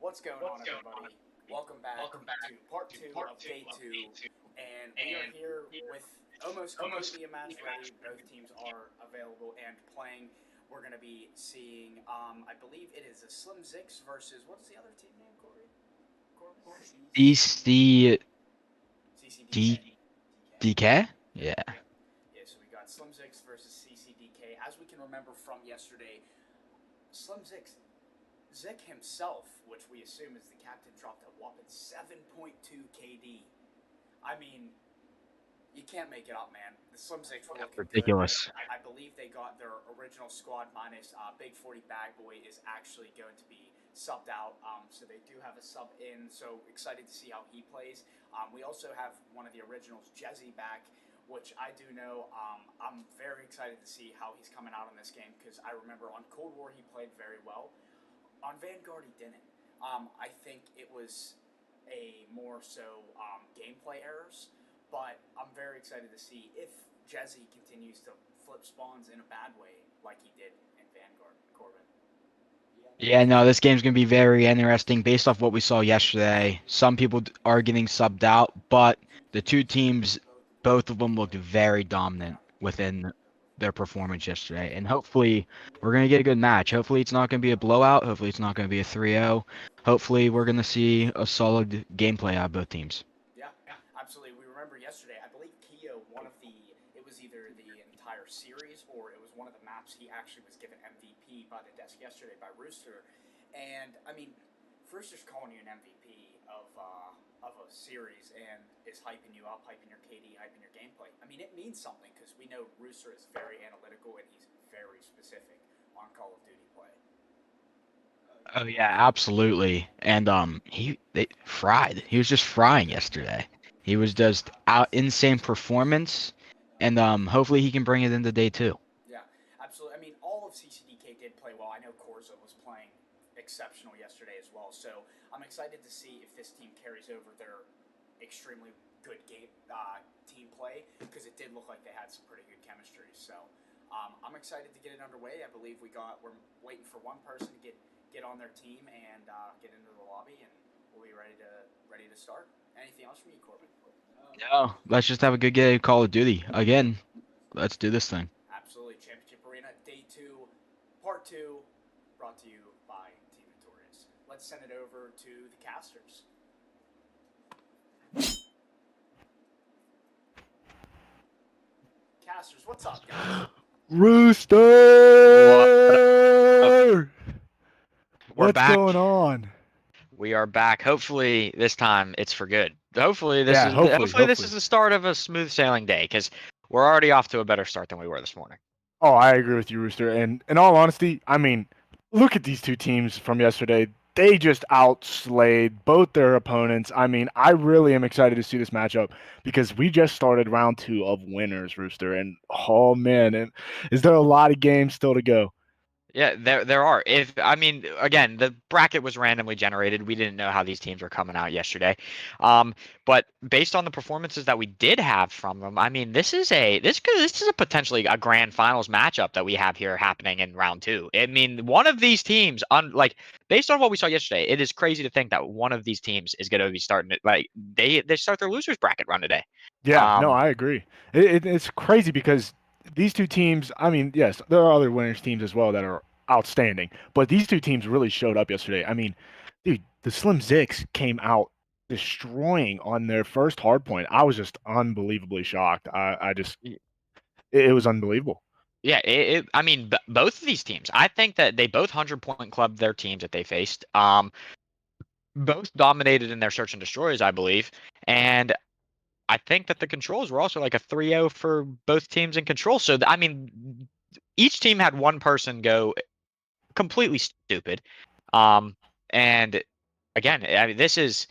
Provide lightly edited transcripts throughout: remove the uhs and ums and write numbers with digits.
What's going on, everybody? Welcome back to part two of day two, and we are here with almost completely a match ready. Both teams are available and playing. We're going to be seeing, I believe it is a Slim Zix versus, what is the other team name, Corey? Corbin? DCDK? CCDK. Yeah. Yeah, so we got Slim Zix versus CCDK. As we can remember from yesterday, Slim Zix Zick himself, which we assume is the captain, dropped a whopping 7.2 KD. I mean, you can't make it up, man. The Slim Zigs were looking Ridiculous. good. I believe they got their original squad minus Big 40 Bag Boy is actually going to be subbed out. So they do have a sub in. So excited to see how he plays. We also have one of the originals, Jezzy, back, which I do know. I'm very excited to see how he's coming out in this game because I remember on Cold War he played very well. On Vanguard, he didn't. I think it was a more so gameplay errors, but I'm very excited to see if Jezzy continues to flip spawns in a bad way like he did in Vanguard, Corbin. Yeah, no, this game's going to be very interesting based off what we saw yesterday. Some people are getting subbed out, but the two teams, both of them looked very dominant within their performance yesterday. And hopefully we're going to get a good match. Hopefully it's not going to be a blowout. Hopefully it's not going to be a 3-0. Hopefully we're going to see a solid gameplay out of both teams. Yeah, absolutely. We remember yesterday, I believe Keo, it was either the entire series or it was one of the maps he actually was given MVP by the desk yesterday by Rooster. And, I mean, Rooster's calling you an MVP of a series and is hyping you up, hyping your KD, hyping your gameplay. I mean, it means something because we know Rooster is very analytical and he's very specific on Call of Duty play. Oh yeah, absolutely. And they fried. He was just frying yesterday. He was just out insane performance, and hopefully he can bring it into day two. Yeah, absolutely. I mean, all of CCDK did play well. I know Corza was playing exceptional yesterday as well. So I'm excited to see if this team carries over their extremely good team play because it did look like they had some pretty good chemistry. So I'm excited to get it underway. I believe we're waiting for one person to get on their team and get into the lobby, and we'll be ready to start. Anything else from you, Corbin? No, let's just have a good game of Call of Duty again. Let's do this thing. Absolutely. Championship Arena, Day 2, Part 2, brought to you by Team Victorious. Let's send it over to the casters. Casters, what's up, guys? Rooster! We're What's back. going on? We are back. Hopefully this time it's for good. Hopefully this is the start of a smooth sailing day because we're already off to a better start than we were this morning. Oh, I agree with you, Rooster. And in all honesty, I mean, look at these two teams from yesterday. They just outslayed both their opponents. I mean, I really am excited to see this matchup because we just started round 2 of winners, Rooster. And oh man, and is there a lot of games still to go? Yeah, there are. Again, the bracket was randomly generated. We didn't know how these teams were coming out yesterday. But based on the performances that we did have from them, I mean, this is a potentially a grand finals matchup that we have here happening in round 2. I mean, one of these teams, based on what we saw yesterday, it is crazy to think that one of these teams is going to be starting it. Like they start their losers bracket run today. Yeah, no, I agree. It's crazy because these two teams, I mean, yes, there are other winners teams as well that are outstanding, but these two teams really showed up yesterday. I mean, dude, the Slim Zix came out destroying on their first hard point. I was just unbelievably shocked. It was unbelievable. Yeah, both of these teams. I think that they both 100-point clubbed their teams that they faced. Both dominated in their search and destroys, I believe, and I think that the controls were also like a 3-0 for both teams in control. So, I mean, each team had one person go completely stupid. And again, I mean, this is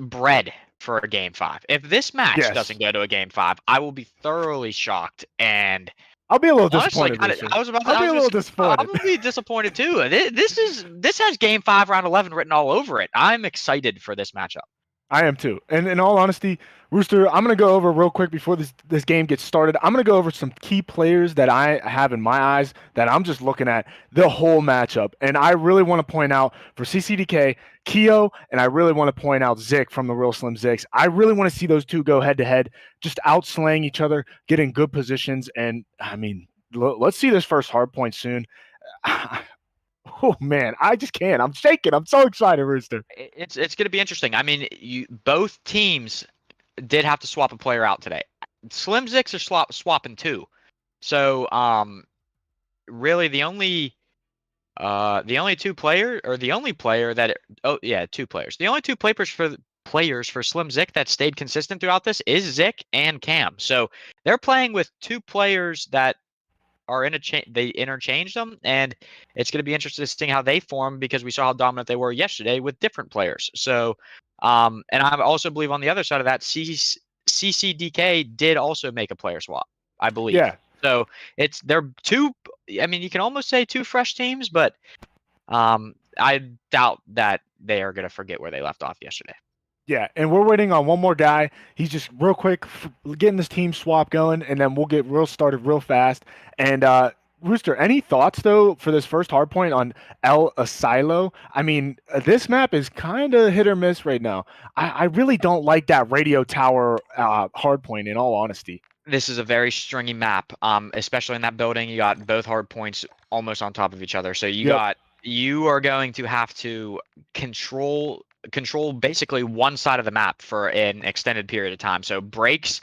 bread for a game 5. If this match doesn't go to a game 5, I will be thoroughly shocked and I'll be a little disappointed. I'll be disappointed too. This has game 5 round 11 written all over it. I'm excited for this matchup. I am too. And in all honesty, Rooster, I'm gonna go over real quick before this game gets started. I'm gonna go over some key players that I have in my eyes that I'm just looking at the whole matchup. And I really want to point out for CCDK, Keo, and I really want to point out Zick from the Real Slim Zicks. I really want to see those two go head to head, just outslaying each other, get in good positions. And I mean, let's see this first hard point soon. Oh man, I just can't. I'm shaking. I'm so excited, Rooster. It's going to be interesting. I mean, both teams did have to swap a player out today. Slim Zicks are swapping too. So really the only two player or the only player that oh yeah, two players. The only two players for Slim Zick that stayed consistent throughout this is Zick and Cam. So they're playing with two players that are they interchange them, and it's going to be interesting to see how they form because we saw how dominant they were yesterday with different players. So and I also believe on the other side of that, CCDK did also make a player swap, I believe. Yeah, So they're two. I mean, you can almost say two fresh teams, but I doubt that they are going to forget where they left off yesterday. yeah, and we're waiting on one more guy. He's just real quick getting this team swap going, and then we'll get real started real fast. And Rooster, any thoughts though for this first hard point on El Asilo? I mean, this map is kind of hit or miss right now. I really don't like that radio tower hard point. In all honesty. This is a very stringy map, especially in that building. You got both hard points almost on top of each other. So Yep. you are going to have to control basically one side of the map for an extended period of time. So breaks,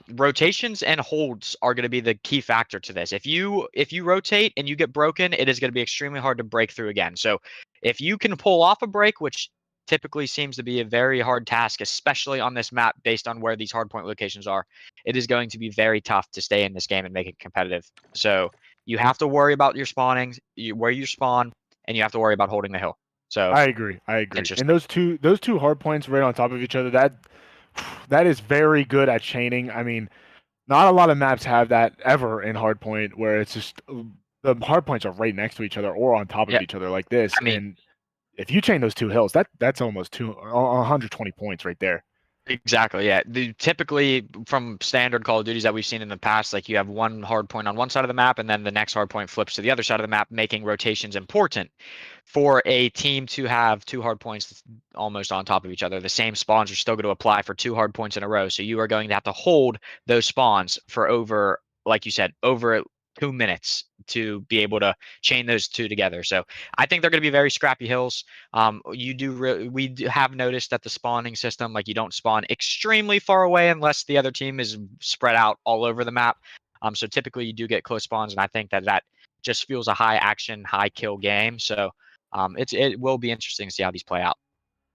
rotations, and holds are going to be the key factor to this. If you rotate and you get broken, it is going to be extremely hard to break through again. So if you can pull off a break, which typically seems to be a very hard task, especially on this map based on where these hardpoint locations are, it is going to be very tough to stay in this game and make it competitive. So you have to worry about your spawning, where you spawn, and you have to worry about holding the hill. So I agree. I agree. And interesting. those two hard points right on top of each other, that is very good at chaining. I mean, not a lot of maps have that ever in hardpoint where it's just the hard points are right next to each other or on top of Yeah, each other like this. I mean, And if you chain those two hills, that's almost 120 points right there. exactly. Yeah. Typically, from standard Call of Duties that we've seen in the past, like you have one hard point on one side of the map, and then the next hard point flips to the other side of the map, making rotations important. For a team to have two hard points almost on top of each other, the same spawns are still going to apply for two hard points in a row. So you are going to have to hold those spawns for over, like you said, over 2 minutes to be able to chain those two together. So I think they're going to be very scrappy hills. We have noticed that the spawning system, like you don't spawn extremely far away unless the other team is spread out all over the map. So typically you do get close spawns, and I think that just feels a high action, high kill game. So it will be interesting to see how these play out.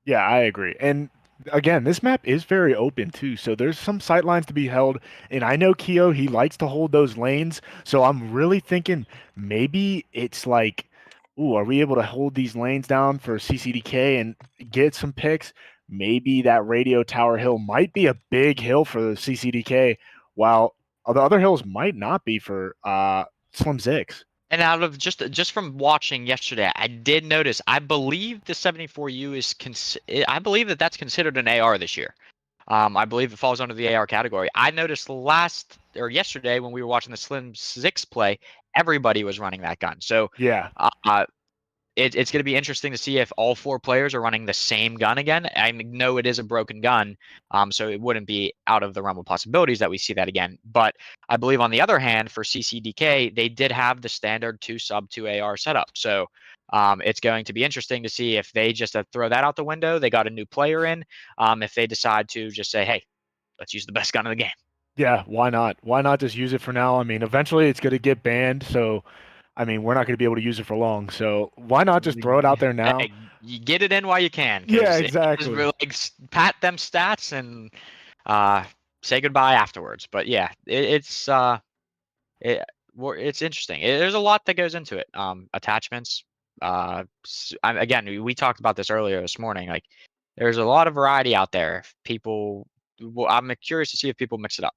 Yeah, I agree. And again, this map is very open too, so there's some sight lines to be held. And I know Keo, he likes to hold those lanes, so I'm really thinking maybe it's like, ooh, are we able to hold these lanes down for CCDK and get some picks? Maybe that radio tower hill might be a big hill for the CCDK, while the other hills might not be for Slim Zix. And out of just from watching yesterday, I did notice. I believe the 74U I believe that's considered an AR this year. I believe it falls under the AR category. I noticed yesterday when we were watching the Slim Six play, everybody was running that gun. So Yeah. it's going to be interesting to see if all four players are running the same gun again. I know it is a broken gun, so it wouldn't be out of the realm of possibilities that we see that again. But I believe on the other hand, for CCDK, they did have the standard 2 AR setup. So it's going to be interesting to see if they just throw that out the window. They got a new player in. If they decide to just say, hey, let's use the best gun in the game. Yeah, why not? Why not just use it for now? I mean, eventually it's going to get banned, so I mean, we're not going to be able to use it for long. So why not just throw it out there now? Hey, you get it in while you can, Yeah, because just exactly. really, like, pat them stats and uh, say goodbye afterwards. But yeah, it's interesting. There's a lot that goes into it. Attachments. Again, we talked about this earlier this morning. Like, there's a lot of variety out there. People, well, I'm curious to see if people mix it up.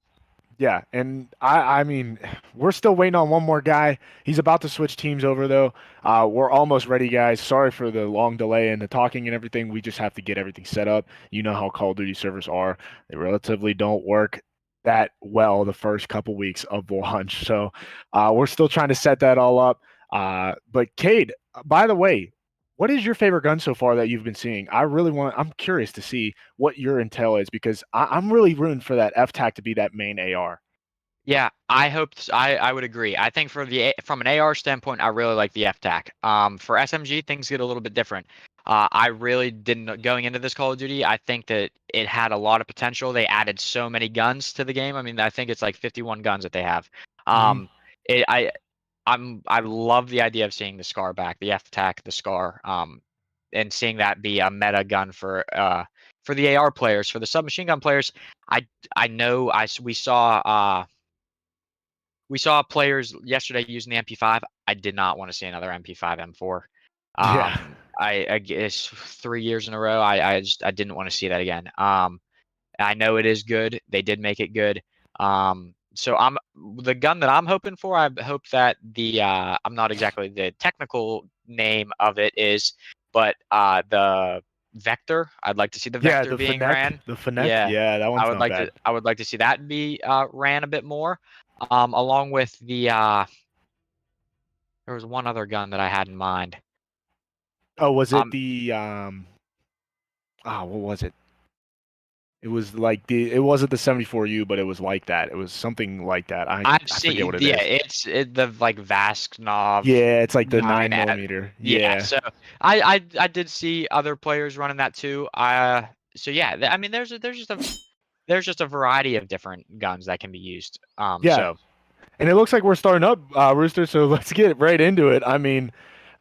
Yeah, and I mean, we're still waiting on one more guy. He's about to switch teams over though. We're almost ready, guys. Sorry for the long delay and the talking and everything. We just have to get everything set up. You know how Call of Duty servers are. They relatively don't work that well the first couple weeks of launch. So we're still trying to set that all up. But Cade, by the way, what is your favorite gun so far that you've been seeing? I'm curious to see what your intel is because I'm really rooting for that F-TAC to be that main AR. Yeah, I would agree. I think from an AR standpoint, I really like the FTAC. For SMG, things get a little bit different. I really didn't going into this Call of Duty. I think that it had a lot of potential. They added so many guns to the game. I mean, I think it's like 51 guns that they have. Mhm. It, I love the idea of seeing the SCAR back, the FTAC, the SCAR, and seeing that be a meta gun for the AR players, for the submachine gun players. I know we saw players yesterday using the MP5. I did not want to see another MP5 M4. Yeah. I guess 3 years in a row. I didn't want to see that again. I know it is good. They did make it good. So the gun that I'm hoping for. I hope that I'm not exactly the technical name of it is, but the Vector. I'd like to see the Yeah, Vector the being Fennec, ran. the Fennec. Yeah, Yeah, that one's not bad. I would like to see that be ran a bit more. Along with there was one other gun that I had in mind. Oh, was it Um, the what was it? It was like it wasn't the 74U, but it was like that. It was something like that. I've I forget seen, what it yeah, is. it's the like Vasknov Yeah, it's like the 9 9 millimeter. yeah. Yeah. So I did see other players running that too. So yeah, I mean, there's just a variety of different guns that can be used. Yeah. So And it looks like we're starting up, Rooster, so let's get right into it. I mean,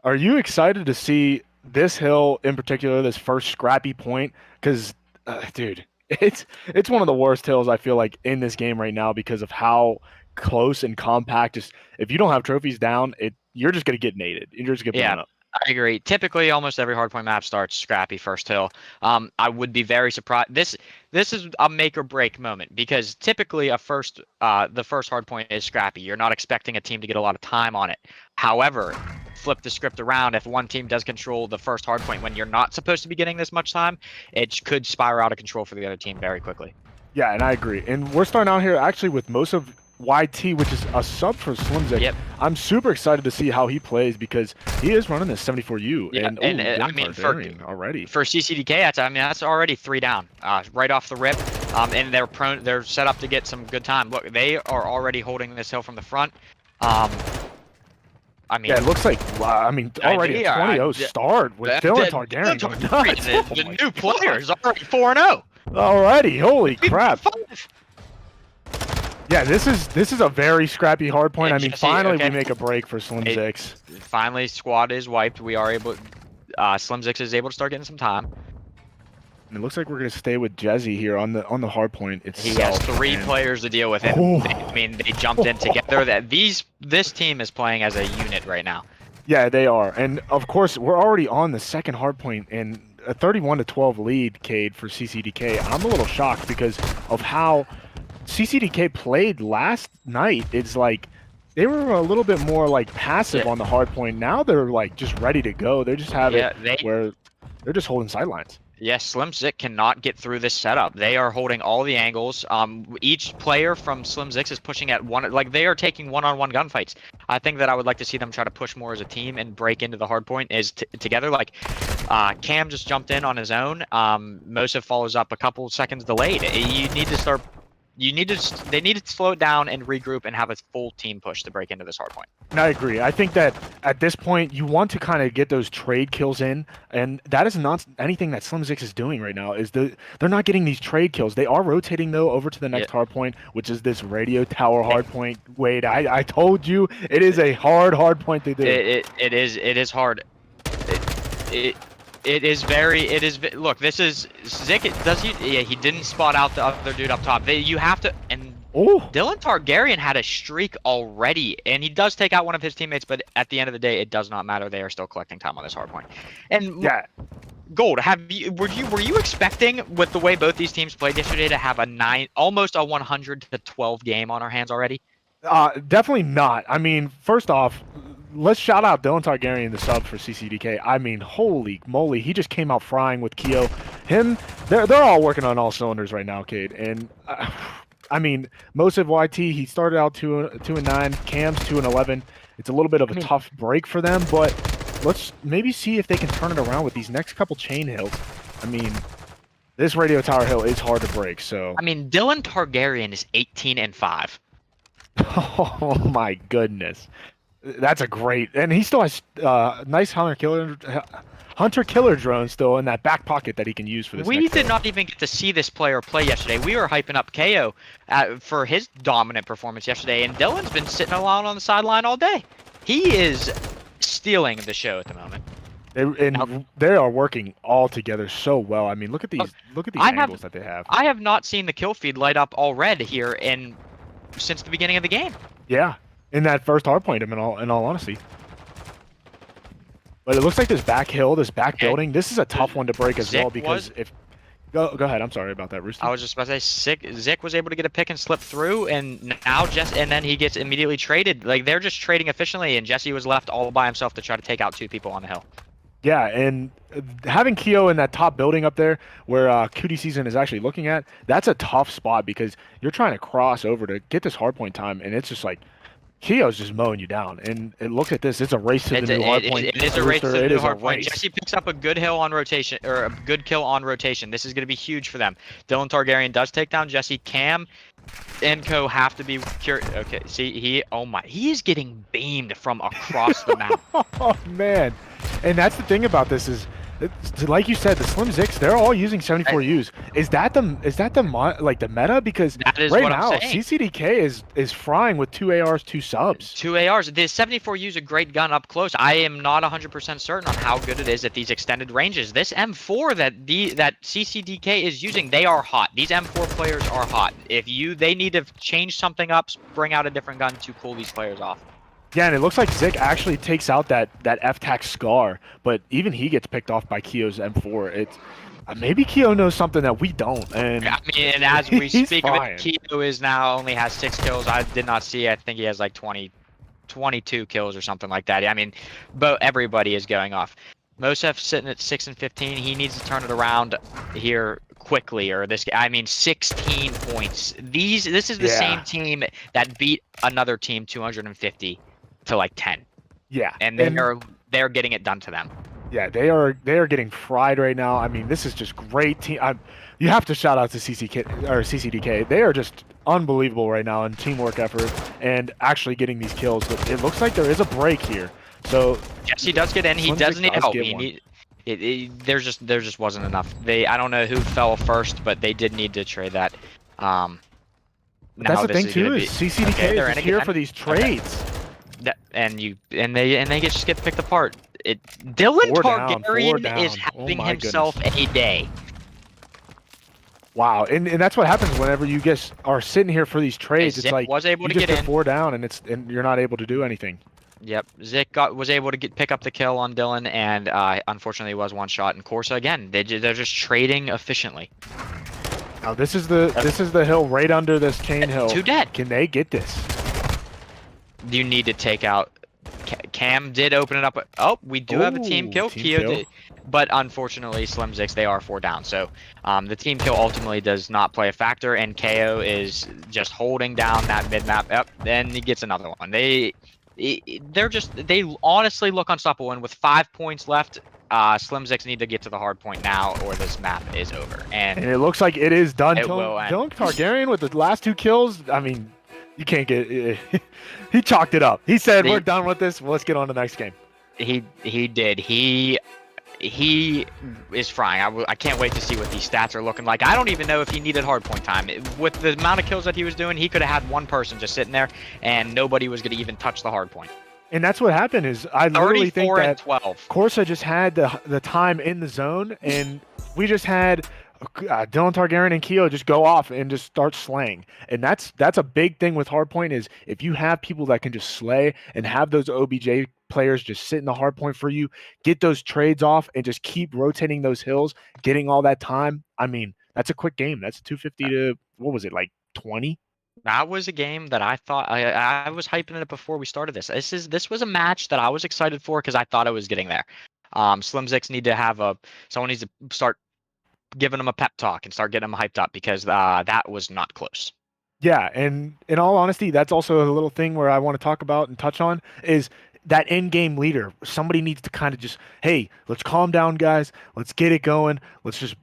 are you excited to see this hill in particular, this first scrappy point? Because, dude, it's one of the worst hills I feel like in this game right now because of how close and compact. Just if you don't have trophies down, you're just gonna get naded. You're just gonna get yeah, blown up. I agree. Typically, almost every hardpoint map starts scrappy first hill. I would be very surprised. This is a make or break moment because typically the first hardpoint is scrappy. You're not expecting a team to get a lot of time on it. However, flip the script around. If one team does control the first hardpoint when you're not supposed to be getting this much time, it could spiral out of control for the other team very quickly. Yeah, and I agree. And we're starting out here actually with most of YT, which is a sub for Slimzik. Yep. I'm super excited to see how he plays because he is running this 74U. Yeah, and I mean already. For CCDK, that's already 3 down, right off the rip. And they're set up to get some good time. Look, they are already holding this hill from the front. I mean, Yeah, it looks like already a 20-0 start with Dylan Targaryen going nuts. The new players already 4-0. Alrighty, holy crap! Yeah, this is a very scrappy hard point. I mean, finally we make a break for Slimzix. Finally, squad is wiped. We are able. Slimzix is able to start getting some time. And it looks like we're gonna stay with Jezzy here on the hard point itself. He has 3 players to deal with him. Oh. I mean, they jumped in together. This team is playing as a unit right now. Yeah, they are, and of course we're already on the second hard point and a 31-12 lead, Cade, for CCDK. I'm a little shocked because of how CCDK played last night. It's like they were a little bit more like passive on the hard point. Now they're like just ready to go. They just have where they're just holding sidelines. Yes, Slimzik cannot get through this setup. They are holding all the angles. Each player from Slimzik is pushing at one. Like they are taking one-on-one gunfights. I think that I would like to see them try to push more as a team and break into the hard point together. Like Cam just jumped in on his own. Mosif follows up a couple seconds delayed. You need to start. They need to slow it down and regroup and have a full team push to break into this hard point. I agree. I think that at this point you want to kind of get those trade kills in, and that is not anything that Slimzix is doing right now. They're not getting these trade kills. They are rotating though over to the next hard point, which is this radio tower hard point. Wade, I told you it is a hard point to do. It is hard. Look, this is Zik. He didn't spot out the other dude up top. You have to, and Oh, Dylan Targaryen had a streak already, and he does take out one of his teammates, but at the end of the day, it does not matter. They are still collecting time on this hard point. And yeah. Gold, were you expecting with the way both these teams played yesterday to have almost a 100-12 game on our hands already? Definitely not. I mean, first off, let's shout out Dylan Targaryen, the sub for CCDK. I mean, holy moly, he just came out frying with Keo. They're all working on all cylinders right now, Cade. And I mean, Mosiv YT, he started out 2-9, Cam's 2-11. It's a little bit of a tough break for them, but let's maybe see if they can turn it around with these next couple chain hills. I mean, this radio tower hill is hard to break. So I mean, Dylan Targaryen is 18-5. oh my goodness, that's a great, and he still has nice hunter killer drone still in that back pocket that he can use for this. We did not even get to see this player play yesterday. We were hyping up KO for his dominant performance yesterday, and Dylan's been sitting alone on the sideline all day. He is stealing the show at the moment. They are working all together so well. I mean, look at these angles that they have. I have not seen the kill feed light up all red here since the beginning of the game. Yeah, in that first hard point, in all honesty. But it looks like this back hill, this back building, this is a tough one to break as well because if go ahead, I'm sorry about that, Rooster. I was just about to say, Zik was able to get a pick and slip through, and now and then he gets immediately traded. Like, they're just trading efficiently, and Jesse was left all by himself to try to take out 2 people on the hill. Yeah, and having Keo in that top building up there where QD Season is actually looking at, that's a tough spot because you're trying to cross over to get this hardpoint time, and it's just like Keo's just mowing you down. And look at this, it's a race to the new hardpoint. It is a race to the new hardpoint. Jesse picks up a good hill on rotation, or a good kill on rotation. This is going to be huge for them. Dylan Targaryen does take down Jesse. Cam and Co have to be curious. Okay, see, he is getting beamed from across the map. Oh man. And that's the thing about this is, like you said, the Slim Zix, they're all using 74Us. Is that the meta? Because right now CCDK is frying with 2 ARs, 2 subs. 2 ARs. The 74U is a great gun up close. I am not 100% certain on how good it is at these extended ranges. This M4 that CCDK is using, they are hot. These M4 players are hot. They need to change something up, bring out a different gun to cool these players off. Yeah, and it looks like Zik actually takes out that F-Tac Scar, but even he gets picked off by Keo's M4. It's maybe Keo knows something that we don't. And I mean, and as we speak of it, Keo only has 6 kills. I did not see. I think he has like 22 kills or something like that. I mean, but everybody is going off. Mosef's sitting at 6 and 15. He needs to turn it around here quickly, or this. I mean, 16 points. This is the same team that beat another team 250 to like 10. Yeah, and they're getting it done to them. Yeah, they are getting fried right now. I mean, this is just great team. You have to shout out to CCDK. They are just unbelievable right now in teamwork effort and actually getting these kills. But it looks like there is a break here. So yes, he does get in. He does need help. There just wasn't enough. I don't know who fell first, but they did need to trade that. That's the thing too is CCDK is here for these trades. And they just get picked apart. Dylan Targaryen is having himself a day. Wow, and that's what happens whenever you guys are sitting here for these trades. It's like was able you to just get in 4 down, and you're not able to do anything. Yep, Zik was able to pick up the kill on Dylan, and unfortunately was one shot. And Corsa again, they're just trading efficiently. Now this is the hill right under this chain hill. 2 dead. Can they get this? You need to take out. Cam did open it up. Oh, we do have a team kill. Keo did, but unfortunately, Slim Zix, they are 4 down. So the team kill ultimately does not play a factor, and KO is just holding down that mid map. Yep, then he gets another one. They honestly look unstoppable, and with 5 points left, Slim Zix need to get to the hard point now, or this map is over. And it looks like it is done. Dylan Targaryen with the last 2 kills. I mean, you can't get. He chalked it up. He said, "We're done with this. Let's get on to the next game." He did. He is frying. I can't wait to see what these stats are looking like. I don't even know if he needed hardpoint time. With the amount of kills that he was doing, he could have had one person just sitting there, and nobody was going to even touch the hardpoint. And that's what happened. Is I literally think that 12. Corsa just had the time in the zone, and we just had Dylan Targaryen and Keo just go off and just start slaying. And that's a big thing with hardpoint is if you have people that can just slay and have those OBJ players just sit in the hardpoint for you, get those trades off and just keep rotating those hills, getting all that time. I mean, that's a quick game. That's 250 to what was it, like 20? That was a game that I thought I was hyping it before we started this. This was a match that I was excited for because I thought I was getting there. Slim Zix need to have someone needs to start giving them a pep talk and start getting them hyped up because that was not close. Yeah, and in all honesty, that's also a little thing where I want to talk about and touch on is that end game leader. Somebody needs to kind of just, hey, let's calm down, guys. Let's get it going. Let's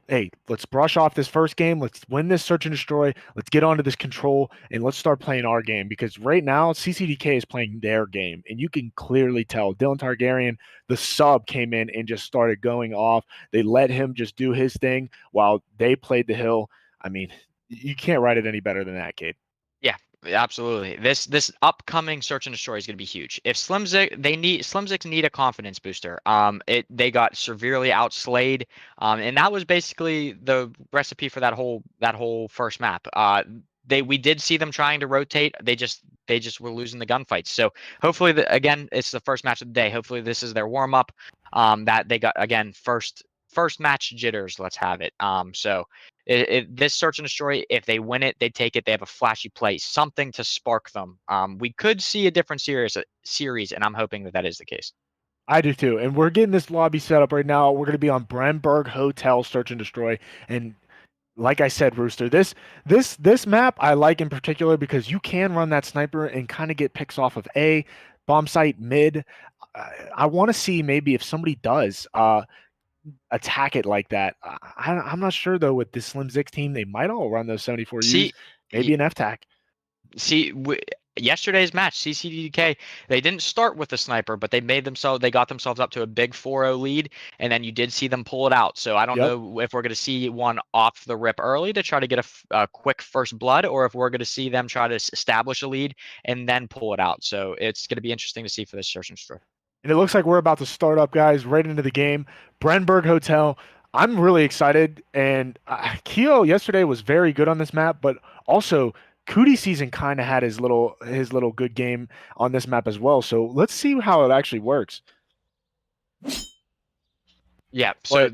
brush off this first game. Let's win this search and destroy. Let's get onto this control and let's start playing our game because right now CCDK is playing their game and you can clearly tell Dylan Targaryen, the sub, came in and just started going off. They let him just do his thing while they played the hill. I mean, you can't write it any better than that, Cade. Yeah, absolutely. This upcoming search and destroy is going to be huge. If Slim Zix need a confidence booster. They got severely outslayed, and that was basically the recipe for that whole first map. We did see them trying to rotate. They just were losing the gunfights. So hopefully, again, it's the first match of the day. Hopefully, this is their warm up. That they got again first match jitters. Let's have it. This search and destroy, if they win it, they take it. They have a flashy play, something to spark them. We could see a different series, and I'm hoping that is the case. I do too. And we're getting this lobby set up right now. We're going to be on Brenberg Hotel Search and Destroy. And like I said, Rooster, this map I like in particular because you can run that sniper and kind of get picks off of A, bomb site, mid. I want to see maybe if somebody does attack it like that. I'm not sure though with this Slim Zix team, they might all run those 74Us, maybe an F-tac. Yesterday's match, CCDK, they didn't start with the sniper, but they got themselves up to a big 4-0 lead, and then you did see them pull it out. So I don't know if we're going to see one off the rip early to try to get a quick first blood, or if we're going to see them try to establish a lead and then pull it out. So it's going to be interesting to see for this search and destroy. And it looks like we're about to start up, guys, right into the game. Brenberg Hotel. I'm really excited. And Keo yesterday was very good on this map, but also Cootie Season kind of had his little good game on this map as well. So let's see how it actually works. Yeah. So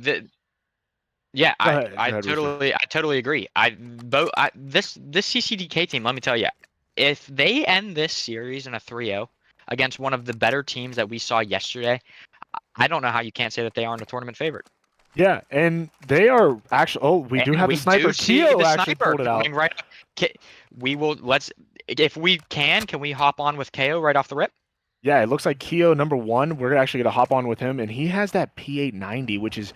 I totally agree. This CCDK team, let me tell you, if they end this series in a 3-0 against one of the better teams that we saw yesterday, I don't know how you can't say that they aren't a tournament favorite. Yeah, and they are actually. Oh, we do have a sniper. Keo actually pulled it out. Right, if we can we hop on with KO right off the rip? Yeah, it looks like Keo #1. We're actually gonna hop on with him, and he has that P890, which is,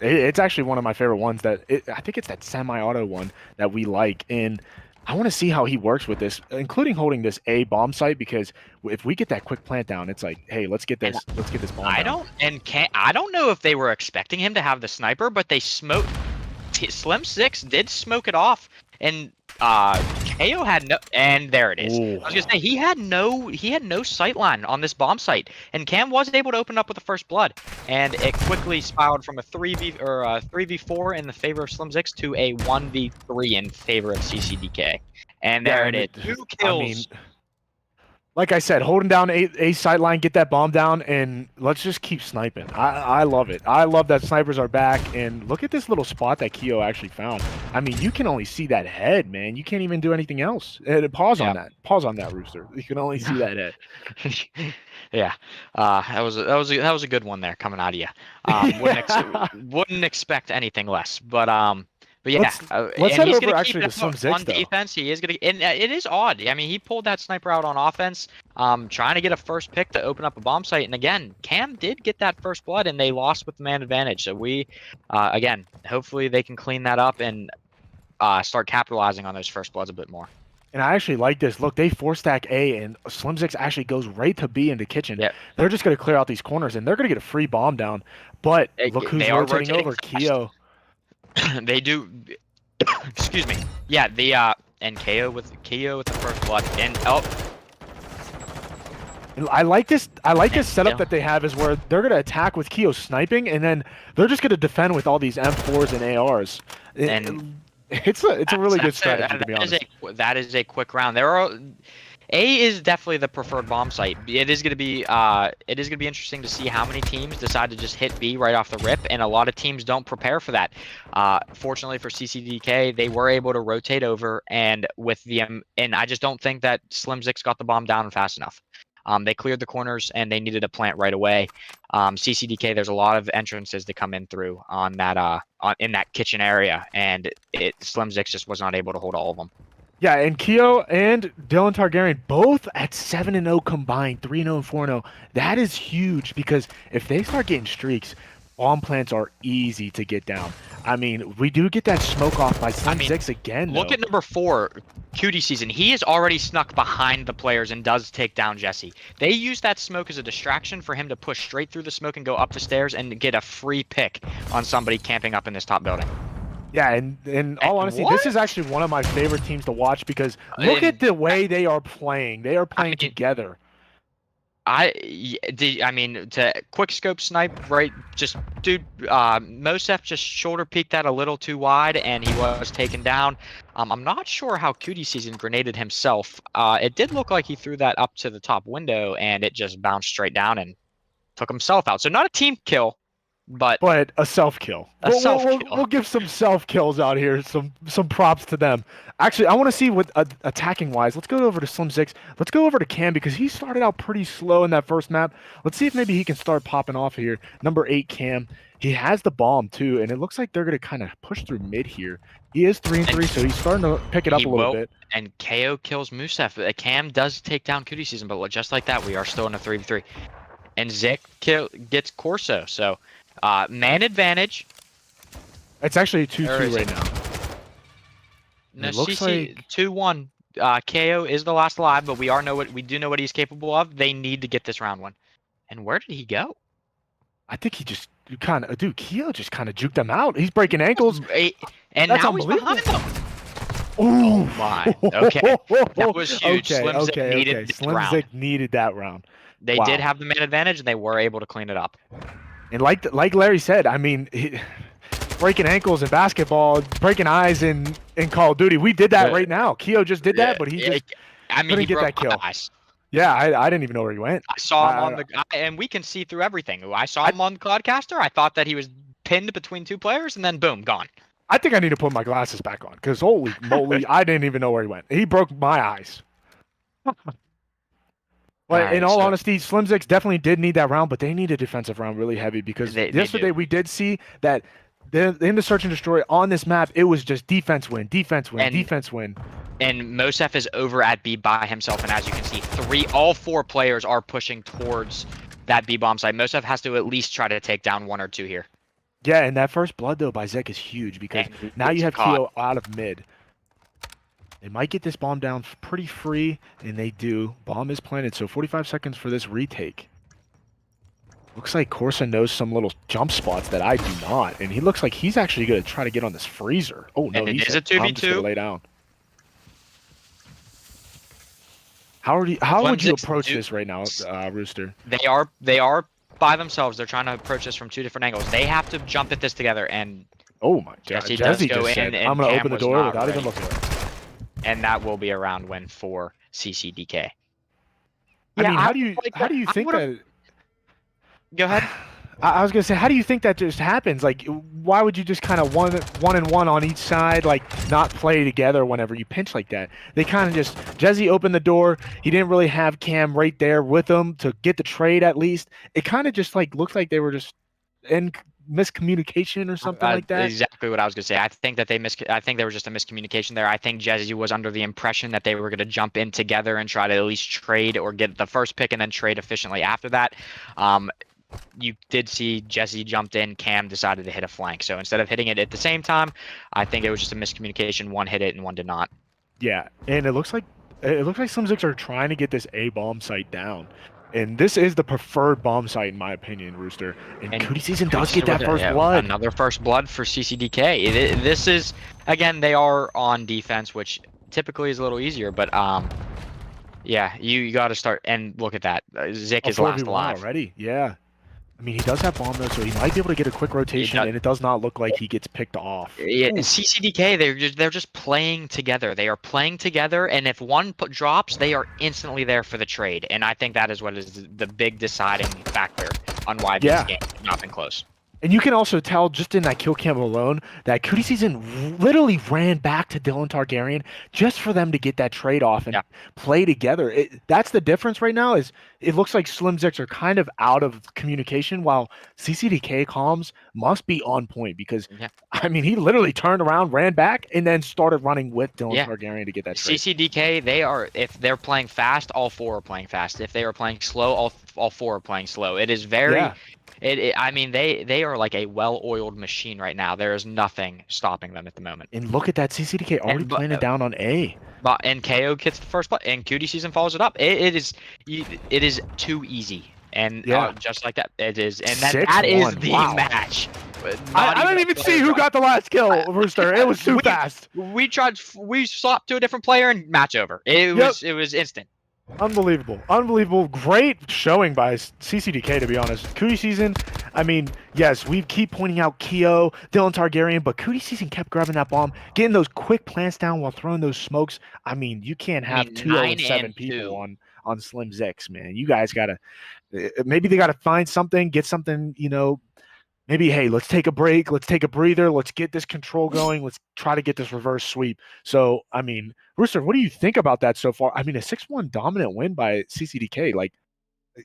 it's actually one of my favorite ones. I think it's that semi-auto one that we like, and I want to see how he works with this, including holding this A bomb site, because if we get that quick plant down, it's like, hey, let's get this bomb down. I don't know if they were expecting him to have the sniper, but they smoked. Slim Zix did smoke it off, and KO had no, and there it is. Ooh. I was gonna say he had no sight line on this bomb site, and Cam was able to open up with the first blood, and it quickly spiraled from a 3v4 in the favor of Slim Zix to a 1v3 in favor of CCDK, and there it is. 2 kills. I mean, like I said, holding down a sight line, get that bomb down, and let's just keep sniping. I love it. I love that snipers are back, and look at this little spot that Keo actually found. I mean, you can only see that head, man. You can't even do anything else. Pause on that. Pause on that, Rooster. You can only see that head. Yeah, that was a good one there coming out of you. Wouldn't expect anything less, but yeah, let's head over actually to Slim Zix, on defense. He is gonna, and it is odd. I mean, he pulled that sniper out on offense, trying to get a first pick to open up a bomb site. And again, Cam did get that first blood, and they lost with the man advantage. So we, again, hopefully they can clean that up and start capitalizing on those first bloods a bit more. And I actually like this. Look, they 4-stack A, and Slim Zix actually goes right to B into kitchen. Yep. They're just going to clear out these corners, and they're going to get a free bomb down. But look who's rotating over. Keo. They do. Excuse me. Yeah, and KO with the first blood, and I like this. I like this setup still. that they have is where they're gonna attack with Keo sniping, and then they're just gonna defend with all these M4s and ARs. And It's a really good strategy, to be that is honest. that is a quick round. A is definitely the preferred bomb site. It is going to be interesting to see how many teams decide to just hit B right off the rip, and a lot of teams don't prepare for that. Fortunately for CCDK, they were able to rotate over, and and I just don't think that Slim Zix got the bomb down fast enough. They cleared the corners and they needed a plant right away. CCDK, there's a lot of entrances to come in through on that in that kitchen area, and Slim Zix just was not able to hold all of them. Yeah, and Keo and Dylan Targaryen both at 7-0 combined, 3-0 and 4-0. That is huge because if they start getting streaks, bomb plants are easy to get down. I mean, we do get that smoke off by Slim Zix again. Look at number 4, Cutie Season. He is already snuck behind the players and does take down Jesse. They use that smoke as a distraction for him to push straight through the smoke and go up the stairs and get a free pick on somebody camping up in this top building. Yeah, and in all honesty, this is actually one of my favorite teams to watch because look at the way they are playing. They are playing together. I mean, to quick scope snipe, right? Just, dude, Mosef just shoulder peeked that a little too wide, and he was taken down. I'm not sure how Cutie Season grenaded himself. It did look like he threw that up to the top window, and it just bounced straight down and took himself out. So not a team kill. But a self-kill. We'll give some self-kills out here. Some props to them. Actually, I want to see what attacking-wise. Let's go over to Slim Zix. Let's go over to Cam because he started out pretty slow in that first map. Let's see if maybe he can start popping off here. Number 8, Cam. He has the bomb, too, and it looks like they're going to kind of push through mid here. He is 3-3, so he's starting to pick it up a little bit. And KO kills Musef. Cam does take down Cutie Season, but just like that, we are still in a 3v3. And Zik gets Corso, so... man advantage. It's actually a 2-2 right now. No, it looks like 2-1. KO is the last alive, but we do know what he's capable of. They need to get this round one. And where did he go? I think he just Keo just kind of juked them out. He's breaking ankles. And now he's behind them. Oh my. Okay. That was huge. Slim Zix needed that round. They did have the man advantage, and they were able to clean it up. And like Larry said, I mean, breaking ankles in basketball, breaking eyes in Call of Duty. We did that right now. Keo just did that, but he just couldn't get that kill. Yeah, I didn't even know where he went. I saw him and we can see through everything. I saw him on the Cloudcaster. I thought that he was pinned between 2 players, and then boom, gone. I think I need to put my glasses back on because holy moly, I didn't even know where he went. He broke my eyes. But in all honesty, Slim Zix definitely did need that round, but they need a defensive round really heavy because yesterday we did see that in the search and destroy on this map, it was just defense win, defense win, defense win. And Mosef is over at B by himself, and as you can see, all 4 players are pushing towards that B bomb site. Mosef has to at least try to take down 1 or 2 here. Yeah, and that first blood though by Zek is huge because now you have Keo out of mid. They might get this bomb down pretty free, and they do. Bomb is planted, so 45 seconds for this retake. Looks like Corsa knows some little jump spots that I do not, and he looks like he's actually going to try to get on this freezer. Oh, no, he's a 2v2. I'm just going to lay down. How would you approach this right now, Rooster? They are by themselves. They're trying to approach this from 2 different angles. They have to jump at this together, and oh my God, Jesse just said, I'm going to open the door without even looking. And that will be a round win for CCDK. I mean, how do you think that? Go ahead. I was gonna say, how do you think that just happens? Like, why would you just kind of one and one on each side, like not play together whenever you pinch like that? They kind of just Jesse opened the door. He didn't really have Cam right there with him to get the trade at least. It kind of just like looked like they were just in miscommunication or something like that. Exactly what I was gonna say. I think that I think there was just a miscommunication there. I think Jesse was under the impression that they were gonna jump in together and try to at least trade or get the first pick and then trade efficiently after that. You did see Jesse jumped in, Cam decided to hit a flank. So instead of hitting it at the same time, I think it was just a miscommunication. One hit it and one did not. Yeah, and it looks like some Zix are trying to get this A bomb site down. And this is the preferred bomb site in my opinion, Rooster. And Cutie Season does get that first blood. Another first blood for CCDK. This is, again, they are on defense, which typically is a little easier, but Yeah, you got to start and look at that. Zick A is last 4v1 alive. already. Yeah. I mean, he does have bomb though, so he might be able to get a quick It rotation, does, and it does not look like he gets picked off. yeah, Oof. CCDK, they're just playing together. They are playing together, and if one drops, they are instantly there for the trade. And I think that is what is the big deciding factor on why these Yeah. games have not been close. And you can also tell just in that kill cam alone that Cootie Season literally ran back to Dylan Targaryen just for them to get that trade off and Yeah. play together. That's the difference right now is it looks like Slim Zix are kind of out of communication while CCDK comms must be on point because, Yeah. I mean, he literally turned around, ran back, and then started running with Dylan Yeah. Targaryen to get that trade. CCDK, if they're playing fast, all four are playing fast. If they are playing slow, all four are playing slow. It is very Yeah. I mean, they are like a well-oiled machine right now. There is nothing stopping them at the moment. And look at that CCDK already And but, planted down on A. and KO gets the first play, and Cutie Season follows it up. It is too easy, and Yeah. just like that, it is, and that 6-1. is the Wow. match. I didn't even see who got the last kill, Rooster. It was too fast. We swapped to a different player and match over. It was instant. Unbelievable. Great showing by CCDK, to be honest. Cootie Season, I mean, yes, we keep pointing out Keo, Dylan Targaryen, but Cootie Season kept grabbing that bomb, getting those quick plants down while throwing those smokes. I mean, you can't have 2-0-7 people on Slim Zix, man. You guys got to, maybe they got to find something, get something, maybe, hey, let's take a break. Let's take a breather. Let's get this control going. Let's try to get this reverse sweep. So, I mean, Rooster, what do you think about that so far? I mean, a 6-1 dominant win by CCDK. Like,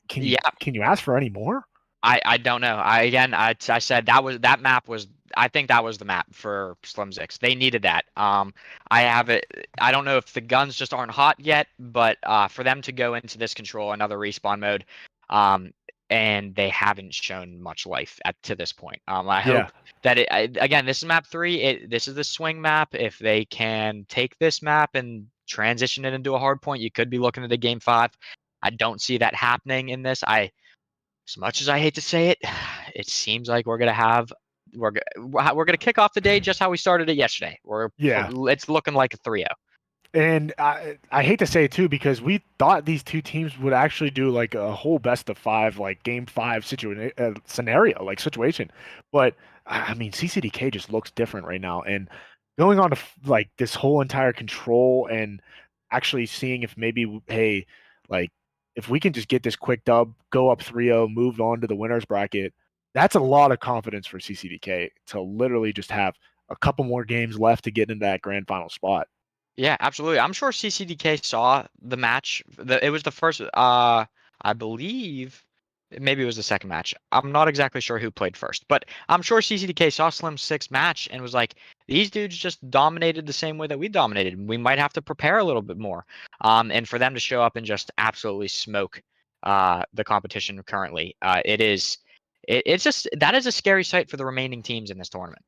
can you ask for any more? I don't know. I said that map was. I think that was the map for Slim Zix. They needed that. I have it. I don't know if the guns just aren't hot yet, but for them to go into this control, another respawn mode, and they haven't shown much life to this point. I hope that again, this is map 3. This is the swing map. If they can take this map and transition it into a hard point, you could be looking at a game 5. I don't see that happening in this. As much as I hate to say it, it seems like we're gonna kick off the day just how we started it yesterday. It's looking like a 3-0. And I hate to say it too because we thought these two teams would actually do like a whole best of 5, like game 5 scenario, like situation. But I mean, CCDK just looks different right now, and going on to like this whole entire control and actually seeing if maybe, hey, like if we can just get this quick dub, go up 3-0, move on to the winners bracket, that's a lot of confidence for CCDK to literally just have a couple more games left to get into that grand final spot. Yeah, absolutely. I'm sure CCDK saw the match. It was the first. I believe maybe it was the second match. I'm not exactly sure who played first, but I'm sure CCDK saw Slim Six match and was like, "These dudes just dominated the same way that we dominated. We might have to prepare a little bit more." And for them to show up and just absolutely smoke the competition currently, it's just that is a scary sight for the remaining teams in this tournament.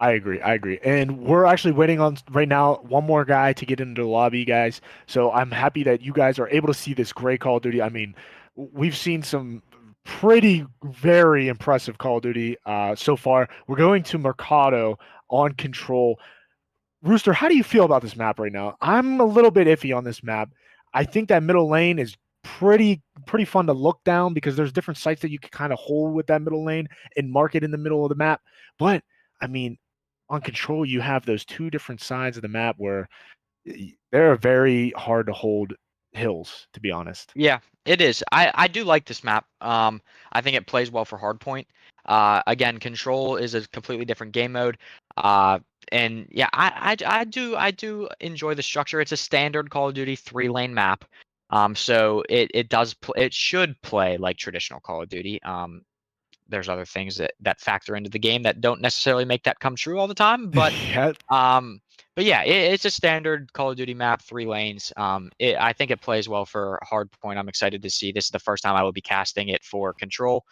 I agree. And we're actually waiting on right now one more guy to get into the lobby, guys. So I'm happy that you guys are able to see this great Call of Duty. I mean, we've seen some very impressive Call of Duty so far. We're going to Mercado on Control. Rooster, how do you feel about this map right now? I'm a little bit iffy on this map. I think that middle lane is pretty fun to look down because there's different sites that you can kind of hold with that middle lane and mark it in the middle of the map. But I mean, on Control, you have those two different sides of the map where they're very hard to hold hills, to be honest. Yeah, it is. I do like this map. I think it plays well for hardpoint. Again, Control is a completely different game mode. And yeah, I do enjoy the structure. It's a standard Call of Duty 3-lane map. So it should play like traditional Call of Duty. There's other things that factor into the game that don't necessarily make that come true all the time, but yeah, it's a standard Call of Duty map, 3 lanes. I think it plays well for hardpoint. I'm excited to see. This is the first time I will be casting it for Control,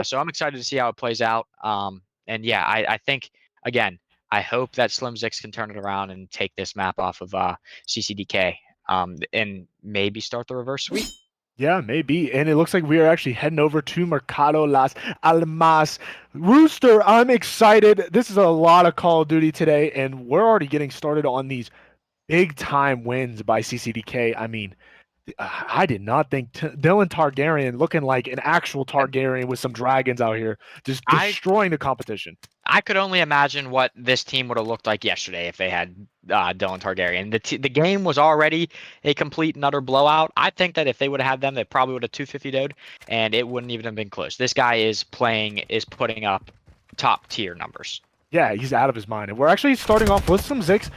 so I'm excited to see how it plays out. And yeah, I think again, I hope that Slim Zix can turn it around and take this map off of CCDK, and maybe start the reverse sweep. Yeah, maybe. And it looks like we are actually heading over to Mercado Las Almas. Rooster, I'm excited. This is a lot of Call of Duty today, and we're already getting started on these big time wins by CCDK. I mean, I did not think Dylan Targaryen looking like an actual Targaryen with some dragons out here, just destroying the competition. I could only imagine what this team would have looked like yesterday if they had Dylan Targaryen. The game was already a complete and utter blowout. I think that if they would have had them, they probably would have 250 would and it wouldn't even have been close. This guy is putting up top tier numbers. Yeah, he's out of his mind. And we're actually starting off with some Zicks.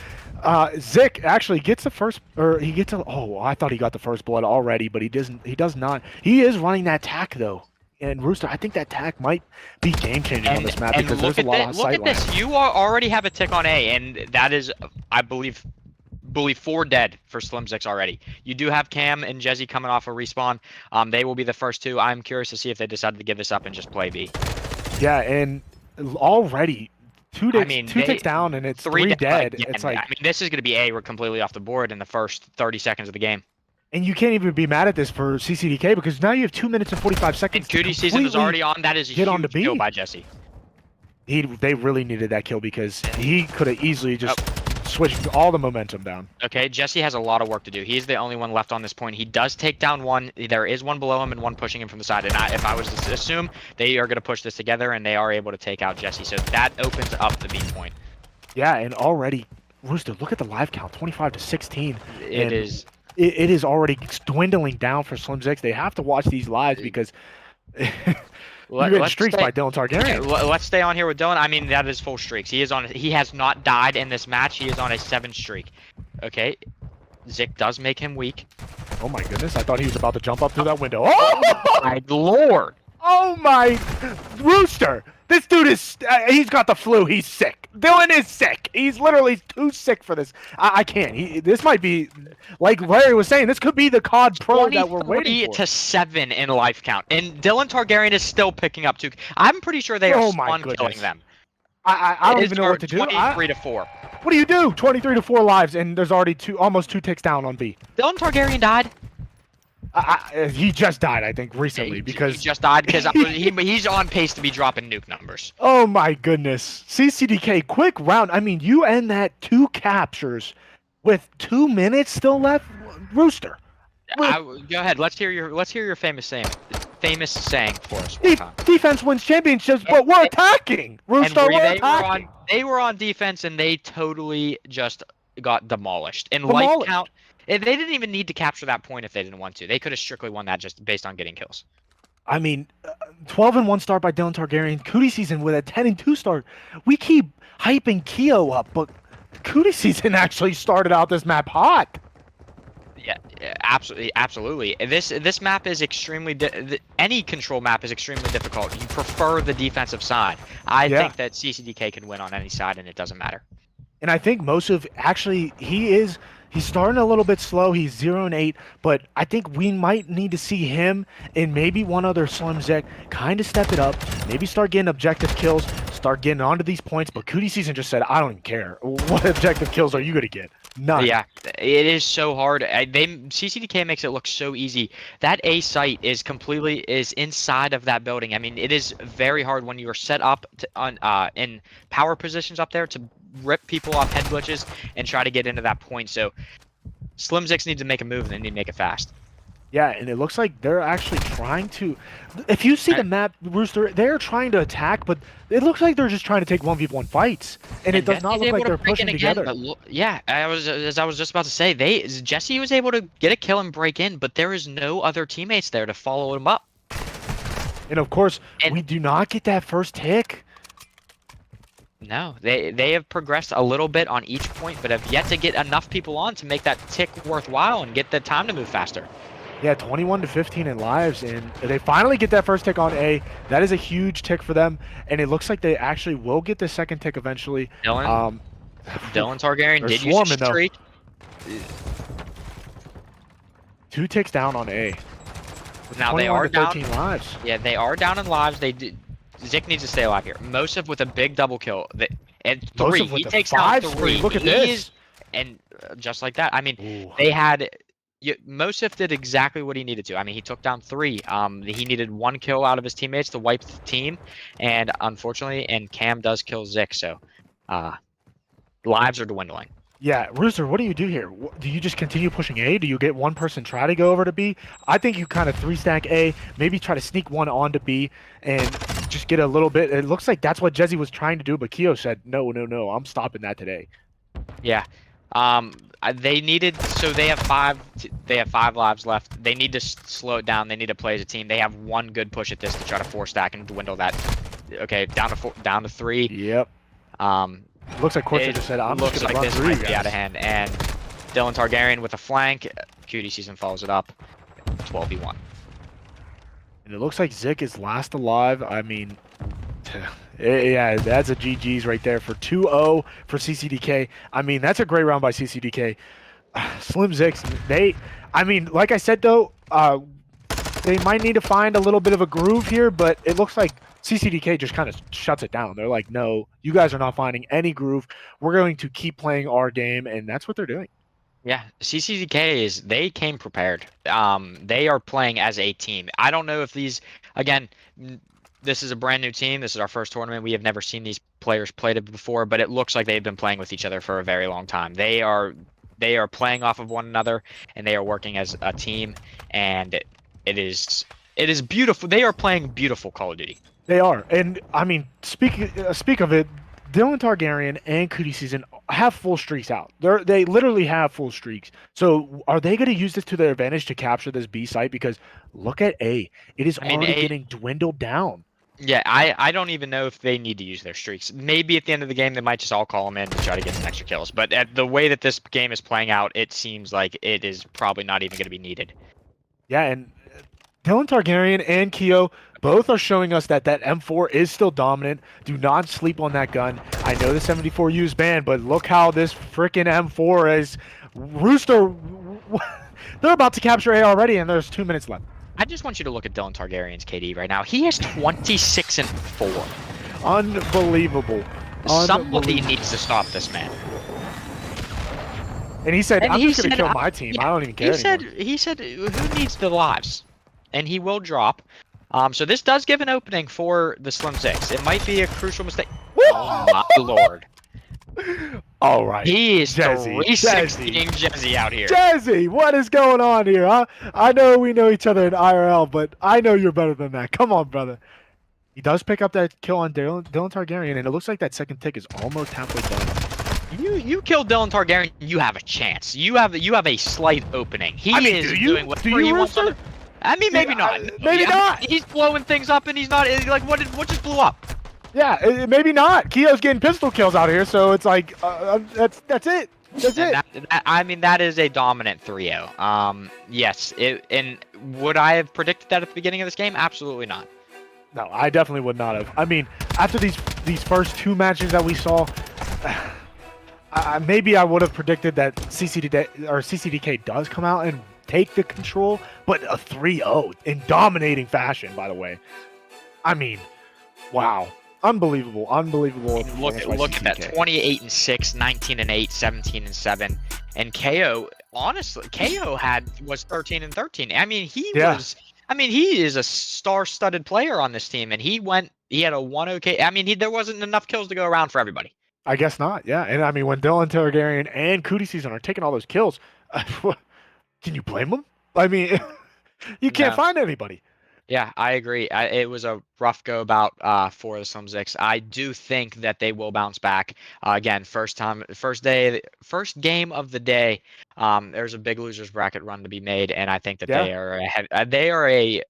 Zick actually gets the first, or he gets a, oh, I thought he got the first blood already, but he doesn't. He does not. He is running that tack though. And Rooster, I think that tack might be game-changing on this map because there's a lot of sight lines. Look at this. You already have a tick on A, and that is, I believe 4 dead for Slim Zix already. You do have Cam and Jezzy coming off a respawn. They will be the first 2. I'm curious to see if they decided to give this up and just play B. Yeah, and already two ticks down, and it's 3 dead. It's like, I mean, this is going to be A. We're completely off the board in the first 30 seconds of the game. And you can't even be mad at this for CCDK because now you have 2 minutes and 45 seconds. And Cootie season is already on. That is a huge kill by Jesse. They really needed that kill because he could have easily just switched all the momentum down. Okay, Jesse has a lot of work to do. He's the only one left on this point. He does take down one. There is one below him and one pushing him from the side. And if I was to assume, they are going to push this together and they are able to take out Jesse. So that opens up the B point. Yeah, and already, Rooster, look at the live count, 25 to 16. It is. It is already dwindling down for Slim Zix. They have to watch these lives because you're getting streaks by Dylan Targaryen. Let's stay on here with Dylan. I mean, that is full streaks. He has not died in this match. He is on a 7 streak. Okay, Zick does make him weak. Oh my goodness! I thought he was about to jump up through that window. Oh my lord! Oh my Rooster! This dude is, he's got the flu. He's sick. Dylan is sick. He's literally too sick for this. I can't. This might be, like Larry was saying, this could be the COD Pro that we're waiting for. 20-7 in life count. And Dylan Targaryen is still picking up 2. I'm pretty sure they are killing them. I don't even know what to do. 23-4. What do you do? 23-4 lives, and there's already almost 2 ticks down on B. Dylan Targaryen died. He just died, I think, recently because he just died because he's on pace to be dropping nuke numbers. Oh my goodness, CCDK, quick round. I mean, you end that 2 captures with 2 minutes still left, Rooster. Go ahead. Let's hear your famous saying. Famous saying for us. Defense wins championships, but we're attacking. Rooster, we're attacking. They were on defense and they totally just got demolished. In life count. They didn't even need to capture that point if they didn't want to. They could have strictly won that just based on getting kills. I mean, 12-1 start by Dylan Targaryen. Cootie season with a 10-2 start. We keep hyping Keo up, but Cootie season actually started out this map hot. Yeah, absolutely. This map is extremely any control map is extremely difficult. You prefer the defensive side. I think that CCDK can win on any side, and it doesn't matter. And I think most of he's starting a little bit slow. He's 0-8, but I think we might need to see him and maybe one other Slim Zek kind of step it up, maybe start getting objective kills, start getting onto these points. But Cootie season just said, I don't even care. What objective kills are you going to get? None. Yeah, it is so hard. CCDK makes it look so easy. That A site is inside of that building. I mean, it is very hard when you are set up in power positions up there to rip people off head glitches and try to get into that point. So Slim Zix needs to make a move and they need to make it fast. Yeah, and it looks like they're actually trying to, if you see the map, Rooster, they're trying to attack, but it looks like they're just trying to take 1v1 fights, and it does not look like they're pushing together. Yeah, as I was just about to say, Jesse was able to get a kill and break in, but there is no other teammates there to follow him up. And of course, we do not get that first tick. No, they have progressed a little bit on each point, but have yet to get enough people on to make that tick worthwhile and get the time to move faster. Yeah, 21-15 in lives, and they finally get that first tick on A. That is a huge tick for them, and it looks like they actually will get the second tick eventually. Dylan Targaryen did use a streak. 2 ticks down on A. Now they are down. 13 lives. Yeah, they are down in lives. Zick needs to stay alive here. Mosif with a big double kill. And 3. He takes out 3. Look at this. And just like that. I mean, Ooh. Mosif did exactly what he needed to. I mean, he took down 3. He needed 1 kill out of his teammates to wipe the team. And unfortunately, Cam does kill Zick. So lives are dwindling. Yeah, Rooster, what do you do here? Do you just continue pushing A? Do you get one person try to go over to B? I think you kind of three-stack A, maybe try to sneak one onto B and just get a little bit. It looks like that's what Jesse was trying to do, but Keo said, no, no, no, I'm stopping that today. Yeah. They needed, so they have five lives left. They need to slow it down. They need to play as a team. They have one good push at this to try to four stack and dwindle that. Okay, down to 3. Yep. Looks like Corsair just said, I'm looks just like run this through might you be out of guys. hand. And Dylan Targaryen with a flank. Cutie season follows it up. 12v1. And it looks like Zik is last alive. I mean, yeah, that's a GG's right there for 2-0 for CCDK. I mean, that's a great round by CCDK. Slim Zix, I mean, like I said though, they might need to find a little bit of a groove here, but it looks like CCDK just kind of shuts it down. They're like, no, you guys are not finding any groove. We're going to keep playing our game, and that's what they're doing. Yeah, CCDK they came prepared. They are playing as a team. I don't know if again, this is a brand new team. This is our first tournament. We have never seen these players played it before, but it looks like they've been playing with each other for a very long time. They are playing off of one another, and they are working as a team, and it is beautiful. They are playing beautiful Call of Duty. They are, and I mean, speak of it, Dylan Targaryen and Cootie Season have full streaks out. They literally have full streaks. So are they going to use this to their advantage to capture this B site? Because look at A, it is I mean, already getting dwindled down. Yeah, I don't even know if they need to use their streaks. Maybe at the end of the game, they might just all call them in to try to get some extra kills. But at the way that this game is playing out, it seems like it is probably not even going to be needed. Yeah, and Dylan Targaryen and Keo both are showing us that M4 is still dominant. Do not sleep on that gun. I know the 74U is banned, but look how this freaking M4 is. Rooster, they're about to capture A already, and there's 2 minutes left. I just want you to look at Dylan Targaryen's KD right now. He is 26-4. Unbelievable. Somebody needs to stop this man. And he said, I'm just going to kill my team. Yeah, I don't even care anymore. He said, who needs the lives? And he will drop. So this does give an opening for the Slim Six. It might be a crucial mistake. Oh my lord. All right. He is Jesse, 360ing Jesse out here. Jesse, what is going on here? I know we know each other in IRL, but I know you're better than that. Come on, brother. He does pick up that kill on Dylan Targaryen, and it looks like that second tick is almost halfway done. You kill Dylan Targaryen, you have a chance. You have a slight opening. He is doing whatever he wants. I mean, maybe not. Maybe not. He's blowing things up, and he's not like what just blew up. Yeah, maybe not. Keo's getting pistol kills out here, so it's like that's it. That's it. I mean, that is a dominant 3-0. Yes. And would I have predicted that at the beginning of this game? Absolutely not. No, I definitely would not have. I mean, after these first 2 matches that we saw, maybe I would have predicted that CCDK does come out and take the control, but a 3-0 in dominating fashion, by the way. I mean, wow. Unbelievable. Look at that 28-6, 19-8, 17-7. And KO, honestly, KO was 13-13. I mean, he is a star-studded player on this team, and he had a 1-0. I mean, there wasn't enough kills to go around for everybody. I guess not, yeah. And I mean, when Dylan Targaryen and Cootie Season are taking all those kills, can you blame them? I mean, you can't find anybody. Yeah, I agree. It was a rough go about for the Slim Six. I do think that they will bounce back. Again, first game of the day. There's a big losers bracket run to be made, and I think that they are a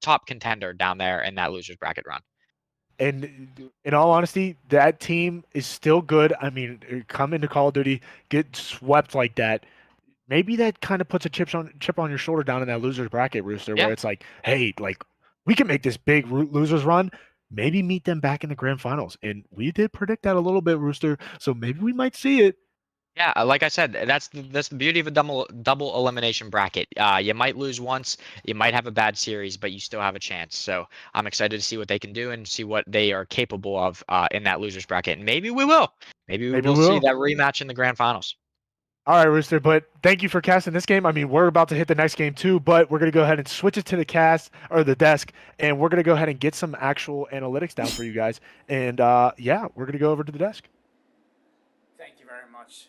top contender down there in that losers bracket run. And in all honesty, that team is still good. I mean, come into Call of Duty, get swept like that. Maybe that kind of puts a chip on your shoulder down in that losers bracket, Rooster, where it's like, hey, like we can make this big losers run. Maybe meet them back in the grand finals. And we did predict that a little bit, Rooster. So maybe we might see it. Yeah, like I said, that's the beauty of a double elimination bracket. You might lose once, you might have a bad series, but you still have a chance. So I'm excited to see what they can do and see what they are capable of in that losers bracket. And maybe we will. Maybe we will see that rematch in the grand finals. All right, Rooster, but thank you for casting this game. I mean, we're about to hit the next game too, but we're going to go ahead and switch it to the desk, and we're going to go ahead and get some actual analytics down for you guys. And yeah, we're going to go over to the desk. Thank you very much.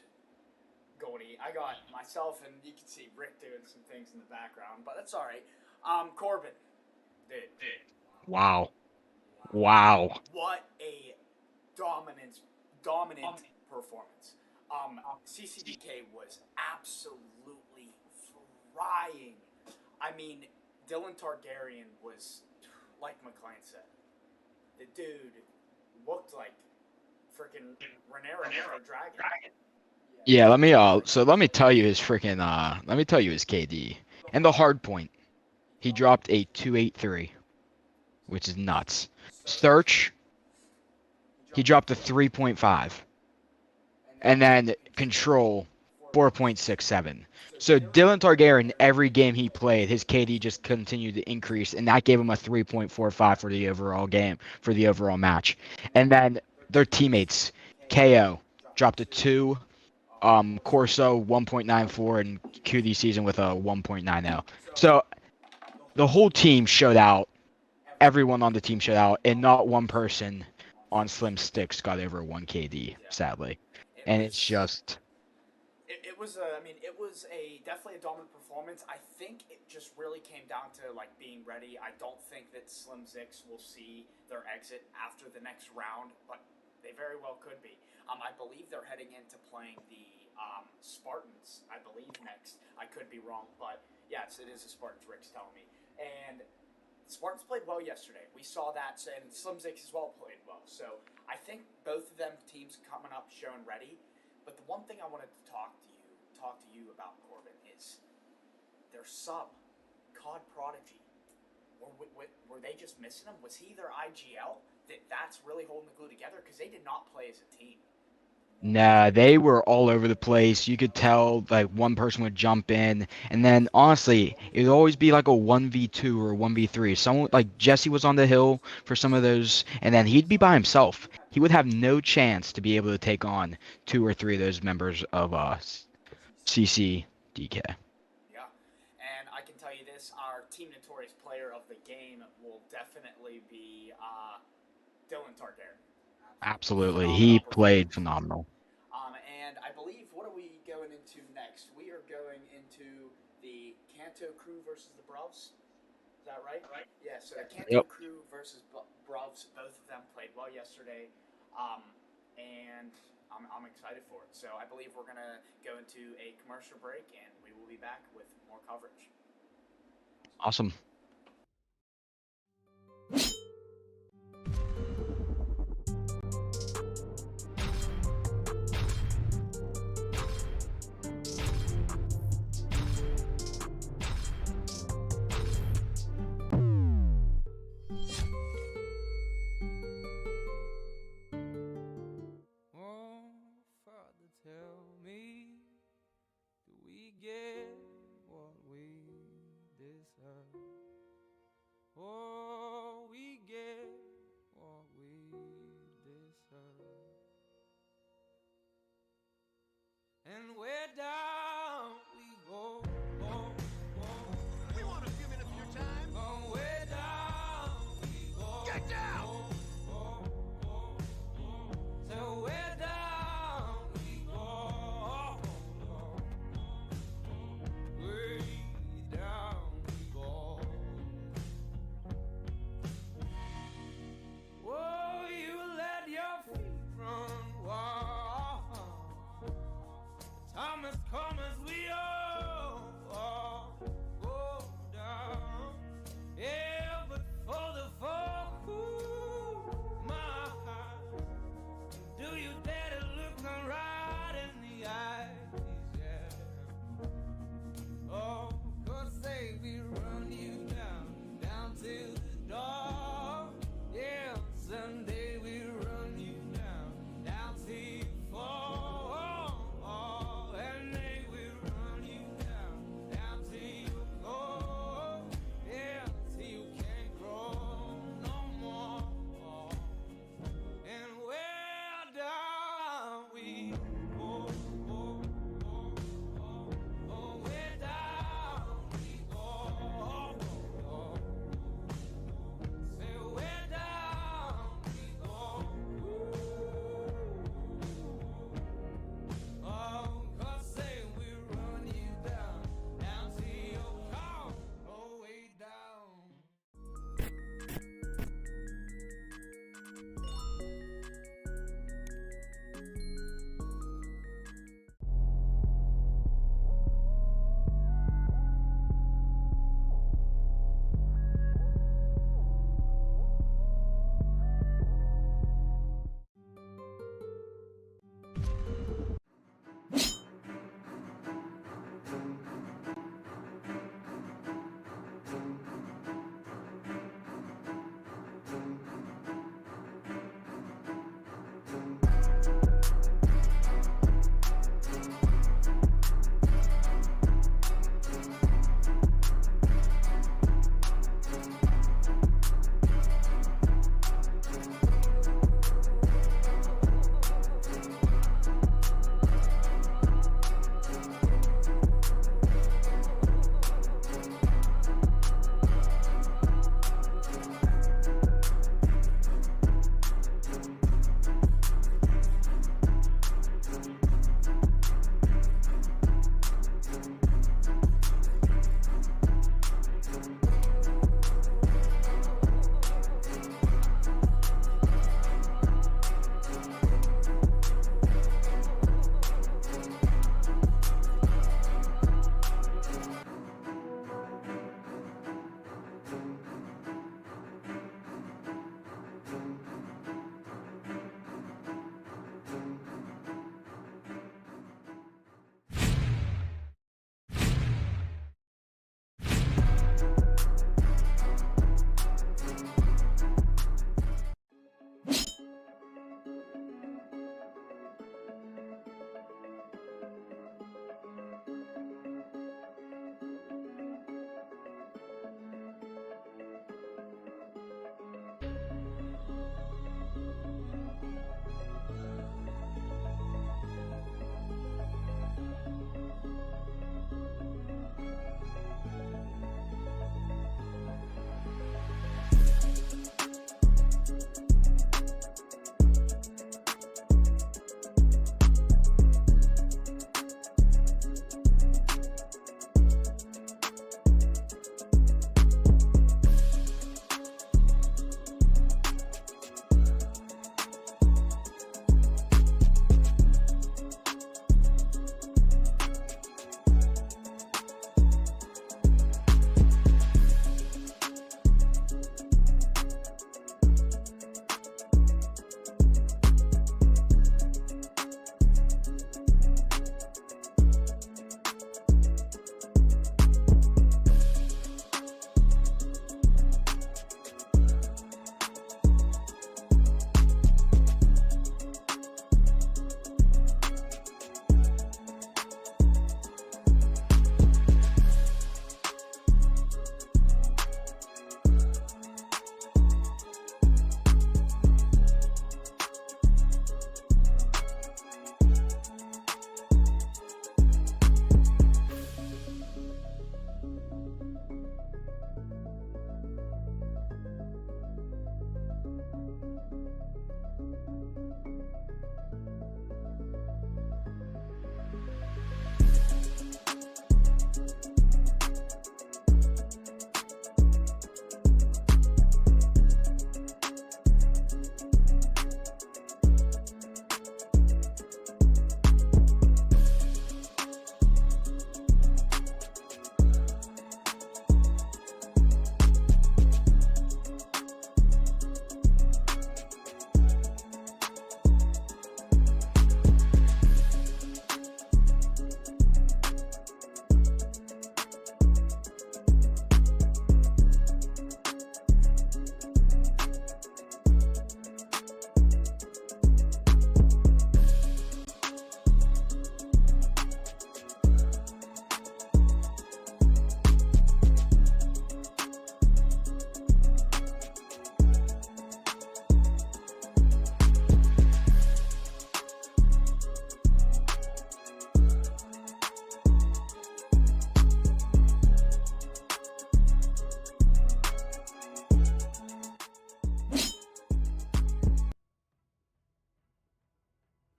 Goldie. I got myself, and you can see Rick doing some things in the background, but that's all right. Corbin, dude, Wow. Wow. what a dominant performance. CCDK was absolutely frying. I mean, Dylan Targaryen was, like McLean said, the dude looked like freaking Rhaenyra with her dragon. Yeah, let me tell you his freaking let me tell you his KD. And the hard point. He dropped a 283, which is nuts. Search, he dropped a 3.5. And then control 4.67. So Dylan Targaryen, every game he played, his KD just continued to increase, and that gave him a 3.45 for the overall game, for the overall match. And then their teammates, KO dropped a 2, Corso 1.94, and QD season with a 1.90. So the whole team showed out. Everyone on the team showed out, and not one person on Slim Sticks got over 1 KD, sadly. It And it's was just it was I mean it was a definitely a dominant performance. I think it just really came down to like being ready. I don't think that Slim Zix will see their exit after the next round, but they very well could be. I believe they're heading into playing the Spartans. I believe next. I could be wrong, but yes, it is the Spartans. Rick's telling me, and Spartans played well yesterday. We saw that, and Slim Zix as well played well. So I think both of them teams coming up showing ready. But the one thing I wanted to talk to you about, Corbin, is their sub, COD Prodigy. Were they just missing him? Was he their IGL? That's really holding the glue together because they did not play as a team. Nah, they were all over the place. You could tell like one person would jump in, and then honestly, it would always be like a 1v2 or 1v3. Someone like Jesse was on the hill for some of those, and then he'd be by himself. He would have no chance to be able to take on 2 or 3 of those members of CCDK. Yeah, and I can tell you this: our Team Notorious Player of the game will definitely be Dylan Targaryen. Absolutely, Phenomenal he played performance. phenomenal. And I believe, what are we going into next? We are going into the Kanto crew versus the Bruvs. Is that right? Yeah, so the Kanto Yep. crew versus Bruvs, both of them played well yesterday. Um, and I'm excited for it. So I believe we're going to go into a commercial break, and we will be back with more coverage. Awesome. Oh, Father, tell me, do we get what we deserve?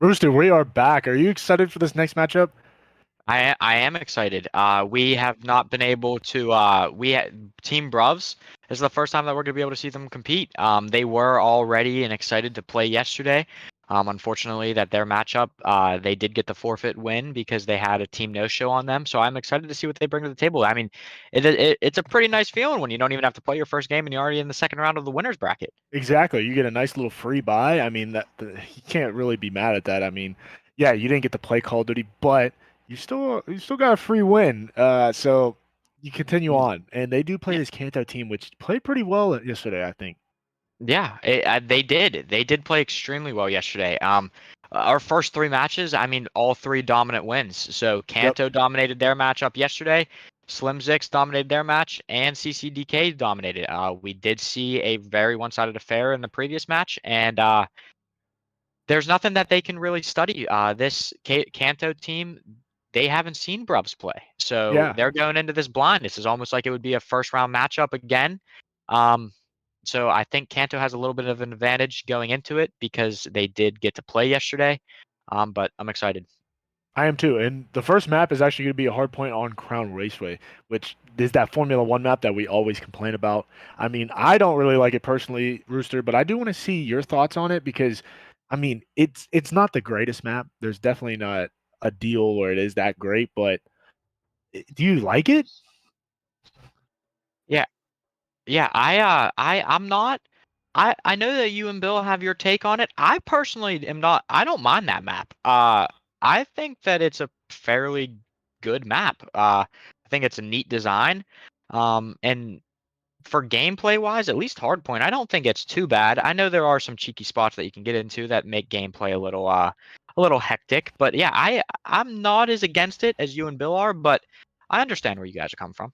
Rooster, we are back. Are you excited for this next matchup? I am excited. We have not been able to. Team Bruvs this is the first time that we're going to be able to see them compete. They were all ready and excited to play yesterday. Unfortunately, that their matchup, they did get the forfeit win because they had a team no-show on them. So I'm excited to see what they bring to the table. I mean, it's a pretty nice feeling when you don't even have to play your first game and you're already in the second round of the winners bracket. Exactly. You get a nice little free buy. I mean, you can't really be mad at that. I mean, yeah, you didn't get to play Call of Duty, but you still got a free win. So you continue on, and they do play this Kanto team, which played pretty well yesterday, I think. Yeah, they did. They did play extremely well yesterday. Our first three matches, I mean, all three dominant wins. So Yep. Kanto dominated their matchup yesterday, Slim Zix dominated their match, and CCDK dominated. We did see a very one-sided affair in the previous match, and there's nothing that they can really study. This Kanto team, they haven't seen Brubs play, so Yeah. they're going into this blind. This is almost like it would be a first-round matchup again. Um, so I think Kanto has a little bit of an advantage going into it because they did get to play yesterday. But I'm excited. I am too. And the first map is actually going to be a hard point on Crown Raceway, which is that Formula One map that we always complain about. I mean, I don't really like it personally, Rooster, but I do want to see your thoughts on it because, I mean, it's not the greatest map. There's definitely not a deal where it is that great, but do you like it? Yeah, yeah. I'm not. I know that you and Bill have your take on it. I personally am not. I don't mind that map. I think that it's a fairly good map. I think it's a neat design. And for gameplay wise, at least Hardpoint, I don't think it's too bad. I know there are some cheeky spots that you can get into that make gameplay a little hectic, but yeah, I'm not as against it as you and Bill are, but I understand where you guys are coming from.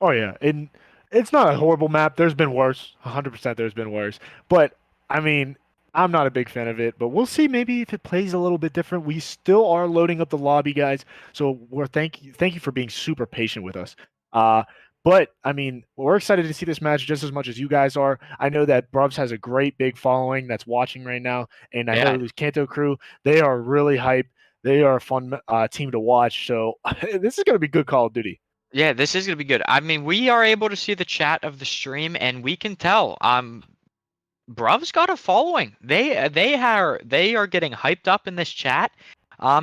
Oh yeah, and it's not a horrible map. There's been worse. 100% there's been worse. But I mean, I'm not a big fan of it, but we'll see maybe if it plays a little bit different. We still are loading up the lobby, guys. So we're thank you for being super patient with us. Uh but I mean, we're excited to see this match just as much as you guys are. I know that Brubs has a great big following that's watching right now, and I Yeah, know this Kanto crew, they are really hype. They are a fun team to watch. So this is going to be good Call of Duty. yeah, this is gonna be good. I mean, we are able to see the chat of the stream, and we can tell. Bruv's got a following. They are getting hyped up in this chat.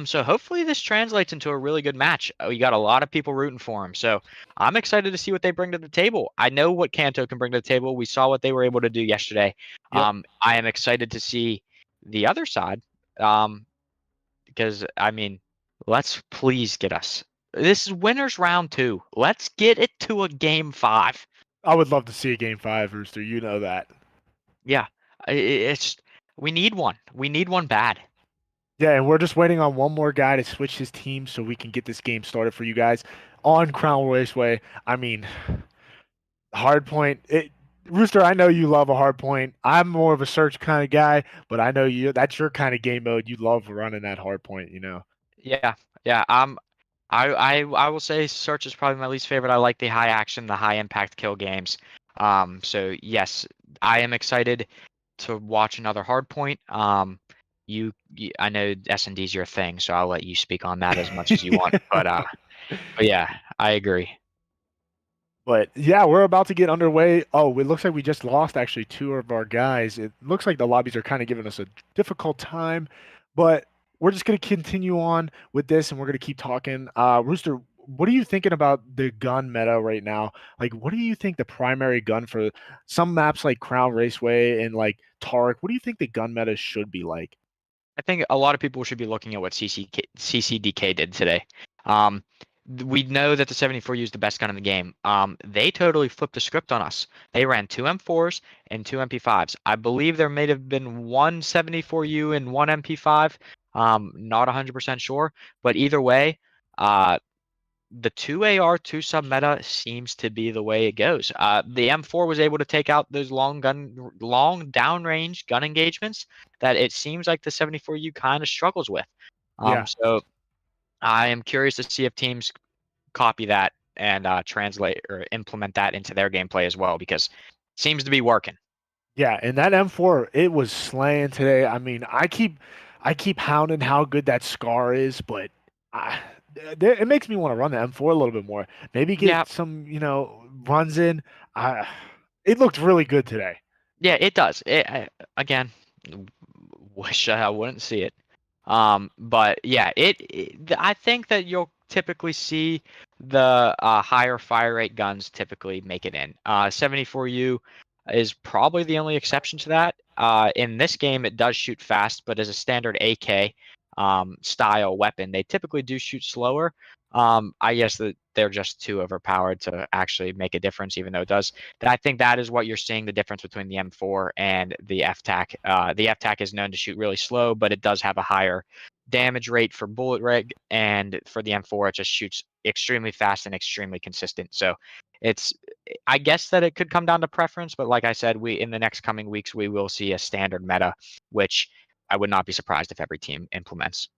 So hopefully this translates into a really good match. We got a lot of people rooting for him. So I'm excited to see what they bring to the table. I know what Kanto can bring to the table. We saw what they were able to do yesterday. Yep. I am excited to see the other side. Because I mean, let's please get us. This is winners round 2. Let's get it to a game 5. I would love to see a game five, Rooster. You know that. Yeah, it's we need one. We need one bad. Yeah, and we're just waiting on one more guy to switch his team so we can get this game started for you guys on Crown Raceway. I mean, hard point. Rooster, I know you love a hard point. I'm more of a search kind of guy, but I know that's your kind of game mode. You love running that hard point, you know. Yeah, yeah. I will say search is probably my least favorite. I like the high action, the high impact kill games. So yes, I am excited to watch another hard point. I know S&D is your thing, so I'll let you speak on that as much as you want. But yeah, I agree. But yeah, we're about to get underway. Oh, it looks like we just lost actually two of our guys. It looks like the lobbies are kind of giving us a difficult time, but we're just going to continue on with this and we're going to keep talking. Rooster, what are you thinking about the gun meta right now? Like, what do you think the primary gun for some maps like Crown Raceway and like Tarek, what do you think the gun meta should be like? I think a lot of people should be looking at what CCDK did today. Um, we know that the 74U is the best gun in the game. They totally flipped the script on us. They ran two M4s and two MP5s. I believe there may have been one 74U and one MP5. Not 100% sure, but either way, the 2AR 2 sub meta seems to be the way it goes. The M4 was able to take out those long downrange gun engagements that it seems like the 74U kind of struggles with. Yeah. So I am curious to see if teams copy that and translate or implement that into their gameplay as well, because it seems to be working. Yeah, and that M4, it was slaying today. I mean, I keep hounding how good that Scar is, but I, it makes me want to run the M4 a little bit more. Maybe Yeah, get some, runs in. I, it looked really good today. yeah, it does. Again, wish I wouldn't see it. But yeah, I think that you'll typically see the higher fire rate guns typically make it in. 74U is probably the only exception to that. In this game, it does shoot fast, but as a standard AK style weapon, they typically do shoot slower. I guess that they're just too overpowered to actually make a difference, even though it does. I think that is what you're seeing the difference between the M4 and the FTAC. The FTAC is known to shoot really slow, but it does have a higher damage rate for bullet rig, and for the M4, it just shoots extremely fast and extremely consistent. So it's, I guess that it could come down to preference, but like I said, we in the next coming weeks we will see a standard meta, which I would not be surprised if every team implements.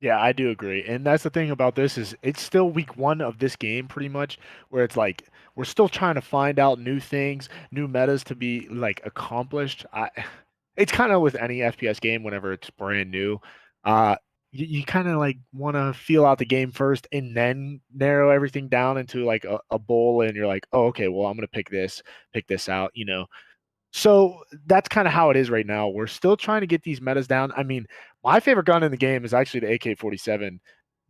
Yeah, I do agree. And that's the thing about this is it's still week one of this game pretty much, where it's like we're still trying to find out new things, new metas to be like accomplished. It's kind of with any FPS game whenever it's brand new. Uh you kind of like want to feel out the game first and then narrow everything down into like a bowl and you're like, oh, okay, well, I'm gonna pick this out. So that's kind of how it is right now. We're still trying to get these metas down. I mean, my favorite gun in the game is actually the AK-47,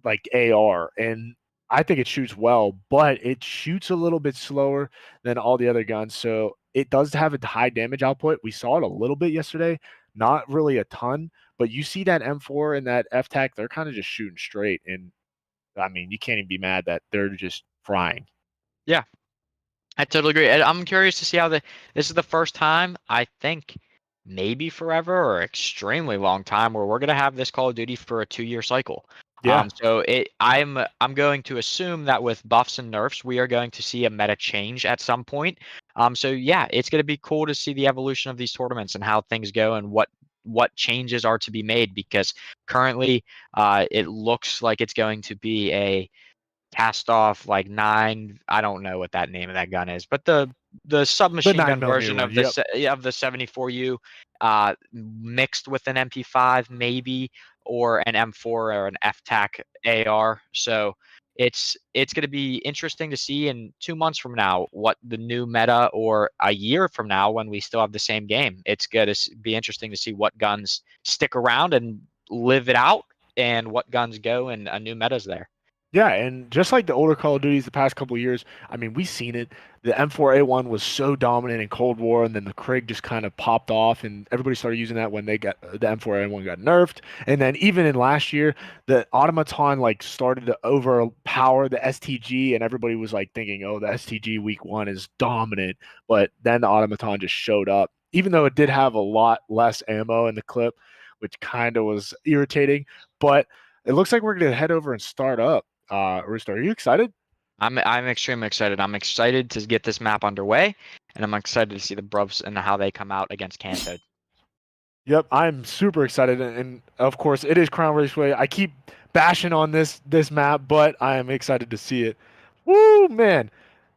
like AR, and I think it shoots well, but it shoots a little bit slower than all the other guns. So it does have a high damage output. We saw it a little bit yesterday, not really a ton, but you see that M4 and that FTAC, they're kind of just shooting straight. And I mean, you can't even be mad that they're just frying. Yeah, I totally agree. And I'm curious to see how this is the first time, I think, maybe forever or extremely long time, where we're gonna have this Call of Duty for a 2-year cycle. Yeah. So I'm going to assume that with buffs and nerfs, we are going to see a meta change at some point. So yeah, it's gonna be cool to see the evolution of these tournaments and how things go and what changes are to be made, because currently it looks like it's going to be a cast off like 9, I don't know what that name of that gun is, but the The submachine gun 9mm version one. of Yep. of the 74U, mixed with an MP5 maybe, or an M4 or an FTAC AR. So it's going to be interesting to see in 2 months from now what the new meta, or a year from now when we still have the same game. It's going to be interesting to see what guns stick around and live it out, and what guns go and a new meta's there. Yeah, and just like the older Call of Duties the past couple of years, I mean, we've seen it. The M4A1 was so dominant in Cold War, and then the Krig just kind of popped off, and everybody started using that when they got the M4A1 got nerfed. And then even in last year, the Automaton like started to overpower the STG, and everybody was like thinking, "Oh, the STG week one is dominant," but then the Automaton just showed up, even though it did have a lot less ammo in the clip, which kind of was irritating. But it looks like we're going to head over and start up. Rooster, are you excited? I'm extremely excited. I'm excited to get this map underway, and I'm excited to see the Brubs and how they come out against Kanto. Yep, I'm super excited, and of course, it is Crown Raceway. I keep bashing on this map, but I am excited to see it. Woo, man!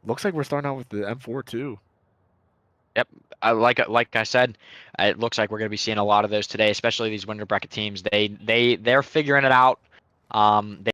Looks like we're starting out with the M4 too. Yep, like I said, it looks like we're going to be seeing a lot of those today, especially these winter bracket teams. They're figuring it out. They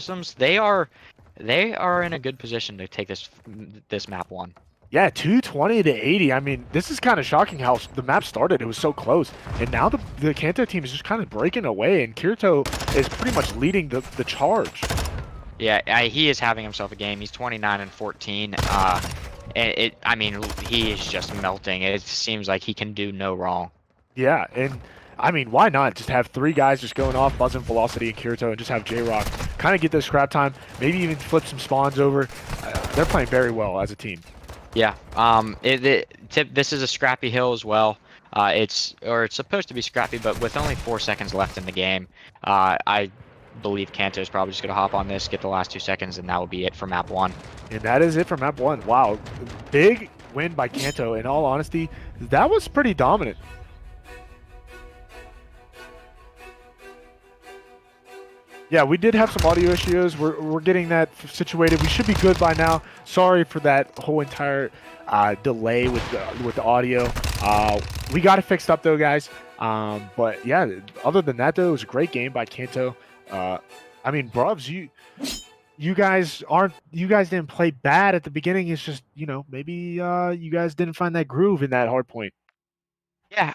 systems, they are in a good position to take this map 1. Yeah, 220 to 80. I mean, this is kind of shocking how the map started. It was so close. And now the Kanto team is just kind of breaking away, and Kirito is pretty much leading the charge. Yeah, he is having himself a game. He's 29 and 14. I mean, he is just melting. It seems like he can do no wrong. Yeah, and I mean, why not just have 3 guys just going off, buzzing Velocity and Kirito, and just have J-Rock kind of get this scrap time, maybe even flip some spawns over. They're playing very well as a team. Yeah. This is a scrappy hill as well. It's supposed to be scrappy, but with only 4 seconds left in the game, I believe Kanto is probably just going to hop on this, get the last 2 seconds, and that will be it for map 1. And that is it for map 1. Wow, big win by Kanto. In all honesty, that was pretty dominant. Yeah, we did have some audio issues. We're getting that situated. We should be good by now. Sorry for that whole entire delay with the audio. We got it fixed up though, guys. But yeah, other than that though, it was a great game by Kanto. I mean, Bruvs, you guys didn't play bad at the beginning. It's just, you know, maybe you guys didn't find that groove in that hard point. Yeah,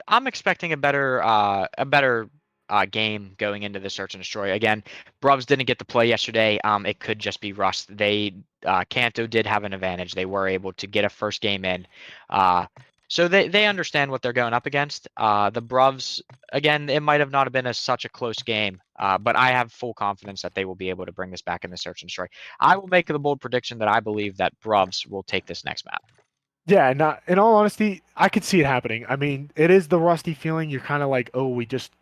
I'm expecting a better game going into the search and destroy. Again, Bruvs didn't get to play yesterday. It could just be rust. Kanto did have an advantage. They were able to get a first game in. So they understand what they're going up against. The Bruvs, again, it might have not been such a close game, but I have full confidence that they will be able to bring this back in the search and destroy. I will make the bold prediction that I believe that Bruvs will take this next map. Yeah, and in all honesty, I could see it happening. I mean, it is the rusty feeling. You're kind of like, oh, we just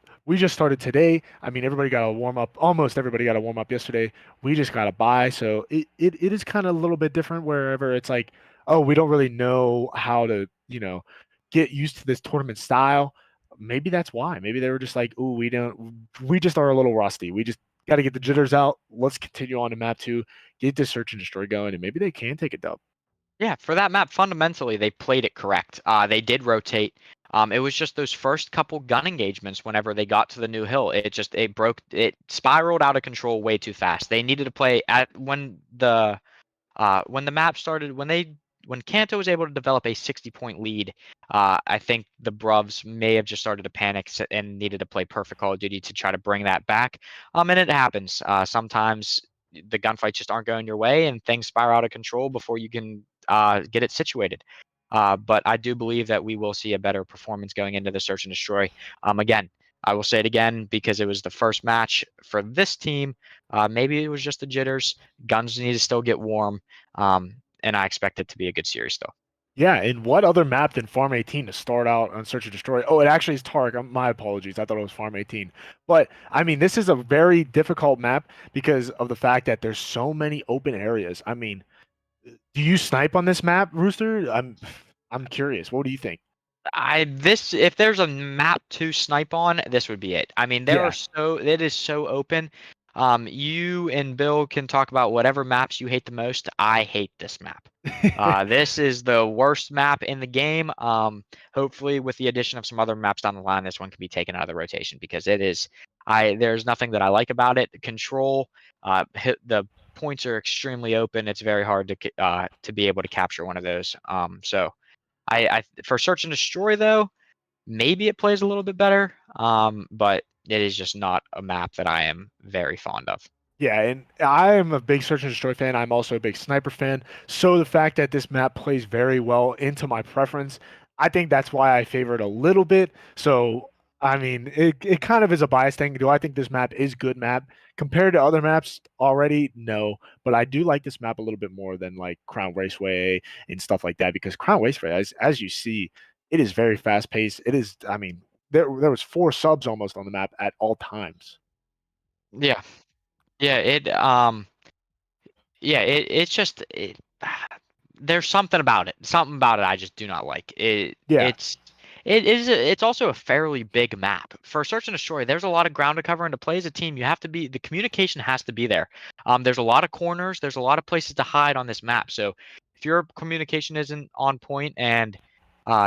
started today. I mean, everybody got a warm up. Almost everybody got a warm up yesterday. We just got a bye, so it is kind of a little bit different. Wherever it's like, oh, we don't really know how to, you know, get used to this tournament style. Maybe that's why. Maybe they were just like, oh, we just are a little rusty. We just got to get the jitters out. Let's continue on to map 2, get this search and destroy going, and maybe they can take a dub. Yeah, for that map, fundamentally, they played it correct. They did rotate. It was just those first couple gun engagements whenever they got to the new hill. It spiraled out of control way too fast. They needed to play when the map started, when Kanto was able to develop a 60-point lead. I think the Bruvs may have just started to panic and needed to play perfect Call of Duty to try to bring that back. And it happens. Sometimes the gunfights just aren't going your way and things spiral out of control before you can get it situated. But I do believe that we will see a better performance going into the search and destroy. Again, I will say it again because it was the first match for this team. Maybe it was just the jitters. Guns need to still get warm. And I expect it to be a good series still. Yeah, and what other map than Farm 18 to start out on Search and Destroy? Oh, it actually is Tark. My apologies. I thought it was Farm 18. But, I mean, this is a very difficult map because of the fact that there's so many open areas. I mean, do you snipe on this map, Rooster? I'm curious. What do you think? If there's a map to snipe on, this would be it. I mean, it is so open. You and Bill can talk about whatever maps you hate the most. I hate this map. This is the worst map in the game. Hopefully, with the addition of some other maps down the line, this one can be taken out of the rotation because it is. There's nothing that I like about it. Control, the points are extremely open. It's very hard to be able to capture one of those. So, for search and destroy though, maybe it plays a little bit better. But it is just not a map that I am very fond of. Yeah, and I am a big Search and Destroy fan. I'm also a big Sniper fan. So the fact that this map plays very well into my preference, I think that's why I favor it a little bit. So, I mean, it kind of is a bias thing. Do I think this map is good map? Compared to other maps already, no. But I do like this map a little bit more than like Crown Raceway and stuff like that because Crown Raceway, as you see, it is very fast paced. It is, I mean, there was 4 subs almost on the map at all times. Yeah. Yeah, it's just there's something about it. Something about it I just do not like. Yeah. It's also a fairly big map. For search and destroy, there's a lot of ground to cover, and to play as a team, the communication has to be there. There's a lot of corners, there's a lot of places to hide on this map. So if your communication isn't on point and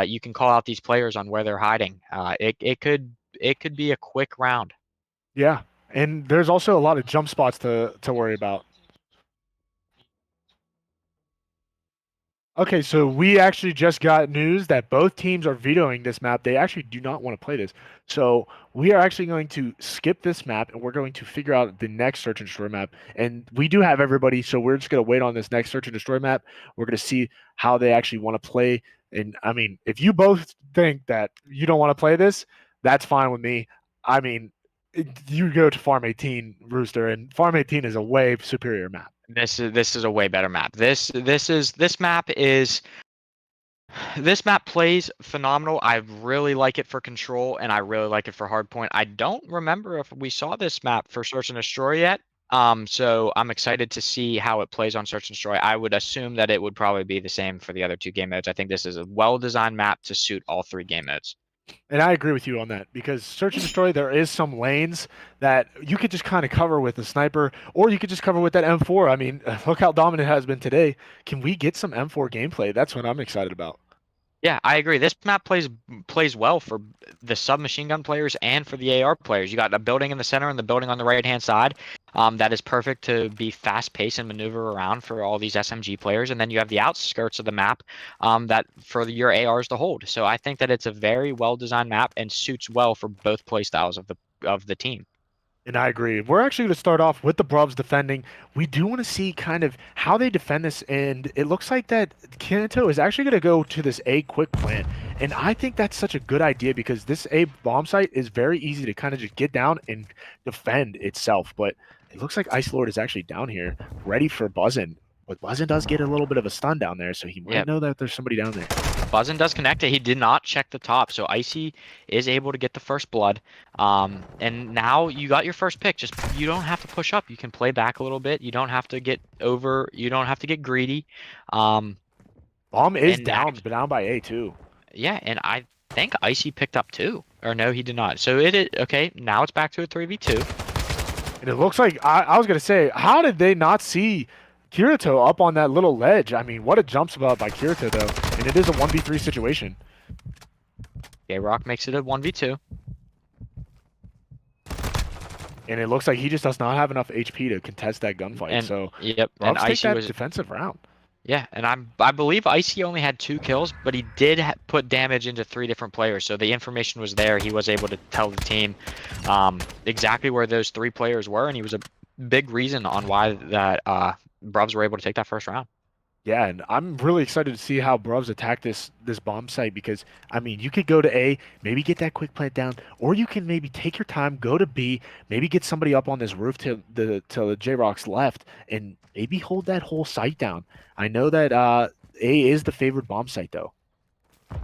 you can call out these players on where they're hiding, it could be a quick round. Yeah. And there's also a lot of jump spots to worry about. Okay, so we actually just got news that both teams are vetoing this map. They actually do not want to play this. So we are actually going to skip this map and we're going to figure out the next search and destroy map. And we do have everybody, so we're just going to wait on this next search and destroy map. We're going to see how they actually want to play. And I mean, if you both think that you don't want to play this, that's fine with me. I mean, you go to Farm 18, Rooster, and Farm 18 is a way superior map. This is a way better map. This map plays phenomenal. I really like it for control, and I really like it for hardpoint. I don't remember if we saw this map for search and destroy yet. So I'm excited to see how it plays on search and destroy. I would assume that it would probably be the same for the other two game modes. I think this is a well-designed map to suit all three game modes. And I agree with you on that because search and destroy, there is some lanes that you could just kind of cover with a sniper, or you could just cover with that M4. I mean, look how dominant it has been today. Can we get some M4 gameplay? That's what I'm excited about. Yeah, I agree. This map plays well for the submachine gun players and for the AR players. You got a building in the center and the building on the right-hand side. That is perfect to be fast-paced and maneuver around for all these SMG players. And then you have the outskirts of the map that for your ARs to hold. So I think that it's a very well-designed map and suits well for both playstyles of the team. And I agree. We're actually going to start off with the Bruvs defending. We do want to see kind of how they defend this, and it looks like that Kanto is actually going to go to this A quick plant. And I think that's such a good idea because this A bomb site is very easy to kind of just get down and defend itself. But it looks like Ice Lord is actually down here, ready for Buzzin'. But Buzzin' does get a little bit of a stun down there, so he might know that there's somebody down there. Buzzin' does connect it. He did not check the top, so Icy is able to get the first blood. And now you got your first pick. Just you don't have to push up. You can play back a little bit. You don't have to get over. You don't have to get greedy. Bomb is down by A too. Yeah, and I think Icy picked up two. Or no, he did not. So it is okay. Now it's back to a 3v2. And it looks like I was gonna say, how did they not see Kirito up on that little ledge? I mean, what a jump spot by Kirito, though. And it is a 1v3 situation. J-Rock makes it a 1v2. And it looks like he just does not have enough HP to contest that gunfight. And, so, yep, and Icy take that was defensive round. Yeah, and I believe Icy only had 2 kills, but he did put damage into 3 different players, so the information was there. He was able to tell the team exactly where those 3 players were, and he was a big reason on why that Bruvs were able to take that first round. Yeah, and I'm really excited to see how Bruvs attack this bomb site because, I mean, you could go to A, maybe get that quick plant down, or you can maybe take your time, go to B, maybe get somebody up on this roof to the J-Rock's left, and maybe hold that whole site down. I know that A is the favorite bomb site, though.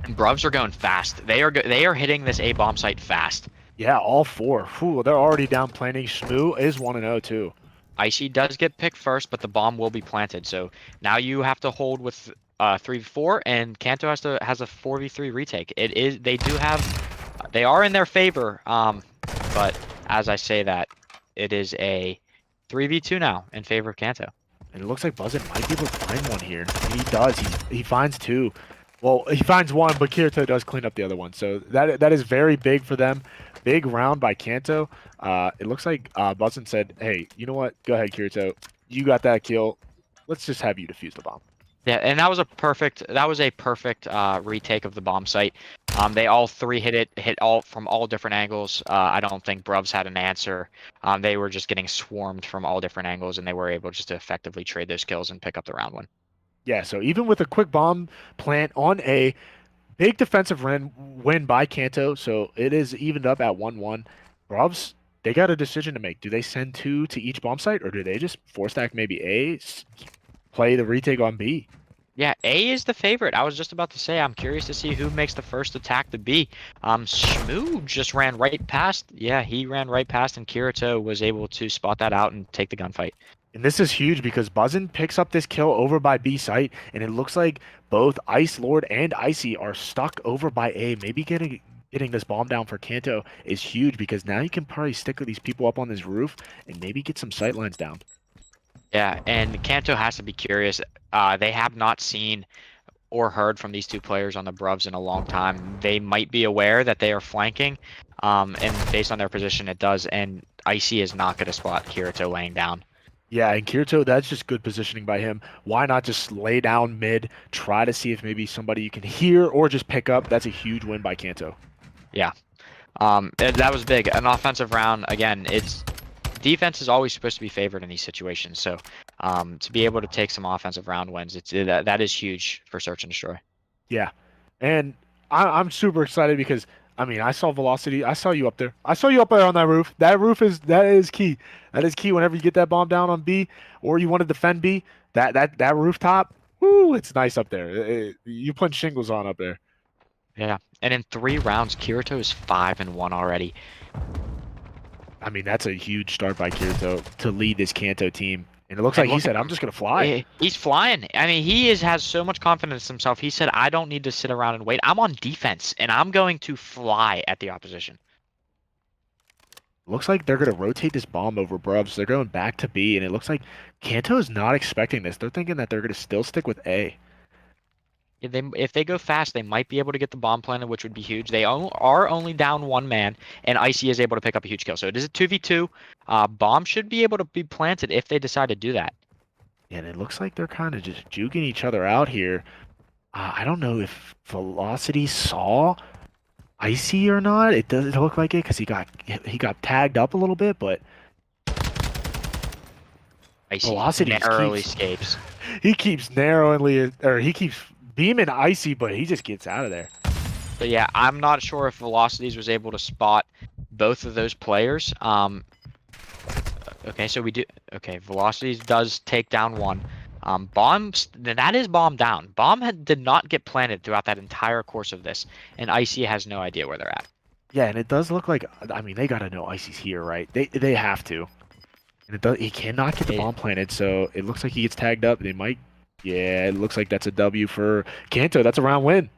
And Bruvs are going fast. They are hitting this A bomb site fast. Yeah, all 4. Whew, they're already down planting. Shmoo is 1-0 too. Icy does get picked first, but the bomb will be planted. So now you have to hold with 3v4, and Kanto has a 4v3 retake. They are in their favor, but as I say that, it is a 3v2 now in favor of Kanto. And it looks like Buzzin might be able to find one here. And he does. He finds 2. Well, he finds 1, but Kirito does clean up the other one. So that is very big for them. Big round by Kanto. It looks like Buzzin said, hey, you know what? Go ahead, Kirito. You got that kill. Let's just have you defuse the bomb. Yeah, and that was a perfect retake of the bomb site. They all 3 hit all from all different angles. I don't think Bruvs had an answer. They were just getting swarmed from all different angles, and they were able just to effectively trade those kills and pick up the round win. Yeah, so even with a quick bomb plant on A, big defensive win by Kanto, so it is evened up at 1-1. Bruvs, they got a decision to make. Do they send 2 to each bomb site, or do they just 4-stack maybe A, play the retake on B? Yeah, A is the favorite. I was just about to say, I'm curious to see who makes the first attack to B. Shmoo just ran right past. Yeah, he ran right past, and Kirito was able to spot that out and take the gunfight. And this is huge because Buzzin picks up this kill over by B site, and it looks like both Ice Lord and Icy are stuck over by A. Maybe getting this bomb down for Kanto is huge because now you can probably stick with these people up on this roof and maybe get some sight lines down. Yeah, and Kanto has to be curious. They have not seen or heard from these 2 players on the Bruvs in a long time. They might be aware that they are flanking, and based on their position, it does. And Icy is not going to spot Kirito laying down. Yeah, and Kirito, that's just good positioning by him. Why not just lay down mid, try to see if maybe somebody you can hear or just pick up? That's a huge win by Kanto. Yeah. That was big. An offensive round, again, defense is always supposed to be favored in these situations. So to be able to take some offensive round wins, that is huge for Search and Destroy. Yeah, and I'm super excited because I mean I saw Velocity. I saw you up there. I saw you up there on that roof. That is key. That is key. Whenever you get that bomb down on B, or you want to defend B, that rooftop, whoo, it's nice up there. You put shingles on up there. Yeah, and in 3 rounds, Kirito is 5-1 already. I mean that's a huge start by Kirito to lead this Kanto team. And it looks And like he look said, at "I'm just gonna fly." He's flying. I mean, has so much confidence in himself. He said, "I don't need to sit around and wait. I'm on defense, and I'm going to fly at the opposition." Looks like they're gonna rotate this bomb over Brubs. They're going back to B, and it looks like Kanto is not expecting this. They're thinking that they're gonna still stick with A. If they go fast, they might be able to get the bomb planted, which would be huge. They are only down 1 man, and Icy is able to pick up a huge kill. So it is a 2v2. Bomb should be able to be planted if they decide to do that. Yeah, and it looks like they're kind of just juking each other out here. I don't know if Velocity saw Icy or not. It doesn't look like it because he got tagged up a little bit, but Icy Velocity narrowly keeps escapes. he keeps narrowly or he keeps beaming Icy, but he just gets out of there. So yeah, I'm not sure if Velocities was able to spot both of those players. Okay, so we do. Okay, Velocities does take down 1. Bombs, that is bomb down. Did not get planted throughout that entire course of this, and Icy has no idea where they're at. Yeah, and it does look like I mean they gotta know Icy's here, right? They have to. And he cannot get the bomb planted, so it looks like he gets tagged up. They might. Yeah, it looks like that's a W for Kanto. That's a round win.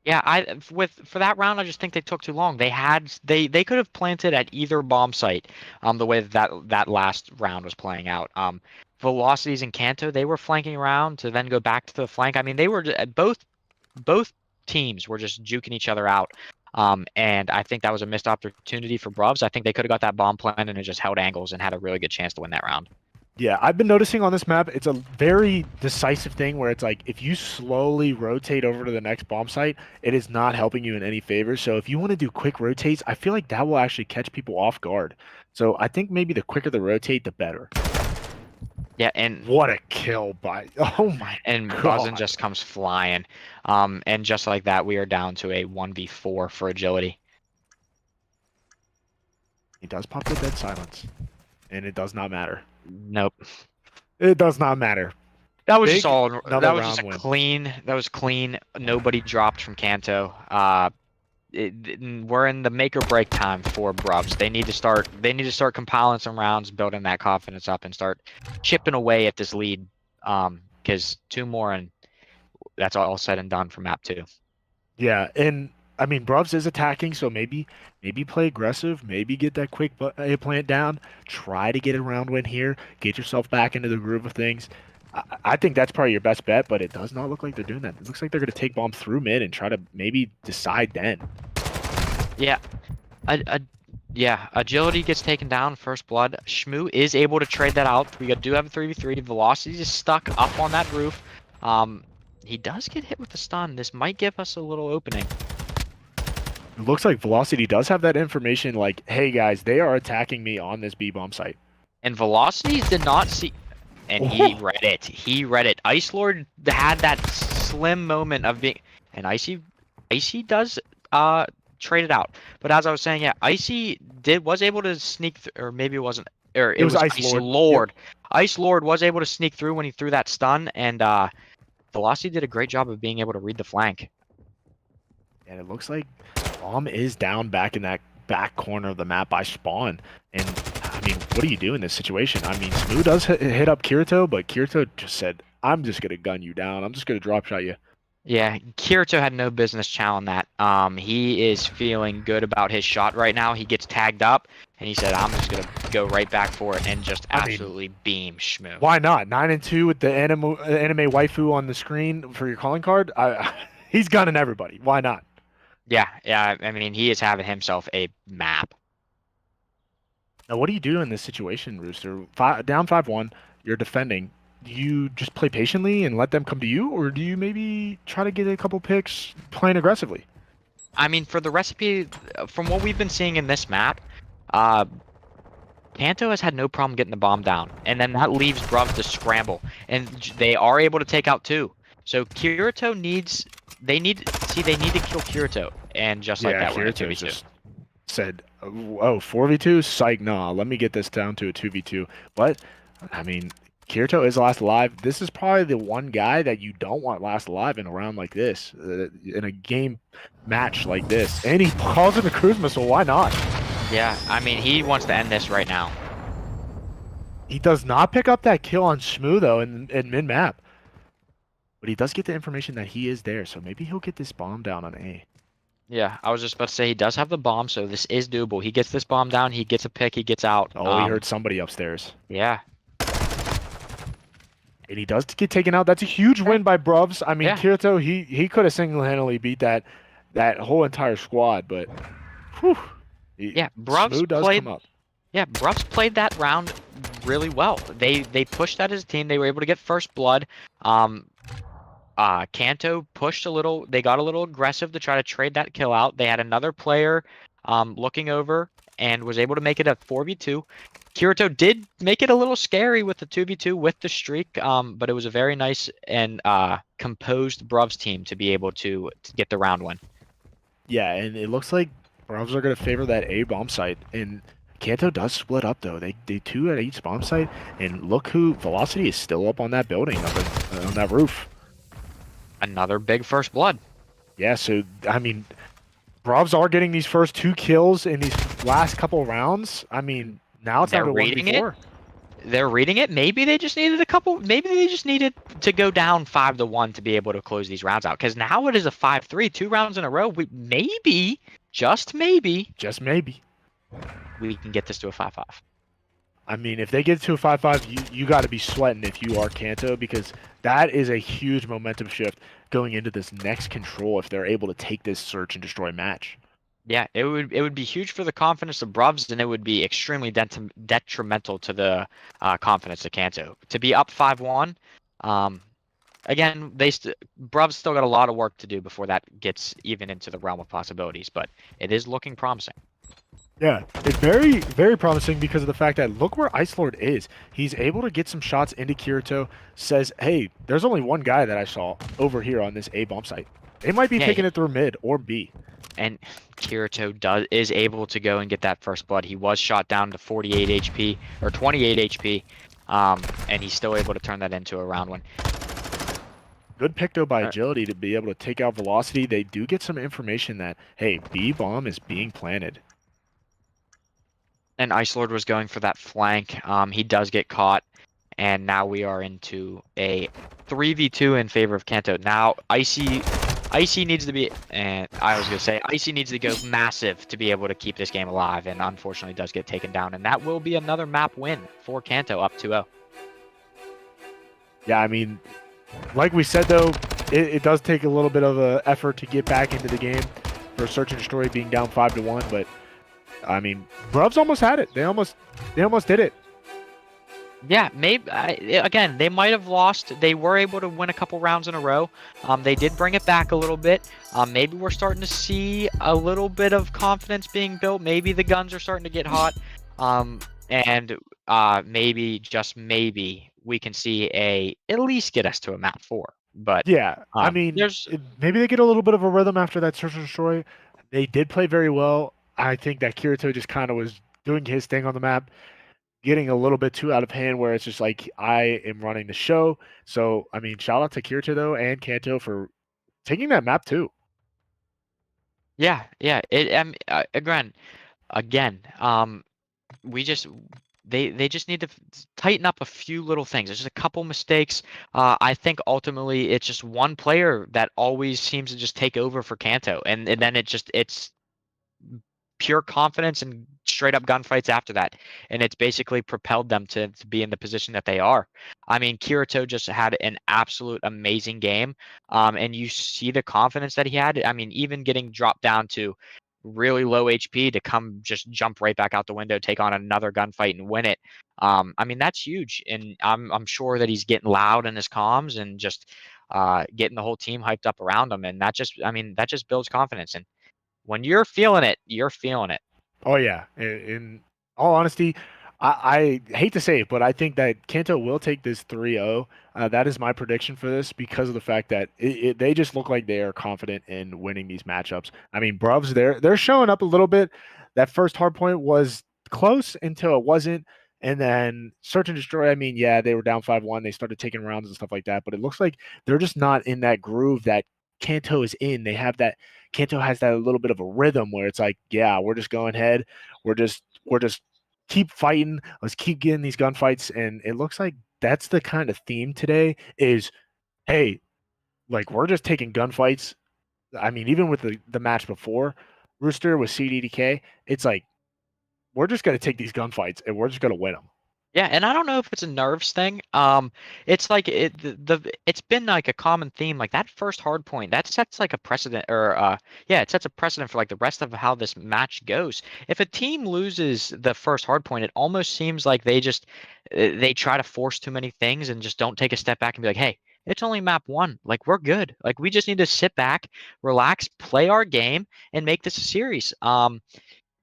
Yeah, for that round, I just think they took too long. They could have planted at either bomb site, the way that last round was playing out. Velocities and Kanto, they were flanking around to then go back to the flank. I mean, they were both teams were just juking each other out. And I think that was a missed opportunity for Bruvs. I think they could have got that bomb planted and just held angles and had a really good chance to win that round. Yeah, I've been noticing on this map, it's a very decisive thing where it's like if you slowly rotate over to the next bomb site, it is not helping you in any favor. So if you want to do quick rotates, I feel like that will actually catch people off guard. So I think maybe the quicker the rotate, the better. Yeah, and what a kill by and God. Buzzin just comes flying. And just like that, we are down to a 1v4 for agility. He does pop the dead silence, and it does not matter. Nope. It does not matter. That was just all. That was just a win. clean. That was clean. Nobody dropped from Kanto. We're in the make or break time for Bruvs. They need to start. They need to start compiling some rounds, building that confidence up, and start chipping away at this lead. Because 2 more and that's all said and done for map 2. Yeah, and I mean Bruvs is attacking, so maybe play aggressive, maybe get that quick A plant down, try to get a round win here, get yourself back into the groove of things. I think that's probably your best bet, but it does not look like they're doing that. It looks like they're going to take bomb through mid and try to maybe decide then. Yeah. Yeah, agility gets taken down, first blood. Shmoo is able to trade that out. We do have a 3v3. Velocity is stuck up on that roof. He does get hit with the stun. This might give us a little opening. It looks like Velocity does have that information like, hey guys, they are attacking me on this B bomb site. And Velocities did not see... And he read it. He read it. Ice Lord had that slim moment of being... And Icy does trade it out. But as I was saying, yeah, Icy was able to sneak... or maybe it wasn't... Or it was Ice Lord. Yep. Ice Lord was able to sneak through when he threw that stun. And Velocity did a great job of being able to read the flank. And it looks like Bomb is down back in that back corner of the map by Spawn. And I mean, what do you do in this situation? I mean, Smooth does hit up Kirito, but Kirito just said, I'm just going to gun you down. I'm just going to drop shot you. Yeah, Kirito had no business challenging that. He is feeling good about his shot right now. He gets tagged up, and he said, I'm just going to go right back for it and just absolutely beam Shmoo. Why not? 9-2 with the anime waifu on the screen for your calling card? He's gunning everybody. Why not? Yeah. I mean, he is having himself a map. Now, what do you do in this situation, Rooster? Down 5-1, you're defending. Do you just play patiently and let them come to you, or do you maybe try to get a couple picks playing aggressively? I mean, for the recipe, from what we've been seeing in this map, uh, Kanto has had no problem getting the bomb down, and then that leaves Bruv to scramble, and they are able to take out 2. So Kirito needs, they need to kill Kirito, and just like Yeah, that, we're in a Kirito 2v2. just said, "Oh, 4v2, psych, nah. Let me get this down to a 2v2." But I mean, Kirito is last alive. This is probably the one guy that you don't want last alive in a round like this, in a game match like this. And he calls in a cruise missile. Why not? Yeah, I mean, he wants to end this right now. He does not pick up that kill on Shmoo though in mid map, but he does get the information that he is there. So maybe he'll get this bomb down on A. Yeah, I was just about to say he does have the bomb, so this is doable. He gets this bomb down, he gets a pick, he gets out. Oh, he heard somebody upstairs. Yeah. And he does get taken out. That's a huge win by Bruvs. I mean, Yeah. Kirito, he could have single-handedly beat that whole entire squad, but whew, Yeah, Bruvs Shmoo does played. come up. Yeah, Bruvs played that round really well. They pushed that as a team. They were able to get first blood. Kanto pushed a little. They got a little aggressive to try to trade that kill out. They had another player looking over and was able to make it a 4v2. Kirito did make it a little scary with the 2v2 with the streak, but it was a very nice and composed Bruvs team to be able to get the round win. Yeah, and it looks like Bruvs are going to favor that A bomb site, and Kanto does split up though. They 2 at each bomb site, and look who Velocity is still up on that building, on that roof. Another big first blood. Yeah, so I mean, Bruvs are getting these first 2 kills in these last couple rounds. I mean, now it's They're down to reading 1v4. They're reading it. Maybe they just needed a couple. Maybe they just needed to go down 5-1 to be able to close these rounds out. Because now it is a 5-3, 2 rounds in a row. Maybe, just maybe, we can get this to a 5-5. I mean, if they get to a 5-5, you got to be sweating if you are Kanto, because that is a huge momentum shift going into this next control if they're able to take this search and destroy match. Yeah, it would be huge for the confidence of Bruvs, and it would be extremely detrimental to the confidence of Kanto. To be up 5-1, again, Bruvs still got a lot of work to do before that gets even into the realm of possibilities, but it is looking promising. Yeah, it's very, very promising because of the fact that look where Ice Lord is. He's able to get some shots into Kirito, says, hey, there's only one guy that I saw over here on this A bomb site. They might be taking it through mid or B. And Kirito is able to go and get that first blood. He was shot down to 48 HP, or 28 HP, and he's still able to turn that into a round win. Good pick, though, by Agility to be able to take out Velocity. They do get some information that, hey, B bomb is being planted. And Ice Lord was going for that flank. He does get caught, and now we are into a 3v2 in favor of Kanto. Now, Icy needs to be, and I was going to say, Icy needs to go massive to be able to keep this game alive, and unfortunately does get taken down. And that will be another map win for Kanto, up 2-0. Yeah, I mean, like we said, though, it does take a little bit of an effort to get back into the game for Search and Destroy being down 5-1, but I mean, Bruvs almost had it. They almost did it. Yeah, maybe again they might have lost. They were able to win a couple rounds in a row. They did bring it back a little bit. Maybe we're starting to see a little bit of confidence being built. Maybe the guns are starting to get hot, and maybe just maybe we can see at least get us to a map 4. But yeah, I mean, maybe they get a little bit of a rhythm after that Search and Destroy. They did play very well. I think that Kirito just kind of was doing his thing on the map, getting a little bit too out of hand where it's just like, I am running the show. So, I mean, shout out to Kirito, though, and Kanto for taking that map, too. Yeah. Again, they just need to tighten up a few little things. There's just a couple mistakes. I think ultimately it's just one player that always seems to just take over for Kanto, and then it's pure confidence and straight up gunfights after that, and it's basically propelled them to be in the position that they are. I mean, Kirito just had an absolute amazing game, and you see the confidence that he had. I mean, even getting dropped down to really low HP to come just jump right back out the window, take on another gunfight and win it. I mean, that's huge, and I'm sure that he's getting loud in his comms and just getting the whole team hyped up around him, and that just builds confidence. And when you're feeling it, you're feeling it. Oh yeah. In all honesty, I hate to say it, but I think that Kanto will take this 3-0. That is my prediction for this because of the fact that they just look like they are confident in winning these matchups. I mean, Bruvs, they're showing up a little bit. That first hard point was close until it wasn't. And then Search and Destroy, I mean, yeah, they were down 5-1. They started taking rounds and stuff like that, but it looks like they're just not in that groove that Kanto is in. They have that Kanto has that little bit of a rhythm where it's like, yeah, we're just going ahead. We're just keep fighting. Let's keep getting these gunfights. And it looks like that's the kind of theme today is, hey, like we're just taking gunfights. I mean, even with the match before Rooster with CDDK, it's like we're just gonna take these gunfights and we're just gonna win them. Yeah, and I don't know if it's a nerves thing. It's like it's been like a common theme. Like that first hard point, that sets like a precedent, or yeah, it sets a precedent for like the rest of how this match goes. If a team loses the first hard point, it almost seems like they try to force too many things and just don't take a step back and be like, hey, it's only map one. Like we're good. Like we just need to sit back, relax, play our game, and make this a series.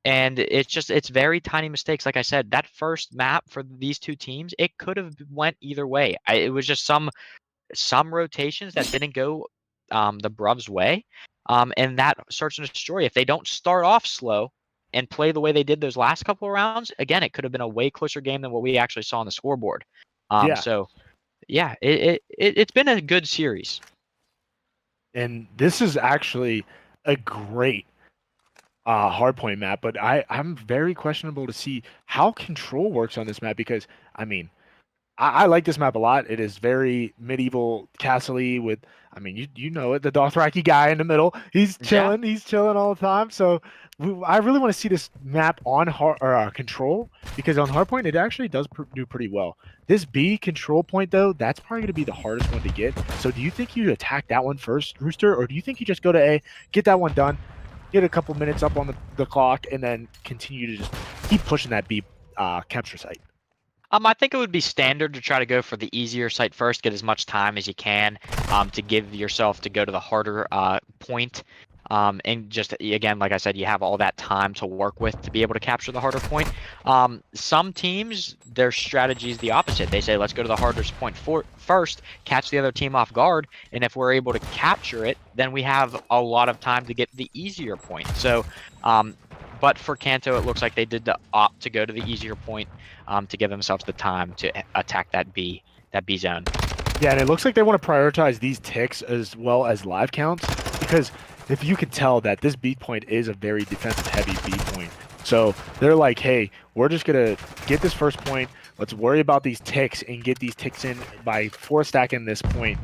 And it's very tiny mistakes. Like I said, that first map for these two teams, it could have went either way. It was just some rotations that didn't go the Bruvs way. And that Search and Destroy, if they don't start off slow and play the way they did those last couple of rounds, again, it could have been a way closer game than what we actually saw on the scoreboard. Yeah. So yeah, it's been a good series. And this is actually a great hardpoint map, but I'm very questionable to see how control works on this map because I mean I like this map a lot. It is very medieval castle-y with I mean you know it, the Dothraki guy in the middle. He's chilling, he's chilling all the time. So I really want to see this map on control because on hardpoint it actually does do pretty well. This B control point though, that's probably going to be the hardest one to get. So do you think you attack that one first, Rooster, or do you think you just go to A, get that one done? Get a couple minutes up on the clock, and then continue to just keep pushing that B capture site. I think it would be standard to try to go for the easier site first, get as much time as you can to give yourself to go to the harder point. And just, again, like I said, you have all that time to work with to be able to capture the harder point. Some teams, their strategy is the opposite. They say, let's go to the hardest point first, catch the other team off guard, and if we're able to capture it, then we have a lot of time to get the easier point. So, but for Kanto, it looks like they did opt to go to the easier point to give themselves the time to attack that B zone. Yeah, and it looks like they want to prioritize these ticks as well as live counts because if you could tell that this B point is a very defensive heavy B point. So they're like, hey, we're just going to get this first point. Let's worry about these ticks and get these ticks in by 4 stacking this point.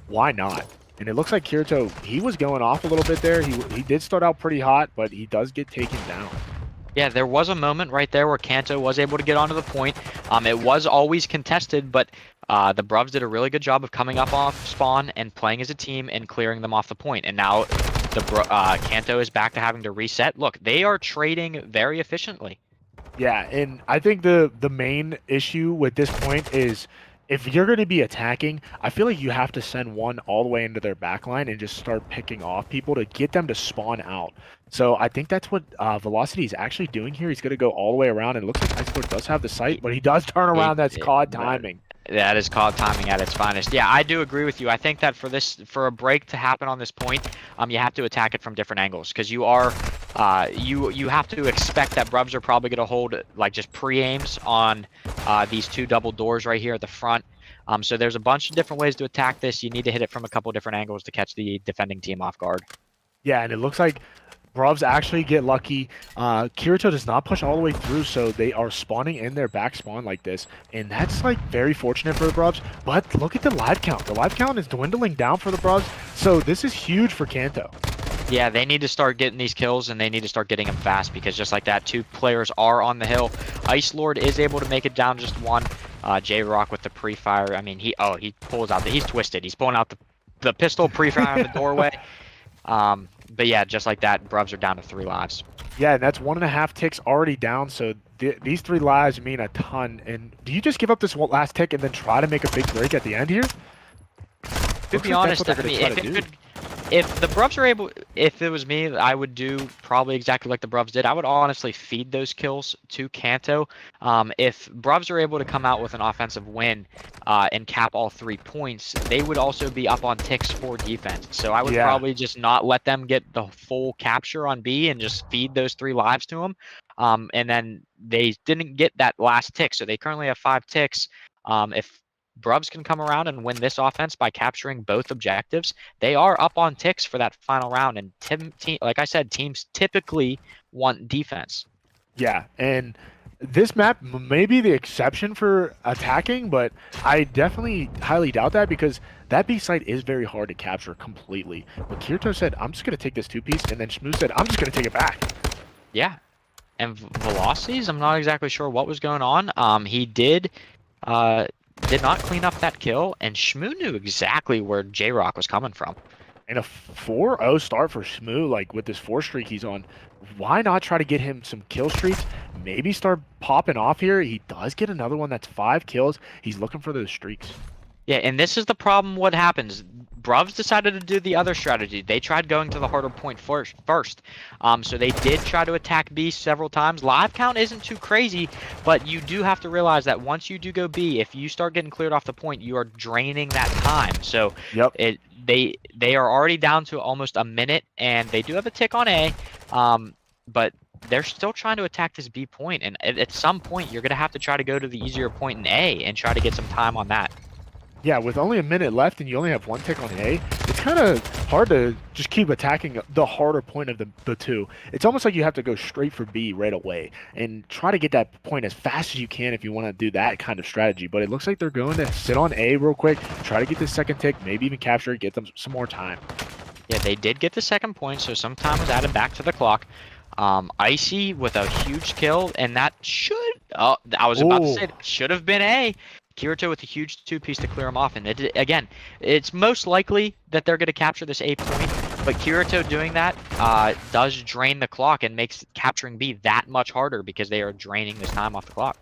Why not? And it looks like Kirito, he was going off a little bit there. He did start out pretty hot, but he does get taken down. Yeah, there was a moment right there where Kanto was able to get onto the point. It was always contested, but the Bruvs did a really good job of coming up off spawn and playing as a team and clearing them off the point. And now Kanto is back to having to reset. Look, they are trading very efficiently. Yeah, and I think the main issue with this point is if you're going to be attacking, I feel like you have to send one all the way into their backline and just start picking off people to get them to spawn out. So I think that's what Velocity is actually doing here. He's going to go all the way around, and it looks like Ice does have the sight, but he does turn around. That's COD timing. That is COD timing at its finest. Yeah, I do agree with you. I think that for a break to happen on this point, you have to attack it from different angles because you are you have to expect that Bruvs are probably going to hold like just pre-aims on these 2 double doors right here at the front. So there's a bunch of different ways to attack this. You need to hit it from a couple different angles to catch the defending team off guard. Yeah, and it looks like Bruvs actually get lucky. Kirito does not push all the way through, so they are spawning in their back spawn like this. And that's like very fortunate for the Bruvs. But look at the live count. The live count is dwindling down for the Bruvs. So this is huge for Kanto. Yeah, they need to start getting these kills, and they need to start getting them fast because just like that, 2 players are on the hill. Ice Lord is able to make it down just 1. J-Rock with the pre-fire. I mean, he pulls out he's twisted. He's pulling out the pistol pre-fire in the doorway. But yeah, just like that, Bruvs are down to 3 lives. Yeah, and that's 1.5 ticks already down. So these 3 lives mean a ton. And do you just give up this last tick and then try to make a big break at the end here? To Looks be like that's what honest, they're I going mean, to try to do. if the Bruvs are able, if it was me, I would do probably exactly like the Bruvs did. I would honestly feed those kills to Kanto. If Bruvs are able to come out with an offensive win and cap all 3 points, they would also be up on ticks for defense. So I would Yeah. probably just not let them get the full capture on B and just feed those 3 lives to them. And then they didn't get that last tick, so they currently have 5 ticks. If Bruvs can come around and win this offense by capturing both objectives, they are up on ticks for that final round. And like I said, teams typically want defense. Yeah, and this map may be the exception for attacking, but I definitely highly doubt that because that B site is very hard to capture completely. But Kirito said, I'm just going to take this 2-piece, and then Shmoo said, I'm just going to take it back. Yeah. And Velocities, I'm not exactly sure what was going on. He did not clean up that kill, and Shmoo knew exactly where J-Rock was coming from. And a 4-0 start for Shmoo, like with this 4 streak he's on. Why not try to get him some kill streaks? Maybe start popping off here. He does get another one that's 5 kills. He's looking for those streaks. Yeah, and this is the problem. What happens? Bruvs decided to do the other strategy. They tried going to the harder point first. So they did try to attack B several times. Live count isn't too crazy, but you do have to realize that once you do go B, if you start getting cleared off the point, you are draining that time. So Yep. they are already down to almost a minute, and they do have a tick on A, but they're still trying to attack this B point. And at some point, you're going to have to try to go to the easier point in A and try to get some time on that. Yeah, with only a minute left and you only have 1 tick on A, it's kind of hard to just keep attacking the harder point of the 2. It's almost like you have to go straight for B right away and try to get that point as fast as you can if you want to do that kind of strategy. But it looks like they're going to sit on A real quick, try to get this second tick, maybe even capture it, get them some more time. Yeah, they did get the second point, so some time was added back to the clock. Icy with a huge kill, and that should, I was about to say, that should have been A. Kirito with a huge 2-piece to clear him off, and again, it's most likely that they're going to capture this A point, but Kirito doing that does drain the clock and makes capturing B that much harder because they are draining this time off the clock.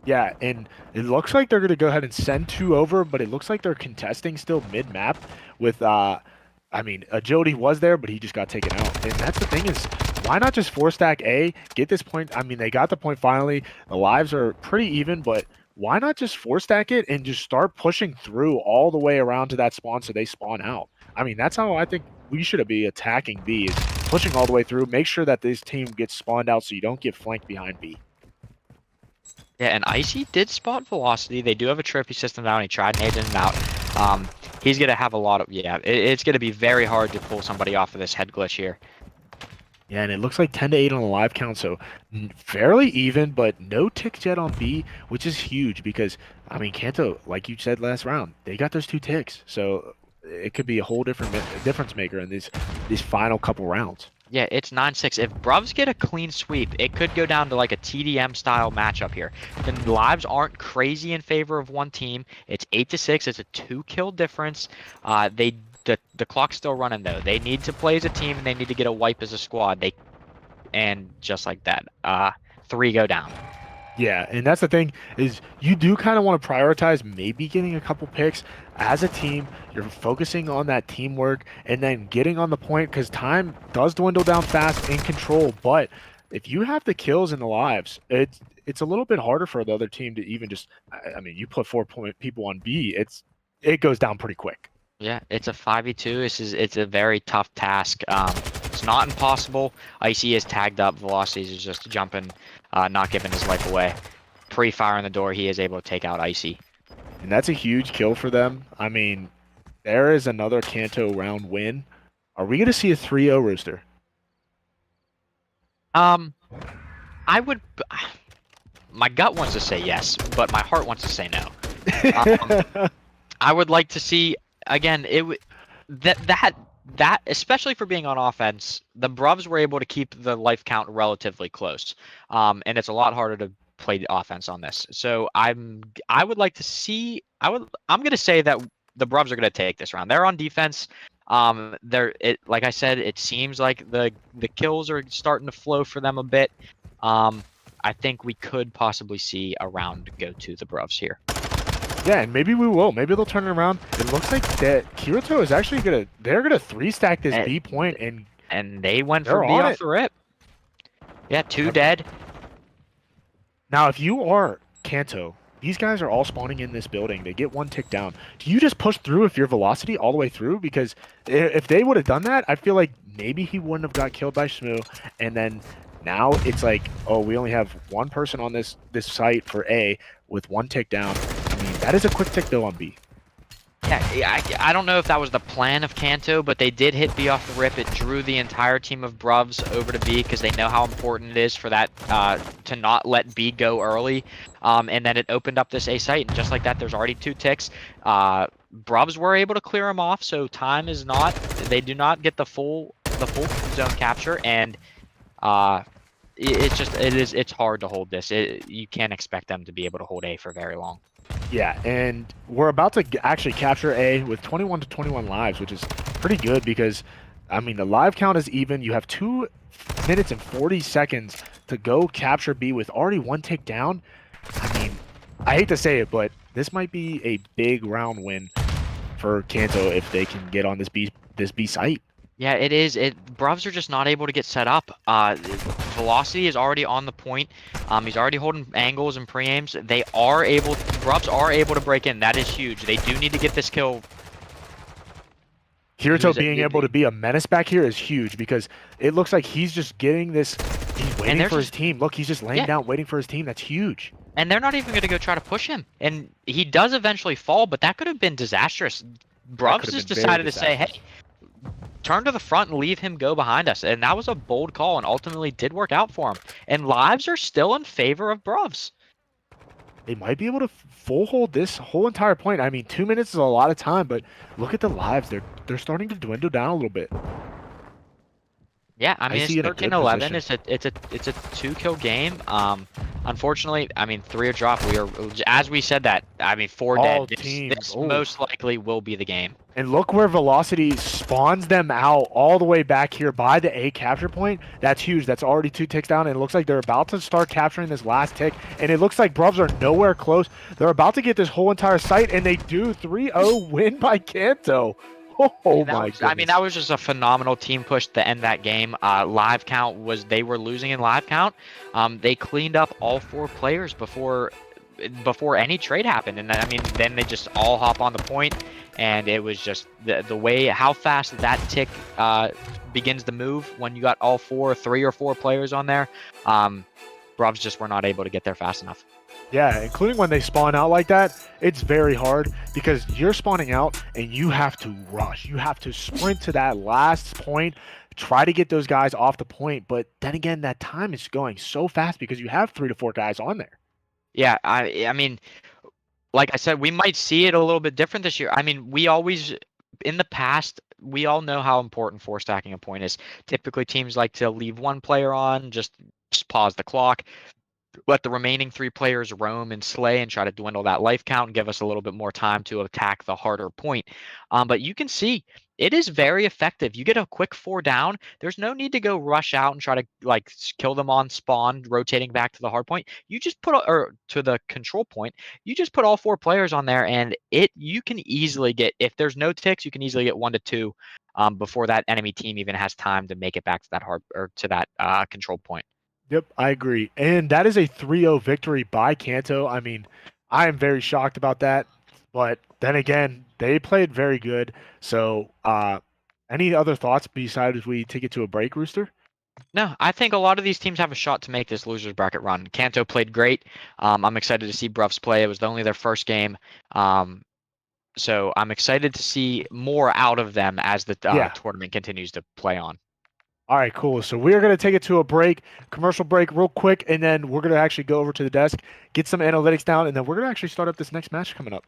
Yeah, and it looks like they're going to go ahead and send 2 over, but it looks like they're contesting still mid-map with, Agility was there, but he just got taken out. And that's the thing is, why not just 4-stack A, get this point? I mean, they got the point finally. The lives are pretty even, but why not just 4-stack it and just start pushing through all the way around to that spawn so they spawn out? I mean, that's how I think we should be attacking B, is pushing all the way through. Make sure that this team gets spawned out so you don't get flanked behind B. Yeah, and Icy did spot Velocity. They do have a trophy system now, and he tried nading him out. He's going to have a lot of, it's going to be very hard to pull somebody off of this head glitch here. Yeah, and it looks like 10-8 on the live count, so fairly even, but no ticks yet on B, which is huge because, I mean, Kanto, like you said last round, they got those 2 ticks, so it could be a whole difference maker in these final couple rounds. Yeah, it's 9-6. If Bruvs get a clean sweep, it could go down to like a TDM style matchup here. The lives aren't crazy in favor of one team. It's 8-6. It's a 2-kill difference. The clock's still running though. They need to play as a team and they need to get a wipe as a squad. And just like that, 3 go down. Yeah, and that's the thing is you do kind of want to prioritize maybe getting a couple picks as a team. You're focusing on that teamwork and then getting on the point because time does dwindle down fast in control. But if you have the kills and the lives, it's a little bit harder for the other team to even just. I mean, you put 4 people on B, it goes down pretty quick. Yeah, it's a 5v2. It's a very tough task. It's not impossible. Icy is tagged up. Velocities is just jumping, not giving his life away. Pre-firing the door, he is able to take out Icy. And that's a huge kill for them. I mean, there is another Kanto round win. Are we going to see a 3-0 Rooster? I would. My gut wants to say yes, but my heart wants to say no. I would like to see again. That especially for being on offense, the Bruvs were able to keep the life count relatively close, and it's a lot harder to play the offense on this. So I would like to see. I'm going to say that the Bruvs are going to take this round. They're on defense. Like I said, it seems like the kills are starting to flow for them a bit. I think we could possibly see a round go to the Bruvs here. Yeah, and maybe we will. Maybe they'll turn it around. It looks like that Kirito is actually they're gonna 3-stack this B point, and they went they're for B on off it. the rip. Yeah, 2 dead. Now, if you are Kanto, these guys are all spawning in this building. They get 1 tick down. Do you just push through if your velocity all the way through? Because if they would have done that, I feel like maybe he wouldn't have got killed by Shmoo. And then now it's like, oh, we only have 1 person on this site for A with 1 tick down. I mean, that is a quick tick though on B. Yeah, I don't know if that was the plan of Kanto, but they did hit B off the rip. It drew the entire team of Bruvs over to B because they know how important it is for that to not let B go early. And then it opened up this A site, and just like that, there's already 2 ticks. Bruvs were able to clear them off, so time is not. They do not get the full zone capture, and it's hard to hold this. You can't expect them to be able to hold A for very long. Yeah, and we're about to actually capture A with 21 to 21 lives, which is pretty good because, I mean, the live count is even. You have 2 minutes and 40 seconds to go capture B with already 1 tick down. I mean, I hate to say it, but this might be a big round win for Kanto if they can get on this B site. Yeah, it is. Bruvs are just not able to get set up. Velocity is already on the point. He's already holding angles and pre-aims. Bruvs are able to break in. That is huge. They do need to get this kill. Kirito being able to be a menace back here is huge because it looks like he's just getting this. He's waiting for his team. Look, he's just laying down, waiting for his team. That's huge. And they're not even going to go try to push him. And he does eventually fall, but that could have been disastrous. Bruvs just decided to say, hey, turn to the front and leave him go behind us. And that was a bold call and ultimately did work out for him. And lives are still in favor of Bruvs. They might be able to full hold this whole entire point. I mean, 2 minutes is a lot of time, but look at the lives. They're starting to dwindle down a little bit. Yeah, I mean, it's 13-11. It's a 2-kill game. Unfortunately, I mean, 3 are dropped. We are, as we said that, I mean, 4 dead. This most likely will be the game. And look where Velocity spawns them out all the way back here by the A capture point. That's huge. That's already 2 ticks down. And it looks like they're about to start capturing this last tick. And it looks like Bruvs are nowhere close. They're about to get this whole entire site, and they do. 3-0 win by Kanto. Oh my goodness. I mean, that was just a phenomenal team push to end that game. Live count they were losing in live count. They cleaned up all 4 players before any trade happened, and I mean, then they just all hop on the point, and it was just the way how fast that tick begins to move when you got all 3 or 4 players on there. Bruvs just were not able to get there fast enough. Yeah, including when they spawn out like that, it's very hard because you're spawning out and you have to rush. You have to sprint to that last point, try to get those guys off the point. But then again, that time is going so fast because you have 3 to 4 guys on there. Yeah, I mean, like I said, we might see it a little bit different this year. I mean, in the past, we all know how important 4-stacking a point is. Typically, teams like to leave 1 player on, just pause the clock, let the remaining 3 players roam and slay and try to dwindle that life count and give us a little bit more time to attack the harder point. But you can see it is very effective. You get a quick 4 down. There's no need to go rush out and try to like kill them on spawn, rotating back to the hard point. You just or to the control point. You just put all 4 players on there, and you can easily get, if there's no ticks, you can easily get 1 to 2 before that enemy team even has time to make it back to that control point. Yep, I agree. And that is a 3-0 victory by Kanto. I mean, I am very shocked about that. But then again, they played very good. So any other thoughts besides we take it to a break, Rooster? No, I think a lot of these teams have a shot to make this losers bracket run. Kanto played great. I'm excited to see Bruvs play. It was only their first game. So I'm excited to see more out of them as the tournament continues to play on. All right, cool. So we're going to take it to a break, commercial break real quick, and then we're going to actually go over to the desk, get some analytics down, and then we're going to actually start up this next match coming up.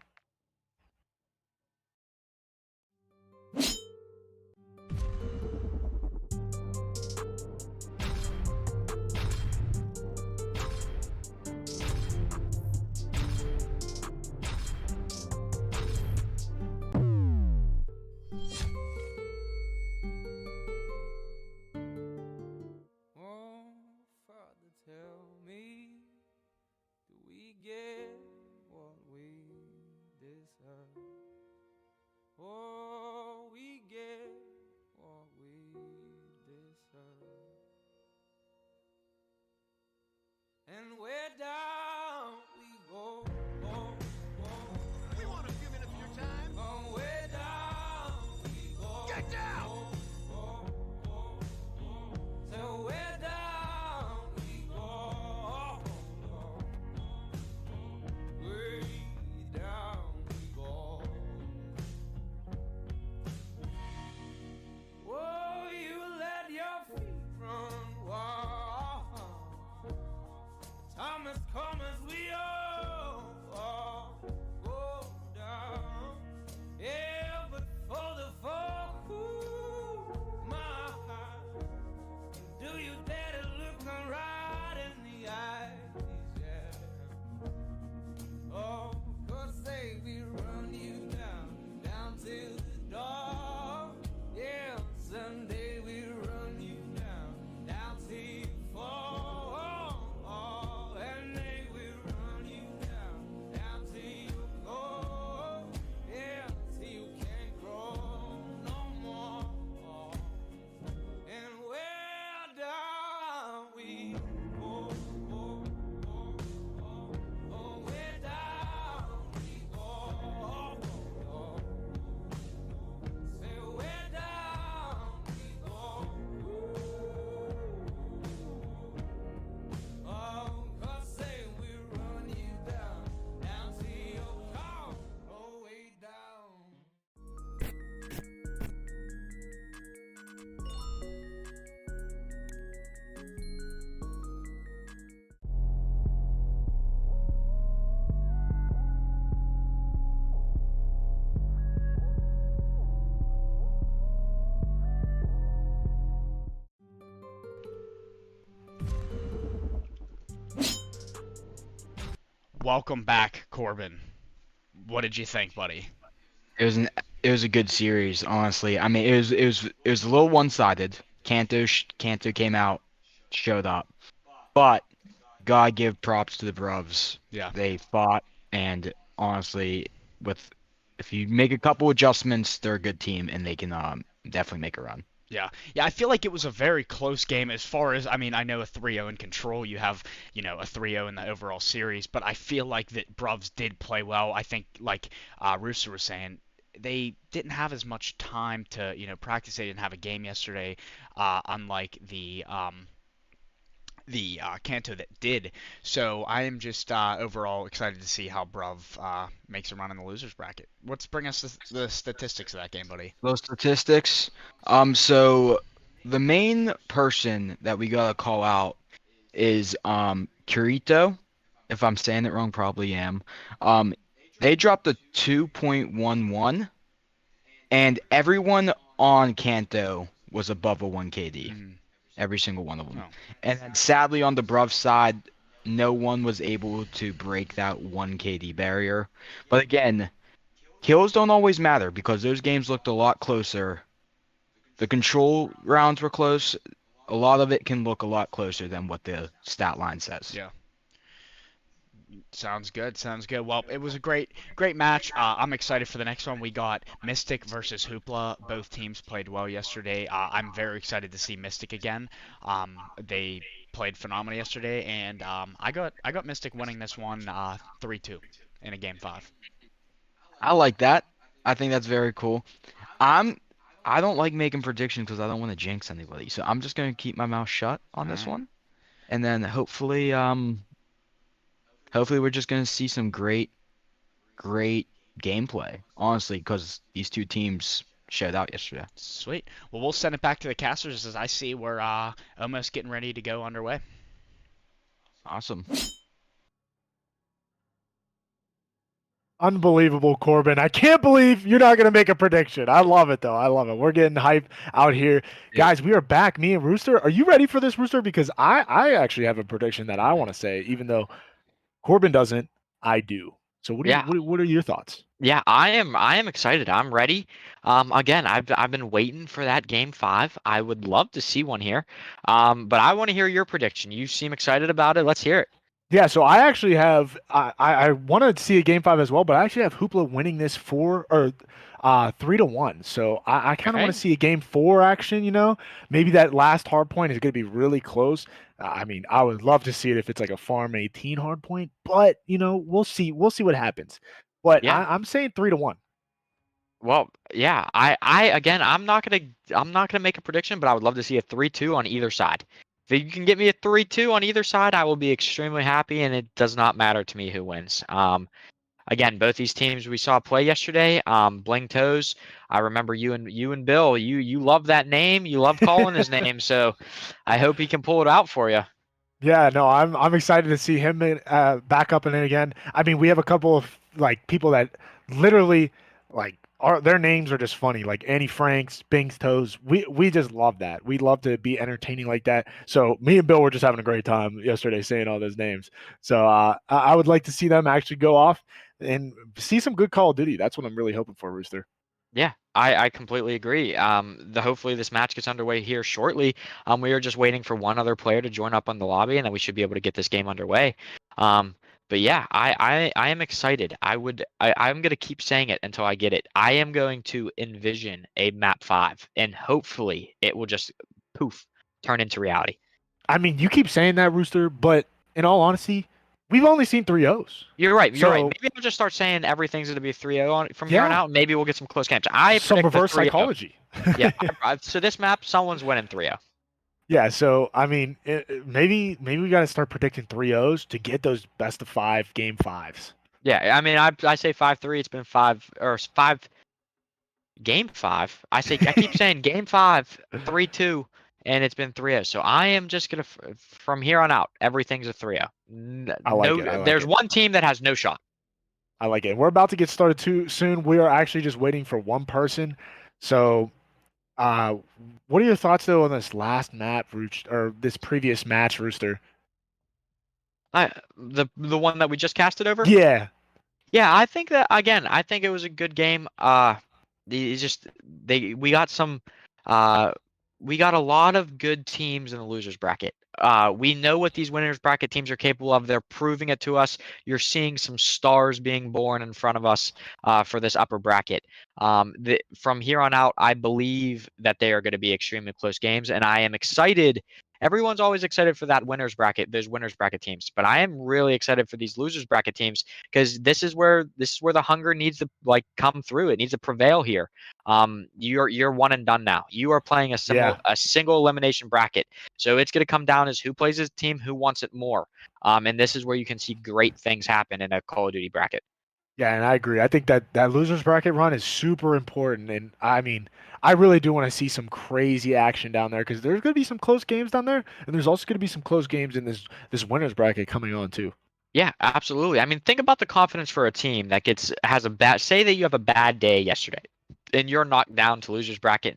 Oh, we get what we deserve. And where down we go, go, go. We want a few minutes of your time. Oh, where down we go. Get down! Go, go, go. So where down we go. Way down we go. Whoa, you let your feet run wild. Time has come as we all go down. Yeah, but for the fall, ooh, my heart. Do you dare to look me right in the eyes? Yeah. Oh, 'cause say we run you down, down to the door. Yeah, someday we run you down, down till you fall. And they will run you down, down till you go. Yeah, till you can't grow no more. And where down we go, go, go, go. Oh, where down we go, go. Say where down we go. Oh, 'cause say we run you down, down to your car, oh, way down. Welcome back, Corbin. What did you think, buddy? It was a good series, honestly. I mean, it was a little one-sided. Kanto came out, showed up, but gotta give props to the Brovs. Yeah. They fought, and honestly, with if you make a couple adjustments, they're a good team, and they can definitely make a run. Yeah, I feel like it was a very close game as far as, I mean, I know a 3-0 in control, you have, a 3-0 in the overall series, but I feel like that Bruvs did play well. I think, like Rooster was saying, they didn't have as much time to, practice. They didn't have a game yesterday, unlike the Kanto that did. So I am just overall excited to see how Bruv makes a run in the losers bracket. Let's bring us the statistics of that game, buddy. Those statistics. So the main person that we gotta call out is Kirito. If I'm saying it wrong, probably am. They dropped a 2.11, and everyone on Kanto was above a 1 KD. Every single one of them. Oh. And then sadly on the Bruv side, no one was able to break that 1 KD barrier. But again, kills don't always matter because those games looked a lot closer. The control rounds were close. A lot of it can look a lot closer than what the stat line says. Yeah. Sounds good. Well, it was a great match. I'm excited for the next one. We got Mystic versus Hoopla. Both teams played well yesterday. I'm very excited to see Mystic again. They played phenomenal yesterday, and I got Mystic winning this one 3-2 in a game 5. I like that. I think that's very cool. I don't like making predictions because I don't want to jinx anybody. So I'm just gonna keep my mouth shut on this one, and then hopefully we're just gonna see some great gameplay. Honestly, because these two teams showed out yesterday. Sweet. Well, we'll send it back to the casters as I see we're almost getting ready to go underway. Awesome. Unbelievable, Corbin. I can't believe you're not going to make a prediction. I love it, though. I love it. We're getting hype out here. Yeah. Guys, we are back, me and Rooster. Are you ready for this, Rooster? Because I actually have a prediction that I want to say, even though Corbin doesn't, I do. So what are your thoughts? Yeah, I am excited. I'm ready. Again, I've been waiting for that game 5. I would love to see one here. But I want to hear your prediction. You seem excited about it. Let's hear it. Yeah, so I actually have I want to see a game five as well, but I actually have Hoopla winning this 3-1. So I kind of want to Okay. see a game four action. Maybe that last hard point is going to be really close. I mean, I would love to see it if it's like a farm 18 hard point, but we'll see. We'll see what happens. But Yeah. I'm saying 3-1. Well, yeah. I again, I'm not gonna make a prediction, but I would love to see a 3-2 on either side. If you can get me a 3-2 on either side, I will be extremely happy, and it does not matter to me who wins. Again, both these teams we saw play yesterday, Bling Toes. I remember you and Bill. You love that name. You love calling his name. So I hope he can pull it out for you. Yeah, no, I'm excited to see him back up and in again. I mean, we have a couple of like people that literally like are their names are just funny, like Annie Franks, Bing's Toes. We just love that. We love to be entertaining like that. So me and Bill were just having a great time yesterday saying all those names. So I would like to see them actually go off and see some good Call of Duty. That's what I'm really hoping for, Rooster. Yeah, I completely agree. Hopefully this match gets underway here shortly. We are just waiting for one other player to join up on the lobby, and then we should be able to get this game underway. Um, but yeah, I am excited. I'm gonna keep saying it until I get it. I am going to envision a map 5, and hopefully it will just poof turn into reality. I mean, you keep saying that, Rooster, but in all honesty, we've only seen 3-0s. You're right. You're right. So Maybe I'll just start saying everything's gonna be 3-0 from here on yeah, out. And maybe we'll get some close games. I some predict the reverse 3-0. psychology. Yeah. So this map, someone's winning 3-0. Yeah, so I mean, maybe we got to start predicting 3-0s to get those best of five game fives. Yeah, I mean, I say 5-3. It's been 5 game 5. I keep saying game 5, 3-2, and it's been 3-0. So I am just gonna from here on out, everything's a 3-0. I like No, it. I like there's it. one team that has no shot. I like it. We're about to get started too soon. We are actually just waiting for one person. So, uh, what are your thoughts though on this last map, Rooster, or this previous match, Rooster? The one that we just casted over. Yeah, Yeah, I think that again. I think it was a good game. It's just we got some. Uh, we got a lot of good teams in the losers bracket. We know what these winners bracket teams are capable of. They're proving it to us. You're seeing some stars being born in front of us for this upper bracket. From here on out, I believe that they are going to be extremely close games, and I am excited. Everyone's always excited for that winners bracket, those winners bracket teams, but I am really excited for these losers bracket teams because this is where the hunger needs to like come through. It needs to prevail here. You're one and done now. You are playing yeah, a single elimination bracket, so it's going to come down as who plays his team, who wants it more. And this is where you can see great things happen in a Call of Duty bracket. yeah, and I agree. I think that losers bracket run is super important, and I mean, I really do want to see some crazy action down there because there's going to be some close games down there, and there's also going to be some close games in this winners bracket coming on too. Yeah, absolutely. I mean, think about the confidence for a team that has a bad. Say that you have a bad day yesterday, and you're knocked down to losers bracket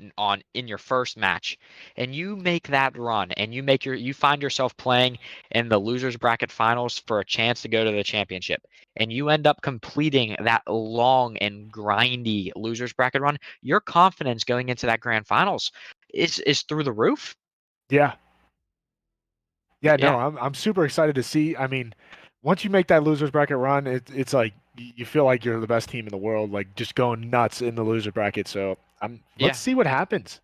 in your first match, and you make that run, and you find yourself playing in the losers bracket finals for a chance to go to the championship, and you end up completing that long and grindy losers bracket run. Your confidence going into that grand finals is through the roof. Yeah, yeah, no, Yeah. I'm super excited to see. I mean, once you make that losers bracket run, it's like you feel like you're the best team in the world, like just going nuts in the loser bracket. So let's Yeah. see what happens.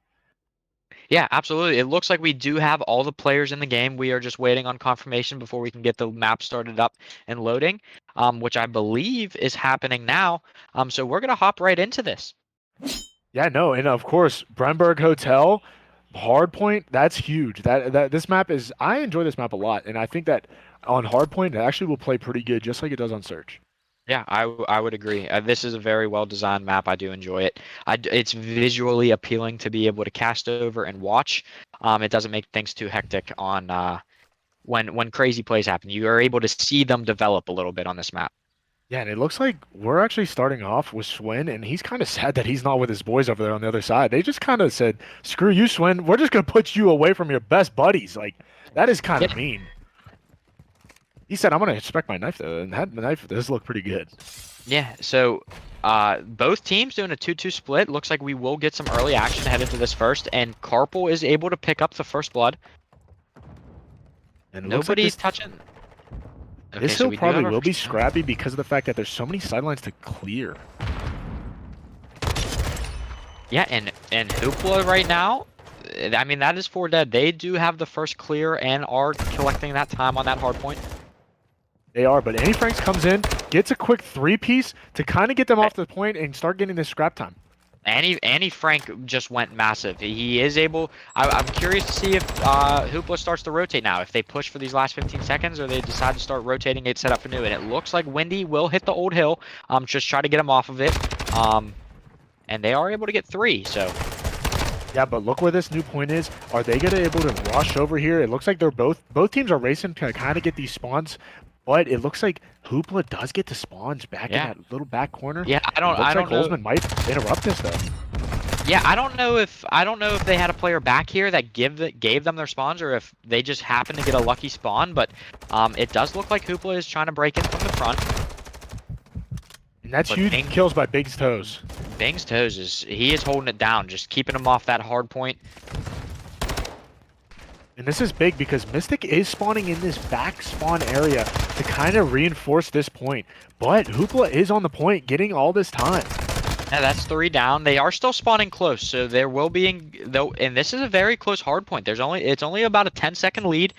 Yeah, absolutely. It looks like we do have all the players in the game. We are just waiting on confirmation before we can get the map started up and loading, which I believe is happening now. So we're gonna hop right into this. Yeah, no, and of course, Bremberg Hotel, Hardpoint, that's huge. That this map is I enjoy this map a lot, and I think that on Hardpoint it actually will play pretty good, just like it does on Search. Yeah, I would agree. This is a very well designed map. I do enjoy it. It's visually appealing to be able to cast over and watch. It doesn't make things too hectic on when crazy plays happen. You are able to see them develop a little bit on this map. Yeah, and it looks like we're actually starting off with Swin, and he's kind of sad that he's not with his boys over there on the other side. They just kind of said, "Screw you, Swin. We're just gonna put you away from your best buddies." Like that is kind of Yeah. mean. He said, "I'm gonna inspect my knife though," and that knife does look pretty good. Yeah, so both teams doing a 2-2 split. Looks like we will get some early action headed to this first, and Carpal is able to pick up the first blood. And it looks like Nobody's this touching. Okay, This so hill we do probably have our will be first time. scrappy because of the fact that there's so many sidelines to clear. Yeah, and Hoopla right now, I mean, that is 4 dead. They do have the first clear and are collecting that time on that hard point. They are, but Annie Franks comes in, gets a quick 3-piece to kind of get them off the point and start getting this scrap time. Annie Frank just went massive. He is able. I'm curious to see if Hoopla starts to rotate now. If they push for these last 15 seconds, or they decide to start rotating it, set up for new. And it looks like Windy will hit the old hill. Just try to get him off of it. And they are able to get 3. So Yeah, but look where this new point is. Are they gonna able to rush over here? It looks like they're both teams are racing to kind of get these spawns, but it looks like Hoopla does get the spawns back in that little back corner. yeah, I don't Looks like know. Holzman might interrupt this though. Yeah, I don't know if they had a player back here that gave them their spawns, or if they just happened to get a lucky spawn. But it does look like Hoopla is trying to break in from the front. And that's But huge Bing- kills by Big's Toes. Bing's Toes is holding it down, just keeping him off that hard point. And this is big because Mystic is spawning in this back spawn area to kind of reinforce this point. But Hoopla is on the point, getting all this time. Yeah, that's 3 down. They are still spawning close, so there will be though. And this is a very close hard point. It's only about a 10-second lead.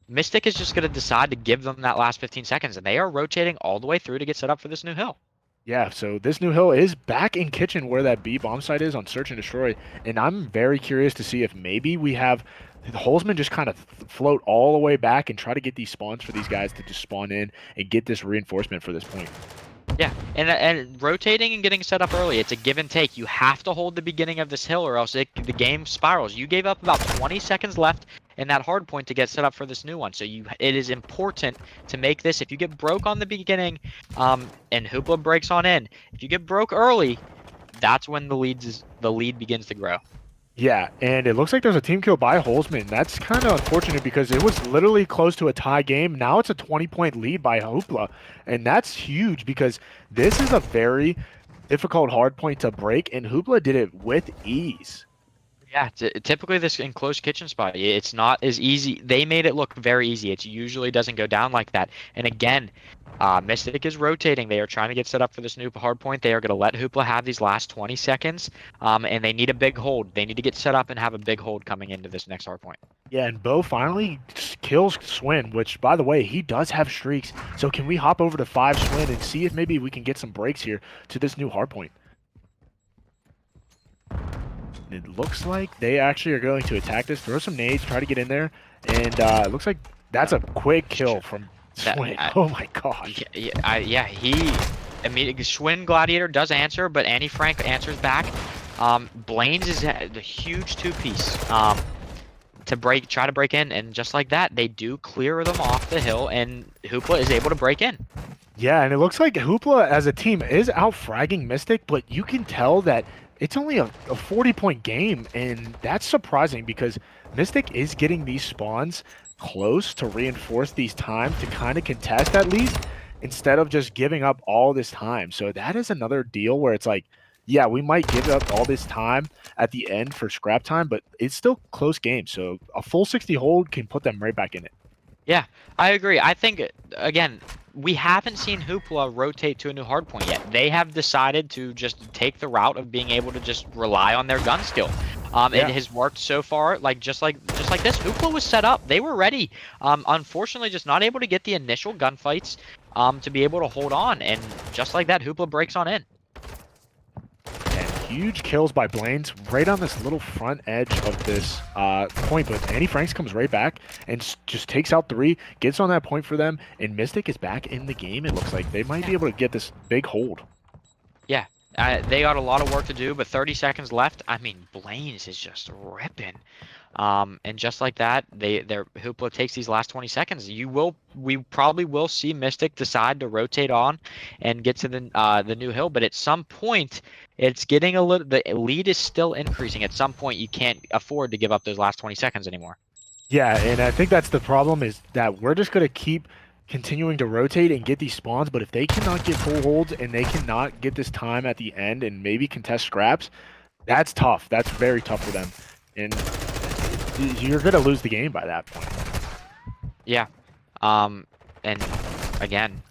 Mystic is just going to decide to give them that last 15 seconds, and they are rotating all the way through to get set up for this new hill. Yeah, so this new hill is back in kitchen where that B bomb site is on Search and Destroy. And I'm very curious to see if maybe we have Holzman just kind of float all the way back and try to get these spawns for these guys to just spawn in and get this reinforcement for this point. Yeah, and rotating and getting set up early, it's a give and take. You have to hold the beginning of this hill, or else the game spirals. You gave up about 20 seconds left in that hard point to get set up for this new one. So it is important to make this. If you get broke on the beginning, and Hoopla breaks on in, if you get broke early, that's when the lead begins to grow. Yeah, and it looks like there's a team kill by Holzman. That's kind of unfortunate because it was literally close to a tie game. Now it's a 20-point lead by Hoopla, and that's huge because this is a very difficult hard point to break, and Hoopla did it with ease. Yeah, typically this enclosed kitchen spot, it's not as easy. They made it look very easy. It usually doesn't go down like that. And again, Mystic is rotating. They are trying to get set up for this new hard point. They are going to let Hoopla have these last 20 seconds, and they need a big hold. They need to get set up and have a big hold coming into this next hard point. Yeah, and Bo finally kills Swin, which, by the way, he does have streaks. So can we hop over to 5 Swin and see if maybe we can get some breaks here to this new hard point? It looks like they actually are going to attack this, throw some nades, try to get in there, and it looks like that's a quick kill from Swin. Oh my gosh. Yeah, Schwinn Gladiator does answer, but Annie Frank answers back. Blaine's is the huge 2-piece to try to break in, and just like that, they do clear them off the hill, and Hoopla is able to break in. Yeah, and it looks like Hoopla as a team is out fragging Mystic, but you can tell that it's only a 40-point game, and that's surprising because Mystic is getting these spawns close to reinforce these times to kind of contest at least, instead of just giving up all this time. So that is another deal where it's like, yeah, we might give up all this time at the end for scrap time, but it's still close game. So a full 60 hold can put them right back in it. Yeah, I agree. I think, again, we haven't seen Hoopla rotate to a new hardpoint yet. They have decided to just take the route of being able to just rely on their gun skill. It has worked so far. Just like this, Hoopla was set up. They were ready. Unfortunately, just not able to get the initial gunfights to be able to hold on. And just like that, Hoopla breaks on in. And huge kills by Blaine's right on this little front edge of this point, but Annie Franks comes right back and just takes out 3, gets on that point for them, and Mystic is back in the game. It looks like they might be able to get this big hold. Yeah, they got a lot of work to do, but 30 seconds left. I mean, Blaine's is just ripping. And just like that, their Hoopla takes these last 20 seconds. We probably will see Mystic decide to rotate on and get to the new hill, but at some point, it's getting a little. The lead is still increasing. At some point, you can't afford to give up those last 20 seconds anymore. Yeah, and I think that's the problem, is that we're just going to keep continuing to rotate and get these spawns, but if they cannot get full holds and they cannot get this time at the end and maybe contest scraps, that's tough. That's very tough for them. And you're going to lose the game by that point. Yeah. And again,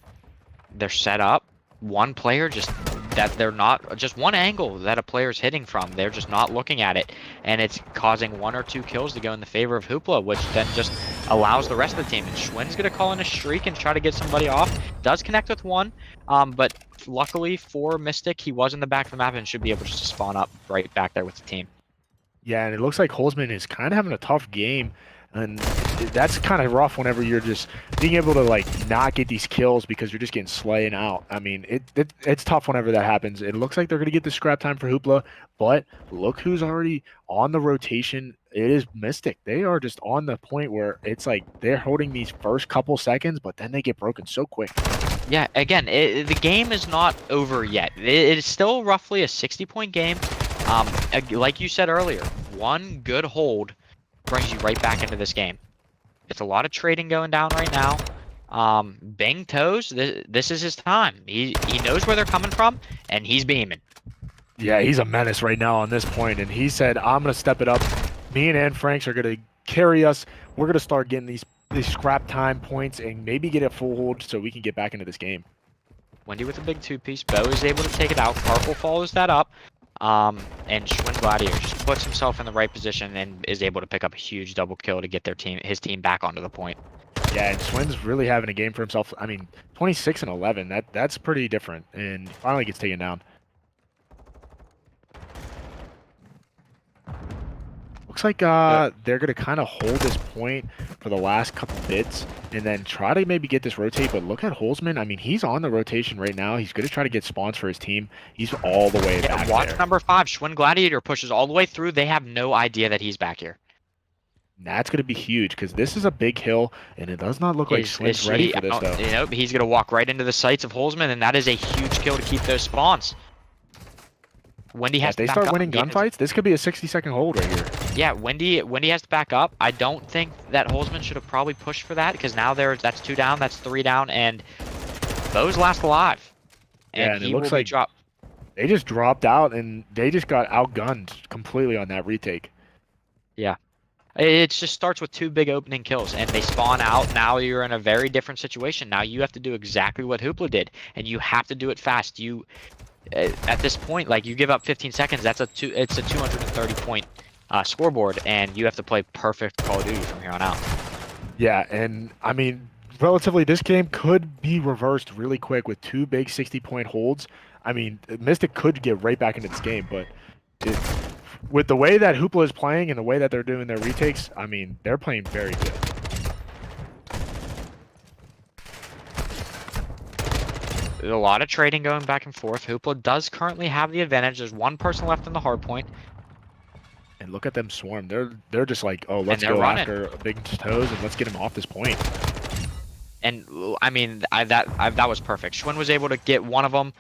they're set up. One player just that they're not just one angle that a player's hitting from. They're just not looking at it, and it's causing 1 or 2 kills to go in the favor of Hoopla, which then just allows the rest of the team. And Schwinn's gonna call in a streak and try to get somebody off. Does connect with one, but luckily for Mystic, he was in the back of the map and should be able just to spawn up right back there with the team. Yeah, and it looks like Holzman is kind of having a tough game, and that's kind of rough whenever you're just being able to like not get these kills because you're just getting slaying out. I mean, it's tough whenever that happens. It looks like they're going to get the scrap time for Hoopla, but look who's already on the rotation. It is Mystic. They are just on the point where it's like they're holding these first couple seconds, but then they get broken so quick. Yeah, again, the game is not over yet. It is still roughly a 60-point game. Like you said earlier, one good hold brings you right back into this game. It's a lot of trading going down right now. Bing Toes, this is his time. He knows where they're coming from, and he's beaming. Yeah, he's a menace right now on this point, and he said, I'm going to step it up. Me and Anne Franks are going to carry us. We're going to start getting these scrap time points and maybe get a full hold so we can get back into this game. Wendy with a big 2-piece. Bo is able to take it out. Carpal follows that up. And Schwinn Gladiator just puts himself in the right position and is able to pick up a huge double kill to get his team back onto the point. Yeah, and Schwinn's really having a game for himself. I mean, 26 and 11, that's pretty different, and finally gets taken down. Looks like they're going to kind of hold this point for the last couple bits and then try to maybe get this rotate, but look at Holzman. I mean, he's on the rotation right now. He's going to try to get spawns for his team. He's all the way back watch there. number 5. Schwinn Gladiator pushes all the way through. They have no idea that he's back here. That's going to be huge because this is a big hill, and it does not look like Schwinn's ready for this, though. You know, he's going to walk right into the sights of Holzman, and that is a huge kill to keep those spawns. Wendy has If they to start back winning up. gunfights, this could be a 60-second hold right here. Yeah, Wendy has to back up. I don't think that Holzman should have probably pushed for that because now that's 2 down, that's 3 down, and Bo's last alive. And he it looks will be like dropped. they just dropped out, and they just got outgunned completely on that retake. Yeah. It just starts with 2 big opening kills, and they spawn out. Now you're in a very different situation. Now you have to do exactly what Hoopla did, and you have to do it fast. At this point, like, you give up 15 seconds, it's a 230-point scoreboard, and you have to play perfect Call of Duty from here on out. Yeah, and I mean, relatively, this game could be reversed really quick with 2 big 60-point holds. I mean, Mystic could get right back into this game, but with the way that Hoopla is playing and the way that they're doing their retakes, I mean, they're playing very good. There's a lot of trading going back and forth. Hoopla does currently have the advantage. There's 1 person left in the hard point. And look at them swarm. They're just like, oh, let's go after Big Toes and let's get him off this point. And I mean, that was perfect. Schwinn was able to get one of them.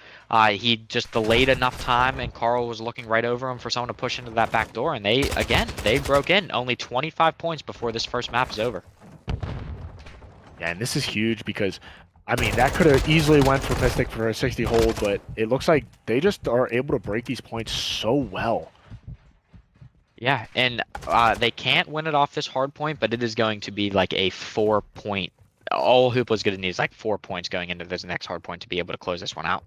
He just delayed enough time, and Carl was looking right over him for someone to push into that back door. And they broke in. Only 25 points before this first map is over. Yeah, and this is huge because, I mean, that could have easily went for Mystic for a 60 hold, but it looks like they just are able to break these points so well. Yeah, and they can't win it off this hard point, but it is going to be like a 4-point. All Hoopla's going to need is like 4 points going into this next hard point to be able to close this one out.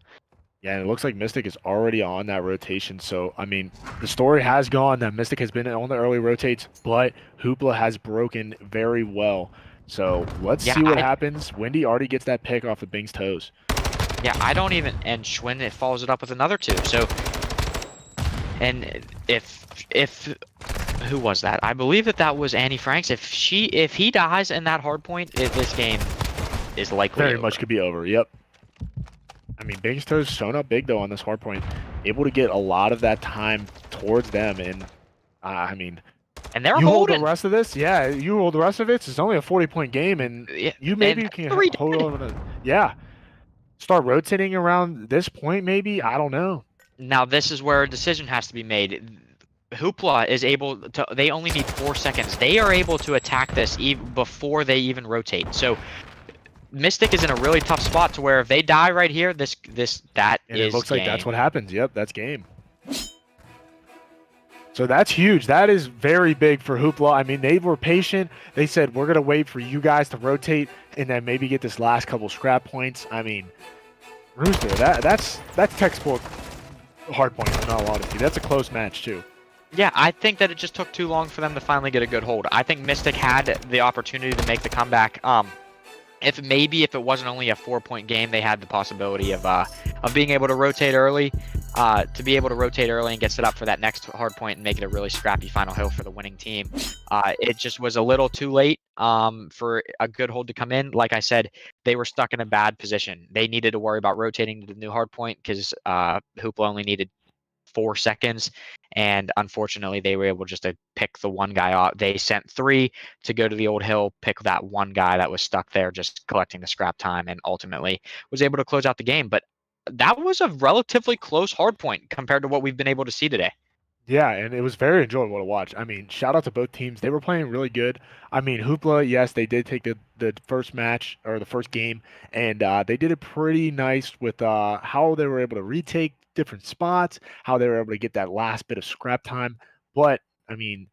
Yeah, and it looks like Mystic is already on that rotation. So, I mean, the story has gone that Mystic has been on the early rotates, but Hoopla has broken very well. So, let's see what happens. Wendy already gets that pick off of Bing's Toes. Yeah, I don't even... And Schwinn, it follows it up with another 2. So, and if who was that? I believe that was Annie Franks. If he dies in that hard point, this game is likely very over. much could be over. Yep. I mean, Bing's Toes shown up big though on this hard point, able to get a lot of that time towards them, and I mean, and they're you holding. hold the rest of this. Yeah, you hold the rest of it. It's only a 40-point game, and you maybe can hold on. Yeah, start rotating around this point. Maybe, I don't know. Now this is where a decision has to be made. Hoopla is able to. They only need 4 seconds. They are able to attack this before they even rotate. So Mystic is in a really tough spot to where if they die right here, that and is it looks like game. that's what happens. Yep, that's game. So that's huge. That is very big for Hoopla. I mean, they were patient. They said, we're going to wait for you guys to rotate and then maybe get this last couple scrap points. I mean, Rooster, that's textbook hard points in all honesty. That's a close match, too. Yeah, I think that it just took too long for them to finally get a good hold. I think Mystic had the opportunity to make the comeback. If it wasn't only a 4-point game, they had the possibility of being able to rotate early, and get set up for that next hard point and make it a really scrappy final hill for the winning team. It just was a little too late for a good hold to come in. Like I said, they were stuck in a bad position. They needed to worry about rotating to the new hard point because Hoopla only needed 4 seconds, and unfortunately they were able just to pick the one guy off. They sent 3 to go to the old hill, pick that one guy that was stuck there just collecting the scrap time, and ultimately was able to close out the game. But that was a relatively close hard point compared to what we've been able to see today. Yeah, and it was very enjoyable to watch. I mean, shout out to both teams. They were playing really good. I mean, Hoopla, yes, they did take the first match or the first game, and they did it pretty nice with how they were able to retake different spots, how they were able to get that last bit of scrap time. But, I mean,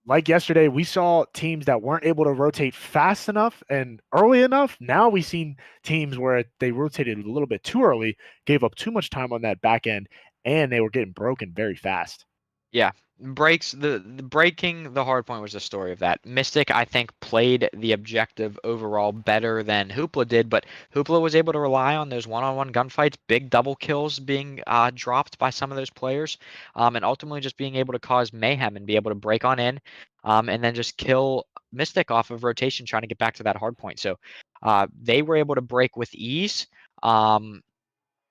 like yesterday, we saw teams that weren't able to rotate fast enough and early enough. Now we've seen teams where they rotated a little bit too early, gave up too much time on that back end, and they were getting broken very fast. Yeah, the breaking the hard point was the story of that. Mystic, I think, played the objective overall better than Hoopla did, but Hoopla was able to rely on those one-on-one gunfights, big double kills being dropped by some of those players, and ultimately just being able to cause mayhem and be able to break on in, and then just kill Mystic off of rotation, trying to get back to that hard point. So they were able to break with ease.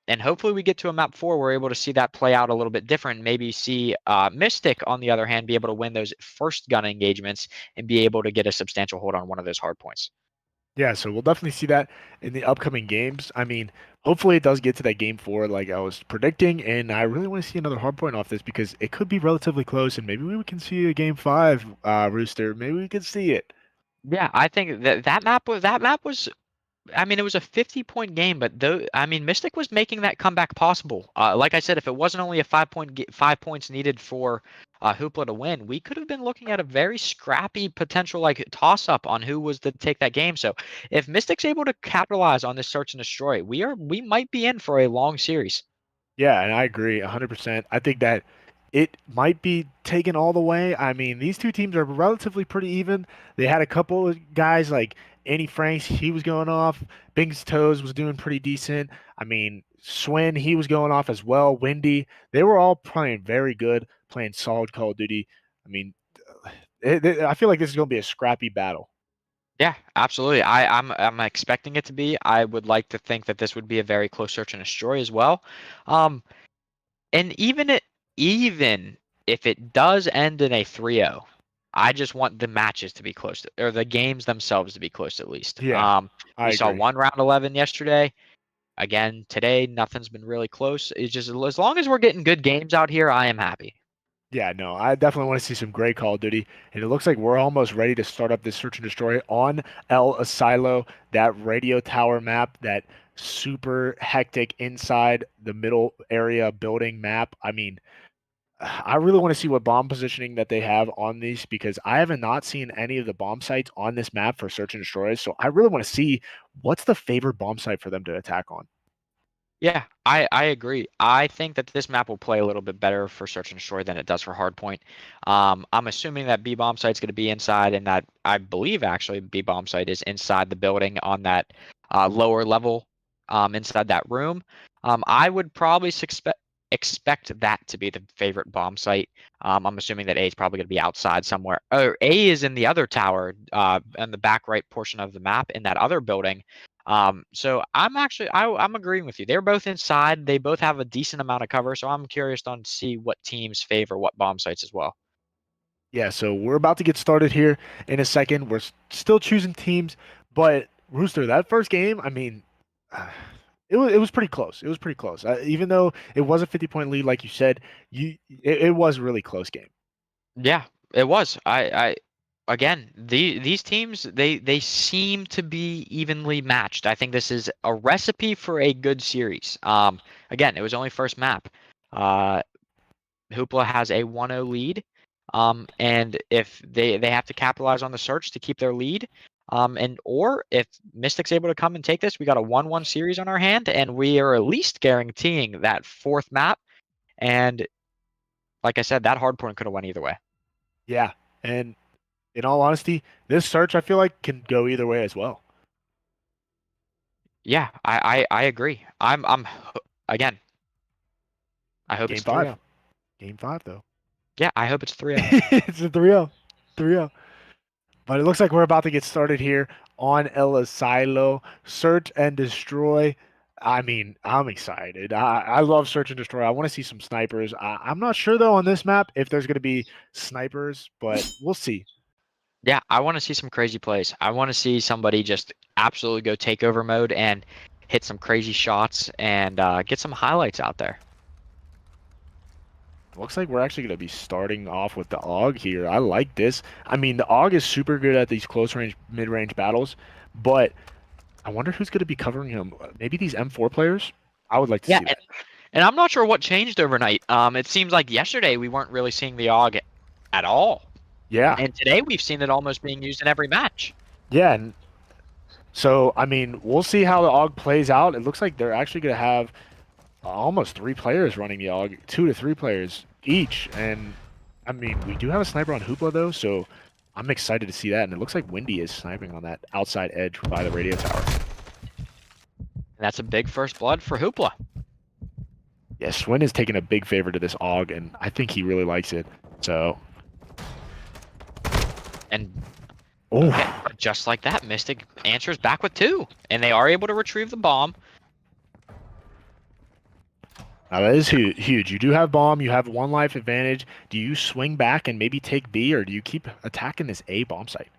And hopefully we get to a map 4, we're able to see that play out a little bit different. Maybe see Mystic, on the other hand, be able to win those first gun engagements and be able to get a substantial hold on one of those hard points. Yeah, so we'll definitely see that in the upcoming games. I mean, hopefully it does get to that game 4 like I was predicting, and I really want to see another hard point off this because it could be relatively close, and maybe we can see a game 5, Rooster. Maybe we can see it. Yeah, I think that map was. I mean, it was a 50-point game, but Mystic was making that comeback possible. Like I said, if it wasn't only a 5 points needed for Hoopla to win, we could have been looking at a very scrappy potential like toss-up on who was to take that game. So if Mystic's able to capitalize on this search and destroy, we might be in for a long series. Yeah, and I agree 100%. I think that it might be taken all the way. I mean, these two teams are relatively pretty even. They had a couple of guys like Annie Franks, he was going off. Bing's Toes was doing pretty decent. I mean, Swin, he was going off as well. Windy, they were all playing very good, playing solid Call of Duty. I mean, I feel like this is going to be a scrappy battle. Yeah, absolutely. I'm expecting it to be. I would like to think that this would be a very close search and destroy as well. And even if it does end in a 3-0, I just want the matches to be close or the games themselves to be close at least. Yeah, We saw agree. one round 11 yesterday. Again, today nothing's been really close. It's just as long as we're getting good games out here, I am happy. Yeah, no, I definitely want to see some great Call of Duty, and it looks like we're almost ready to start up this search and destroy on El Asilo, that radio tower map, that super hectic inside the middle area building map. I mean, I really want to see what bomb positioning that they have on these because I haven't not seen any of the bomb sites on this map for search and destroys. So I really want to see what's the favorite bomb site for them to attack on. Yeah, I agree. I think that this map will play a little bit better for search and destroy than it does for hardpoint. I'm assuming that B bomb site's going to be inside, and that I believe actually B bomb site is inside the building on that lower level, inside that room. I would probably expect that to be the favorite bomb site. I'm assuming that A is probably going to be outside somewhere. Or A is in the other tower, in the back right portion of the map in that other building. So I'm agreeing with you. They're both inside. They both have a decent amount of cover. So I'm curious to see what teams favor what bomb sites as well. Yeah, so we're about to get started here in a second. We're still choosing teams, but Rooster, that first game, I mean, it was pretty close. It was pretty close. Even though it was a 50-point lead, like you said, it was a really close game. Yeah, it was. I again, these teams they seem to be evenly matched. I think this is a recipe for a good series. Again, it was only first map. Hoopla has a 1-0 lead. And if they have to capitalize on the search to keep their lead, or if Mystic's able to come and take this, we got a 1-1 series on our hand, and we are at least guaranteeing that 4th map. And like I said, that hard point could have went either way. Yeah, and in all honesty, this search I feel like can go either way as well. Yeah, I agree. Again, I hope Game it's 5. 3-0. Game 5 though. Yeah, I hope it's 3-0. It's a 3-0. 3-0. But it looks like we're about to get started here on El Asilo. Search and destroy. I mean, I'm excited. I love search and destroy. I want to see some snipers. I'm not sure though on this map if there's going to be snipers, but we'll see. Yeah, I want to see some crazy plays. I want to see somebody just absolutely go takeover mode and hit some crazy shots and get some highlights out there. Looks like we're actually going to be starting off with the AUG here. I like this. I mean, the AUG is super good at these close range, mid range battles, but I wonder who's going to be covering him. Maybe these M4 players? I would like to see that. And I'm not sure what changed overnight. It seems like yesterday we weren't really seeing the AUG at all. Yeah. And today we've seen it almost being used in every match. Yeah. And so, I mean, we'll see how the AUG plays out. It looks like they're actually going to have almost 3 players running the AUG, 2 to 3 players each. And, I mean, we do have a sniper on Hoopla, though, so I'm excited to see that. And it looks like Windy is sniping on that outside edge by the radio tower. And that's a big first blood for Hoopla. Yeah, Swin is taking a big favor to this AUG, and I think he really likes it. So, And oh, just like that, Mystic answers back with 2. And they are able to retrieve the bomb. now that is huge. You do have bomb. You have 1 life advantage. Do you swing back and maybe take B, or do you keep attacking this A bomb site?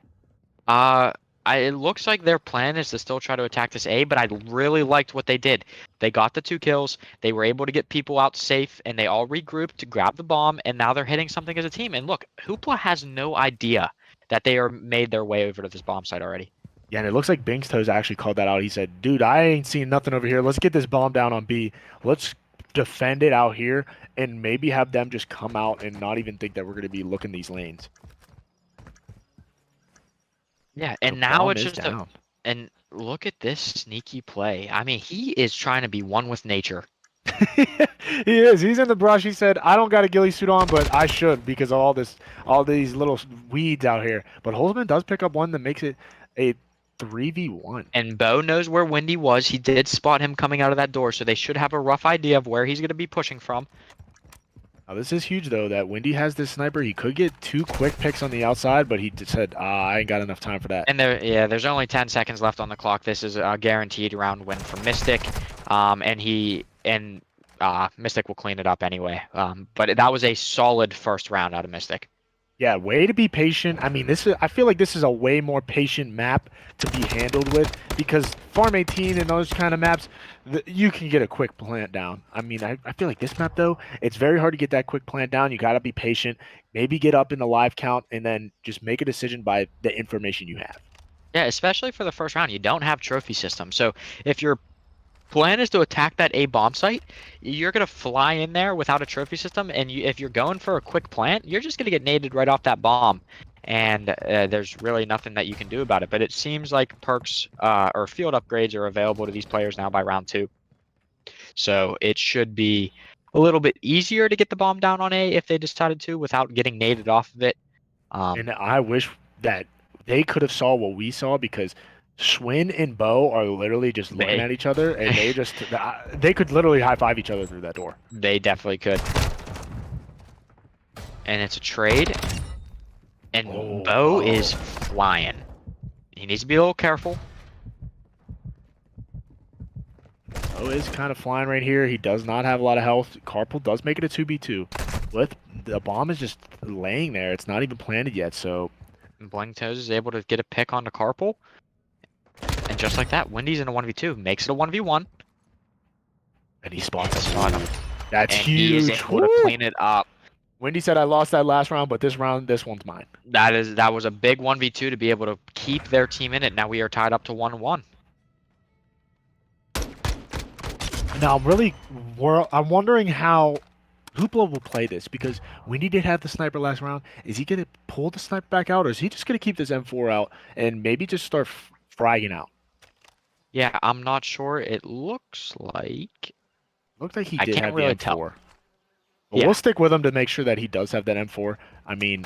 It looks like their plan is to still try to attack this A, but I really liked what they did. They got the 2 kills. They were able to get people out safe, and they all regrouped to grab the bomb, and now they're hitting something as a team. And look, Hoopla has no idea that they are made their way over to this bomb site already. Yeah, and it looks like Binkstoes actually called that out. He said, dude, I ain't seen nothing over here. Let's get this bomb down on B. Let's defend it out here and maybe have them just come out and not even think that we're going to be looking these lanes. Yeah, and The now bomb it's is just down. and look at this sneaky play. I mean, he is trying to be one with nature. He is. He's in the brush. He said, I don't got a ghillie suit on, but I should because of all these little weeds out here. But Holzman does pick up one that makes it a 3v1. And Bo knows where Windy was. He did spot him coming out of that door, so they should have a rough idea of where he's going to be pushing from. Now, this is huge, though, that Windy has this sniper. He could get 2 quick picks on the outside, but he just said, I ain't got enough time for that. And there's only 10 seconds left on the clock. This is a guaranteed round win for Mystic. And Mystic will clean it up anyway. But that was a solid first round out of Mystic. Yeah, way to be patient. I mean, I feel like this is a way more patient map to be handled with because Farm 18 and those kind of maps, you can get a quick plant down. I mean, I feel like this map, though, it's very hard to get that quick plant down. You got to be patient, maybe get up in the live count, and then just make a decision by the information you have. Yeah, especially for the first round. You don't have trophy system. So if your plan is to attack that A bomb site, you're going to fly in there without a trophy system, and if you're going for a quick plant, you're just going to get naded right off that bomb, and there's really nothing that you can do about it. But it seems like perks or field upgrades are available to these players now by round 2, so it should be a little bit easier to get the bomb down on A if they decided to without getting naded off of it. And I wish that they could have saw what we saw because Schwinn and Bo are literally just looking at each other, and they could literally high five each other through that door. They definitely could. And it's a trade, and Bo is flying. He needs to be a little careful. Bo is kind of flying right here. He does not have a lot of health. Carpal does make it a 2v2. With the bomb is just laying there. It's not even planted yet, so Bling Toes is able to get a pick onto Carpal. And just like that, Windy's in a 1v2, makes it a 1v1. and he spots Spot him. That's And huge. he is able to clean it up. Wendy said I lost that last round, but this one's mine. That was a big 1v2 to be able to keep their team in it. Now we are tied up to 1-1. Now I'm wondering how Hoopla will play this because when he did have the sniper last round, is he going to pull the sniper back out, or is he just going to keep this M4 out and maybe just start fragging out? Yeah, I'm not sure. It looks like Looked like he I did can't have the really M4. tell. But Yeah, we'll stick with him to make sure that he does have that M4. I mean,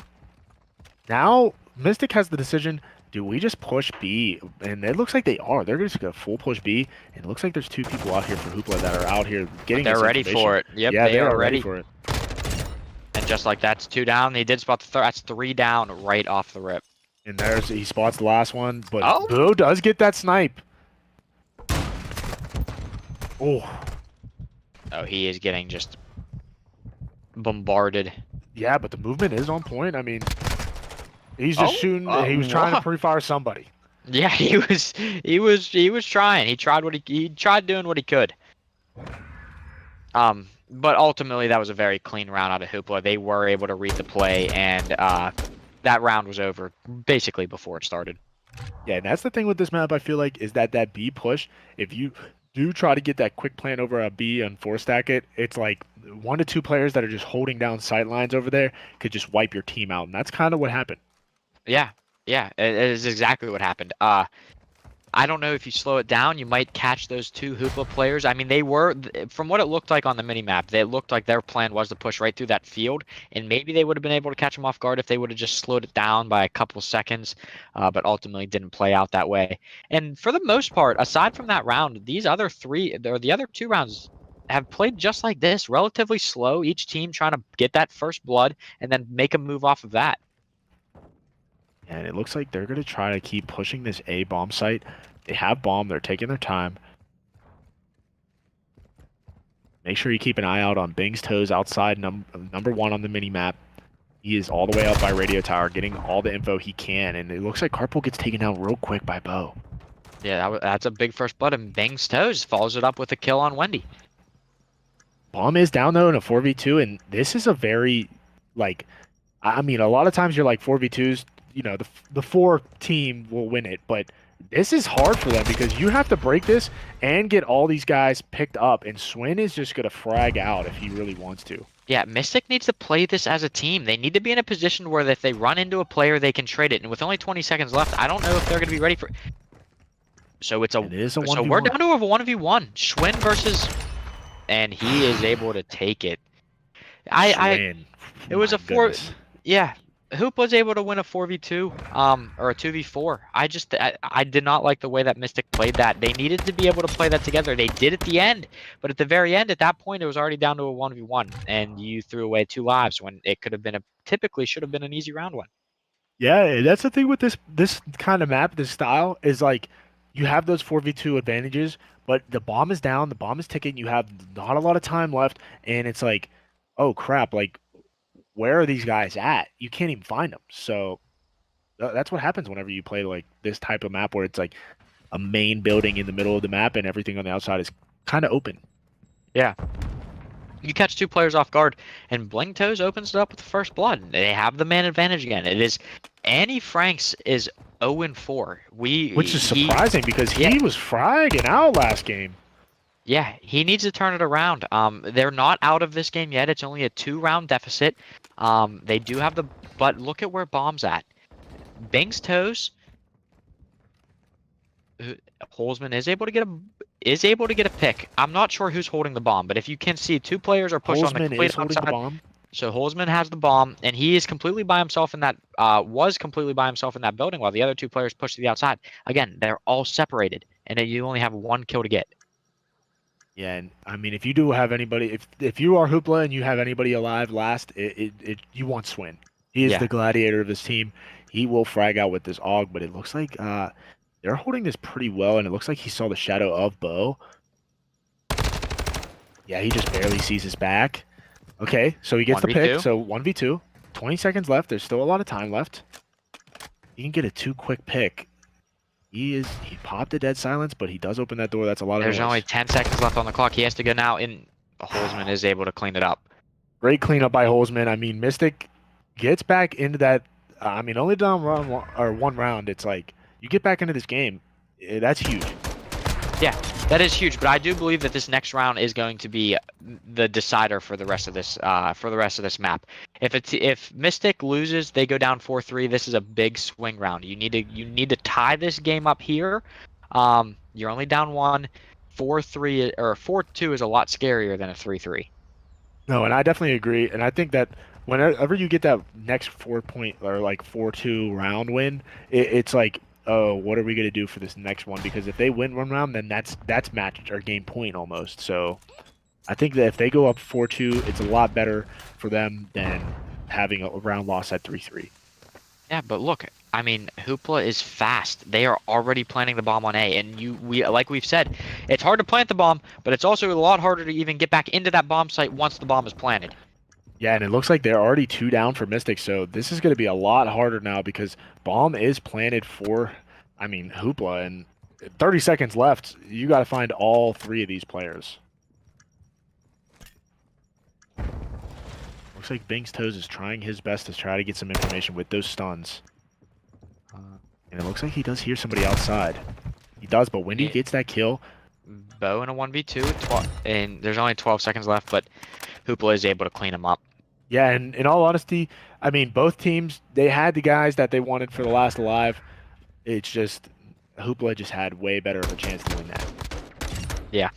now Mystic has the decision. Do we just push B? And it looks like they are. They're just going to full push B. And it looks like there's 2 people out here for Hoopla that are out here getting they're this ready information. for it. Yep, Yeah, they are ready ready. for it. And just like that's 2 down. He did spot the third. That's 3 down right off the rip. And he spots the last one, but Oh. Boo does get that snipe. Oh, Oh, he is getting just bombarded. yeah, but the movement is on point. I mean, he's just Oh, shooting. He was trying to wow. pre-fire somebody. Yeah, he was trying. He tried he tried doing what he could. But ultimately that was a very clean round out of Hoopla. They were able to read the play, and that round was over basically before it started. Yeah, and that's the thing with this map, I feel like, is that B push, if you do try to get that quick plant over a B and 4-stack it, it's like 1 to 2 players that are just holding down sight lines over there could just wipe your team out, and that's kind of what happened. Yeah, it is exactly what happened. I don't know if you slow it down, you might catch those 2 Hoopla players. I mean, they were, from what it looked like on the minimap, they looked like their plan was to push right through that field, and maybe they would have been able to catch them off guard if they would have just slowed it down by a couple seconds, but ultimately didn't play out that way. And for the most part, aside from that round, these other 3, or the other 2 rounds have played just like this, relatively slow, each team trying to get that first blood and then make a move off of that. And it looks like they're going to try to keep pushing this A bomb site. They have bomb. They're taking their time. Make sure you keep an eye out on Bing's toes outside number 1 on the mini-map. He is all the way up by radio tower, getting all the info he can. And it looks like Carpool gets taken down real quick by Bo. Yeah, that's a big first blood, and Bing's toes follows it up with a kill on Wendy. Bomb is down, though, in a 4v2. And this is a very, like, I mean, a lot of times you're like 4v2s, you know, the 4 team will win it, but this is hard for them because you have to break this and get all these guys picked up, and Swin is just going to frag out if he really wants to. Yeah, Mystic needs to play this as a team. They need to be in a position where if they run into a player, they can trade it. And with only 20 seconds left, I don't know if they're going to be ready for it. So it's a 1v1. So we're down to a 1v1. Schwinn versus, and he is able to take it. Swin. It was My a 4. goodness. Yeah, Hoop was able to win a 4v2, or a 2v4. I did not like the way that Mystic played that. They needed to be able to play that together. They did at the end, but at the very end, at that point, it was already down to a 1v1, and you threw away 2 lives when it could have been typically should have been an easy round 1. Yeah, that's the thing with this kind of map, this style, is like you have those 4v2 advantages, but the bomb is down, the bomb is ticking, you have not a lot of time left, and it's like, oh crap, like, where are these guys at? You can't even find them. So that's what happens whenever you play like this type of map where it's like a main building in the middle of the map and everything on the outside is kind of open. Yeah. You catch 2 players off guard, and Bling Toes opens it up with the first blood. They have the man advantage again. It is Annie Franks is 0-4. Which is surprising because he was fragging out last game. Yeah, he needs to turn it around. They're not out of this game yet. It's only a 2-round deficit. They do have but look at where Bomb's at. Bing's toes. Holzman is able to get a pick. I'm not sure who's holding the bomb, but if you can see, 2 players are pushed on the Holzman complete is holding the outside. bomb. So Holzman has the bomb, and he is completely by himself in that. Was completely by himself in that building, while the other 2 players push to the outside. Again, they're all separated, and you only have 1 kill to get. Yeah, and I mean, if you do have anybody, if you are Hoopla and you have anybody alive last, you want Swin. He is the gladiator of this team. He will frag out with this AUG, but it looks like they're holding this pretty well, and it looks like he saw the shadow of Bo. Yeah, he just barely sees his back. Okay, so he gets the pick. So 1v2, 20 seconds left. There's still a lot of time left. He can get a 2 quick pick. He popped a dead silence, but he does open that door. That's a lot of There's noise. only 10 seconds left on the clock. He has to go now, and Holzman is able to clean it up. Great cleanup by Holzman. I mean, Mystic gets back into that. I mean, only down 1 round. It's like you get back into this game. That's huge. Yeah, that is huge, but I do believe that this next round is going to be the decider for the rest of this map. If Mystic loses, they go down 4-3. This is a big swing round. You need to tie this game up here. You're only down 1. 4-3 or 4-2 is a lot scarier than a 3-3. No, and I definitely agree. And I think that whenever you get that next 4-point or like 4-2 round win, it's like, oh, what are we gonna do for this next one? Because if they win one round, then that's match or game point almost. So I think that if they go up 4-2, it's a lot better for them than having a round loss at 3-3. Yeah, but look, I mean, Hoopla is fast. They are already planting the bomb on A, and like we've said, it's hard to plant the bomb, but it's also a lot harder to even get back into that bomb site once the bomb is planted. Yeah, and it looks like they're already 2 down for Mystic, so this is going to be a lot harder now because bomb is planted for, I mean, Hoopla, and 30 seconds left. You got to find all 3 of these players. Looks like Bing's Toes is trying his best to try to get some information with those stuns. And it looks like he does hear somebody outside. He does, but Wendy gets that kill. Bo in a 1v2, and there's only 12 seconds left, but Hoopla is able to clean him up. Yeah, and in all honesty, I mean, both teams, they had the guys that they wanted for the last alive. It's just, Hoopla just had way better of a chance doing that. Yeah.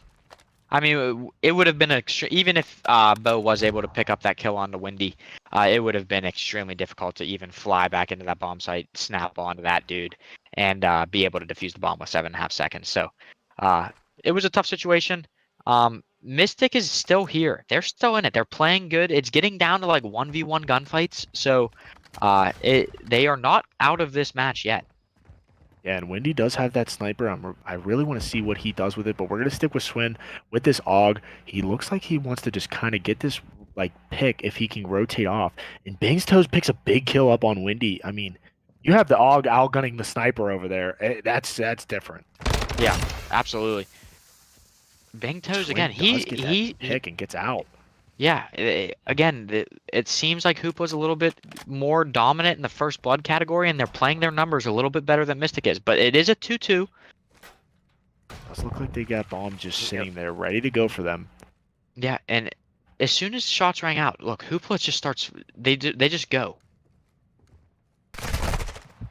I mean, it would have been even if Bo was able to pick up that kill onto Windy, it would have been extremely difficult to even fly back into that bomb site, snap onto that dude, and be able to defuse the bomb with 7.5 seconds. So it was a tough situation. Mystic is still here. They're still in it. They're playing good. It's getting down to like 1v1 gunfights. So they are not out of this match yet. Yeah, and Wendy does have that sniper. I really want to see what he does with it, but we're going to stick with Swin with this AUG. He looks like he wants to just kind of get this like pick if he can rotate off. And Bing's Toes picks a big kill up on Wendy. I mean, you have the AUG outgunning the sniper over there. That's different. Yeah, absolutely. Bing Toes again. He pick and gets out. Yeah, again, it seems like Hoopla's a little bit more dominant in the first blood category, and they're playing their numbers a little bit better than Mystic is. But it is a 2-2. Does look like they got bomb just sitting there, ready to go for them. Yeah, and as soon as shots rang out, look, Hoopla just starts. They just go.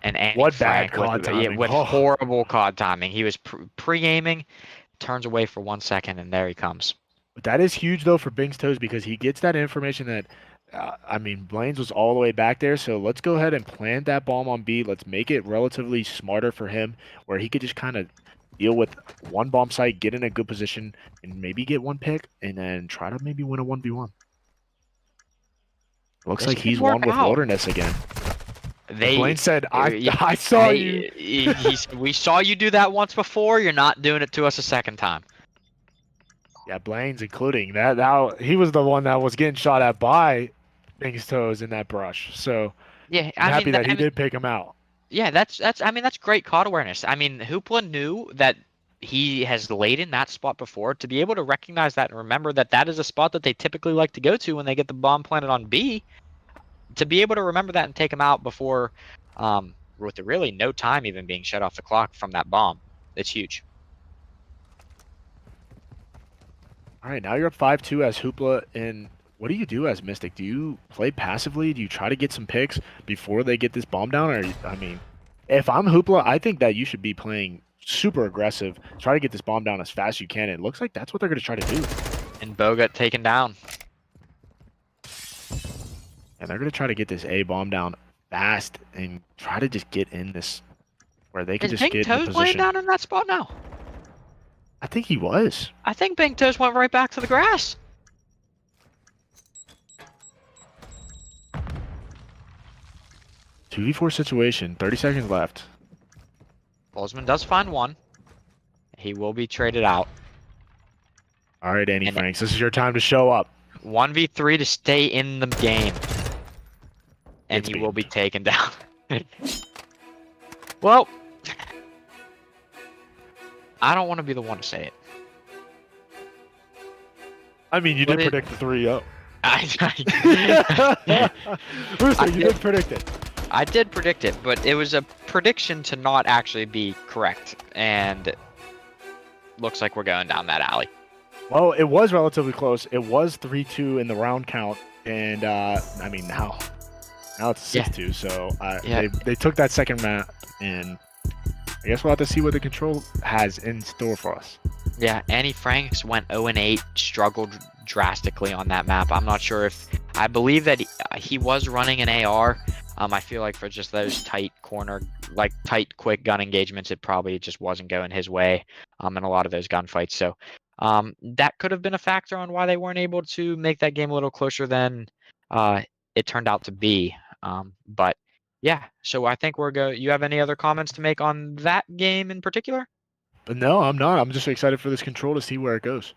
And what bad COD timing! Yeah, with horrible COD timing. He was pre-aiming, turns away for 1 second, and there he comes. But that is huge, though, for Bing's Toes because he gets that information that, I mean, Blaine's was all the way back there. So let's go ahead and plant that bomb on B. Let's make it relatively smarter for him where he could just kind of deal with one bomb site, get in a good position, and maybe get one pick, and then try to maybe win a 1v1. Looks like he's won with Wilderness again. Blaine said, I saw you. He said, we saw you do that once before. You're not doing it to us a second time. Yeah, Blaine's including that. Now he was the one that was getting shot at by Bing's Toes in that brush. So yeah, I'm happy that he did pick him out. Yeah, that's great COD awareness. I mean, Hoopla knew that he has laid in that spot before. To be able to recognize that and remember that that is a spot that they typically like to go to when they get the bomb planted on B. To be able to remember that and take him out before, with really no time even being shut off the clock from that bomb, it's huge. All right, now you're up 5-2 as Hoopla, and what do you do as Mystic? Do you play passively? Do you try to get some picks before they get this bomb down? Or, I mean, if I'm Hoopla, I think that you should be playing super aggressive, try to get this bomb down as fast as you can. It looks like that's what they're going to try to do. And Bo got taken down. And they're going to try to get this A bomb down fast and try to just get in this where they can just get in the position. Laying down in that spot now? I think he was. I think Bing Toes went right back to the grass. (2v4) situation, 30 seconds left. Boltzmann does find one. He will be traded out. All right, Annie Franks, this is your time to show up. 1v3 to stay in the game. And he will be taken down. Well, I don't want to be the one to say it. I mean, you did predict the 3-0. Rooster, you did predict it. I did predict it, but it was a prediction to not actually be correct. And looks like we're going down that alley. Well, it was relatively close. It was 3-2 in the round count, and I mean now it's Yeah. 6-2. So Yeah. they took that second map, and I guess we'll have to see what the control has in store for us. Yeah, Annie Franks went 0-8, struggled drastically on that map. I'm not sure if I believe that he was running an AR. I feel like for just those tight corner, like tight, quick gun engagements, it probably just wasn't going his way in a lot of those gunfights. So that could have been a factor on why they weren't able to make that game a little closer than it turned out to be. But yeah, so I think You have any other comments to make on that game in particular? But no, I'm not. I'm just excited for this control to see where it goes.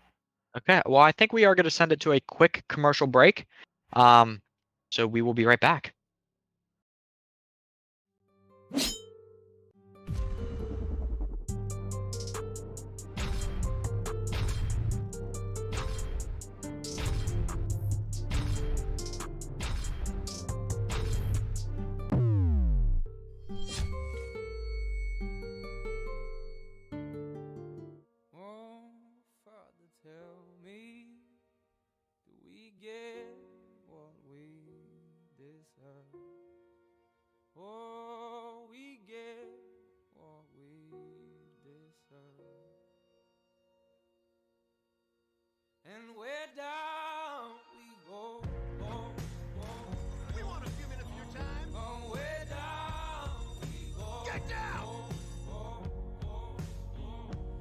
Okay, well, I think we are going to send it to a quick commercial break. So we will be right back. Oh, Father, tell me, do we get what we deserve? Oh, we get what we deserve. And where down we go, We want a few minutes of your time. oh, where down we go. Get down!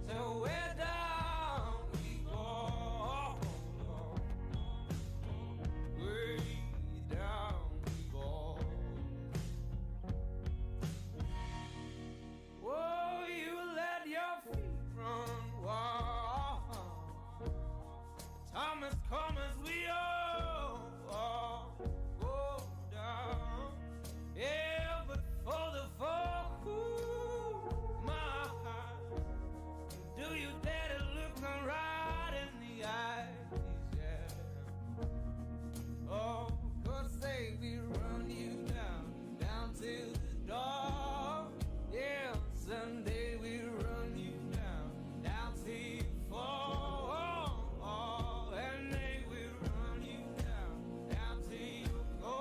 So where down we go, way down we go. Oh, you let your feet run wild. Time has come as we all go down. Yeah, but for the folk who my heart. Do you dare to look them right in the eyes? Yeah. Oh, 'cause say we run you down to the door. Yeah, someday we run you down till you fall. And they will run you down till you go.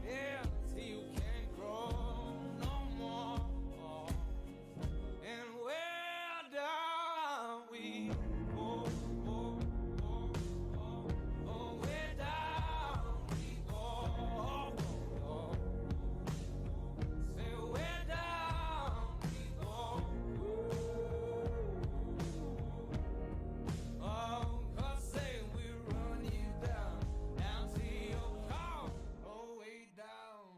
Yeah, till you can't grow no more. And where down we go, oh, where down we go, say where down we go, oh, 'cause say we run you down to your car, oh, way down.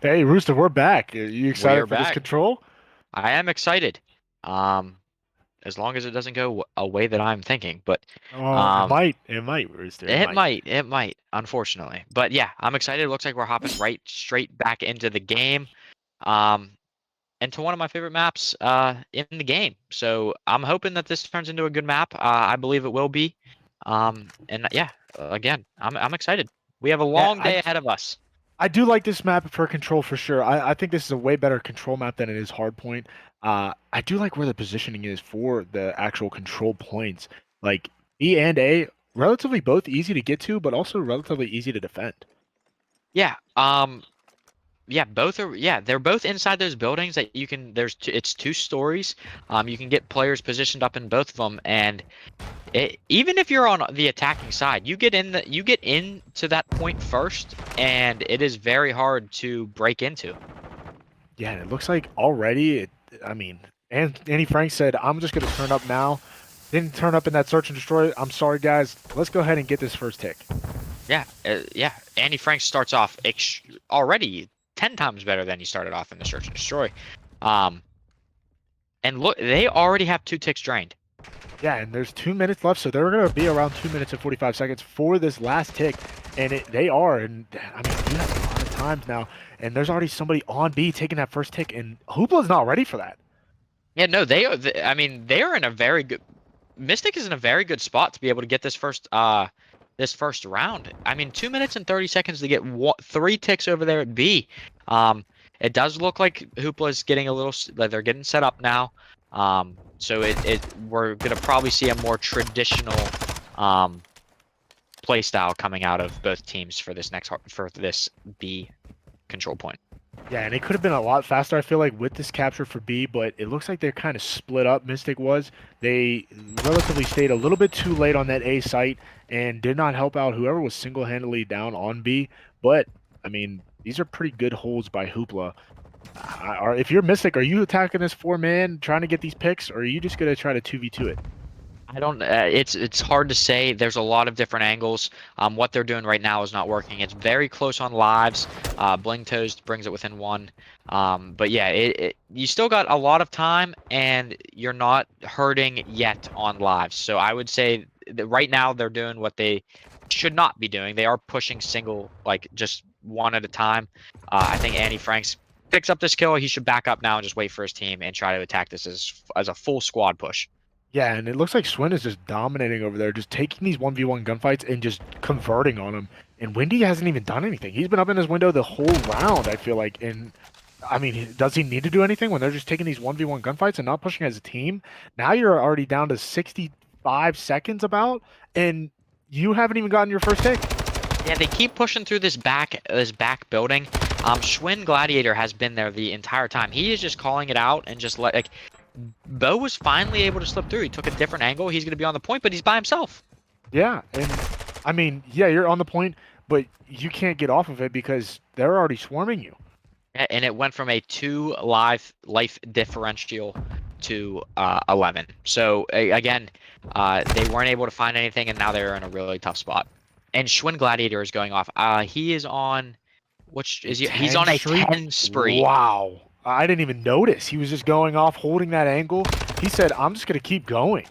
Hey, Rooster, we're back. Are you excited are for this back. control? I am excited. as long as it doesn't go a way that I'm thinking. But Oh, um, it might, Rooster. it might, unfortunately. But yeah, I'm excited. It looks like we're hopping right straight back into the game. Um, and to one of my favorite maps in the game. So I'm hoping that this turns into a good map. I believe it will be. And yeah, again, I'm excited. We have a Yeah, long day ahead of us. I do like this map for control for sure. I think this is a way better control map than it is hardpoint. I do like where the positioning is for the actual control points. Like B and A, relatively both easy to get to, but also relatively easy to defend. Yeah. Yeah, both are. Yeah, they're both inside those buildings that you can. It's 2 stories. You can get players positioned up in both of them, and even if you're on the attacking side, you get into that point first, and it is very hard to break into. Yeah, and it looks like already. I mean, and Annie Frank said, "I'm just gonna turn up now." Didn't turn up in that search and destroy. I'm sorry, guys. Let's go ahead and get this first tick. Yeah, yeah. Andy Frank starts off already 10 times better than he started off in the search and destroy. Um, and look, they already have 2 ticks drained. Yeah, and there's 2 minutes left, so they're gonna be around 2 minutes and 45 seconds for this last tick, and they are. And I mean, you have a lot of times now, and there's already somebody on B taking that first tick, and Hoopla's not ready for that. Yeah, no, they are. I mean, they are in a very good. Mystic is in a very good spot to be able to get this first round. I mean, 2 minutes and 30 seconds to get 3 ticks over there at B. Um, it does look like Hoopla is getting a little. Like they're getting set up now. So we're gonna probably see a more traditional play style coming out of both teams for this B control point. Yeah, and it could have been a lot faster, I feel like, with this capture for B, but it looks like they're kind of split up, Mystic was. They relatively stayed a little bit too late on that A site and did not help out whoever was single-handedly down on B. But, I mean, these are pretty good holds by Hoopla. If you're Mystic, are you attacking this 4-man, trying to get these picks, or are you just going to try to 2v2 it? I don't. It's hard to say. There's a lot of different angles. What they're doing right now is not working. It's very close on lives. Bling Toast brings it within 1. But yeah, you still got a lot of time, and you're not hurting yet on lives. So I would say that right now they're doing what they should not be doing. They are pushing single, like just one at a time. I think Andy Franks picks up this kill. He should back up now and just wait for his team and try to attack this as a full squad push. Yeah, and it looks like Swin is just dominating over there, just taking these 1v1 gunfights and just converting on them. And Windy hasn't even done anything. He's been up in his window the whole round, I feel like. And, I mean, does he need to do anything when they're just taking these 1v1 gunfights and not pushing as a team? Now you're already down to 65 seconds about, and you haven't even gotten your first take. Yeah, they keep pushing through this back building. Schwinn Gladiator has been there the entire time. He is just calling it out and just like Bo was finally able to slip through. He took a different angle. He's going to be on the point, but he's by himself. Yeah, and I mean, yeah, you're on the point, but you can't get off of it because they're already swarming you. And it went from a 2 life differential to 11. So again, they weren't able to find anything, and now they're in a really tough spot. And Schwinn Gladiator is going off. He is on, he's on a 10 spree. Wow. I didn't even notice. He was just going off, holding that angle. He said, I'm just going to keep going.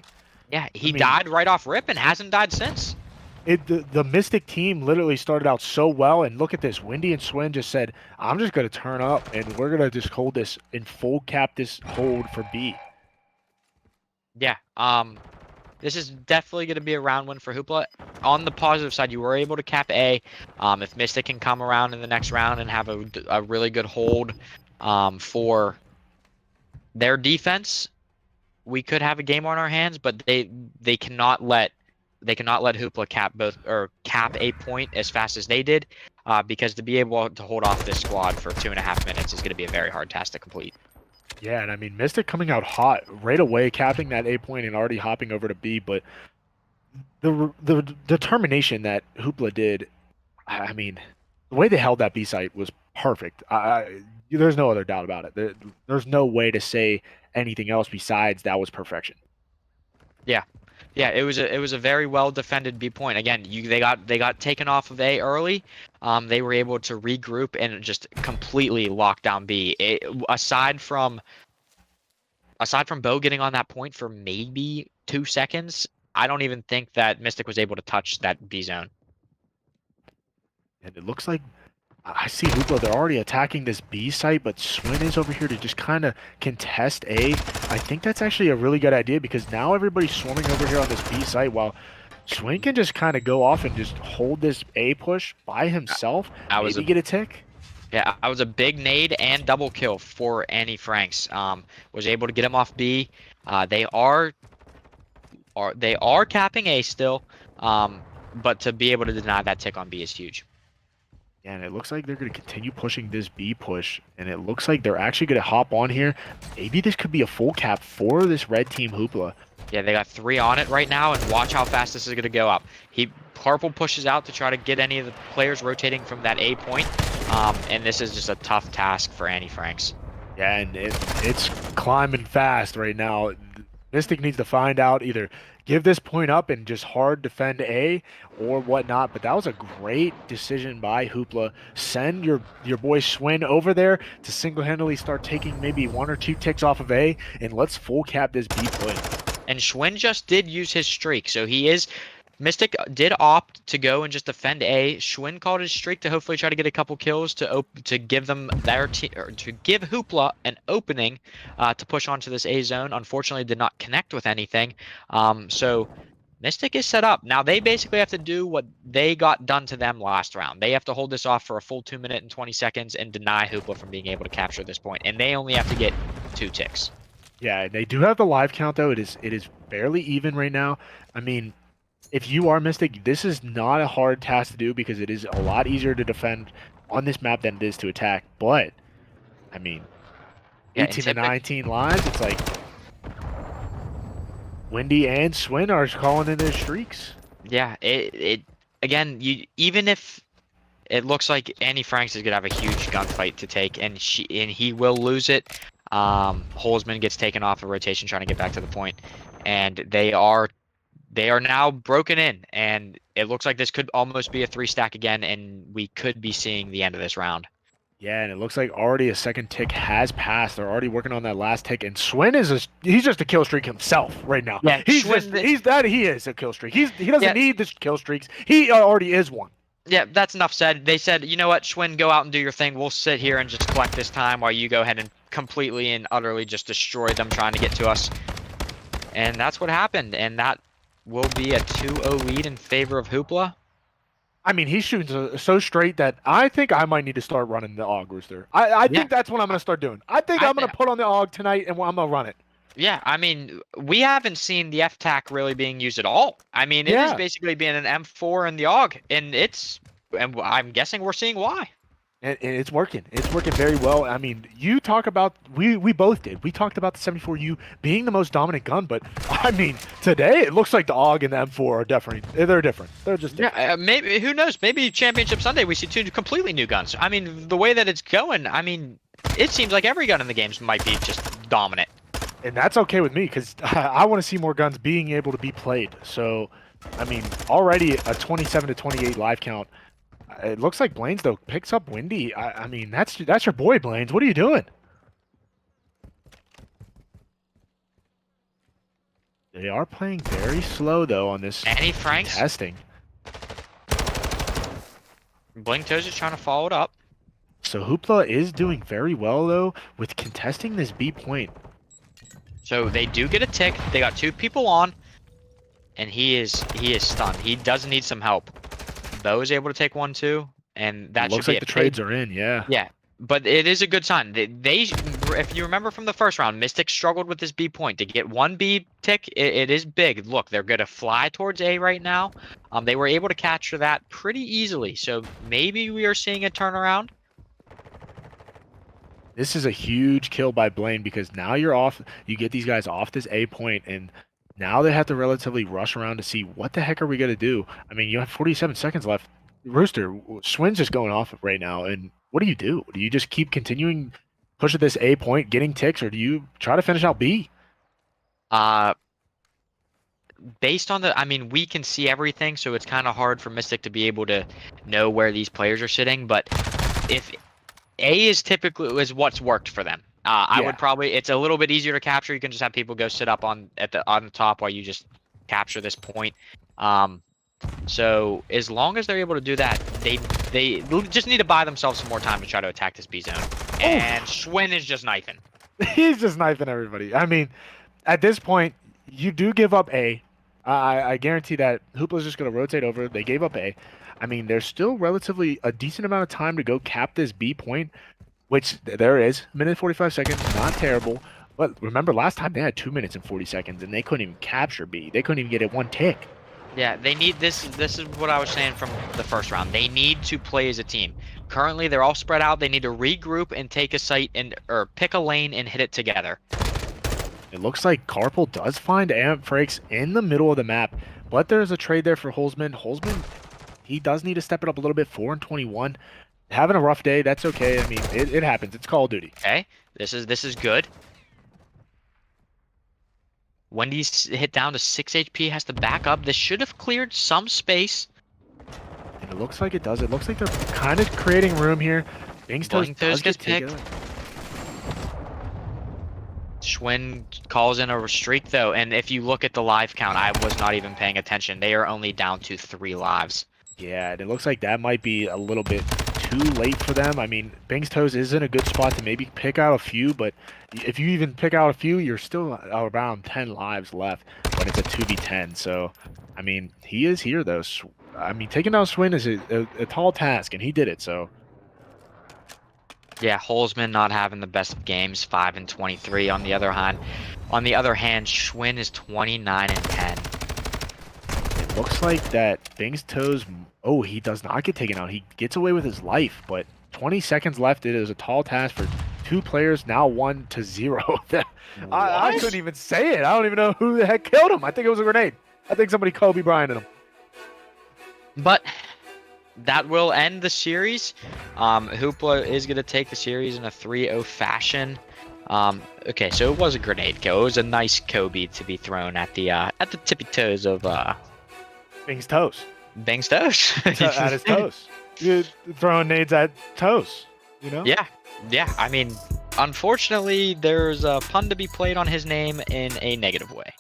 Yeah, he died right off rip and hasn't died since. The Mystic team literally started out so well, and look at this. Windy and Swin just said, I'm just going to turn up, and we're going to just hold this and full cap this hold for B. Yeah, this is definitely going to be a round win for Hoopla. On the positive side, you were able to cap A. If Mystic can come around in the next round and have a really good hold for their defense, we could have a game on our hands. But they cannot let Hoopla cap a point as fast as they did, because to be able to hold off this squad for 2.5 minutes is going to be a very hard task to complete. Yeah, and I mean, Mystic coming out hot right away, capping that A point and already hopping over to B. But the determination that Hoopla did, I mean, the way they held that B site was perfect. There's no other doubt about it. There's no way to say anything else besides that was perfection. Yeah, it was a very well defended B point. Again, they got taken off of A early. They were able to regroup and just completely lock down B. Aside from aside from Bo getting on that point for maybe 2 seconds, I don't even think that Mystic was able to touch that B zone. And it looks like I see Hoopla. They're already attacking this B site, but Swin is over here to just kind of contest A. I think that's actually a really good idea because now everybody's swarming over here on this B site while Swin can just kind of go off and just hold this A push by himself. I was Maybe get a tick. Yeah, I was a big nade and double kill for Annie Franks. Was able to get him off B. They are capping A still. But to be able to deny that tick on B is huge. Yeah, and it looks like they're going to continue pushing this B push, and it looks like they're actually going to hop on here. Maybe this could be a full cap for this red team Hoopla. Yeah, they got 3 on it right now, and watch how fast this is going to go up. Purple pushes out to try to get any of the players rotating from that A point, and this is just a tough task for Annie Franks. Yeah, and it's climbing fast right now. Mystic needs to find out either give this point up and just hard defend A or whatnot. But that was a great decision by Hoopla. Send your boy Swin over there to single-handedly start taking maybe 1 or 2 ticks off of A, and let's full cap this B point. And Schwinn just did use his streak, so Mystic did opt to go and just defend A. Schwinn called his streak to hopefully try to get a couple kills to give them to give Hoopla an opening to push onto this A zone. Unfortunately, did not connect with anything. So Mystic is set up. Now they basically have to do what they got done to them last round. They have to hold this off for a full 2 minutes and 20 seconds and deny Hoopla from being able to capture this point. And they only have to get 2 ticks. Yeah, they do have the live count though. It is fairly even right now. I mean, if you are Mystic, this is not a hard task to do because it is a lot easier to defend on this map than it is to attack. But, I mean, 18 to 19 lives, it's like Wendy and Swin are calling in their streaks. Yeah, it again, even if it looks like Annie Franks is gonna have a huge gunfight to take, and he will lose it. Holzman gets taken off a rotation trying to get back to the point, and they are now broken in, and it looks like this could almost be a 3-stack again, and we could be seeing the end of this round. Yeah, and it looks like already a second tick has passed. They're already working on that last tick, and Swin he's just a kill streak himself right now. Yeah, he is a kill streak. He doesn't need the kill streaks. He already is one. Yeah, that's enough said. They said, you know what, Schwinn, go out and do your thing. We'll sit here and just collect this time while you go ahead and completely and utterly just destroy them trying to get to us. And that's what happened, and that will be a 2-0 lead in favor of Hoopla. I mean, he's shooting so straight that I think I might need to start running the AUG Rooster. I think that's what I'm going to start doing. I think I'm going to put on the AUG tonight, and I'm going to run it. Yeah, I mean, we haven't seen the F-TAC really being used at all. I mean, it is basically being an M4 in the AUG, and I'm guessing we're seeing why. And it's working. It's working very well. I mean, you talk about we both did. We talked about the 74U being the most dominant gun, but I mean, today it looks like the AUG and the M4 are they're different. They're just different. Yeah. Maybe who knows? Maybe Championship Sunday we see 2 completely new guns. I mean, the way that it's going, I mean, it seems like every gun in the games might be just dominant. And that's okay with me because I want to see more guns being able to be played. So, I mean, already a 27 to 28 live count. It looks like Blaines, though, picks up Wendy. I mean, that's your boy, Blaines. What are you doing? They are playing very slow, though, on this Annie Franks testing. Blinktoes is trying to follow it up. So Hoopla is doing very well, though, with contesting this B point. So they do get a tick. They got 2 people on, and he is stunned. He does need some help. Bo is able to take 1 too, and that looks should be like the trades are in. Yeah. Yeah, but it is a good sign. If you remember from the first round, Mystic struggled with this B point to get 1 B tick. It is big. Look, they're gonna fly towards A right now. They were able to capture that pretty easily. So maybe we are seeing a turnaround. This is a huge kill by Blaine because now you're off. You get these guys off this A point, and now they have to relatively rush around to see what the heck are we going to do. I mean, you have 47 seconds left. Rooster, Swin's just going off right now, and what do? Do you just keep continuing push at this A point, getting ticks, or do you try to finish out B? Based on I mean, we can see everything, so it's kind of hard for Mystic to be able to know where these players are sitting, but if A is typically what's worked for them. I Yeah. would probably. It's a little bit easier to capture. You can just have people go sit up on the top while you just capture this point. So as long as they're able to do that, they just need to buy themselves some more time to try to attack this B zone. And Schwinn is just knifing. He's just knifing everybody. I mean, at this point, you do give up A. I guarantee that Hoopla's just going to rotate over. They gave up A. I mean, there's still relatively a decent amount of time to go cap this B point, which there is. Minute 45 seconds, not terrible. But remember, last time they had 2 minutes and 40 seconds, and they couldn't even capture B. They couldn't even get it one tick. Yeah, they need this. This is what I was saying from the first round. They need to play as a team. Currently, they're all spread out. They need to regroup and take a site or pick a lane and hit it together. It looks like Carpal does find Amp Frakes in the middle of the map, but there's a trade there for Holzman. Holzman, he does need to step it up a little bit. 4 and 21. Having a rough day, that's okay. I mean, it happens. It's Call of Duty. Okay, this is good. Wendy's hit down to 6 HP, has to back up. This should have cleared some space. And it looks like it does. It looks like they're kind of creating room here. Bing's Toes does gets get picked. taken. Schwinn calls in a streak though, and if you look at the live count, I was not even paying attention. They are only down to 3 lives. Yeah, and it looks like that might be a little bit too late for them. I mean, Bing's Toes is in a good spot to maybe pick out a few, but if you even pick out a few, you're still around 10 lives left when it's a 2v10. So, I mean, he is here though. I mean, taking down Schwinn is a tall task, and he did it, so. Yeah, Holzman not having the best of games, 5 and 23. On the other hand, Schwinn is 29 and 10. It looks like that Bing's Toes. Oh, he does not get taken out. He gets away with his life, but 20 seconds left. It is a tall task for 2 players, now 1-0. I couldn't even say it. I don't even know who the heck killed him. I think it was a grenade. I think somebody Kobe Bryant him. But that will end the series. Hoopla is going to take the series in a 3-0 fashion. Okay, so it was a grenade kill. It was a nice Kobe to be thrown at the tippy toes of Bing's Toes. Bing's Toes. At his toes. You're throwing nades at toes, you know? Yeah. I mean, unfortunately, there's a pun to be played on his name in a negative way.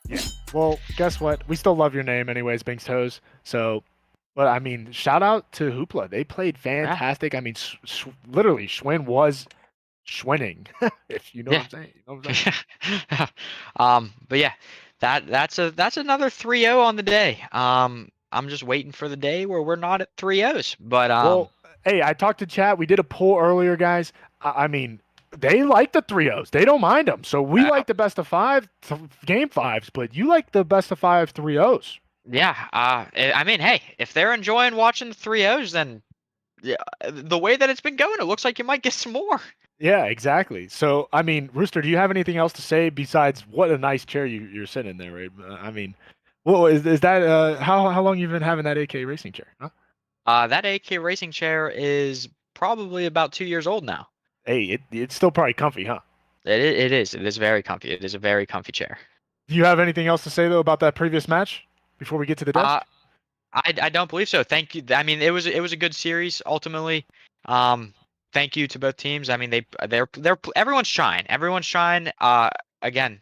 Yeah. Well, guess what? We still love your name anyways, Bing's Toes. So, but I mean, shout out to Hoopla. They played fantastic. I mean, literally, Schwinn was Schwinning, if you know what I'm saying. You know what I'm saying? But yeah, that's another 3-0 on the day. I'm just waiting for the day where we're not at 3-0s. But well, hey, I talked to chat. We did a poll earlier, guys. I mean, they like the 3-0s. They don't mind them. So we like the best of 5 game 5s, but you like the best of 5 3-0s. Yeah. I mean, hey, if they're enjoying watching the 3-0s, then yeah, the way that it's been going, it looks like you might get some more. Yeah, exactly. So, I mean, Rooster, do you have anything else to say besides what a nice chair you're sitting in there, right? I mean, well, is that how long you've been having that AK racing chair? Huh? That AK racing chair is probably about 2 years old now. Hey, it's still probably comfy, huh? It is. It is very comfy. It is a very comfy chair. Do you have anything else to say though about that previous match before we get to the desk? I don't believe so. Thank you. I mean, it was a good series ultimately. Thank you to both teams. I mean, they're everyone's trying. Everyone's trying. Again,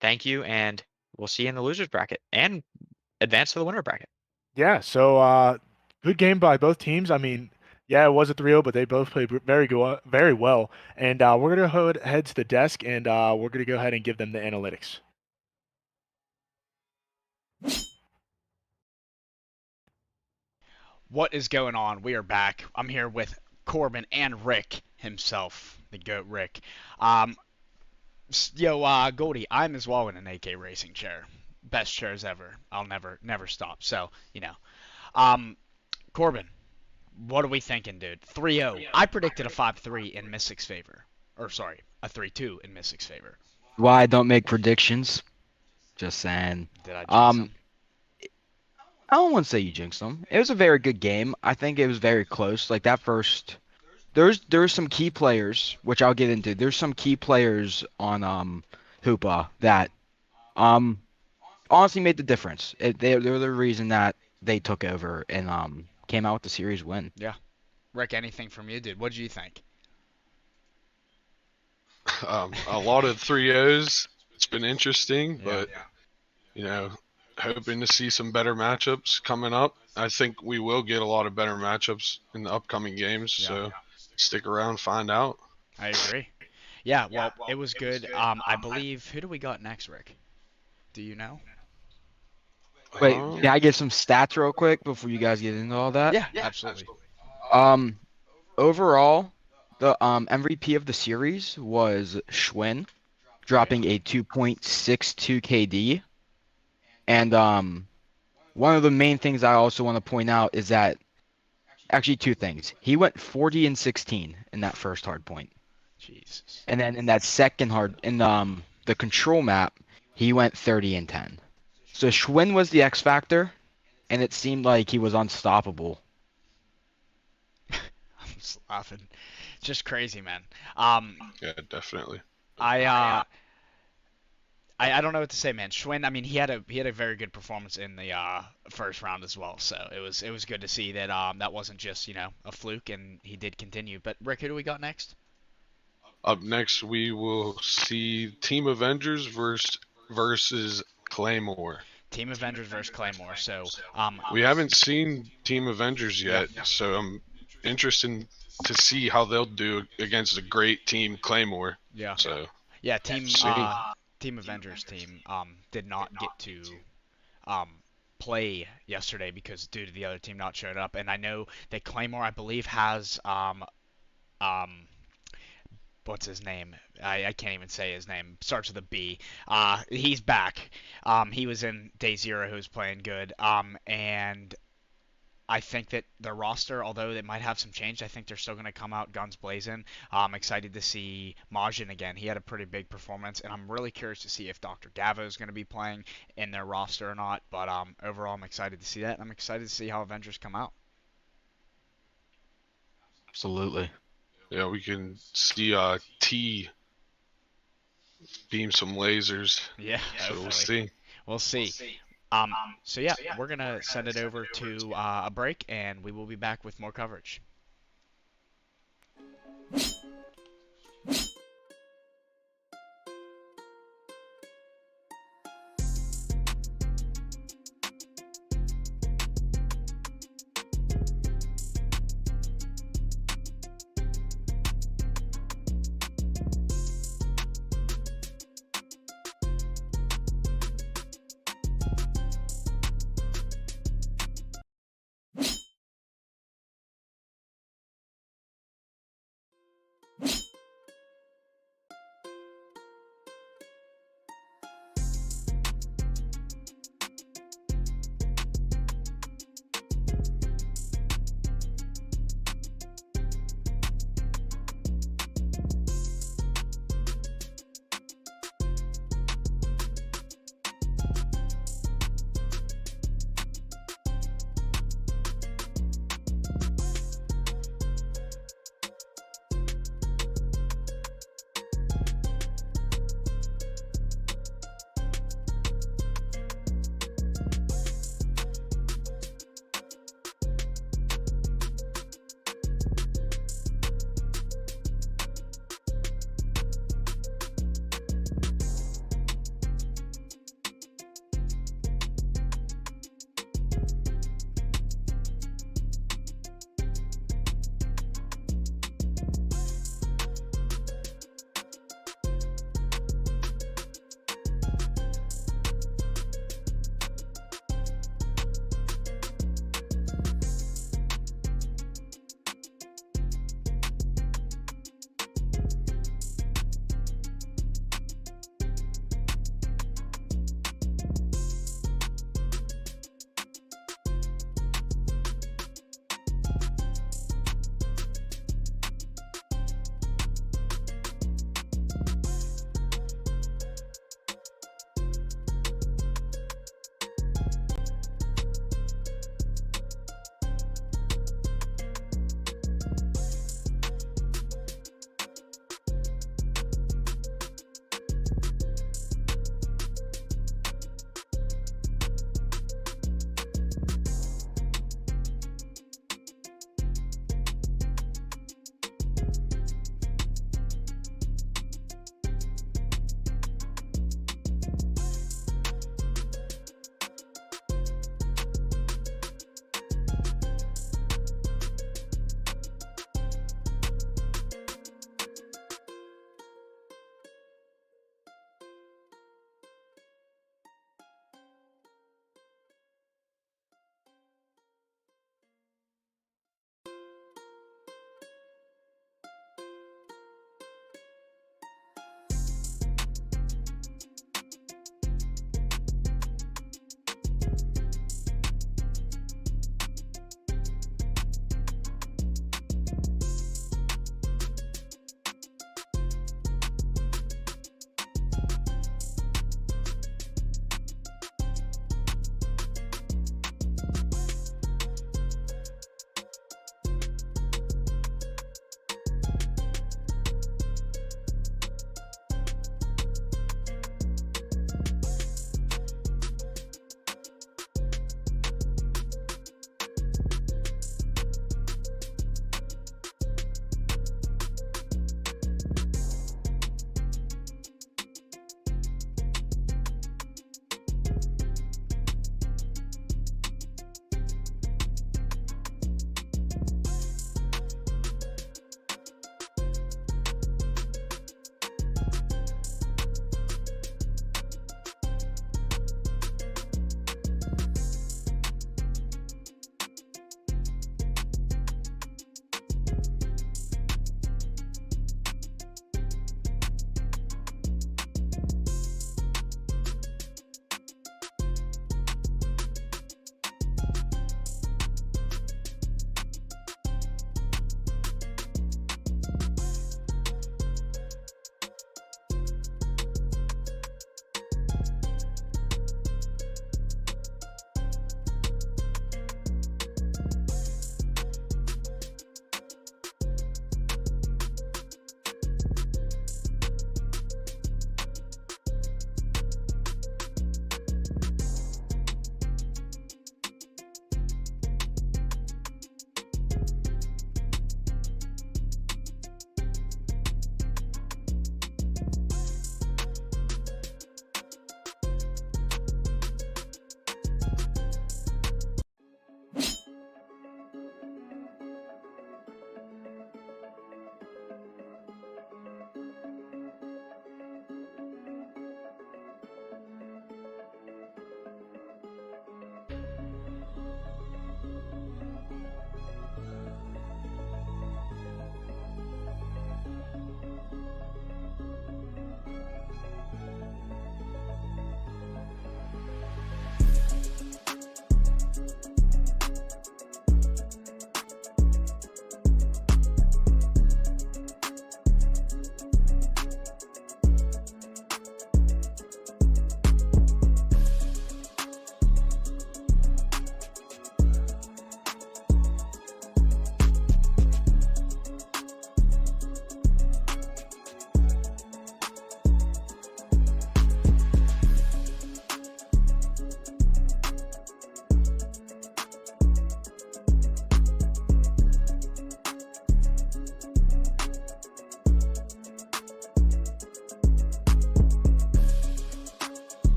thank you, and we'll see you in the losers bracket and advance to the winner bracket. Yeah. So good game by both teams. I mean, yeah, it was a 3-0, but they both played very well. And we're gonna head to the desk, and we're gonna go ahead and give them the analytics. What is going on? We are back. I'm here with Corbin and Rick himself, the GOAT Rick. Goldie, I'm as well in an AK racing chair. Best chairs ever. I'll never stop. So, Corbin, what are we thinking, dude? 3-0. I predicted a 5-3 in Mystic's favor. Or, sorry, a 3-2 in Mystic's favor. Why I don't make predictions? Just saying. Did I jinx him? I don't want to say you jinxed them. It was a very good game. I think it was very close. Like that first, there's some key players, which I'll get into. There's some key players on Hoopa that honestly made the difference. They're the reason that they took over and came out with the series win. Yeah. Rick, anything from you, dude? What did you think? A lot of 3-0s. It's been interesting, Yeah. but you know, hoping to see some better matchups coming up. I think we will get a lot of better matchups in the upcoming games. Yeah. So stick around, find out. I agree. Yeah, well, it was good. I believe, who do we got next, Rick? Do you know? Wait, Um, can I give some stats real quick before you guys get into all that? Yeah, absolutely. Um, Overall, the MVP of the series was Schwinn, dropping a 2.62 KD. And one of the main things I also want to point out is that actually two things. He went 40 and 16 in that first hard point. Jesus. And then in that second hard in the control map, he went 30 and 10. So Schwinn was the X factor, and it seemed like he was unstoppable. I'm just laughing. Just crazy, man. yeah, definitely. I don't know what to say, man. Schwinn, I mean, he had a very good performance in the first round as well. So it was good to see that that wasn't just a fluke, and he did continue. But Rick, who do we got next? Up next, we will see Team Avengers versus Claymore. Team Avengers versus Claymore. So We haven't seen Team Avengers yet, Yeah. so I'm interested to see how they'll do against a great team, Claymore. yeah, So yeah, Team See. Team Avengers team did not get to play yesterday because due to the other team not showing up, and I know that Claymore, I believe, has what's his name? I can't even say his name. Starts with a B. He's back. He was in Day Zero, who's playing good. And I think that the roster, although they might have some change, I think they're still going to come out guns blazing. I'm excited to see Majin again. He had a pretty big performance, and I'm really curious to see if Dr. Davo is going to be playing in their roster or not. But overall, I'm excited to see that, and I'm excited to see how Avengers come out. Absolutely. yeah, we can see T beam some lasers. Yeah, So we'll hopefully. see. We'll see. So yeah, we're gonna send it over to a break, and we will be back with more coverage.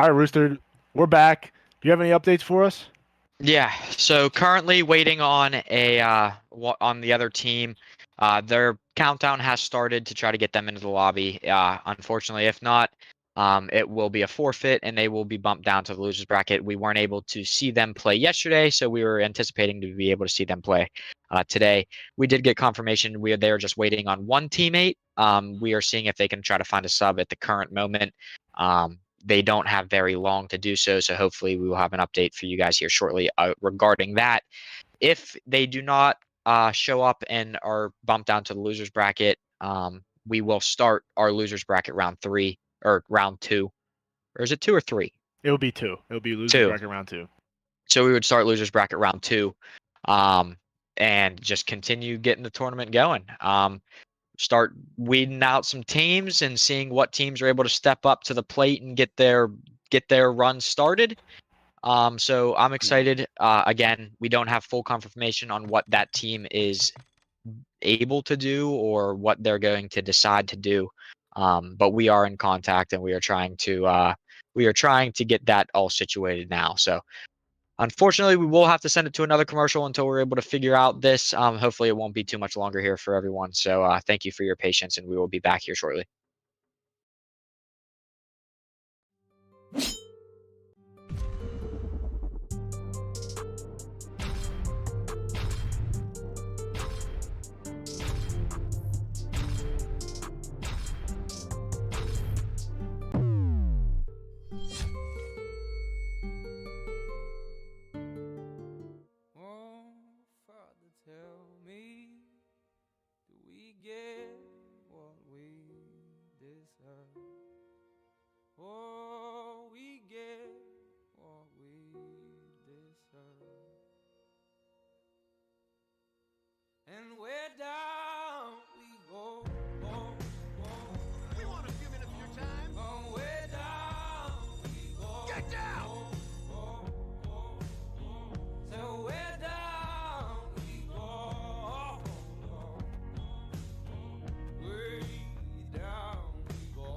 All right, Rooster, we're back. Do you have any updates for us? Yeah, so currently waiting on on the other team. Their countdown has started to try to get them into the lobby. Unfortunately, if not, it will be a forfeit and they will be bumped down to the losers bracket. We weren't able to see them play yesterday, so we were anticipating to be able to see them play today. We did get confirmation they are just waiting on one teammate. We are seeing if they can try to find a sub at the current moment. They don't have very long to do so, so hopefully we will have an update for you guys here shortly regarding that. If they do not show up and are bumped down to the losers bracket, we will start our losers bracket round 3 or round 2, or is it 2 or 3? It'll be 2. It'll be losers 2. bracket round 2. So we would start losers bracket round 2, and just continue getting the tournament going. Start weeding out some teams and seeing what teams are able to step up to the plate and get their run started. So I'm excited. Again, we don't have full confirmation on what that team is able to do or what they're going to decide to do. But we are in contact and we are trying to get that all situated now. So unfortunately, we will have to send it to another commercial until we're able to figure out this. Hopefully, it won't be too much longer here for everyone. So thank you for your patience, and we will be back here shortly. Oh, Father, tell me, do we get what we deserve? Oh, we get what we deserve. And we're down we go. We want a few minutes of your time. Oh, we're down we go. Get down! So we're down we go. Way down we go.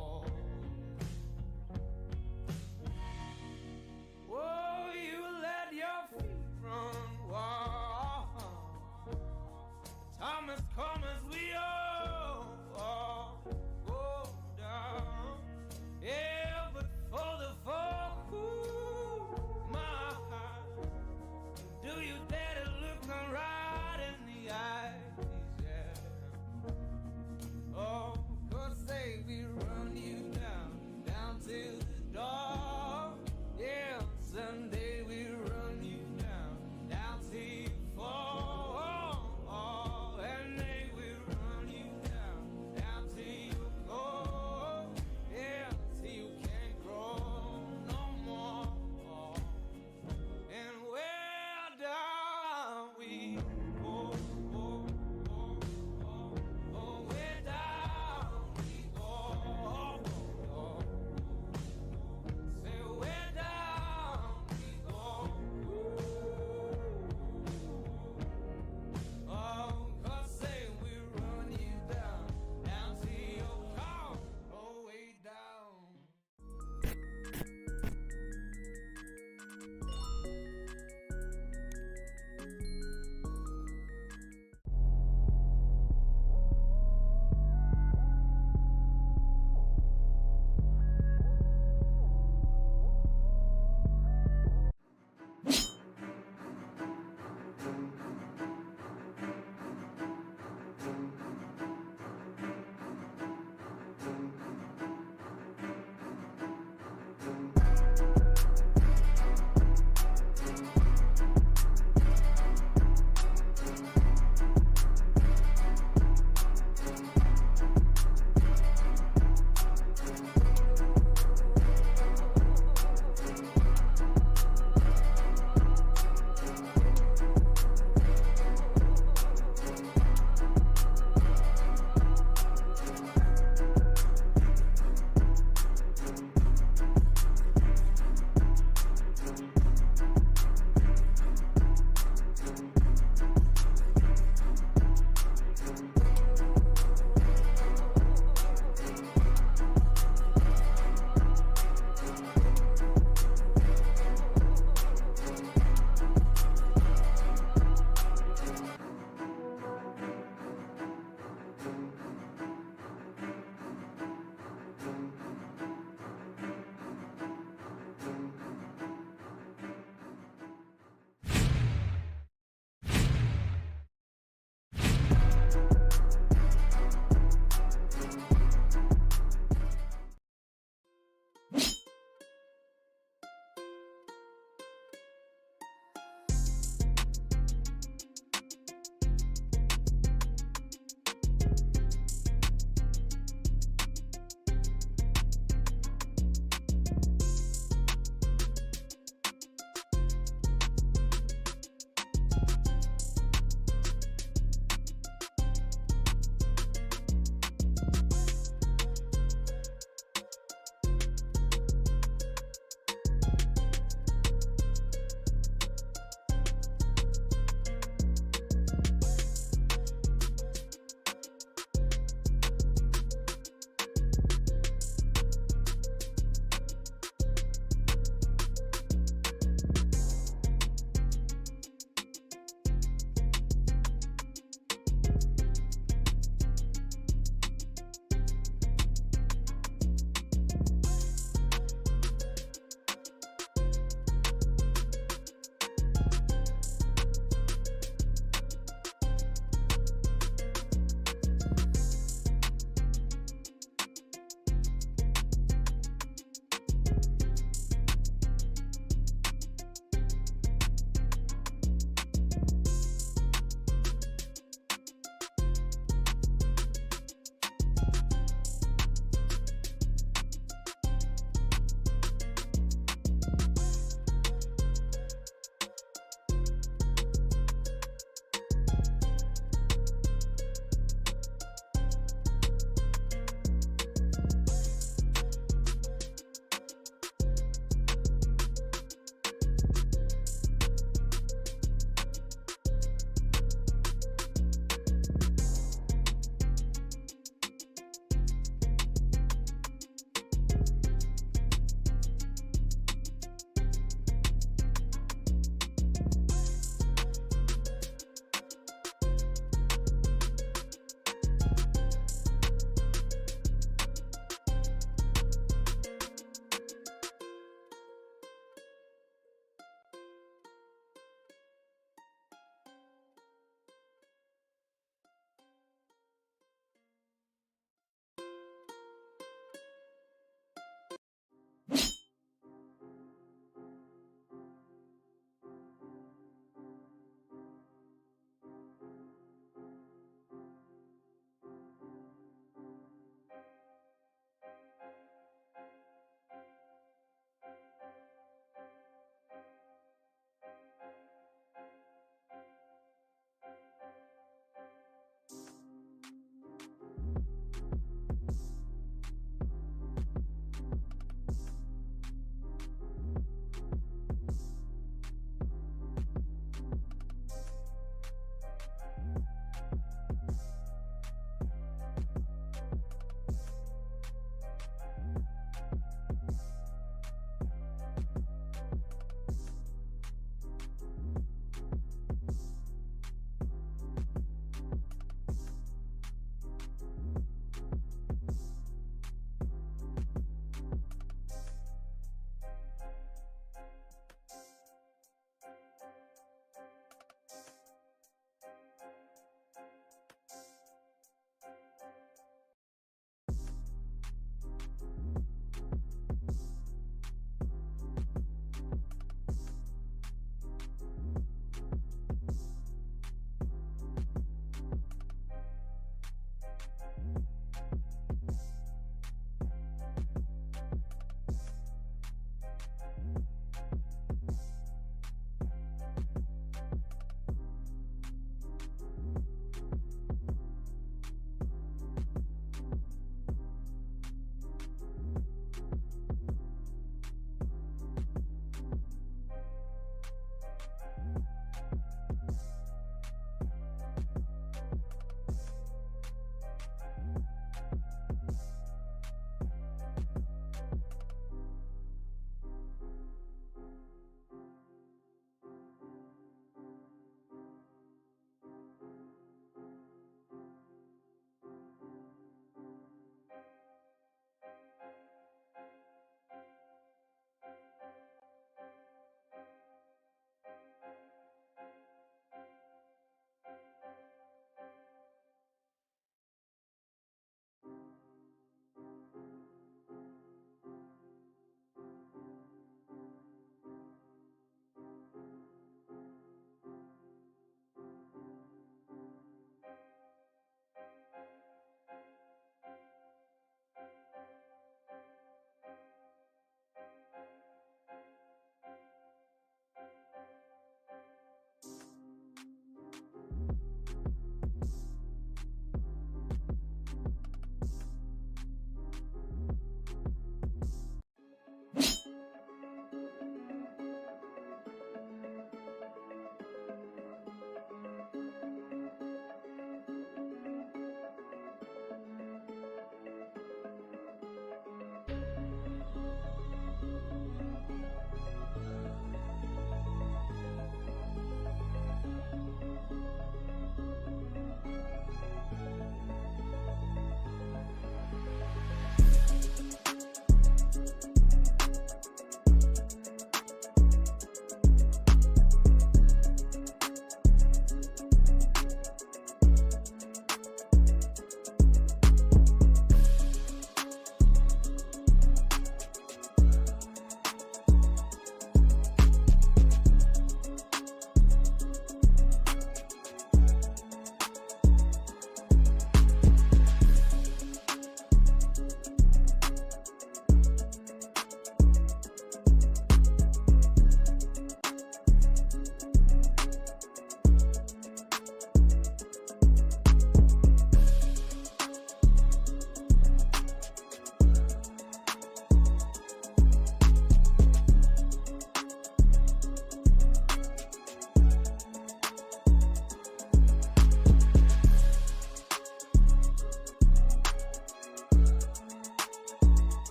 Whoa, you let your feet run wild.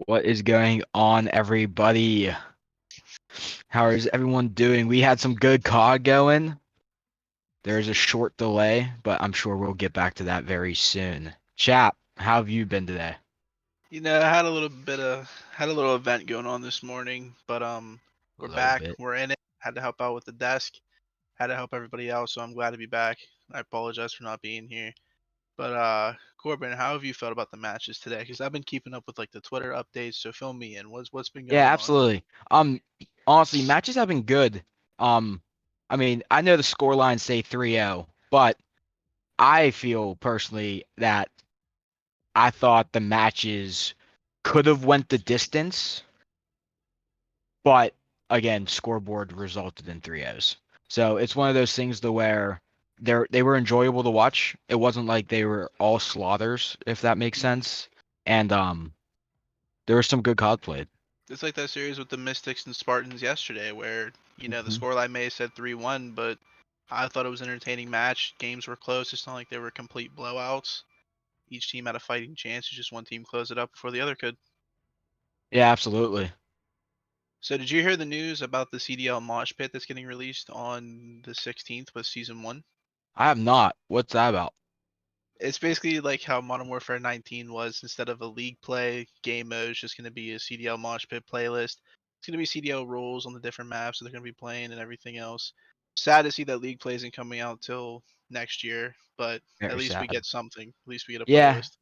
What is going on, everybody? How is everyone doing? We had some good COD going. There's a short delay, but I'm sure we'll get back to that very soon. Chap, how have you been today? You know, I had a little event going on this morning, but A we're little back. bit. We're in it. Had to help out with the desk. Had to help everybody out, so I'm glad to be back. I apologize for not being here. But Corbin, how have you felt about the matches today? Because I've been keeping up with like the Twitter updates, so fill me in. What's been Yeah, going on? absolutely. Honestly, matches have been good. I mean, I know the score lines say 3-0, but I feel personally that I thought the matches could have went the distance, but again, scoreboard resulted in 3-0s. So it's one of those things to where they were enjoyable to watch. It wasn't like they were all slaughters, if that makes Mhm. sense. And there was some good COD played. It's like that series with the Mystics and Spartans yesterday, where the Mhm. scoreline may have said 3-1, but I thought it was an entertaining match. Games were close. It's not like they were complete blowouts. Each team had a fighting chance. It's just one team closed it up before the other could. Yeah, absolutely. So did you hear the news about the CDL Mosh Pit that's getting released on the 16th with Season 1? I have not. What's that about? It's basically like how Modern Warfare 19 was. Instead of a league play game mode, it's just going to be a CDL Mosh Pit playlist. It's going to be CDL rules on the different maps that they're going to be playing and everything else. Sad to see that league play isn't coming out till next year, but at Very least we sad. get something. At least we get a Yeah, playlist.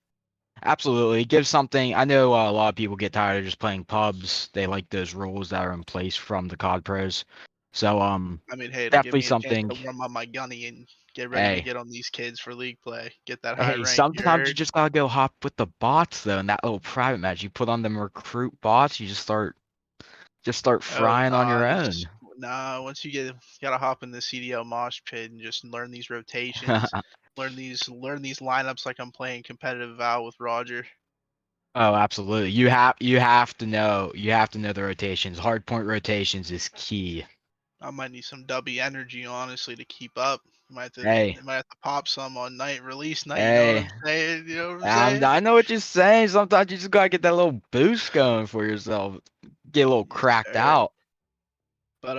absolutely. Give something. I know a lot of people get tired of just playing pubs. They like those rules that are in place from the COD pros. So I mean, hey, it'll give definitely me a chance something. to warm up my gunny and get ready to Hey, get on these kids for league play. Get that high hey, rank. You sometimes you heard? just gotta go hop with the bots though. In that little private match, you put on them recruit bots. You just start Oh frying on nah, your you own. just nah. Once you gotta hop in the CDL mosh pit and just learn these rotations, learn these lineups like I'm playing competitive Val with Roger. Oh, absolutely. You have to know the rotations. Hard point rotations is key. I might need some W energy honestly to keep up. Hey, Might have to pop some on night release night. You know what I'm hey. saying? You know what I'm saying? I know what you're saying. Sometimes you just gotta get that little boost going for yourself. Get a little Yes, cracked sir. out. But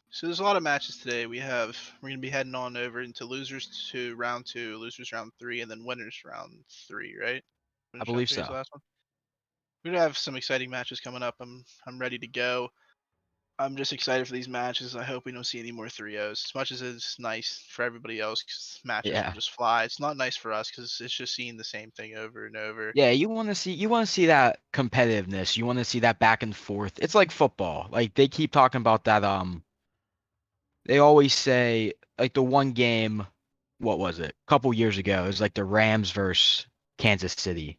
so there's a lot of matches today. We're gonna be heading on over into losers to round two, losers round three, and then winners round three, right? I Winners round believe three is the so. last one. We're gonna have some exciting matches coming up. I'm ready to go. I'm just excited for these matches. I hope we don't see any more 3-0s. As much as it's nice for everybody else, because matches will Yeah. just fly. It's not nice for us because it's just seeing the same thing over and over. Yeah, you want to see that competitiveness. You want to see that back and forth. It's like football. Like they keep talking about that they always say like the one game, what was it? A couple years ago, it was like the Rams versus Kansas City.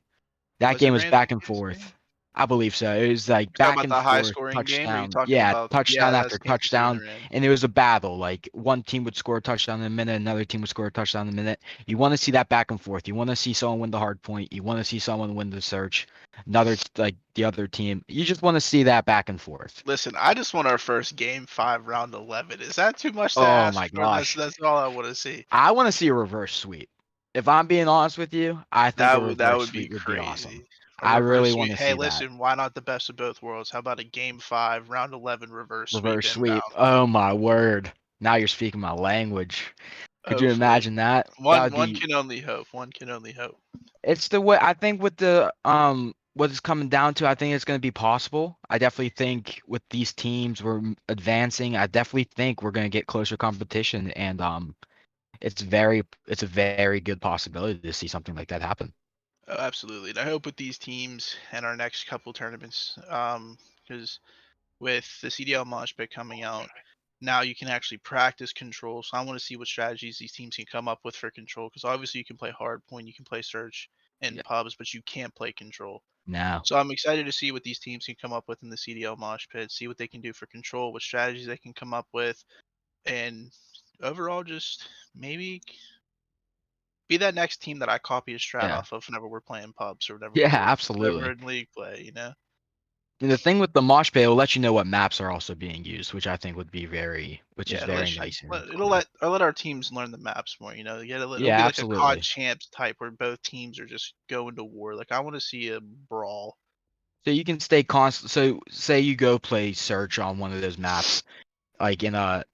That Was game it was Rams and back and Kansas City? forth. I believe so. It was like You talking back about and the high forth, scoring game, or are you touchdown. talking Yeah, about touchdown that's after Kansas City and the touchdown. Rams? And it was a battle. Like one team would score a touchdown in a minute, another team would score a touchdown in a minute. You want to see that back and forth. You want to see someone win the hard point. You want to see someone win the search. Another like the other team. You just want to see that back and forth. Listen, I just want our first game 5 round 11. Is that too much to Oh ask my for? gosh. That's all I want to see. I want to see a reverse sweep. If I'm being honest with you, I think a That reverse would be sweep would be awesome. crazy. A I really reverse want sweep. to Hey, see that. listen, why not the best of both worlds? How about a game 5 round 11 reverse sweep Reverse sweep. inbound? Oh my word. Now you're speaking my language. Could you Hopefully. imagine that? That would One be can only hope. One can only hope. it's the way I think with the what it's coming down to, I think it's going to be possible. I definitely think with these teams we're advancing. I definitely think we're going to get closer competition and it's a very good possibility to see something like that happen. Oh, absolutely. And I hope with these teams and our next couple tournaments, because with the CDL Mosh Pit coming out, now you can actually practice control. So I want to see what strategies these teams can come up with for control. Because obviously you can play hardpoint, you can play search in Yeah. pubs, but you can't play control. Now. So I'm excited to see what these teams can come up with in the CDL Mosh Pit, see what they can do for control, what strategies they can come up with, and overall just maybe be that next team that I copy a strat Yeah. off of whenever we're playing pubs or Yeah, whenever absolutely. we're in league play, you know? And the thing with the mosh pit, will let you know what maps are also being used, which I think would be which is Yeah, very nice and it'll cool. let our teams learn the maps more. You know, it'll Yeah, be like a COD absolutely. champs type where both teams are just going to war. Like I want to see a brawl. So you can stay constant. So say you go play search on one of those maps, like in a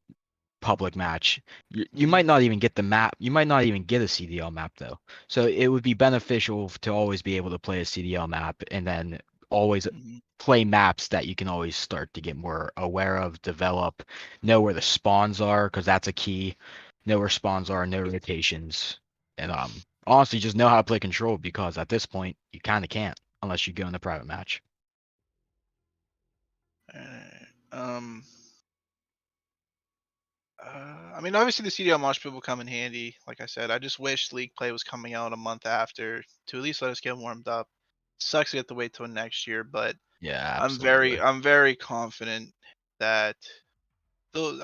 public match. You Mhm. might not even get the map. You might not even get a CDL map though. So it would be beneficial to always be able to play a CDL map and then always Mhm. play maps that you can always start to get more aware of, develop, know where the spawns are because that's a key. Know where spawns are, know rotations, and honestly just know how to play control because at this point you kind of can't unless you go in the private match. Alright, I mean, obviously the CDL launch will come in handy. Like I said, I just wish League Play was coming out a month after to at least let us get warmed up. Sucks to get to wait till next year, but Yeah, I'm absolutely. very confident that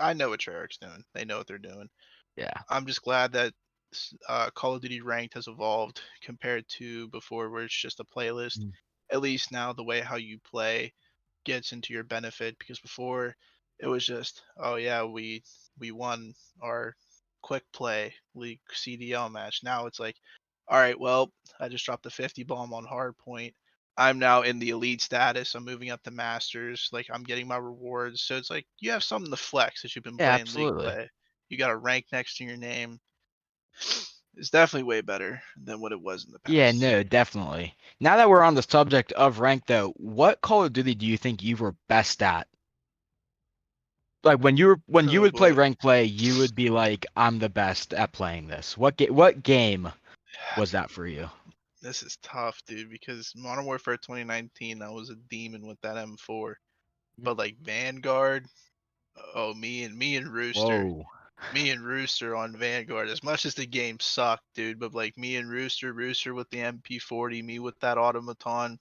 I know what Treyarch's doing. They know what they're doing. Yeah. I'm just glad that Call of Duty Ranked has evolved compared to before, where it's just a playlist. Mm. At least now, the way how you play gets into your benefit, because before it was just, oh yeah, we won our quick play league CDL match. Now it's like, all right, well, I just dropped the 50 bomb on hardpoint. I'm now in the elite status. I'm moving up to masters. Like, I'm getting my rewards. So it's like you have something to flex as you've been Yeah, playing league absolutely. play. You got a rank next to your name. It's definitely way better than what it was in the Yeah, past. no, definitely. Now that we're on the subject of rank though, what Call of Duty do you think you were best at? Like when you Oh would play boy. rank play, you would be like, I'm the best at playing this. What game was that for you? This is tough, dude, because Modern Warfare 2019, I was a demon with that M4. But like Vanguard, oh, Whoa. Me and Rooster on Vanguard. As much as the game sucked, dude, but like me and Rooster with the MP40, me with that automaton,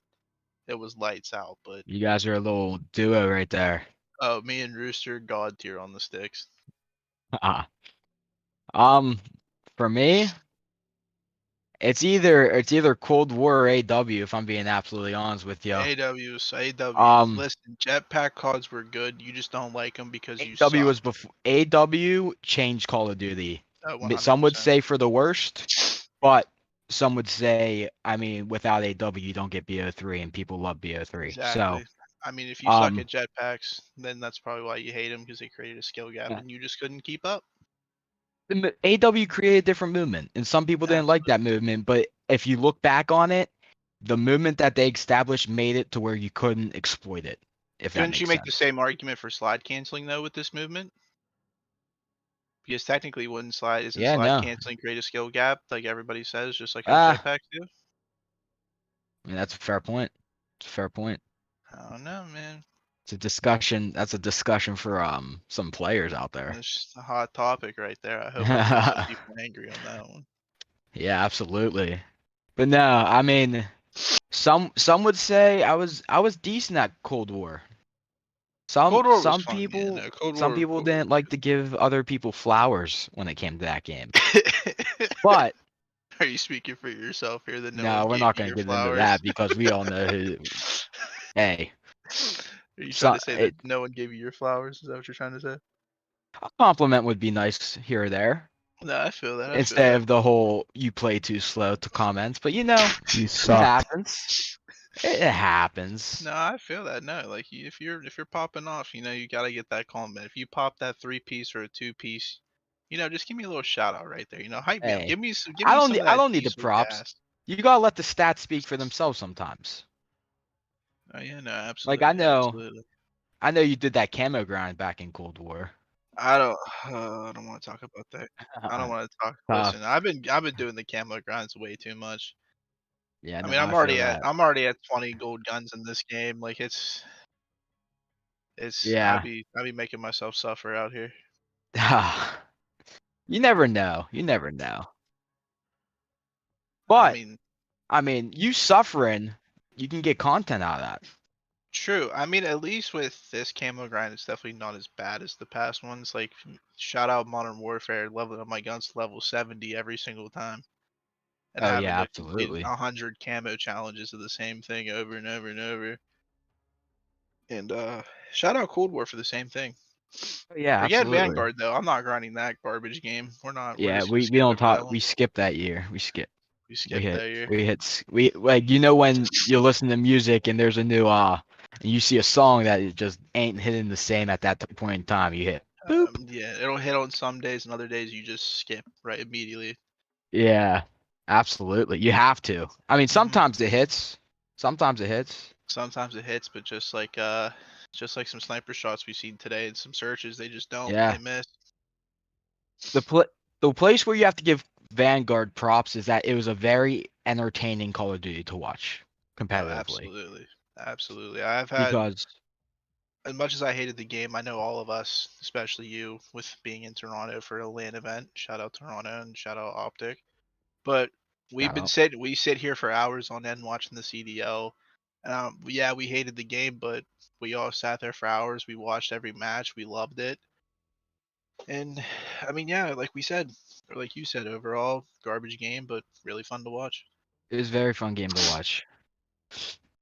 it was lights out. But You guys are a little duo right there. oh, me and Rooster, god tier on the sticks. Ah. Um, for me, it's either Cold War or AW if I'm being absolutely honest with you. AW. Um, Listen, jetpack cards were good. You just don't like them because you AW suck. was before AW changed Call of Duty. Some would 100%. say for the worst, but some would say, I mean, without AW, you don't get BO3, and people love BO3. So, Exactly. I mean, if you suck um, at jetpacks, then that's probably why you hate them, because they created a skill gap yeah. and you just couldn't keep up. AW created a different movement, and some people didn't like that Absolutely. movement. But if you look back on it, the movement that they established made it to where you couldn't exploit it, if that Couldn't you makes make the sense. same argument for slide canceling though with this movement? Because technically, wouldn't slide isn't Yeah, slide no. canceling create a skill gap like everybody says, just like how Ah, jetpacks do? I mean, that's a fair point. It's a fair point. I don't know, man. It's a discussion. That's a discussion for some players out there. It's just a hot topic right there. I hope I can get some people angry on that one. Yeah, absolutely. But no, I mean, some would say I was decent at Cold War. Some Cold War was some fun, yeah. people No, some people Cold War didn't was like to give other people flowers when it came to that game. good. But Are you speaking for yourself here that no one no, we're gave not you gonna your get into flowers? that because we all know who. Hey, Are you trying so to say that no one gave you your flowers? Is that what you're trying to say? a compliment would be nice here or there No, I feel that. I feel instead that. of the whole "you play too slow" to comments. But You it sucked. happens. It happens. No, I feel that. No, like if you're popping off, you gotta get that compliment. If you pop that 3-piece or a 2-piece, just give me a little shout out right there. Hype me up. Hey, Give me some of I that don't need the diesel props. gas. You gotta let the stats speak for themselves sometimes. Oh yeah, no, Like I absolutely, know, absolutely. I know you did that camo grind back in Cold War. I don't want to talk about that. I don't want to talk. Tough. Listen, I've been doing the camo grinds way too much. Yeah, I no, mean, I feel that. I'm already at 20 gold guns in this game. Like it's Yeah. I'd be making myself suffer out here. You never know. You never know. I But mean, I mean, you suffering, you can get content out of that. true. I mean, at least with this camo grind, it's definitely not as bad as the past ones. Like, shout out Modern Warfare, leveling up my guns to level 70 every single time, and Oh having yeah, to complete absolutely. 100 camo challenges of the same thing over and over and over. And shout out Cold War for the same thing. Oh, yeah, Forget absolutely. Vanguard though. I'm not grinding that garbage game. We're Yeah, just gonna we skip don't over that talk. one. We skip that year. We skip. We skipped that year. we like when you listen to music and there's a new and you see a song that it just ain't hitting the same at that point in time, you hit boop. Yeah, it'll hit on some days, and other days you just skip right immediately. Yeah, absolutely. You have to. I mean, Mhm. sometimes it hits. Sometimes it hits. Sometimes it hits, but just like some sniper shots we've seen today and some searches, they just don't. Yeah. They miss. The place where you have to give Vanguard props is that it was a very entertaining Call of Duty to watch Oh, competitively. absolutely, absolutely. I've had Because as much as I hated the game, I know all of us, especially you, with being in Toronto for a LAN event. Shout out Toronto and shout out Optic. But shout out. we sit here for hours on end watching the CDL. Yeah, we hated the game, but we all sat there for hours. We watched every match. We loved it. And I mean, yeah, like we said, or like you said, overall garbage game, but really fun to watch. It was a very fun game to watch.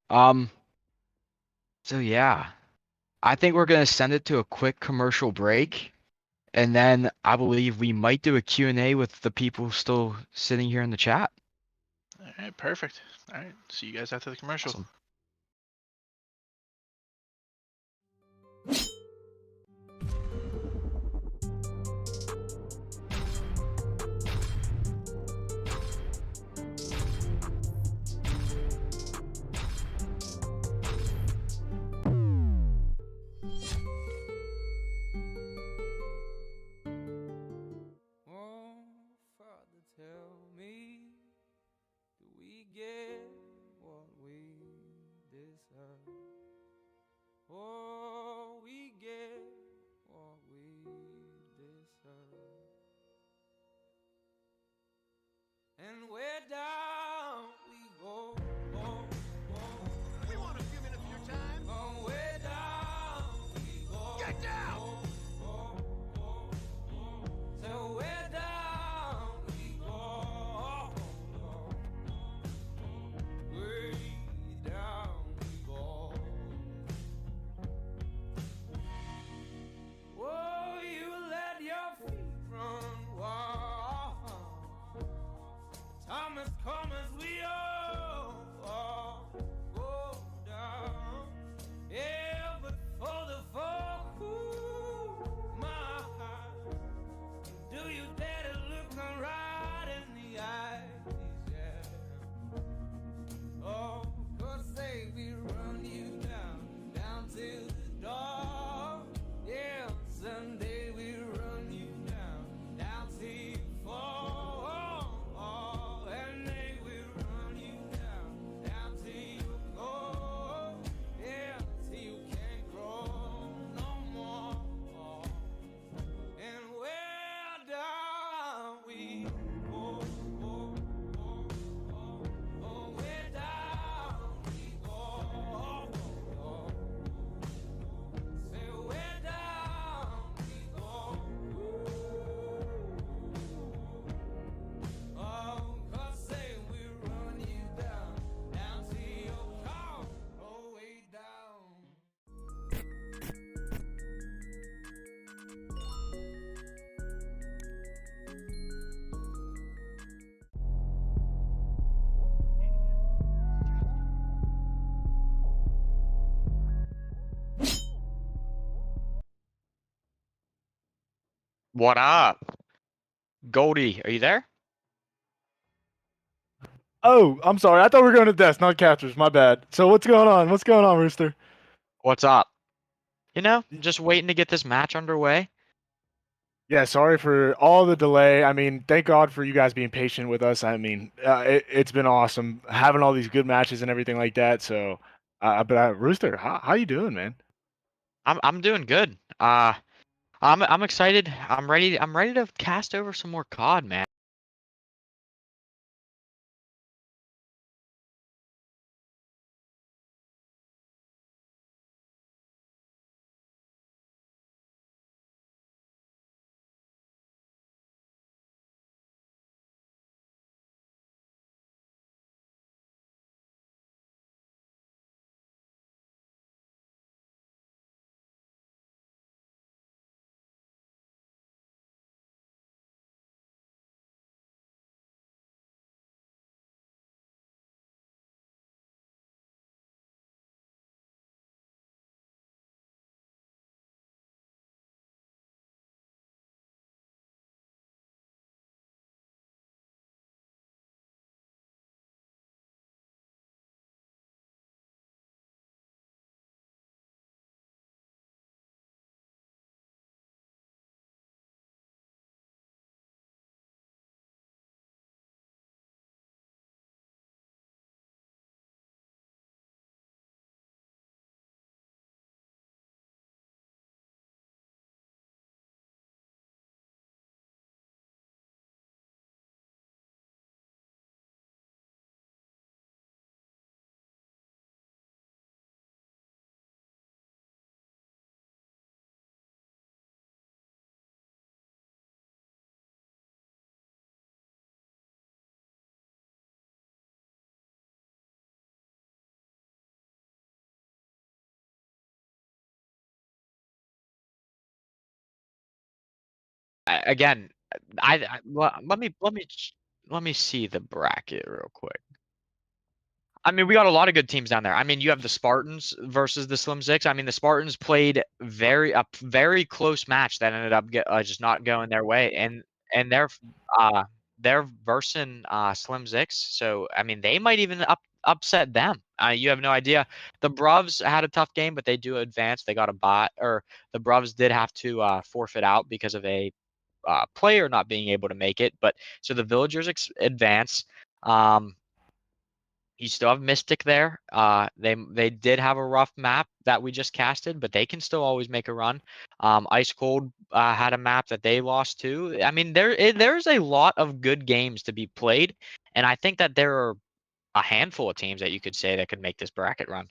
Um, so yeah. I think we're gonna send it to a quick commercial break. And then I believe we might do a Q&A with the people still sitting here in the chat. All right, perfect. All right, see you guys after the commercial. Awesome. Oh, Father, tell me, do we get what we deserve? Oh, we get what we deserve. And we're down we go. We want a few minutes of your time. Oh, we're down we go. Get down! So we're down we go. Way down we go. Whoa, you let your feet run wild. Time has come as we all go down. Yeah, but for the folk who my heart, do you dare to look them right in the eyes? Yeah. Oh, 'cause they will run you down to the door. Yeah, someday we run you down till you fall. And they will run you down till you go. Yeah, till you can't grow no more. And where down we go. Oh, where down we go. Say where down we go. Oh, 'cause say we run you down to your car, oh, way down. What up? Goldie, are you there? Oh, I'm sorry. I thought we were going to deaths, not captures. My bad. So what's going on? What's going on, Rooster? What's up? Just waiting to get this match underway. Yeah, sorry for all the delay. I mean, thank God for you guys being patient with us. I mean, it's been awesome having all these good matches and everything like that. So, but Rooster, how you doing, man? I'm doing good. I'm excited. I'm ready to cast over some more COD, man. again, let me see the bracket real quick. I mean, we got a lot of good teams down there. I mean, you have the Spartans versus the Slim Six. I mean, the Spartans played a very close match that ended up just not going their way, and they're versing Slim Six. So I mean, they might even upset them. You have no idea. The Bruvs had a tough game, but they do advance. They got a bot, or the Bruvs did have to forfeit out because of a player not being able to make it. But so the Villagers advance. You still have Mystic there. They did have a rough map that we just casted, but they can still always make a run. Ice Cold had a map that they lost to. I mean, there's a lot of good games to be played, and I think that there are a handful of teams that you could say that could make this bracket run.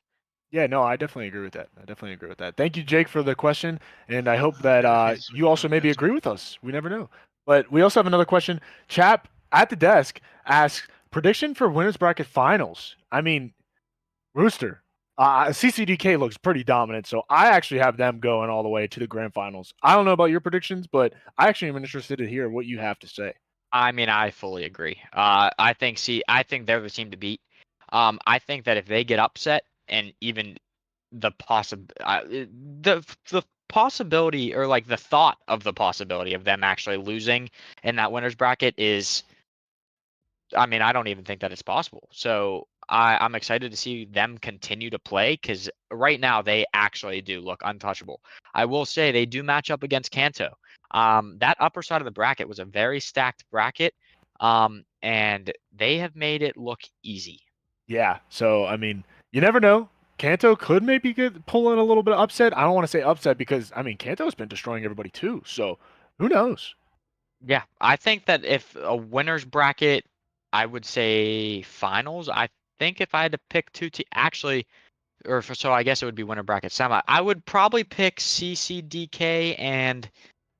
Yeah, no, I definitely agree with that. I definitely agree with that. Thank you, Jake, for the question, and I hope that Guys, you also maybe agree with us. We never know. But we also have another question. Chap at the desk asks prediction for winners bracket finals. I mean, Rooster, CCDK looks pretty dominant, so I actually have them going all the way to the grand finals. I don't know about your predictions, but I actually am interested to hear what you have to say. I mean, I fully agree. I think they're the team to beat. I think that if they get upset and even the possibility, or like the thought of the possibility of them actually losing in that winners bracket is, I mean, I don't even think that it's possible. So I'm excited to see them continue to play, because right now they actually do look untouchable. I will say they do match up against Kanto. That upper side of the bracket was a very stacked bracket, and they have made it look easy. Yeah, so I mean, you never know. Kanto could maybe pull in a little bit of upset. I don't want to say upset because I mean Kanto's been destroying everybody too. So who knows? Yeah, I think that if a winners bracket, I would say finals. I think if I had to pick actually, so I guess it would be winner bracket semi. I would probably pick CCDK and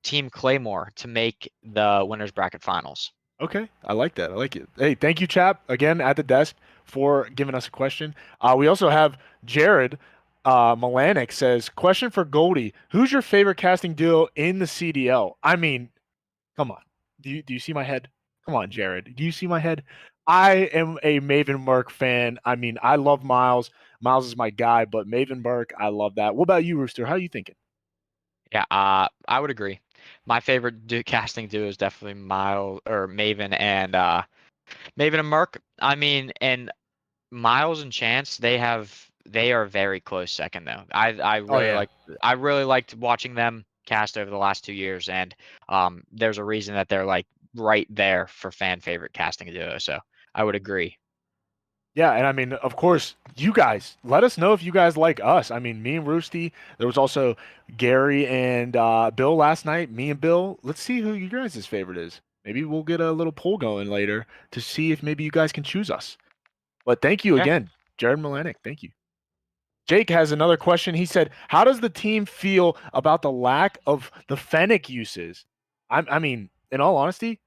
Team Claymore to make the winners bracket finals. Okay, I like that. I like it. Hey, thank you, Chap, again at the desk for giving us a question. We also have Jared Malanik says, question for Goldie: who's your favorite casting duo in the CDL? I mean, come on. Do you see my head? Come on, Jared. Do you see my head? I am a Maven Merc fan. I mean, I love Miles. Miles is my guy, but Maven Merc, I love that. What about you, Rooster? How are you thinking? Yeah, I would agree. My favorite casting duo is definitely Miles or Maven and Merc. I mean, and Miles and Chance, they are very close second though. Oh yeah. I really liked watching them cast over the last 2 years, and there's a reason that they're like right there for fan favorite casting duo. So I would agree. Yeah, and I mean, of course, you guys, let us know if you guys like us. I mean, me and Roosty, there was also Gary and Bill last night. Me and Bill, let's see who you guys' favorite is. Maybe we'll get a little poll going later to see if maybe you guys can choose us. But thank you Yeah. again, Jared Malanik. Thank you. Jake has another question. He said, how does the team feel about the lack of the Fennec uses? I mean, in all honesty,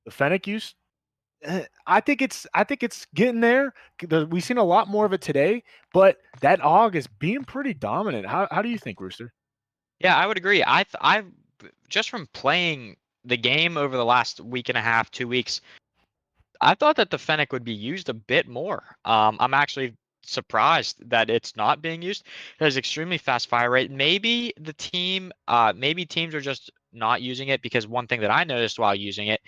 the Fennec use, I think it's getting there. We've seen a lot more of it today, but that AUG is being pretty dominant. How do you think, Rooster? Yeah, I would agree. I just from playing the game over the last week and a half, 2 weeks, I thought that the Fennec would be used a bit more. I'm actually surprised that it's not being used. It has extremely fast fire rate. Maybe teams are just not using it, because one thing that I noticed while using it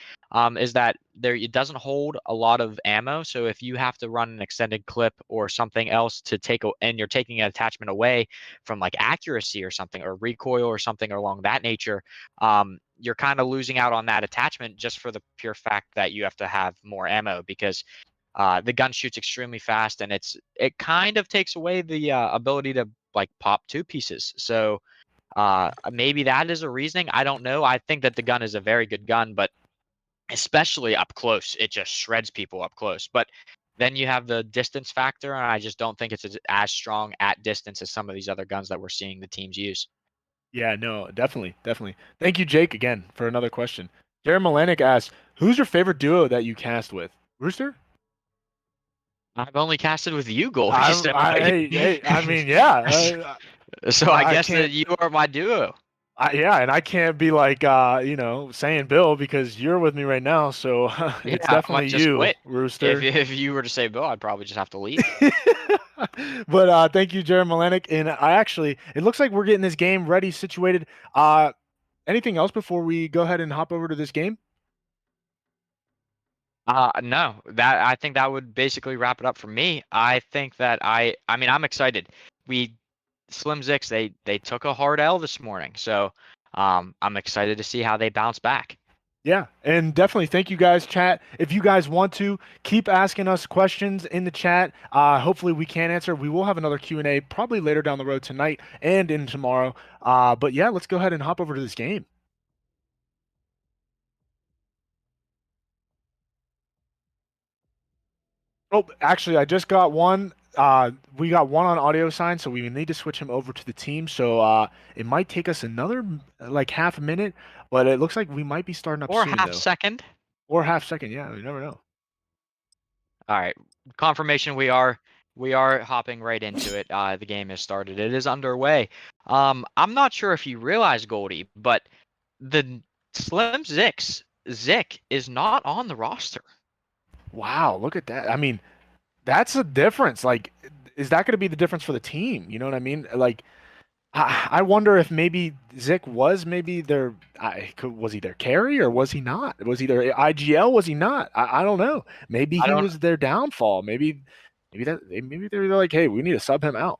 is that it doesn't hold a lot of ammo. So if you have to run an extended clip or something else and you're taking an attachment away from like accuracy or something, or recoil or something along that nature, you're kind of losing out on that attachment just for the pure fact that you have to have more ammo, because the gun shoots extremely fast, and it kind of takes away the ability to like pop two pieces. So maybe that is a reasoning. I don't know. I think that the gun is a very good gun, but especially up close, it just shreds people up close. But then you have the distance factor, and I just don't think it's as strong at distance as some of these other guns that we're seeing the teams use. Yeah, no, definitely, definitely. Thank you, Jake, again for another question. Jared Malanik asks, "Who's your favorite duo that you cast with?" Rooster? I've only casted with you, Goldie. So, Hey, I mean, yeah. so I I guess that can't. you are my duo. Yeah, and I can't be like, saying Bill because you're with me right now. So it's Yeah, I might definitely just you, quit. Rooster. If you were to say Bill, I'd probably just have to leave. But thank you, Jared Malenik. And it looks like we're getting this game ready, situated. Anything else before we go ahead and hop over to this game? No, that I think that would basically wrap it up for me. I think that I mean, I'm excited. We Slim Zix, they took a hard L this morning, so I'm excited to see how they bounce back. Yeah, and definitely thank you guys, chat. If you guys want to, keep asking us questions in the chat. Hopefully we can answer. We will have another Q&A probably later down the road tonight and in tomorrow. But yeah, let's go ahead and hop over to this game. Oh, actually, I just got one. We got one on audio sign, so we need to switch him over to the team. So it might take us another like half a minute, but it looks like we might be starting up Or soon, half though. second. Or half second, yeah, you never know. All right, confirmation. We are hopping right into it. The game has started. It is underway. I'm not sure if you realize, Goldie, but the Slim Zik is not on the roster. Wow, look at that. I mean, that's a difference. Like, is that going to be the difference for the team? You know what I mean? Like, I wonder if maybe Zik was maybe was he their carry or was he not? Was he their IGL? Was he not? I don't know. Maybe I he don't. was their downfall. Maybe they're like, hey, we need to sub him out.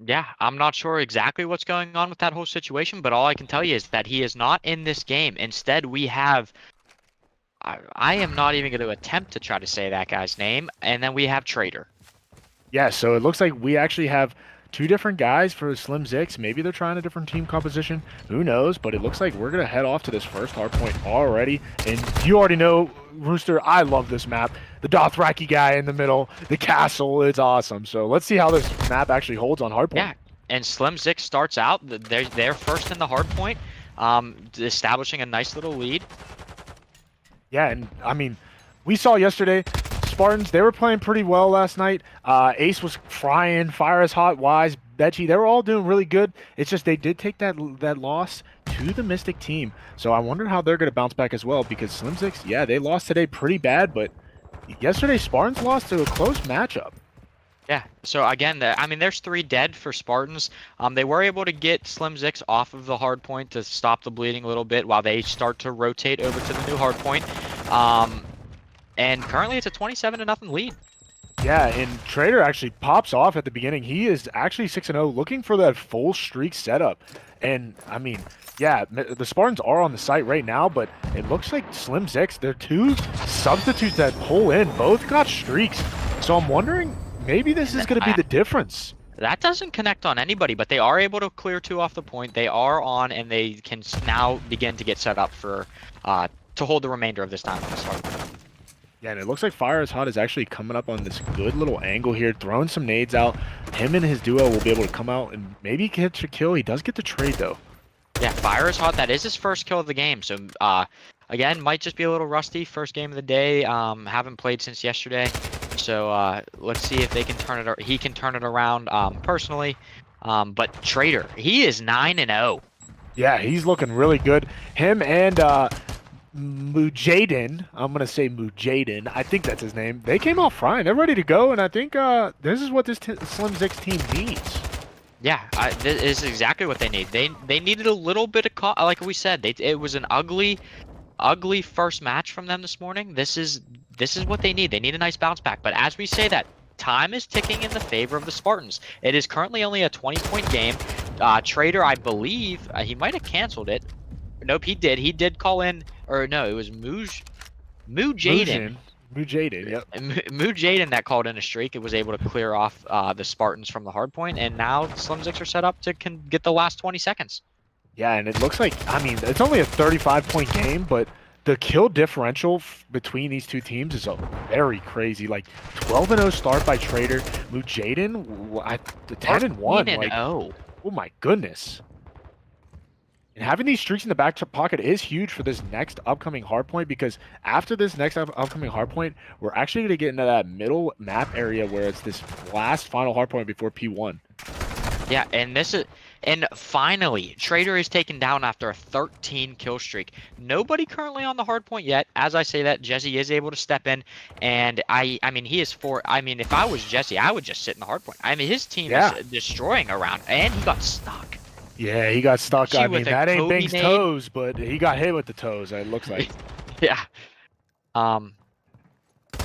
Yeah, I'm not sure exactly what's going on with that whole situation, but all I can tell you is that he is not in this game. Instead, we have. I am not even going to attempt to try to say that guy's name, and then we have Trader. Yeah, so it looks like we actually have two different guys for Slim Zix. Maybe they're trying a different team composition. Who knows? But it looks like we're going to head off to this first hard point already. And you already know, Rooster, I love this map. The Dothraki guy in the middle, the castle, it's awesome. So let's see how this map actually holds on hard point. Yeah, and Slim Zix starts out. They're first in the hard point, establishing a nice little lead. Yeah, and I mean, we saw yesterday, Spartans, they were playing pretty well last night. Ace was frying, Fire is Hot, Wise, Betchy, they were all doing really good. It's just they did take that loss to the Mystic team. So I wonder how they're going to bounce back as well because Slim Zix, yeah, they lost today pretty bad, but yesterday Spartans lost to a close matchup. Yeah, so again, I mean, there's 3 dead for Spartans. They were able to get Slim Zix off of the hard point to stop the bleeding a little bit while they start to rotate over to the new hard point. And currently it's a 27-0 lead. Yeah, and Trader actually pops off at the beginning. He is actually 6-0, looking for that full streak setup. And, I mean, yeah, the Spartans are on the site right now, but it looks like Slim Zix, they're 2 substitutes that pull in, both got streaks. So I'm wondering, maybe this is going to be the difference. That doesn't connect on anybody, but they are able to clear 2 off the point. They are on, and they can now begin to get set up for to hold the remainder of this time on this hard point. Yeah, and it looks like Fire is Hot is actually coming up on this good little angle here, throwing some nades out. Him and his duo will be able to come out and maybe get a kill. He does get the trade, though. Yeah, Fire is Hot. That is his first kill of the game. So, again, might just be a little rusty. First game of the day. Haven't played since yesterday. So, let's see if they can turn it. He can turn it around personally. But Trader, he is 9-0. Yeah, he's looking really good. Him and Mujadin, I'm going to say Mujadin, I think that's his name. They came out fine. They're ready to go, and I think this is what this Slim Zix team needs. Yeah, this is exactly what they need. They needed a little bit of like we said. It was an ugly first match from them this morning. This is what they need. They need a nice bounce back. But as we say that, time is ticking in the favor of the Spartans. It is currently only a 20-point game. Trader, I believe, he might have canceled it. Nope, he did. He did call in, or no, it was Mujadin. Mujadin, yep. Mujadin that called in a streak. It was able to clear off the Spartans from the hard point, and now Slim Zix are set up to get the last 20 seconds. Yeah, and it looks like, I mean, it's only a 35-point game, but the kill differential between these two teams is very crazy. Like 12-0 start by Trader, Mujadin, 10-1. Like, oh my goodness. And having these streaks in the back pocket is huge for this next upcoming hardpoint because after this next upcoming hardpoint, we're actually going to get into that middle map area where it's this last final hardpoint before P1. Yeah, and this is And finally, Trader is taken down after a 13 kill streak. Nobody currently on the hard point yet. As I say that, Jesse is able to step in, and I mean, he is for. I mean, if I was Jesse, I would just sit in the hard point. I mean, his team Yeah. is destroying around, and he got stuck. Yeah, he got stuck. She I with mean, a that ain't Kobe Bing's nade. toes, but he got hit with the toes. It looks like. Yeah. But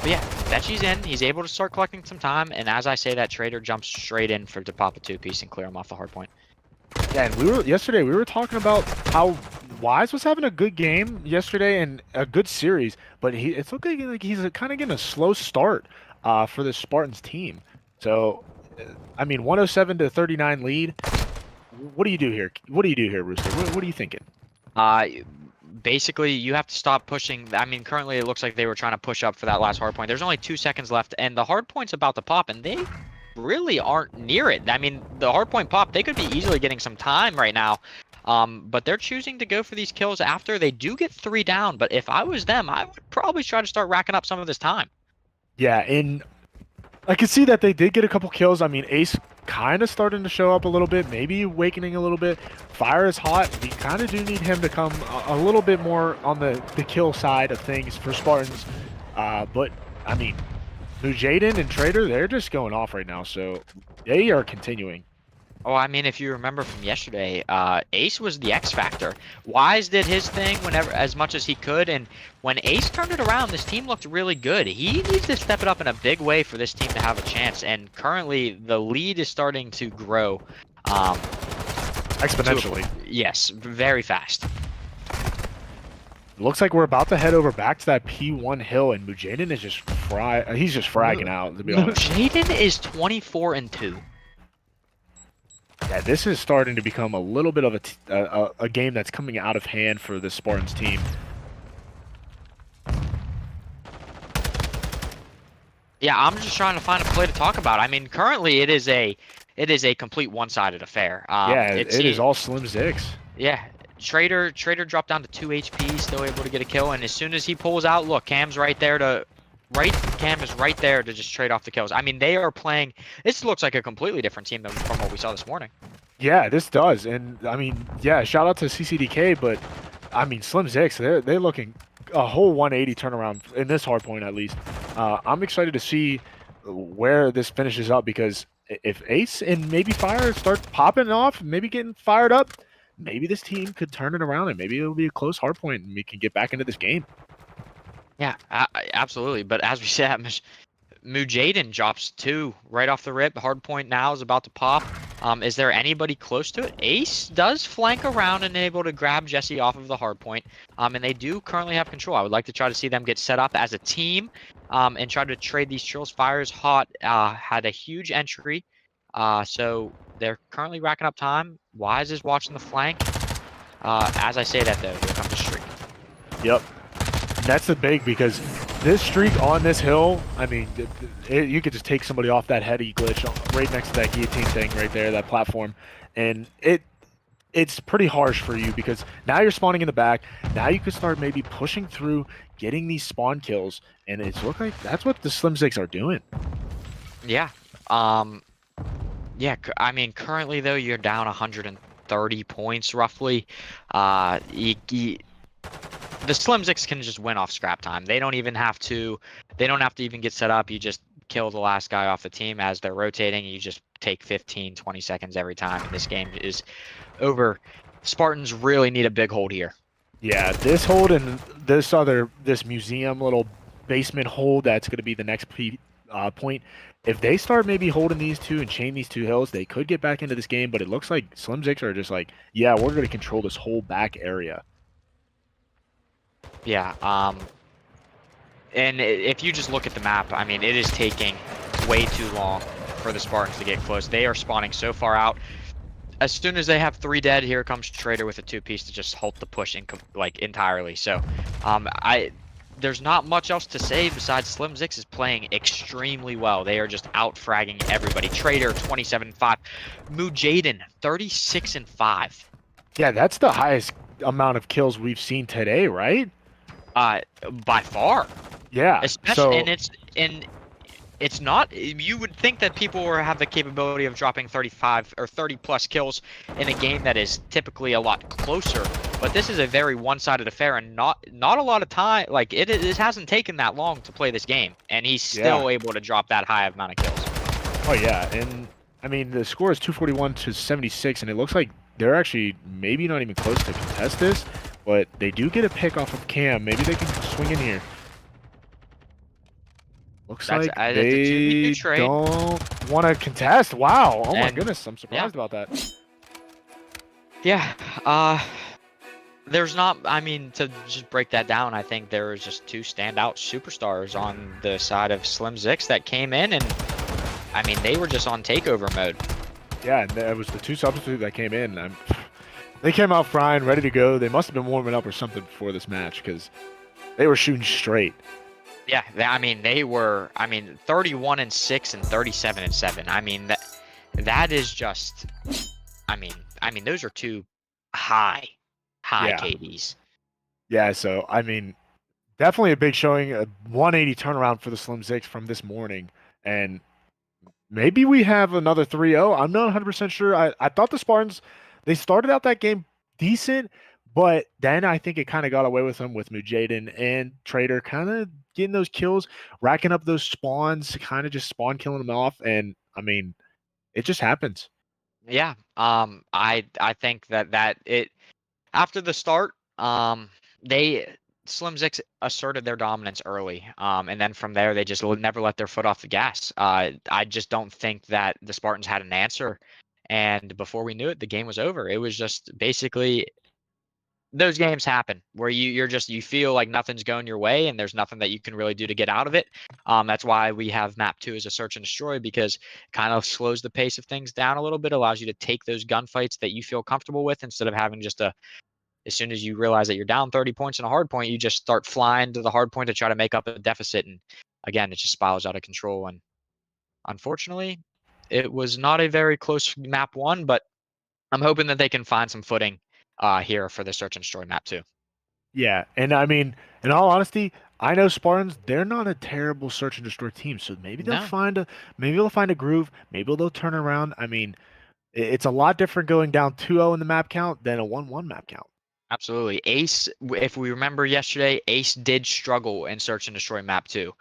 yeah, Betchy's in. He's able to start collecting some time, and as I say that, Trader jumps straight in to pop a 2-piece and clear him off the hard point. Yeah, and yesterday we were talking about how Wise was having a good game yesterday and a good series, but it's looking like he's kind of getting a slow start for the Spartans team. So, I mean, 107 to 39 lead. What do you do here? What do you do here, Rooster? What are you thinking? Basically, you have to stop pushing. I mean, currently it looks like they were trying to push up for that last hard point. There's only 2 seconds left, and the hard point's about to pop, and they really aren't near it. I mean, the hard point pop, they could be easily getting some time right now, but they're choosing to go for these kills after they do get 3 down. But if I was them, I would probably try to start racking up some of this time. Yeah, and I can see that they did get a couple kills. I mean, Ace kind of starting to show up a little bit, maybe awakening a little bit. Fire is hot. We kind of do need him to come a little bit more on the kill side of things for Spartans. But, I mean, Mujaden and Trader, they're just going off right now, so they are continuing. Oh, I mean, if you remember from yesterday, Ace was the X factor. Wise did his thing whenever, as much as he could, and when Ace turned it around, this team looked really good. He needs to step it up in a big way for this team to have a chance, and currently the lead is starting to grow. Exponentially. Yes, very fast. Looks like we're about to head over back to that P1 hill, and Mujaden is just he's just fragging out, to be honest. Mujaden is 24-2. Yeah, this is starting to become a little bit of a game that's coming out of hand for the Spartans team. Yeah, I'm just trying to find a play to talk about. I mean, currently it is a complete one-sided affair. Yeah, it is all Slim Zix. Yeah, Trader dropped down to 2 HP, still able to get a kill, and as soon as he pulls out, look, Cam's right there to. Cam is right there to just trade off the kills. I mean, they are playing. This looks like a completely different team than from what we saw this morning. Yeah, this does, and I mean, yeah, shout out to CCDK, but I mean, Slim Zix, they're looking a whole 180 turnaround in this hard point at least. I'm excited to see where this finishes up, because if Ace and maybe Fire start popping off, maybe getting fired up, maybe this team could turn it around, and maybe it'll be a close hard point, and we can get back into this game. Yeah, absolutely. But as we said, Mujaden drops 2 right off the rip. The hard point now is about to pop. Is there anybody close to it? Ace does flank around and able to grab Jesse off of the hard point. And they do currently have control. I would like to try to see them get set up as a team and try to trade these kills. Fire's hot, had a huge entry. So they're currently racking up time. Wise is watching the flank. As I say that, though, here comes the streak. Yep. That's the big, because this streak on this hill, I mean, you could just take somebody off that heady glitch right next to that guillotine thing right there, that platform, and it's pretty harsh for you, because now you're spawning in the back. Now you could start maybe pushing through, getting these spawn kills, and it's look like that's what the Slim Zigs are doing. Yeah. Yeah, I mean, currently, though, you're down 130 points, roughly. The Slim Zix can just win off scrap time. They don't have to even get set up. You just kill the last guy off the team as they're rotating. You just take 15, 20 seconds every time, and this game is over. Spartans really need a big hold here. Yeah, this hold and this museum little basement hold, that's going to be the next point. If they start maybe holding these two and chain these 2 hills, they could get back into this game, but it looks like Slim Zix are just like, yeah, we're going to control this whole back area. Yeah, and if you just look at the map, I mean, it is taking way too long for the Spartans to get close. They are spawning so far out. As soon as they have 3 dead, here comes Trader with a 2-piece to just halt the push entirely. So, there's not much else to say besides Slim Zix is playing extremely well. They are just out-fragging everybody. Trader, 27-5. Mujaden, 36-5. Yeah, that's the highest amount of kills we've seen today, right? By far. Yeah. Especially, and it's not. You would think that people have the capability of dropping 35 or 30 plus kills in a game that is typically a lot closer, but this is a very one-sided affair, and not a lot of time. Like it hasn't taken that long to play this game, and he's Yeah. still able to drop that high amount of kills. Oh yeah, and I mean the score is 241 to 76, and it looks like they're actually maybe not even close to contest this, but they do get a pick off of Cam. Maybe they can swing in here. Looks That's like a 2v2 they trade. don't want to contest. Wow. Oh my And- goodness, I'm surprised about that. Yeah. There's not. I mean, to just break that down, I think there was just two standout superstars on the side of Slim Zix that came in, and I mean, they were just on takeover mode. Yeah, and it was the two substitutes that came in. They came out frying, ready to go. They must have been warming up or something before this match because they were shooting straight. Yeah, I mean, they were. I mean, 31-6 and 37-7. I mean, that is just. I mean, those are two high Yeah. KDs. Yeah, so I mean, definitely a big showing, a 180 turnaround for the Slim Zix from this morning, and maybe we have another 3-0. I'm not 100% sure. I thought the Spartans, they started out that game decent, but then I think it kind of got away with them with Mujaden and Trader kind of getting those kills, racking up those spawns, kind of just spawn killing them off, and I mean, it just happens. Yeah. I think that it after the start, they Slim Zix asserted their dominance early, and then from there they just never let their foot off the gas. I just don't think that the Spartans had an answer, and before we knew it, the game was over. It was just basically those games happen where you feel like nothing's going your way and there's nothing that you can really do to get out of it. That's why we have map 2 as a search and destroy, because it kind of slows the pace of things down a little bit, allows you to take those gunfights that you feel comfortable with instead of having just as soon as you realize that you're down 30 points in a hard point, you just start flying to the hard point to try to make up a deficit, and again it just spirals out of control. And unfortunately it was not a very close map 1, but I'm hoping that they can find some footing here for the search and destroy map 2. Yeah, and I mean, in all honesty, I know Spartans, they're not a terrible search and destroy team, so maybe they'll No. find a groove, maybe they'll turn around. I mean, it's a lot different going down 2-0 in the map count than a 1-1 map count. Absolutely. Ace, if we remember yesterday, Ace did struggle in Search and Destroy Map 2.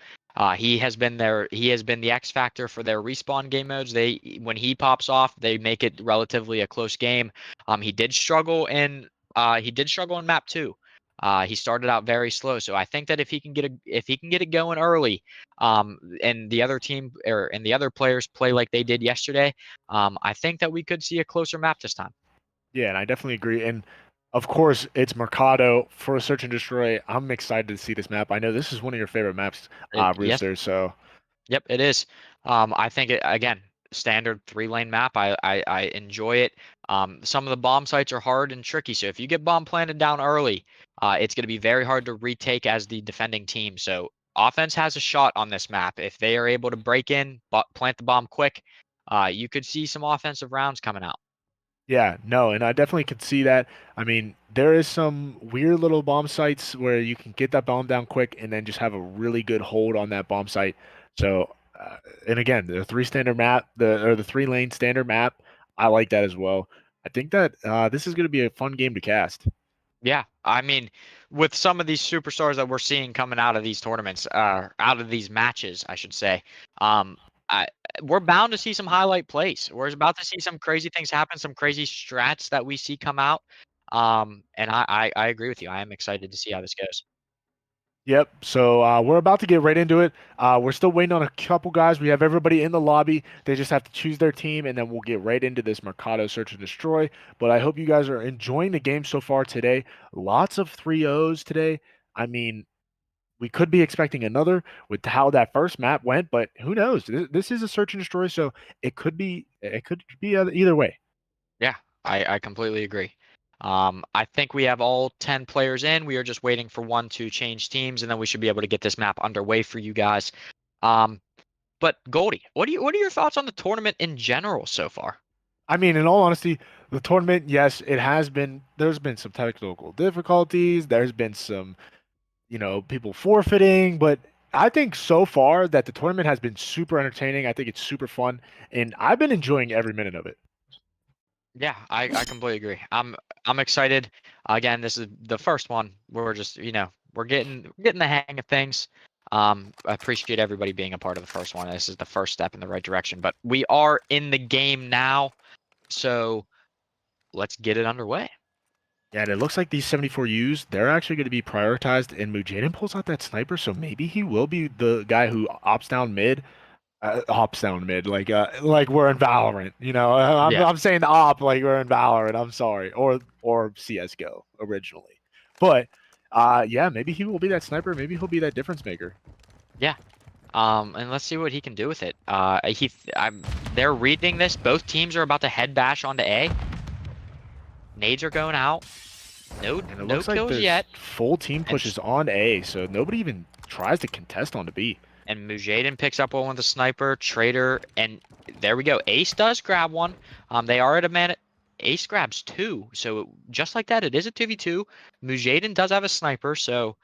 He has been the X factor for their respawn game modes. When he pops off, they make it relatively a close game. He did struggle in Map 2. He started out very slow, so I think that if he can get it going early, and the other players play like they did yesterday, I think that we could see a closer map this time. Yeah, and I definitely agree. And of course, it's Mercado for a search and destroy. I'm excited to see this map. I know this is one of your favorite maps, Yes. Rooster. So Yep, it is. I think again, standard 3-lane map. I enjoy it. Some of the bomb sites are hard and tricky, so if you get bomb planted down early, it's going to be very hard to retake as the defending team. So offense has a shot on this map if they are able to break in, plant the bomb quick. You could see some offensive rounds coming out. yeah, no, and I definitely could see that. I mean, there is some weird little bomb sites where you can get that bomb down quick and then just have a really good hold on that bomb site. So, and again, the 3-lane standard map, I like that as well. I think that this is going to be a fun game to cast. Yeah, I mean, with some of these superstars that we're seeing coming out of these tournaments, out of these matches, I should say, um, we're bound to see some highlight plays. We're about to see some crazy things happen, some crazy strats that we see come out. And I agree with you. I am excited to see how this goes. Yep. So we're about to get right into it. We're still waiting on a couple guys. We have everybody in the lobby. They just have to choose their team, and then we'll get right into this Mercado Search and Destroy. But I hope you guys are enjoying the game so far today. Lots of 3-0s today. I mean, we could be expecting another with how that first map went, but who knows? This is a Search and Destroy, so it could be either way. Yeah, I completely agree. I think we have all 10 players in. We are just waiting for one to change teams, and then we should be able to get this map underway for you guys. But Goldie, what are your thoughts on the tournament in general so far? I mean, in all honesty, the tournament, yes, it has been. There's been some technical difficulties. There's been some, people forfeiting, but I think so far that the tournament has been super entertaining. I think it's super fun, and I've been enjoying every minute of it. Yeah, I completely agree. I'm excited. Again, this is the first one. We're just, we're getting the hang of things. I appreciate everybody being a part of the first one. This is the first step in the right direction. But we are in the game now, so let's get it underway. Yeah, and it looks like these 74Us, they're actually going to be prioritized, and Mujaden pulls out that sniper, so maybe he will be the guy who opts down mid. Ops down mid, like we're in Valorant, Yeah. I'm saying op like we're in Valorant. I'm sorry, or CS:GO originally, but yeah, maybe he will be that sniper. Maybe he'll be that difference maker. Yeah. And let's see what he can do with it. They're reading this. Both teams are about to head bash onto A. Nades are going out. No, And it no looks like kills there's yet. full team pushes on A, so nobody even tries to contest onto B. And Mujaden picks up one with the sniper, Trader, and there we go. Ace does grab one. They are at a man. Ace grabs two. So just like that, it is a 2v2. Mujaden does have a sniper, so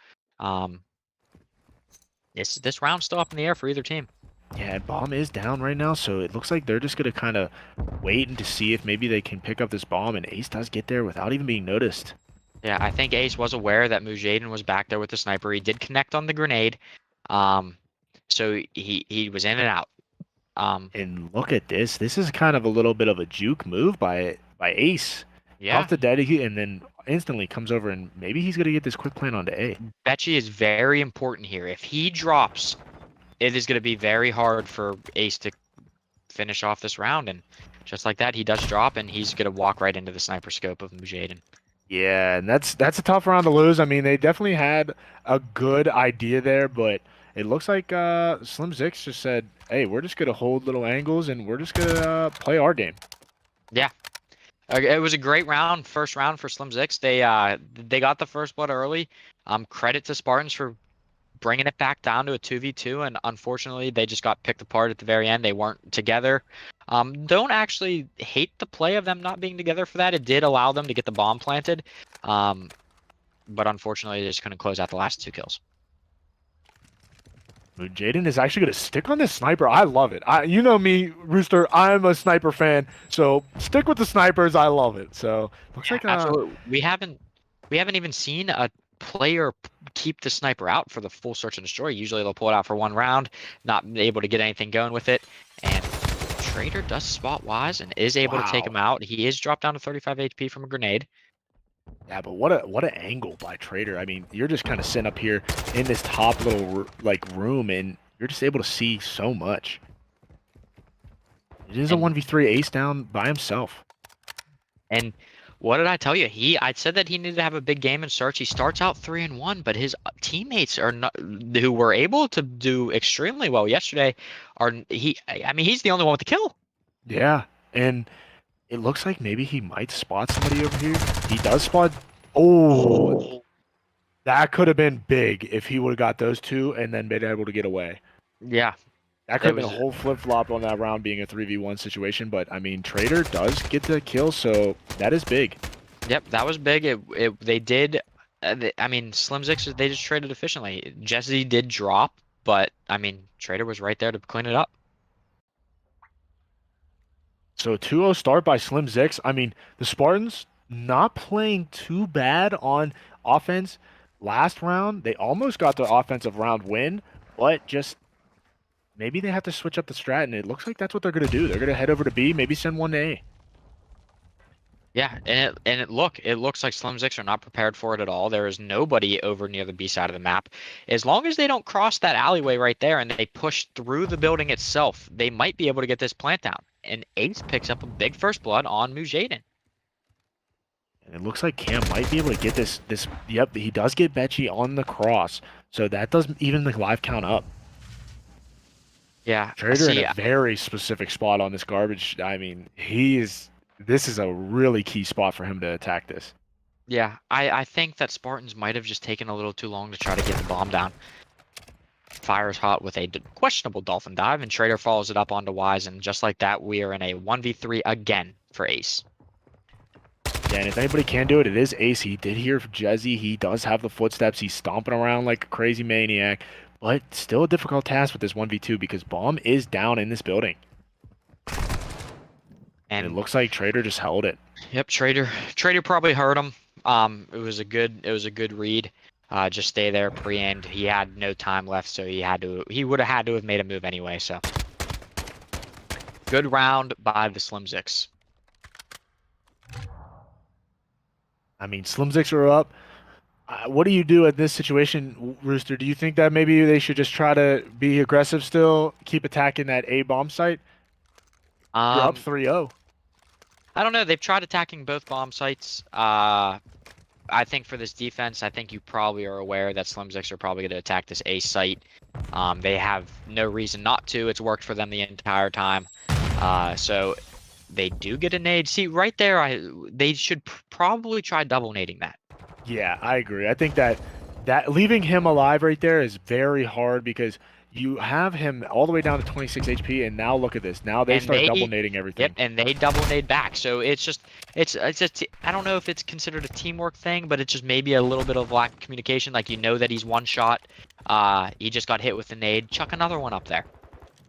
this round's still up in the air for either team. Yeah, bomb is down right now, so it looks like they're just gonna kind of wait and to see if maybe they can pick up this bomb, and Ace does get there without even being noticed. Yeah, I think Ace was aware that Mujaden was back there with the sniper. He did connect on the grenade. So he was in and out. And look at this. This is kind of a little bit of a juke move by Ace. Yeah. Off the dead, and then instantly comes over, and maybe he's gonna get this quick plan onto A. Betchy is very important here. If he drops, it is going to be very hard for Ace to finish off this round. And just like that, he does drop, and he's going to walk right into the sniper scope of Mujaden. Yeah, and that's a tough round to lose. I mean, they definitely had a good idea there, but it looks like Slim Zix just said, "Hey, we're just gonna hold little angles, and we're just gonna play our game." Yeah. It was a great round, first round for Slim Zix. They got the first blood early. Credit to Spartans for bringing it back down to a 2v2, and unfortunately they just got picked apart at the very end. They weren't together. Don't actually hate the play of them not being together for that. It did allow them to get the bomb planted, but unfortunately they just couldn't close out the last two kills. Jaden is actually going to stick on this sniper. I love it. You know me, Rooster. I'm a sniper fan, so stick with the snipers. I love it. So looks like absolutely. We haven't even seen a player keep the sniper out for the full search and destroy. Usually they'll pull it out for one round, not able to get anything going with it. And Trader does spot Wise and is able to take him out. He is dropped down to 35 HP from a grenade. Yeah, but what an angle by Trader. I mean, you're just kind of sitting up here in this top little room, and you're just able to see so much. It is a 1v3 Ace down by himself. And what did I tell you? I said that he needed to have a big game in search. He starts out 3-1, but his teammates are not, who were able to do extremely well yesterday. He's the only one with the kill. Yeah, and it looks like maybe he might spot somebody over here. He does spot. Oh, that could have been big if he would have got those two and then been able to get away. Yeah. That could have been a whole flip-flop on that round being a 3v1 situation, but I mean, Trader does get the kill, so that is big. Yep, that was big. They did. Slim Zix, they just traded efficiently. Jesse did drop, but I mean, Trader was right there to clean it up. So 2-0 start by Slim Zix. I mean, the Spartans not playing too bad on offense. Last round, they almost got the offensive round win, but just maybe they have to switch up the strat, and it looks like that's what they're going to do. They're going to head over to B, maybe send one to A. Yeah, and it looks like Slim Zix are not prepared for it at all. There is nobody over near the B side of the map. As long as they don't cross that alleyway right there and they push through the building itself, they might be able to get this plant down. And Ace picks up a big first blood on Mujaden. And it looks like Cam might be able to get this. Yep, he does get Betchy on the cross, so that does even the live count up. Yeah, Trader in a very specific spot on this garbage. I mean, this is a really key spot for him to attack this. Yeah, I think that Spartans might have just taken a little too long to try to get the bomb down. Fires hot with a questionable dolphin dive, and Trader follows it up onto Wise, and just like that, we are in a 1v3 again for Ace. Yeah, and if anybody can do it, it is Ace. He did hear Jezzy. He does have the footsteps. He's stomping around like a crazy maniac. but still a difficult task with this 1v2 because Bomb is down in this building. And it And looks like Trader just held it. yep, Trader probably heard him. It was a good read. Just stay there, pre-aimed. He had no time left, so he would have had to have made a move anyway. So good round by the Slim Zix. I mean, Slim Zix are up. What do you do in this situation, Rooster? Do you think that maybe they should just try to be aggressive still, keep attacking that A bomb site? You're up 3-0. I don't know. They've tried attacking both bomb sites. I think for this defense, I think you probably are aware that Slim Zix are probably going to attack this A site. They have no reason not to. It's worked for them the entire time. So they do get a nade. See, right there, they should probably try double nading that. Yeah, I agree. I think that leaving him alive right there is very hard because you have him all the way down to 26 HP, and now look at this. Now they start double nading everything. Yep, and they double nade back. So it's just I don't know if it's considered a teamwork thing, but it's just maybe a little bit of lack of communication. Like, you know that he's one shot. He just got hit with the nade. Chuck another one up there.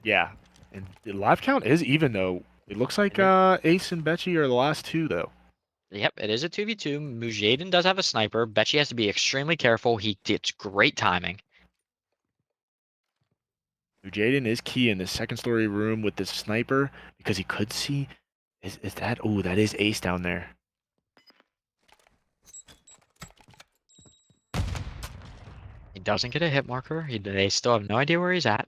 Yeah, and the live count is even though. It looks like Ace and Betchy are the last two though. Yep, it is a 2v2. Mujadin does have a sniper. Betchy has to be extremely careful. He gets great timing. Mujadin is key in the second story room with this sniper because he could see. Is that? Oh, that is Ace down there. He doesn't get a hit marker. They still have no idea where he's at.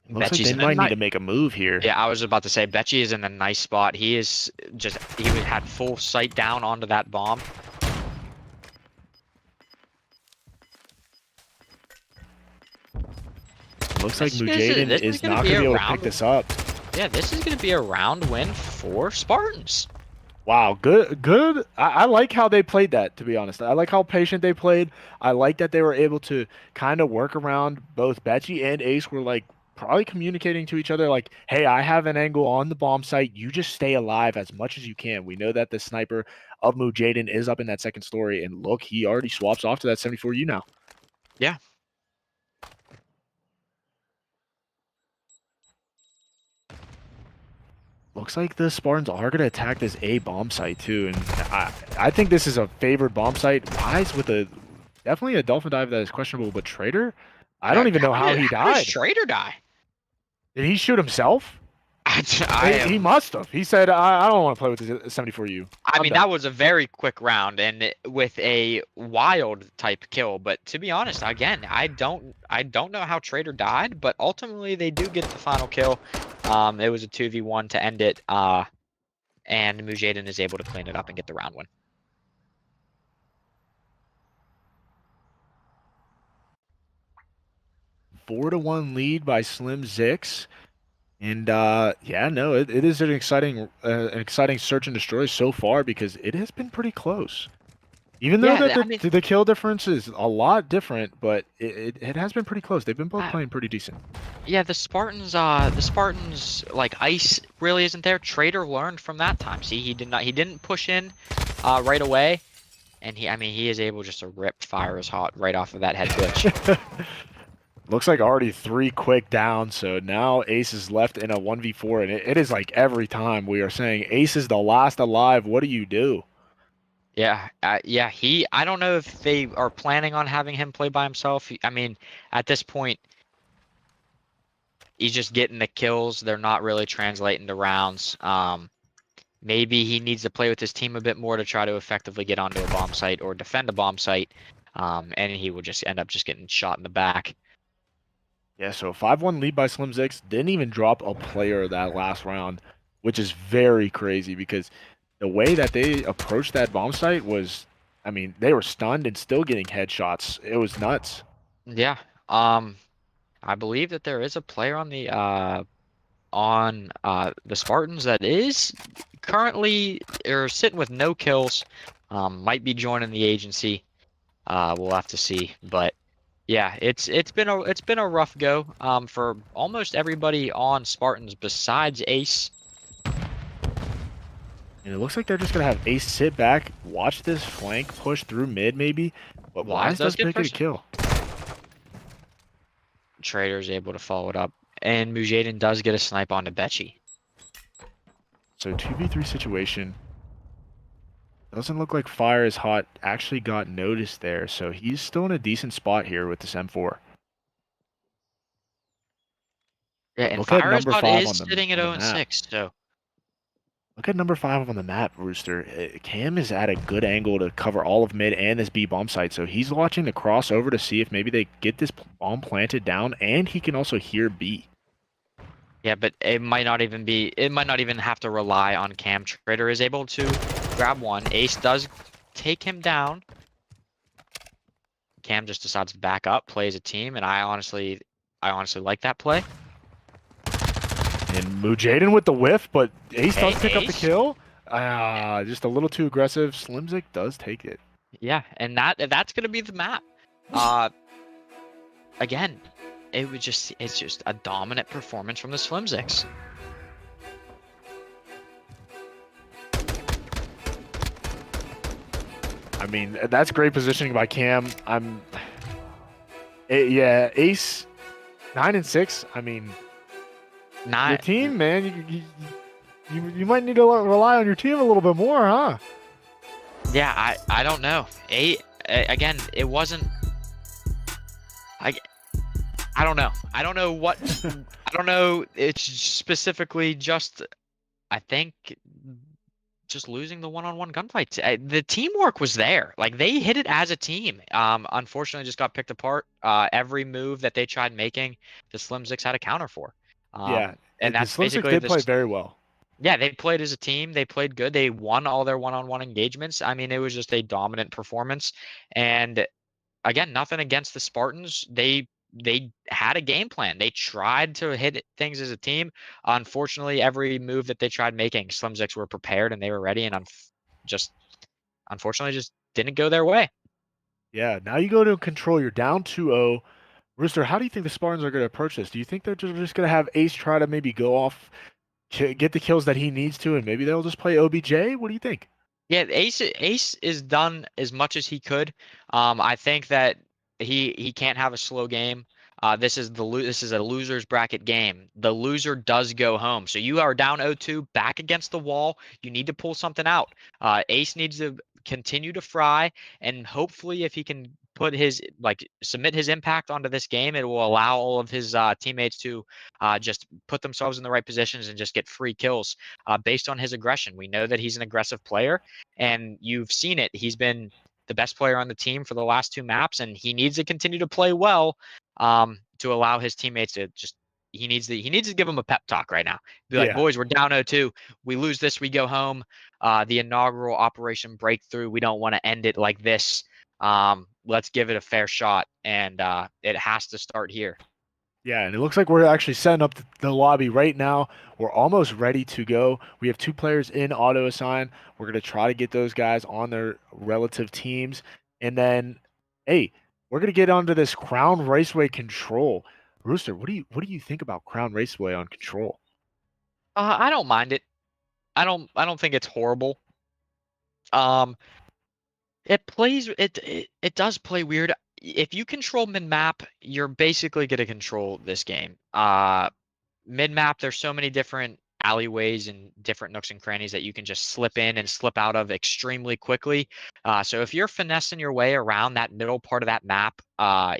Looks like they might need to make a move here. Yeah, I was about to say, Betchy is in a nice spot. He had full sight down onto that bomb. Looks like Mujadin is not going to be able to pick this up. Yeah, this is going to be a round win for Spartans. Wow, good. I like how they played that, to be honest. I like how patient they played. I like that they were able to kind of work around both Betchy and Ace were like probably communicating to each other like, hey, I have an angle on the bomb site. You just stay alive as much as you can. We know that the sniper of Mujadin is up in that second story. And look, he already swaps off to that 74U now. Yeah. Looks like the Spartans are going to attack this A bomb site too. And I think this is a favored bomb site. Wise with definitely a dolphin dive that is questionable, but Trader, I don't even know how he died. How did Trader die? Did he shoot himself? He must have. He said, I don't want to play with the 74U. I mean, that was a very quick round and with a wild type kill. But to be honest, again, I don't know how Trader died, but ultimately they do get the final kill. It was a 2v1 to end it, and Mujadin is able to clean it up and get the round win. Four to 1 lead by Slim Zix. And yeah, no, it is an exciting search and destroy so far because it has been pretty close. Even though the kill difference is a lot different, but it has been pretty close. They've been both playing pretty decent. Yeah, the Spartans like Ice really isn't there. Trader learned from that time. See, he didn't push in right away, and he is able just to rip fire as hot right off of that head glitch. Looks like already 3 quick down, so now Ace is left in a 1v4, and it is like every time we are saying Ace is the last alive. What do you do? Yeah, yeah. I don't know if they are planning on having him play by himself. I mean, at this point, he's just getting the kills. They're not really translating to rounds. Maybe he needs to play with his team a bit more to try to effectively get onto a bomb site or defend a bomb site, and he will just end up just getting shot in the back. Yeah, so 5-1 lead by Slim Zix. Didn't even drop a player that last round, which is very crazy because the way that they approached that bomb site was, I mean, they were stunned and still getting headshots. It was nuts. Yeah. I believe that there is a player on the Spartans that is currently sitting with no kills. Might be joining the agency. We'll have to see, but yeah, it's been a rough go for almost everybody on Spartans besides Ace. And it looks like they're just going to have Ace sit back, watch this flank push through mid maybe. But Wise does get get a kill. Trader's able to follow it up. And Mujaden does get a snipe onto Becci. So 2v3 situation. Doesn't look like Fire is Hot actually got noticed there. So he's still in a decent spot here with this M4. Yeah, and Look at Fire number Spot 5 is on the, sitting at on the 0 map. 6, so Look at number 5 on the map, Rooster. Cam is at a good angle to cover all of mid and this B bomb site. So he's watching the crossover to see if maybe they get this bomb planted down, and he can also hear B. yeah, but it might not even have to rely on Cam. Trader is able to grab one. Ace does take him down. Cam just decides to back up, play as a team, and I honestly like that play. And Mujaden with the whiff, but Ace does pick up the Ace. kill. Just a little too aggressive. Slimzik does take it. Yeah, and that's gonna be the map. Again, it's just a dominant performance from the Slimziks. I mean, that's great positioning by Cam. Yeah, Ace 9 and 6. I mean, your team, man. You might need to rely on your team a little bit more, huh? Yeah, I don't know. Again, it wasn't. I don't know. I don't know what. I don't know. It's specifically just. I think just losing the one-on-one gunfights. The teamwork was there. Like they hit it as a team. Unfortunately, just got picked apart. Every move that they tried making, the Slimziks had a counter for. Yeah, and that's the Slimziks basically did play very well. Yeah, they played as a team. They played good. They won all their one-on-one engagements. I mean, it was just a dominant performance. And again, nothing against the Spartans. They had a game plan. They tried to hit things as a team. Unfortunately, every move that they tried making, Slimziks were prepared and they were ready, and unfortunately just didn't go their way. Yeah, now you go to control. You're down 2-0. Rooster, how do you think the Spartans are going to approach this? Do you think they're just going to have Ace try to maybe go off, get the kills that he needs to, and maybe they'll just play OBJ? What do you think? Yeah, Ace is done as much as he could. I think that he can't have a slow game. This is a loser's bracket game. The loser does go home. So you are down 0-2, back against the wall. You need to pull something out. Ace needs to continue to fry, and hopefully, if he can submit his impact onto this game, it will allow all of his teammates to just put themselves in the right positions and just get free kills based on his aggression. We know that he's an aggressive player, and you've seen it. He's been the best player on the team for the last 2 maps, and he needs to continue to play well to allow his teammates to just. He needs to give them a pep talk right now. Be like, boys, we're down 0-2. We lose this, we go home. The inaugural Operation Breakthrough. We don't want to end it like this. Let's give it a fair shot, and it has to start here. Yeah, and it looks like we're actually setting up the lobby right now. We're almost ready to go. We have 2 players in auto assign. We're gonna try to get those guys on their relative teams, and then, hey, we're gonna get onto this Crown Raceway control. Rooster, what do you think about Crown Raceway on control? I don't mind it. I don't think it's horrible. It does play weird. If you control mid-map, you're basically going to control this game. Mid-map, there's so many different alleyways and different nooks and crannies that you can just slip in and slip out of extremely quickly. So if you're finessing your way around that middle part of that map,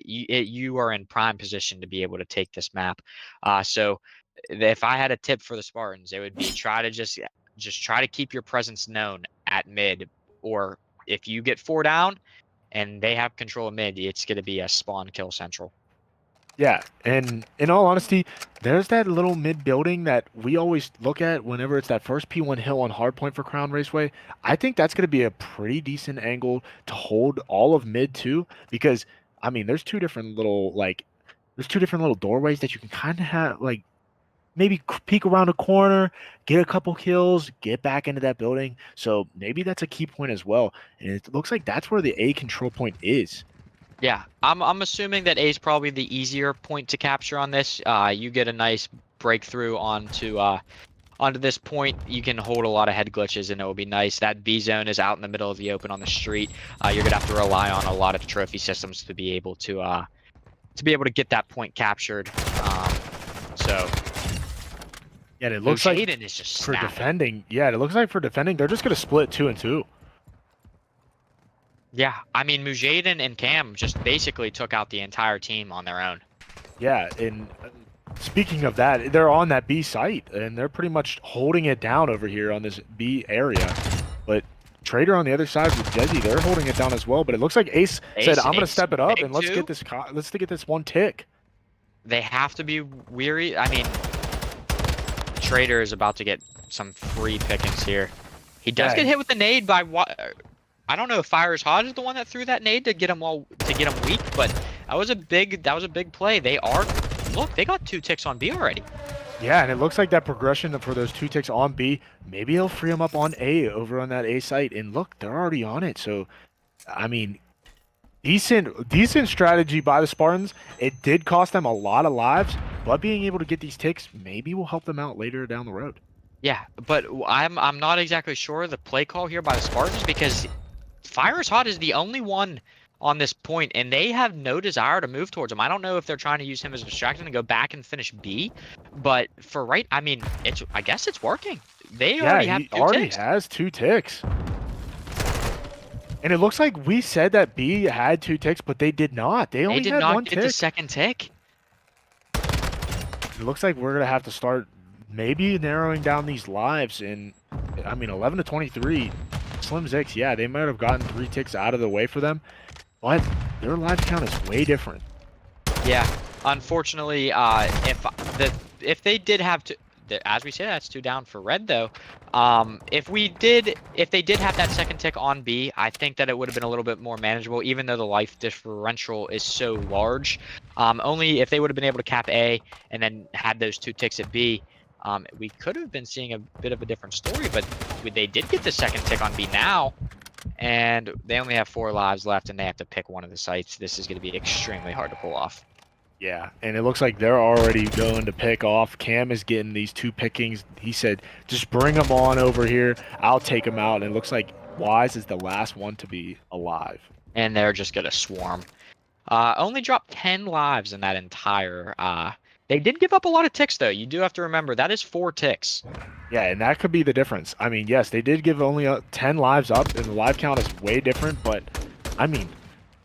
you are in prime position to be able to take this map. So if I had a tip for the Spartans, it would be try to keep your presence known at mid, or if you get 4 down and they have control of mid, it's going to be a spawn kill central. Yeah, and in all honesty, there's that little mid building that we always look at whenever it's that first P1 hill on hardpoint for Crown Raceway. I think that's going to be a pretty decent angle to hold all of mid too, because I mean, there's two different little doorways that you can kind of have maybe peek around a corner, get a couple kills, get back into that building. So maybe that's a key point as well. And it looks like that's where the A control point is. Yeah, I'm assuming that A is probably the easier point to capture on this. You get a nice breakthrough onto onto this point, you can hold a lot of head glitches, and it will be nice. That B zone is out in the middle of the open on the street. You're gonna have to rely on a lot of trophy systems to be able to get that point captured. So Yeah, and it looks like Jaden is just for snapping. defending, it looks like for defending, they're just gonna split 2 and 2. Yeah, I mean Mujaden and Cam just basically took out the entire team on their own. Yeah, and speaking of that, they're on that B site, and they're pretty much holding it down over here on this B area. But Trader on the other side with Jezzy, they're holding it down as well. But it looks like Ace said, "I'm gonna step it up and let's get this one tick." They have to be weary. I mean, Trader is about to get some free pickings here. He does get hit with the nade by what? I don't know if Fire is Hot is the one that threw that nade to get him weak, but that was a big play. They got 2 ticks on B already. Yeah, and it looks like that progression for those 2 ticks on B, maybe he'll free them up on A over on that A site. And look, they're already on it. So, I mean, decent strategy by the Spartans. It did cost them a lot of lives, but being able to get these ticks maybe will help them out later down the road. Yeah, but I'm not exactly sure the play call here by the Spartans, because Fire is Hot is the only one on this point, and they have no desire to move towards him. I don't know if they're trying to use him as a distraction and go back and finish B, but I mean, I guess it's working. They already have 2 ticks. Has 2 ticks. And it looks like we said that B had 2 ticks, but they did not. They only had 1 tick. Get the second tick. It looks like we're going to have to start maybe narrowing down these lives. And, I mean, 11 to 23, Slim Zix, yeah, they might have gotten 3 ticks out of the way for them, but their life count is way different. Yeah, unfortunately, if they did have to, as we say, that's 2 down for Red though. If they did have that second tick on B, I think that it would have been a little bit more manageable, even though the life differential is so large. Only if they would have been able to cap A and then had those 2 ticks at B, we could have been seeing a bit of a different story. But they did get the second tick on B now, and they only have 4 lives left, and they have to pick one of the sites. This is going to be extremely hard to pull off. Yeah, and it looks like they're already going to pick off. Cam is getting these 2 pickings. He said, just bring them on over here. I'll take them out. And it looks like Wise is the last one to be alive. And they're just going to swarm. Only dropped 10 lives in that entire... They did give up a lot of ticks, though. You do have to remember, that is 4 ticks. Yeah, and that could be the difference. I mean, yes, they did give only 10 lives up, and the live count is way different. But, I mean,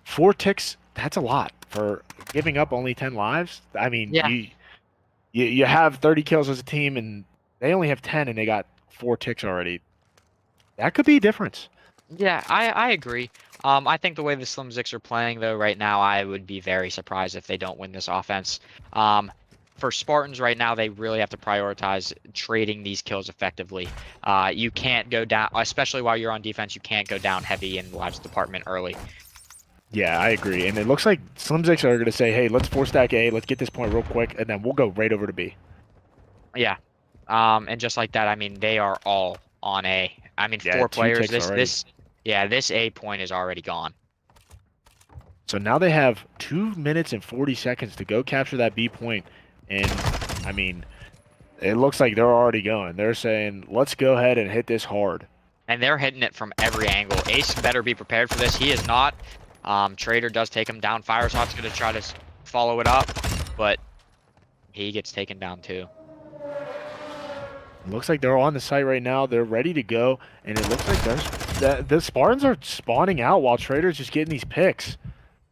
4 ticks, that's a lot for giving up only 10 lives. I mean, yeah. you have 30 kills as a team, and they only have 10, and they got 4 ticks already. That could be a difference. Yeah, I agree. I think the way the Slim Zix are playing, though, right now, I would be very surprised if they don't win this offense. For Spartans right now, they really have to prioritize trading these kills effectively. You can't go down, especially while you're on defense, you can't go down heavy in the lives department early. Yeah, I agree. And it looks like Slim Zix are going to say, hey, let's 4-stack A, let's get this point real quick, and then we'll go right over to B. Yeah. And just like that, I mean, they are all on A. I mean, 4 players. This A point is already gone. So now they have 2 minutes and 40 seconds to go capture that B point. And, I mean, it looks like they're already going. They're saying, let's go ahead and hit this hard. And they're hitting it from every angle. Ace better be prepared for this. He is not. Trader does take him down. Fireshot's going to try to follow it up, but he gets taken down too. It looks like they're on the site right now. They're ready to go, and it looks like the Spartans are spawning out while Trader's just getting these picks.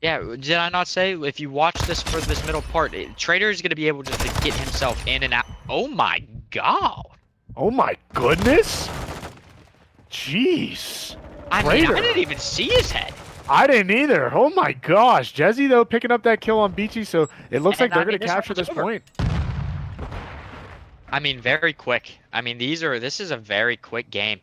Yeah, did I not say, if you watch this for this middle part, Trader is going to be able just to get himself in and out. Oh my god. Oh my goodness. Jeez. I mean, I didn't even see his head. I didn't either. Oh my gosh. Jezzy, though, picking up that kill on Beachy, so it looks like they're going to capture this point. I mean, very quick. I mean, this is a very quick game.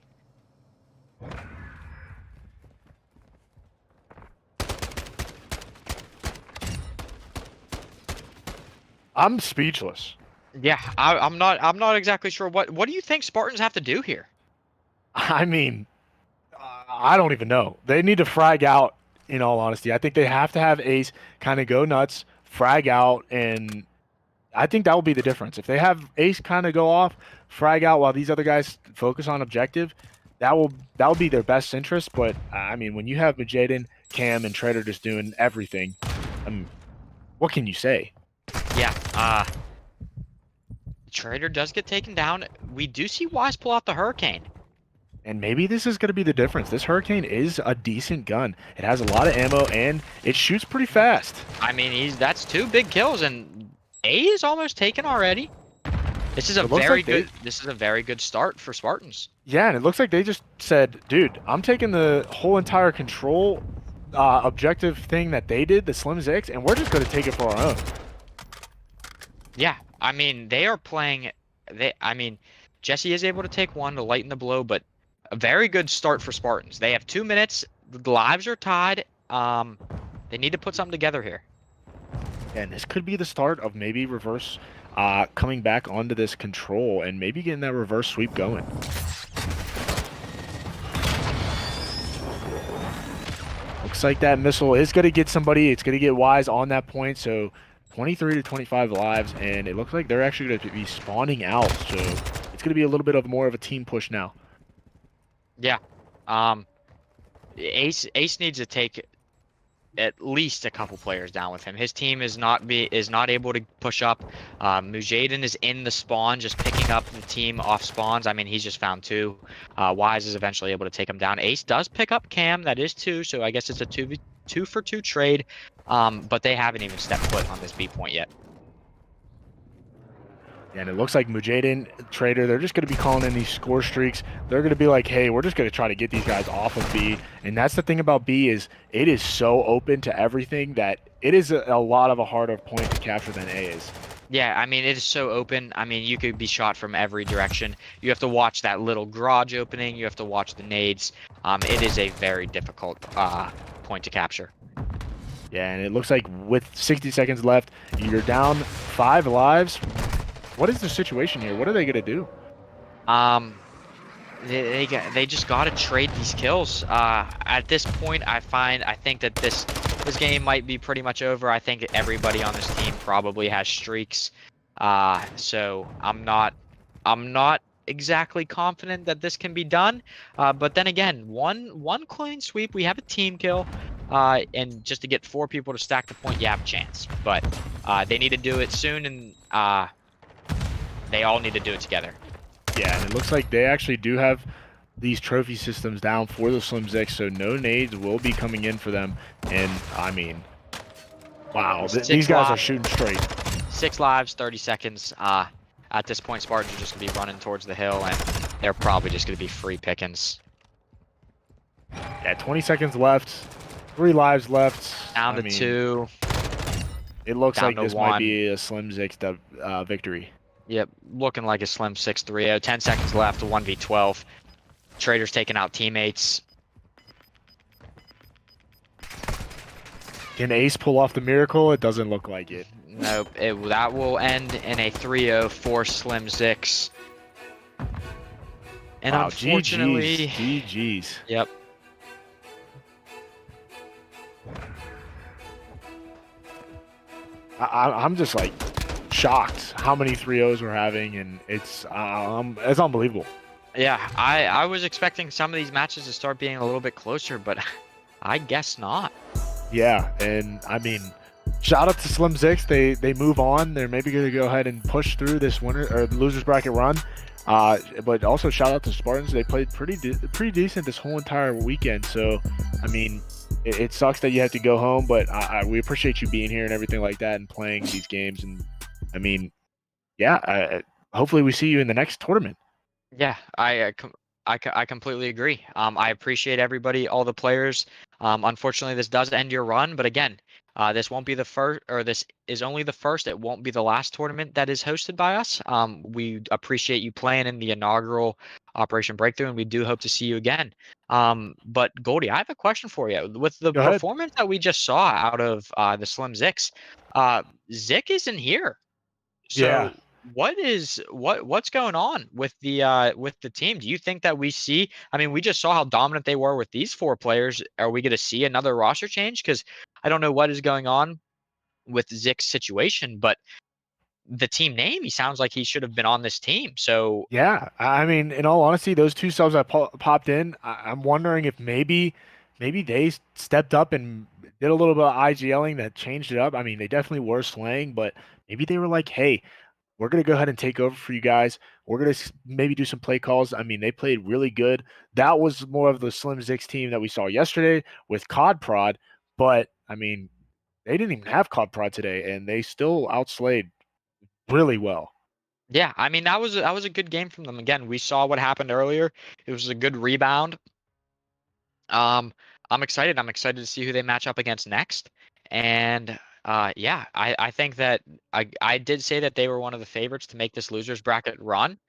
I'm speechless. Yeah, I'm not exactly sure what do you think Spartans have to do here? I mean, I don't even know. They need to frag out, in all honesty. I think they have to have Ace kind of go nuts, frag out, and I think that will be the difference. If they have Ace kind of go off, frag out while these other guys focus on objective, that will be their best interest. But I mean, when you have Jaden, Cam, and Trader just doing everything, what can you say? Yeah. Trader does get taken down. We do see Wise pull out the Hurricane. And maybe this is going to be the difference. This Hurricane is a decent gun. It has a lot of ammo, and it shoots pretty fast. I mean, that's 2 big kills, and A is almost taken already. This is a It looks very like they- good. This is a very good start for Spartans. Yeah, and it looks like they just said, dude, I'm taking the whole entire control objective thing that they did, the Slim Zix, and we're just going to take it for our own. Yeah, I mean, they are playing. I mean, Jesse is able to take one to lighten the blow, but a very good start for Spartans. They have 2 minutes. The lives are tied. They need to put something together here. And this could be the start of maybe reverse coming back onto this control and maybe getting that reverse sweep going. Looks like that missile is going to get somebody. It's going to get Wise on that point. So 23 to 25 lives, and it looks like they're actually going to be spawning out. So it's going to be a little bit of more of a team push now. Yeah. Ace needs to take at least a couple players down with him. His team is not able to push up. Mujadin is in the spawn, just picking up the team off spawns. I mean, he's just found 2. Wise is eventually able to take him down. Ace does pick up Cam. That is 2, so I guess it's a 2 for 2 trade. But they haven't even stepped foot on this B point yet. And it looks like Mujadin, Trader, they're just going to be calling in these score streaks. They're going to be like, hey, we're just going to try to get these guys off of B. And that's the thing about B is it is so open to everything that it is a lot of a harder point to capture than A is. Yeah, I mean, it is so open. I mean, you could be shot from every direction. You have to watch that little garage opening. You have to watch the nades. It is a very difficult point to capture. Yeah, and it looks like with 60 seconds left, you're down 5 lives. What is the situation here? What are they going to do? They just got to trade these kills. At this point, I think that this game might be pretty much over. I think everybody on this team probably has streaks. So I'm not exactly confident that this can be done. But then again, one clean sweep, we have a team kill. And just to get 4 people to stack the point, you have a chance. But they need to do it soon, and they all need to do it together. Yeah, and it looks like they actually do have these trophy systems down for the Slim Zix, so no nades will be coming in for them. And, I mean, wow, these guys are shooting straight. 6 lives, 30 seconds. At this point, Spartans are just going to be running towards the hill, and they're probably just going to be free pickings. Yeah, 20 seconds left. 3 lives left. Down to 2. It looks Down like to this 1. might be a Slim Zix victory. Yep, looking like a slim 6-3-0. 10 seconds left, 1v12. Trader's taking out teammates. Can Ace pull off the miracle? It doesn't look like it. Nope, that will end in a 3-0 for Slim Zix. And wow, unfortunately... GG's. Yep. I'm just like shocked how many 3-0s we're having, and it's unbelievable. Yeah, I was expecting some of these matches to start being a little bit closer, but I guess not. Yeah, and I mean, shout out to Slim Zix. They move on. They're maybe going to go ahead and push through this winner or losers bracket run. But also shout out to Spartans. They played pretty decent this whole entire weekend. So, I mean, it sucks that you have to go home, but we appreciate you being here and everything like that and playing these games. And I mean, yeah, hopefully we see you in the next tournament. Yeah, I completely agree. I appreciate everybody, all the players. Unfortunately, this does end your run, but again, this won't be the first, or this is only the first. It won't be the last tournament that is hosted by us. We appreciate you playing in the inaugural Operation Breakthrough, and we do hope to see you again. But Goldie, I have a question for you. With the performance that we just saw out of the Slim Zix, Zik isn't here. So yeah. What's going on with the team? Do you think that we see? I mean, we just saw how dominant they were with these 4 players. Are we going to see another roster change? Because I don't know what is going on with Zik's situation, but the team name, he sounds like he should have been on this team. So Yeah, I mean, in all honesty, those two subs that popped in, I'm wondering if maybe they stepped up and did a little bit of IGLing that changed it up. I mean, they definitely were slaying, but maybe they were like, "Hey, we're gonna go ahead and take over for you guys. We're gonna maybe do some play calls." I mean, they played really good. That was more of the Slim Zix team that we saw yesterday with Cod Prod, but I mean, they didn't even have Cod Prod today, and they still outslayed really well. yeah, I mean that was a good game from them. Again, we saw what happened earlier. It was a good rebound. Um, I'm excited. I'm excited to see who they match up against next. And yeah, I think that I did say that they were one of the favorites to make this losers bracket run.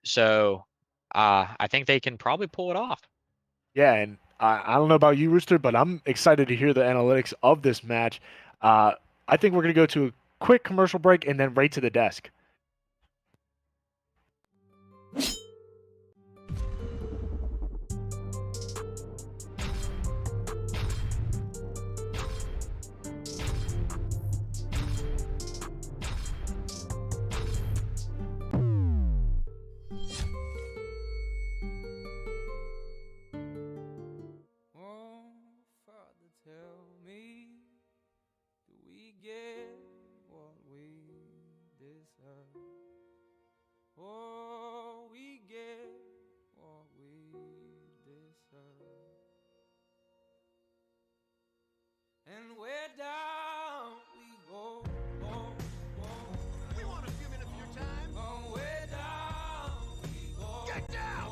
So I think they can probably pull it off. Yeah, and I don't know about you, Rooster, but I'm excited to hear the analytics of this match. Uh, I think we're gonna go to a quick commercial break and then right to the desk. Oh, Father, tell me, do we get what we deserve? Oh, we get what we deserve. And where down we go. We want a few minutes of your time. Oh, where down we go. Get down!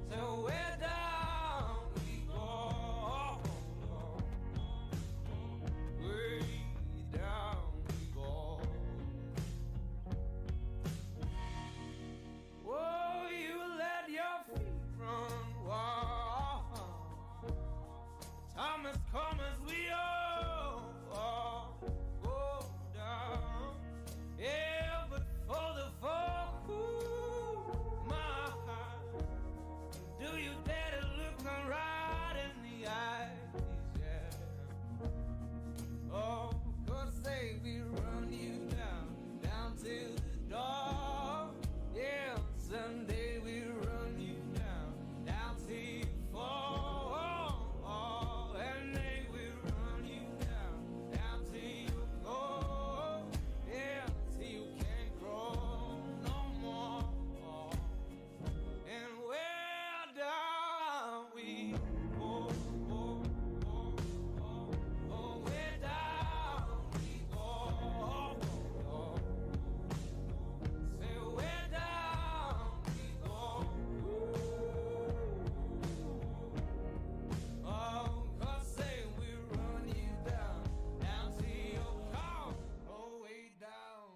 So where down we go. Way down we go. Oh, you let your feet run wild. Time has come as we all go down. Yeah, but for the folk who my heart, do you dare to look me right in the eyes? Yeah. Oh, 'cause say we run you down to the door. Yeah, someday we run you down till you fall. And they will run you down till you go. Yeah, till you can't grow no more. And where down we go. Oh, where down we go. Say where down we go. Oh, 'cause say we run you down till you come all the way down.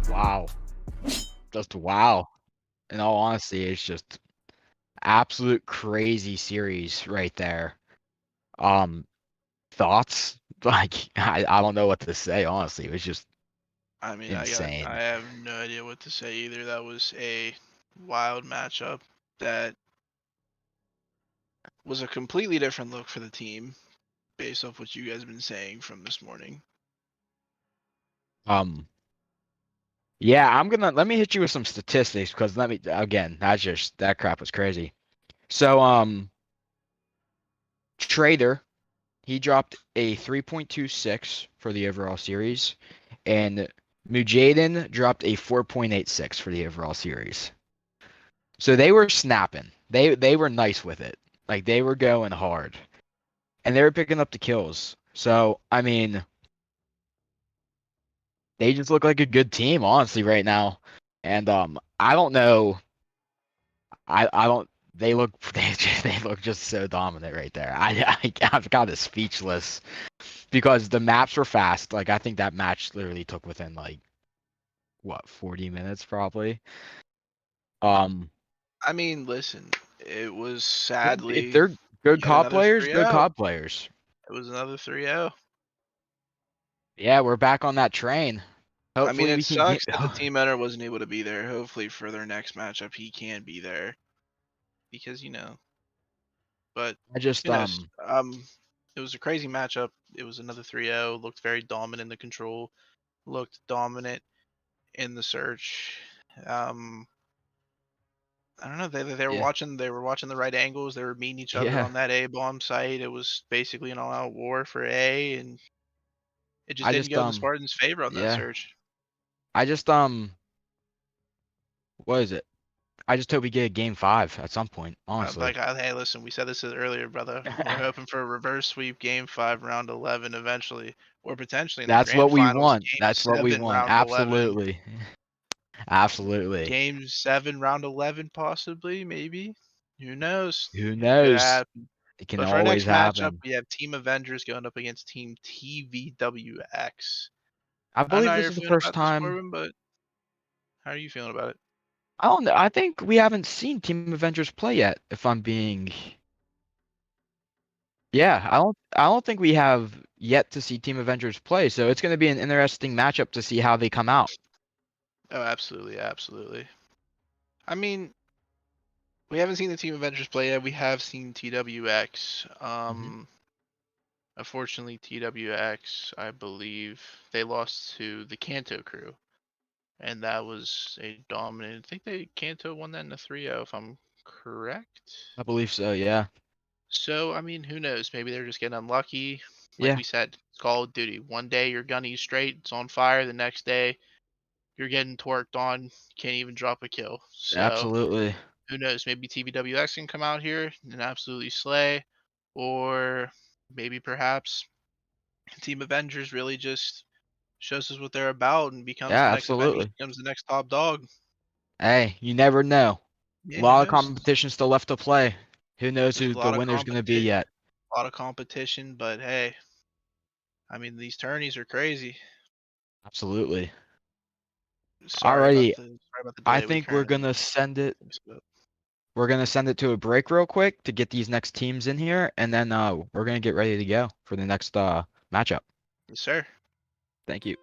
Wow. Just wow. In all honesty, it's just absolute crazy series right there. Thoughts? like I don't know what to say. Honestly, it was just I mean, insane. I have no idea what to say either. That was a wild matchup that was a completely different look for the team based off what you guys have been saying from this morning. Yeah, let me hit you with some statistics because that crap was crazy. So Trader, he dropped a 3.26 for the overall series, and Mujaden dropped a 4.86 for the overall series. So they were snapping. They were nice with it. Like they were going hard. And they were picking up the kills. So, I mean, they just look like a good team, honestly, right now. And I don't know. I don't. They look they look just so dominant right there. I've got it speechless because the maps were fast. Like I think that match literally took within like what 40 minutes probably. Um, I mean, listen, it was sadly they're good yet COD another players. 3-0. Good COD players. It was another 3-0. Yeah, we're back on that train. I mean, Hopefully it we can get. sucks that the team owner wasn't able to be there. Hopefully for their next matchup, he can be there because But I just who knows? It was a crazy matchup. It was another 3-0. Looked very dominant in the control. Looked dominant in the search. I don't know. They were Yeah. watching. They were watching the right angles. They were meeting each other Yeah. on that A bomb site. It was basically an all-out war for A, and it just I didn't just go in the Spartans' favor on that yeah. search. I just what is it? I just hope we get a game 5 at some point, honestly. Hey, listen, we said this earlier, brother. We're hoping for a reverse sweep, game 5, round 11, eventually, or potentially in the That's grand what we finals, want. game That's what we 7, want. round 11. Absolutely. Absolutely. Game 7, round 11, possibly, maybe. Who knows? Who It could knows? happen. It can But for our always next matchup, happen. we have Team Avengers going up against Team TVWX. I I don't know believe how this you're is the feeling first about this, time. Corbin, but how are you feeling about it? I don't know. I think we haven't seen Team Avengers play yet, if I'm being. Yeah, I don't think we have yet to see Team Avengers play, so it's going to be an interesting matchup to see how they come out. Oh, absolutely, absolutely. I mean, we haven't seen the Team Avengers play yet. We have seen TWX. Unfortunately, TWX, I believe, they lost to the Kanto crew. And that was a dominant. I think Kanto won that in a 3-0, if I'm correct. I believe so, yeah. So, I mean, who knows? Maybe they're just getting unlucky. Like Yeah. we said, it's Call of Duty. One day you're gunning straight, it's on fire. The next day you're getting twerked on, can't even drop a kill. So, Absolutely. who knows? Maybe TVWX can come out here and absolutely slay. Or maybe perhaps Team Avengers really just shows us what they're about and becomes Yeah, the next Avengers, absolutely. becomes the next top dog. Hey, you never know. Yeah, A who lot of knows? competition still left to play. Who knows There's who a the lot of winner's going to be yet? a lot of competition, but hey, I mean these tourneys are crazy. Absolutely. Sorry Alrighty, about the I delay. think we're going to send it. But We're going to send it to a break real quick to get these next teams in here, and then we're going to get ready to go for the next matchup. yes, sir. Thank you.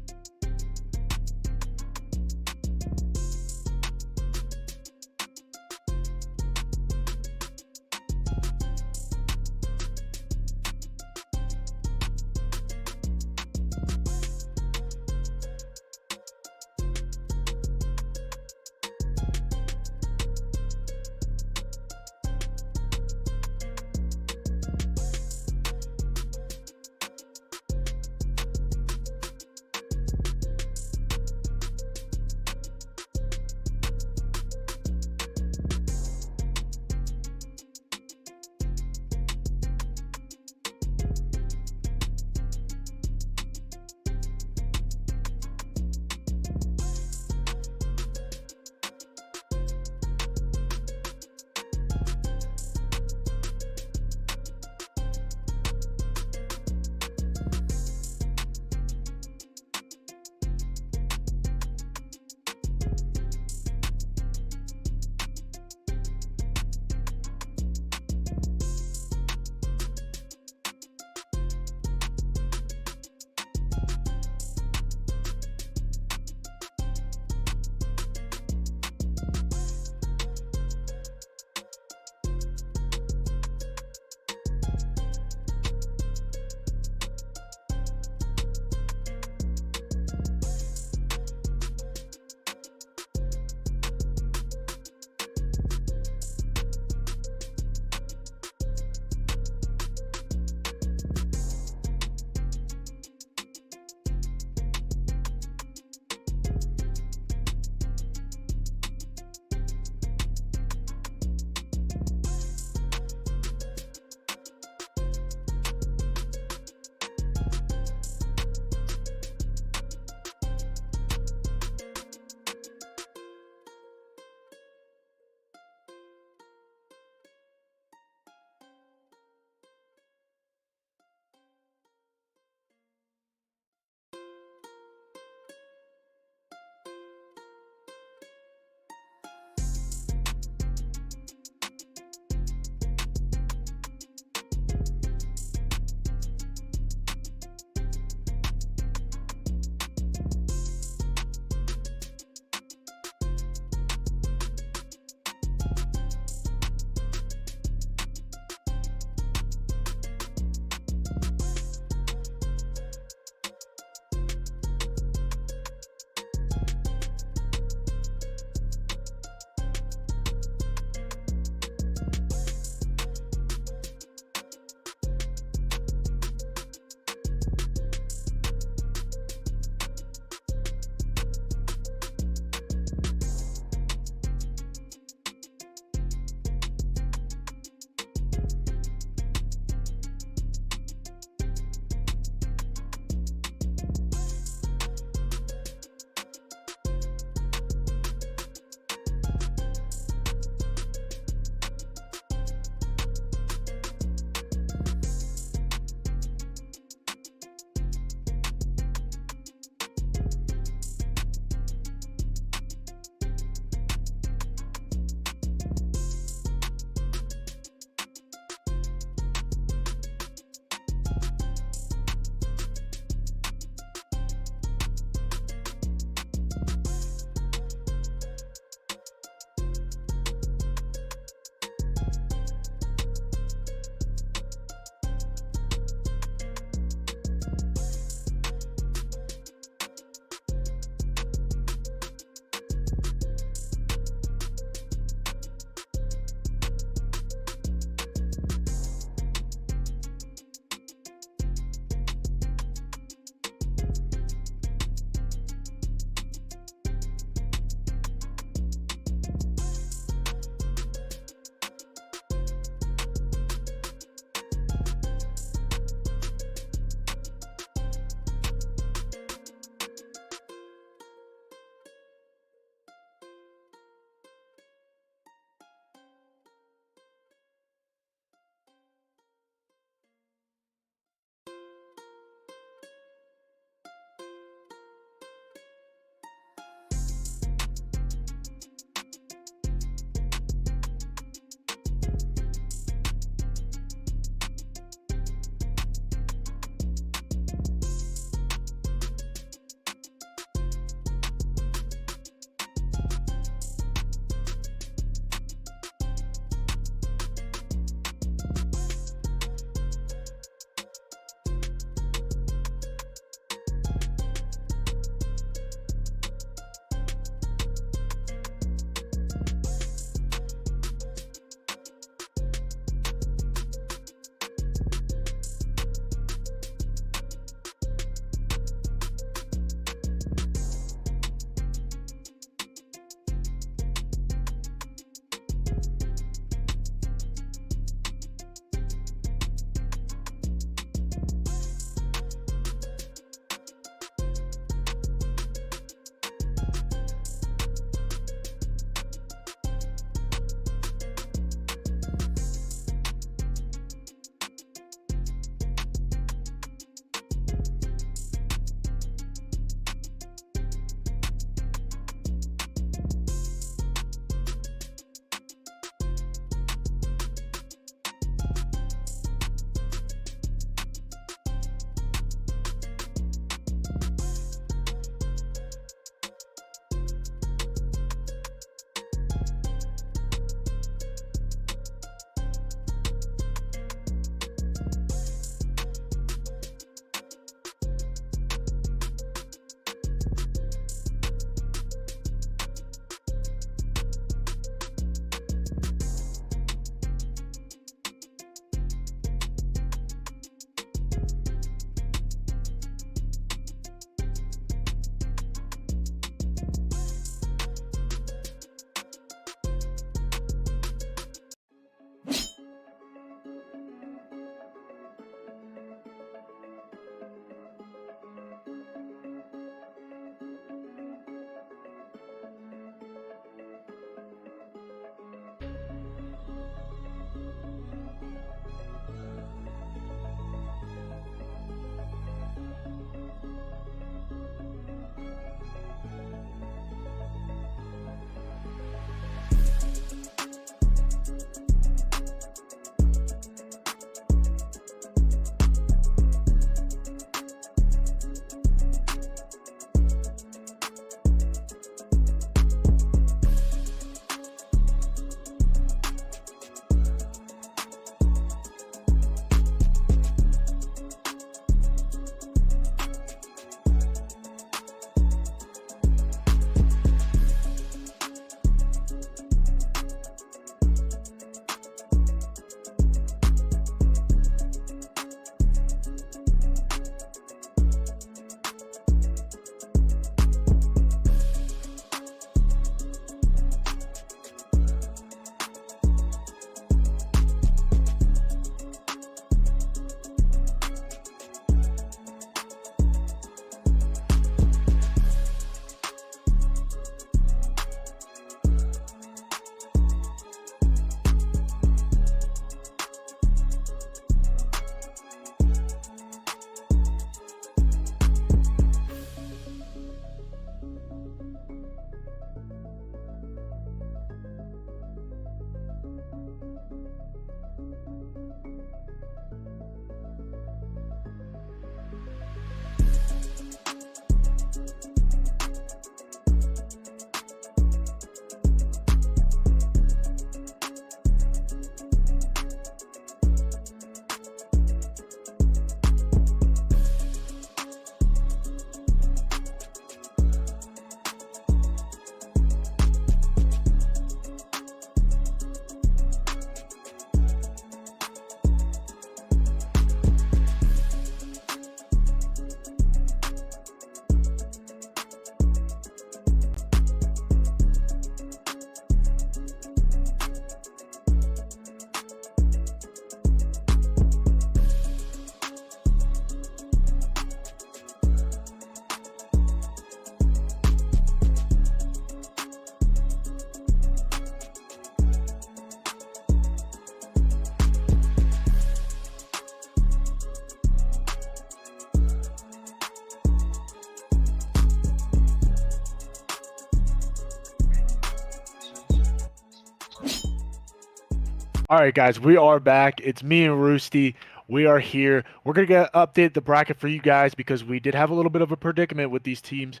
All right, guys, we are back. It's me and Roosty. We are here. We're gonna update the bracket for you guys because we did have a little bit of a predicament with these teams,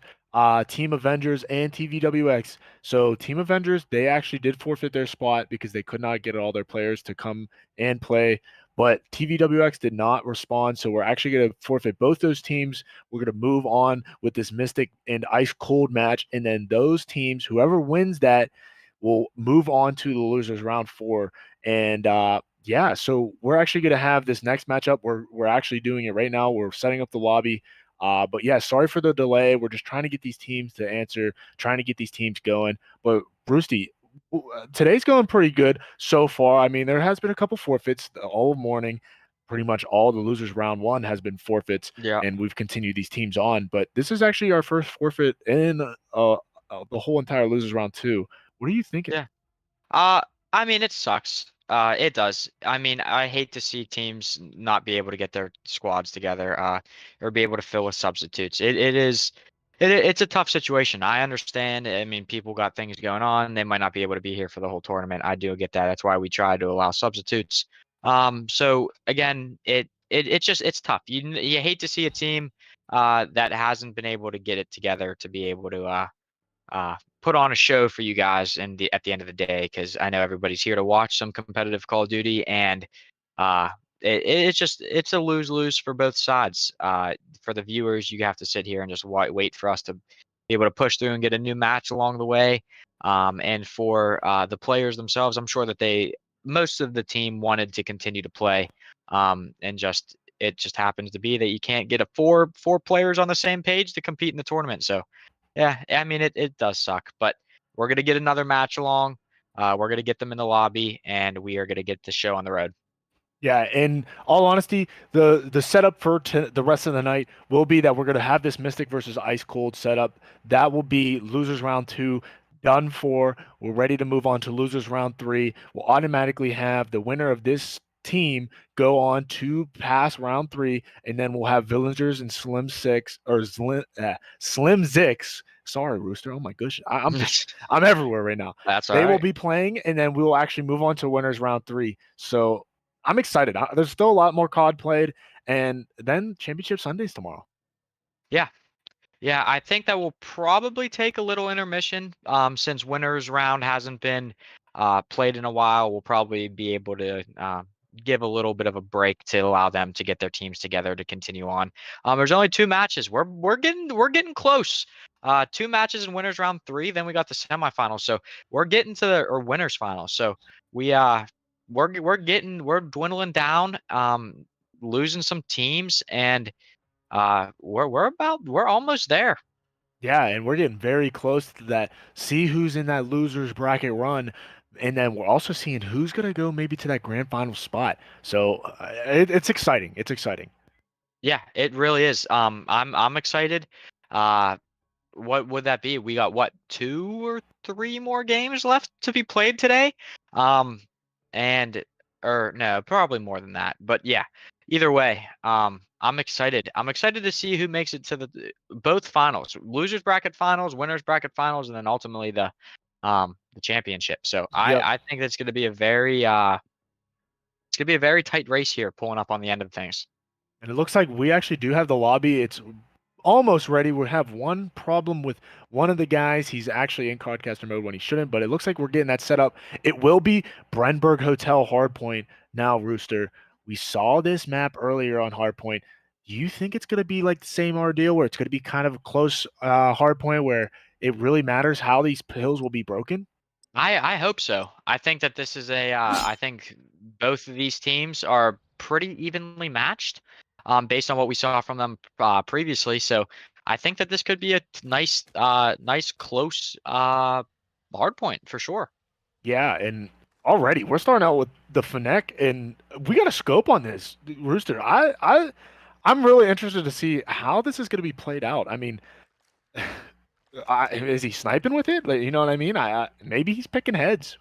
Team Avengers and TVWX. So Team Avengers, they actually did forfeit their spot because they could not get all their players to come and play. But TVWX did not respond, so we're actually going to forfeit both those teams. We're going to move on with this Mystic and Ice Cold match, and then those teams, whoever wins that, will move on to the losers round 4. And yeah, so we're actually going to have this next matchup. We're actually doing it right now. We're setting up the lobby. But yeah, sorry for the delay. We're just trying to get these teams to answer, trying to get these teams going. But Brewsty, today's going pretty good so far. I mean, there has been a couple forfeits all morning. Pretty much all the losers round 1 has been forfeits, Yeah. and we've continued these teams on. But this is actually our first forfeit in the whole entire losers round 2. What are you thinking? Yeah. I mean, it sucks. It does. I mean, I hate to see teams not be able to get their squads together, or be able to fill with substitutes. It's a tough situation. I understand. I mean, people got things going on. They might not be able to be here for the whole tournament. I do get that. That's why we try to allow substitutes. So again, it's just it's tough. You hate to see a team that hasn't been able to get it together to be able to uh, put on a show for you guys at the end of the day, because I know everybody's here to watch some competitive Call of Duty, and uh, it's a lose-lose for both sides. For the viewers, you have to sit here and just wait for us to be able to push through and get a new match along the way. And for the players themselves, I'm sure that most of the team wanted to continue to play, and it just happens to be that you can't get four players on the same page to compete in the tournament. So yeah, I mean it does suck, but we're gonna get another match along. We're gonna get them in the lobby, and we are gonna get the show on the road. Yeah, in all honesty, the setup for the rest of the night will be that we're going to have this Mystic versus Ice Cold setup. That will be losers round 2 done for. We're ready to move on to losers round 3. We'll automatically have the winner of this team go on to pass round 3, and then we'll have Villagers and Slim Zix. Sorry, Rooster. Oh my gosh, I'm everywhere right now. That's all They will right. be playing, and then we will actually move on to winners round 3. So I'm excited. There's still a lot more COD played, and then Championship Sundays tomorrow. Yeah, yeah, I think that will probably take a little intermission. Since winners round hasn't been played in a while, we'll probably be able to give a little bit of a break to allow them to get their teams together to continue on. There's only 2 matches. We're getting close. 2 matches in winners round 3. Then we got the semifinals. So we're getting to the or winners finals. So we we're dwindling down. Losing some teams, and we're almost there. Yeah, and we're getting very close to that. See who's in that losers bracket run, and then we're also seeing who's gonna go maybe to that grand final spot. So it's exciting. It's exciting. Yeah, it really is. I'm excited. Uh, what would that be? We got what, 2 or 3 more games left to be played today? Um, and or no, probably more than that. But yeah, either way, I'm excited. I'm excited to see who makes it to both finals, losers bracket finals, winners bracket finals, and then ultimately the championship. So Yep. I think it's going to be it's going to be a very tight race here, pulling up on the end of things. And it looks like we actually do have the lobby. It's almost ready. We have one problem with one of the guys. He's actually in Cardcaster mode when he shouldn't, but it looks like we're getting that set up. It will be Brenberg Hotel Hardpoint now, Rooster. We saw this map earlier on Hardpoint. Do you think it's going to be like the same ordeal where it's going to be kind of a close Hardpoint where it really matters how these pills will be broken? I hope so. I think that this is I think both of these teams are pretty evenly matched, based on what we saw from them previously. So I think that this could be a nice close hard point for sure. Yeah, and already we're starting out with the Fennec, and we got a scope on this, Rooster. I'm really interested to see how this is going to be played out. I mean, is he sniping with it? Like, you know what I mean? Maybe he's picking heads.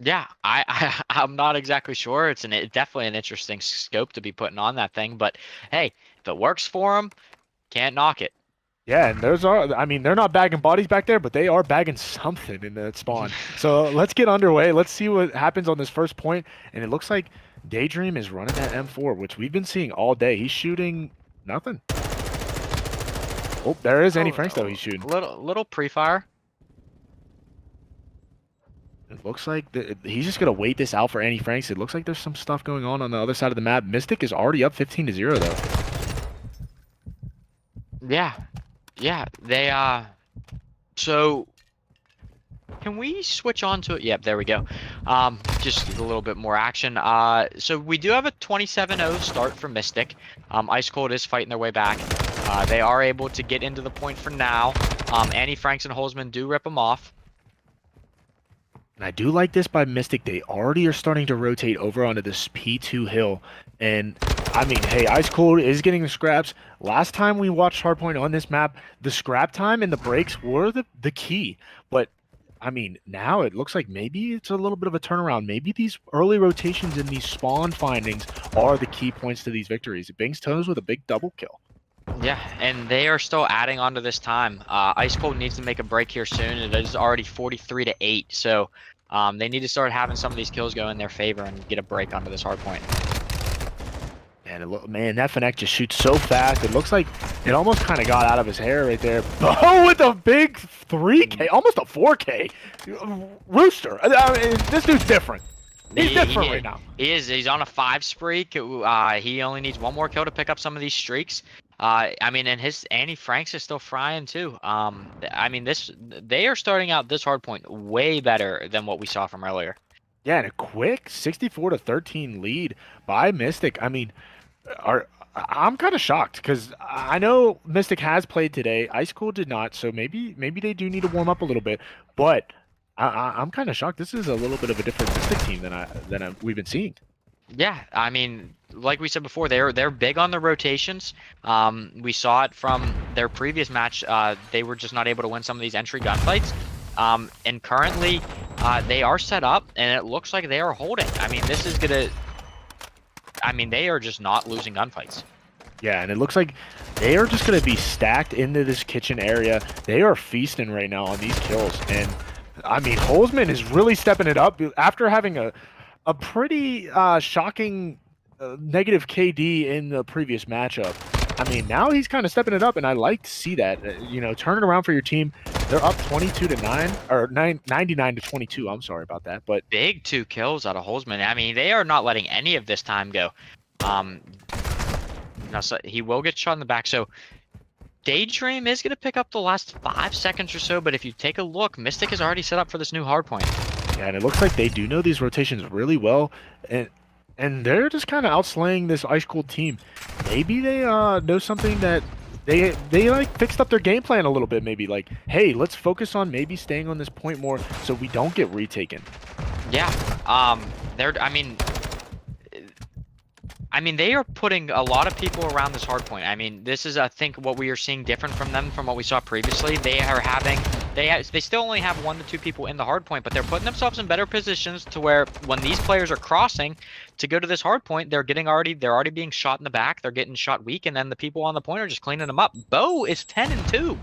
Yeah, I'm not exactly sure. It's definitely an interesting scope to be putting on that thing, but hey, if it works for him, can't knock it. Yeah, and I mean, they're not bagging bodies back there, but they are bagging something in that spawn. So let's get underway. Let's see what happens on this first point. And it looks like Daydream is running that M4, which we've been seeing all day. He's shooting nothing. Oh, there is Annie Franks, though, he's shooting. Little pre-fire. It looks like he's just going to wait this out for Annie Franks. It looks like there's some stuff going on the other side of the map. Mystic is already up 15-0, though. Yeah. Yeah, they so can we switch on to it? Yep, there we go. Just a little bit more action. So we do have a 27-0 start for Mystic. Ice Cold is fighting their way back. They are able to get into the point for now. Annie Franks and Holzman do rip them off. And I do like this by Mystic. They already are starting to rotate over onto this P2 hill. And, I mean, hey, Ice Cold is getting the scraps. Last time we watched Hardpoint on this map, the scrap time and the breaks were the key. But, I mean, now it looks like maybe it's a little bit of a turnaround. Maybe these early rotations and these spawn findings are the key points to these victories. Banks toes with a big double kill. Yeah, and they are still adding on to this time. Ice Cold needs to make a break here soon. It is already 43-8, so they need to start having some of these kills go in their favor and get a break onto this hard point. And man, that Fnac just shoots so fast. It looks like it almost kind of got out of his hair right there. Oh, with a big 3K, almost a 4K. Rooster. I mean, this dude's different. He's different right now. He is. He's on a 5 streak. He only needs one more kill to pick up some of these streaks. I mean, and his Annie Franks is still frying too. I mean, they are starting out this hard point way better than what we saw from earlier. Yeah, and a quick 64-13 lead by Mystic. I mean, I'm kind of shocked because I know Mystic has played today. Ice Cold did not, so maybe they do need to warm up a little bit. But I'm kind of shocked. This is a little bit of a different Mystic team than we've been seeing. Yeah, I mean, like we said before, they're big on the rotations. We saw it from their previous match. They were just not able to win some of these entry gunfights. And currently, they are set up, and it looks like they are holding. I mean, this is gonna. I mean, they are just not losing gunfights. Yeah, and it looks like they are just gonna be stacked into this kitchen area. They are feasting right now on these kills, and I mean, Holzman is really stepping it up after having a pretty shocking negative KD in the previous matchup. I mean, now he's kind of stepping it up, and I like to see that. Turn it around for your team. They're up 22-9 or 99-22. I'm sorry about that, but big 2 kills out of Holzman. I mean, they are not letting any of this time go. So he will get shot in the back. So Daydream is going to pick up the last 5 seconds or so, but if you take a look, Mystic is already set up for this new hardpoint. Yeah, and it looks like they do know these rotations really well, and they're just kind of outslaying this Ice Cold team. Maybe they know something that they like fixed up their game plan a little bit. Maybe like, hey, let's focus on maybe staying on this point more so we don't get retaken. Yeah, I mean, they are putting a lot of people around this hard point. I mean, this is, I think, what we are seeing different from them from what we saw previously. They still only have 1 to 2 people in the hard point, but they're putting themselves in better positions to where when these players are crossing to go to this hard point, they're already being shot in the back. They're getting shot weak, and then the people on the point are just cleaning them up. Bo is 10-2.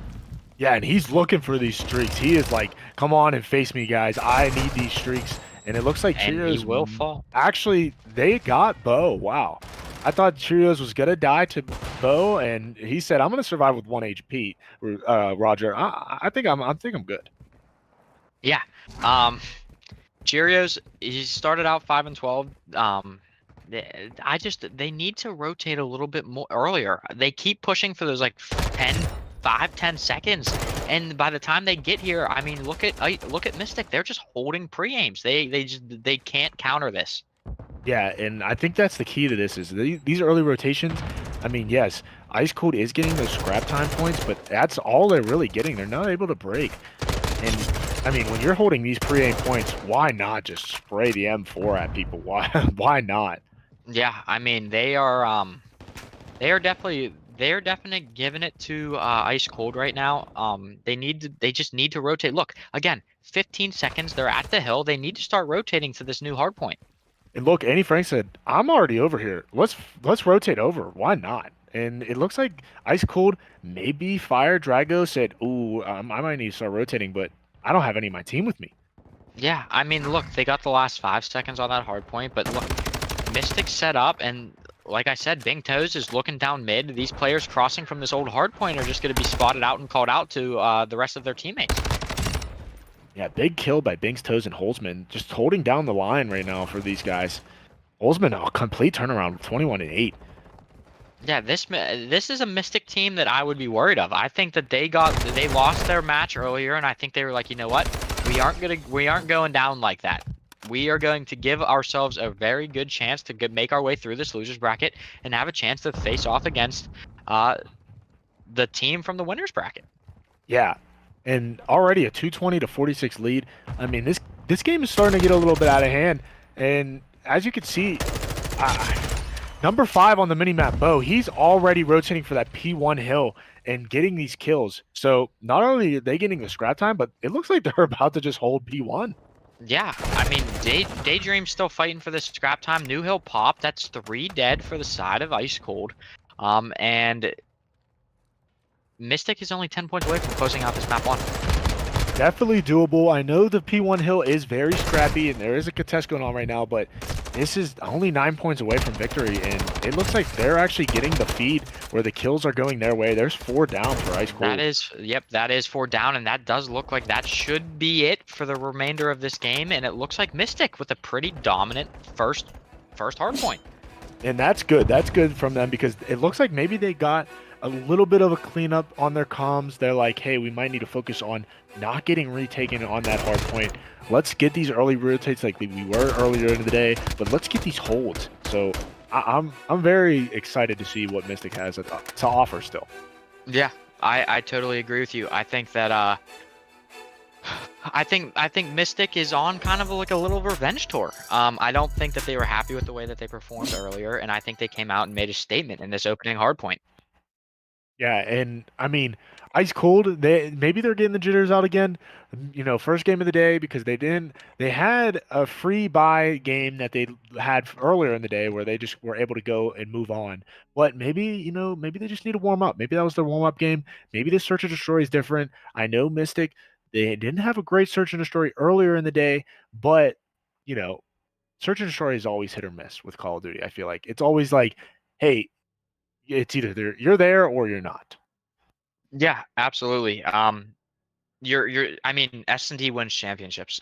Yeah, and he's looking for these streaks. He is like, come on and face me, guys. I need these streaks. And it looks like Cheerios will fall. Actually, they got Bo. Wow. I thought Cheerios was going to die to Bo, and he said, I'm going to survive with 1 HP, Roger. I think I'm good. Yeah. Cheerios, he started out 5-12. They need to rotate a little bit more earlier. They keep pushing for those like 5-10 seconds, and by the time they get here, I mean, look at Mystic. They're just holding pre-aims. They can't counter this. Yeah, and I think that's the key to this is these early rotations. I mean, yes, Ice Cold is getting those scrap time points, but that's all they're really getting. They're not able to break. And I mean, when you're holding these pre-aim points, why not just spray the M4 at people? Why not? Yeah, I mean, they are definitely giving it to Ice Cold right now. They just need to rotate. Look, again, 15 seconds. They're at the hill. They need to start rotating to this new hard point. And look, Annie Frank said, "I'm already over here. Let's rotate over. Why not?" And it looks like Ice Cold, maybe Fire Drago said, "Ooh, I might need to start rotating, but I don't have any of my team with me." Yeah, I mean, look, they got the last 5 seconds on that hard point, but look, Mystic set up, and like I said, Bing Toes is looking down mid. These players crossing from this old hard point are just going to be spotted out and called out to the rest of their teammates. Yeah, big kill by Bing's Toes and Holzman, just holding down the line right now for these guys. Holzman, a complete turnaround, 21 and 8. Yeah, this is a Mystic team that I would be worried of. I think that they lost their match earlier, and I think they were like, you know what, we aren't going down like that. We are going to give ourselves a very good chance to make our way through this losers bracket and have a chance to face off against the team from the winners bracket. Yeah, and already a 220 to 46 lead. I mean, this game is starting to get a little bit out of hand, and as you can see, number 5 on the minimap, Bo, he's already rotating for that P1 hill and getting these kills. So not only are they getting the scrap time, but it looks like they're about to just hold P1. Yeah, I mean, Daydream's still fighting for this scrap time. New Hill pop. That's 3 dead for the side of Ice Cold. And Mystic is only 10 points away from closing out this map 1. Definitely doable. I know the P1 hill is very scrappy, and there is a contest going on right now, but this is only 9 points away from victory, and it looks like they're actually getting the feed where the kills are going their way. There's 4 down for Ice Cold. That is 4 down, and that does look like that should be it for the remainder of this game, and it looks like Mystic with a pretty dominant first hard point. And that's good. That's good from them because it looks like maybe they got a little bit of a cleanup on their comms. They're like, hey, we might need to focus on not getting retaken on that hard point. Let's get these early rotates like we were earlier in the day, but let's get these holds. So I'm very excited to see what Mystic has to offer still. Yeah, I totally agree with you. I think that I think Mystic is on kind of like a little revenge tour. I don't think that they were happy with the way that they performed earlier, and I think they came out and made a statement in this opening hardpoint. Yeah, and I mean, Ice Cold, maybe they're getting the jitters out again. You know, first game of the day because they had a free buy game that they had earlier in the day where they just were able to go and move on. But maybe, maybe they just need to warm up. Maybe that was their warm-up game. Maybe this Search and Destroy is different. I know Mystic, they didn't have a great Search and Destroy earlier in the day, but, Search and Destroy is always hit or miss with Call of Duty. I feel like it's always like, hey, it's either you're there or you're not. Yeah, absolutely. I mean, S&D wins championships.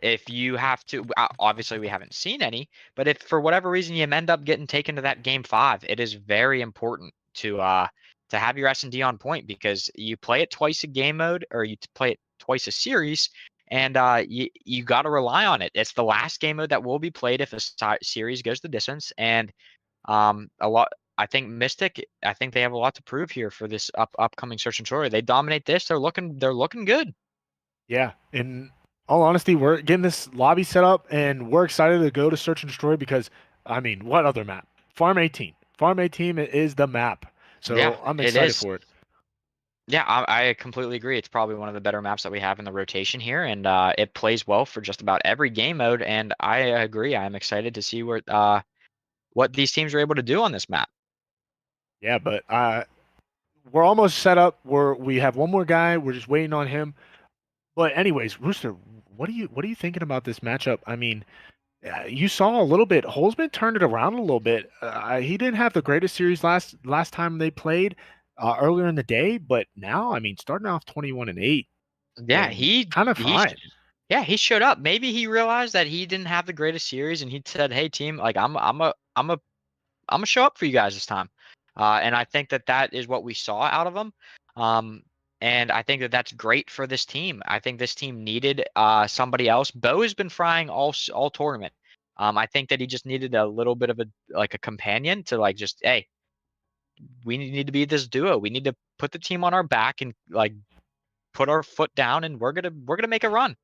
If you have to, obviously we haven't seen any, but if for whatever reason you end up getting taken to that game 5, it is very important to have your S&D on point because you play it twice a game mode or you play it twice a series, and you got to rely on it. It's the last game mode that will be played if a series goes the distance, and a lot. I think Mystic. I think they have a lot to prove here for this upcoming Search and Destroy. They dominate this. They're looking good. Yeah. In all honesty, we're getting this lobby set up, and we're excited to go to Search and Destroy because, I mean, what other map? Farm 18. Farm 18 is the map. So Yeah, I'm it excited is. for it. Yeah, I completely agree. It's probably one of the better maps that we have in the rotation here, and it plays well for just about every game mode. And I agree. I'm excited to see what these teams are able to do on this map. Yeah, but we're almost set up where we have one more guy. We're just waiting on him. But anyways, Rooster, what are you thinking about this matchup? I mean, you saw a little bit. Holzman turned it around a little bit. He didn't have the greatest series last time they played earlier in the day, but now, I mean, starting off 21 and 8. Yeah, And kind of fine. Yeah, he showed up. Maybe he realized that he didn't have the greatest series, and he said, "Hey, team, like I'm gonna show up for you guys this time." And I think that is what we saw out of him. And I think that that's great for this team. I think this team needed somebody else. Bo has been frying all tournament. I think that he just needed a little bit of a companion to like just, hey, we need to be this duo. We need to put the team on our back and like put our foot down, and we're gonna make a run.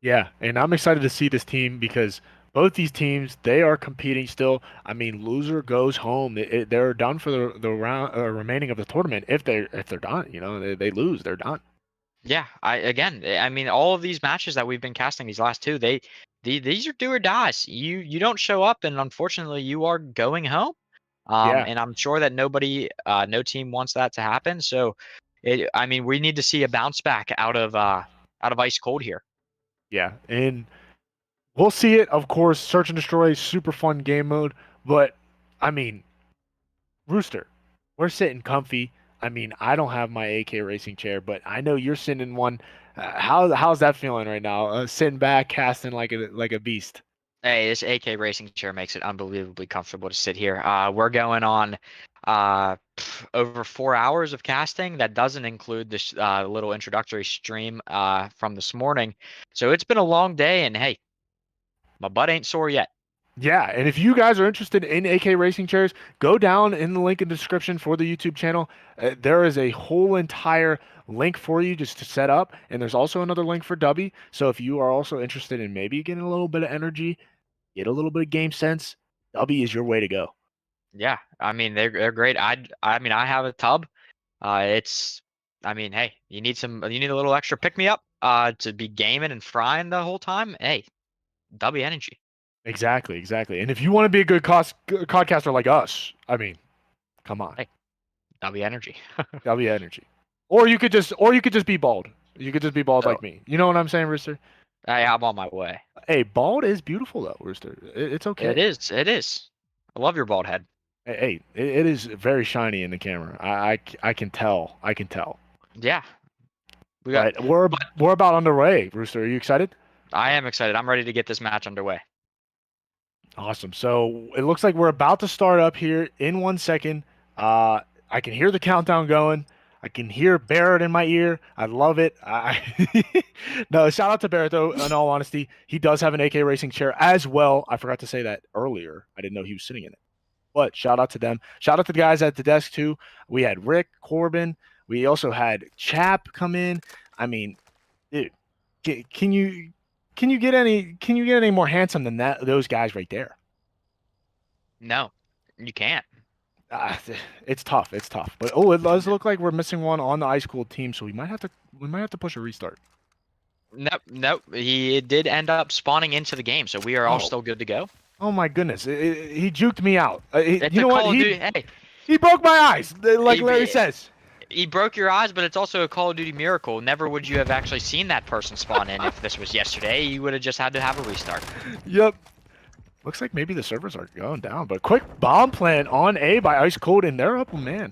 Yeah, and I'm excited to see this team because both these teams, they are competing still. I mean, loser goes home. They're done for the round remaining of the tournament. If they're done, they lose, they're done. Yeah, I mean, all of these matches that we've been casting, these last two, these are do or dies. You don't show up, and unfortunately, you are going home. Yeah. And I'm sure that no team wants that to happen. So, I mean, we need to see a bounce back out of Ice Cold here. Yeah, and we'll see it. Of course, Search and Destroy, super fun game mode. But I mean, Rooster, we're sitting comfy. I mean, I don't have my AK racing chair, but I know you're sitting in one. How's that feeling right now? Sitting back, casting like a beast. Hey, this AK racing chair makes it unbelievably comfortable to sit here. We're going on over 4 hours of casting. That doesn't include this little introductory stream from this morning. So it's been a long day, and hey, my butt ain't sore yet. Yeah, and if you guys are interested in AK racing chairs, go down in the link in the description for the YouTube channel. There is a whole entire link for you just to set up, and there's also another link for Dubby. So if you are also interested in maybe getting a little bit of energy, get a little bit of game sense, Dubby is your way to go. Yeah, I mean they're great. I mean I have a tub. I mean, hey, you need a little extra pick me up to be gaming and frying the whole time. Hey, W energy. Exactly. And if you want to be a good podcaster like us, I mean, come on, Hey, W energy. W energy. Or you could just be bald. You could just be bald like me. You know what I'm saying, Rooster? Hey, I'm on my way. Hey, bald is beautiful though, Rooster. It's okay. It is. It is. I love your bald head. Hey, it is very shiny in the camera. I can tell. I can tell. Yeah. But we're about underway, Rooster. Are you excited? I am excited. I'm ready to get this match underway. Awesome. So it looks like we're about to start up here in 1 second. I can hear the countdown going. I can hear Barrett in my ear. I love it. No, shout out to Barrett though. In all honesty, he does have an AK racing chair as well. I forgot to say that earlier. I didn't know he was sitting in it. But shout out to them. Shout out to the guys at the desk too. We had Rick, Corbin. We also had Chap come in. I mean, dude, can you get any more handsome than those guys right there? No, you can't. It's tough. But it does look like we're missing one on the Ice Cold team, so we might have to push a restart. Nope. He did end up spawning into the game, so we are all still good to go. Oh my goodness, he juked me out. It's you know what? Hey, He broke my eyes, like Larry says. He broke your eyes, but it's also a Call of Duty miracle. Never would you have actually seen that person spawn in if this was yesterday. You would have just had to have a restart. Yep. Looks like maybe the servers are going down, but quick bomb plant on A by Ice Cold, and they're up a man.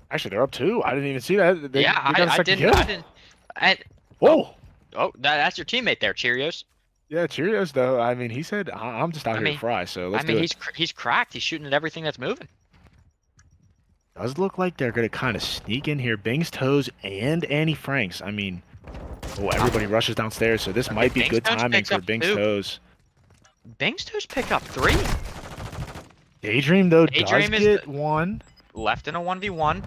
Actually, they're up 2. I didn't even see that. I didn't. Whoa. Oh, that's your teammate there, Cheerios. Yeah, Cheerios though. I mean, he said, "I'm just out here to fry." So let's do it. He's cracked. He's shooting at everything that's moving. Does look like they're gonna kind of sneak in here. Bing's Toes and Annie Franks. I mean, everybody rushes downstairs, so this might be good timing for Bing's Toes. Bing's Toes pick up 3. Daydream though does get 1. Left in a 1v1.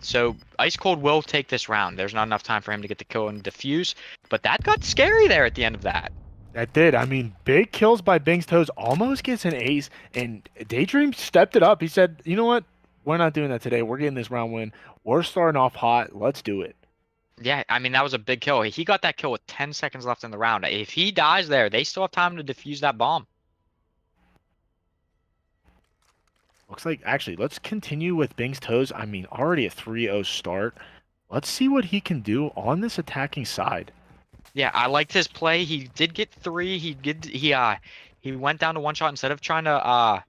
So Ice Cold will take this round. There's not enough time for him to get the kill and defuse, but that got scary there at the end of that. That did. I mean, big kills by Bing's Toes, almost gets an ace, and Daydream stepped it up. He said, you know what? We're not doing that today. We're getting this round win. We're starting off hot. Let's do it. Yeah, I mean, that was a big kill. He got that kill with 10 seconds left in the round. If he dies there, they still have time to defuse that bomb. Looks like, actually, let's continue with Bing's Toes. I mean, already a 3-0 start. Let's see what he can do on this attacking side. Yeah, I liked his play. He did get 3. He went down to 1 shot instead of trying to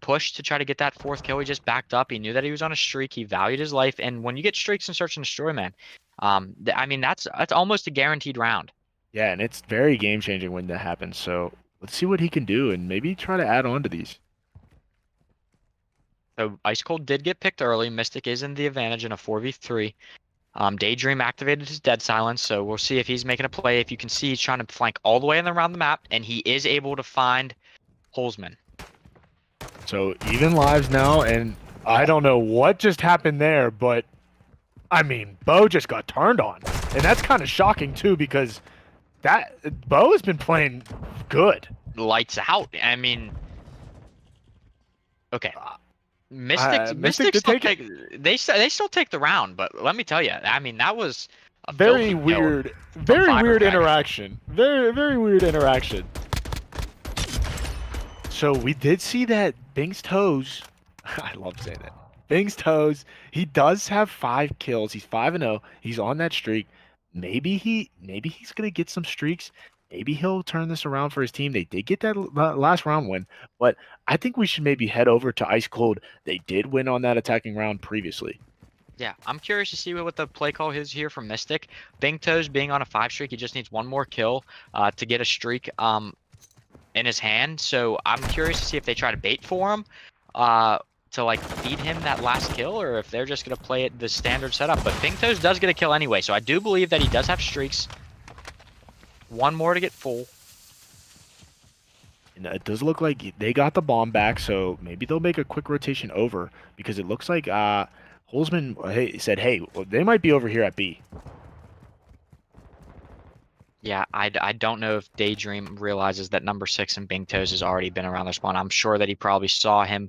push to try to get that 4th kill. He just backed up. He knew that he was on a streak. He valued his life. And when you get streaks in Search and Destroy, man, I mean, that's almost a guaranteed round. Yeah, and it's very game-changing when that happens. So let's see what he can do and maybe try to add on to these. So Ice Cold did get picked early. Mystic is in the advantage in a 4v3. Daydream activated his dead silence, so we'll see if he's making a play. If you can see, he's trying to flank all the way around the map, and he is able to find Holzman. So even lives now, and I don't know what just happened there, but I mean, Bo just got turned on, and that's kind of shocking too because Bo has been playing good. Lights out. I mean, okay. Mystic still they still take the round, but let me tell you, I mean, that was a very weird interaction. Very weird interaction. So we did see that Bing's Toes. I love saying that. Bing's Toes. He does have 5 kills. He's 5-0. He's on that streak. Maybe he's gonna get some streaks. Maybe he'll turn this around for his team. They did get that last round win, but I think we should maybe head over to Ice Cold. They did win on that attacking round previously. Yeah, I'm curious to see what the play call is here from Mystic. Bing Toes being on a 5 streak, he just needs one more kill to get a streak in his hand. So I'm curious to see if they try to bait for him to like feed him that last kill, or if they're just gonna play it the standard setup. But Bing Toes does get a kill anyway, so I do believe that he does have streaks. One more to get full. And it does look like they got the bomb back, so maybe they'll make a quick rotation over because it looks like Holzman said, hey, well, they might be over here at B. Yeah, I don't know if Daydream realizes that number 6 and Bing Toes has already been around their spawn. I'm sure that he probably saw him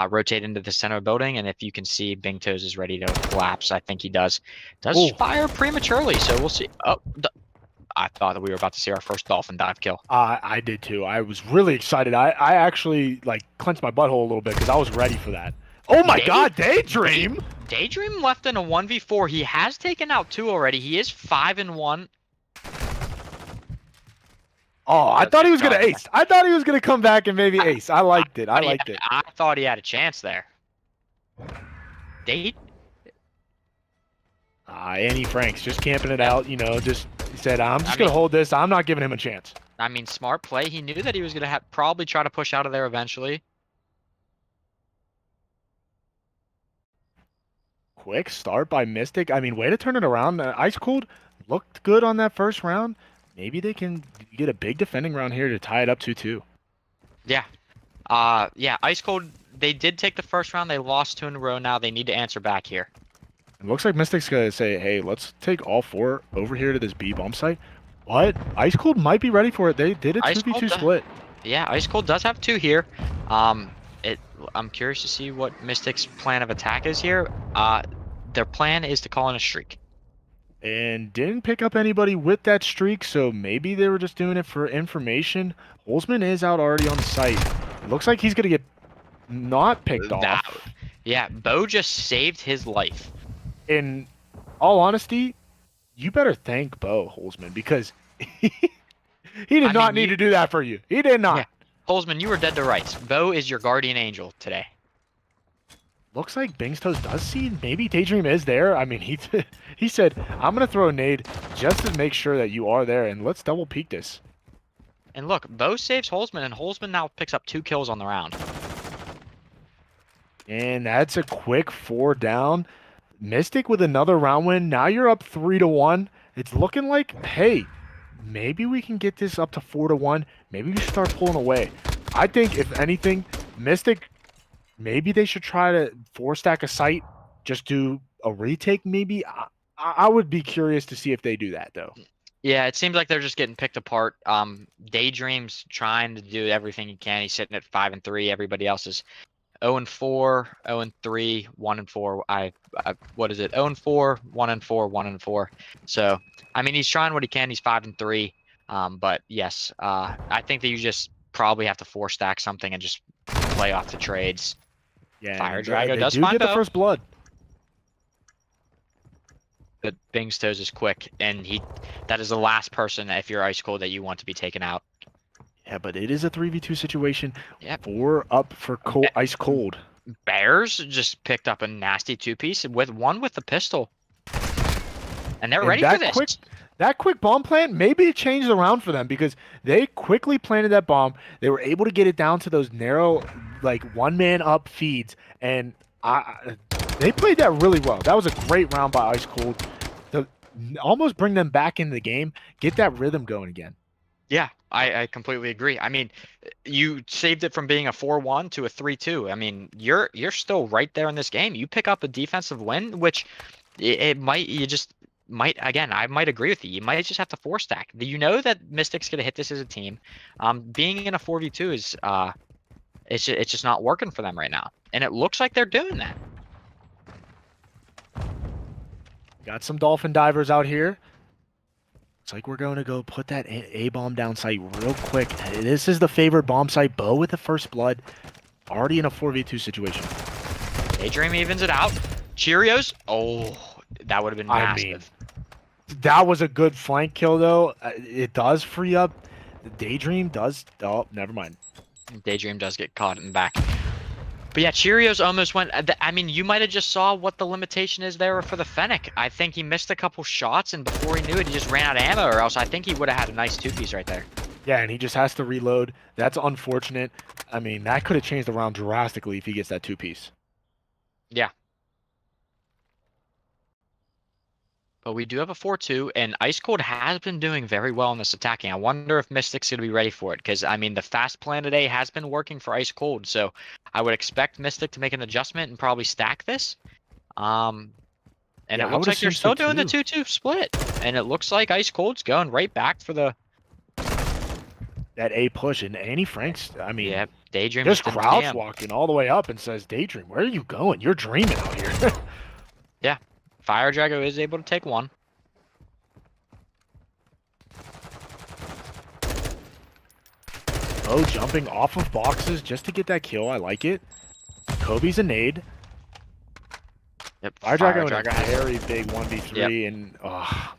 rotate into the center of the building, and if you can see Bing Toes is ready to collapse, I think he does. Does fire prematurely, so we'll see. Oh, I thought that we were about to see our first Dolphin dive kill. I did too. I was really excited. I actually like clenched my butthole a little bit because I was ready for that. Oh my God, Daydream! Daydream left in a 1v4. He has taken out 2 already. He is 5-1. Oh, I thought he was gonna ace. I thought he was gonna come back and maybe ace. I liked it. I liked it. I thought he had a chance there. Annie Franks just camping it out. Just he said, I'm just gonna hold this. I'm not giving him a chance. I mean, smart play. He knew that he was gonna probably try to push out of there eventually. Quick start by Mystic. I mean, way to turn it around. Ice Cold looked good on that first round. Maybe they can get a big defending round here to tie it up 2-2. Yeah. Yeah, Ice Cold, they did take the first round. They lost 2 in a row now. They need to answer back here. It looks like Mystic's going to say, hey, let's take all 4 over here to this B bomb site. But Ice Cold might be ready for it. They did a 2v2 split. Yeah, Ice Cold does have 2 here. I'm curious to see what Mystic's plan of attack is here. Their plan is to call in a streak. And didn't pick up anybody with that streak, so maybe they were just doing it for information. Holzman is out already on the site. It looks like he's going to get not picked off. Yeah, Bo just saved his life. In all honesty, you better thank Bo, Holzman, because he did not need to do that for you. He did not. Yeah. Holzman, you were dead to rights. Bo is your guardian angel today. Looks like Bing's Toes does see maybe Daydream is there. I mean, he said, I'm going to throw a nade just to make sure that you are there, and let's double peek this. And look, Bo saves Holzman, and Holzman now picks up 2 kills on the round. And that's a quick 4 down. Mystic with another round win. Now you're up 3-1. It's looking like, hey, maybe we can get this up to 4-1. Maybe we should start pulling away. I think, if anything, Mystic... maybe they should try to 4-stack a site, just do a retake maybe. I would be curious to see if they do that, though. Yeah, it seems like they're just getting picked apart. Daydream's trying to do everything he can. He's sitting at 5-3. Everybody else is 0-4, 0-3, 1-4. What is it? 0-4, 1-4, 1-4. So, I mean, he's trying what he can. He's 5-3. But yes, I think that you just probably have to 4-stack something and just play off the trades. Yeah, Fire Drago does do find get the Bo. first blood. But Bing's Toes is quick, and that is the last person, if you're Ice Cold, that you want to be taken out. Yeah, but it is a 3v2 situation. Yep. 4 up for Ice Cold. Bears just picked up a nasty 2-piece with the pistol. And they're ready for this. That quick bomb plant, maybe it changed the round for them because they quickly planted that bomb. They were able to get it down to those narrow, like, one-man up feeds. And they played that really well. That was a great round by Ice Cold to almost bring them back into the game, get that rhythm going again. Yeah, I completely agree. I mean, you saved it from being a 4-1 to a 3-2. I mean, you're still right there in this game. You pick up a defensive win, which I might agree with you. You might just have to 4-stack. You know that Mystic's gonna hit this as a team. Being in a 4v2 is it's just not working for them right now, and it looks like they're doing that. Got some Dolphin divers out here. Looks like we're going to go put that A-bomb down site real quick. This is the favored bomb site. Bo with the first blood. Already in a 4v2 situation. Daydream evens it out. Cheerios. Oh, that would have been I mean, massive. that was a good flank kill, though. It does free up. The Daydream does. Oh, never mind. Daydream does get caught in the back. But yeah, Cheerios almost went. I mean, you might have just saw what the limitation is there for the Fennec. I think he missed a couple shots, and before he knew it, he just ran out of ammo, or else I think he would have had a nice two-piece right there. Yeah, and he just has to reload. That's unfortunate. I mean, that could have changed the round drastically if he gets that two-piece. Yeah. But we do have a 4-2, and Ice Cold has been doing very well in this attacking. I wonder if Mystic's going to be ready for it, because, I mean, the fast plan today has been working for Ice Cold, so I would expect Mystic to make an adjustment and probably stack this. And Yeah, it I looks would like they're assume so, still doing the too. 2-2 split, and it looks like Ice Cold's going right back for the... That A push, and Annie Franks, I mean, Yeah, Daydream just didn't crouch scam. walking all the way up and says, Daydream, where are you going? You're dreaming out here. Yeah, Fire Drago is able to take one. Oh, jumping off of boxes just to get that kill. I like it. Kobe's a nade. Yep, Fire Drago in a has- very big 1v3, and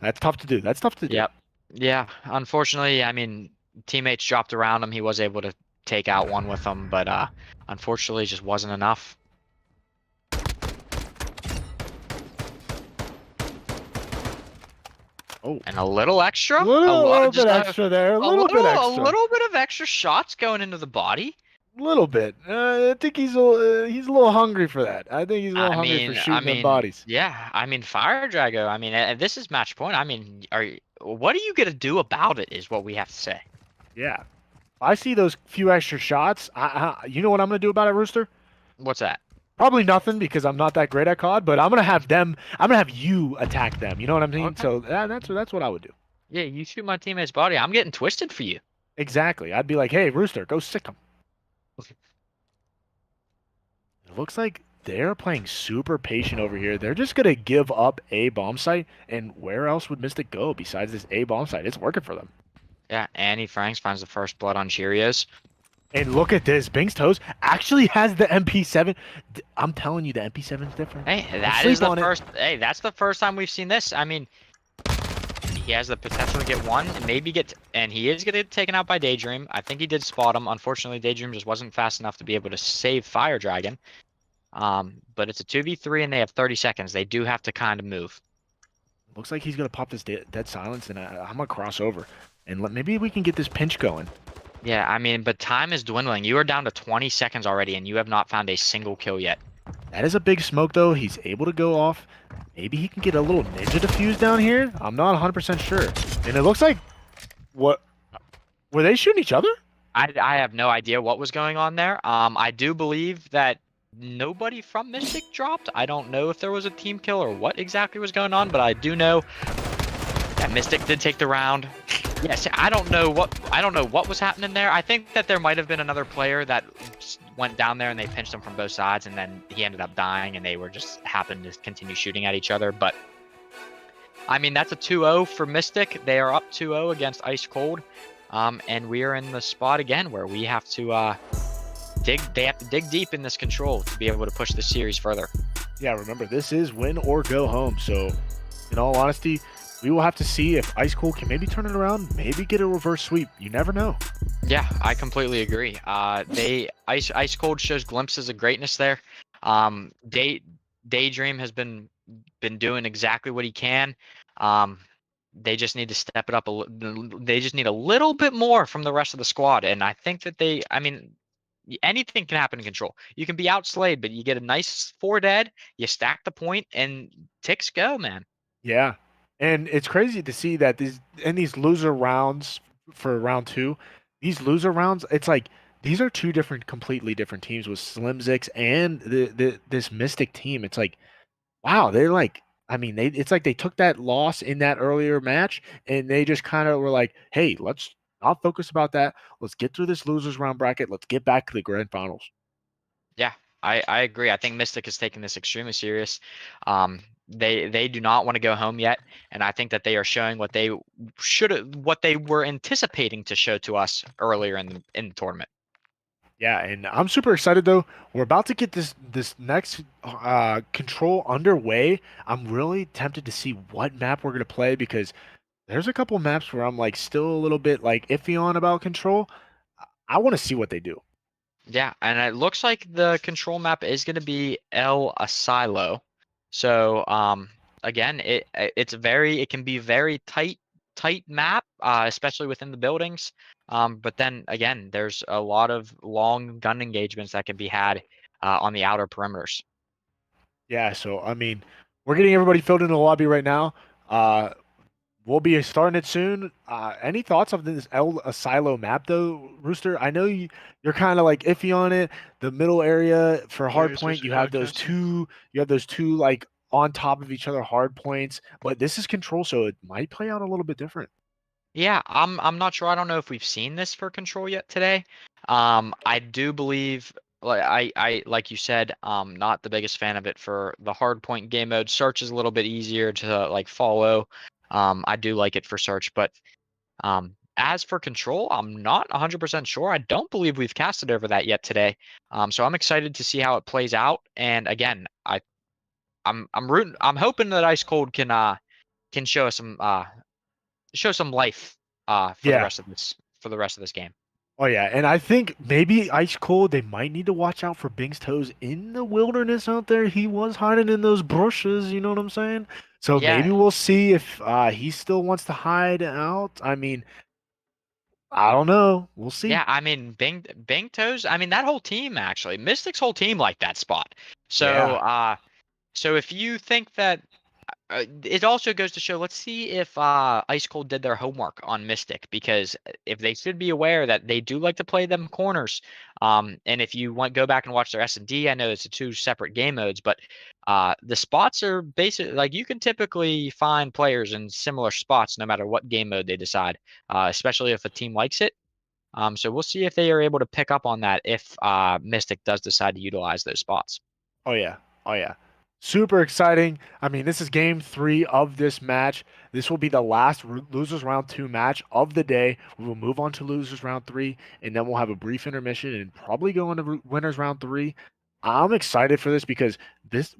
that's tough to do. That's tough to do. Yep. Yeah, unfortunately, I mean, teammates dropped around him. He was able to take out one with them, but unfortunately, it just wasn't enough. Oh, And a little extra. a little just bit extra there. A little bit extra. A little bit of extra shots going into the body. Little bit. I think he's a little hungry for that. I think he's a little hungry for shooting them bodies. Yeah, I mean, Fire Drago. I mean, this is match point. I mean, what are you gonna do about it? Is what we have to say. Yeah. I see those few extra shots. You know what I'm gonna do about it, Rooster? What's that? Probably nothing because I'm not that great at COD. But I'm gonna have you attack them. You know what I'm saying? Okay. So that's what I would do. Yeah, you shoot my teammate's body. I'm getting twisted for you. Exactly. I'd be like, hey, Rooster, go sick him. It looks like they're playing super patient over here. They're just gonna give up a bomb site, and where else would Mystic go besides this a bomb site? It's working for them. Yeah, Annie Franks finds the first blood on Cheerios. And look at this. Bing's Toes actually has the MP7. I'm telling you, the MP7 is different. Hey, Don't that sleep is the on it. first. Hey, that's the first time we've seen this. I mean, he has the potential to get one, and maybe and he is gonna get taken out by Daydream. I think he did spot him. Unfortunately, Daydream just wasn't fast enough to be able to save Fire Dragon. But it's a 2v3, and they have 30 seconds. They do have to kind of move. Looks like he's gonna pop this dead silence, and I'm gonna cross over, and maybe we can get this pinch going. Yeah, I mean, but time is dwindling. You are down to 20 seconds already, and you have not found a single kill yet. That is a big smoke, though. He's able to go off. Maybe he can get a little ninja defuse down here. I'm not 100% sure. And it looks like, what? Were they shooting each other? I have no idea what was going on there. I do believe that nobody from Mystic dropped. I don't know if there was a team kill or what exactly was going on, but I do know that Mystic did take the round. Yes, I don't know what was happening there. I think that there might have been another player that went down there and they pinched him from both sides, and then he ended up dying, and they were just happened to continue shooting at each other. But I mean, that's a 2-0 for Mystic. They are up 2-0 against Ice Cold, and we are in the spot again where we have to dig. They have to dig deep in this control to be able to push the series further. Yeah, remember, this is win or go home. So, in all honesty, we will have to see if Ice Cold can maybe turn it around, maybe get a reverse sweep. You never know. Yeah, I completely agree. Ice Cold shows glimpses of greatness there. Daydream has been doing exactly what he can. They just need to step it up they just need a little bit more from the rest of the squad, and I think that I mean, anything can happen in control. You can be outslayed, but you get a nice 4 dead, you stack the point, and ticks go, man. Yeah. And it's crazy to see that these loser rounds for round 2, these loser rounds, it's like these are two completely different teams with Slim Zix and this Mystic team. It's like, wow, they're like, I mean, it's like they took that loss in that earlier match and they just kind of were like, hey, let's not focus about that. Let's get through this losers round bracket. Let's get back to the grand finals. Yeah, I agree. I think Mystic is taking this extremely serious. They do not want to go home yet, and I think that they are showing what they what they were anticipating to show to us earlier in the tournament. Yeah, and I'm super excited though. We're about to get this next control underway. I'm really tempted to see what map we're gonna play because there's a couple maps where I'm like still a little bit like iffy on about control. I want to see what they do. Yeah, and it looks like the control map is going to be El Asilo. So again, it can be very tight map, especially within the buildings. But then again, there's a lot of long gun engagements that can be had on the outer perimeters. Yeah, so I mean, we're getting everybody filled in the lobby right now. Uh, we'll be starting it soon. Any thoughts of this El Asilo map though, Rooster? I know you're kind of like iffy on it. The middle area for hard Where's point, Rooster? you have Can I those see? two like on top of each other hard points, but this is control, so it might play out a little bit different. Yeah, I'm not sure. I don't know if we've seen this for control yet today. I do believe, like I like you said, not the biggest fan of it for the hard point game mode. Search is a little bit easier to like follow. I do like it for search, but as for control, I'm not 100% sure. I don't believe we've casted over that yet today. So I'm excited to see how it plays out. And again, I'm rooting. I'm hoping that Ice Cold can show some life for the Yeah. rest of this game. Oh yeah, and I think maybe Ice Cold, they might need to watch out for Bing's toes in the wilderness out there. He was hiding in those bushes, you know what I'm saying? So Yeah, maybe we'll see if he still wants to hide out. I mean, I don't know. We'll see. yeah. I mean, Bing Toes. I mean, that whole team actually, Mystic's whole team liked that spot. So Yeah. so if you think that it also goes to show, let's see if Ice Cold did their homework on Mystic, because if they should be aware that they do like to play them corners. And if you go back and watch their S&D, I know it's two separate game modes, but the spots are basically like you can typically find players in similar spots no matter what game mode they decide, especially if a team likes it. So we'll see if they are able to pick up on that if Mystic does decide to utilize those spots. Oh yeah. Oh yeah. Super exciting. I mean, this is game 3 of this match. This will be the last losers round 2 match of the day. We will move on to losers round 3, and then we'll have a brief intermission and probably go into winners round 3. I'm excited for this because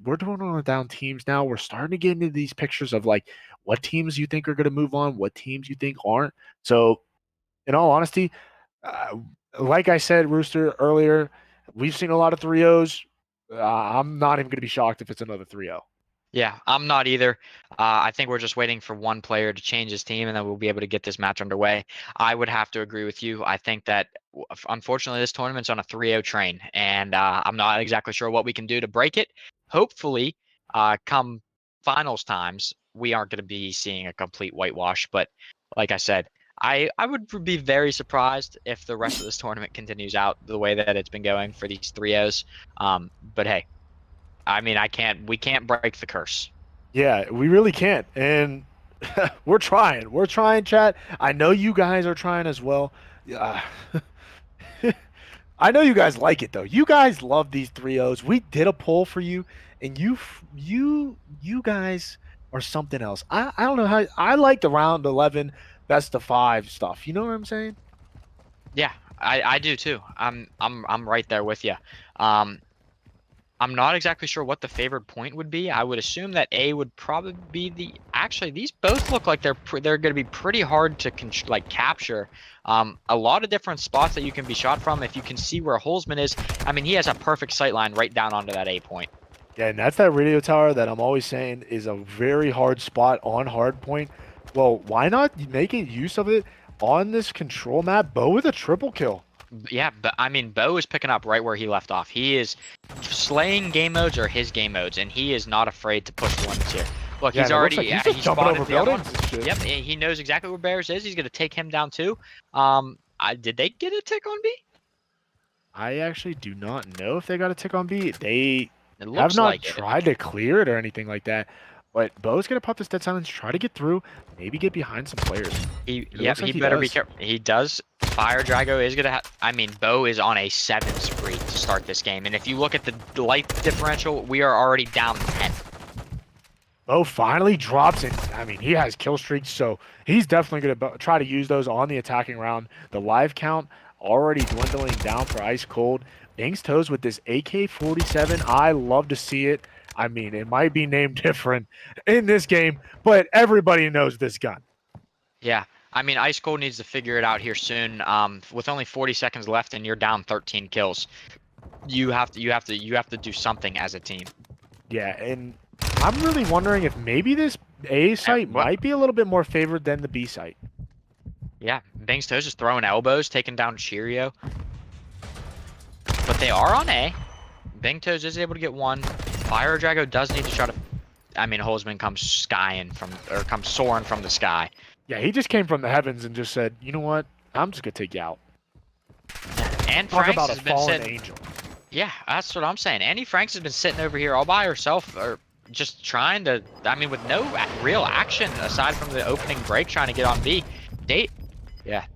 we're doing on down teams now. We're starting to get into these pictures of like what teams you think are going to move on, what teams you think aren't. So, in all honesty, uh, like I said, Rooster earlier, we've seen a lot of 3-0s. I'm not even going to be shocked if it's another 3-0. Yeah, I'm not either. I think we're just waiting for one player to change his team, and then we'll be able to get this match underway. I would have to agree with you. I think that, unfortunately, this tournament's on a 3-0 train, and I'm not exactly sure what we can do to break it. Hopefully, come finals times, we aren't going to be seeing a complete whitewash. But like I said, I would be very surprised if the rest of this tournament continues out the way that it's been going for these 3-0s. But hey. I mean, we can't break the curse. Yeah, we really can't. And we're trying. We're trying, chat. I know you guys are trying as well. Yeah. I know you guys like it though. You guys love these 3-0s. We did a poll for you, and you guys are something else. I don't know how I like the round 11 best of 5 stuff. You know what I'm saying? Yeah, I do too. I'm right there with you. I'm not exactly sure what the favored point would be. I would assume that A would probably be actually, these both look like they're going to be pretty hard to capture. A lot of different spots that you can be shot from. If you can see where Holzman is, I mean, he has a perfect sight line right down onto that A point. Yeah, and that's that radio tower that I'm always saying is a very hard spot on hard point. Well, why not making use of it on this control map? Bo with a triple kill. Yeah, but I mean, Bo is picking up right where he left off. He is slaying game modes are his game modes, and he is not afraid to push the limits here. Look, Yeah, he's and it looks already like he's just he jumping spotted over the other one. buildings and shit. Yep, and he knows exactly where Bears is. He's gonna take him down too. Did they get a tick on B? I actually do not know if they got a tick on B. They It have looks not like it. tried to clear it or anything like that. But Bo's gonna pop this dead silence, try to get through, maybe get behind some players. He looks like he better be does. careful. He does. Fire Drago is gonna have. I mean, Bo is on a 7 spree to start this game, and if you look at the life differential, we are already down 10. Bo finally drops it. I mean, he has kill streaks, so he's definitely going to try to use those on the attacking round. The live count already dwindling down for Ice Cold. Bing's Toes with this AK-47. I love to see it. I mean, it might be named different in this game, but everybody knows this gun. Yeah. I mean, Ice Cold needs to figure it out here soon. With only 40 seconds left and you're down 13 kills, you have to do something as a team. Yeah, and I'm really wondering if maybe this A site what- might be a little bit more favored than the B site. Yeah, Bing's Toes is throwing elbows, taking down Cheerio. But they are on A. Bing Toes is able to get one. Fire Drago does need to try to. I mean, Holzman comes soaring from the sky. Yeah, he just came from the heavens and just said, you know what? I'm just going to take you out. And Talk Franks about a has been fallen sitting. angel. Yeah, that's what I'm saying. Annie Franks has been sitting over here all by herself, or just trying to. I mean, with no real action aside from the opening break, trying to get on B.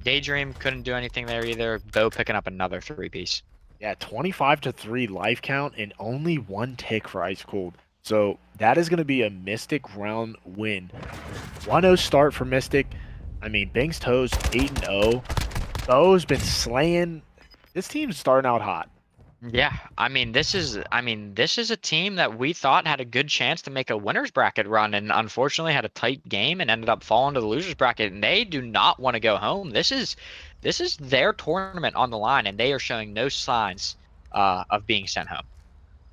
Daydream couldn't do anything there either. Bo picking up another 3-piece. Yeah, 25-3 life count and only one tick for Ice Cold. So that is going to be a Mystic round win. 1-0 start for Mystic. I mean, Bing's Toes 8-0. Bo's been slaying. This team's starting out hot. Yeah, I mean this is a team that we thought had a good chance to make a winners bracket run, and unfortunately had a tight game and ended up falling to the losers bracket. And they do not want to go home. This is their tournament on the line, and they are showing no signs of being sent home.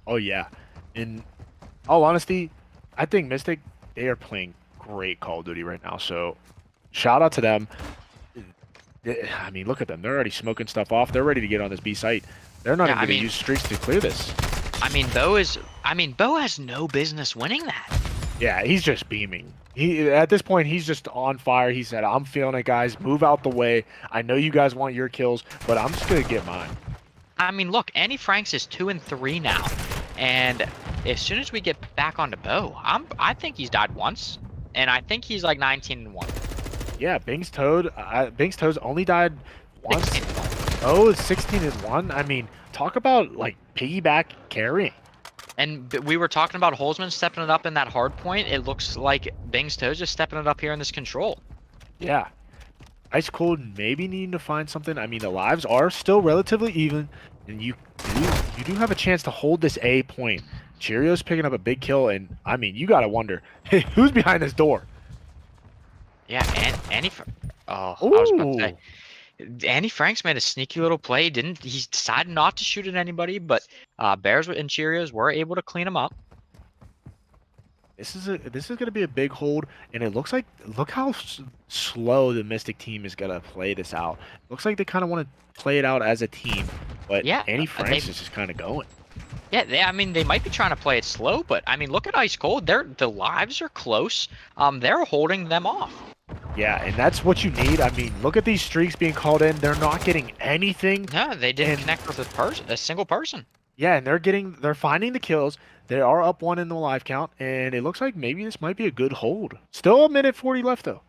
Oh, yeah. In all honesty, I think Mystic, they are playing great Call of Duty right now. So shout out to them. I mean, look at them. They're already smoking stuff off. They're ready to get on this B site. They're not even going to use streaks to clear this. I mean, Bo has no business winning that. Yeah, he's just beaming. At this point, he's just on fire. He said, I'm feeling it, guys. Move out the way. I know you guys want your kills, but I'm just going to get mine. I mean, look, Annie Franks is 2-3 now. And as soon as we get back onto Bo, I think he's died once. And I think he's like 19-1. Yeah, Bing's Toes only died once. 16-1. Oh, it's 16-1. I mean, talk about like piggyback carrying. And we were talking about Holzman stepping it up in that hard point. It looks like Bing's Toes just stepping it up here in this control. Yeah. Ice Cold maybe needing to find something. I mean, the lives are still relatively even, and you do have a chance to hold this A point. Cheerios picking up a big kill, and I mean, you gotta wonder, hey, who's behind this door? Yeah, Annie. I was about to say. Annie Franks made a sneaky little play. He decided not to shoot at anybody, but Bears and Cheerios were able to clean him up. This is going to be a big hold, and it looks like look how slow the Mystic team is going to play this out. Looks like they kind of want to play it out as a team, but yeah, Annie Franks is just kind of going. Yeah, they might be trying to play it slow, but I mean, look at Ice Cold. The lives are close. They're holding them off. Yeah, and that's what you need. I mean, look at these streaks being called in. They're not getting anything. No, they didn't connect with a single person. Yeah, and they're finding the kills. They are up 1 in the live count, and it looks like maybe this might be a good hold. Still 1:40 left though.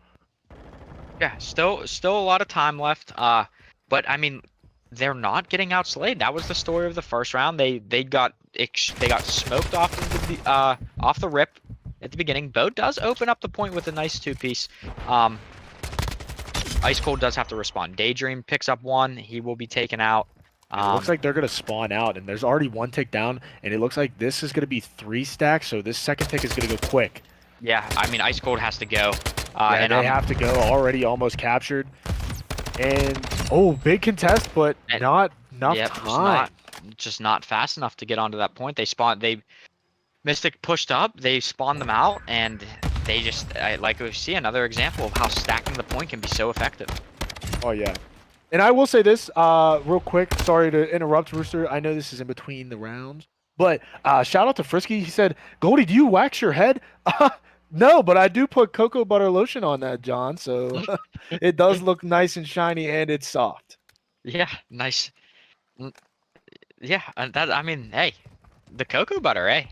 Yeah, still a lot of time left. But I mean, they're not getting outslayed. That was the story of the first round. They got smoked off the rip at the beginning. Bo does open up the point with a nice 2-piece. Ice Cold does have to respond. Daydream picks up 1. He will be taken out. It looks like they're going to spawn out, and there's already 1 tick down, and it looks like this is going to be 3 stacks, so this second tick is going to go quick. Yeah, I mean, Ice Cold has to go. And they have to go. Already almost captured. And, big contest, but not enough time. Just not fast enough to get onto that point. Mystic pushed up, they spawned them out, and they just, like we see, another example of how stacking the point can be so effective. Oh, yeah. And I will say this real quick. Sorry to interrupt, Rooster. I know this is in between the rounds. But shout out to Frisky. He said, Goldie, do you wax your head? No, but I do put cocoa butter lotion on that, John. So it does look nice and shiny, and it's soft. Yeah, nice. Yeah, and I mean, hey, the cocoa butter, eh?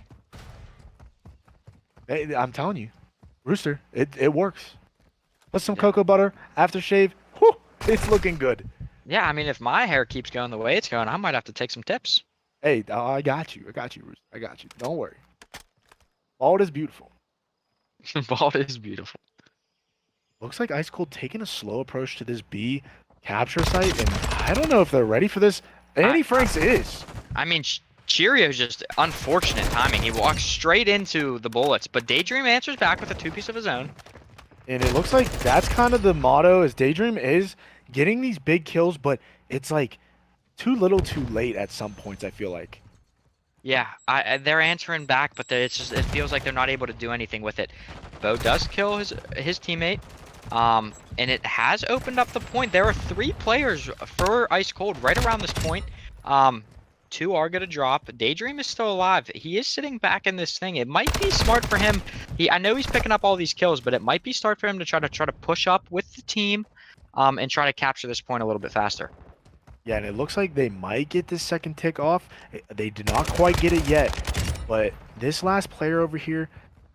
Hey, I'm telling you, Rooster, it works. Put some cocoa butter, aftershave. Whew, it's looking good. Yeah, I mean, if my hair keeps going the way it's going, I might have to take some tips. Hey, I got you. I got you, Rooster. I got you. Don't worry. Bald is beautiful. Vault is beautiful. Looks like Ice Cold taking a slow approach to this B capture site, and I don't know if they're ready for this. Annie Franks is. I mean, Cheerio's just unfortunate timing. He walks straight into the bullets, but Daydream answers back with a two-piece of his own. And it looks like that's kind of the motto as Daydream is getting these big kills, but it's like too little too late at some points, I feel like. Yeah, they're answering back, but it's just, it feels like they're not able to do anything with it. Bo does kill his teammate, and it has opened up the point. There are 3 players for Ice Cold right around this point. 2 are gonna drop. Daydream is still alive. He is sitting back in this thing. It might be smart for him. I know he's picking up all these kills, but it might be smart for him to try to push up with the team, and try to capture this point a little bit faster. Yeah, and it looks like they might get this second tick off. They did not quite get it yet, but this last player over here,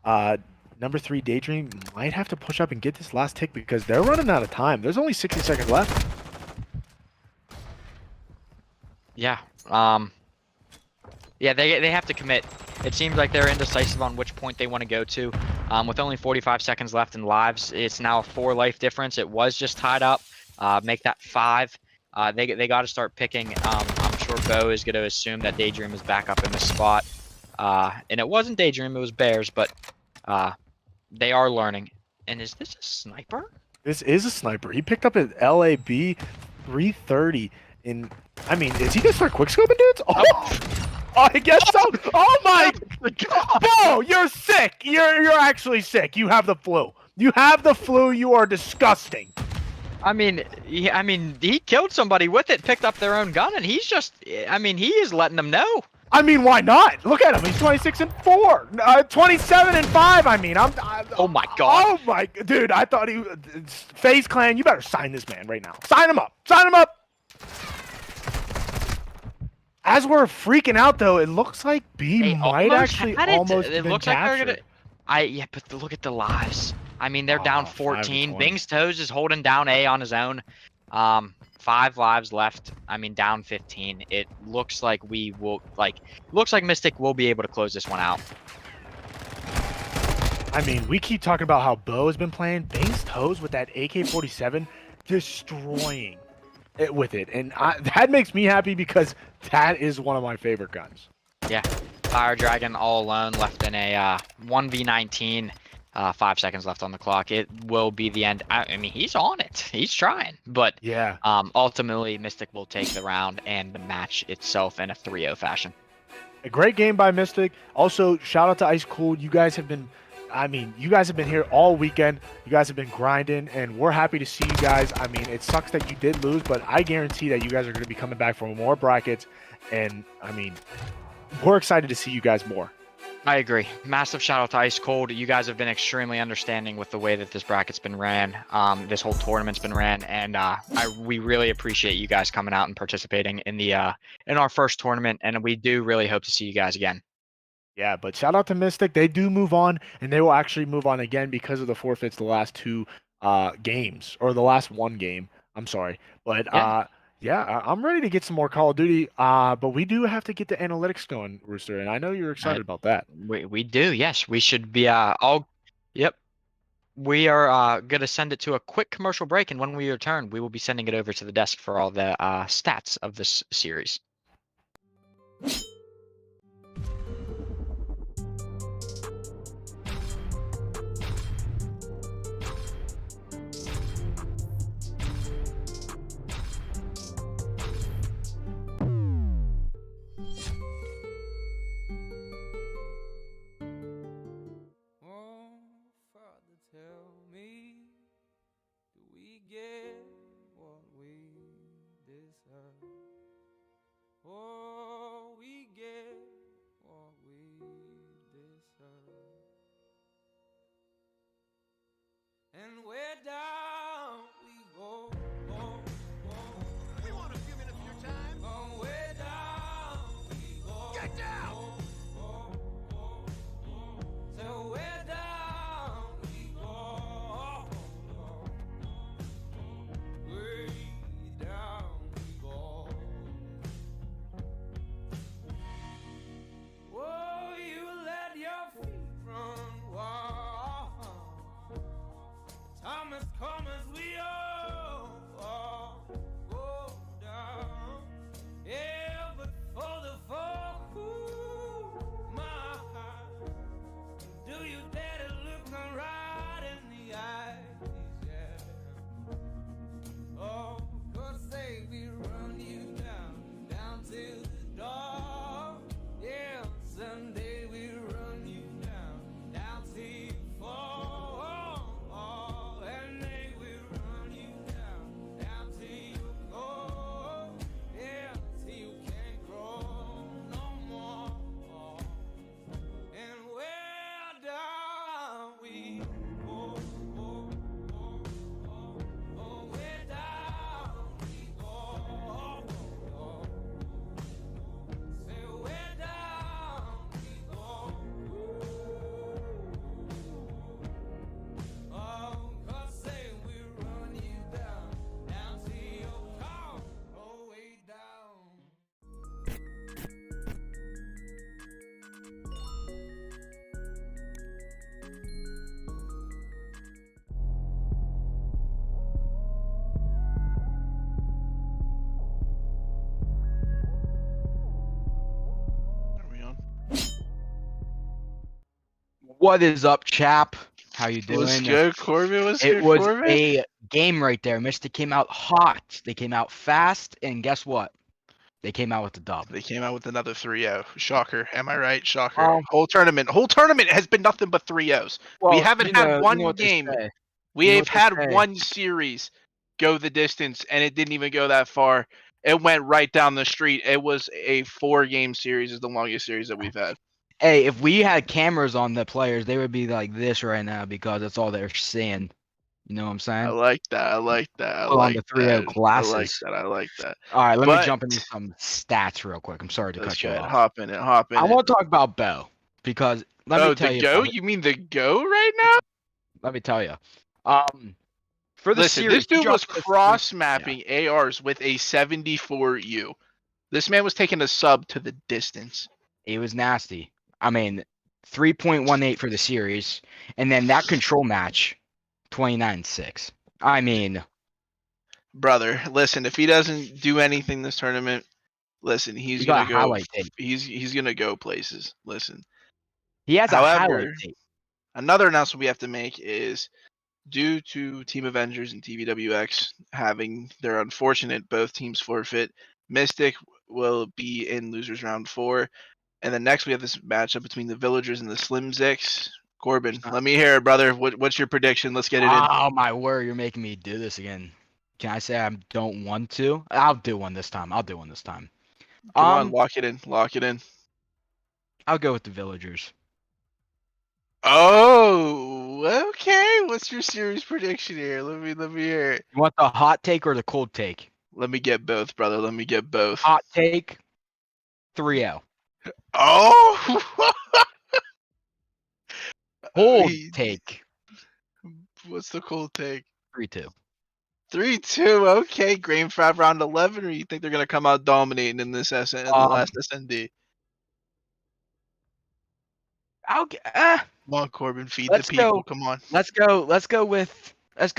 number 3 Daydream, might have to push up and get this last tick because they're running out of time. There's only 60 seconds left. Yeah. Yeah, they have to commit. It seems like they're indecisive on which point they want to go to. With only 45 seconds left in lives, it's now a 4 life difference. It was just tied up. Make that 5. They got to start picking. I'm sure Bo is going to assume that Daydream is back up in this spot. And it wasn't Daydream, it was Bears, but they are learning. And is this a sniper? This is a sniper. He picked up an LAB 330 in... I mean, is he going to start quickscoping dudes? Oh, I guess so. Oh my God. Bo, you're sick. You're actually sick. You have the flu. You have the flu. You are disgusting. I mean, he killed somebody with it, picked up their own gun, and he's just, I mean, he is letting them know. I mean, why not? Look at him. He's 26-4, 27-5. I mean, oh my God. Oh my, dude. I thought he. FaZe Clan, you better sign this man right now. Sign him up. Sign him up. As we're freaking out, though, it looks like B might actually almost it been looks like captured. they're gonna. Yeah, but look at the lives. I mean, they're down 14. 5-20. Bing's Toes is holding down A on his own. 5 lives left. I mean, down 15. It looks like looks like Mystic will be able to close this one out. I mean, we keep talking about how Bo has been playing. Bing's Toes with that AK-47, destroying it with it. And that makes me happy because that is one of my favorite guns. Yeah. Fire Dragon all alone, left in a 1v19. 5 seconds left on the clock. It will be the end. I mean, he's on it. He's trying. But yeah, ultimately, Mystic will take the round and the match itself in a 3-0 fashion. A great game by Mystic. Also, shout out to Ice Cold. You guys have been, I mean, you guys have been here all weekend. You guys have been grinding, and we're happy to see you guys. I mean, it sucks that you did lose, but I guarantee that you guys are going to be coming back for more brackets. And, I mean, we're excited to see you guys more. I agree. Massive shout out to Ice Cold. You guys have been extremely understanding with the way that this bracket's been ran. This whole tournament's been ran, and we really appreciate you guys coming out and participating in the in our first tournament, and we do really hope to see you guys again. Yeah, but shout out to Mystic. They do move on, and they will actually move on again because of the forfeits the last 2 games, or the last 1 game. I'm sorry. But yeah, I'm ready to get some more Call of Duty, but we do have to get the analytics going, Rooster, and I know you're excited about that. We do, yes. We should be all. Yep. We are going to send it to a quick commercial break, and when we return, we will be sending it over to the desk for all the stats of this series. Oh, Father, tell me, do we get what we deserve? Oh, we get what we deserve. And we're down, we go. We want a few minutes of your time. Oh, we're down, we go. Get down! So we're down, we go. Way down we go. Whoa, you let your feet run wild. What is up, chap? How you Let's doing? go, Corbin. Let's It go, was Corbin. a game right there. Michigan came out hot. They came out fast, and guess what? They came out with the dub. They came out with another 3-0. Shocker. Am I right? Shocker. Um, Whole tournament has been nothing but 3-0s. We Well, haven't you had know one what they game. say. We You know have what they had say. one series go the distance, and it didn't even go that far. It went right down the street. It was a 4-game series, is the longest series that we've had. Hey, if we had cameras on the players, they would be like this right now because that's all they're seeing. You know what I'm I saying? like that. I like that. I Full on like the 3-0 that. I like classes. that. I like that. All right, let me But jump into some stats real quick. I'm sorry to let's cut go you ahead. off. Hop in it. Hop in I it. want to talk about Bo because let me tell the you. go? Brother, You mean the go right now? let me tell you. For the Listen, series, this dude was dropped the cross yeah. mapping ARs with a 74U. This man was taking a sub to the distance. It was nasty. I mean, 3.18 for the series, and then that control match, 29-6. I mean, Brother, listen, if he doesn't do anything this tournament, listen, he's he got gonna a go. highlight tape. He's gonna go places. Listen. He has a highlight However, tape. another announcement we have to make is due to Team Avengers and TVWX having their unfortunate both teams forfeit, Mystic will be in losers round 4. And then next we have this matchup between the Villagers and the Slim Zix. Corbin, let me hear it, brother. What's your prediction? Let's get it in. Oh my word, you're making me do this again. Can I say I don't want to? I'll do one this time. Come on, lock it in. Lock it in. I'll go with the Villagers. Oh, okay. What's your series prediction here? Let me hear it. You want the hot take or the cold take? Let me get both, brother. Let me get both. Hot take, 3-0. Oh, Cold take, what's the cold take? 3-2. 3-2. Okay, Green Fab round 11, or you think they're gonna come out dominating in this in the last SND? Come on, Corbin, feed the people. Come on. Let's go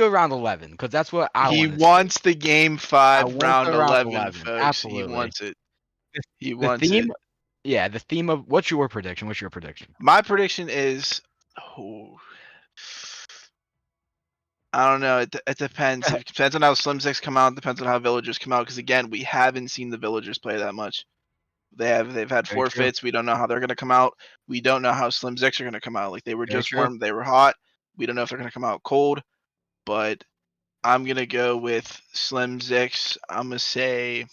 round 11 because that's what I He want. wants the game 5 want round the round 11, 11, folks. absolutely. He wants it. He The wants theme, it. yeah, the theme of what's your prediction? What's your prediction? My prediction is, I don't know. It depends. It depends on how Slim Six come out. It depends on how Villagers come out. Because again, we haven't seen the Villagers play that much. They've had Very true. forfeits. We don't know how they're gonna come out. We don't know how Slim Six are gonna come out. Like they were Very just true. warm. They were hot. We don't know if they're gonna come out cold. But I'm gonna go with Slim Zix. I'm gonna say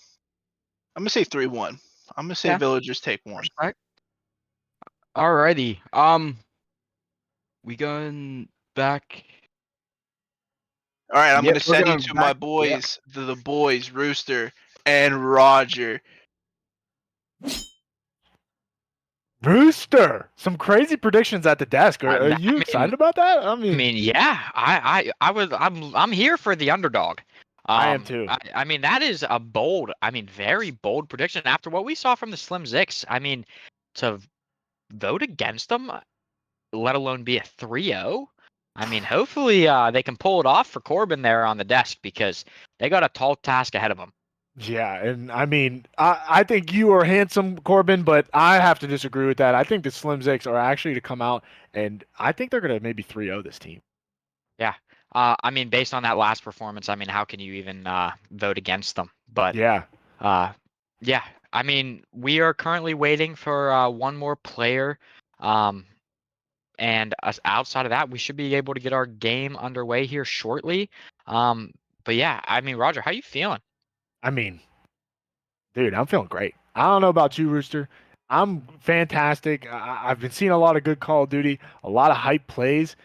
3-1. I'm gonna say Yeah. Villagers take 1. Respect. Alrighty. We going back. All right, I'm Yep, gonna we're send you going to back- my yep. boys, the boys, Rooster and Roger. Rooster, some crazy predictions at the desk. Are I you mean- excited about that? I mean, yeah, I'm here for the underdog. I am too. I mean, that is a bold, very bold prediction after what we saw from the Slim Zix. I mean, to vote against them, let alone be a 3-0. I mean, hopefully they can pull it off for Corbin there on the desk because they got a tall task ahead of them. Yeah, and I mean, I think you are handsome, Corbin, but I have to disagree with that. I think the Slim Zix are actually to come out, and I think they're going to maybe 3-0 this team. Yeah. I mean, based on that last performance, I mean, how can you even vote against them? But Yeah. yeah. I mean, we are currently waiting for one more player. And outside of that, we should be able to get our game underway here shortly. But yeah, I mean, Roger, how you feeling? I mean, dude, I'm feeling great. I don't know about you, Rooster. I'm fantastic. I've been seeing a lot of good Call of Duty, a lot of hype plays.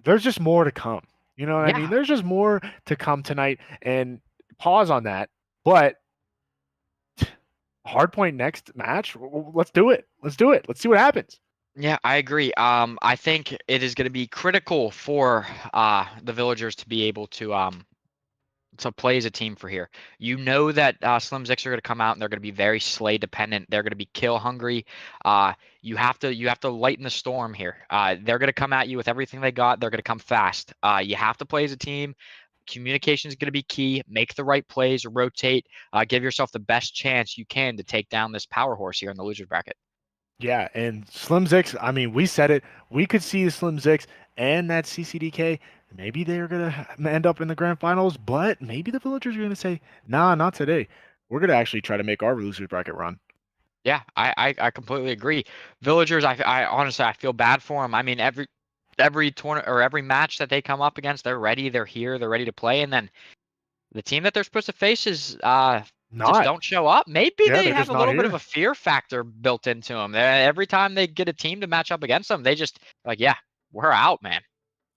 There's just more to come. You know what I mean? Yeah. There's just more to come tonight. And pause on that. But hardpoint next match. Let's do it. Let's do it. Let's see what happens. Yeah, I agree. I think it is going to be critical for the villagers to be able to play as a team for here. You know that Slim Zix are going to come out and they're going to be very slay dependent. They're going to be kill hungry. You have to lighten the storm here. They're going to come at you with everything they got. They're going to come fast. You have to play as a team. Communication is going to be key. Make the right plays, rotate, give yourself the best chance you can to take down this power horse here in the losers bracket. Yeah, and Slim Zix, I mean, we said it. We could see the Slim Zix and that CCDK. Maybe they're going to end up in the grand finals, but maybe the Villagers are going to say, nah, not today. We're going to actually try to make our losers bracket run. Yeah, I completely agree. Villagers, I honestly I feel bad for them. I mean, every tournament or every match that they come up against, they're ready, they're here, they're ready to play, and then the team that they're supposed to face is just Not. don't show up. Maybe Yeah, they they're have just a not little bit of a here. fear factor built into them. Every time they get a team to match up against them, they just like, yeah, we're out, man.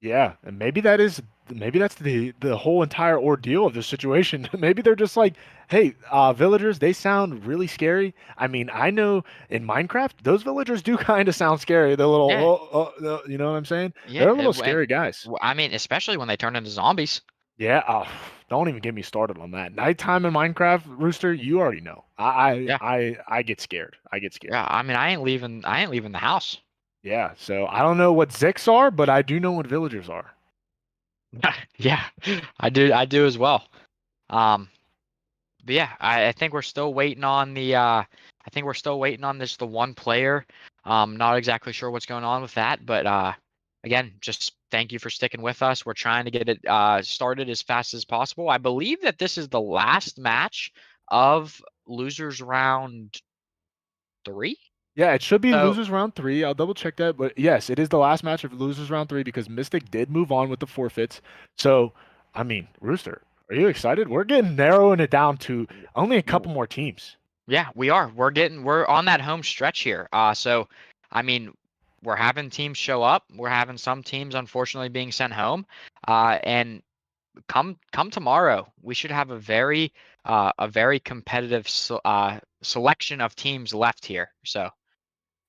Yeah, and maybe that's the whole entire ordeal of this situation. Maybe they're just like, hey, villagers, they sound really scary. I mean, I know in Minecraft, those villagers do kind of sound scary. They're Yeah, little, you know what I'm saying? yeah, They're a little scary guys. I mean, especially when they turn into zombies. Yeah, don't even get me started on that. Nighttime in Minecraft, Rooster, you already know. I Yeah, I I, I get scared. I get scared. yeah. I mean, I ain't leaving. I ain't leaving the house. Yeah, so I don't know what Zix are, but I do know what villagers are. Yeah, I do. I do as well. Um, but yeah, I think we're still waiting on the. I think we're still waiting on the one player. Not exactly sure what's going on with that, but again, just thank you for sticking with us. We're trying to get it started as fast as possible. I believe that this is the last match of losers round 3. Yeah, it should be So losers round 3. I'll double check that, but yes, it is the last match of losers round 3 because Mystic did move on with the forfeits. So, I mean, Rooster, are you excited? We're getting narrowing it down to only a couple more teams. yeah, we are. We're on that home stretch here. So I mean, we're having teams show up. We're having some teams unfortunately being sent home. And come tomorrow, we should have a very competitive selection of teams left here. So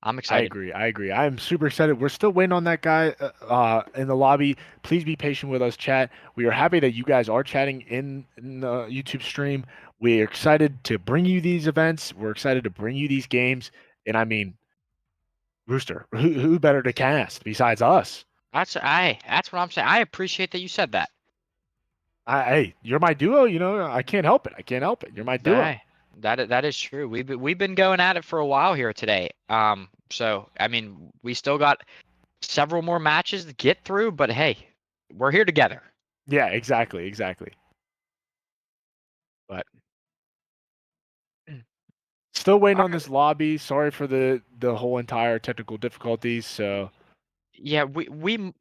I'm I excited. agree. I agree. I'm super excited. We're still waiting on that guy in the lobby. Please be patient with us, chat. We are happy that you guys are chatting in the YouTube stream. We're excited to bring you these events. We're excited to bring you these games. And I mean, Rooster, who better to cast besides us? That's what I'm saying. I appreciate that you said that. Hey, you're my duo. You know, I can't help it. I can't help it. You're my duo. Hey, that is true. We've been going at it for a while here today. So I mean, we still got several more matches to get through, but hey, we're here together. Yeah, exactly, exactly. But Still waiting all on right. this lobby. Sorry for the whole entire technical difficulties. So Yeah, we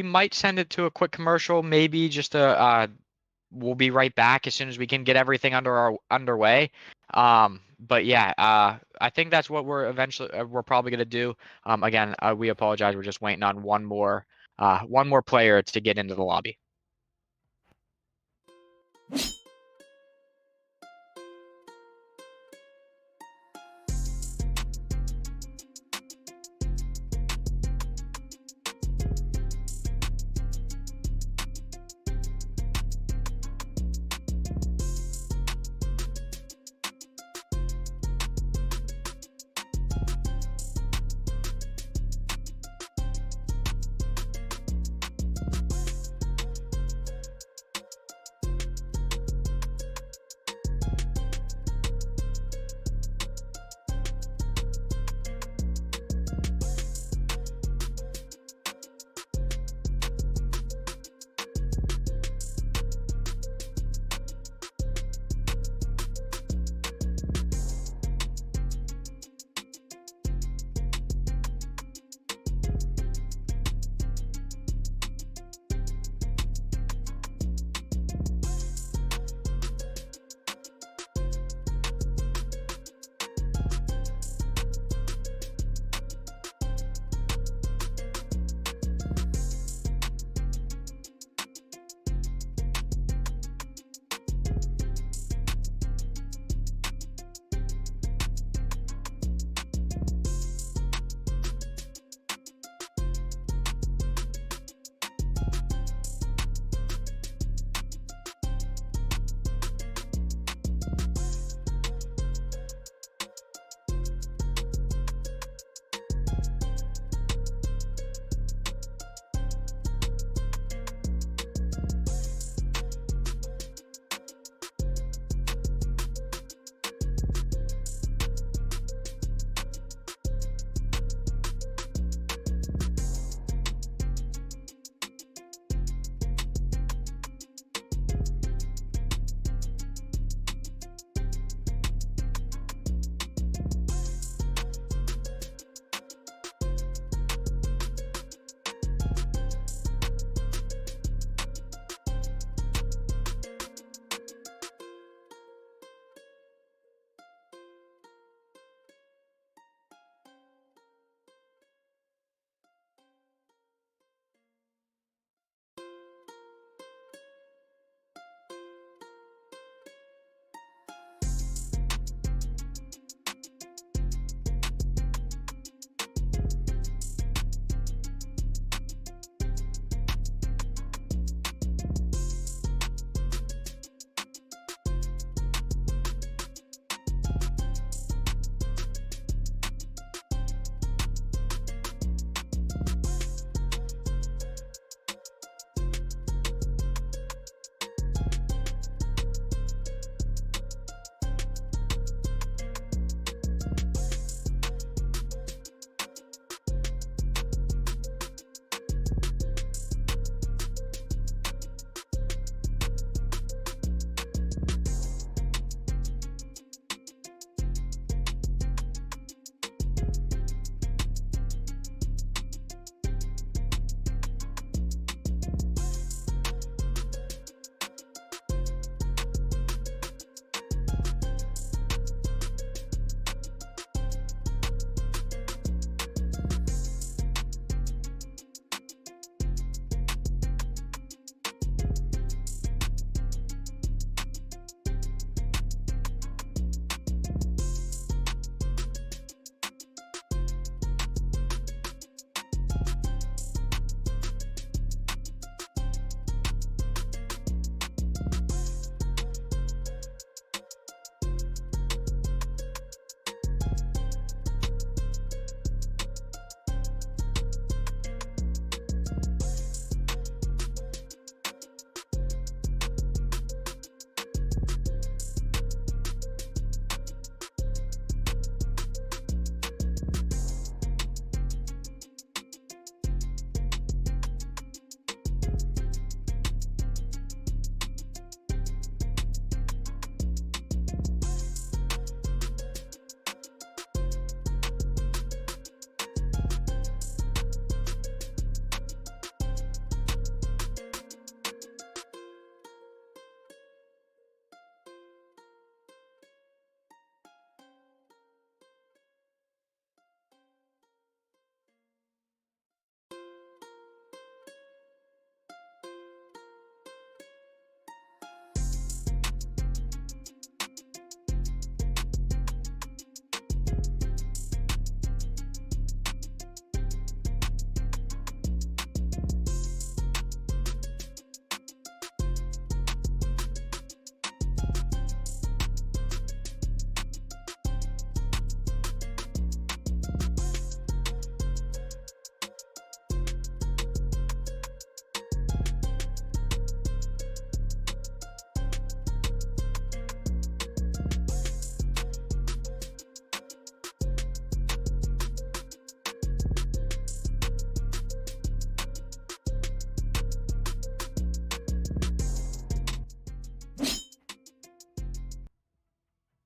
might send it to a quick commercial, maybe just a we'll be right back as soon as we can get everything underway. But yeah, I think that's what we're probably gonna do. Again, we apologize. We're just waiting on one more player to get into the lobby.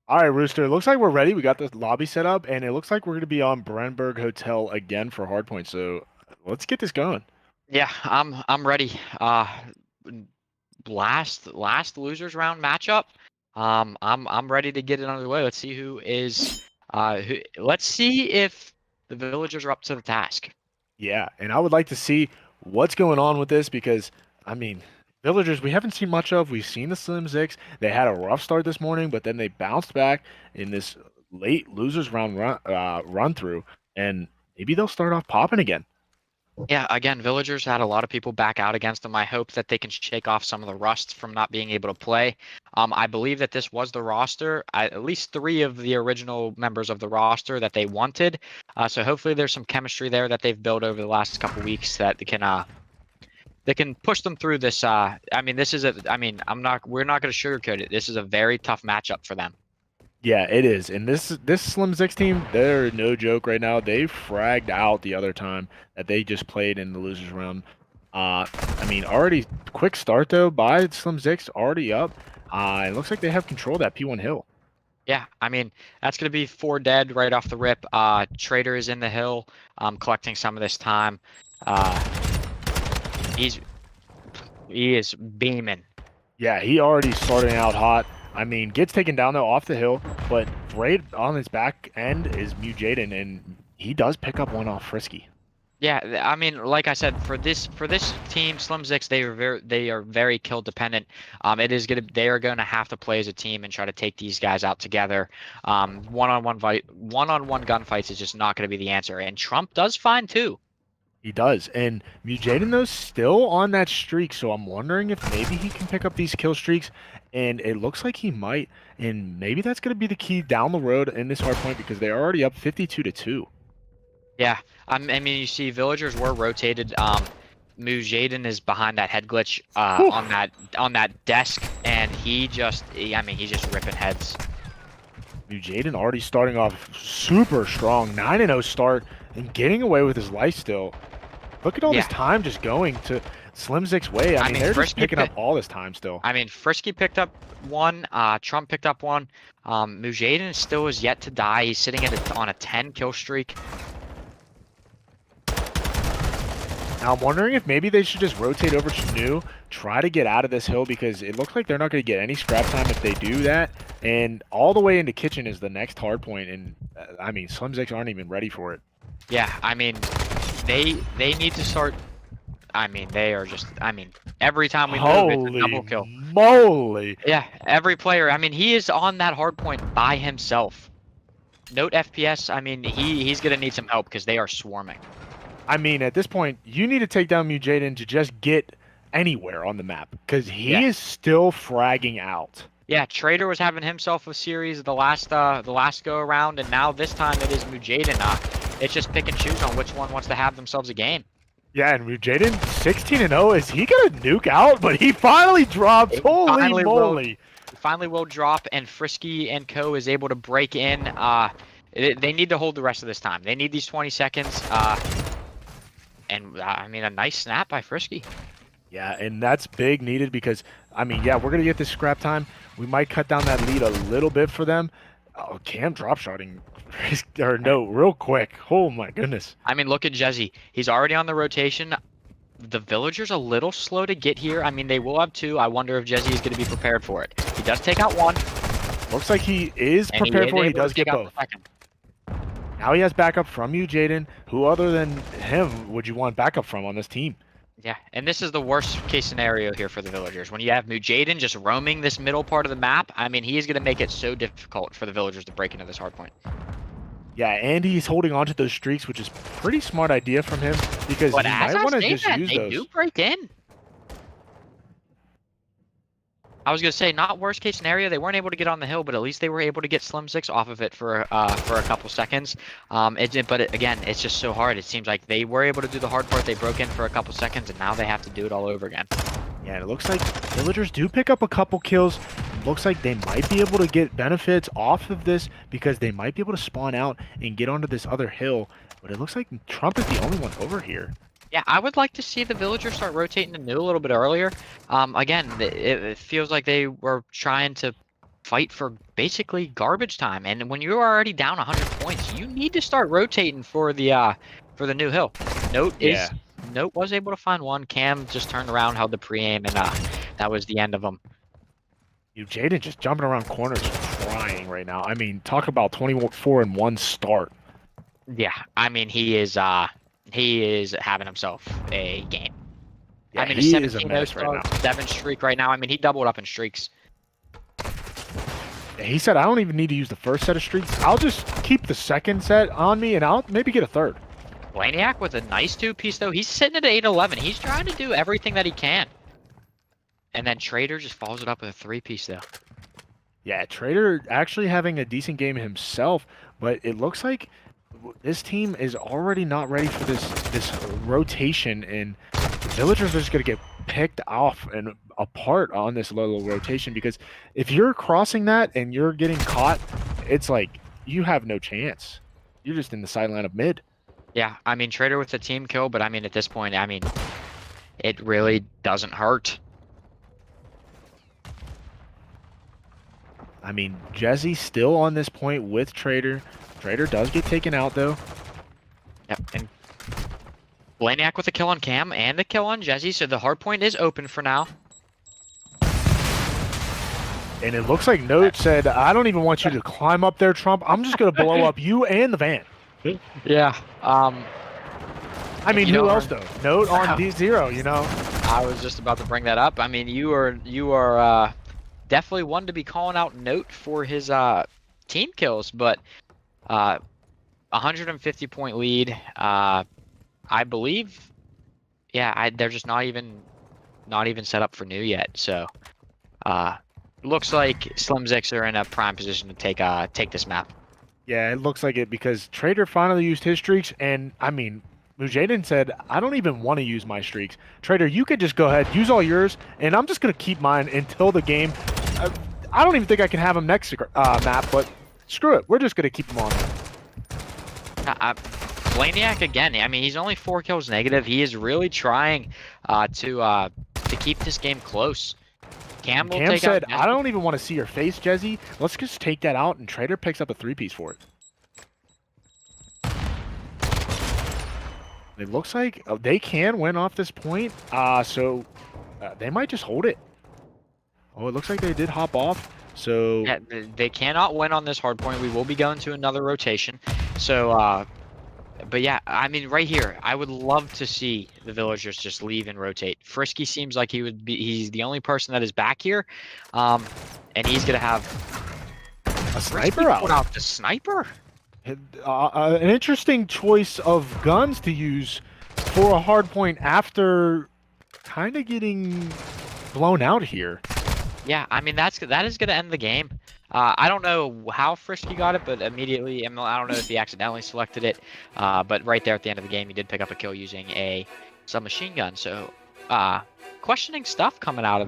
All right, Rooster. It looks like we're ready. We got the lobby set up, and it looks like we're going to be on Brandenburg Hotel again for Hardpoint. So let's get this going. Yeah, I'm ready. Last losers round matchup. I'm ready to get it underway. Let's see who is. Let's see if the villagers are up to the task. Yeah, and I would like to see what's going on with this because, I mean, Villagers we haven't seen much of. We've seen the Slim Zix. They had a rough start this morning, but then they bounced back in this late losers round run through, and maybe they'll start off popping again. Yeah, again, villagers had a lot of people back out against them. I hope that they can shake off some of the rust from not being able to play. I believe that this was the roster, at least 3 of the original members of the roster that they wanted. So hopefully there's some chemistry there that they've built over the last couple weeks that they can push them through this. I mean, this is we're not going to sugarcoat it. This is a very tough matchup for them. Yeah, it is. And this Slim Zix team, they're no joke right now. They fragged out the other time that they just played in the losers round. I mean, already quick start though by Slim Zix, already up. It looks like they have control of that P1 hill. Yeah, I mean, that's going to be 4 dead right off the rip. Trader is in the hill, collecting some of this time. He is beaming. Yeah, he already starting out hot. I mean, gets taken down though off the hill, but right on his back end is Mujaden, and he does pick up one off Frisky. Yeah, I mean, like I said, for this team, Slim Zix, they are very kill dependent. They are going to have to play as a team and try to take these guys out together. One-on-one gunfights is just not going to be the answer, and Trump does fine too. He does, and Mujaden though still on that streak, so I'm wondering if maybe he can pick up these kill streaks, and it looks like he might, and maybe that's going to be the key down the road in this hard point because they're already up 52-2. Yeah, I mean, you see, villagers were rotated. Mujaden is behind that head glitch on that desk, and he's just ripping heads. Mujaden already starting off super strong, 9-0 start, and getting away with his life still. Look at all this time just going to Slim Zix's way. I mean, they're just picking up all this time still. I mean, Frisky picked up 1. Trump picked up 1. Mujaden still is yet to die. He's sitting on a 10 kill streak. Now I'm wondering if maybe they should just rotate over to New, try to get out of this hill because it looks like they're not going to get any scrap time if they do that. And all the way into Kitchen is the next hard point, and I mean, Slim Zix aren't even ready for it. Yeah, I mean, they need to start. I mean, they are just. I mean, every time we move, it's a double kill. Moly! Yeah, every player. I mean, he is on that hard point by himself. Note FPS. I mean, he's gonna need some help because they are swarming. I mean, at this point, you need to take down Mujaden to just get anywhere on the map because he is still fragging out. Yeah, Trader was having himself a series the last go around, and now this time it is Mujaden. It's just pick and choose on which one wants to have themselves a game. Yeah, and Mujaden 16-0. Is he gonna nuke out? But he finally drops. Holy moly! Finally will drop, and Frisky and Co is able to break in. They need to hold the rest of this time. They need these 20 seconds. And I mean, a nice snap by Frisky. Yeah, and that's big needed because, I mean, yeah, we're going to get this scrap time. We might cut down that lead a little bit for them. Oh, Cam drop shotting. Or no, real quick. Oh, my goodness. I mean, look at Jezzy. He's already on the rotation. The villagers a little slow to get here. I mean, they will have 2. I wonder if Jezzy is going to be prepared for it. He does take out 1. Looks like he is prepared for it. He does get both. Now he has backup from you, Jaden. Who other than him would you want backup from on this team? Yeah, and this is the worst case scenario here for the villagers. When you have Mujaden just roaming this middle part of the map, I mean, he is going to make it so difficult for the villagers to break into this hard point. Yeah, and he's holding on to those streaks, which is a pretty smart idea from him because he might want to just use those. They do break in. I was gonna say, not worst case scenario. They weren't able to get on the hill, but at least they were able to get Slim Zix off of it for a couple seconds. Again, it's just so hard. It seems like they were able to do the hard part. They broke in for a couple seconds, and now they have to do it all over again. Yeah, and it looks like villagers do pick up a couple kills. It looks like they might be able to get benefits off of this because they might be able to spawn out and get onto this other hill. But it looks like Trump is the only one over here. Yeah, I would like to see the villagers start rotating to New a little bit earlier. Again, it feels like they were trying to fight for basically garbage time. And when you're already down 100 points, you need to start rotating for the new hill. Note was able to find one. Cam just turned around, held the pre-aim, and that was the end of him. Jaden just jumping around corners, crying right now. I mean, talk about 24 in one start. Yeah, I mean he is having himself a game. Yeah, I mean, he a is a 17 menace right now. 7 streak right now. I mean, he doubled up in streaks. He said, I don't even need to use the first set of streaks. I'll just keep the second set on me, and I'll maybe get a third. Blaniak with a nice 2-piece, though. He's sitting at 8-11. He's trying to do everything that he can. And then Trader just follows it up with a 3-piece, though. Yeah, Trader actually having a decent game himself, but it looks like this team is already not ready for this rotation, and the Villagers are just going to get picked off and apart on this little rotation, because if you're crossing that and you're getting caught, it's like you have no chance. You're just in the sideline of mid. Yeah, I mean, Trader with the team kill, but I mean, at this point, I mean, it really doesn't hurt. I mean, Jesse still on this point with Trader. Trader does get taken out, though. Yep, and Blaniak with a kill on Cam and a kill on Jesse, so the hard point is open for now. And it looks like Note said, I don't even want you to climb up there, Trump. I'm just going to blow up you and the van. Yeah, I mean, who else, though? Note on D0, you know? I was just about to bring that up. I mean, you are definitely one to be calling out Note for his team kills, but 150-point lead. I believe, yeah, they're just not even set up for new yet. So, looks like Slim Zix are in a prime position to take this map. Yeah, it looks like it, because Trader finally used his streaks, and I mean, Mujaden said, I don't even want to use my streaks. Trader, you could just go ahead, use all yours, and I'm just going to keep mine until the game. I don't even think I can have him next map, but screw it. We're just going to keep him on. Blaniak again. I mean, he's only 4 kills negative. He is really trying to keep this game close. Cam said, I don't even want to see your face, Jesse. Let's just take that out, and Trader picks up a 3-piece for it. It looks like they can win off this point, so they might just hold it. Oh, it looks like they did hop off, so... Yeah, they cannot win on this hard point. We will be going to another rotation. So, but yeah, I mean, right here, I would love to see the Villagers just leave and rotate. Frisky seems like he's the only person that is back here, and he's going to have a sniper out. The sniper? An interesting choice of guns to use for a hard point after kind of getting blown out here. Yeah, I mean, that is going to end the game. I don't know how Frisky got it, but immediately, I don't know if he accidentally selected it, but right there at the end of the game, he did pick up a kill using a submachine gun. So, questioning stuff coming out of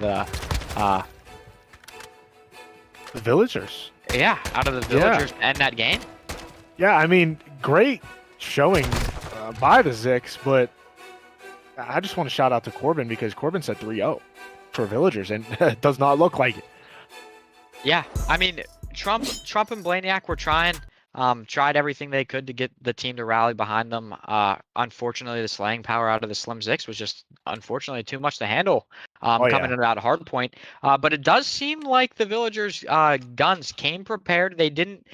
the Villagers. Yeah, out of the Villagers to end that game. Yeah, I mean, great showing by the Zix, but I just want to shout out to Corbin, because Corbin said 3-0 for Villagers, and it does not look like it. Yeah, I mean, Trump and Blaniak were tried everything they could to get the team to rally behind them. Unfortunately, the slaying power out of the Slim Zix was just unfortunately too much to handle coming into that hard point. But it does seem like the Villagers' guns came prepared. They didn't.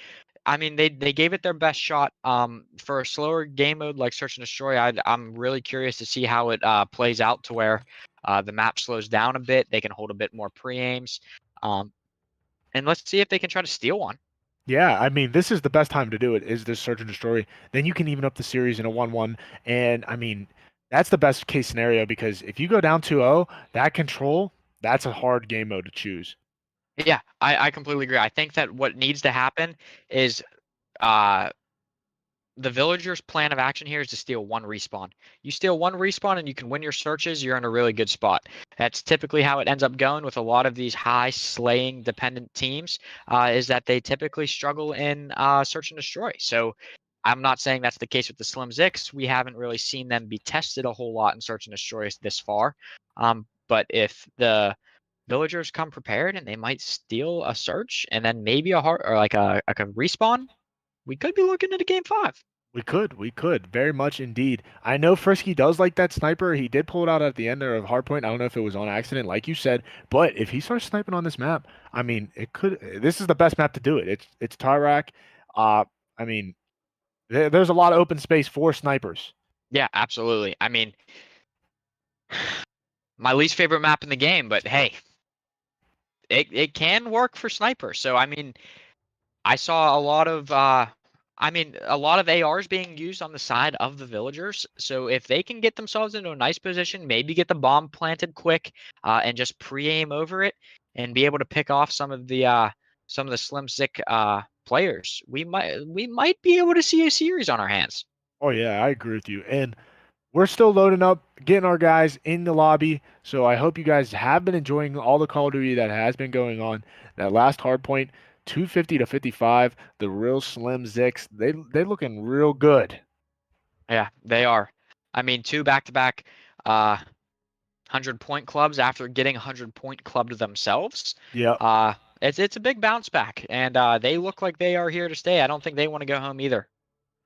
I mean, they gave it their best shot. For a slower game mode like Search and Destroy, I'm really curious to see how it plays out to where the map slows down a bit. They can hold a bit more pre-aims. And let's see if they can try to steal one. Yeah, I mean, this is the best time to do it, is this Search and Destroy. Then you can even up the series in a 1-1. And, I mean, that's the best case scenario, because if you go down 2-0, that control, that's a hard game mode to choose. Yeah, I completely agree. I think that what needs to happen is the Villagers' plan of action here is to steal 1 respawn. You steal 1 respawn and you can win your searches, you're in a really good spot. That's typically how it ends up going with a lot of these high slaying dependent teams, is that they typically struggle in Search and Destroy. So I'm not saying that's the case with the Slim Zix. We haven't really seen them be tested a whole lot in Search and Destroy this far. But if the villagers come prepared and they might steal a search and then maybe a heart or like a respawn, we could be looking at a game 5. We could, very much indeed. I know Frisky does like that sniper. He did pull it out at the end there of hardpoint. I don't know if it was on accident, like you said, but if he starts sniping on this map, I mean, it could. This is the best map to do it. It's Tyrak. I mean, there's a lot of open space for snipers. Yeah, absolutely. I mean, my least favorite map in the game, but hey, it can work for sniper. So I mean, I saw a lot of a lot of ARs being used on the side of the villagers. So if they can get themselves into a nice position, maybe get the bomb planted quick, and just pre-aim over it and be able to pick off some of the Slim Sick players, we might be able to see a series on our hands. Oh yeah, I agree with you. And we're still loading up, getting our guys in the lobby. So I hope you guys have been enjoying all the Call of Duty that has been going on. That last hard point, 250 to 55, the real Slim Zicks, they looking real good. Yeah, they are. I mean, 2 back-to-back 100-point clubs after getting 100-point clubbed themselves. Yeah. It's a big bounce back, and they look like they are here to stay. I don't think they want to go home either.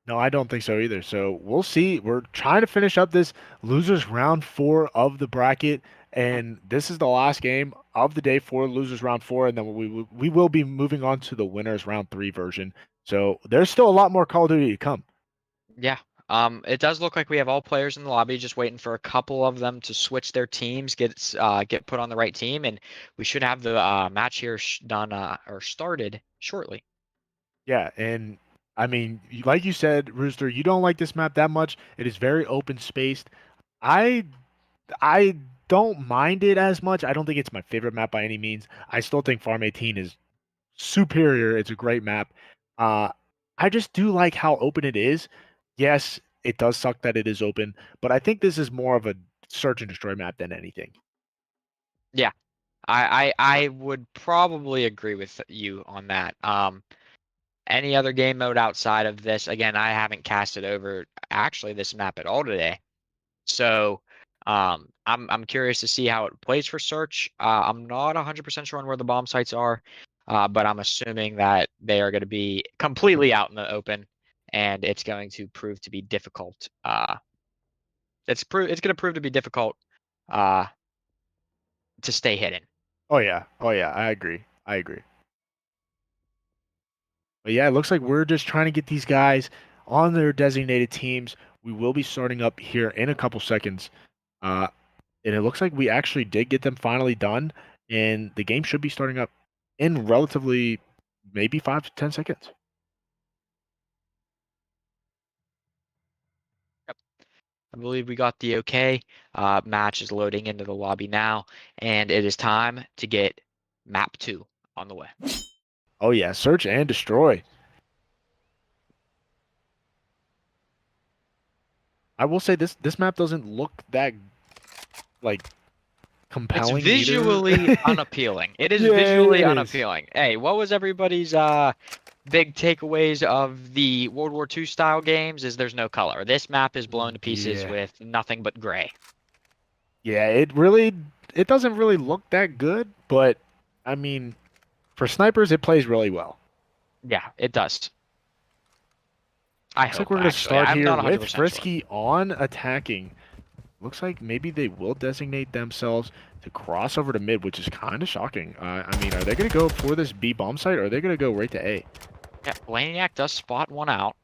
No, I don't think so either. So we'll see. We're trying to finish up this losers round 4 of the bracket, and this is the last game of the day for losers round 4, and then we will be moving on to the winners round 3 version. So there's still a lot more Call of Duty to come. Yeah. It does look like we have all players in the lobby, just waiting for a couple of them to switch their teams, get put on the right team, and we should have the match here done or started shortly. Yeah, and I mean, like you said, Rooster, you don't like this map that much. It is very open spaced. I I don't mind it as much. I don't think it's my favorite map by any means. I still think Farm 18 is superior. It's a great map. Uh, I just do like how open it is. Yes, it does suck that it is open, but I think this is more of a search and destroy map than anything. Yeah, I would probably agree with you on that. Any other game mode outside of this, again, I haven't casted over actually this map at all today. So I'm curious to see how it plays for search. I'm not 100% sure on where the bomb sites are, but I'm assuming that they are going to be completely out in the open, and it's going to prove to be difficult. It's going to prove to be difficult uh, to stay hidden. Oh yeah, I agree. But yeah, it looks like we're just trying to get these guys on their designated teams. We will be starting up here in a couple seconds. And it looks like we actually did get them finally done. And the game should be starting up in relatively maybe 5 to 10 seconds. I believe we got the okay. Match is loading into the lobby now, and it is time to get map 2 on the way. Oh yeah, search and destroy. I will say this map doesn't look that like compelling. It's visually unappealing. It is Yeah, visually it is. unappealing. Hey, what was everybody's big takeaways of the World War II style games? Is there's no color. This map is blown to pieces Yeah. with nothing but gray. Yeah, it doesn't really look that good, but I mean, for snipers, it plays really well. Yeah, it does. I Looks hope, like we're going to actually. start I'm here not with 100% sure. Frisky on attacking. Looks like maybe they will designate themselves to cross over to mid, which is kind of shocking. I mean, are they going to go for this B bomb site, or are they going to go right to A? Yeah, Blaniac does spot one out.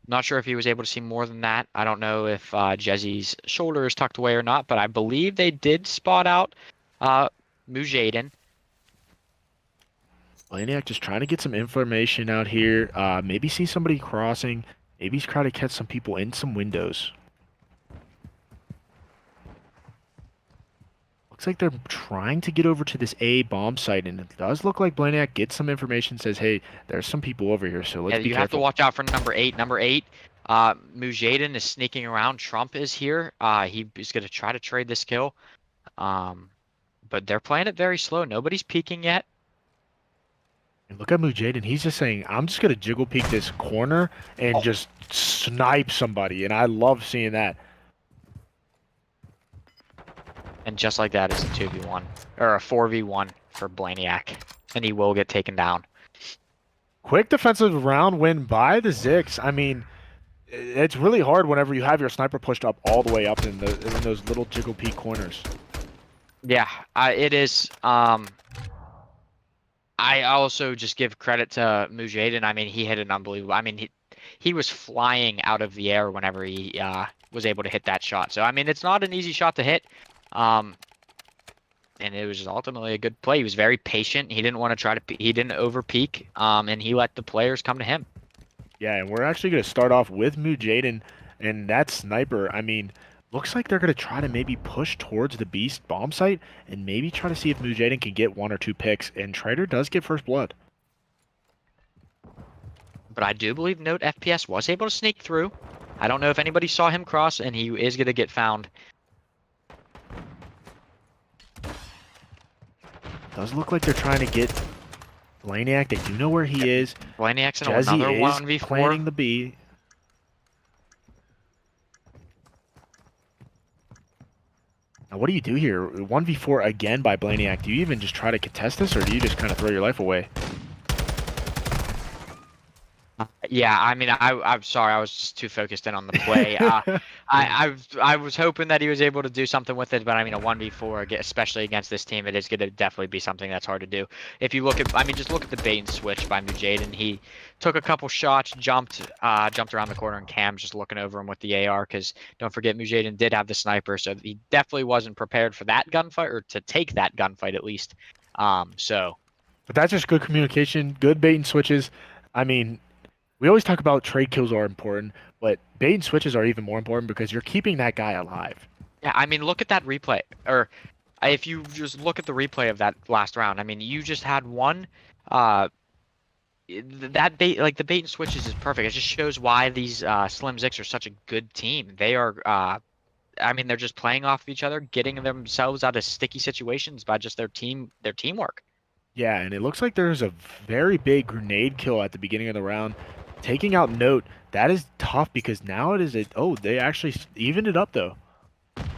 Not sure if he was able to see more than that. I don't know if Jezzy's shoulder is tucked away or not, but I believe they did spot out Mujadin. Blaniac just trying to get some information out here. Maybe see somebody crossing. Maybe he's trying to catch some people in some windows. Looks like they're trying to get over to this A bomb site, and it does look like Blaniac gets some information, says, hey, there's some people over here, so let's Yeah, be you have to careful. watch out for number 8. Number 8, Mujadin is sneaking around. Trump is here. He's going to try to trade this kill. But they're playing it very slow. Nobody's peeking yet. And look at Mujadin. He's just saying, I'm just going to jiggle peek this corner and just snipe somebody, and I love seeing that. And just like that, it's a 2v1 or a 4v1 for Blaniak, and he will get taken down. Quick defensive round win by the Zix. I mean, it's really hard whenever you have your sniper pushed up all the way up in those little jiggle peak corners. Yeah, it is. I also just give credit to Mujahideen. I mean, he hit an unbelievable. I mean, he was flying out of the air whenever he was able to hit that shot. So I mean, it's not an easy shot to hit. And it was ultimately a good play. He was very patient. He didn't want to try to. He didn't over peak. And he let the players come to him. Yeah, and we're actually going to start off with Mujahideen and that sniper. I mean, looks like they're going to try to maybe push towards the Beast bomb site and maybe try to see if Mujahideen can get 1 or 2 picks. And Trader does get first blood. But I do believe Note FPS was able to sneak through. I don't know if anybody saw him cross, and he is going to get found. Does look like they're trying to get Blaniak. They do know where he is. Blaniak's in Jesse another is 1v4. planning the B. Now, what do you do here? 1v4 again by Blaniak. Do you even just try to contest this, or do you just kind of throw your life away? Yeah, I mean, I'm sorry, I was just too focused in on the play. I was hoping that he was able to do something with it, but I mean, a 1v4, especially against this team, it is going to definitely be something that's hard to do. If you look at, I mean, just look at the bait and switch by Mujahideen. He took a couple shots, jumped around the corner, and Cam's just looking over him with the AR, because don't forget, Mujahideen did have the sniper, so he definitely wasn't prepared for that gunfight, or to take that gunfight at least. So. But that's just good communication, good bait and switches. I mean, we always talk about trade kills are important, but bait and switches are even more important because you're keeping that guy alive. Yeah, I mean, look at that replay. Or if you just look at the replay of that last round, I mean, you just had one. That bait, like the bait and switches, is perfect. It just shows why these Slim Zix are such a good team. They are. I mean, they're just playing off of each other, getting themselves out of sticky situations by just their teamwork. Yeah, and it looks like there's a very big grenade kill at the beginning of the round. Taking out Note, that is tough because now it is they actually evened it up though.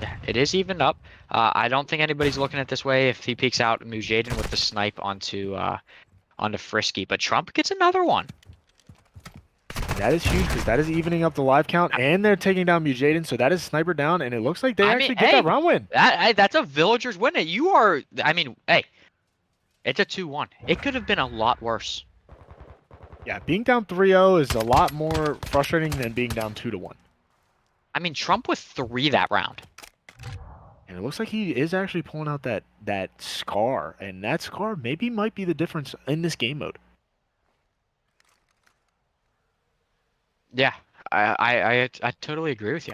Yeah, it is evened up. I don't think anybody's looking at this way if he peeks out Mujahideen with the snipe onto Frisky, but Trump gets another one. That is huge because that is evening up the live count, and they're taking down Mujahideen, so that is sniper down, and it looks like they actually get that round win. That's a Villagers win. You are, I mean, hey, it's a 2-1. It could have been a lot worse. Yeah, being down 3-0 is a lot more frustrating than being down 2-1. I mean, Trump with 3 that round. And it looks like he is actually pulling out that Scar, and that Scar maybe might be the difference in this game mode. Yeah, I totally agree with you.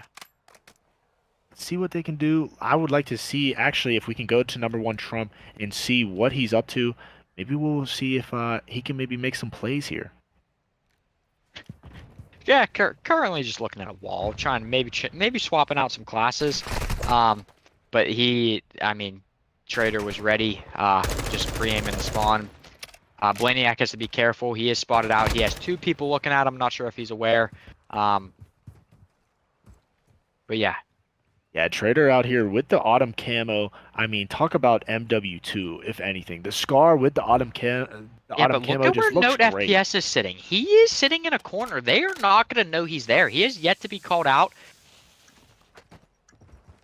Let's see what they can do. I would like to see, actually, if we can go to number 1 Trump and see what he's up to. Maybe we'll see if he can maybe make some plays here. Yeah, currently just looking at a wall, trying to maybe swapping out some classes. But I mean, Trader was ready, just pre-aiming the spawn. Blaniak has to be careful. He is spotted out. He has 2 people looking at him. Not sure if he's aware. But yeah. Yeah, Trader out here with the autumn camo. I mean, talk about MW2, if anything. The Scar with the autumn camo. Yeah, but look at where Note FPS is sitting. He is sitting in a corner. They are not going to know he's there. He is yet to be called out.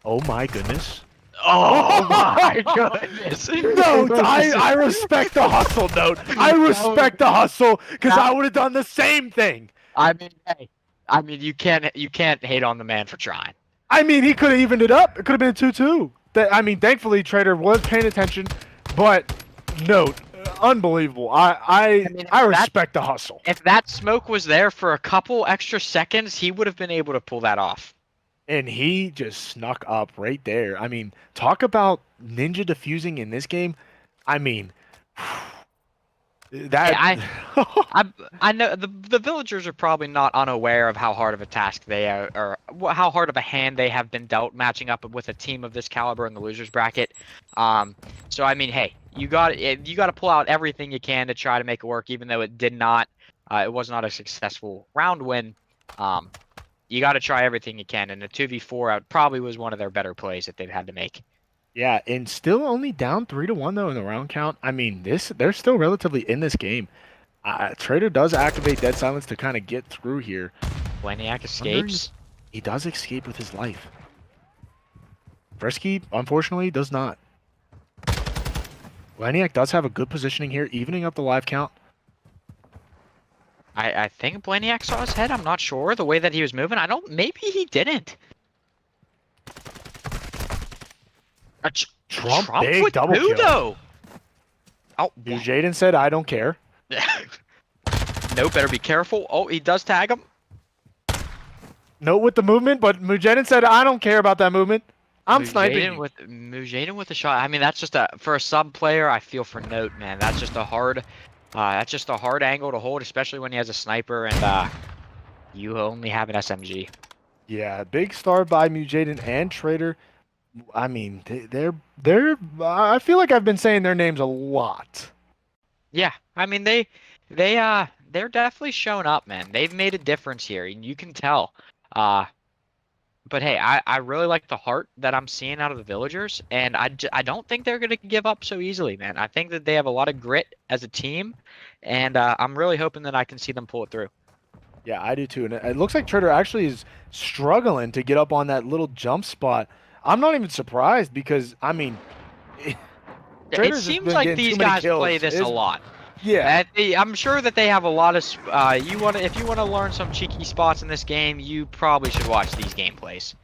Oh my goodness. Oh my goodness. Note, I respect the hustle, Note. I respect the hustle because I would have done the same thing. I mean, hey, you can't hate on the man for trying. I mean, he could have evened it up. It could have been 2-2. I mean, thankfully, Trader was paying attention, but Note, unbelievable. I respect the hustle. If that smoke was there for a couple extra seconds, he would have been able to pull that off. And he just snuck up right there. I mean, talk about ninja diffusing in this game. I mean, that I know the villagers are probably not unaware of how hard of a task they are, or how hard of a hand they have been dealt matching up with a team of this caliber in the losers bracket. So I mean, hey, you got to pull out everything you can to try to make it work, even though it was not a successful round win. You got to try everything you can, and the 2v4 out probably was one of their better plays that they've had to make. Yeah, and still only down 3-1 though in the round count. I mean, they're still relatively in this game. Trader does activate Dead Silence to kind of get through here. Blaniak Wondering if escapes. he does escape with his life. Frisky, unfortunately, does not. Blaniak does have a good positioning here, evening up the live count. I think Blaniak saw his head. I'm not sure. The way that he was moving, maybe he didn't. Trump big with double who, kill. though? Oh, Jaden said, I don't care. no, better be careful. Oh, he does tag him. Note with the movement, but Mujaden said, I don't care about that movement. I'm sniping you. Mujaden with the shot. I mean, that's just for a sub player. I feel for Note, man. That's just a hard angle to hold, especially when he has a sniper and you only have an SMG. Yeah, big star by Mujaden and Trader. I mean, they're. I feel like I've been saying their names a lot. Yeah, I mean they're definitely showing up, man. They've made a difference here, and you can tell. But hey, I really like the heart that I'm seeing out of the villagers, and I don't think they're gonna give up so easily, man. I think that they have a lot of grit as a team, and I'm really hoping that I can see them pull it through. Yeah, I do too. And it looks like Trader actually is struggling to get up on that little jump spot. I'm not even surprised because, I mean, It seems like these guys play this a lot. Yeah. I'm sure that they have a lot of. If you want to learn some cheeky spots in this game, you probably should watch these gameplays.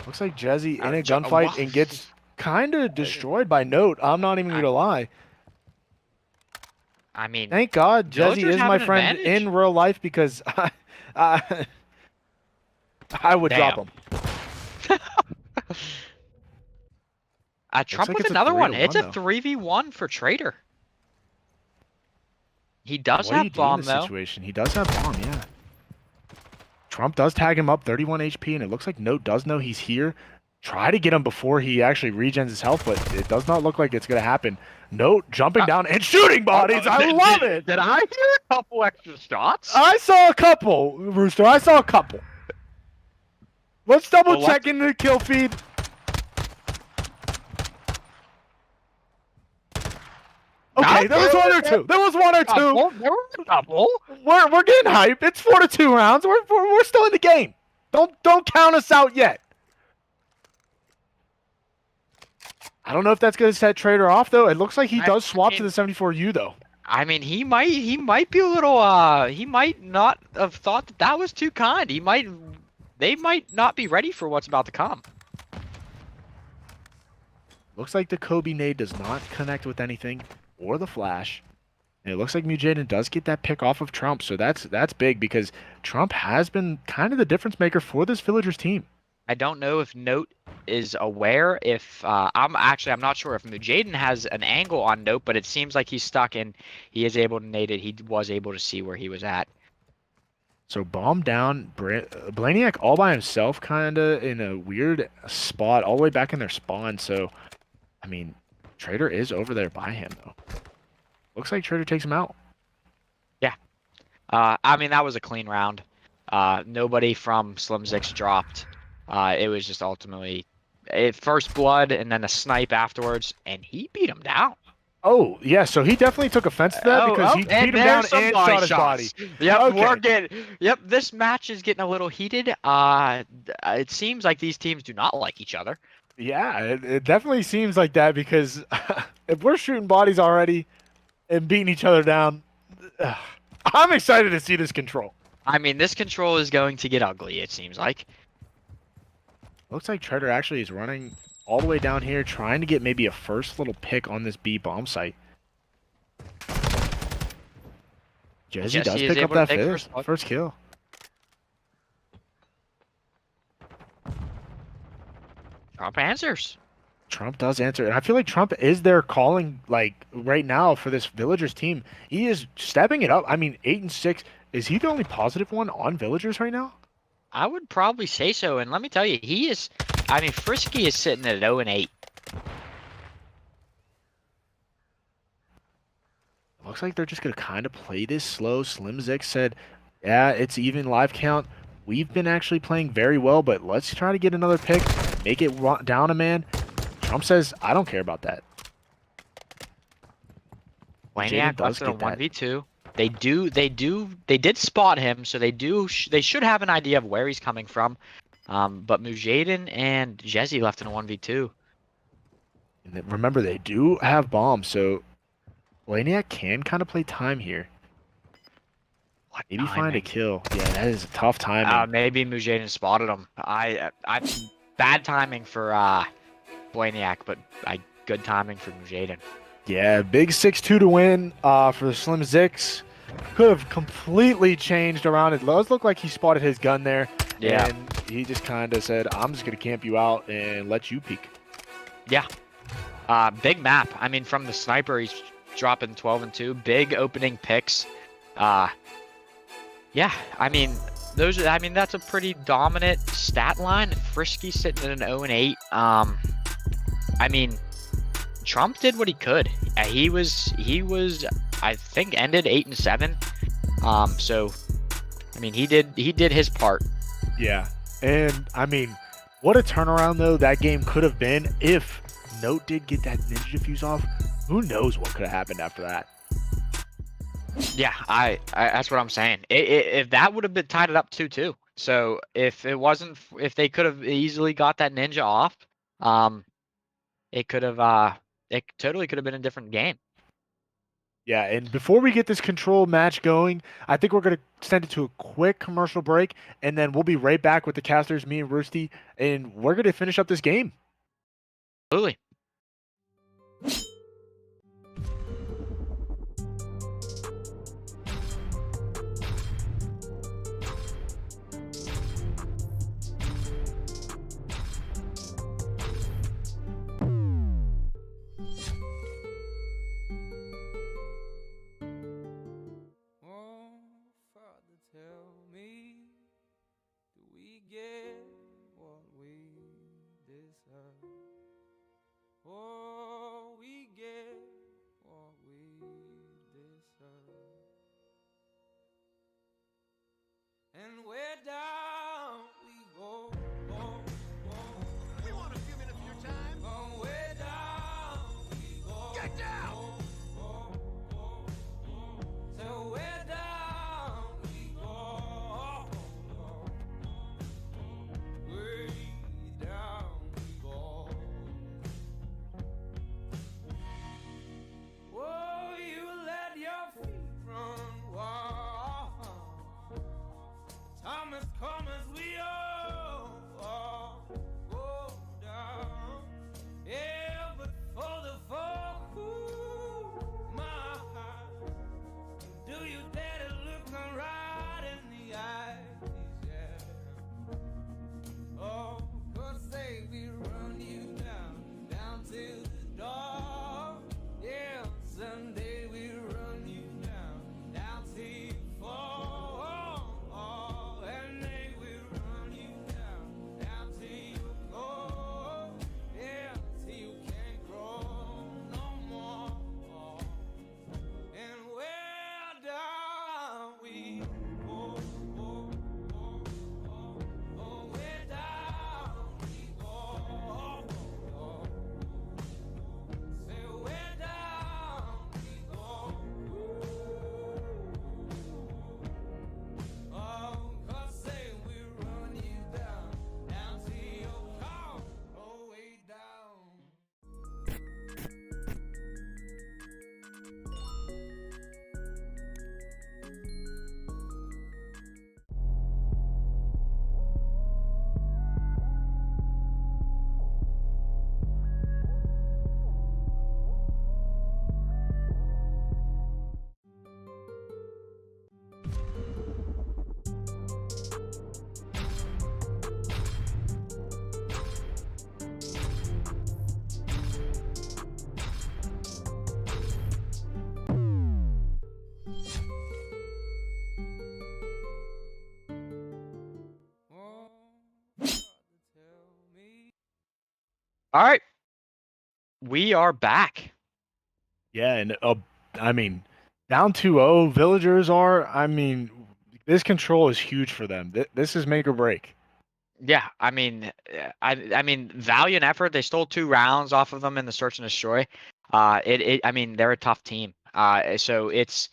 Looks like Jezzy in a gunfight and gets kind of destroyed by Note. I'm not even going to lie. I mean, thank God Jezzy is my friend advantage. in real life because I would drop him. Trump with another one. It's a 3v1 for Trader. He does have bomb though. Situation? He does have bomb, yeah. Trump does tag him up, 31 HP, and it looks like Note does know he's here. Try to get him before he actually regens his health, but it does not look like it's going to happen. Note jumping down and shooting bodies. I love it. Did I hear a couple extra shots? I saw a couple, Rooster. I saw a couple. Let's double check in the kill feed. Okay, there was one or two. There was one or two. There was a couple. We're getting hype. It's 4-2 rounds. We're still in the game. Don't count us out yet. I don't know if that's going to set Trader off though. It looks like he does swap to the 74U though. I mean, he might be a little. He might not have thought that was too kind. They might not be ready for what's about to come. Looks like the Kobe nade does not connect with anything or the flash. And it looks like Mujaden does get that pick off of Trump, so that's big because Trump has been kind of the difference maker for this Villagers team. I don't know if Note is aware. If I'm not sure if Mujaden has an angle on Note, but it seems like he's stuck and he is able to nade it. He was able to see where he was at. So bomb down, Blaniak all by himself, kind of in a weird spot, all the way back in their spawn. So, I mean, Trader is over there by him though. Looks like Trader takes him out. Yeah. I mean, that was a clean round. Nobody from Slim Zix dropped. It was just ultimately first blood and then a snipe afterwards, and he beat him down. Oh, yeah, so he definitely took offense to that because he beat him down and shot his body. Yep, okay. This match is getting a little heated. It seems like these teams do not like each other. Yeah, it definitely seems like that because if we're shooting bodies already and beating each other down, I'm excited to see this control. I mean, this control is going to get ugly, it seems like. Looks like Trader actually is running all the way down here, trying to get maybe a first little pick on this B bomb site. Jezzy does pick up that first kill. Trump answers. Trump does answer, and I feel like Trump is their calling, like, right now for this Villagers team. He is stepping it up. I mean, 8-6. Is he the only positive one on Villagers right now? I would probably say so, and let me tell you, he is. I mean, Frisky is sitting at 0-8. Looks like they're just gonna kind of play this slow. Slim Zix said, "Yeah, it's even live count. We've been actually playing very well, but let's try to get another pick." make it down a man. Trump says, I don't care about that. Jaden Waniak does left it get on that. 1v2. They did spot him, so they should have an idea of where he's coming from. But Mujaden and Jesse left in a 1v2. And remember, they do have bombs, so Laniak can kind of play time here. What Maybe find a timing? kill. Yeah, that is tough timing. Maybe Mujaden spotted him. Bad timing for Waniak, but good timing for Mujaden. Yeah, big 6-2 to win for the Slim Zix. Could have completely changed around. It does look like he spotted his gun there. Yeah. And he just kind of said, I'm just going to camp you out and let you peek. Yeah. Big map. I mean, from the sniper, he's dropping 12 and 2. Big opening picks. Yeah. I mean, that's a pretty dominant stat line. Frisky sitting at an 0 and 8. I mean, Trump did what he could. He was, I think, ended 8 and 7. So, I mean, he did his part. Yeah. And, I mean, what a turnaround, though, that game could have been if Note did get that ninja fuse off. Who knows what could have happened after that? Yeah, I that's what I'm saying. If that would have been tied it up 2-2. So if they could have easily got that ninja off, it totally could have been a different game. Yeah, and before we get this control match going, I think we're going to send it to a quick commercial break, and then we'll be right back with the casters, me and Roosty, and we're going to finish up this game. Absolutely. Oh, Father, tell me, do we get what we deserve? Oh, we get what we deserve. And where down we go. We want a few minutes of your time. Oh, where down we go. Get down! So where down we go. Way down we go. Whoa, you let your feet run wild. Time has come as we all go down. Yeah, but for the folk who my heart, do you dare to look them right in the eyes? Yeah. Oh, 'cause say we run you down to the door. Yeah, someday we run you down till you fall. And they will run you down till you go. Yeah, till you can't grow no more. And where down we go. Oh, where down we go. Say where down we go. Oh, 'cause say we run you down till you come all way down. Oh, Father, tell me. All right. We are back. Yeah, and I mean, down 2-0, villagers are, I mean, this control is huge for them. This is make or break. Yeah, I mean, I mean, value and effort. They stole 2 rounds off of them in the search and destroy. I mean, they're a tough team. So it's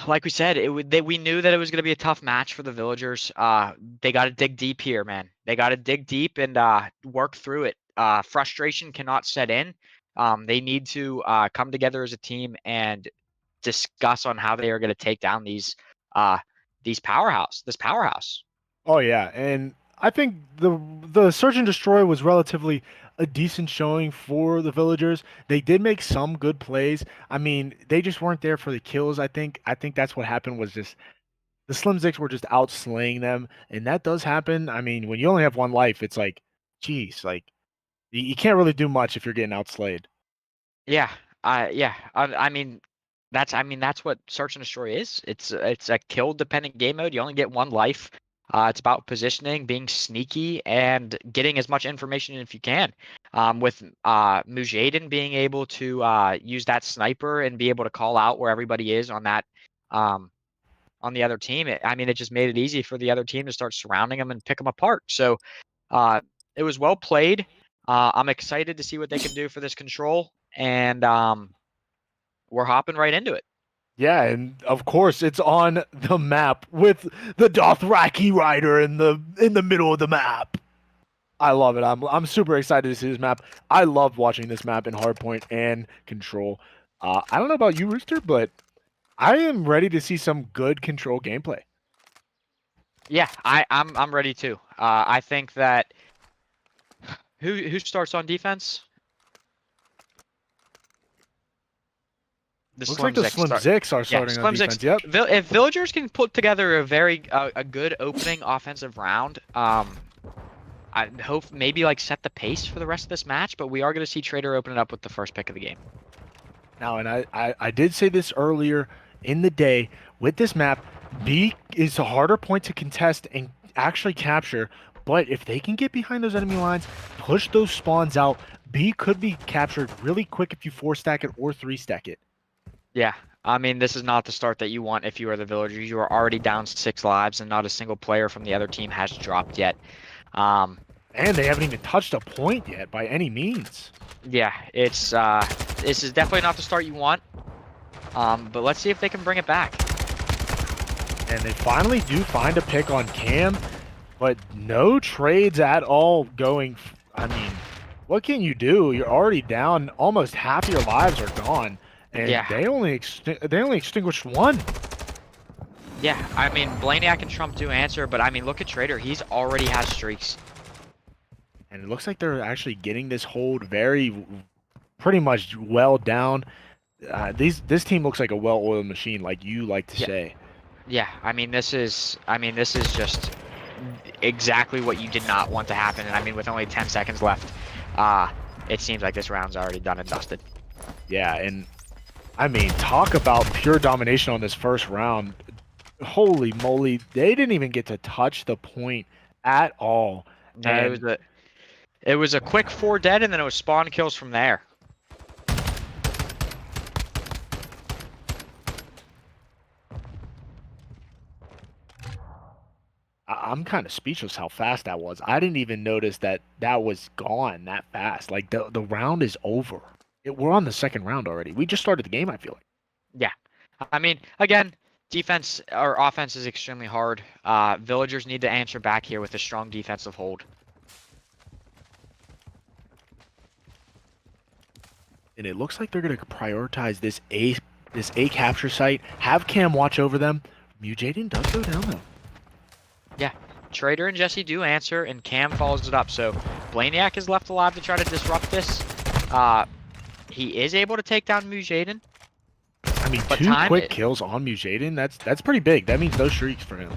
like we said, we knew that it was going to be a tough match for the Villagers. They got to dig deep here, man. They got to dig deep and work through it. Frustration cannot set in. They need to come together as a team and discuss on how they are going to take down this powerhouse. Oh yeah, and I think the search and destroy was relatively a decent showing for the villagers. They did make some good plays. I mean, they just weren't there for the kills. I think that's what happened was just the Slim Zicks were just out slaying them, and that does happen. I mean, when you only have one life, it's like, geez, like you can't really do much if you're getting outslayed. Yeah, yeah. I mean that's what search and destroy is. It's a kill dependent game mode. You only get one life. It's about positioning, being sneaky, and getting as much information if you can. With Mujadin being able to use that sniper and be able to call out where everybody is um, on the other team. I mean, it just made it easy for the other team to start surrounding them and pick them apart. So uh, it was well played. I'm excited to see what they can do for this control, and we're hopping right into it. Yeah, and of course it's on the map with the Dothraki rider in the middle of the map. I love it. I'm super excited to see this map. I love watching this map in hardpoint and control. I don't know about you, Rooster, but I am ready to see some good control gameplay. Yeah, I'm ready too. I think that who starts on defense? The Looks like the Zicks Slim start. Zicks are Yeah, starting on Slim defense. Zicks. Yep. If Villagers can put together a good opening offensive round, I hope maybe like set the pace for the rest of this match. But we are going to see Trader open it up with the first pick of the game. Now, and I did say this earlier in the day, with this map, B is a harder point to contest and actually capture, but if they can get behind those enemy lines, push those spawns out, B could be captured really quick if you 4-stack it or 3-stack it. Yeah, I mean, this is not the start that you want if you are the Villagers. You are already down 6 lives, and not a single player from the other team has dropped yet. And they haven't even touched a point yet by any means. Yeah, it's this is definitely not the start you want. But let's see if they can bring it back. And they finally do find a pick on Cam, but no trades at all going. I mean, what can you do? You're already down. Almost half your lives are gone, and Yeah. they only extinguished one. Yeah, I mean, Blaniac and Trump do answer, but I mean, look at Trader. He's already has streaks. And it looks like they're actually getting this hold pretty much well down. This team looks like a well-oiled machine, like you like to say. Yeah, I mean, this is just exactly what you did not want to happen. And I mean, with only 10 seconds left, it seems like this round's already done and dusted. Yeah, and I mean, talk about pure domination on this first round. Holy moly, they didn't even get to touch the point at all. No, it was a quick 4 dead, and then it was spawn kills from there. I'm kind of speechless how fast that was. I didn't even notice that was gone that fast. Like the round is over. We're on the second round already. We just started the game, I feel like. Yeah, I mean, again, defense or offense is extremely hard. Villagers need to answer back here with a strong defensive hold. And it looks like they're going to prioritize this A capture site. Have Cam watch over them. Mujadin does go down though. Yeah, Trader and Jesse do answer, and Cam follows it up. So Blaniac is left alive to try to disrupt this. He is able to take down Mujadin. I mean, But 2 quick kills on Mujadin. That's pretty big. That means no streaks for him.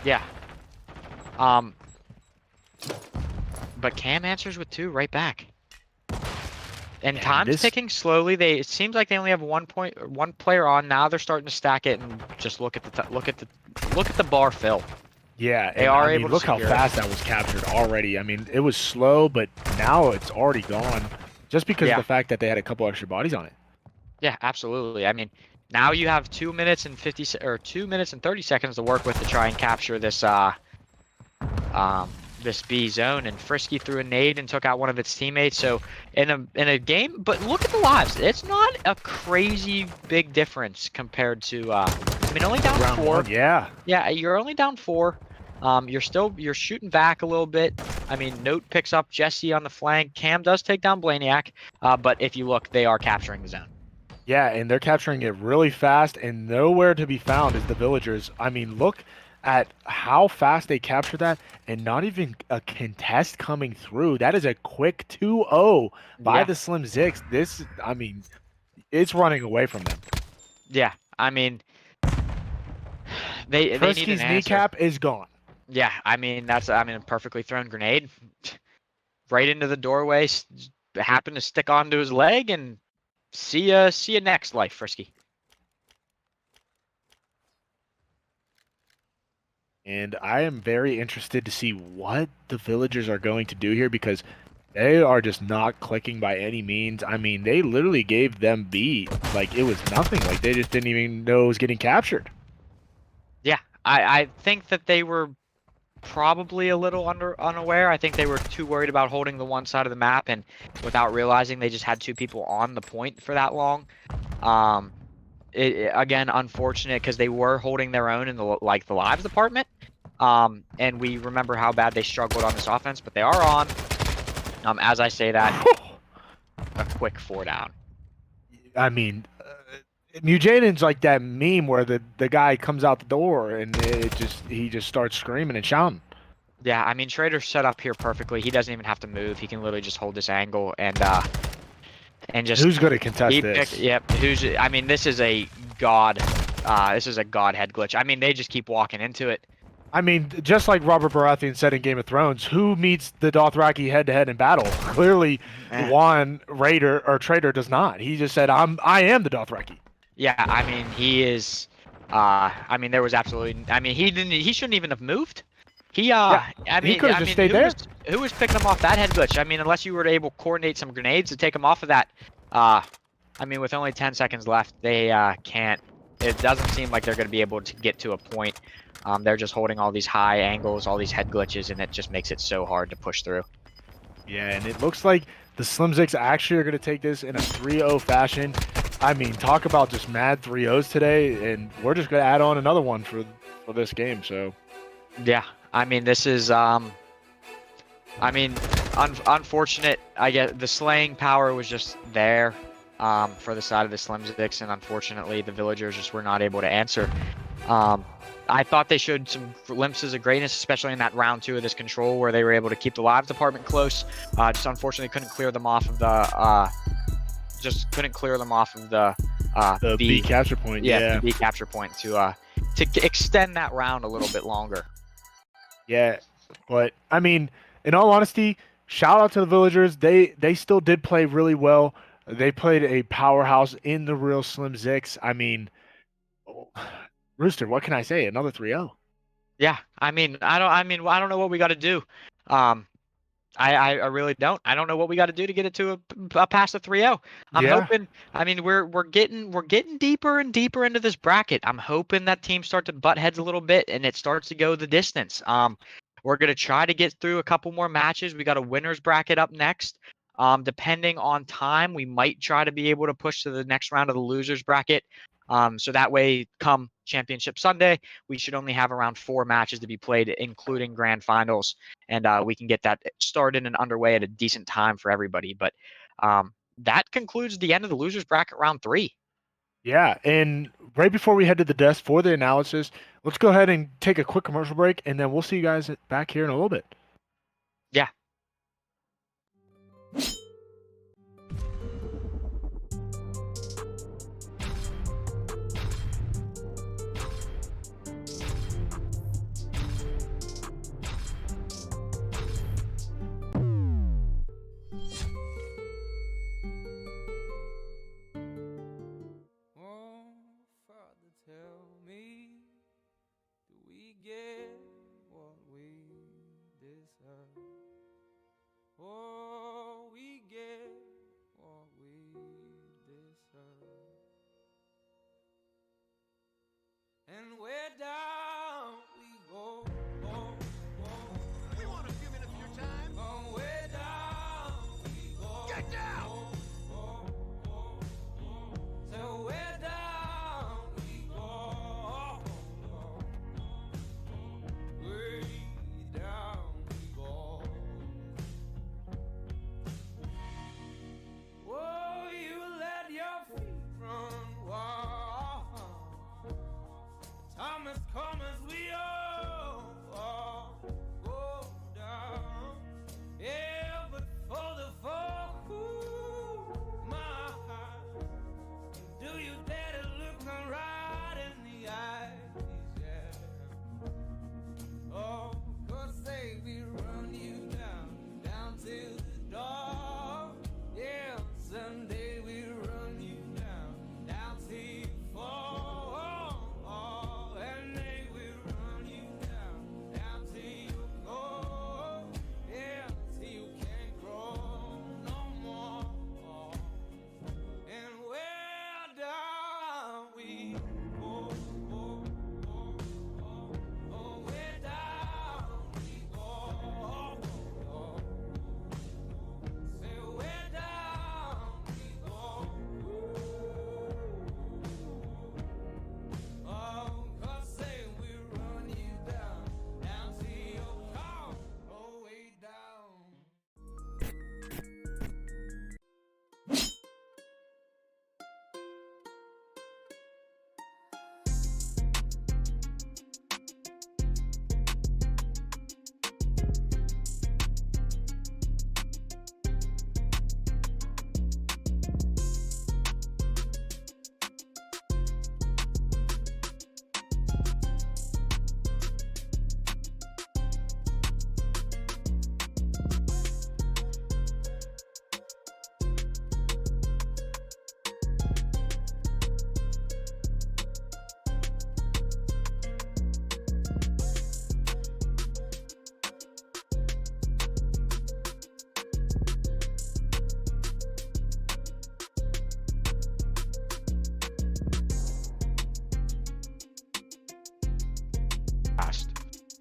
Yeah. But Cam answers with 2 right back. And time's ticking slowly. It seems like they only have one player on now. They're starting to stack it and just look at the bar fill. Yeah, They are I mean, able to look how secure it. fast that was captured already. I mean, it was slow, but now it's already gone, just because Yeah. of the fact that they had a couple extra bodies on it. Yeah, absolutely. I mean, now you have 2 minutes and 2 minutes and 30 seconds to work with to try and capture this this B zone, and Frisky threw a nade and took out one of its teammates. So in a game, but look at the lives. It's not a crazy big difference compared to. I mean, only down Round 4. one, yeah. Yeah, you're only down 4. You're shooting back a little bit. I mean, Note picks up Jesse on the flank. Cam does take down Blaniac, but if you look, they are capturing the zone. Yeah, and they're capturing it really fast, and nowhere to be found is the villagers. I mean, look at how fast they capture that, and not even a contest coming through. That is a quick 2-0 by Yeah. the Slim Zix. I mean, it's running away from them. Yeah, I mean, they need an Frisky's answer. kneecap is gone. Yeah, I mean a perfectly thrown grenade right into the doorway. Happened to stick onto his leg, and see ya next life, Frisky. And I am very interested to see what the villagers are going to do here, because they are just not clicking by any means. I mean, they literally gave them B like it was nothing. Like they just didn't even know it was getting captured. Yeah, I think that they were probably a little unaware. I think they were too worried about holding the one side of the map, and without realizing they just had 2 people on the point for that long. Again, unfortunate, because they were holding their own in the lives department. And we remember how bad they struggled on this offense, but they are on. As I say that, a quick 4 down. I mean, Mujaden's like that meme where the guy comes out the door and he just starts screaming and shouting. Yeah, I mean, Trader's set up here perfectly. He doesn't even have to move. He can literally just hold this angle and just. Who's going to contest this? Yep. I mean, this is a god. This is a god head glitch. I mean, they just keep walking into it. I mean, just like Robert Baratheon said in Game of Thrones, who meets the Dothraki head-to-head in battle? Clearly, Juan Trader does not. He just said, I am the Dothraki. Yeah, I mean, he is. I mean, there was absolutely. I mean, he shouldn't even have moved. I mean, he could have just stayed there. Who was picking him off that head glitch? I mean, unless you were able to coordinate some grenades to take him off of that. I mean, with only 10 seconds left, they can't. It doesn't seem like they're going to be able to get to a point. They're just holding all these high angles, all these head glitches, and it just makes it so hard to push through. Yeah, and it looks like the Slim Zix actually are going to take this in a 3-0 fashion. I mean, talk about just mad 3-0s today, and we're just going to add on another one for this game. So, yeah, I mean, this is unfortunate. I get the slaying power was just there for the side of the Slim Zix, and unfortunately, the villagers just were not able to answer. I thought they showed some glimpses of greatness, especially in that round 2 of this control, where they were able to keep the lives department close. Just unfortunately couldn't clear them off of the B capture point. Yeah, the B capture point to extend that round a little bit longer. Yeah, but I mean, in all honesty, shout out to the villagers. They still did play really well. They played a powerhouse in the real Slim Zix. I mean, Rooster, what can I say? Another 3-0. Yeah, I mean, I don't know what we got to do. I really don't. I don't know what we got to do to get it to a past a 3-0. I'm hoping. I mean, we're getting deeper and deeper into this bracket. I'm hoping that teams start to butt heads a little bit and it starts to go the distance. We're gonna try to get through a couple more matches. We got a winners bracket up next. Depending on time, we might try to be able to push to the next round of the losers bracket. So that way, come Championship Sunday, we should only have around 4 matches to be played, including grand finals, and we can get that started and underway at a decent time for everybody. But that concludes the end of the losers bracket round 3. Yeah, and right before we head to the desk for the analysis, let's go ahead and take a quick commercial break, and then we'll see you guys back here in a little bit. Yeah. Oh, Father, tell me, do we get what we deserve? Oh, we get what we deserve. And where down we go, oh, oh.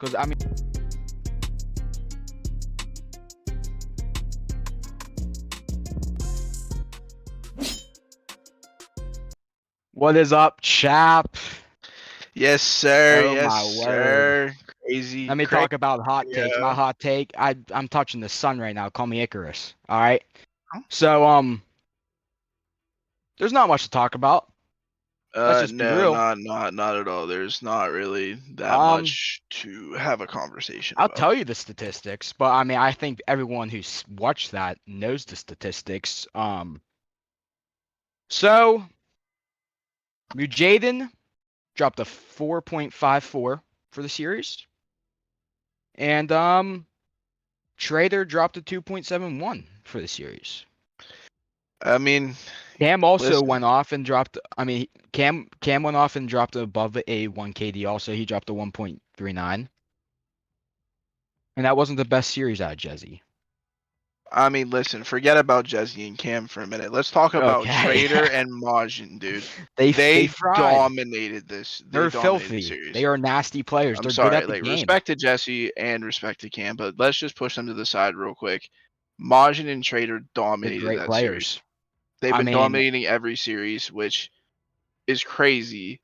Because I mean, what is up, chap? Yes, sir. Oh Yes, my word. sir. Crazy. Let me Crazy. talk about hot takes. My hot take, I'm touching the sun right now. Call me Icarus. All right. Huh? So there's not much to talk about. Let's just be No, real. not at all. There's not really that Um, much to have a conversation I'll about. tell you the statistics, but I mean, I think everyone who's watched that knows the statistics. So Mujaden dropped a 4.54 for the series, and Trader dropped a 2.71 for the series. I mean, Cam also listen, went off and dropped. I mean, Cam went off and dropped above a 1 KD. Also, he dropped a 1.39, and that wasn't the best series out of Jezzy. listen, forget about Jesse and Cam for a minute. Let's talk about Okay. Trader and Majin, dude. They They fried. dominated this. They They're dominated the filthy. series. They are nasty players. I'm They're good sorry, at the like game. respect to Jesse and respect to Cam, but let's just push them to the side real quick. Majin and Trader They're dominated great that players. series. They've I been mean, dominating every series, which is crazy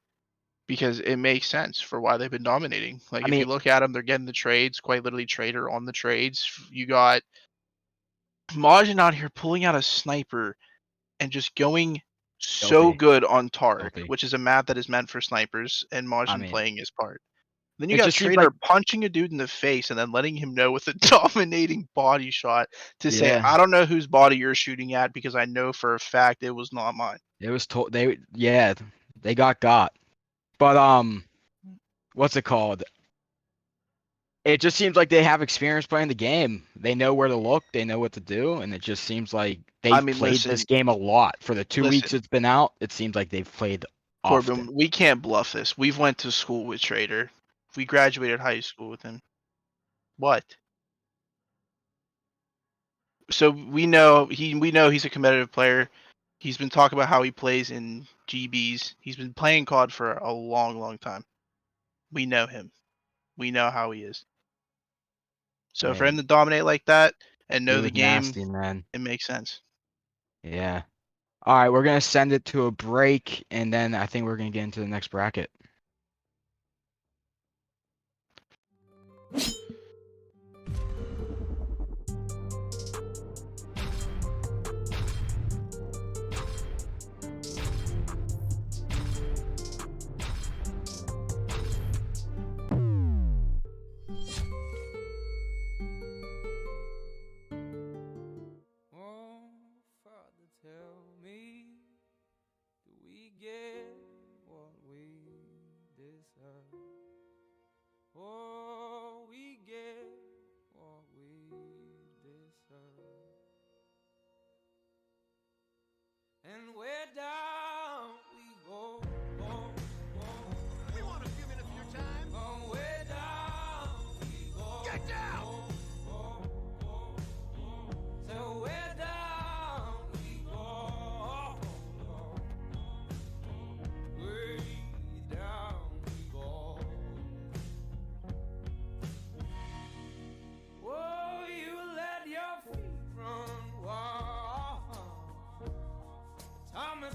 because it makes sense for why they've been dominating. Like I if mean, you look at them, they're getting the trades, quite literally Trader on the trades. You got Majin out here pulling out a sniper and just going so Filthy. good on Tark, Filthy. which is a map that is meant for snipers, and I Majin mean, playing his part. Then you it got just seems Trader like punching a dude in the face and then letting him know with a dominating body shot to say, yeah, I don't know whose body you're shooting at because I know for a fact it was not mine. it was told they got. But what's it called? It just seems like they have experience playing the game. They know where to look, they know what to do, and it just seems like they've played Listen, this game a lot. For the 2 weeks listen, it's been out, it seems like they've played Corbin, often. we can't bluff this. We've went to school with Trader. We graduated high school with him. What? So we know he's a competitive player. He's been talking about how he plays in GBs. He's been playing COD for a long, long time. We know him. We know how he is. So for Man, him to dominate like that and he know the was game, nasty, man. it makes sense. Yeah. All right, we're gonna send it to a break, and then I think we're gonna get into the next bracket. Oh, Father, tell me, do we get what we deserve? Oh, we get what we deserve. And where down we go, We want a few minutes of your time. oh, where down we go. Get down! So where down we go, way down we go. Oh, you let your feet run wild. Time has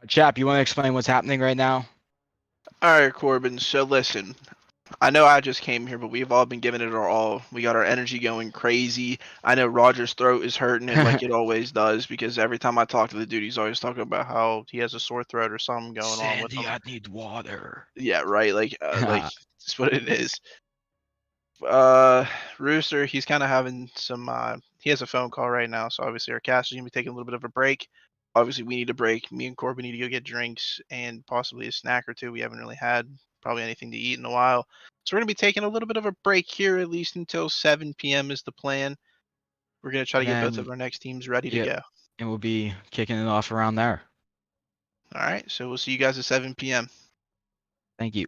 Chap, you want to explain what's happening right now? All right, Corbin. So listen, I know I just came here, but we've all been giving it our all. We got our energy going crazy. I know Roger's throat is hurting it like it always does because every time I talk to the dude, he's always talking about how he has a sore throat or something going on with Sandy, him. I need water. Yeah, right. Like it's what it is. Rooster, he's kind of having some. He has a phone call right now, so obviously our cast is gonna be taking a little bit of a break. Obviously, we need a break. Me and Corbin need to go get drinks and possibly a snack or two. We haven't really had probably anything to eat in a while, so we're gonna be taking a little bit of a break here, at least until 7 p.m. is the plan. We're gonna try to And get both then, of our next teams ready to yep, go. and we'll be kicking it off around there. All right, so we'll see you guys at 7 p.m. Thank you.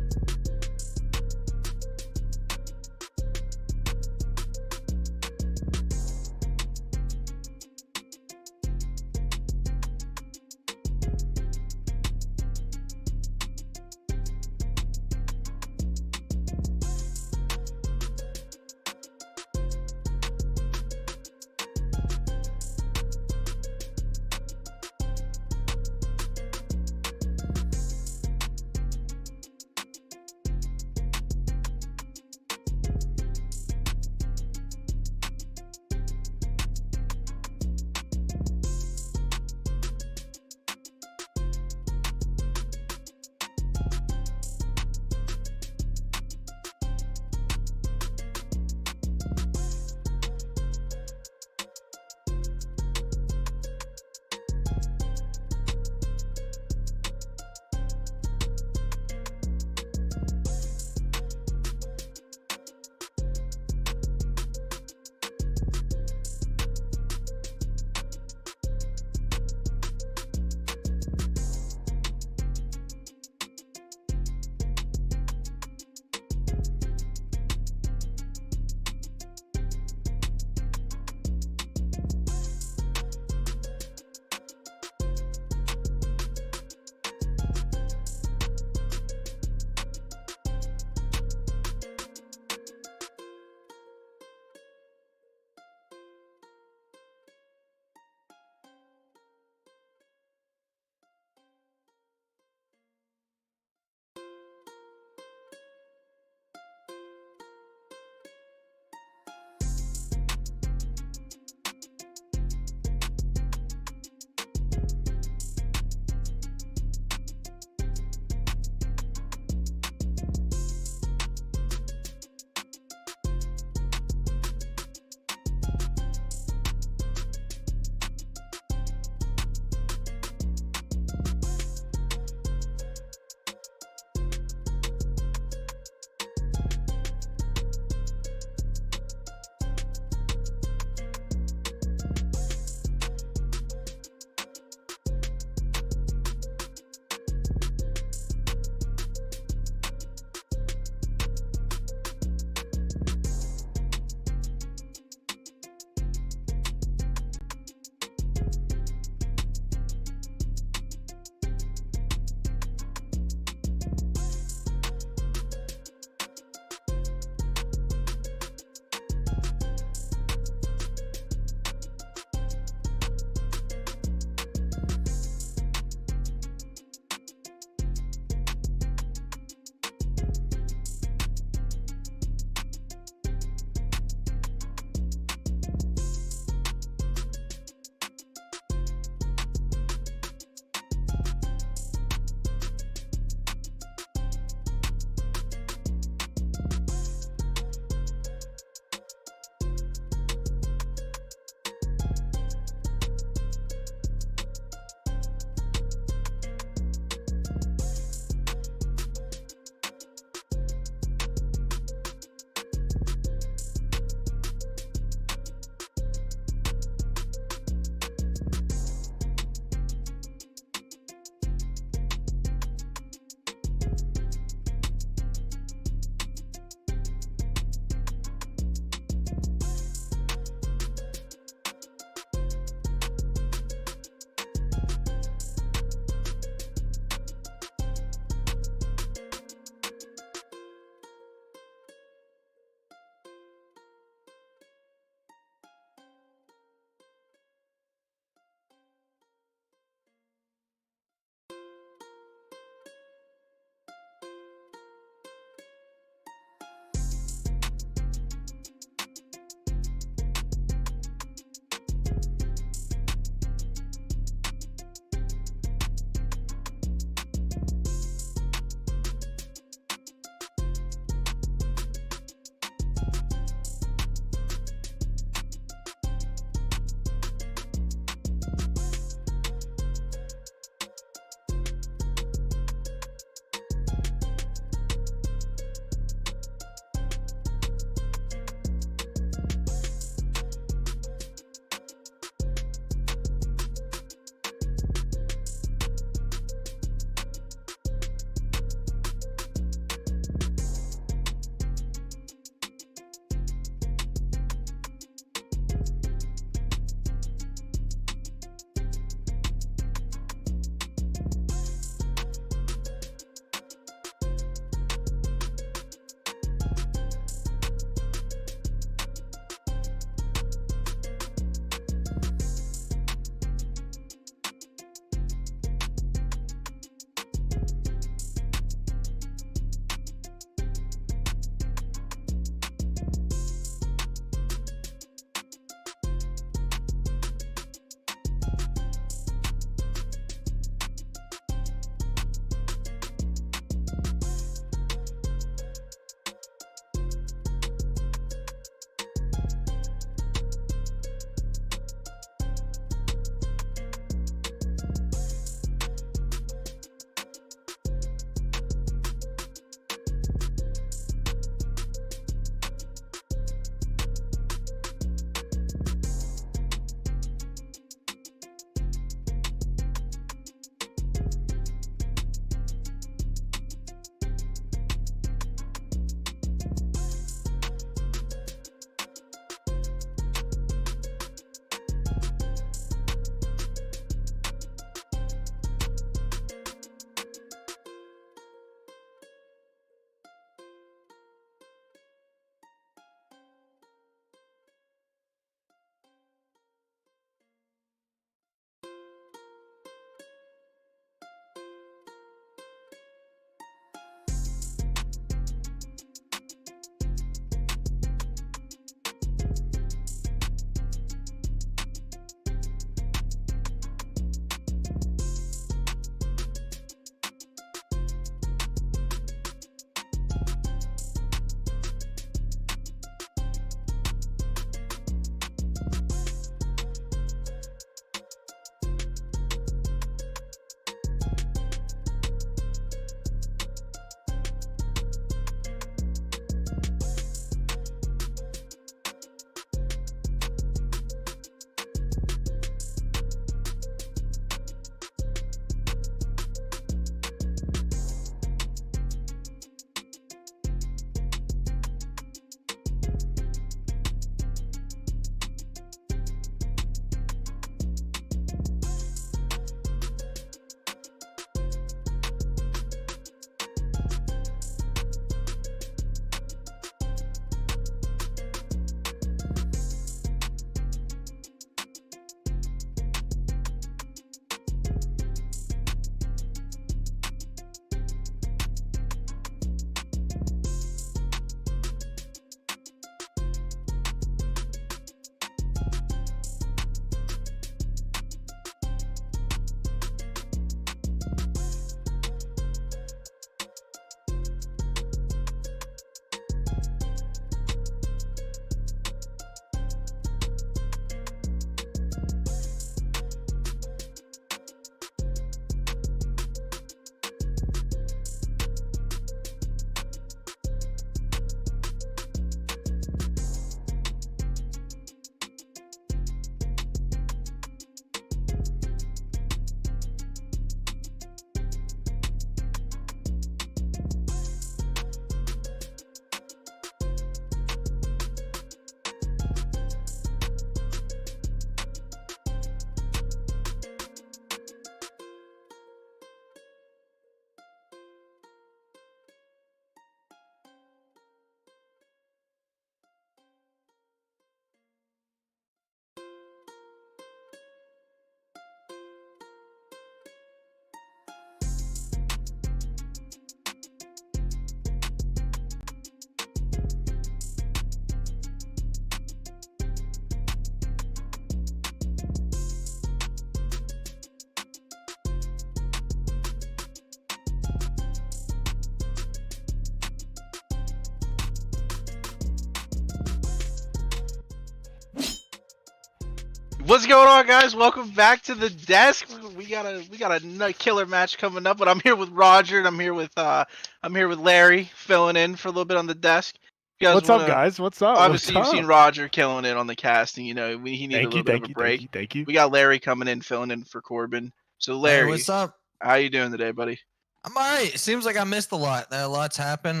What's going on, guys? Welcome back to the desk. We got a killer match coming up, but I'm here with Roger and I'm here with Larry filling in for a little bit on the desk. You guys What's up, wanna guys? What's up? obviously What's you've seen up? Roger killing it on the casting. You know, he needed a Thank you, little bit of thank a you, thank break. you, thank you. We got Larry coming in, filling in for Corbin. So Hey, Larry, what's up? how you doing today, buddy? I'm all right. It seems like I missed a lot. A lot's happened.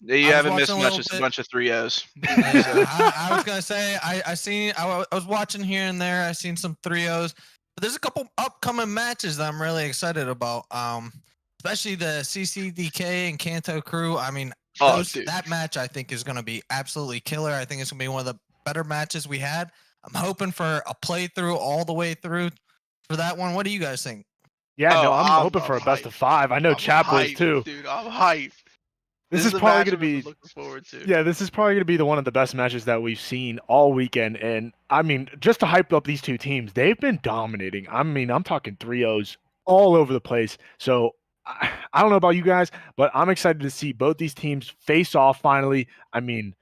Yeah, you I was haven't missed watching a much. little It's a bit. bunch of 3-0s. Yeah, I was gonna say I was watching here and there. I seen some 3-0s, but there's a couple upcoming matches that I'm really excited about. Especially the CCDK and Kanto crew. I mean, Oh, dude. that match I think is gonna be absolutely killer. I think it's gonna be one of the better matches we had. I'm hoping for a playthrough all the way through for that one. What do you guys think? Yeah, Oh, no, I'm hoping I'm for a best hyped. of 5. I know I'm Chap was hyped, too. dude. I'm hyped. This This is is the probably match going to I've been be looking forward to. Yeah, this is probably going to be one of the best matches that we've seen all weekend. And I mean, just to hype up these two teams, they've been dominating. I mean, I'm talking 3-0s all over the place. So I don't know about you guys, but I'm excited to see both these teams face off finally. I mean,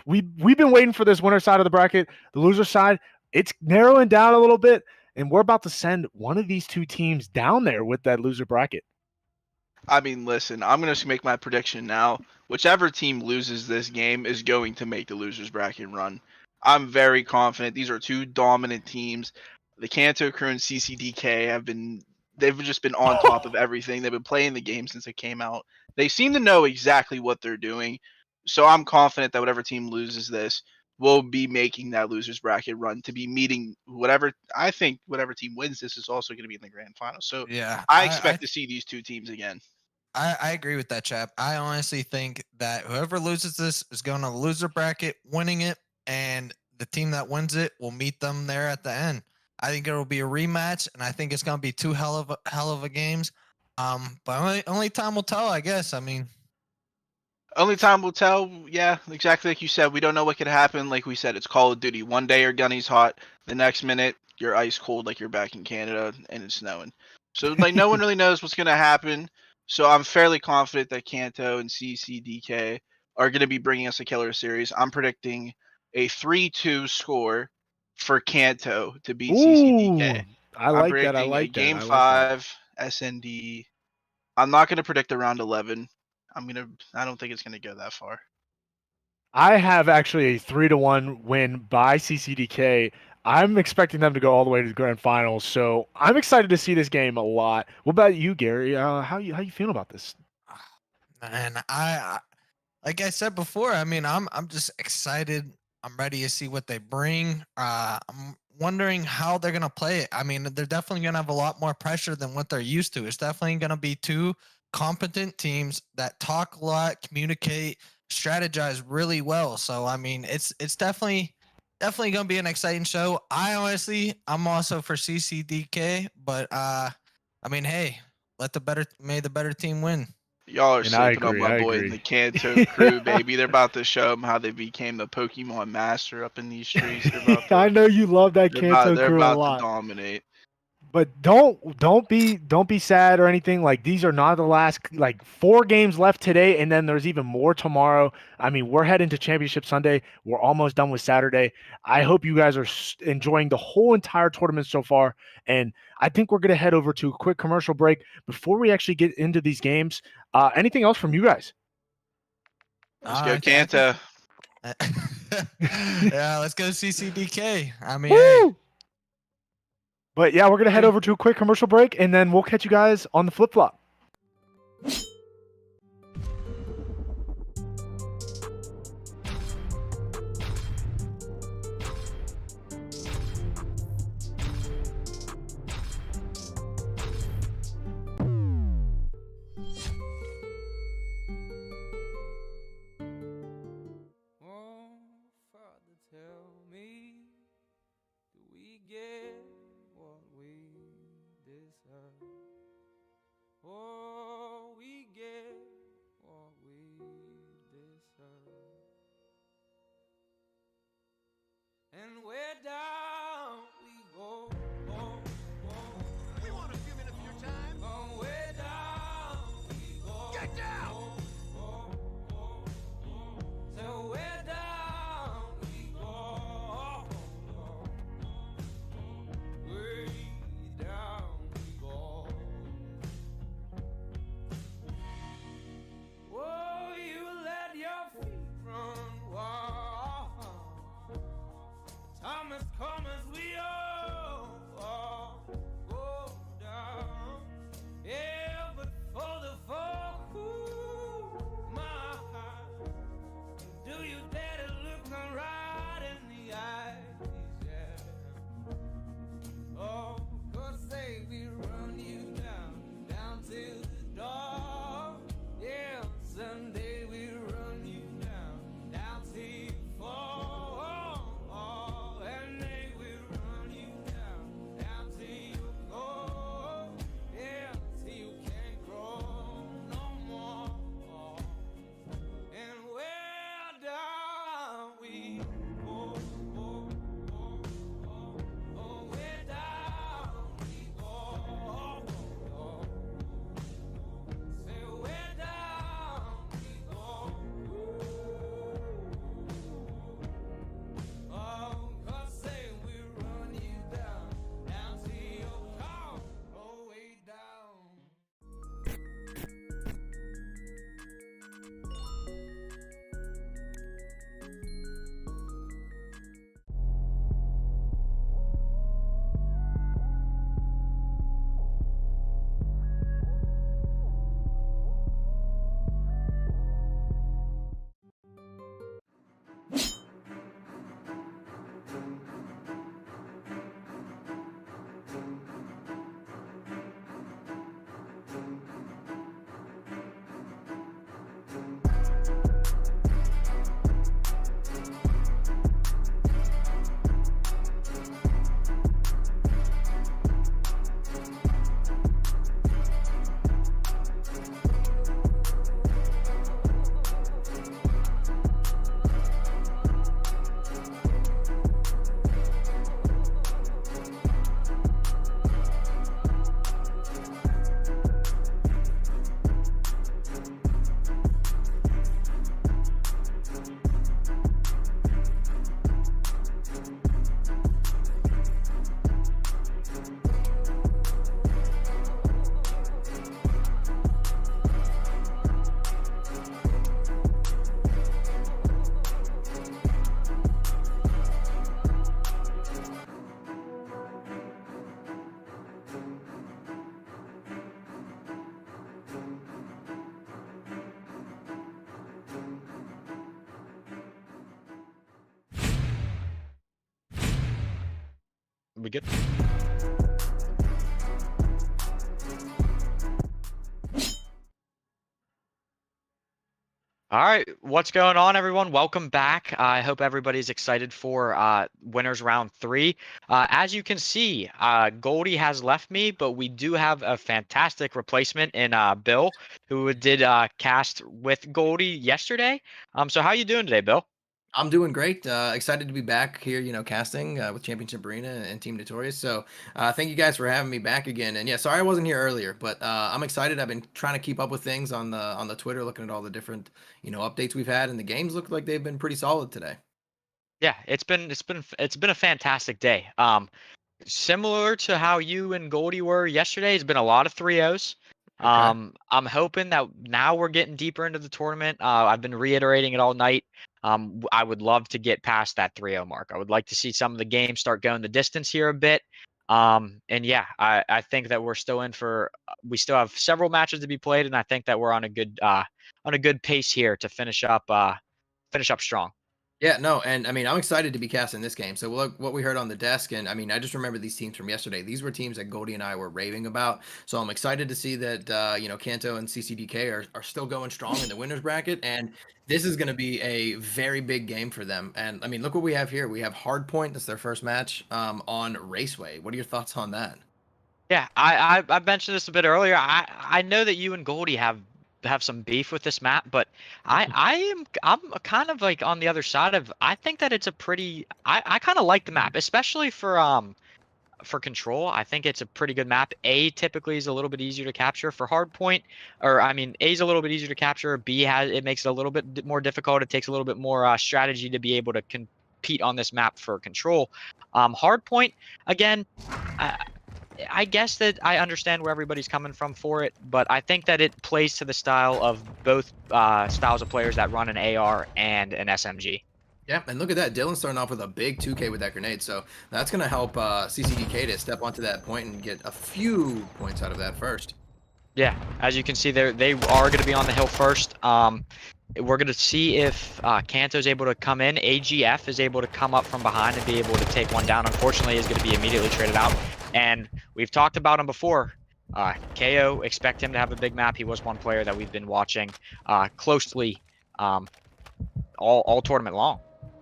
we've been waiting for this winner side of the bracket. The loser side, it's narrowing down a little bit, and we're about to send one of these two teams down there with that loser bracket. I mean, listen, I'm going to make my prediction now. Whichever team loses this game is going to make the losers bracket run. I'm very confident. These are two dominant teams. The Kanto crew and CCDK they've just been on top of everything. They've been playing the game since it came out. They seem to know exactly what they're doing. So I'm confident that whatever team loses this will be making that losers bracket run to be meeting I think whatever team wins this is also going to be in the grand final. So Yeah, I expect to see these two teams again. I agree with that, chap. I honestly think that whoever loses this is going to the loser bracket, winning it, and the team that wins it will meet them there at the end. I think it will be a rematch, and I think it's going to be two hell of a games. But only time will tell, I guess. I mean, Only time will tell. Yeah, exactly like you said. We don't know what could happen. Like we said, it's Call of Duty. One day your gunny's hot, the next minute you're ice cold, like you're back in Canada and it's snowing. So like no one really knows what's gonna happen. So I'm fairly confident that Kanto and CCDK are gonna be bringing us a killer series. I'm predicting a 3-2 score for Kanto to beat Ooh, CCDK. I I'm like that. I predicting a like that. Game I like that. 5 SND. I'm not gonna predict a round 11. I don't think it's gonna go that far. I have actually a 3-1 win by CCDK. I'm expecting them to go all the way to the grand finals, so I'm excited to see this game a lot. What about you, Gary? How you feeling about this? and like I said before, I mean, I'm just excited. I'm ready to see what they bring. I'm wondering how they're gonna play it. I mean, they're definitely gonna have a lot more pressure than what they're used to. It's definitely gonna be two competent teams that talk a lot, communicate, strategize really well. So I mean, it's definitely gonna be an exciting show. I'm also for CCDK, but I mean, hey, may the better team win. Y'all are And I sleeping on agree. my I boy in agree. the Kanto crew, baby. They're about to show them how they became the Pokemon master up in these streets. I know you love that Kanto They're crew a about to lot. dominate. But don't be sad or anything. Like these are not the last, like 4 games left today, and then there's even more tomorrow. I mean, we're heading to Championship Sunday. We're almost done with Saturday. I hope you guys are enjoying the whole entire tournament so far. And I think we're gonna head over to a quick commercial break before we actually get into these games. Anything else from you guys? Let's go I think Kanto. yeah, let's go CCDK. I mean, hey, Woo! But yeah, we're gonna head over to a quick commercial break, and then we'll catch you guys on the flip flop. Oh, Father, tell me, do we get what we deserve? We good? All right, what's going on, everyone? Welcome back. I hope everybody's excited for winners round 3. As you can see, Goldie has left me, but we do have a fantastic replacement in Bill, who did cast with Goldie yesterday. So how you doing today, Bill? I'm doing great. Excited to be back here, casting with Championship Arena and Team Notorious. So thank you guys for having me back again. And yeah, sorry I wasn't here earlier, but I'm excited. I've been trying to keep up with things on the Twitter, looking at all the different updates we've had, and the games look like they've been pretty solid today. Yeah, it's been a fantastic day. Similar to how you and Goldie were yesterday, it's been a lot of 3-0s. Okay. I'm hoping that now we're getting deeper into the tournament. I've been reiterating it all night. I would love to get past that 3-0 mark. I would like to see some of the games start going the distance here a bit. And yeah, I think that we're still in for. We still have several matches to be played, and I think that we're on a good pace here to finish up strong. Yeah, no, and I mean, I'm excited to be casting this game. So look what we heard on the desk, and I mean, I just remember these teams from yesterday. These were teams that Goldie and I were raving about. So I'm excited to see that Kanto and CCDK are still going strong in the winners bracket, and this is going to be a very big game for them. And I mean, look what we have here. We have Hardpoint. That's their first match on Raceway. What are your thoughts on that? Yeah, I mentioned this a bit earlier. I know that you and Goldie have some beef with this map, but I'm kind of like on the other side of. I think that it's a pretty. I kind of like the map, especially for control. I think it's a pretty good map. A typically is a little bit easier to capture for hardpoint, or I mean, A is a little bit easier to capture. B makes it a little bit more difficult. It takes a little bit more strategy to be able to compete on this map for control. Hardpoint again. I guess that I understand where everybody's coming from for it, but I think that it plays to the style of both styles of players that run an AR and an SMG. Yeah, and look at that. Dylan's starting off with a big 2K with that grenade, so that's going to help CCDK to step onto that point and get a few points out of that first. Yeah, as you can see, they are going to be on the hill first. We're going to see if Kanto's able to come in. AGF is able to come up from behind and be able to take one down. Unfortunately, he's going to be immediately traded out. And we've talked about him before. KO, expect him to have a big map. He was one player that we've been watching closely all tournament long.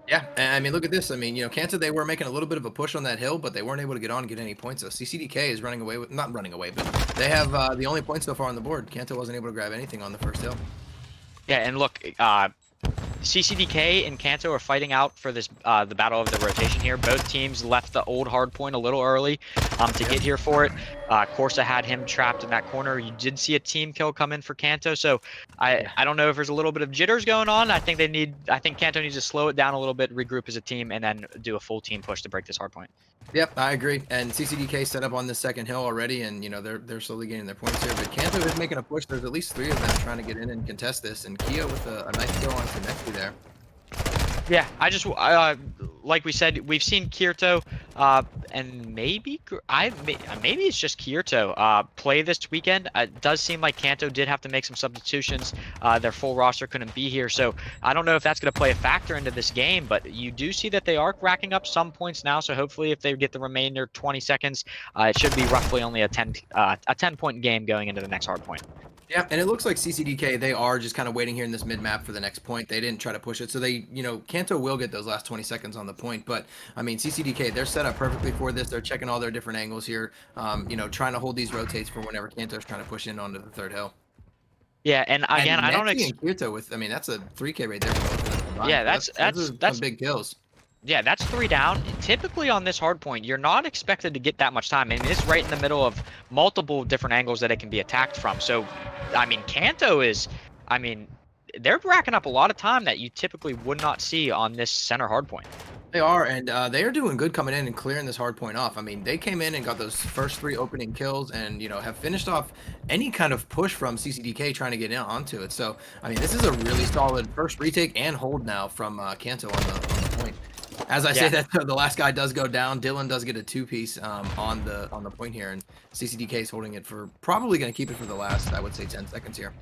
Yeah, and I mean, look at this. I mean, Kanto, they were making a little bit of a push on that hill, but they weren't able to get on and get any points. So CCDK is running away with, not running away, but they have the only points so far on the board. Kanto wasn't able to grab anything on the first hill. Yeah, and look, CCDK and Kanto are fighting out for this the battle of the rotation here. Both teams left the old hard point a little early to get here for it. Corsa had him trapped in that corner. You did see a team kill come in for Kanto, so I don't know if there's a little bit of jitters going on. I think Kanto needs to slow it down a little bit, regroup as a team, and then do a full team push to break this hard point. Yep, I agree. And CCDK set up on the second hill already, and they're slowly gaining their points here. But Kanto is making a push. There's at least 3 of them trying to get in and contest this, and Keo with a nice kill on Konecki there. Yeah, I just like we said, we've seen Kirito and maybe it's just Kirito play this weekend. It does seem like Kanto did have to make some substitutions. Their full roster couldn't be here, so I don't know if that's going to play a factor into this game. But you do see that they are racking up some points now. So hopefully, if they get the remainder 20 seconds, it should be roughly only a 10-point game going into the next hard point. Yeah, and it looks like CCDK, they are just kind of waiting here in this mid-map for the next point. They didn't try to push it. So they, Kanto will get those last 20 seconds on the point. But, I mean, CCDK, they're set up perfectly for this. They're checking all their different angles here, trying to hold these rotates for whenever Kanto's trying to push in onto the third hill. Yeah, and again, I don't expect Kirito with, I mean, that's a 3K right there. For both of them. Yeah, that's some big kills. Yeah, that's 3 down. Typically on this hard point, you're not expected to get that much time. I mean, it's right in the middle of multiple different angles that it can be attacked from. So, I mean, Kanto is, they're racking up a lot of time that you typically would not see on this center hard point. They are, and they are doing good coming in and clearing this hard point off. I mean, they came in and got those first 3 opening kills and, have finished off any kind of push from CCDK trying to get in onto it. So, I mean, this is a really solid first retake and hold now from Kanto on the point. As I say that, the last guy does go down. Dylan does get a 2-piece on the point here, and CCDK is holding it for probably going to keep it for the last, I would say, 10 seconds here.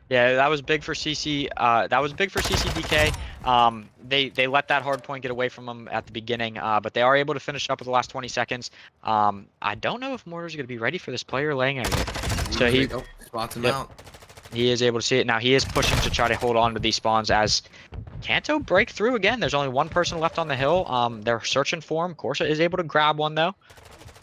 Yeah, that was big for CC. That was big for CCDK. They let that hard point get away from them at the beginning, but they are able to finish up with the last 20 seconds. I don't know if Mortar's going to be ready for this player laying out here. So he spots him Yep. out. he is able to see it now. He is pushing to try to hold on to these spawns as Kanto break through again. There's only one person left on the hill. They're searching for him. Corsa is able to grab one though.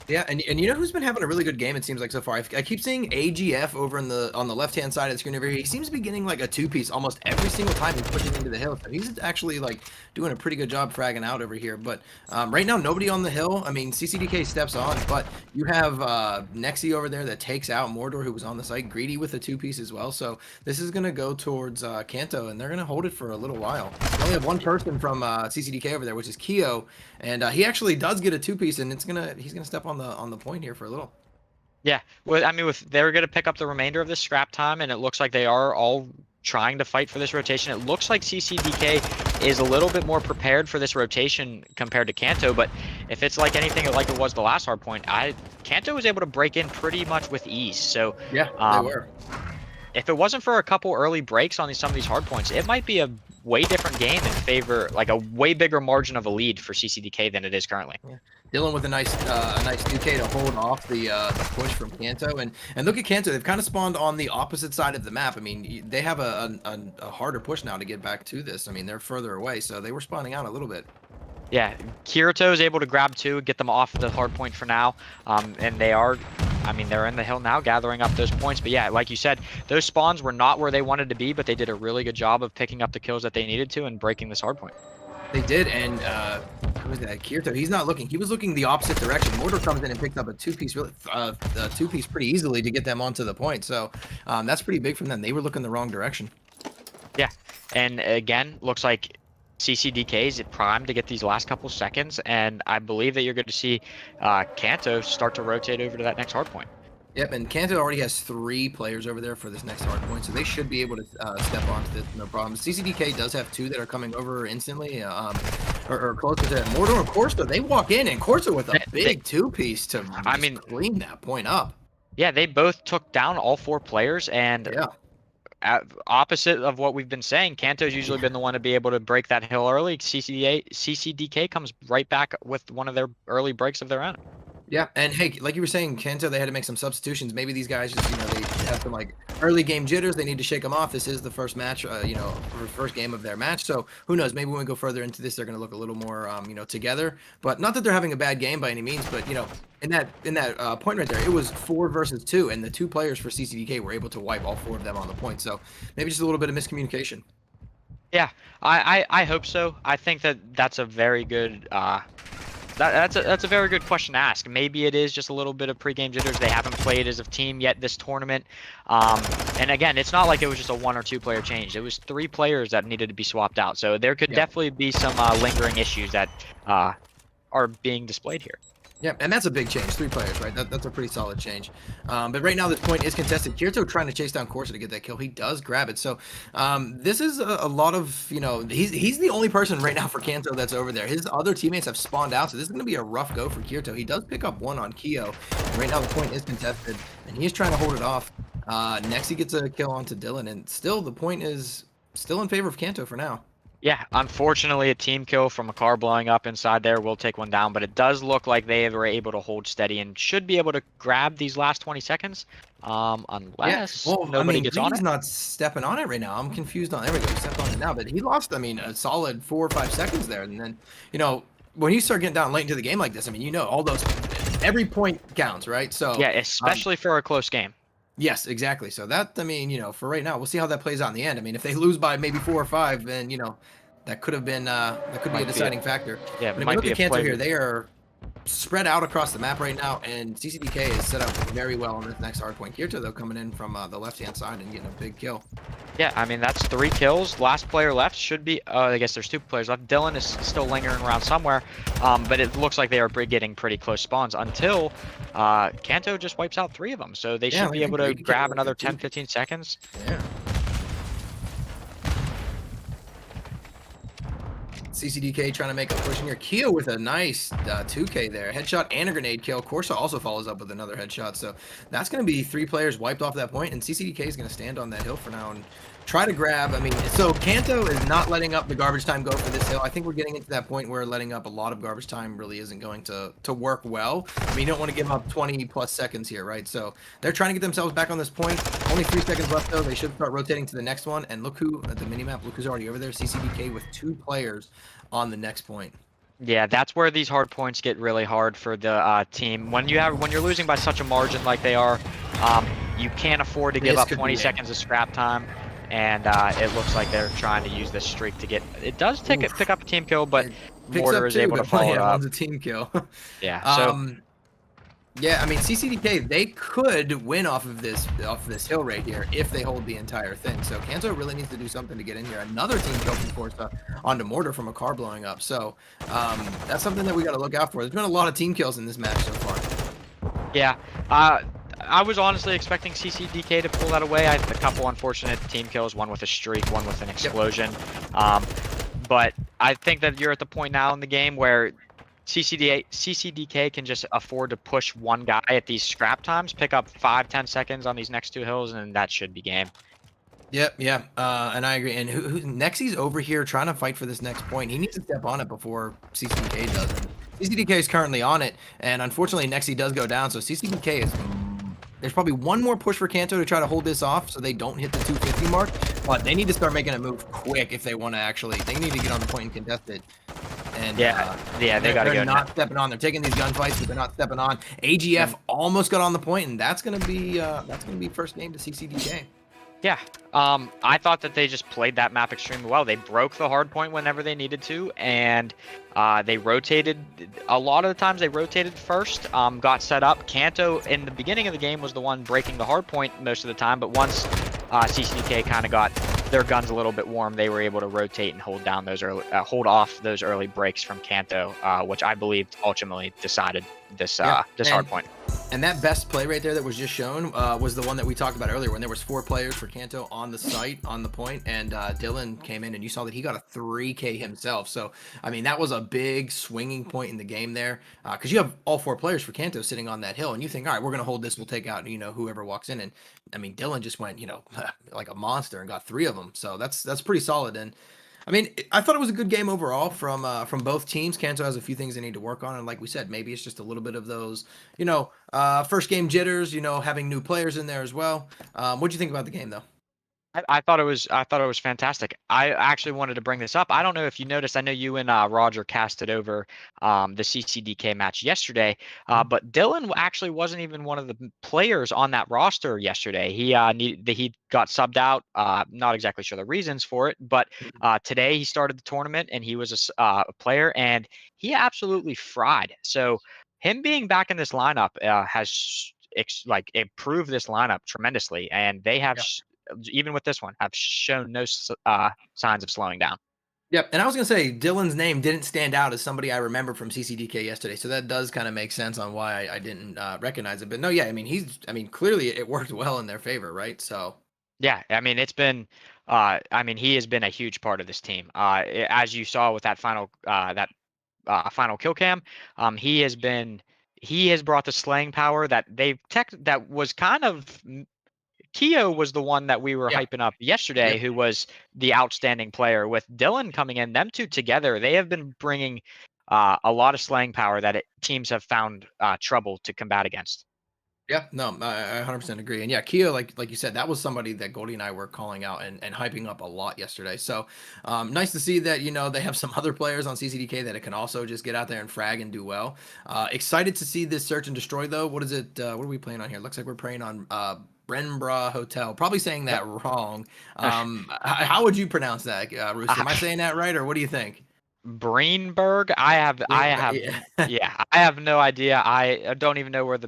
Yeah, and you know who's been having a really good game? It seems like so far. I keep seeing AGF over on the left hand side of the screen over here. He seems to be getting like a 2-piece almost every single time he's pushing into the hill. So he's actually like doing a pretty good job fragging out over here. But right now, nobody on the hill. I mean, CCDK steps on, but you have Nexi over there that takes out Mordor, who was on the site. Greedy with a 2-piece as well. So this is gonna go towards Kanto, and they're gonna hold it for a little while. They only have one person from CCDK over there, which is Keo, and he actually does get a 2-piece, and he's gonna step on the point here for a little. Yeah, well, I mean, they're going to pick up the remainder of this scrap time, and it looks like they are all trying to fight for this rotation. It looks like CCDK is a little bit more prepared for this rotation compared to Kanto, but if it's like anything like it was the last hard point, Kanto was able to break in pretty much with ease. So yeah, they were. If it wasn't for a couple early breaks on some of these hard points, it might be a way different game in favor, like a way bigger margin of a lead for CCDK than it is currently. Yeah. Dylan with a nice 2K to hold off the push from Kanto, and look at Kanto. They've kind of spawned on the opposite side of the map. I mean, they have a harder push now to get back to this. I mean, they're further away, so they were spawning out a little bit. Yeah, Kirito is able to grab 2, get them off the hard point for now, and they are, I mean, they're in the hill now gathering up those points. But yeah, like you said, those spawns were not where they wanted to be, but they did a really good job of picking up the kills that they needed to and breaking this hard point. They did, and who was that? Kirito. He's not looking. He was looking the opposite direction. Mordor comes in and picks up a 2-piece, really, 2-piece pretty easily to get them onto the point. So that's pretty big from them. They were looking the wrong direction. Yeah, and again, looks like CCDK is primed to get these last couple seconds, and I believe that you're going to see Kanto start to rotate over to that next hard point. Yep, and Kanto already has 3 players over there for this next hard point, so they should be able to step onto this, no problem. CCDK does have 2 that are coming over instantly, or closer to Mordor and Corsa. They walk in, and Corsa with a big 2-piece to clean that point up. Yeah, they both took down all 4 players, and opposite of what we've been saying, Kanto's usually been the one to be able to break that hill early. CCDK comes right back with one of their early breaks of their own. Yeah, and hey, like you were saying, Kanto, they had to make some substitutions. Maybe these guys just, they have some like early game jitters. They need to shake them off. This is the first match, first game of their match. So who knows? Maybe when we go further into this, they're going to look a little more, together. But not that they're having a bad game by any means. But in that point right there, it was 4 versus 2, and the 2 players for CCDK were able to wipe all 4 of them on the point. So maybe just a little bit of miscommunication. Yeah, I hope so. I think that's a very good. That's a very good question to ask. Maybe it is just a little bit of pregame jitters. They haven't played as a team yet this tournament. And again, it's not like it was just a 1 or 2 player change. It was 3 players that needed to be swapped out. So there could definitely be some lingering issues that are being displayed here. Yeah, and that's a big change. 3 players, right? That's a pretty solid change. But right now, this point is contested. Kirito trying to chase down Corsa to get that kill. He does grab it. So this is a lot of, he's the only person right now for Kanto that's over there. His other teammates have spawned out, so this is going to be a rough go for Kirito. He does pick up 1 on Keo. And right now, the point is contested, and he's trying to hold it off. Next, he gets a kill onto Dylan, and still, the point is still in favor of Kanto for now. Yeah, unfortunately, a team kill from a car blowing up inside there will take one down, but it does look like they were able to hold steady and should be able to grab these last 20 seconds, unless nobody gets on it. He's not stepping on it right now. I'm confused on. There we go. He stepped on it now, but he lost. A solid 4 or 5 seconds there, and then when you start getting down late into the game like this, all those, every point counts, right? So yeah, especially for a close game. Yes, exactly. So that, for right now, we'll see how that plays out in the end. If they lose by maybe 4 or 5, then, that could have been, that could be a deciding factor. Yeah, but if you look at Kanto here, they are spread out across the map right now, and CCDK is set up very well on this next hard point. Kirito, though, coming in from the left-hand side and getting a big kill. Yeah, that's 3 kills. Last player left should be, I guess there's 2 players left. Dylan is still lingering around somewhere, but it looks like they are getting pretty close spawns until Kanto just wipes out 3 of them. So they should be able to grab another 10, 15 seconds. Yeah. CCDK trying to make a push in here. Keo with a nice 2K there. Headshot and a grenade kill. Corsa also follows up with another headshot. So that's going to be 3 players wiped off that point, and CCDK is going to stand on that hill for now and try to grab. I mean, so Kanto is not letting up the garbage time go for this hill. I think we're getting into that point where letting up a lot of garbage time really isn't going to work well. I mean, you don't want to give up 20 plus seconds here, right? So they're trying to get themselves back on this point. Only 3 seconds left though. They should start rotating to the next one. And look who at the minimap, look who's already over there. CCDK with 2 players on the next point. Yeah, that's where these hard points get really hard for the team. When you're losing by such a margin like they are, you can't afford to give up 20 seconds of scrap time. And it looks like they're trying to use this streak to get. It does pick up a team kill, but Mortar is able to follow it up. One's a team kill. Yeah. So. Yeah, I mean CCDK, they could win off of this hill right here if they hold the entire thing. So Kanto really needs to do something to get in here. Another team kill from Forza onto Mortar from a car blowing up. So that's something that we got to look out for. There's been a lot of team kills in this match so far. Yeah. I was honestly expecting CCDK to pull that away. I had a couple unfortunate team kills, one with a streak, one with an explosion. But I think that you're at the point now in the game where CCDK can just afford to push one guy at these scrap times, pick up 5-10 seconds on these next 2 hills, and that should be game. Yep, yeah, and I agree. And Nexy's over here trying to fight for this next point. He needs to step on it before CCDK does. And CCDK is currently on it, and unfortunately Nexy does go down, so CCDK is... There's probably one more push for Kanto to try to hold this off so they don't hit the 250 mark, but they need to start making a move quick if they want to actually... They need to get on the point and contest it. And they got to go. They're not stepping on. They're taking these gunfights, but they're not stepping on. AGF almost got on the point, and that's gonna be first game to CCDK. Yeah, I thought that they just played that map extremely well. They broke the hard point whenever they needed to, and they rotated. A lot of the times they rotated first, got set up. Kanto in the beginning of the game was the one breaking the hard point most of the time, but once CCDK kind of got their guns a little bit warm, they were able to rotate and hold down those hold off those early breaks from Kanto, which I believe ultimately decided this hard point. And that best play right there that was just shown was the one that we talked about earlier when there was 4 players for Kanto on the site, on the point, and Dylan came in and you saw that he got a 3K himself. So, I mean, that was a big swinging point in the game there because you have all 4 players for Kanto sitting on that hill and you think, all right, we're going to hold this, we'll take out, whoever walks in. And, I mean, Dylan just went, like a monster and got 3 of them. So that's pretty solid. And, I mean, I thought it was a good game overall from both teams. Kanto has a few things they need to work on, and like we said, maybe it's just a little bit of those, first game jitters. Having new players in there as well. What'd you think about the game, though? I thought it was fantastic. I actually wanted to bring this up. I don't know if you noticed. I know you and Roger casted over the CCDK match yesterday, but Dylan actually wasn't even one of the players on that roster yesterday. He got subbed out. Not exactly sure the reasons for it, but today he started the tournament and he was a player and he absolutely fried. So him being back in this lineup has improved this lineup tremendously, and they have. Even with this one, have shown no signs of slowing down. Yep, and I was going to say, Dylan's name didn't stand out as somebody I remember from CCDK yesterday, so that does kind of make sense on why I didn't recognize it. But no, yeah, I mean, clearly it worked well in their favor, right? So. Yeah, I mean, it's been, he has been a huge part of this team. As you saw with that final kill cam, he has brought the slaying power that that was kind of. Keo was the one that we were hyping up yesterday, who was the outstanding player. With Dylan coming in, them two together, they have been bringing a lot of slaying power that teams have found trouble to combat against. Yeah, no, I 100% agree. And yeah, Keo, like you said, that was somebody that Goldie and I were calling out and hyping up a lot yesterday. So nice to see that, they have some other players on CCDK that it can also just get out there and frag and do well. Excited to see this search and destroy, though. What is it? What are we playing on here? Looks like we're playing on Brenbra Hotel. Probably saying that wrong. How would you pronounce that, Rooster? Am I saying that right, or what do you think? Breenberg. I have no idea. I don't even know where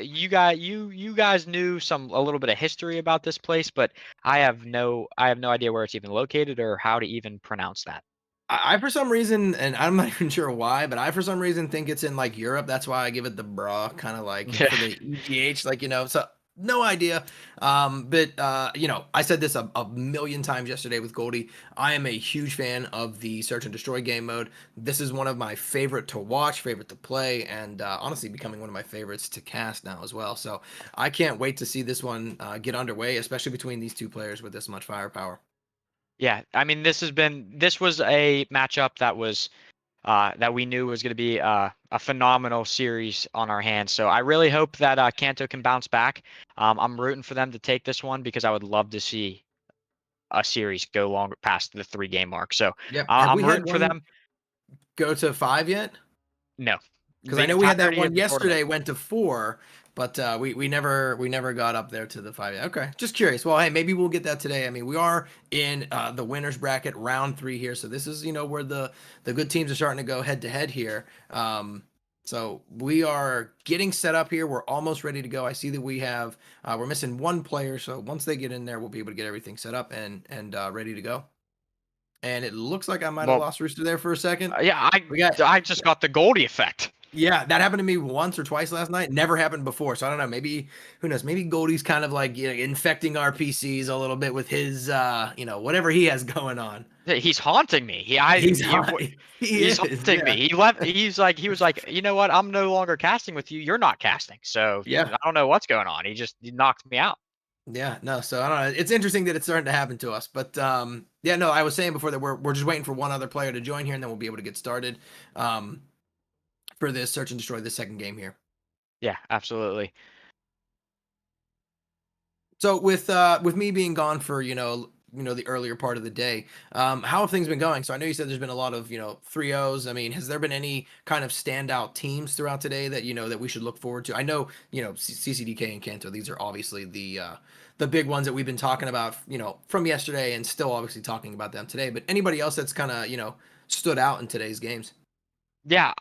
you guys knew a little bit of history about this place, but I have no idea where it's even located or how to even pronounce that. I for some reason, and I'm not even sure why, but I for some reason think it's in like Europe. That's why I give it the bra, kind of like for the EGH, so no idea. But I said this a million times yesterday with Goldie. I am a huge fan of the search and destroy game mode. This is one of my favorite to watch, favorite to play, and honestly becoming one of my favorites to cast now as well. So I can't wait to see this one get underway, especially between these two players with this much firepower. Yeah, I mean, this was a matchup that we knew was going to be a phenomenal series on our hands. So I really hope that Kanto can bounce back. I'm rooting for them to take this one because I would love to see a series go longer past the 3 game mark. So Yep. Have we I'm had rooting for one them. go to 5 yet? No, Because I the know we had that entirety one of the tournament. yesterday, went to 4, but we never got up there to the 5 yet. Okay, just curious. Well, hey, maybe we'll get that today. I mean, we are in the winners bracket, round 3 here, so this is where the good teams are starting to go head to head here. So we are getting set up here. We're almost ready to go. I see that we're missing one player, so once they get in there, we'll be able to get everything set up and ready to go. And it looks like I might have Well, lost Rooster there for a second. yeah, We got I just got the Goldie effect. Yeah, that happened to me once or twice last night. Never happened before. So I don't know. Maybe who knows? Maybe Goldie's kind of like infecting our PCs a little bit with his whatever he has going on. He's haunting me. He's hot. He He's is. haunting Yeah. me. He was like, you know what? I'm no longer casting with you. You're not casting. So Yeah. I don't know what's going on. He knocked me out. Yeah. No. So I don't know. It's interesting that it's starting to happen to us. But yeah. No. I was saying before that we're just waiting for one other player to join here, and then we'll be able to get started for this search and destroy the second game here. Yeah, absolutely. So with me being gone for the earlier part of the day, how have things been going? So I know you said there's been a lot of 3-0s. I mean, has there been any kind of standout teams throughout today that that we should look forward to? I know CCDK and Kanto. These are obviously the big ones that we've been talking about from yesterday, and still obviously talking about them today. But anybody else that's kind of stood out in today's games? Yeah,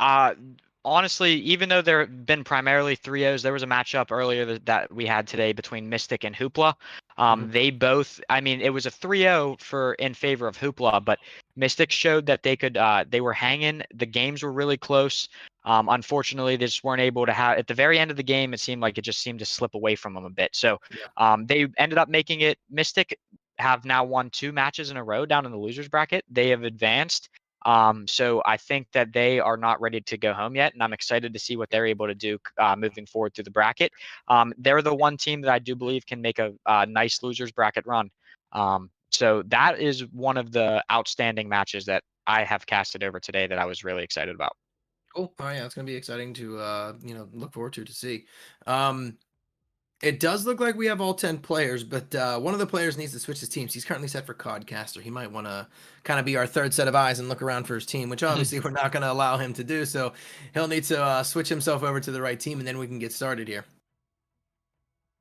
honestly, even though there have been primarily 3-0s, there was a matchup earlier that we had today between Mystic and Hoopla. They both, I mean, it was a 3-0 in favor of Hoopla, but Mystic showed that they were hanging. The games were really close. Unfortunately, they just weren't able to have, at the very end of the game, it seemed like it just seemed to slip away from them a bit. So they ended up making it. Mystic have now won 2 matches in a row down in the losers bracket. They have advanced. So I think that they are not ready to go home yet, and I'm excited to see what they're able to do moving forward through the bracket. They're the one team that I do believe can make a nice losers bracket run. So that is one of the outstanding matches that I have casted over today that I was really excited about. Cool. Oh yeah, it's gonna be exciting to look forward to see. It does look like we have all 10 players, but one of the players needs to switch his teams. He's currently set for Codcaster. He might want to kind of be our third set of eyes and look around for his team, which obviously we're not going to allow him to do. So he'll need to switch himself over to the right team, and then we can get started here.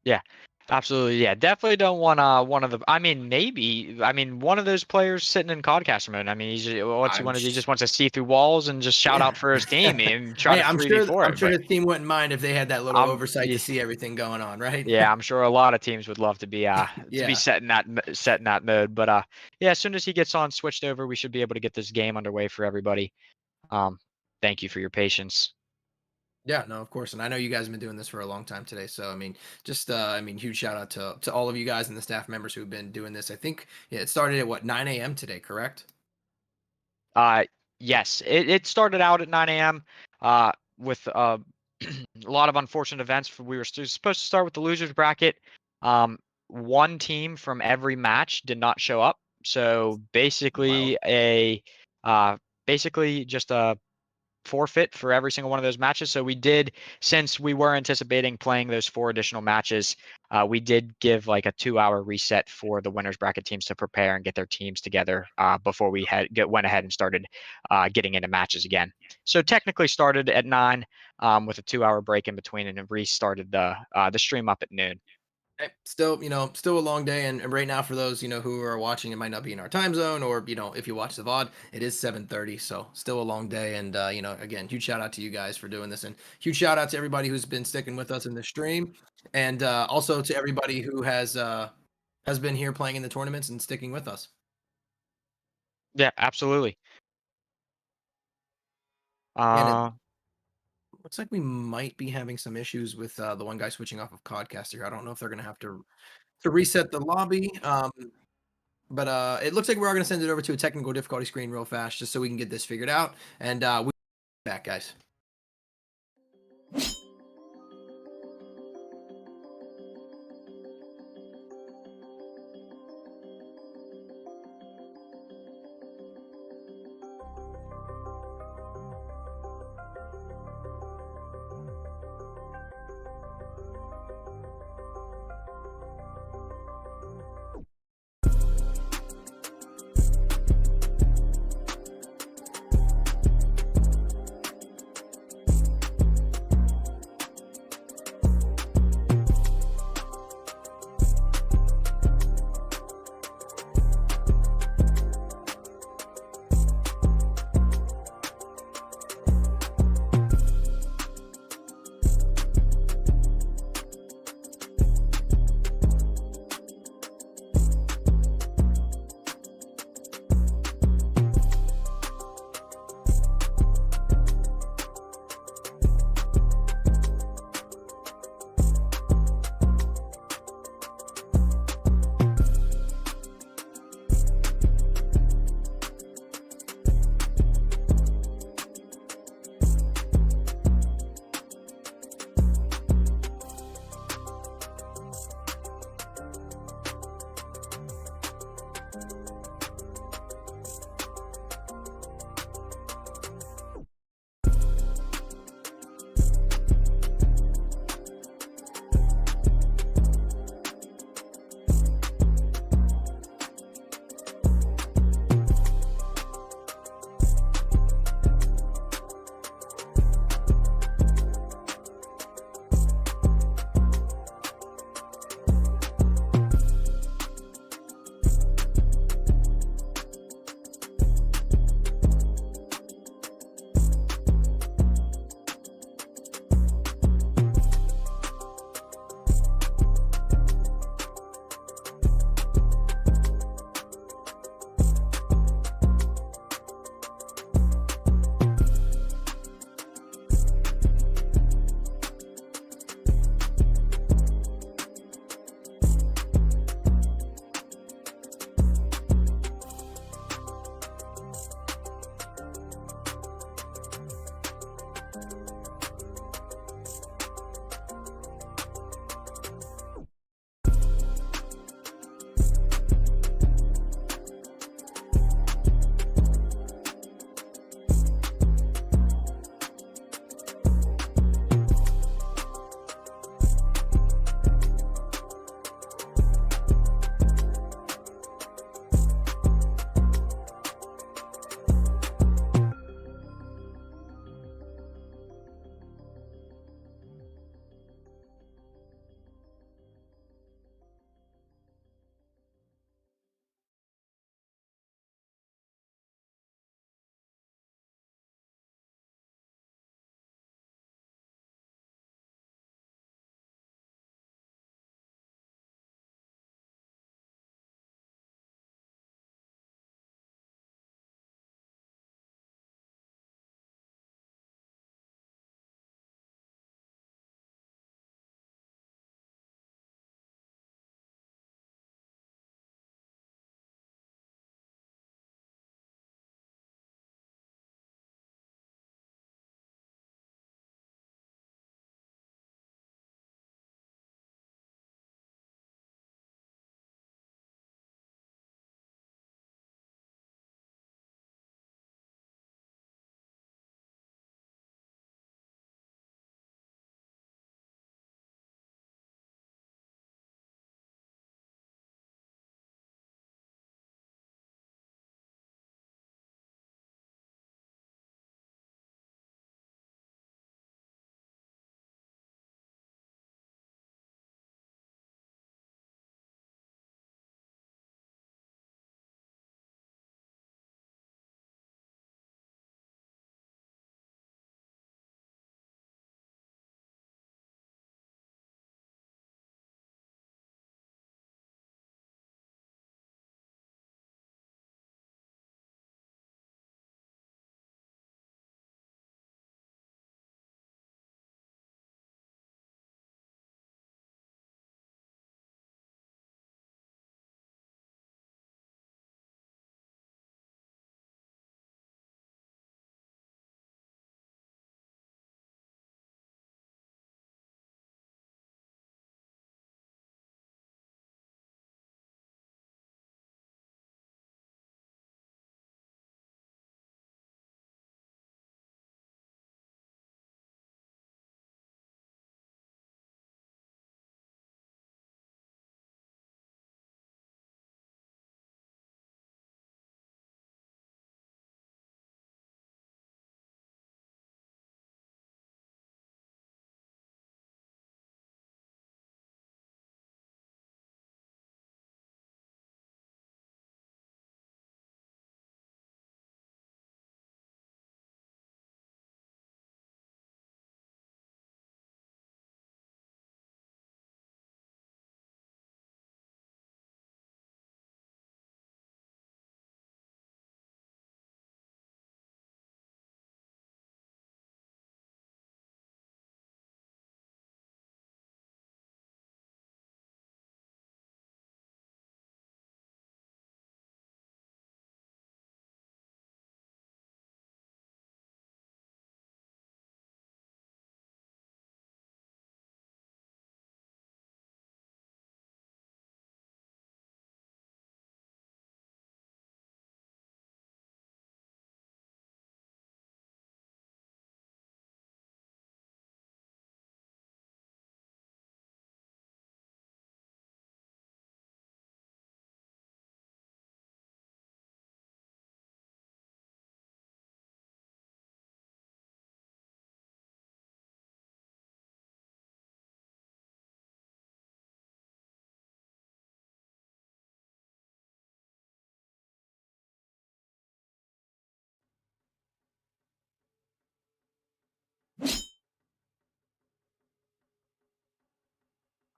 Yeah, absolutely. Yeah, definitely don't want one of the. I mean, maybe. I mean, one of those players sitting in Codcaster mode. I mean, what's he want to do? He just wants to see through walls and just shout out for his team and try Hey, to I'm 3v4 I'm it. sure But his team wouldn't mind if they had that little oversight yeah. to see everything going on, right? Yeah, I'm sure a lot of teams would love to be Yeah. set in that mode. But yeah, as soon as he gets on switched over, we should be able to get this game underway for everybody. Thank you for your patience. Yeah, no, of course. And I know you guys have been doing this for a long time today. So, I mean, just, huge shout out to all of you guys and the staff members who've been doing this. I think it started at 9 a.m. today, correct? Yes, it started out at 9 a.m. With a lot of unfortunate events. We were supposed to start with the losers bracket. One team from every match did not show up. So basically just a forfeit for every single one of those matches. So we did, since we were anticipating playing those 4 additional matches, we did give like a 2-hour reset for the winners bracket teams to prepare and get their teams together before we went ahead and started getting into matches again. So technically started at 9 with a 2-hour break in between, and then restarted the stream up at noon. Still, still a long day. And right now, for those, who are watching, it might not be in our time zone, or, if you watch the VOD, it is 7:30. So still a long day. And, again, huge shout out to you guys for doing this, and huge shout out to everybody who's been sticking with us in the stream. And also to everybody who has been here playing in the tournaments and sticking with us. Yeah, absolutely. And Looks like we might be having some issues with the one guy switching off of Codcaster here. I don't know if they're going to have to reset the lobby. But it looks like we're going to send it over to a technical difficulty screen real fast just so we can get this figured out. And we'll be back, guys.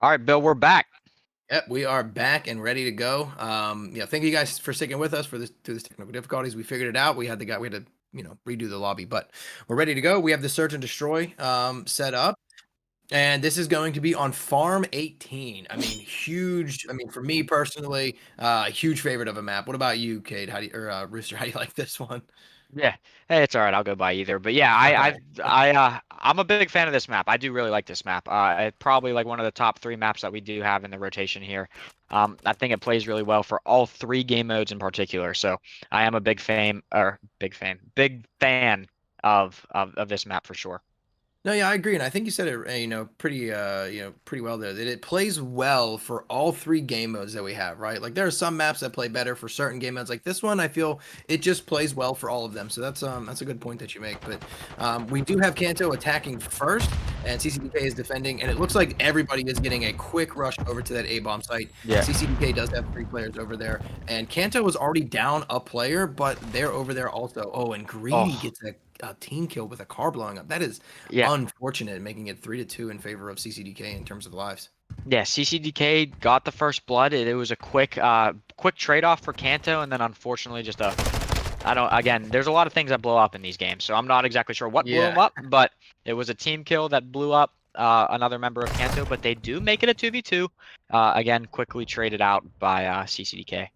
All right, Bill, we're back. Yep, we are back and ready to go. Thank you guys for sticking with us through this technical difficulties. We figured it out. We had to redo the lobby, but we're ready to go. We have the search and destroy set up. And this is going to be on Farm 18. I mean, huge. I mean, for me personally, huge favorite of a map. What about you, Cade? Rooster? How do you like this one? Yeah. Hey, it's all right. I'll go by either. But yeah, I'm a big fan of this map. I do really like this map. It's probably like one of the top 3 maps that we do have in the rotation here. I think it plays really well for all 3 game modes in particular. So I am a big fan of this map for sure. No, yeah, I agree, and I think you said it, pretty well there. That it plays well for all 3 game modes that we have, right? Like there are some maps that play better for certain game modes. Like this one, I feel it just plays well for all of them. So that's a good point that you make. But we do have Kanto attacking first, and CCDK is defending, and it looks like everybody is getting a quick rush over to that A bomb site. Yeah. CCDK does have 3 players over there, and Kanto was already down a player, but they're over there also. Oh, and Greedy gets a team kill with a car blowing up. That is unfortunate, making it 3-2 in favor of CCDK in terms of lives. Yeah, CCDK got the first blood. It was a quick trade-off for Kanto, and then unfortunately just again, there's a lot of things that blow up in these games, so I'm not exactly sure what blew them up, but it was a team kill that blew up another member of Kanto, but they do make it a 2v2. Again, quickly traded out by CCDK.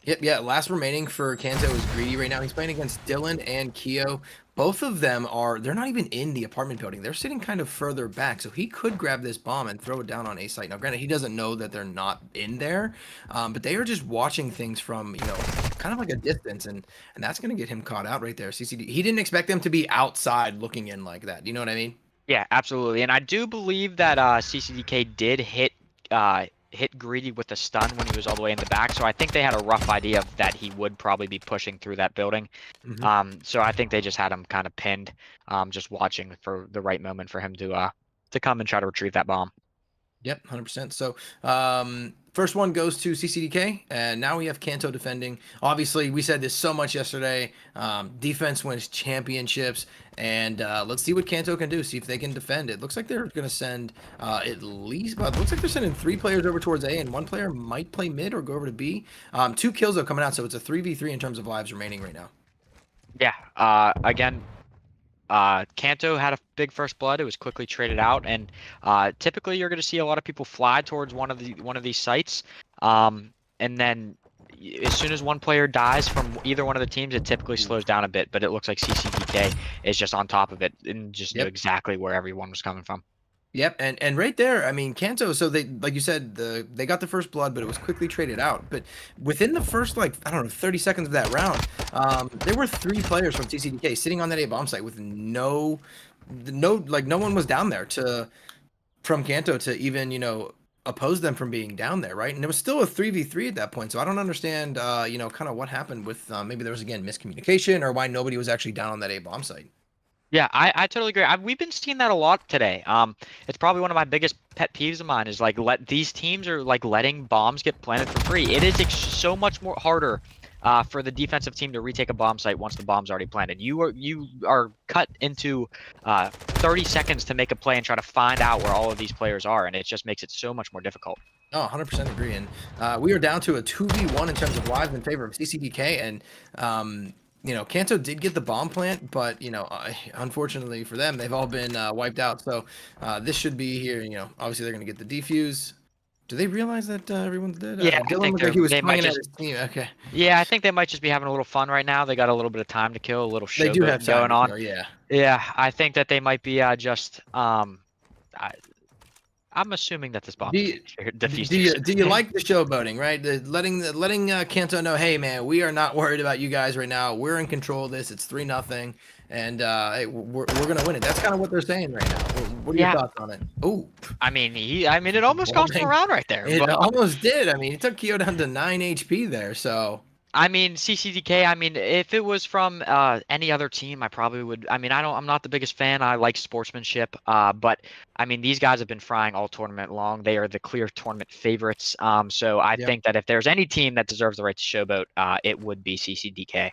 Yep, yeah. Last remaining for Kanto is Greedy right now. He's playing against Dylan and Keo. Both of them they're not even in the apartment building. They're sitting kind of further back, so he could grab this bomb and throw it down on A site. Now, granted, he doesn't know that they're not in there, but they are just watching things from, kind of like a distance, and that's going to get him caught out right there. CCD, he didn't expect them to be outside looking in like that. You know what I mean? Yeah, absolutely. And I do believe that CCDK did hit Greedy with a stun when he was all the way in the back, so I think they had a rough idea of that he would probably be pushing through that building. So I think they just had him kind of pinned, just watching for the right moment for him to come and try to retrieve that bomb. Yep, 100%. So first one goes to CCDK, and now we have Kanto defending. Obviously, we said this so much yesterday. Defense wins championships, and let's see what Kanto can do, see if they can defend. It looks like they're going to send at least, but it looks like they're sending 3 players over towards A, and 1 player might play mid or go over to B. 2 kills, though, coming out, so it's a 3v3 in terms of lives remaining right now. Yeah, again, Kanto had a big first blood. It was quickly traded out, and typically you're going to see a lot of people fly towards one of these sites, and then as soon as one player dies from either one of the teams, it typically slows down a bit. But it looks like CCDK is just on top of it and just knew exactly where everyone was coming from. Yep, and right there, I mean, Kanto, so they, like you said, they got the first blood, but it was quickly traded out. But within the first, 30 seconds of that round, there were 3 players from TCDK sitting on that A bomb site with no one was down there from Kanto to even, oppose them from being down there, right? And it was still a 3v3 at that point, so I don't understand, kind of what happened with, maybe there was, again, miscommunication, or why nobody was actually down on that A bomb site. Yeah, I totally agree. We've been seeing that a lot today. It's probably one of my biggest pet peeves of mine is these teams are letting bombs get planted for free. It is so much more harder for the defensive team to retake a bomb site once the bomb's already planted. You are cut into 30 seconds to make a play and try to find out where all of these players are, and it just makes it so much more difficult. Oh, 100% agree. And we are down to a 2v1 in terms of lives in favor of CCDK, and Kanto did get the bomb plant, but, unfortunately for them, they've all been wiped out. So this should be here, obviously they're going to get the defuse. Do they realize that everyone's dead? Yeah, Dylan looked like he was playing at his team. Okay. Yeah, I think they might just be having a little fun right now. They got a little bit of time to kill, a little They do have showboat time going on. to kill, yeah. Yeah, I think that they might be just I'm assuming that this bomb Do is you, do you like the showboating, right? Letting Kanto know, hey man, we are not worried about you guys right now. We're in control of this. It's 3-0, and hey, we're gonna win it. That's kind of what they're saying right now. What are your thoughts on it? Oh, I mean, it almost cost him around right there. It almost did. I mean, it took Keo down to 9 HP there. So. I mean, CCDK, I mean, if it was from any other team, I probably would. I mean, I'm not the biggest fan. I like sportsmanship. But, I mean, these guys have been frying all tournament long. They are the clear tournament favorites. So I think that if there's any team that deserves the right to showboat, it would be CCDK.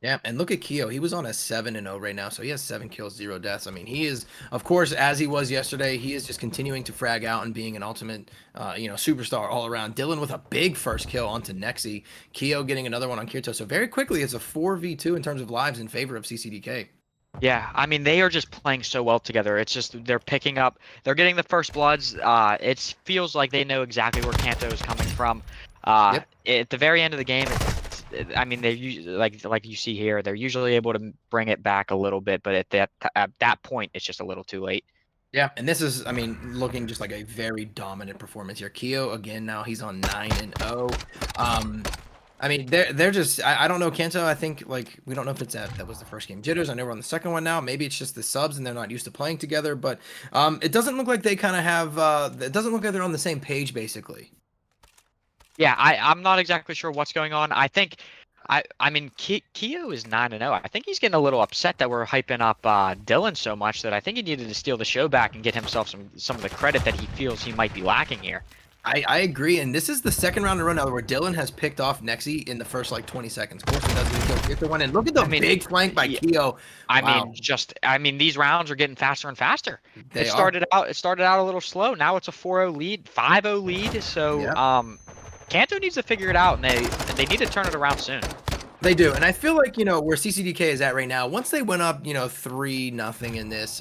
Yeah, and look at Keo. He was on a 7-0 right now, so he has 7 kills, 0 deaths. I mean, he is, of course, as he was yesterday, he is just continuing to frag out and being an ultimate, superstar all around. Dylan with a big first kill onto Nexi. Keo getting another one on Kirito. So very quickly, it's a 4v2 in terms of lives in favor of CCDK. Yeah, I mean they are just playing so well together. It's just they're picking up, they're getting the first bloods. It feels like they know exactly where Kanto is coming from. Yep. At the very end of the game, I mean they usually like you see here, they're usually able to bring it back a little bit, but at that point, it's just a little too late. Yeah, and this is, I mean, looking just like a very dominant performance here. Keo again now he's on 9-0. I mean, they're just I don't know Kanto. I think like we don't know if it's that was the first game jitters. I know we're on the second one now. Maybe it's just the subs and they're not used to playing together. But it doesn't look like they kind of have. It doesn't look like they're on the same page basically. Yeah, I'm not exactly sure what's going on. I think I mean Keo is 9-0. I think he's getting a little upset that we're hyping up Dylan so much that I think he needed to steal the show back and get himself some of the credit that he feels he might be lacking here. I agree, and this is the second round in a row now where Dylan has picked off Nexi in the first like 20 seconds. Of course he does. Get the one in. Look at the big flank by Keo. Wow. I mean these rounds are getting faster and faster. They It started out a little slow. Now it's a 4-0 lead, 5-0 lead. So Yep. Kanto needs to figure it out, and they need to turn it around soon. They do, and I feel like where CCDK is at right now. Once they went up 3-0 in this,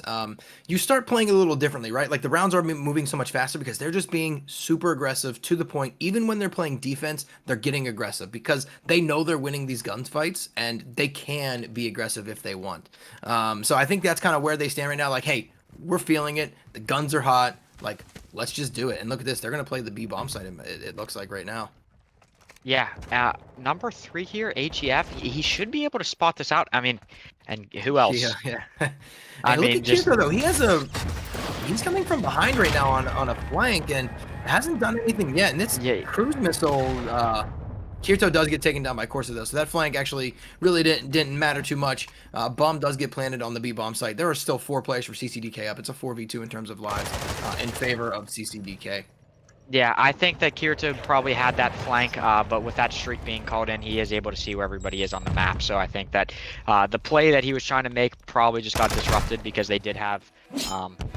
you start playing a little differently, right? Like the rounds are moving so much faster because they're just being super aggressive to the point. Even when they're playing defense, they're getting aggressive because they know they're winning these gunfights and they can be aggressive if they want. So I think that's kind of where they stand right now. Like, hey, we're feeling it. The guns are hot. Like, let's just do it. And look at this. They're gonna play the B bomb site. It looks like right now. Yeah, number 3 here, HEF. He should be able to spot this out. I mean, and who else? Yeah. I Look mean, at just Kirito, though. He's coming from behind right now on a flank and hasn't done anything yet. And this cruise missile, Kirito does get taken down by Corsa though, so that flank actually really didn't matter too much. Bomb does get planted on the B bomb site. There are still 4 players for CCDK up. It's a 4v2 in terms of lives in favor of CCDK. yeah, I think that Kirito probably had that flank, but with that streak being called in, he is able to see where everybody is on the map. So I think that the play that he was trying to make probably just got disrupted because they did have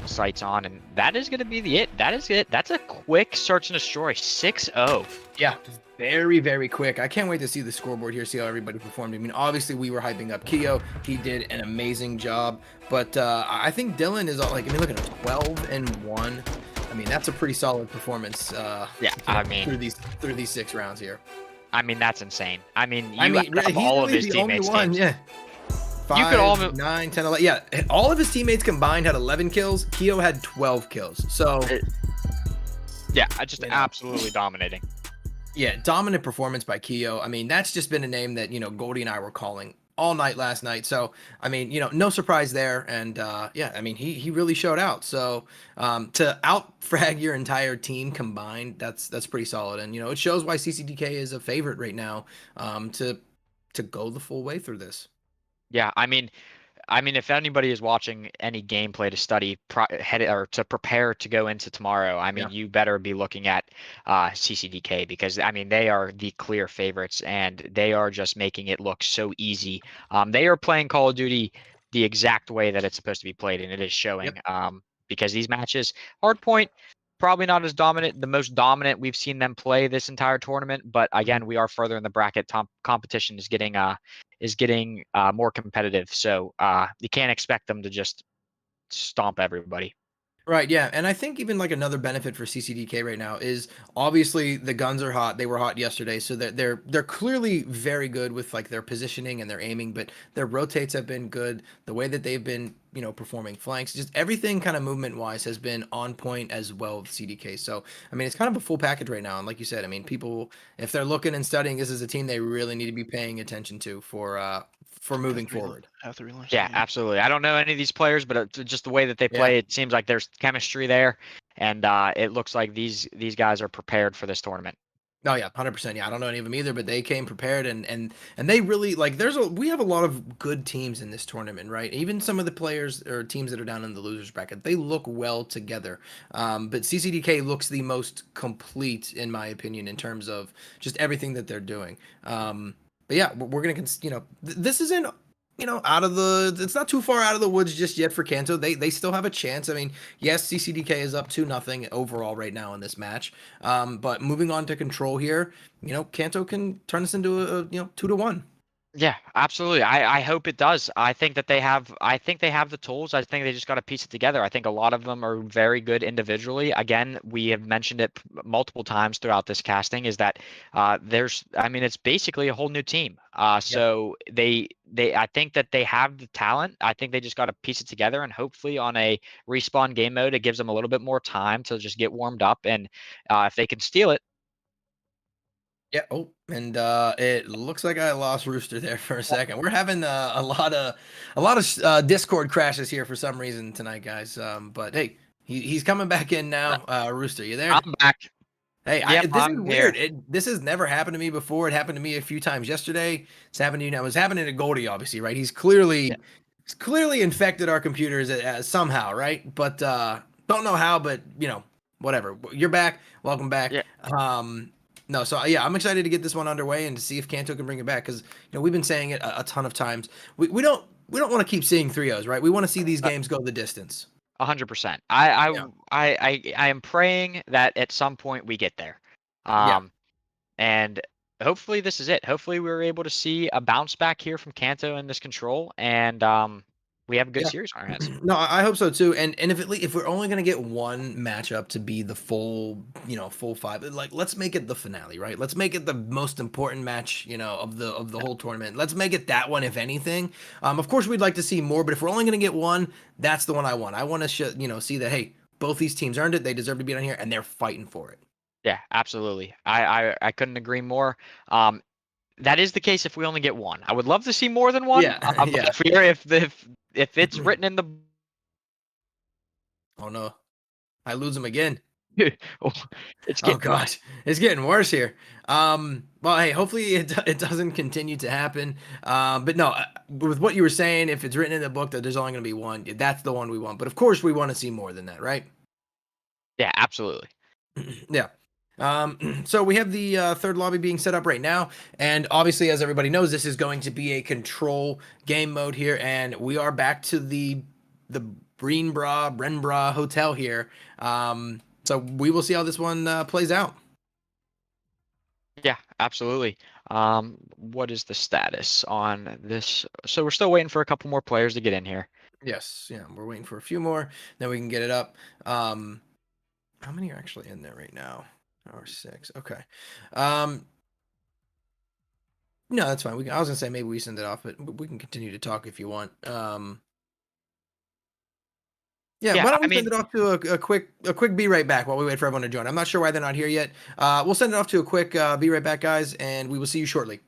sights on, and that is going to be it. That is it. That's a quick search and destroy, 6-0. Yeah, very, very quick. I can't wait to see the scoreboard here, see how everybody performed. I mean, obviously we were hyping up Keo. He did an amazing job, but I think Dylan is like, I mean, look at him, 12-1. I mean, that's a pretty solid performance. Yeah, I mean, through these 6 rounds here. I mean, that's insane. I mean, you he's have all of his the only teammates. one, yeah. 5, You could all 9, 10, 11. Yeah, all of his teammates combined had 11 kills. Keo had 12 kills. So, yeah, just absolutely dominating. Yeah, dominant performance by Keo. I mean, that's just been a name that, Goldie and I were calling all night last night. So, I mean, no surprise there. And yeah, I mean, he really showed out. So, to out-frag your entire team combined, that's pretty solid. And, it shows why CCDK is a favorite right now to go the full way through this. Yeah, I mean, if anybody is watching any gameplay to study or to prepare to go into tomorrow, I mean, you better be looking at CCDK because I mean they are the clear favorites and they are just making it look so easy. They are playing Call of Duty the exact way that it's supposed to be played, and it is showing. Because these matches, Hardpoint, probably not as dominant, the most dominant we've seen them play this entire tournament. But again, we are further in the bracket. Competition is getting more competitive. So you can't expect them to just stomp everybody. Right, yeah. And I think even like another benefit for CCDK right now is obviously the guns are hot. They were hot yesterday, so they're clearly very good with like their positioning and their aiming, but their rotates have been good. The way that they've been, performing flanks, just everything kind of movement wise has been on point as well with CDK. So, I mean, it's kind of a full package right now. And like you said, I mean, people, if they're looking and studying, this is a team they really need to be paying attention to for moving forward. Yeah, absolutely. I don't know any of these players, but just the way that they play, it seems like there's chemistry there, and it looks like these guys are prepared for this tournament. Oh yeah, 100%. Yeah, I don't know any of them either, but they came prepared and they really like. We have a lot of good teams in this tournament, right? Even some of the players or teams that are down in the losers bracket, they look well together. But CCDK looks the most complete, in my opinion, in terms of just everything that they're doing. but yeah, we're gonna this isn't out of the, it's not too far out of the woods just yet for Kanto. They still have a chance. I mean, yes, CCDK is up 2-0 overall right now in this match. But moving on to control here, Kanto can turn this into a 2-1. Yeah, absolutely. I hope it does. I think they have the tools. I think they just got to piece it together. I think a lot of them are very good individually. Again, we have mentioned it multiple times throughout this casting is that it's basically a whole new team. So I think that they have the talent. I think they just got to piece it together, and hopefully on a respawn game mode, it gives them a little bit more time to just get warmed up. And if they can steal it. Yeah. Oh, and it looks like I lost Rooster there for a second. We're having a lot of Discord crashes here for some reason tonight, guys. But hey, he's coming back in now. Rooster, you there? I'm back. Hey, Yep, this is I'm weird. here. This has never happened to me before. It happened to me a few times yesterday. It's happened to you now. It was happening to Goldie, obviously, right? He's clearly infected our computers somehow, right? But don't know how. But whatever. You're back. Welcome back. Yeah. No, so yeah, I'm excited to get this one underway and to see if Kanto can bring it back because we've been saying it a ton of times. We don't want to keep seeing 3-0s, right? We want to see these games go the distance. 100%. I am praying that at some point we get there. And hopefully this is it. Hopefully we're able to see a bounce back here from Kanto in this control, and we have a good series on our hands. No, I hope so too. And if we're only gonna get one matchup to be the full 5, like let's make it the finale, right? Let's make it the most important match, of the whole tournament. Let's make it that one, if anything. Of course, we'd like to see more, but if we're only gonna get one, that's the one I want. I want to see that hey, both these teams earned it. They deserve to be on here, and they're fighting for it. Yeah, absolutely. I couldn't agree more. That is the case if we only get one. I would love to see more than one. Yeah, But if it's written in the Oh no, I lose him again. it's Oh gosh, it's getting worse here. Well, hey, hopefully it doesn't continue to happen. But no, with what you were saying, if it's written in the book that there's only going to be one, that's the one we want. But of course, we want to see more than that, right? Yeah, absolutely. Yeah. So we have the third lobby being set up right now, and obviously, as everybody knows, this is going to be a control game mode here, and we are back to the Brenbra Hotel here. So we will see how this one plays out. Yeah, absolutely. What is the status on this? So we're still waiting for a couple more players to get in here. Yes, yeah, we're waiting for a few more, then we can get it up. How many are actually in there right now? Or 6. Okay. No, that's fine. I was gonna say maybe we send it off, but we can continue to talk if you want. Yeah, why don't we send it off to a quick be right back while we wait for everyone to join. I'm not sure why they're not here yet. We'll send it off to a quick be right back, guys, and we will see you shortly.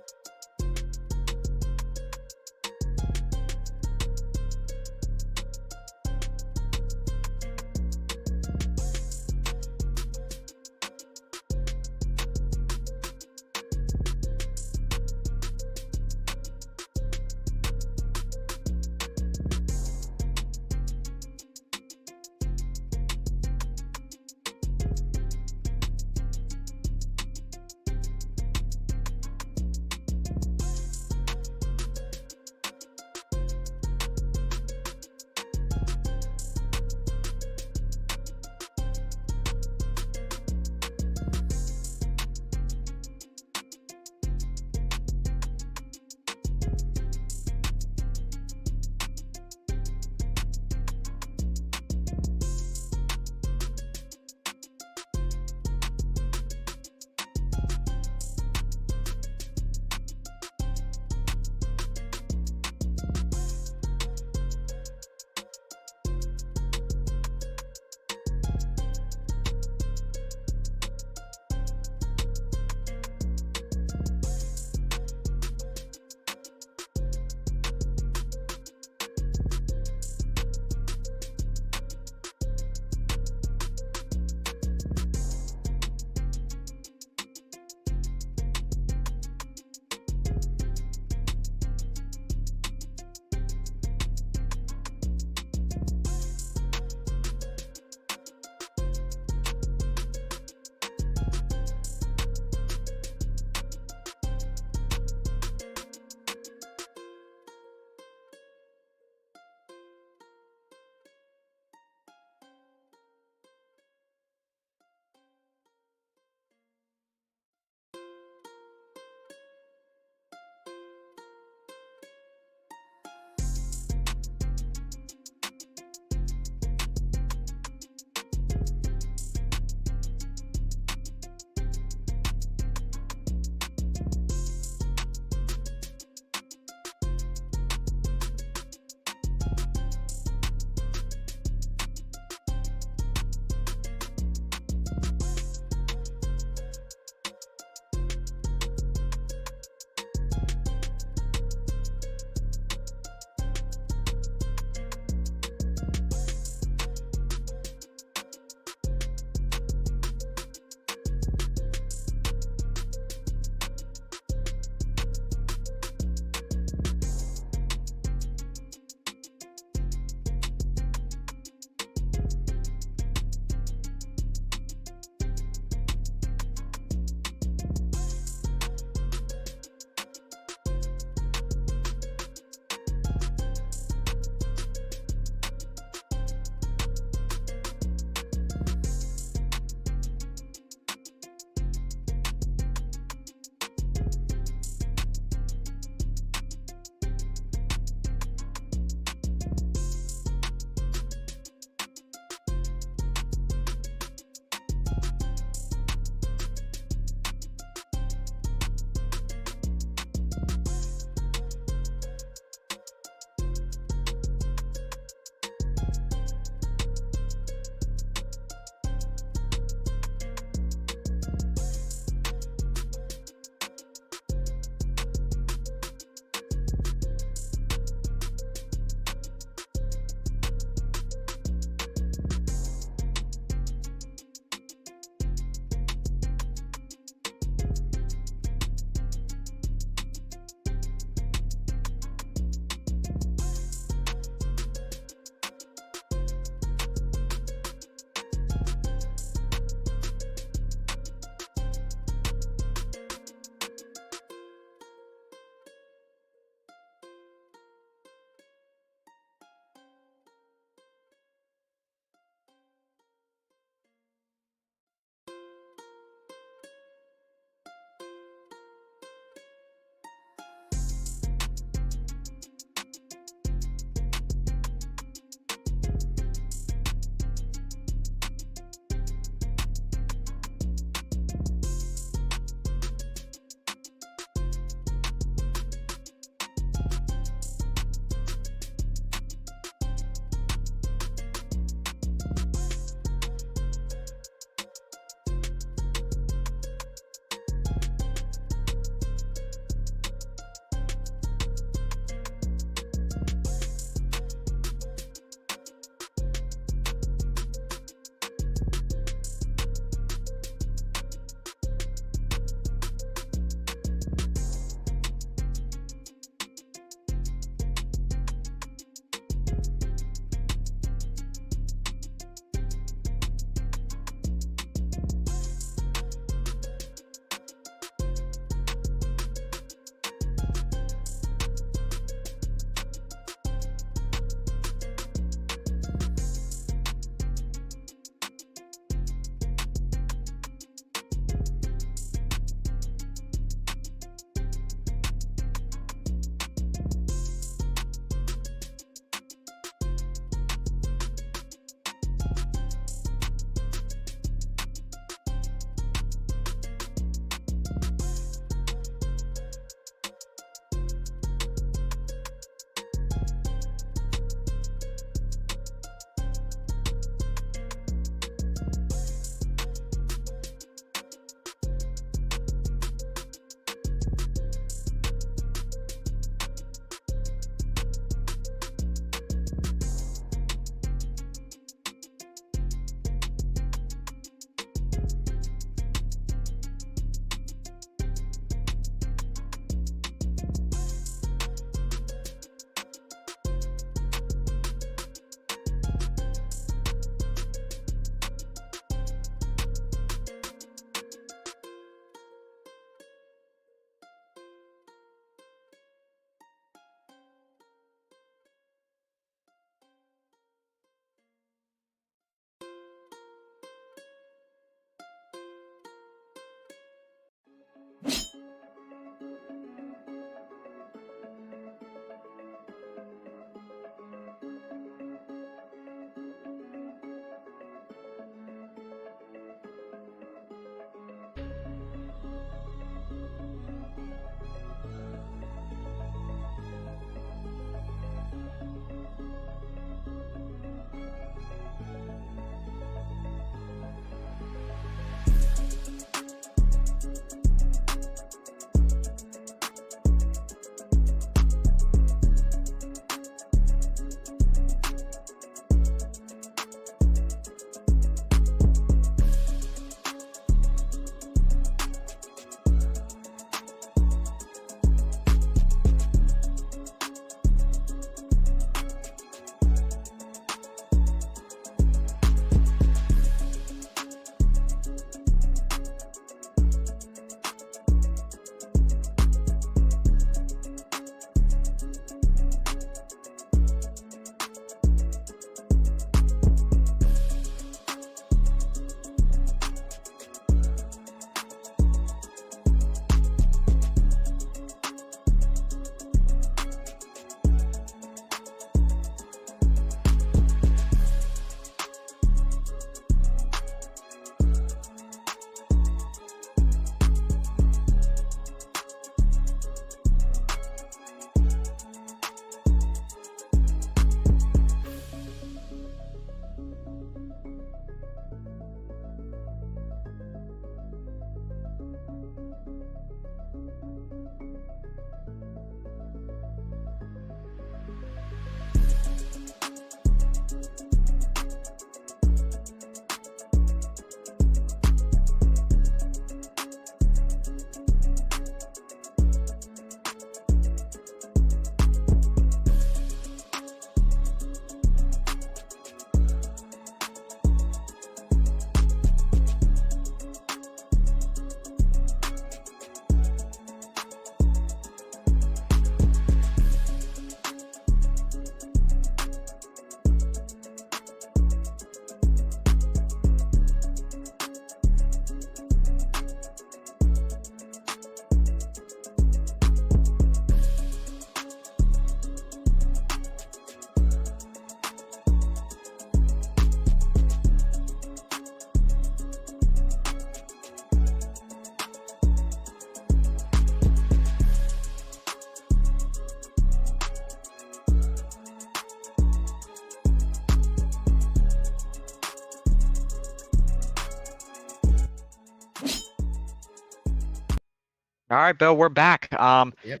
All right, Bill, we're back. Yep.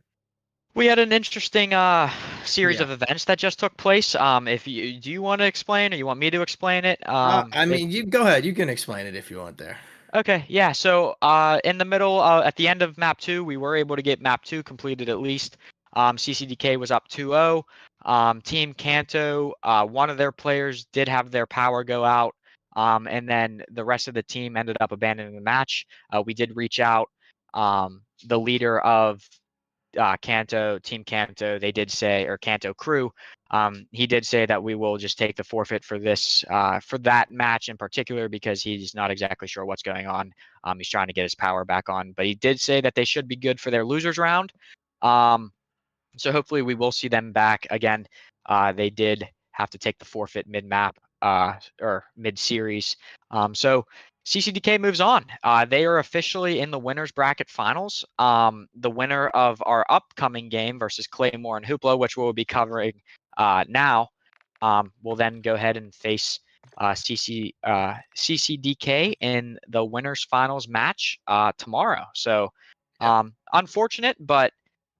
We had an interesting series Yeah. of events that just took place. If you do you want to explain, or you want me to explain it? I mean, you go ahead. You can explain it if you want there. Okay, yeah. So in the middle, at the end of map 2, we were able to get map 2 completed at least. CCDK was up 2-0. Team Kanto, one of their players did have their power go out, and then the rest of the team ended up abandoning the match. We did reach out. The leader of Team Kanto, they did say, or Kanto crew, he did say that we will just take the forfeit for this, for that match in particular, because he's not exactly sure what's going on. He's trying to get his power back on, but he did say that they should be good for their losers round. So hopefully we will see them back again. They did have to take the forfeit mid-map or mid-series. So CCDK moves on. They are officially in the winners bracket finals. The winner of our upcoming game versus Claymore and Hoopla, which we'll be covering now, will then go ahead and face CCDK in the winners finals match tomorrow. So unfortunate, but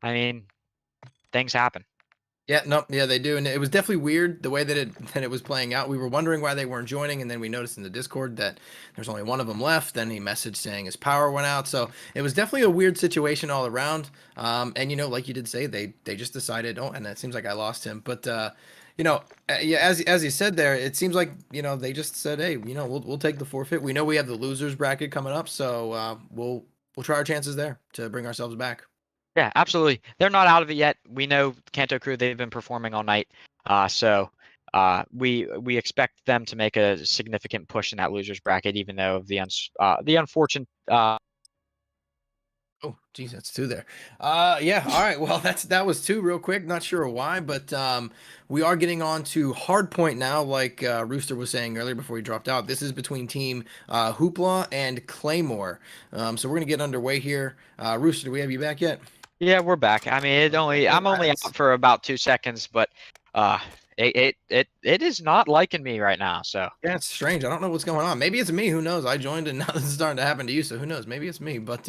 I mean, things happen. Yeah, no, yeah, they do, and it was definitely weird the way that it was playing out. We were wondering why they weren't joining, and then we noticed in the Discord that there's only one of them left. Then he messaged saying his power went out, so it was definitely a weird situation all around. And like you did say, they just decided, oh, and it seems like I lost him, but yeah, as you said there, it seems like they just said, hey, we'll take the forfeit. We know we have the losers bracket coming up, so we'll try our chances there to bring ourselves back. Yeah, absolutely. They're not out of it yet. We know Kanto crew, they've been performing all night. So we expect them to make a significant push in that losers bracket, even though of the unfortunate Oh, geez, that's two there. Yeah. All right. Well, that was two real quick. Not sure why, but we are getting on to hard point now. Like Rooster was saying earlier before he dropped out, this is between team Hoopla and Claymore. So we're gonna get underway here. Rooster, do we have you back yet? Yeah, we're back. I mean, I'm only out for about 2 seconds, but uh, it is not liking me right now. So Yeah, it's strange. I don't know what's going on. Maybe it's me. Who knows? I joined and now this is starting to happen to you. So who knows? Maybe it's me. But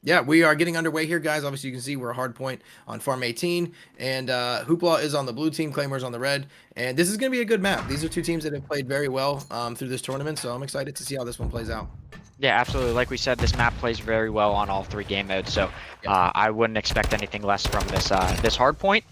yeah, we are getting underway here, guys. Obviously, you can see we're a hard point on Farm 18, and Hoopla is on the blue team, Claymore's on the red, and this is going to be a good map. These are two teams that have played very well through this tournament, so I'm excited to see how this one plays out. yeah, absolutely. Like we said, this map plays very well on all 3 game modes. So I wouldn't expect anything less from this hard point.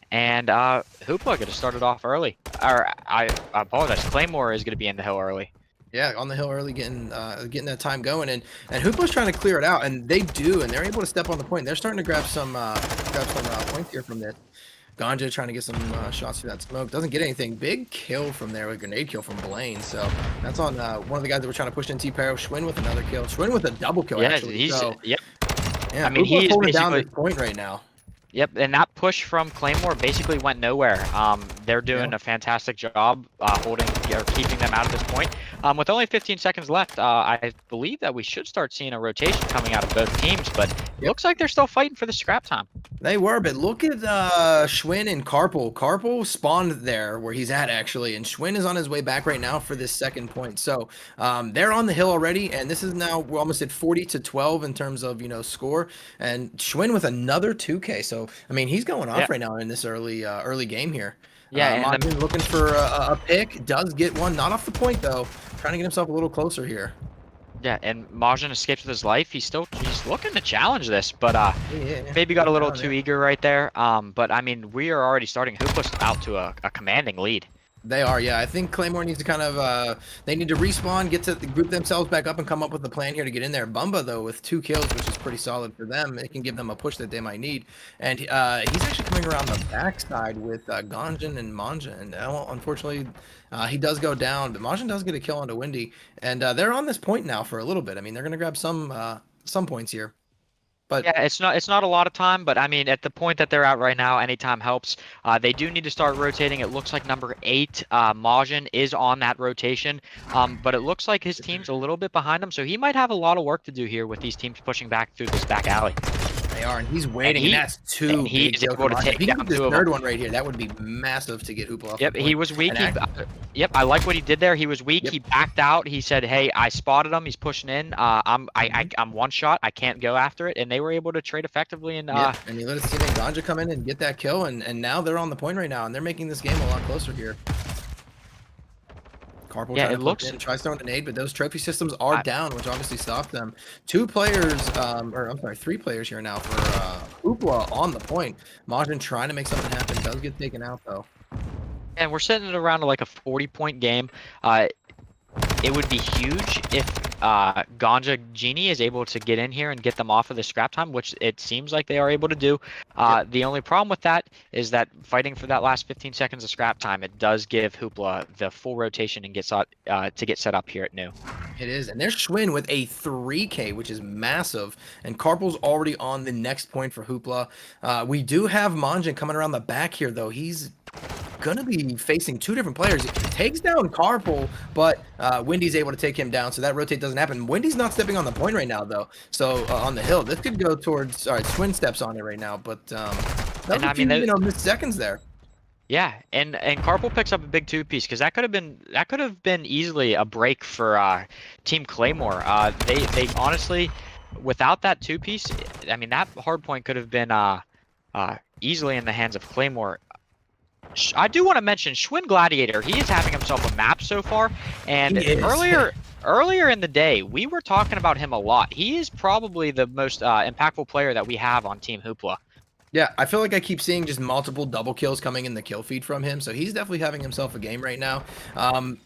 And Hoopla going to start it off early. Or I apologize. Claymore is going to be in the hill early. Yeah, on the hill early, getting that time going, and Hoopla's trying to clear it out, and they do, and they're able to step on the point. They're starting to grab some points here from this. Ganja trying to get some shots through that smoke. Doesn't get anything. Big kill from there, a grenade kill from Blaine. So that's on one of the guys that were trying to push in T-Paro. Schwinn with another kill. Schwinn with a double kill, Yeah, actually. he's So, yep. yeah, I mean, Hoopla's he's holding down basically this point right now. Yep, and that push from Claymore basically went nowhere. They're doing a fantastic job holding or keeping them out of this point. With only 15 seconds left, I believe that we should start seeing a rotation coming out of both teams, but it looks like they're still fighting for the scrap time. They were, but look at Schwinn and Carpel. Carpel spawned there where he's at, actually, and Schwinn is on his way back right now for this second point. So they're on the hill already, and this is now, we're almost at 40-12 in terms of, score, and Schwinn with another 2K. So, I mean, he's going off right now in this early game here. Yeah, and Majin looking for a pick, does get one, not off the point, though. Trying to get himself a little closer here. yeah, and Majin escapes with his life. He's looking to challenge this, but maybe got a little too eager right there. But I mean, we are already starting Hoopla's out to a commanding lead. They are, yeah. I think Claymore needs to kind of, they need to respawn, get to group themselves back up and come up with a plan here to get in there. Bumba, though, with 2 kills, which is pretty solid for them. It can give them a push that they might need. And he's actually coming around the backside with Ganjin and Manja. And unfortunately, he does go down, but Majin does get a kill onto Windy. And they're on this point now for a little bit. I mean, they're going to grab some points here. But yeah, it's not a lot of time, but I mean, at the point that they're at right now, any time helps. They do need to start rotating. It looks like number 8, Majin, is on that rotation, but it looks like his team's a little bit behind him, so he might have a lot of work to do here with these teams pushing back through this back alley. They are, and he's waiting, and that's 2 big he's able to take down this 2 of third them. one right here. That would be massive to get Hoopla off. Yep, the he point. was weak. And Yep, I like what he did there. He was weak. Yep. He backed out. He said, "Hey, I spotted him. He's pushing in. I'm one shot. I can't go after it." And they were able to trade effectively. And and you let us see Ganja come in and get that kill, and now they're on the point right now, and they're making this game a lot closer here. Carpal tries throwing a nade, but those trophy systems are down, which obviously stopped them. 3 players here now for Hoopla on the point. Majin trying to make something happen, does get taken out though. And we're sitting at around like a 40-point game. It would be huge if Ganja Genie is able to get in here and get them off of the scrap time, which it seems like they are able to do. The only problem with that is that fighting for that last 15 seconds of scrap time, it does give Hoopla the full rotation and to get set up here at New. It is, and there's Schwinn with a 3K, which is massive, and Carpel's already on the next point for Hoopla. We do have Manjin coming around the back here, though. He's gonna be facing 2 different players. He takes down Carpel, but Windy's able to take him down, so that rotate doesn't happen. Windy's not stepping on the point right now, though. So on the hill, this could go towards. All right, Schwinn steps on it right now, but that was missed seconds there. Yeah, and Carpel picks up a big 2-piece because that could have been easily a break for Team Claymore. They honestly, without that 2-piece, I mean that hard point could have been easily in the hands of Claymore. I do want to mention Schwinn Gladiator. He is having himself a map so far, and earlier in the day we were talking about him a lot. He is probably the most impactful player that we have on Team Hoopla. Yeah, I feel like I keep seeing just multiple double kills coming in the kill feed from him, so he's definitely having himself a game right now.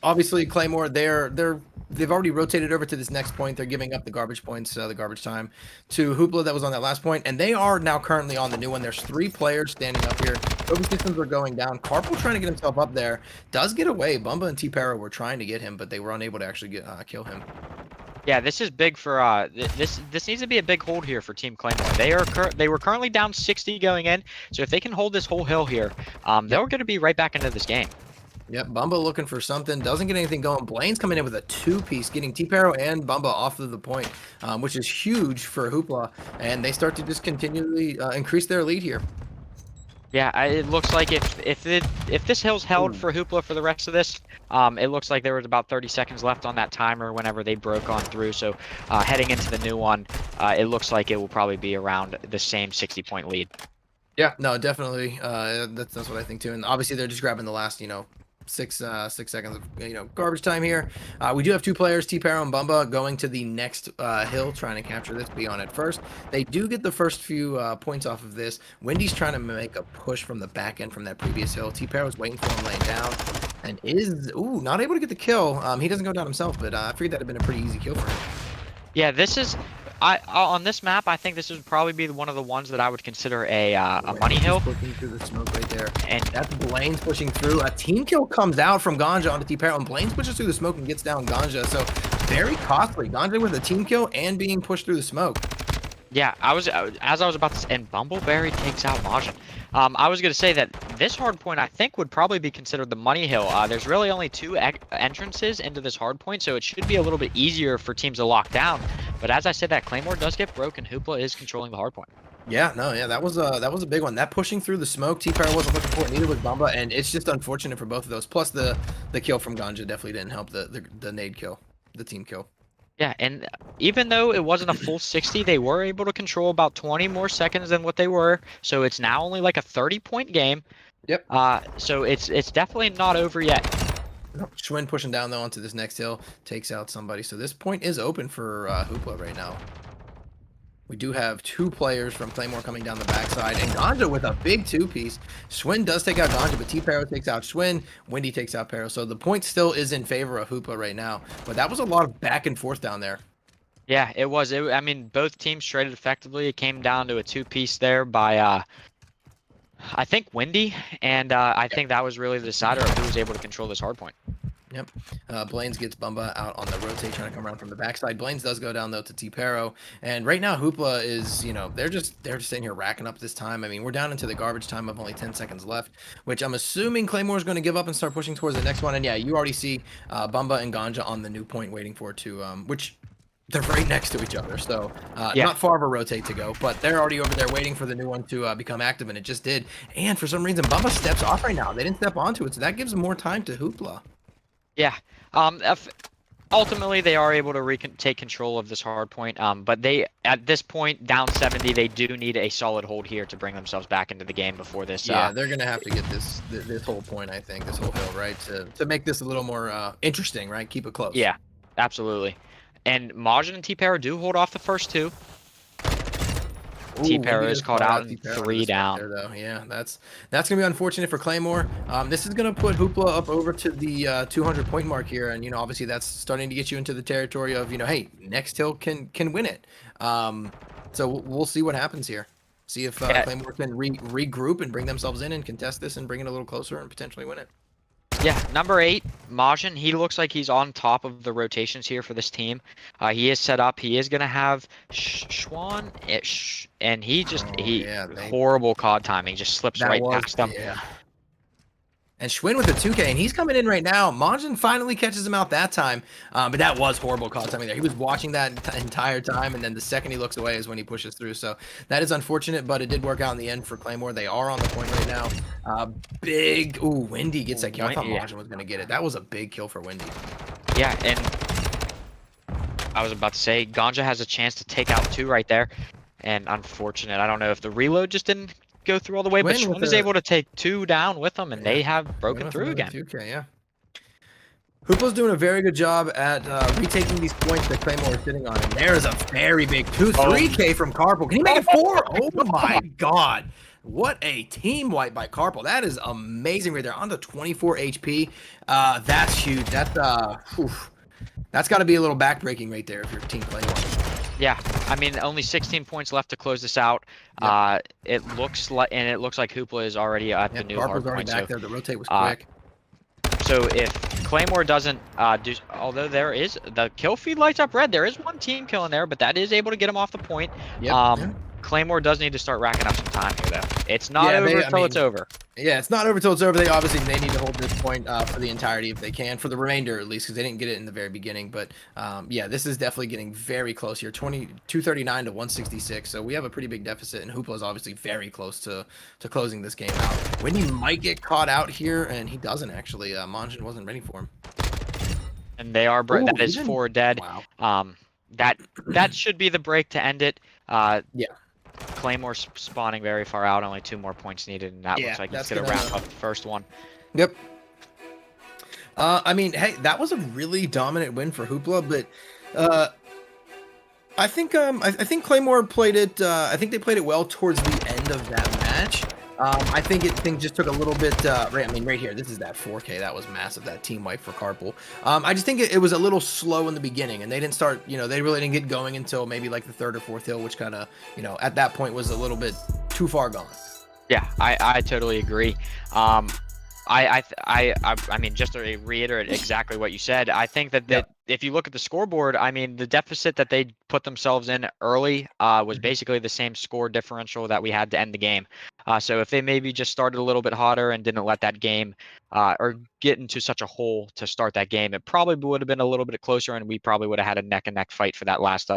Obviously, Claymore, they've already rotated over to this next point. They're giving up the garbage points, the garbage time, to Hoopla that was on that last point, and they are now currently on the new one. There's 3 players standing up here. Trophy systems are going down. Carpel trying to get himself up there. Does get away. Bumba and T-Para were trying to get him, but they were unable to actually kill him. Yeah, this is big for this needs to be a big hold here for Team Claymore. They were currently down 60 going in, so if they can hold this whole hill here, they're going to be right back into this game. Yep, Bumba looking for something, doesn't get anything going. Blaine's coming in with a two-piece, getting T-Paro and Bumba off of the point, which is huge for Hoopla, and they start to just continually increase their lead here. Yeah, it looks like if this hill's held for Hoopla for the rest of this, it looks like there was about 30 seconds left on that timer whenever they broke on through. So heading into the new one, it looks like it will probably be around the same 60-point lead. Yeah, no, definitely. That's what I think too. And obviously they're just grabbing the last, 6 seconds of garbage time here. We do have two players, T-Paro and Bumba, going to the next hill, trying to capture this, be on it first. They do get the first few points off of this. Wendy's trying to make a push from the back end from that previous hill. T-Paro's waiting for him laying down and is not able to get the kill. He doesn't go down himself, but I figured that'd have been a pretty easy kill for him. Yeah, this is on this map. I think this would probably be one of the ones that I would consider a money hill. Pushing through the smoke right there, and that's Blaine's pushing through. A team kill comes out from Ganja onto T-Paro, and Blaine's pushes through the smoke and gets down Ganja. So very costly. Ganja with a team kill and being pushed through the smoke. Yeah, as I was about to say, and Bumbleberry takes out Majin. I was going to say that this hard point I think would probably be considered the money hill. There's really only two entrances into this hard point, so it should be a little bit easier for teams to lock down. But as I said, that Claymore does get broken. Hoopla is controlling the hard point. Yeah, no, yeah, that was a big one. That pushing through the smoke, T-Paro wasn't looking for it, neither was Bumba, and it's just unfortunate for both of those. Plus the kill from Ganja definitely didn't help the nade kill, the team kill. Yeah, and even though it wasn't a full 60, they were able to control about 20 more seconds than what they were. So it's now only like a 30-point game. Yep. So it's definitely not over yet. Schwinn pushing down though onto this next hill, takes out somebody. So this point is open for Hoopla right now. We do have two players from Claymore coming down the backside, and Ganja with a big two-piece. Schwinn does take out Ganja, but T-Paro takes out Schwinn. Wendy takes out Paro. So the point still is in favor of Hoopla right now. But that was a lot of back and forth down there. Yeah, it was. I mean, both teams traded effectively. It came down to a two-piece there by, I think, Wendy, and I think that was really the decider of who was able to control this hard point. Yep. Blaine's gets Bumba out on the rotate, trying to come around from the backside. Blaine's does go down though to T-Paro, and right now Hoopla is, they're just sitting here racking up this time. I mean, we're down into the garbage time of only 10 seconds left, which I'm assuming Claymore's going to give up and start pushing towards the next one. And yeah, you already see Bumba and Ganja on the new point, waiting for it to, which they're right next to each other, so not far of a rotate to go, but they're already over there waiting for the new one to become active, and it just did. And for some reason, Bumba steps off right now. They didn't step onto it, so that gives them more time to Hoopla. Yeah. Ultimately, they are able to take control of this hard point. But they, at this point, down 70, they do need a solid hold here to bring themselves back into the game before this. Yeah, they're gonna have to get this whole point, I think, this whole hill, right, to make this a little more interesting, right? Keep it close. Yeah, absolutely. And Majin and T-Paro do hold off the first two. T-Paro is called out and 3 down. Though. Yeah, that's gonna be unfortunate for Claymore. This is gonna put Hoopla up over to the 200-point mark here, and obviously that's starting to get you into the territory of hey, next hill can win it. So we'll see what happens here. See if Claymore can regroup and bring themselves in and contest this and bring it a little closer and potentially win it. Yeah, number 8, Majin, he looks like he's on top of the rotations here for this team. He is set up. He is going to have Schwann, and he horrible COD timing, just slips right past them. Yeah. And Schwinn with the 2K, and he's coming in right now. Majin finally catches him out that time, but that was horrible call timing there. He was watching that entire time, and then the second he looks away is when he pushes through. So that is unfortunate, but it did work out in the end for Claymore. They are on the point right now. Wendy gets that kill. I thought Majin was going to get it. That was a big kill for Wendy. Yeah, and I was about to say, Ganja has a chance to take out 2 right there, and unfortunate. I don't know if the reload just didn't go through all the way, but Schwinn was able to take 2 down with them, and they have broken through again. 2K, yeah. Hoopla's doing a very good job at retaking these points that Claymore is sitting on, and there's a very big 3K from Carpal. Can he make it 4? Oh my god. What a team wipe by Carpal. That is amazing right there. On the 24 HP. That's huge. That's got to be a little backbreaking right there if you're Team Claymore. Yeah, I mean, only 16 points left to close this out. Yep. It looks like Hoopla is already at the new hard point. Already back there. The rotate was quick. So if Claymore doesn't do. Although there is the kill feed lights up red. There is one team killing there, but that is able to get him off the point. Yep. Claymore does need to start racking up some time here, though. It's not Yeah, over I till it's mean, over. Yeah, it's not over till it's over. They need to hold this point for the entirety if they can, for the remainder at least, because they didn't get it in the very beginning. But yeah, this is definitely getting very close here. 239 to 166. So we have a pretty big deficit, and Hoopla is obviously very close to closing this game out. Windy might get caught out here, and he doesn't actually. Monjin wasn't ready for him. And they are Ooh, that is even- 4 dead. Wow. That should be the break to end it. Yeah. Claymore spawning very far out. Only 2 more points needed, and that Yeah, looks like he's that's gonna gonna- wrap up the first one. Yep. I mean, hey, that was a really dominant win for Hoopla, but I think Claymore played it. I think they played it well towards the end of that match. I think things just took a little bit. Right here, this is that 4K. That was massive. That team wipe for Carpool. I just think it was a little slow in the beginning, and they didn't start. They really didn't get going until maybe like the 3rd or 4th hill, which kind of, at that point was a little bit too far gone. Yeah, I totally agree. I mean, just to reiterate exactly what you said, I think that if you look at the scoreboard, I mean, the deficit that they put themselves in early was basically the same score differential that we had to end the game. So if they maybe just started a little bit hotter and didn't let that game or get into such a hole to start that game, it probably would have been a little bit closer, and we probably would have had a neck and neck fight for that last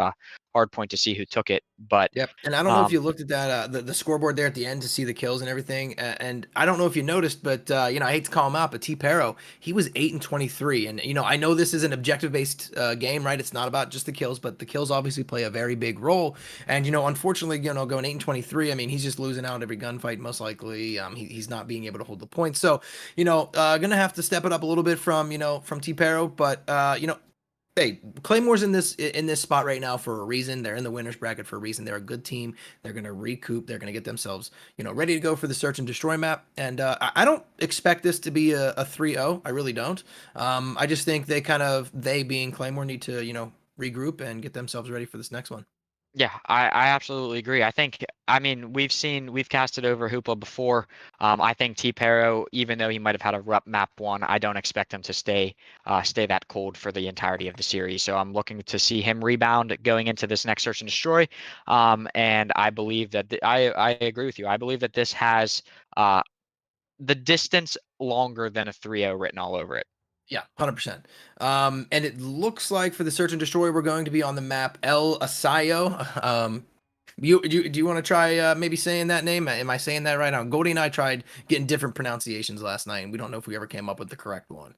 hard point to see who took it. But yep, and I don't know if you looked at that the scoreboard there at the end to see the kills and everything, and I don't know if you noticed, but I hate to call him out, but T-Pero, he was 8 and 23, and I know this is an objective based game, right? It's not about just the kills, but the kills obviously play a very big role, and unfortunately, going 8 and 23, I mean, he's just losing out every gunfight most likely. He's not being able to hold the points, so gonna have to step it up a little bit from T-Pero, but hey, Claymore's in this spot right now for a reason. They're in the winners bracket for a reason. They're a good team. They're going to recoup. They're going to get themselves, ready to go for the search and destroy map. And I don't expect this to be a 3-0. I really don't. I just think they being Claymore need to, regroup and get themselves ready for this next one. yeah, I absolutely agree. I mean, we've casted over Hoopla before. I think T-Pero, even though he might have had a rough map 1, I don't expect him to stay that cold for the entirety of the series. So I'm looking to see him rebound going into this next search and destroy. And I believe that I agree with you. I believe that this has the distance longer than a 3-0 written all over it. Yeah, 100%. And it looks like for the search and destroy, we're going to be on the map El Asayo. Do you want to try maybe saying that name? Am I saying that right now? Goldie and I tried getting different pronunciations last night, and we don't know if we ever came up with the correct one.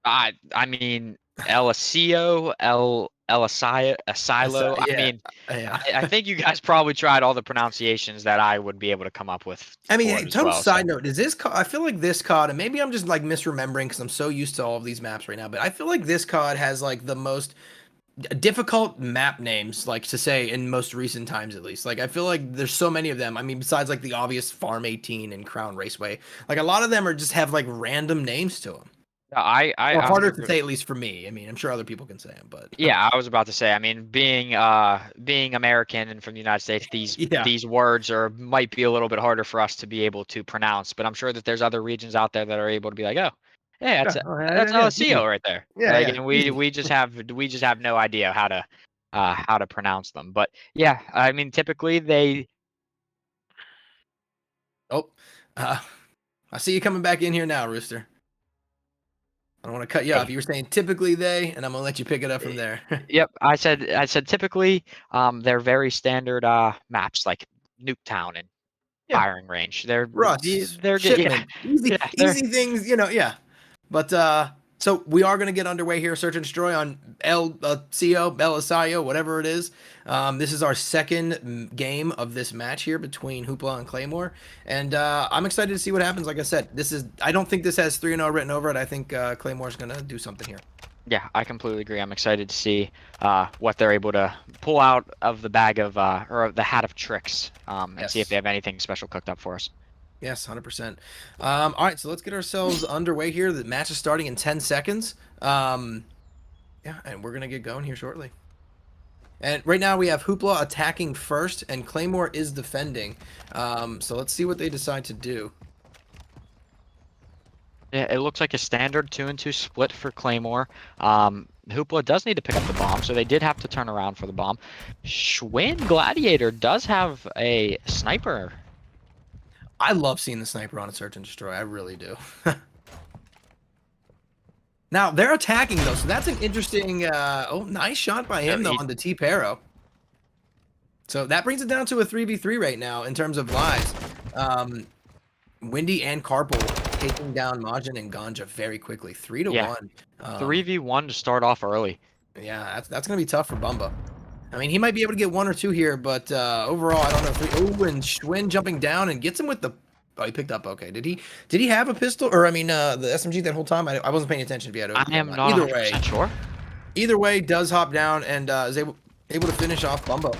I mean, El Asayo, El Asayo. Yeah, I mean, yeah. I think you guys probably tried all the pronunciations that I would be able to come up with. I mean, for hey, it as total well, side so. note, is this COD, I feel like this COD, and maybe I'm just like misremembering because I'm so used to all of these maps right now, but I feel like this COD has like the most difficult map names, like to say in most recent times at least. Like I feel like there's so many of them. I mean, besides like the obvious Farm 18 and Crown Raceway, like a lot of them are just have like random names to them. I Harder to say, at least for me. I mean, I'm sure other people can say them, but yeah, I was about to say. I mean, being American and from the United States, these words might be a little bit harder for us to be able to pronounce. But I'm sure that there's other regions out there that are able to be like, oh, yeah, that's LSCO right there. Yeah, like, and we just have no idea how to pronounce them. But yeah, I mean, typically they. Oh, I see you coming back in here now, Rooster. I don't want to cut you off. You were saying typically they, and I'm gonna let you pick it up from there. Yep, I said typically they're very standard maps like Nuketown and firing range. They're Shipment, yeah, easy things, yeah. But so we are going to get underway here, search and destroy on LSIO, whatever it is. This is our second game of this match here between Hoopla and Claymore, and I'm excited to see what happens. Like I said, I don't think this has 3-0 written over it. I think Claymore's going to do something here. Yeah, I completely agree. I'm excited to see what they're able to pull out of the bag of or the hat of tricks, and see if they have anything special cooked up for us. Yes, 100%. All right, so let's get ourselves underway here. The match is starting in 10 seconds. Yeah, and we're going to get going here shortly. And right now we have Hoopla attacking first, and Claymore is defending. So let's see what they decide to do. Yeah, it looks like a standard 2-2 split for Claymore. Hoopla does need to pick up the bomb, so they did have to turn around for the bomb. Schwinn Gladiator does have a sniper. I love seeing the sniper on a search and destroy. I really do. Now they're attacking though, so that's an interesting. Oh, nice shot by him though on the T-Pero. So that brings it down to a 3v3 right now in terms of lives. Windy and Carpal taking down Majin and Ganja very quickly, 3-1. 3v1 to start off early. Yeah, that's gonna be tough for Bumba. I mean, he might be able to get 1 or 2 here, but overall, I don't know. Oh, and Schwinn jumping down and gets him with the. Oh, he picked up. Okay, did he have a pistol or I mean the SMG that whole time? I wasn't paying attention if he had. I am not either 100% way. Sure. Either way, does hop down and is able to finish off Bumba.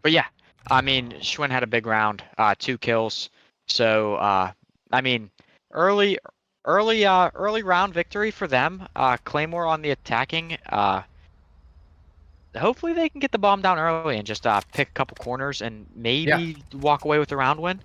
But yeah, I mean, Schwinn had a big round, 2 kills. So, I mean, early round victory for them. Claymore on the attacking. Hopefully they can get the bomb down early and just pick a couple corners and maybe walk away with the round win.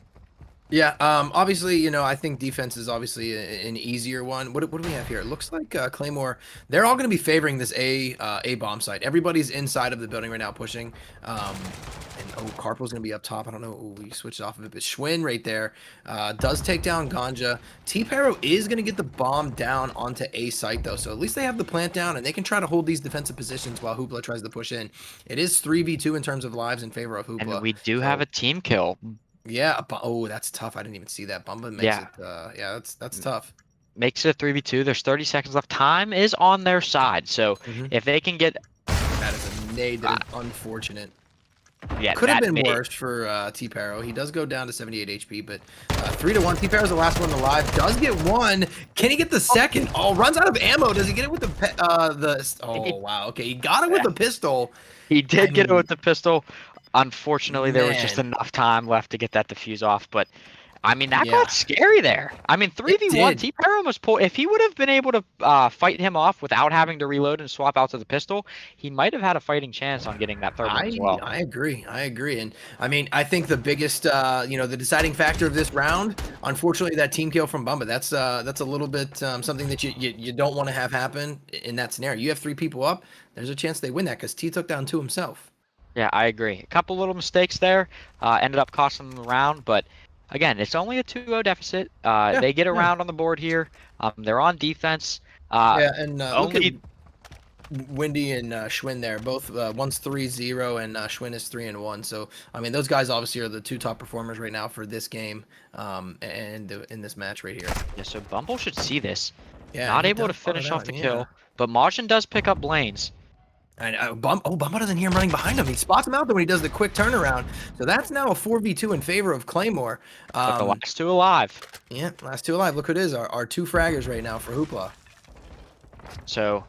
Yeah, obviously, you know, I think defense is obviously an easier one. What do we have here? It looks like Claymore, they're all going to be favoring this A bomb site. Everybody's inside of the building right now pushing. And Carpo's going to be up top. I don't know. We switched off of it, but Schwinn right there does take down Ganja. T-Pero is going to get the bomb down onto A site though, so at least they have the plant down and they can try to hold these defensive positions while Hoopla tries to push in. It is 3v2 in terms of lives in favor of Hoopla. And we do have a team kill. Yeah. Oh, that's tough. I didn't even see that. Bumba makes it. Yeah, that's tough. Makes it a 3v2. There's 30 seconds left. Time is on their side. So if they can get. That is a nade that is unfortunate. Yeah, could have been worse for T-Pero. He does go down to 78 HP, but 3-1. T-Pero's the last one alive. Does get 1. Can he get the second? Oh, runs out of ammo. Does he get it with the Oh, wow. Okay, he got it with the pistol. He did get it with the pistol. Unfortunately, there was just enough time left to get that defuse off, but I mean that got scary there. I mean 3v1, T-Pero almost pulled. If he would have been able to fight him off without having to reload and swap out to the pistol, he might have had a fighting chance on getting that third one as well. I agree, and I mean I think the biggest, the deciding factor of this round, unfortunately, that team kill from Bumba. That's a little bit something that you don't want to have happen in that scenario. You have 3 people up, there's a chance they win that because T took down 2 himself. Yeah, I agree. A couple little mistakes there ended up costing them the round, but again, it's only a 2-0 deficit. They get a round on the board here. They're on defense. And look at Windy and Schwinn there. Both one's 3-0 and Schwinn is 3-1. So I mean, those guys obviously are the 2 top performers right now for this game and in this match right here. Yeah, so Bumble should see this. Yeah, not able to finish off the kill, but Majin does pick up lanes. And Bumba doesn't hear him running behind him. He spots him out there when he does the quick turnaround. So that's now a 4v2 in favor of Claymore. But the last 2 alive. Yeah, last 2 alive. Look who it is. Our 2 fraggers right now for Hoopla. So,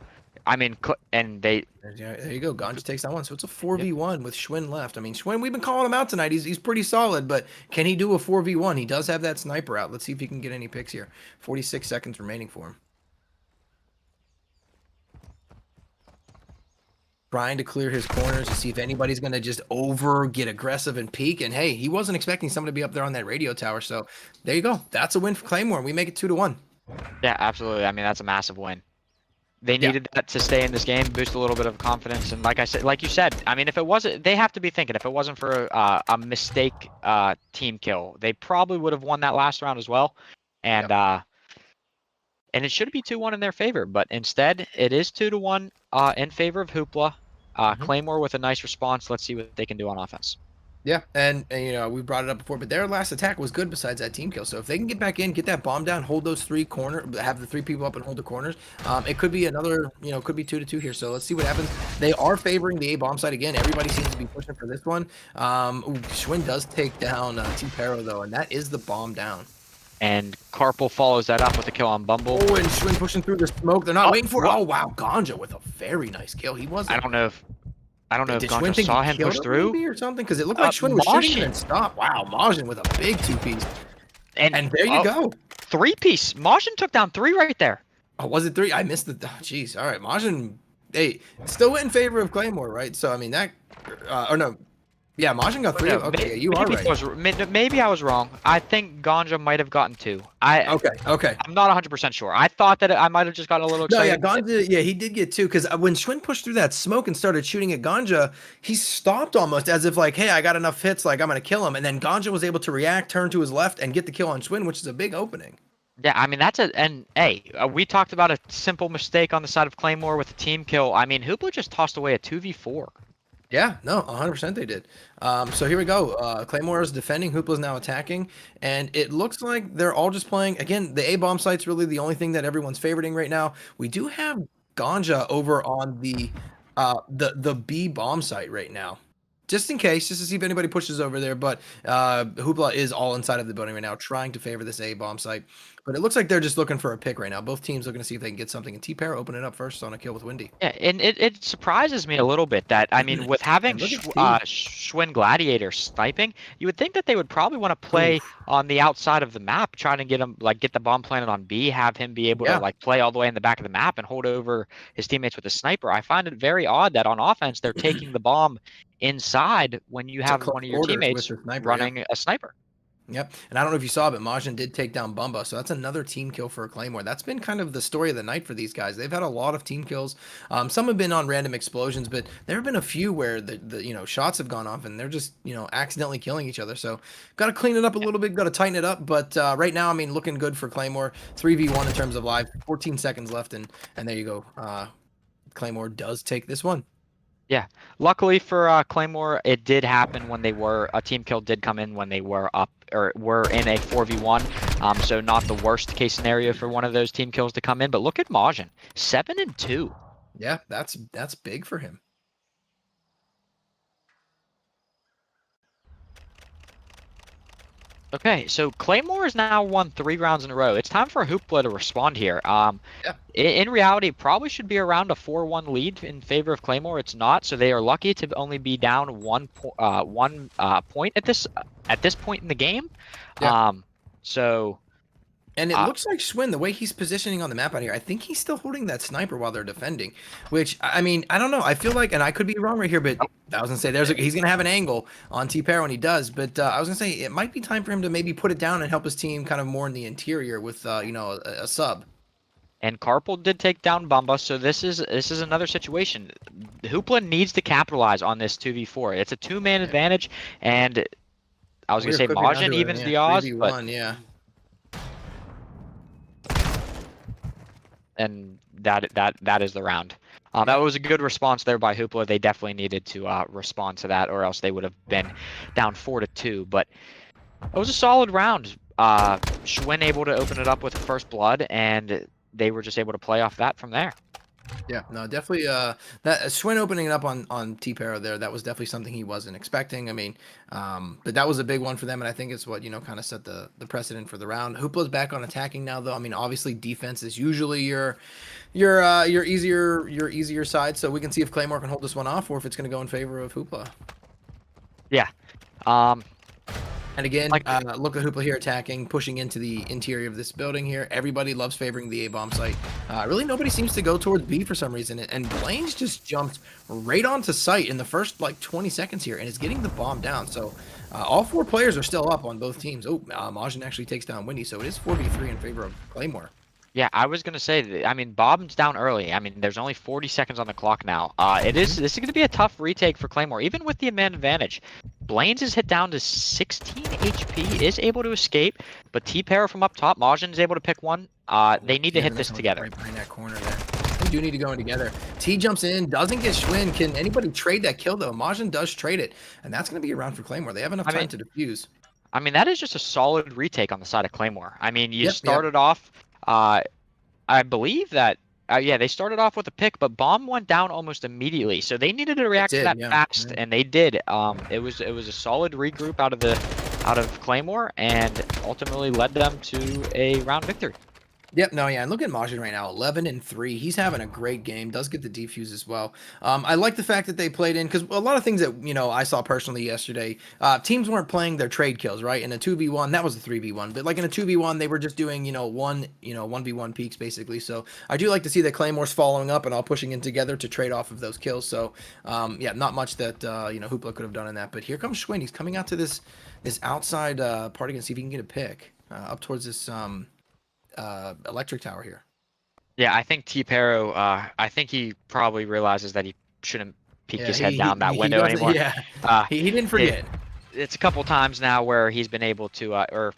I mean, and they... There you go. Ganja takes that one. So it's a 4v1 with Schwinn left. I mean, Schwinn, we've been calling him out tonight. He's pretty solid, but can he do a 4v1? He does have that sniper out. Let's see if he can get any picks here. 46 seconds remaining for him. Trying to clear his corners to see if anybody's going to just get aggressive and peek. And hey, he wasn't expecting someone to be up there on that radio tower. So there you go. That's a win for Claymore. We make it 2-1. Yeah, absolutely. I mean, that's a massive win. They needed that to stay in this game, boost a little bit of confidence. And like you said, I mean, if it wasn't, they have to be thinking, if it wasn't for a mistake team kill, they probably would have won that last round as well. And and it should be 2-1 in their favor, but instead it is 2-1 in favor of Hoopla. Claymore with a nice response. Let's see what they can do on offense. Yeah, and you know, we brought it up before, but their last attack was good besides that team kill. So if they can get back in, get that bomb down, hold those 3 corners, have the 3 people up and hold the corners, it could be another, could be 2-2 here. So let's see what happens. They are favoring the A bomb site again. Everybody seems to be pushing for this one. Schwinn does take down T-Pero though, and that is the bomb down. And Carpal follows that up with a kill on Bumble. Oh, and Schwinn pushing through the smoke. They're not waiting for it. Oh, wow. Ganja with a very nice kill. He wasn't. I don't know if Ganja saw him push through or something, because it looked like Schwinn was shooting and stopped. Wow, Majin with a big 2-piece. And there you go. 3-piece. Majin took down 3 right there. Oh, was it 3? I missed the. Jeez. All right, Majin. Hey, still in favor of Claymore, right? So I mean that, or no. Yeah, Majin got 3. No, Okay, yeah, you are right. Maybe I was wrong. I think Ganja might have gotten 2. Okay. I'm not 100% sure. I thought that I might have just gotten a little No, yeah, excited. Ganja, yeah, he did get 2 because when Schwinn pushed through that smoke and started shooting at Ganja, he stopped almost as if like, hey, I got enough hits, like I'm gonna kill him, and then Ganja was able to react, turn to his left, and get the kill on Schwinn, which is a big opening. Yeah, I mean we talked about a simple mistake on the side of Claymore with the team kill. I mean, Hoopla just tossed away a 2v4. Yeah, no, 100% they did. So here we go. Claymore is defending, Hoopla's now attacking, and it looks like they're all just playing. Again, the A bomb site's really the only thing that everyone's favoriting right now. We do have Ganja over on the B bomb site right now. Just in case, just to see if anybody pushes over there, but Hoopla is all inside of the building right now, trying to favor this A bomb site. But it looks like they're just looking for a pick right now. Both teams looking to see if they can get something. And T-Pair open it up first on a kill with Windy. Yeah, and it surprises me a little bit that, I mean, with having Schwinn Gladiator sniping, you would think that they would probably want to play on the outside of the map, trying to get him, like, get the bomb planted on B, have him be able to, like, play all the way in the back of the map and hold over his teammates with a sniper. I find it very odd that on offense, they're taking the bomb inside when you have one of your teammates running a sniper. Yep, and I don't know if you saw, but Majin did take down Bumba, so that's another team kill for a Claymore. That's been kind of the story of the night for these guys. They've had a lot of team kills. Some have been on random explosions, but there have been a few where the shots have gone off and they're just accidentally killing each other. So got to clean it up a little bit, got to tighten it up. But right now, I mean, looking good for Claymore. 3v1 in terms of live. 14 seconds left, and there you go. Claymore does take this one. Yeah, luckily for Claymore, it did happen when a team kill did come in when they were up or were in a 4v1. So not the worst case scenario for one of those team kills to come in. But look at Majin, 7-2. Yeah, that's big for him. Okay, so Claymore has now won 3 rounds in a row. It's time for Hoopla to respond here. In reality, it probably should be around a 4-1 lead in favor of Claymore. It's not, so they are lucky to only be down one point at this point in the game. Yeah. So. And it looks like Schwinn, the way he's positioning on the map out here, I think he's still holding that sniper while they're defending. Which, I mean, I don't know. I feel like, and I could be wrong right here, but I was going to say he's going to have an angle on T-Pair when he does. But I was going to say it might be time for him to maybe put it down and help his team kind of more in the interior with, a sub. And Carpal did take down Bumba, so this is another situation. Hoopla needs to capitalize on this 2v4. It's a 2-man advantage, and I was going to say Majin evens the odds, 3v1, but yeah. And that is the round. That was a good response there by Hoopla. They definitely needed to respond to that, or else they would have been down 4-2. But it was a solid round. Schwinn able to open it up with first blood, and they were just able to play off that from there. Yeah, no, definitely. That Schwinn opening it up on T-Pair there, that was definitely something he wasn't expecting. I mean, but that was a big one for them, and I think it's what kind of set the precedent for the round. Hoopla's back on attacking now, though. I mean, obviously defense is usually your easier side, so we can see if Claymore can hold this one off, or if it's going to go in favor of Hoopla. Yeah. And again, look at Hoopla here attacking, pushing into the interior of this building here. Everybody loves favoring the A-bomb site. Really, nobody seems to go towards B for some reason. And Blaine's just jumped right onto site in the first, 20 seconds here and is getting the bomb down. So all 4 players are still up on both teams. Oh, Majin actually takes down Windy, so it is 4v3 in favor of Claymore. Yeah, I was gonna say, I mean, Bob's down early. I mean, there's only 40 seconds on the clock now. This is gonna be a tough retake for Claymore, even with the man advantage. Blaine's is hit down to 16 HP, is able to escape, but T-Pair from up top, Majin is able to pick one. They need to hit this together. Right behind that corner there. They do need to go in together. T jumps in, doesn't get Schwinn. Can anybody trade that kill though? Majin does trade it, and that's gonna be around for Claymore. They have enough time to defuse. I mean, that is just a solid retake on the side of Claymore. I mean, you started off. I believe that, they started off with a pick, but bomb went down almost immediately, so they needed to react to that fast, and they did. It was a solid regroup out of Claymore, and ultimately led them to a round victory. Yep, no, yeah, and look at Majin right now, 11-3. He's having a great game. Does get the defuse as well. I like the fact that they played in because a lot of things that I saw personally yesterday. Teams weren't playing their trade kills right in a 2v1. That was a 3v1, but like in a 2v1, they were just doing 1v1 peaks basically. So I do like to see that Claymore's following up and all pushing in together to trade off of those kills. So yeah, not much that Hoopla could have done in that. But here comes Schwinn. He's coming out to this outside part again. See if he can get a pick up towards this electric tower here. Yeah, I think T-Paro, I think he probably realizes that he shouldn't peek Yeah, his head down that he window doesn't. anymore. Yeah, Uh, he didn't forget. it's a couple times now where he's been able to, or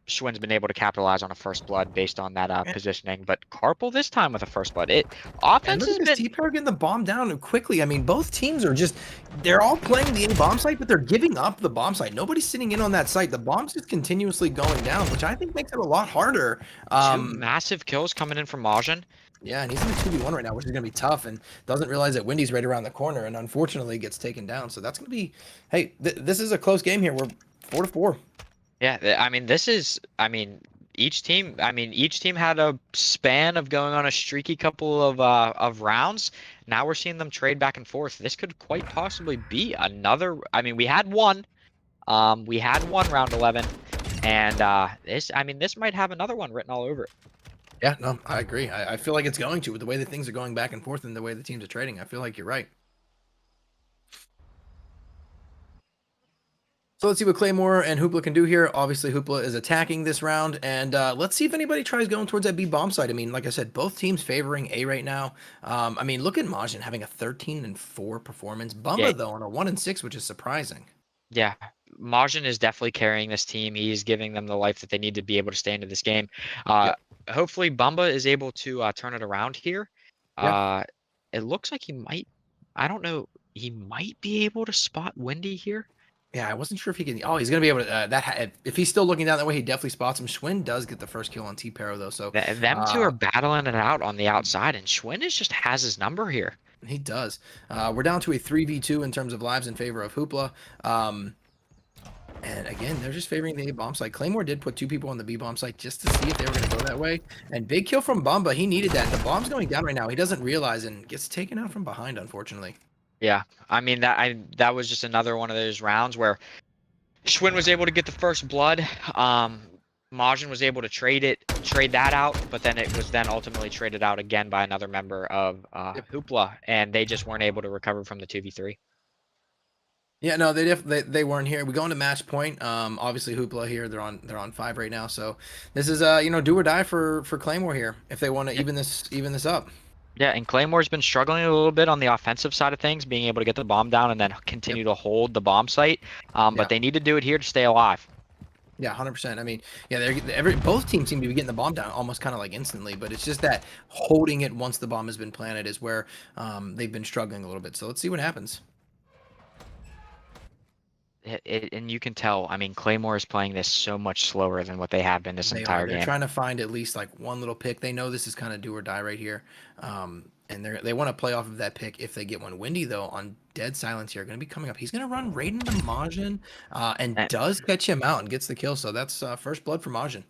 Schwinn's been able to capitalize on a first blood based on that positioning. But Carpal this time with a first blood. And Offense look has at this been T-Power getting the bomb down quickly. I mean, both teams are they're all playing the A bomb site, but they're giving up the bomb site. Nobody's sitting in on that site. The bomb's just continuously going down, which I think makes it a lot harder. two massive kills coming in from Majin. Yeah, and he's in the 2v1 right now, which is going to be tough, and doesn't realize that Wendy's right around the corner, and unfortunately gets taken down. So that's going to be, hey, this is a close game here. We're 4-4. Yeah, I mean, each team had a span of going on a streaky couple of rounds. Now we're seeing them trade back and forth. This could quite possibly be another. I mean, we had one round 11, and this might have another one written all over it. Yeah, no, I agree. I feel like it's going to with the way that things are going back and forth and the way the teams are trading. I feel like you're right. So let's see what Claymore and Hoopla can do here. Obviously, Hoopla is attacking this round, and let's see if anybody tries going towards that B bomb site. I mean, like I said, both teams favoring A right now. I mean, look at Majin having a 13-4 performance. Bumba, though, on a 1-6, which is surprising. Yeah, Majin is definitely carrying this team. He's giving them the life that they need to be able to stay into this game. Hopefully, Bumba is able to turn it around here. It looks like he might. I don't know. He might be able to spot Wendy here. Yeah, I wasn't sure if he can. Oh, he's gonna be able to. If he's still looking down that way, he definitely spots him. Schwinn does get the first kill on T-Paro though. So them two are battling it out on the outside, and Schwinn just has his number here. He does. We're down to a 3v2 in terms of lives in favor of Hoopla. And again, they're just favoring the A bomb site. Claymore did put 2 people on the B bomb site just to see if they were going to go that way. And big kill from Bumba. He needed that. The bomb's going down right now. He doesn't realize and gets taken out from behind, unfortunately. Yeah, I mean that was just another one of those rounds where Schwinn was able to get the first blood. Majin was able to trade that out, but then it was then ultimately traded out again by another member of Hoopla, and they just weren't able to recover from the 2v3. Yeah, no, they weren't here. We go into match point. Obviously Hoopla here. They're on 5 right now. So this is do or die for Claymore here if they want to even this up. Yeah, and Claymore's been struggling a little bit on the offensive side of things, being able to get the bomb down and then continue to hold the bomb site. But they need to do it here to stay alive. Yeah, 100%. I mean, yeah, both teams seem to be getting the bomb down almost kind of like instantly, but it's just that holding it once the bomb has been planted is where they've been struggling a little bit. So let's see what happens. And you can tell, I mean, Claymore is playing this so much slower than what they have been this entire game. They're trying to find at least like one little pick. They know this is kind of do or die right here. And they want to play off of that pick if they get one. Wendy, though, on dead silence here, going to be coming up. He's going to run right into Majin and does catch him out and gets the kill. So that's first blood for Majin.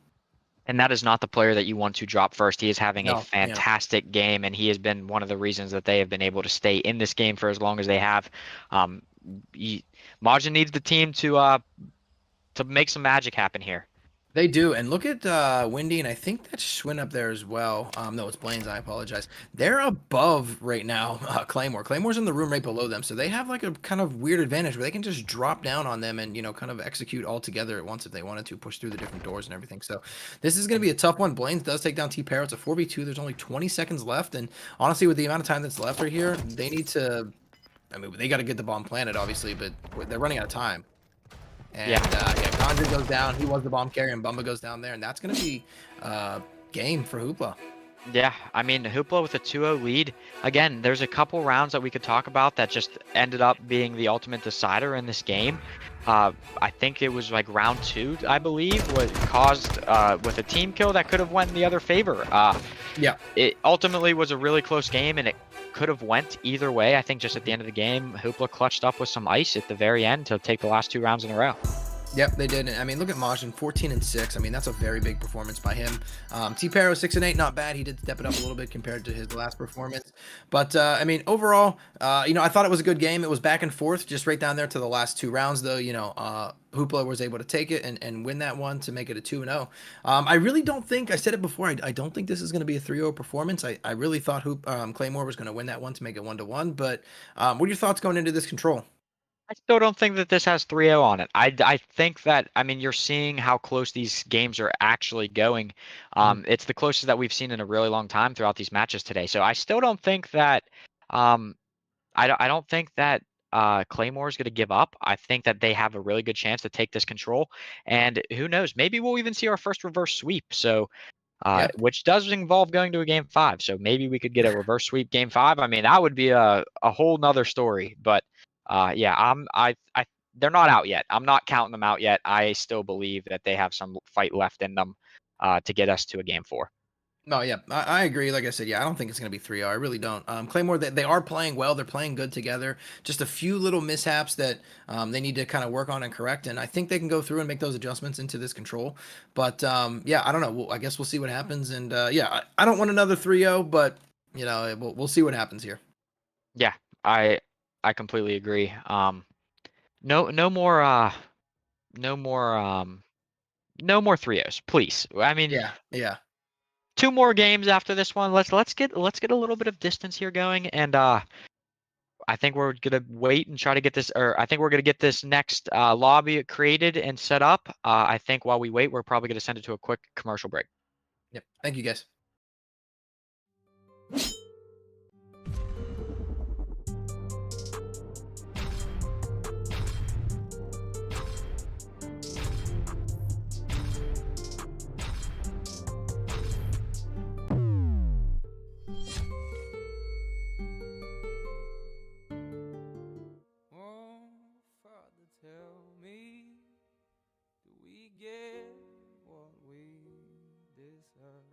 And that is not the player that you want to drop first. He is having a fantastic game, and he has been one of the reasons that they have been able to stay in this game for as long as they have. Majin needs the team to make some magic happen here. They do, and look at Wendy, and I think that's Schwinn up there as well. No, it's Blaine's. I apologize. They're above right now. Claymore. Claymore's in the room right below them, so they have like a kind of weird advantage where they can just drop down on them and kind of execute all together at once if they wanted to, push through the different doors and everything. So this is going to be a tough one. Blaine's does take down T-Paro. It's a 4v2. There's only 20 seconds left, and honestly, with the amount of time that's left right here, they need to. I mean, they got to get the bomb planted, obviously, but they're running out of time. And Condra goes down. He was the bomb carrier, and Bumba goes down there, and that's going to be game for Hoopla. Yeah, I mean, Hoopla with a 2-0 lead. Again, there's a couple rounds that we could talk about that just ended up being the ultimate decider in this game. I think it was like round 2, I believe, what caused with a team kill that could have went in the other favor. It ultimately was a really close game, and it could have went either way. I think just at the end of the game, Hoopla clutched up with some ice at the very end to take the last 2 rounds in a row. Yep, they did. I mean, look at Majin, 14 and 6. I mean, that's a very big performance by him. T Paro 6 and 8, not bad. He did step it up a little bit compared to his last performance. But I mean, overall, I thought it was a good game. It was back and forth, just right down there to the last 2 rounds, though. Hoopla was able to take it and win that one to make it a 2-0. I really don't think I said it before. I don't think this is going to be a 3-0 performance. I really thought Claymore was going to win that one to make it 1-1. But what are your thoughts going into this control? I still don't think that this has 3-0 on it. I think that, I mean, you're seeing how close these games are actually going. It's the closest that we've seen in a really long time throughout these matches today. So I still don't think that um, I don't think that Claymore is going to give up. I think that they have a really good chance to take this control. And who knows? Maybe we'll even see our first reverse sweep. So Yeah. which does involve going to a game 5. So maybe we could get a reverse sweep game 5. I mean, that would be a whole nother story. But yeah, they're not out yet. I'm not counting them out yet. I still believe that they have some fight left in them to get us to a game 4. No, yeah, I agree. Like I said, yeah, I don't think it's going to be 3-0. I really don't. Claymore, they are playing well. They're playing good together. Just a few little mishaps that they need to kind of work on and correct. And I think they can go through and make those adjustments into this control. But yeah, I don't know. I guess we'll see what happens. And yeah, I don't want another 3-0, but we'll see what happens here. Yeah, I completely agree. No more no more no more 3-0s, please. I mean, Yeah. 2 more games after this one. Let's get a little bit of distance here going, and I think we're gonna wait and try to get this, or I think we're gonna get this next lobby created and set up. I think while we wait, we're probably gonna send it to a quick commercial break. Yep. Thank you, guys. Oh, Father, tell me, do we get what we deserve?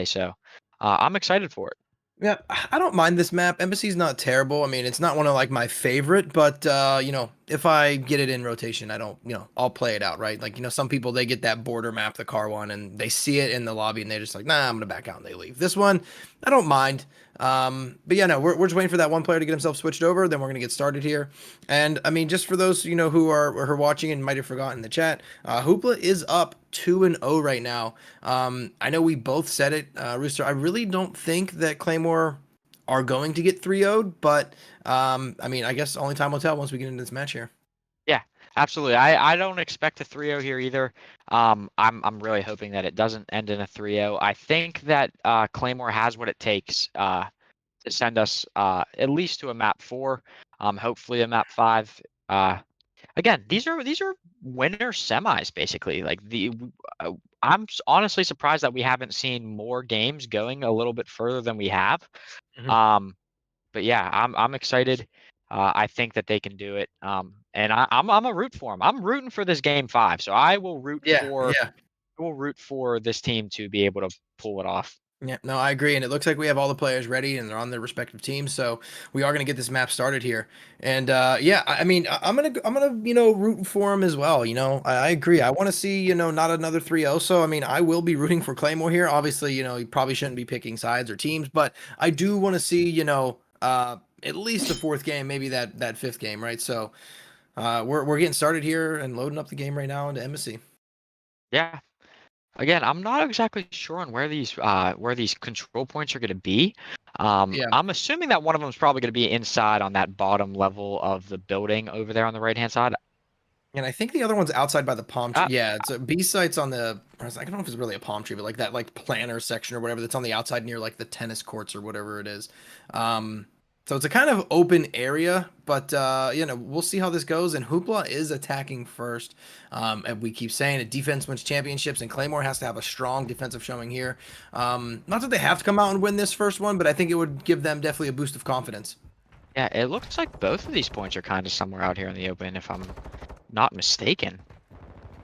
So I'm excited for it. Yeah, I don't mind this map. Embassy's not terrible. I mean, it's not one of like my favorite, but if I get it in rotation, I don't, I'll play it out, right? Like, some people they get that border map, the car one, and they see it in the lobby and they're just like, nah, I'm gonna back out and they leave. This one, I don't mind. But yeah, no, we're just waiting for that one player to get himself switched over. Then we're gonna get started here. And I mean, just for those who are watching and might have forgotten the chat, Hoopla is up 2-0 right now. I know we both said it, Rooster. I really don't think that Claymore are going to get 3-0'd, but I mean, I guess only time will tell once we get into this match here. Yeah, absolutely. I don't expect a 3-0 here either. I'm really hoping that it doesn't end in a 3-0. I think that Claymore has what it takes to send us at least to a map 4, hopefully a map 5. Again, these are winner semis basically. Like I'm honestly surprised that we haven't seen more games going a little bit further than we have. Mhm. But yeah, I'm excited. I think that they can do it. And I'm a root for them. I'm rooting for this game 5. So I will root Yeah, for yeah. this team to be able to pull it off. Yeah, no, I agree, and it looks like we have all the players ready, and they're on their respective teams. So we are going to get this map started here, and yeah, I mean, I'm gonna rooting for him as well. I agree. I want to see not another 3-0. So I mean, I will be rooting for Claymore here. Obviously, you probably shouldn't be picking sides or teams, but I do want to see at least the 4th game, maybe that 5th game, right? So we're getting started here and loading up the game right now into Embassy. Yeah. Again, I'm not exactly sure on where these control points are going to be. Yeah. I'm assuming that one of them is probably going to be inside on that bottom level of the building over there on the right-hand side. And I think the other one's outside by the palm tree. Yeah, it's a B site's on the. I don't know if it's really a palm tree, but like that planter section or whatever that's on the outside near like the tennis courts or whatever it is. So it's a kind of open area, but we'll see how this goes. And Hoopla is attacking first. And we keep saying it, defense wins championships, and Claymore has to have a strong defensive showing here. Not that they have to come out and win this first one, but I think it would give them definitely a boost of confidence. Yeah, it looks like both of these points are kind of somewhere out here in the open, if I'm not mistaken.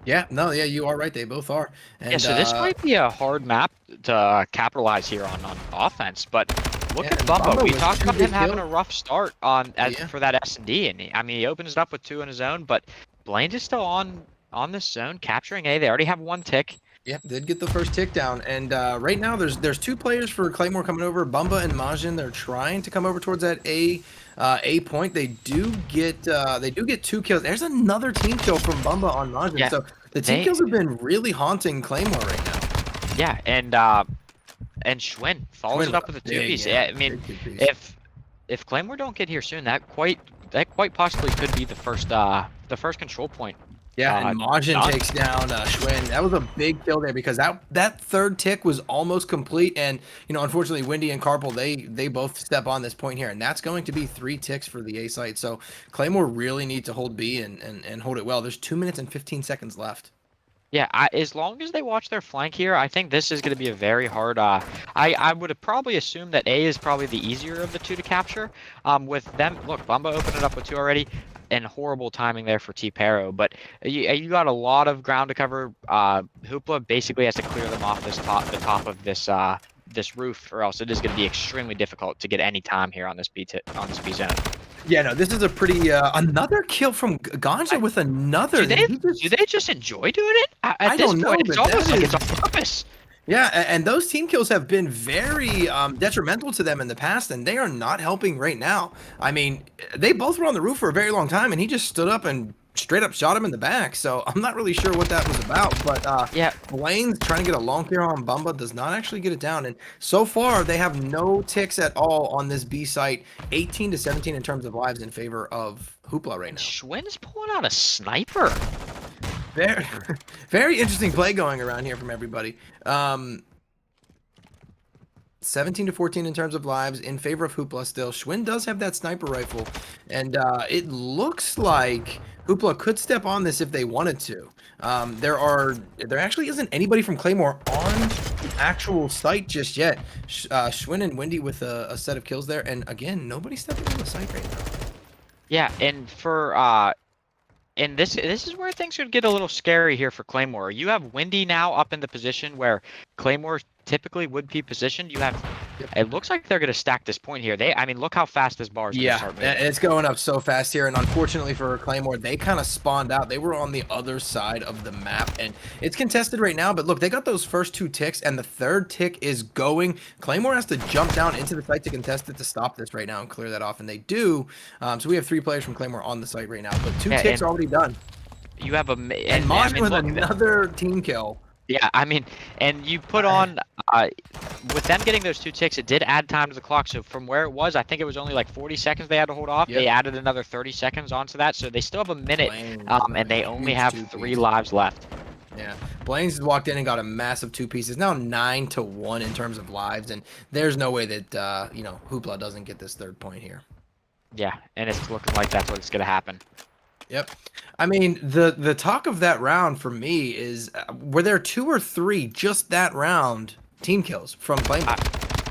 Yeah, no, yeah, you are right. They both are. And, yeah, so this might be a hard map to capitalize here on offense, but look at Bumbo. We talked about him having a rough start for that S&D, and I mean, he opens it up with 2 in his own, but Blaine is still on this zone, capturing A. They already have 1 tick. Yep, did get the first tick down, and right now there's 2 players for Claymore coming over. Bumba and Majin. They're trying to come over towards that A point. They do get 2 kills. There's another team kill from Bumba on Majin. Yeah, so the team kills have been really haunting Claymore right now. Yeah, and Schwinn follows it up with a 2-piece. Yeah, I mean, if Claymore don't get here soon, that quite possibly could be the first control point. Yeah, and Majin takes down Schwinn. That was a big kill there because that 3rd tick was almost complete. And, unfortunately, Wendy and Carpal, they both step on this point here. And that's going to be 3 ticks for the A site. So Claymore really need to hold B and hold it well. There's 2 minutes and 15 seconds left. Yeah, as long as they watch their flank here, I think this is going to be a very hard. I would probably assume that A is probably the easier of the 2 to capture. With them, look, Bumba opened it up with 2 already, and horrible timing there for T-Pero. But you got a lot of ground to cover. Hoopla basically has to clear them off the top of this roof, or else it is going to be extremely difficult to get any time here on this B zone. Yeah, no, this is a pretty another kill from Ganja with another. Do they just enjoy doing it? At this point, it's almost like it's on purpose. Yeah, and those team kills have been very detrimental to them in the past, and they are not helping right now. I mean, they both were on the roof for a very long time, and he just stood up and straight up shot him in the back. So I'm not really sure what that was about, but yeah, Blaine's trying to get a long kill on Bumba, does not actually get it down, and so far they have no ticks at all on this B site. 18 to 17 in terms of lives in favor of Hoopla right now. Schwinn's pulling out a sniper. Very, very interesting play going around here from everybody. 17 to 14 in terms of lives in favor of Hoopla still. Schwinn does have that sniper rifle, and it looks like Hoopla could step on this if they wanted to. There actually isn't anybody from Claymore on the actual site just yet. Schwinn and Wendy with a set of kills there, and again, nobody stepping on the site right now. Yeah, and for and this is where things could get a little scary here for Claymore. You have Wendy now up in the position where Claymore typically would be positioned, you have. It looks like they're going to stack this point here. I mean, look how fast this bar is going to start moving. It's going up so fast here, and unfortunately for Claymore, they kind of spawned out. They were on the other side of the map, and it's contested right now. But look, they got those first 2 ticks, and the 3rd tick is going. Claymore has to jump down into the site to contest it to stop this right now and clear that off, and they do. So we have 3 players from Claymore on the site right now, but 2 ticks already done. You have a and Maj with another team kill. Yeah, I mean, and you put on, with them getting those 2 ticks, it did add time to the clock. So from where it was, I think it was only like 40 seconds they had to hold off. They added another 30 seconds onto that. So they still have a minute, and they only have 3 lives left. Yeah, Blaine's has walked in and got a massive 2 pieces. Now 9-1 in terms of lives, and there's no way that, you know, Hoopla doesn't get this 3rd point here. Yeah, and it's looking like that's what's going to happen. Yep. I mean, the talk of that round for me is, were there 2 or 3 just that round team kills from Claymore?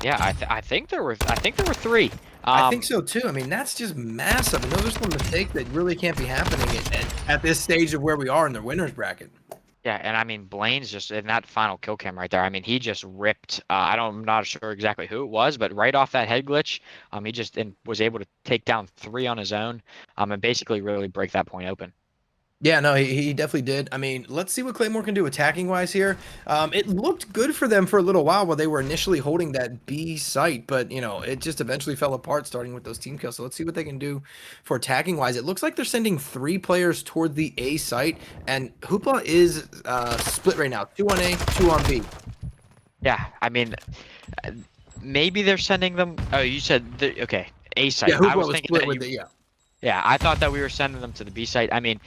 Yeah, I think there were 3. I think so too. I mean, that's just massive, and those are some mistakes that really can't be happening at this stage of where we are in the winners bracket. Yeah, and I mean, Blaine's just in that final kill cam right there. I mean, he just ripped. I'm not sure exactly who it was, but right off that head glitch, he just was able to take down 3 on his own, and basically really break that point open. Yeah, no, he definitely did. I mean, let's see what Claymore can do attacking-wise here. It looked good for them for a little while they were initially holding that B site, but, you know, it just eventually fell apart starting with those team kills. So let's see what they can do for attacking-wise. It looks like they're sending 3 players toward the A site, and Hoopla is split right now. 2 on A, 2 on B. Yeah, I mean, maybe they're sending them. Oh, you said, okay, A site. Yeah, Hoopla I was was thinking split with it, yeah. Yeah, I thought that we were sending them to the B site. I mean,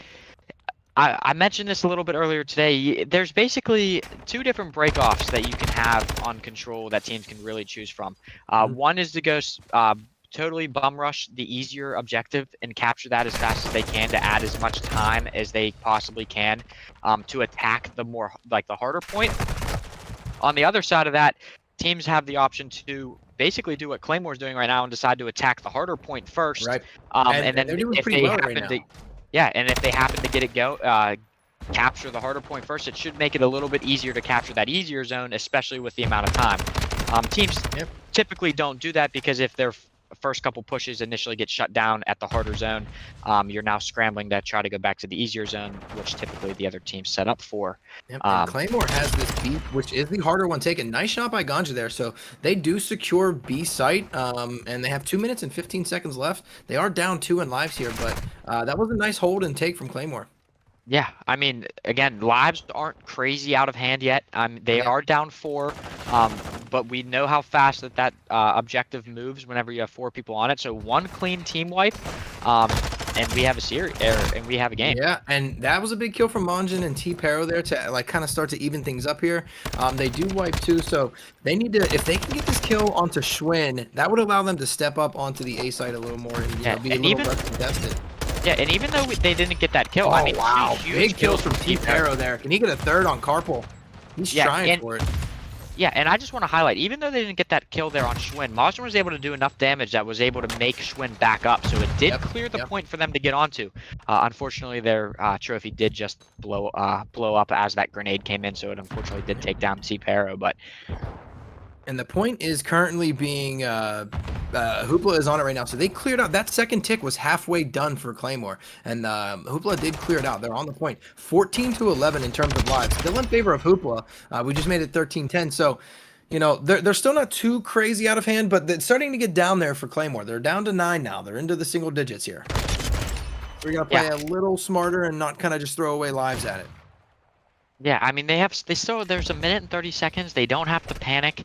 I mentioned this a little bit earlier today. There's basically 2 different breakoffs that you can have on control that teams can really choose from. One is to go totally bum rush the easier objective and capture that as fast as they can to add as much time as they possibly can to attack the more, like, the harder point. On the other side of that, teams have the option to basically do what Claymore's doing right now and decide to attack the harder point first. Right. And then they're doing if pretty they well happen right now. to, yeah, and if they happen to get it capture the harder point first, it should make it a little bit easier to capture that easier zone, especially with the amount of time. Teams typically don't do that because if their first couple pushes initially get shut down at the harder zone, you're now scrambling to try to go back to the easier zone, which typically the other team's set up for. Yep, and Claymore has this B, which is the harder one taken. Nice shot by Ganja there. So they do secure B site, and they have 2 minutes and 15 seconds left. They are down 2 in lives here, but that was a nice hold and take from Claymore. Yeah, I mean, again, lives aren't crazy out of hand yet. They are down 4, but we know how fast that objective moves whenever you have 4 people on it. So 1 clean team wipe, and we have a series, and we have a game. Yeah, and that was a big kill from Monjin and T-Pero there to like kind of start to even things up here. They do wipe too, so they need to, if they can get this kill onto Schwinn, that would allow them to step up onto the A side a little more and be a little less contested. Yeah, and even though they didn't get that kill, oh, I mean, wow, huge big kills from T-Pero there. Can he get a 3rd on Carpal? He's trying for it. Yeah, and I just want to highlight, even though they didn't get that kill there on Schwinn, Mazda was able to do enough damage that was able to make Schwinn back up, so it did clear the point for them to get onto. Unfortunately, their trophy did just blow up as that grenade came in, so it unfortunately did take down T-Pero, but... And the point is currently being, Hoopla is on it right now. So they cleared out, that second tick was halfway done for Claymore. And Hoopla did clear it out. They're on the point. 14-11 in terms of lives. Still in favor of Hoopla. We just made it 13-10. So, you know, they're still not too crazy out of hand, but it's starting to get down there for Claymore. They're down to 9 now. They're into the single digits here. We're going to play a little smarter and not kind of just throw away lives at it. Yeah, I mean, there's a minute and 30 seconds. They don't have to panic.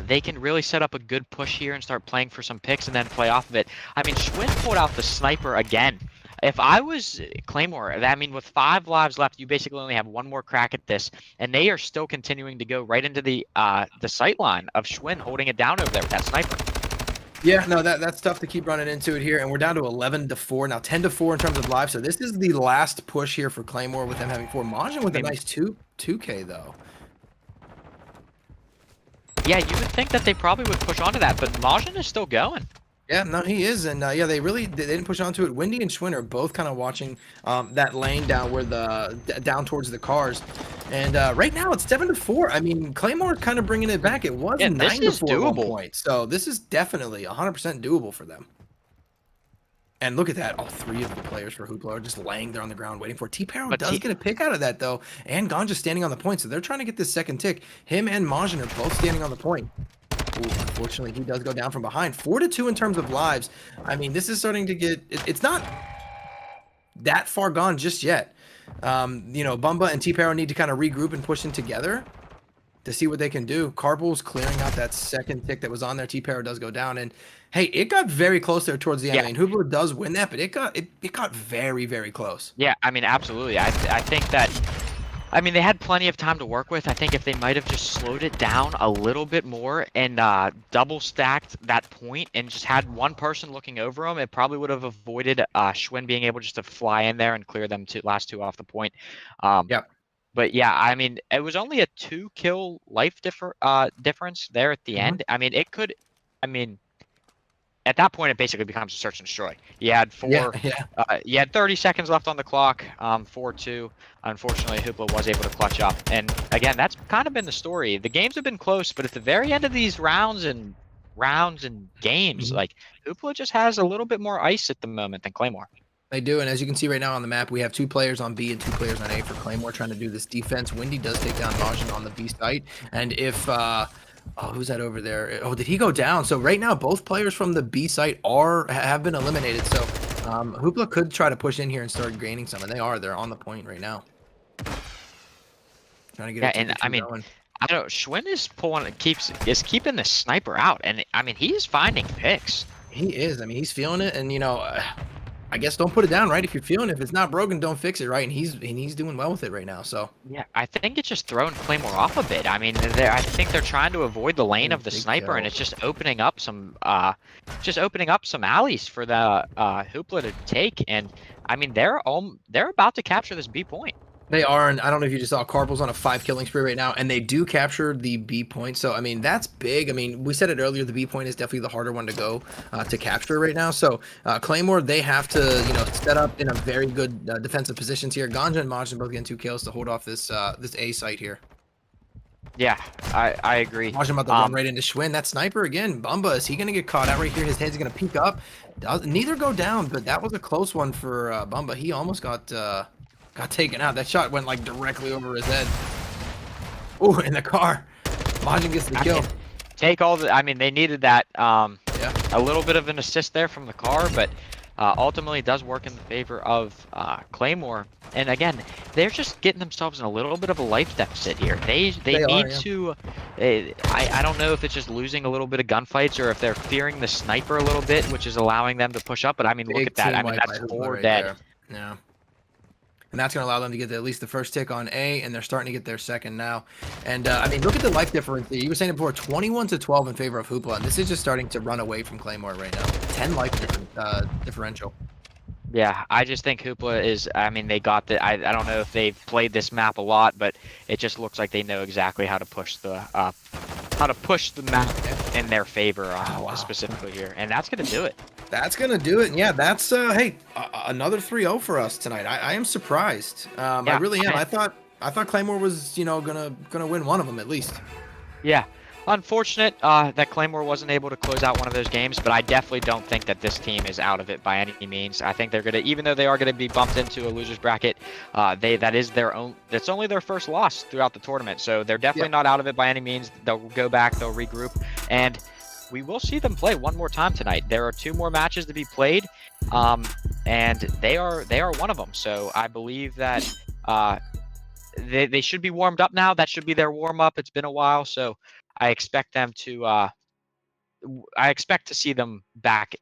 They can really set up a good push here and start playing for some picks and then play off of it. I mean, Schwinn pulled out the sniper again. If I was Claymore, I mean, with 5 lives left, you basically only have 1 more crack at this, and they are still continuing to go right into the sight line of Schwinn holding it down over there with that sniper. Yeah, no, that's tough to keep running into it here, and we're down to 11-4 now, 10-4 in terms of live. So this is the last push here for Claymore with them having 4. Majin with a nice 2K though. Yeah, you would think that they probably would push onto that, but Majin is still going. Yeah, no, he is, and yeah, they didn't push onto it. Wendy and Schwinn are both kind of watching that lane down where down towards the cars, and right now it's 7-4. I mean, Claymore kind of bringing it back. It was Yeah, this 9-4 is at one doable. point, so this is definitely 100% doable for them. And look at that, all three of the players for Hoopla are just laying there on the ground waiting for it. T-Paro But does get a pick out of that though, and Ganja standing on the point, so they're trying to get this second tick. Him and Majin are both standing on the point. Ooh, unfortunately, he does go down from behind. 4-2 in terms of lives. I mean, this is starting to get... it's not that far gone just yet. You know, Bumba and T-Paro need to kind of regroup and push in together to see what they can do. Carble's clearing out that second tick that was on there. T-Paro does go down, and hey, it got very close there towards the end. Yeah. I mean, Hoopla does win that, but it got very, very close. Yeah, I mean, absolutely. I think that, I mean, they had plenty of time to work with. I think if they might have just slowed it down a little bit more and double stacked that point and just had one person looking over them, it probably would have avoided Schwinn being able just to fly in there and clear them last two off the point. Yep. But yeah, I mean, it was only a 2-kill life difference there at the end. I mean, it could, I mean, at that point, it basically becomes a search and destroy. You had you had 30 seconds left on the clock, 4-2. Unfortunately, Hoopla was able to clutch up. And again, that's kind of been the story. The games have been close, but at the very end of these rounds and games, like Hoopla just has a little bit more ice at the moment than Claymore. They do, and as you can see right now on the map, we have 2 players on B and 2 players on A for Claymore trying to do this defense. Windy does take down Majin on the B site, and if oh, who's that over there? Oh, did he go down? So right now, both players from the B site have been eliminated. So Hoopla could try to push in here and start gaining some, and they're on the point right now. Trying to get and I mean, going. I don't. Schwinn is keeping the sniper out, and I mean, he is finding picks. He is. I mean, he's feeling it, and you know, I guess don't put it down, right? If you're feeling it, if it's not broken, don't fix it, right? And he's doing well with it right now. So yeah, I think it's just throwing Claymore off a bit. I mean, I think they're trying to avoid the lane of the sniper, and it's just opening up some alleys for the Hoopla to take. And I mean, they're about to capture this B point. they are, and I don't know if you just saw Carble's on a 5 killing spree right now, and they do capture the B point. So I mean, that's big. I mean, we said it earlier, the B point is definitely the harder one to go to capture right now. So Claymore, they have to set up in a very good defensive positions here. Ganja and Majin both getting 2 kills to hold off this this A site here. Yeah, I agree. Majin about to run right into Schwinn. That sniper again, Bumba, is he gonna get caught out right here? His head's gonna peek up. Neither go down, but that was a close one for Bumba. He almost got taken out. That shot went like directly over his head. Ooh, in the car. Majin gets the kill. Take all the. I mean, they needed that. A little bit of an assist there from the car, but ultimately it does work in the favor of Claymore. And again, they're just getting themselves in a little bit of a life deficit here. They need to. I don't know if it's just losing a little bit of gunfights or if they're fearing the sniper a little bit, which is allowing them to push up. But I mean, look at that. I mean, that's 4 dead. Yeah. And that's going to allow them to get at least the first tick on A, and they're starting to get their second now. And, I mean, look at the life difference. You were saying it before, 21-12 in favor of Hoopla, and this is just starting to run away from Claymore right now. 10 life differential. Yeah, I just think Hoopla is, I mean, they got the, I don't know if they've played this map a lot, but it just looks like they know exactly how to push the map in their favor specifically here. And that's going to do it. That's going to do it. And yeah, that's, hey, another 3-0 for us tonight. I am surprised. I really am. I thought Claymore was, gonna win one of them at least. Yeah. Unfortunate that Claymore wasn't able to close out one of those games, but I definitely don't think that this team is out of it by any means. I think they're going to, even though they are going to be bumped into a loser's bracket, that's only their first loss throughout the tournament. So they're definitely not out of it by any means. They'll go back, they'll regroup, and we will see them play one more time tonight. There are 2 more matches to be played, and they are one of them. So I believe that they should be warmed up now. That should be their warm up. It's been a while, so I expect them to. I expect to see them back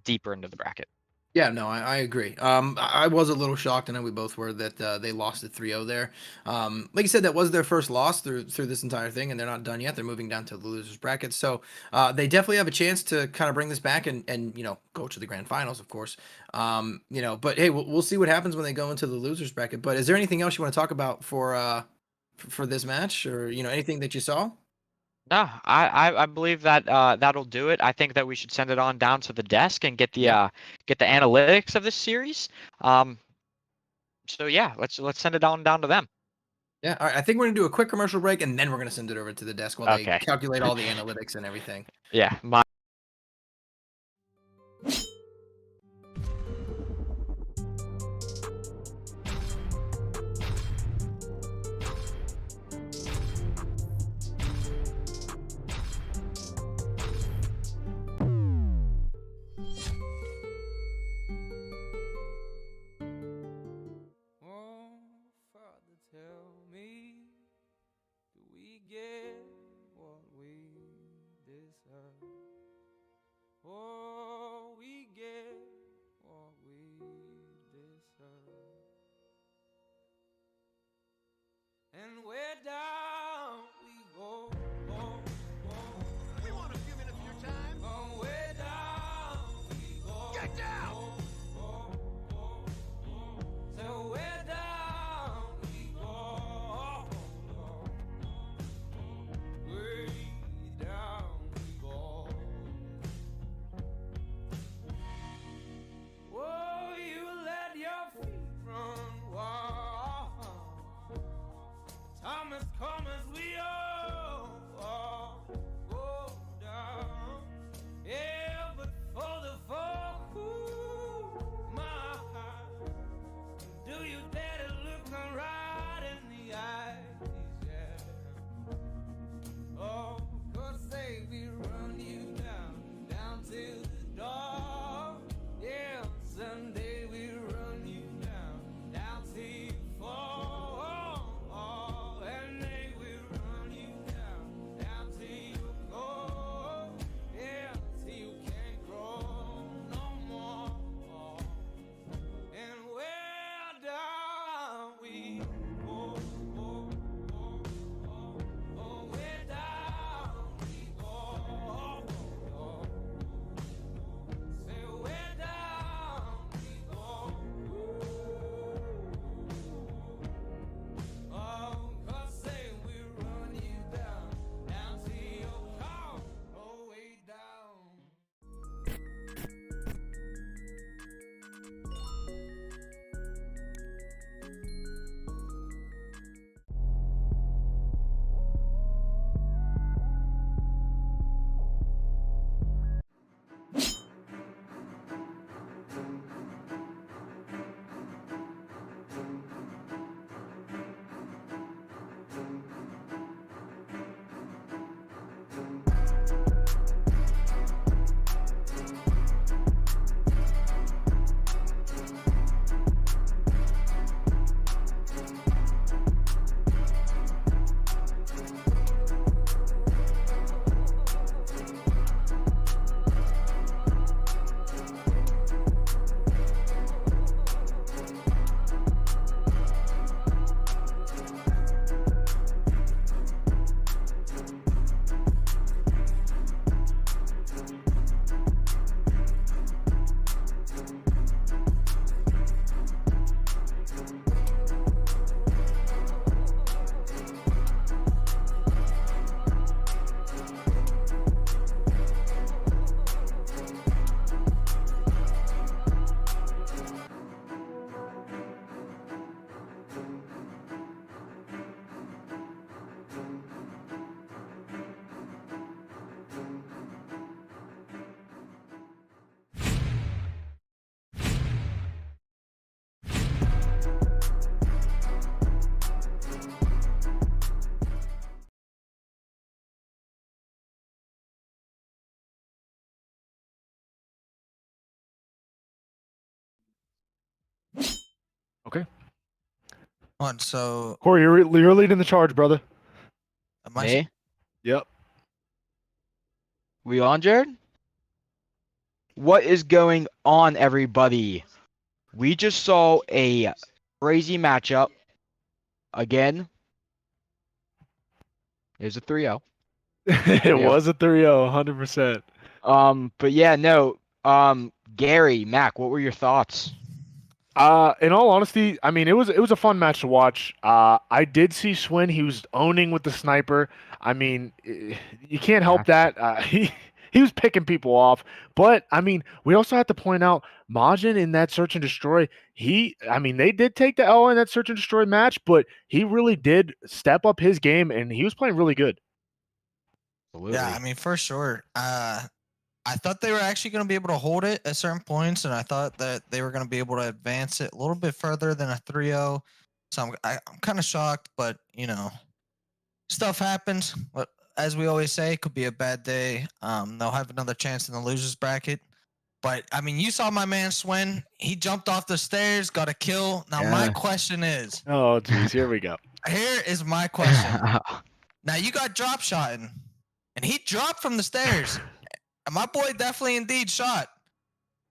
deeper into the bracket. Yeah, no, I agree. I was a little shocked, and I know we both were, that they lost at 3-0 there. Like you said, that was their first loss through this entire thing, and they're not done yet. They're moving down to the losers bracket, so they definitely have a chance to kind of bring this back and go to the grand finals, of course. But hey, we'll see what happens when they go into the losers bracket. But is there anything else you want to talk about for this match, or anything that you saw? No, I believe that that'll do it. I think that we should send it on down to the desk and get the analytics of this series. So yeah, let's send it on down to them. Yeah. All right. I think we're gonna do a quick commercial break, and then we're gonna send it over to the desk while they Okay. calculate all the analytics and everything. Yeah, my Oh, Father, tell me, do we get what we deserve? Oh, we get what we deserve. And where down we go, oh, oh. We want a few minutes of your time. Oh, where down we go. Get down! Oh, oh, oh. So where down we go. Way down we go. Oh, you let your feet run wild. Thomas, come as we all go down. Yeah, but for the folk who my heart, do you dare to look them right in the eyes? Yeah. Oh, 'cause they will run you down, down to the door. Yeah, someday we run you down, down till you fall. And they will run you down, down till you go. Yeah, till you can't grow no more. And where down we go, oh, oh, oh, oh, where down we go, oh, oh. Say where down we go, oh, 'cause say we run you down, down to your car, oh, way down. Okay. What? So Corey, you're leading the charge, brother. am I? Me? Yep. We on, Jared? What is going on, everybody? We just saw a crazy matchup. Again, it was a 3-0. It was a 3-0, 100%. But yeah, no. Gary, Mac, what were your thoughts? In all honesty, I mean it was a fun match to watch. I did see Swin. He was owning with the sniper. I mean, you can't Yeah. help that. He was picking people off. But I mean, we also have to point out Majin in that search and destroy. I mean, they did take the L in that search and destroy match, but he really did step up his game, and he was playing really good. Absolutely. Yeah, I mean, for sure. I thought they were actually going to be able to hold it at certain points, and I thought that they were going to be able to advance it a little bit further than a 3-0. So I'm kind of shocked, but stuff happens. But as we always say, it could be a bad day. They'll have another chance in the losers bracket. But I mean, you saw my man Swen. He jumped off the stairs, got a kill. Now my Yeah. question is, Oh, geez, here we go. here is my question. Now you got drop shotting, and he dropped from the stairs. And my boy definitely indeed shot,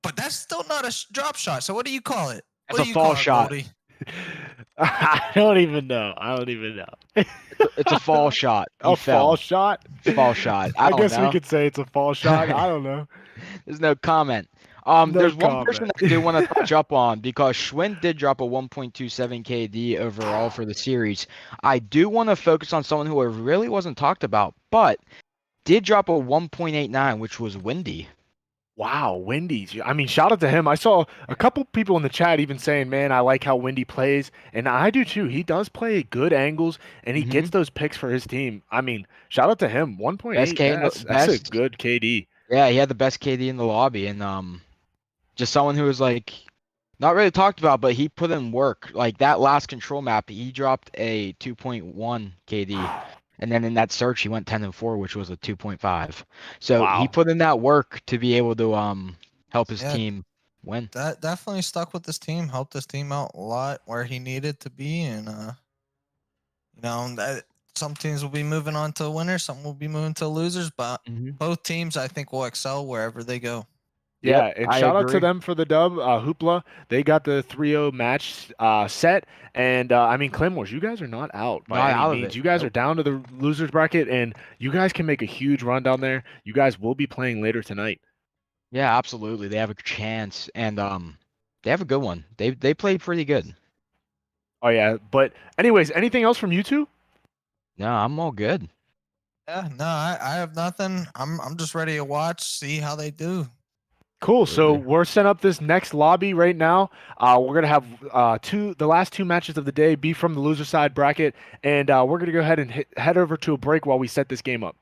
but that's still not a drop shot. So what do you call it? That's What a do you fall call it, shot. Goldie? I don't even know. I don't even know. It's a fall shot. He A fall fell. shot? Fall shot. I I don't guess we know. could say it's a fall shot. I don't know. There's no comment. No There's one person comment. I do want to touch up on because Schwinn did drop a 1.27 KD overall for the series. I do want to focus on someone who really wasn't talked about, but did drop a 1.89, which was Windy. Wow, Wendy's. I mean, shout out to him. I saw a couple people in the chat even saying, "Man, I like how Wendy plays," and I do too. He does play at good angles, and he gets those picks for his team. I mean, shout out to him. 1.8. That's a good KD. Yeah, he had the best KD in the lobby, and just someone who was like not really talked about, but he put in work. Like that last control map, he dropped a 2.1 KD. And then in that search, he went 10-4, which was a 2.5. So he Wow. put in that work to be able to help his Yeah. team win. That definitely stuck with this team, helped this team out a lot where he needed to be, and some teams will be moving on to winners, some will be moving to losers, but both teams I think will excel wherever they go. Yeah, Yep, and I shout out to agree. them for the dub. Hoopla, they got the 3-0 match set. And I mean, Claymores, you guys are not out by Not any out of means. it. You guys Nope. are down to the losers bracket, and you guys can make a huge run down there. You guys will be playing later tonight. Yeah, absolutely. They have a chance, and they have a good one. They played pretty good. Oh yeah, but anyways, anything else from you two? No, I'm all good. Yeah, no, I have nothing. I'm just ready to watch, see how they do. Cool. So Absolutely. we're setting up this next lobby right now. We're gonna have the last two matches of the day be from the loser side bracket, and we're gonna go ahead and head over to a break while we set this game up.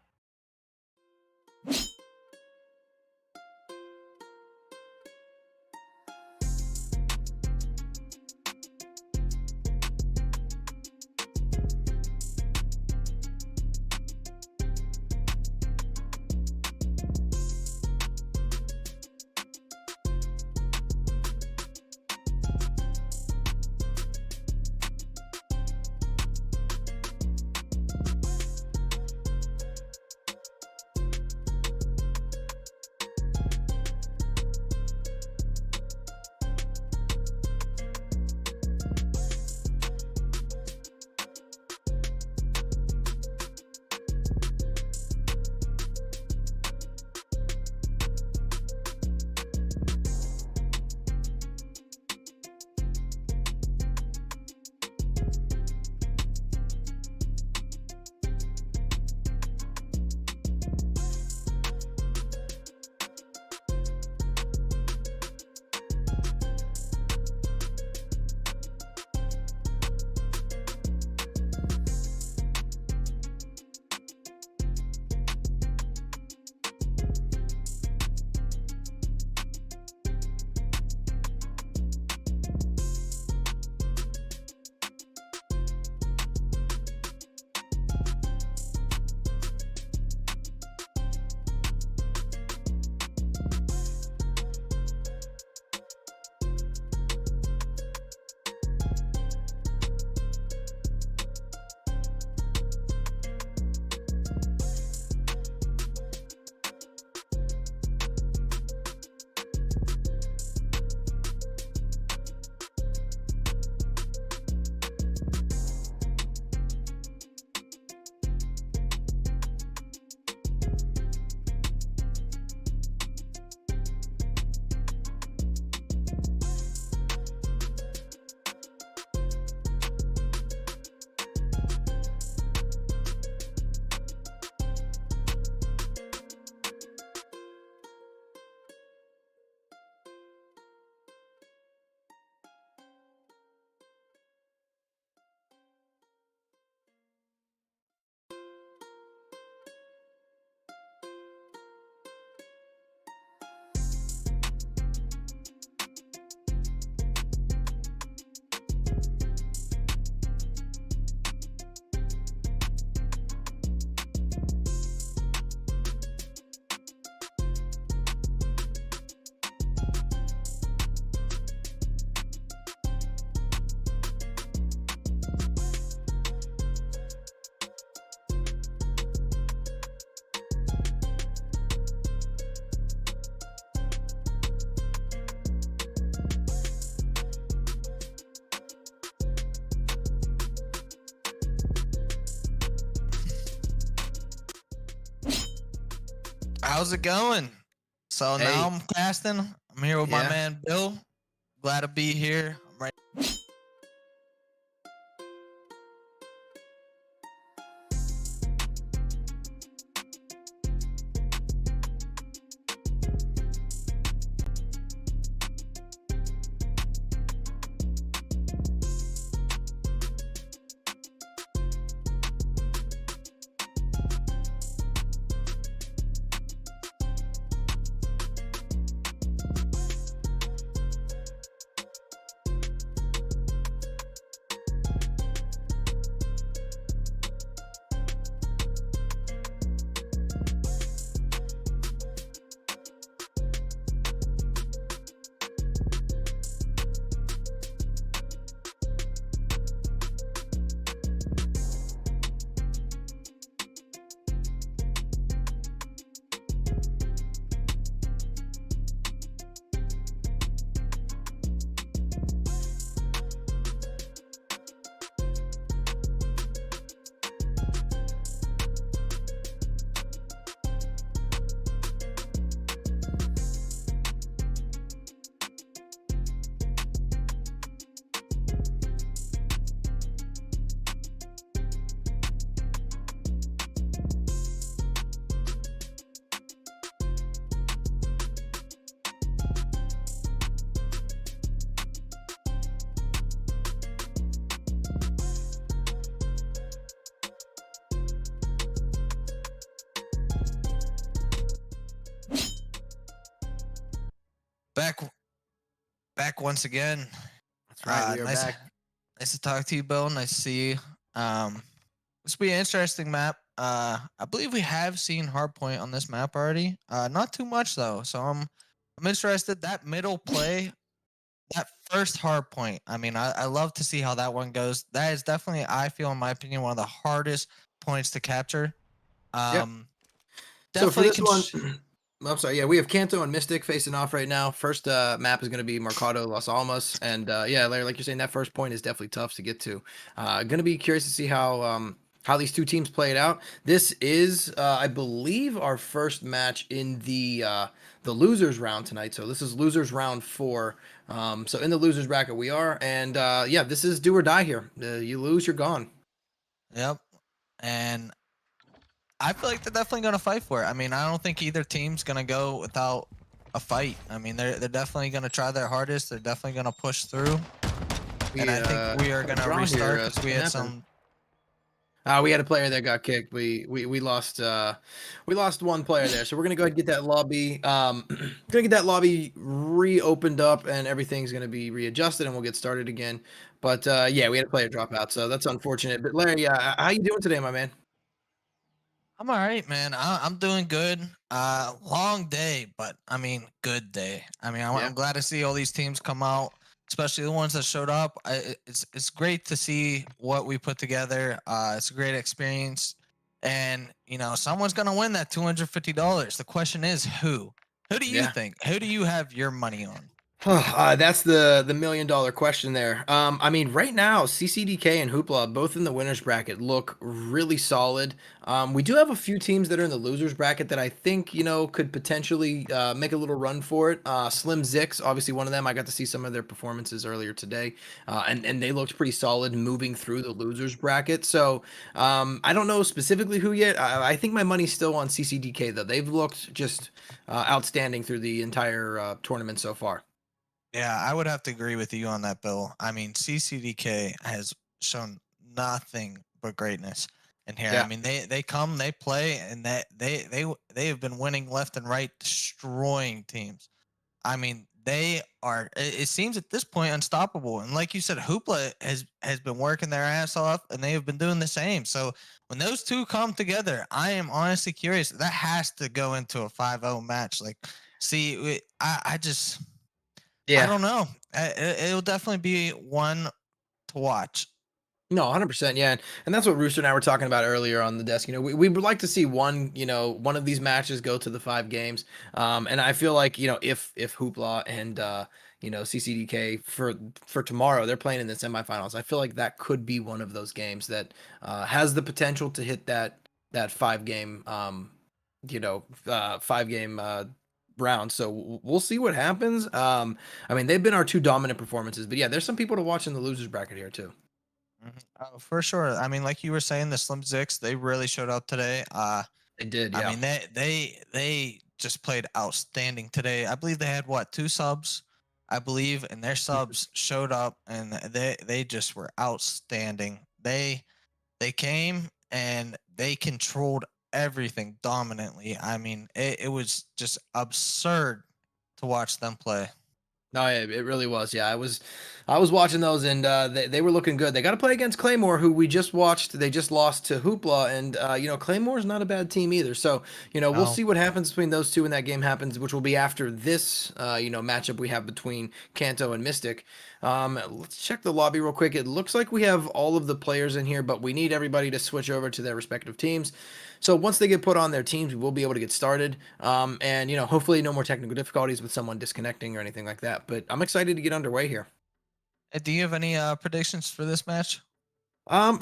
how's it going? So Hey. now I'm casting. I'm here with my Yeah. man Bill. Glad to be here. I'm ready. Back once again. That's right. We are nice, back. nice to talk to you, Bill. Nice to see you. This will be an interesting map. I believe we have seen hardpoint on this map already. Not too much though. So I'm interested. That middle play, that first hardpoint. I mean, I love to see how that one goes. That is definitely, I feel, in my opinion, one of the hardest points to capture. So for Definitely this one, I'm sorry. Yeah, we have Kanto and Mystic facing off right now. First map is going to be Mercado Las Almas, and yeah, Larry, like you're saying, that first point is definitely tough to get to. Going to be curious to see how these two teams play it out. This is, I believe, our first match in the losers round tonight. So this is losers round 4. So in the losers bracket we are, and yeah, this is do or die here. You lose, you're gone. Yep. And I feel like they're definitely going to fight for it. I mean, I don't think either team's going to go without a fight. I mean, they're definitely going to try their hardest. They're definitely going to push through. And I think we are going to restart because we had some. We had a player that got kicked. We lost one player there. So we're gonna go ahead and get that lobby reopened up, and everything's gonna be readjusted, and we'll get started again. But yeah, we had a player drop out, so that's unfortunate. But Larry, how you doing today, my man? I'm all right, man. I'm doing good. Long day, but I mean, good day. I mean, I'm glad to see all these teams come out, especially the ones that showed up. It's great to see what we put together. It's a great experience, and you know, someone's gonna win that $250. The question is, who? Who do you think? Who do you have your money on? That's the $1 million question there. I mean, right now, CCDK and Hoopla, both in the winners bracket, look really solid. We do have a few teams that are in the losers bracket that I think, you know, could potentially make a little run for it. Slim Zix, obviously one of them. I got to see some of their performances earlier today, and they looked pretty solid moving through the losers bracket. So I don't know specifically who yet. I think my money's still on CCDK, though. They've looked just outstanding through the entire tournament so far. Yeah, I would have to agree with you on that, Bill. I mean, CCDK has shown nothing but greatness in here. Yeah. I mean, they come, they play, and they have been winning left and right, destroying teams. I mean, they are. It seems at this point unstoppable. And like you said, Hoopla has been working their ass off, and they have been doing the same. So when those two come together, I am honestly curious. That has to go into a 5-0 match. Like, see, I just. Yeah. I don't know. It'll definitely be one to watch. No, 100%. Yeah. And that's what Rooster and I were talking about earlier on the desk. You know, we would like to see one of these matches go to the 5 games. And I feel like, you know, if Hoopla and, CCDK for tomorrow, they're playing in the semifinals. I feel like that could be one of those games that has the potential to hit that 5 game 5-game round. So we'll see what happens. I mean, they've been our two dominant performances, but yeah, there's some people to watch in the losers bracket here too. For sure. I mean, like you were saying, the Slim Zix, they really showed up today. They did, yeah. I mean, they just played outstanding today. I believe they had what, 2 subs, I believe, and their subs showed up and they just were outstanding. They came and they controlled everything dominantly. I mean, it was just absurd to watch them play. No, it really was. Yeah, I was watching those, and they were looking good. They got to play against Claymore, who we just watched. They just lost to Hoopla, and Claymore's not a bad team either. So we'll No. see what happens between those two when that game happens, which will be after this matchup we have between Kanto and Mystic. Let's check the lobby real quick. It looks like we have all of the players in here, but we need everybody to switch over to their respective teams. So once they get put on their teams, we will be able to get started. And hopefully no more technical difficulties with someone disconnecting or anything like that. But I'm excited to get underway here. Do you have any predictions for this match?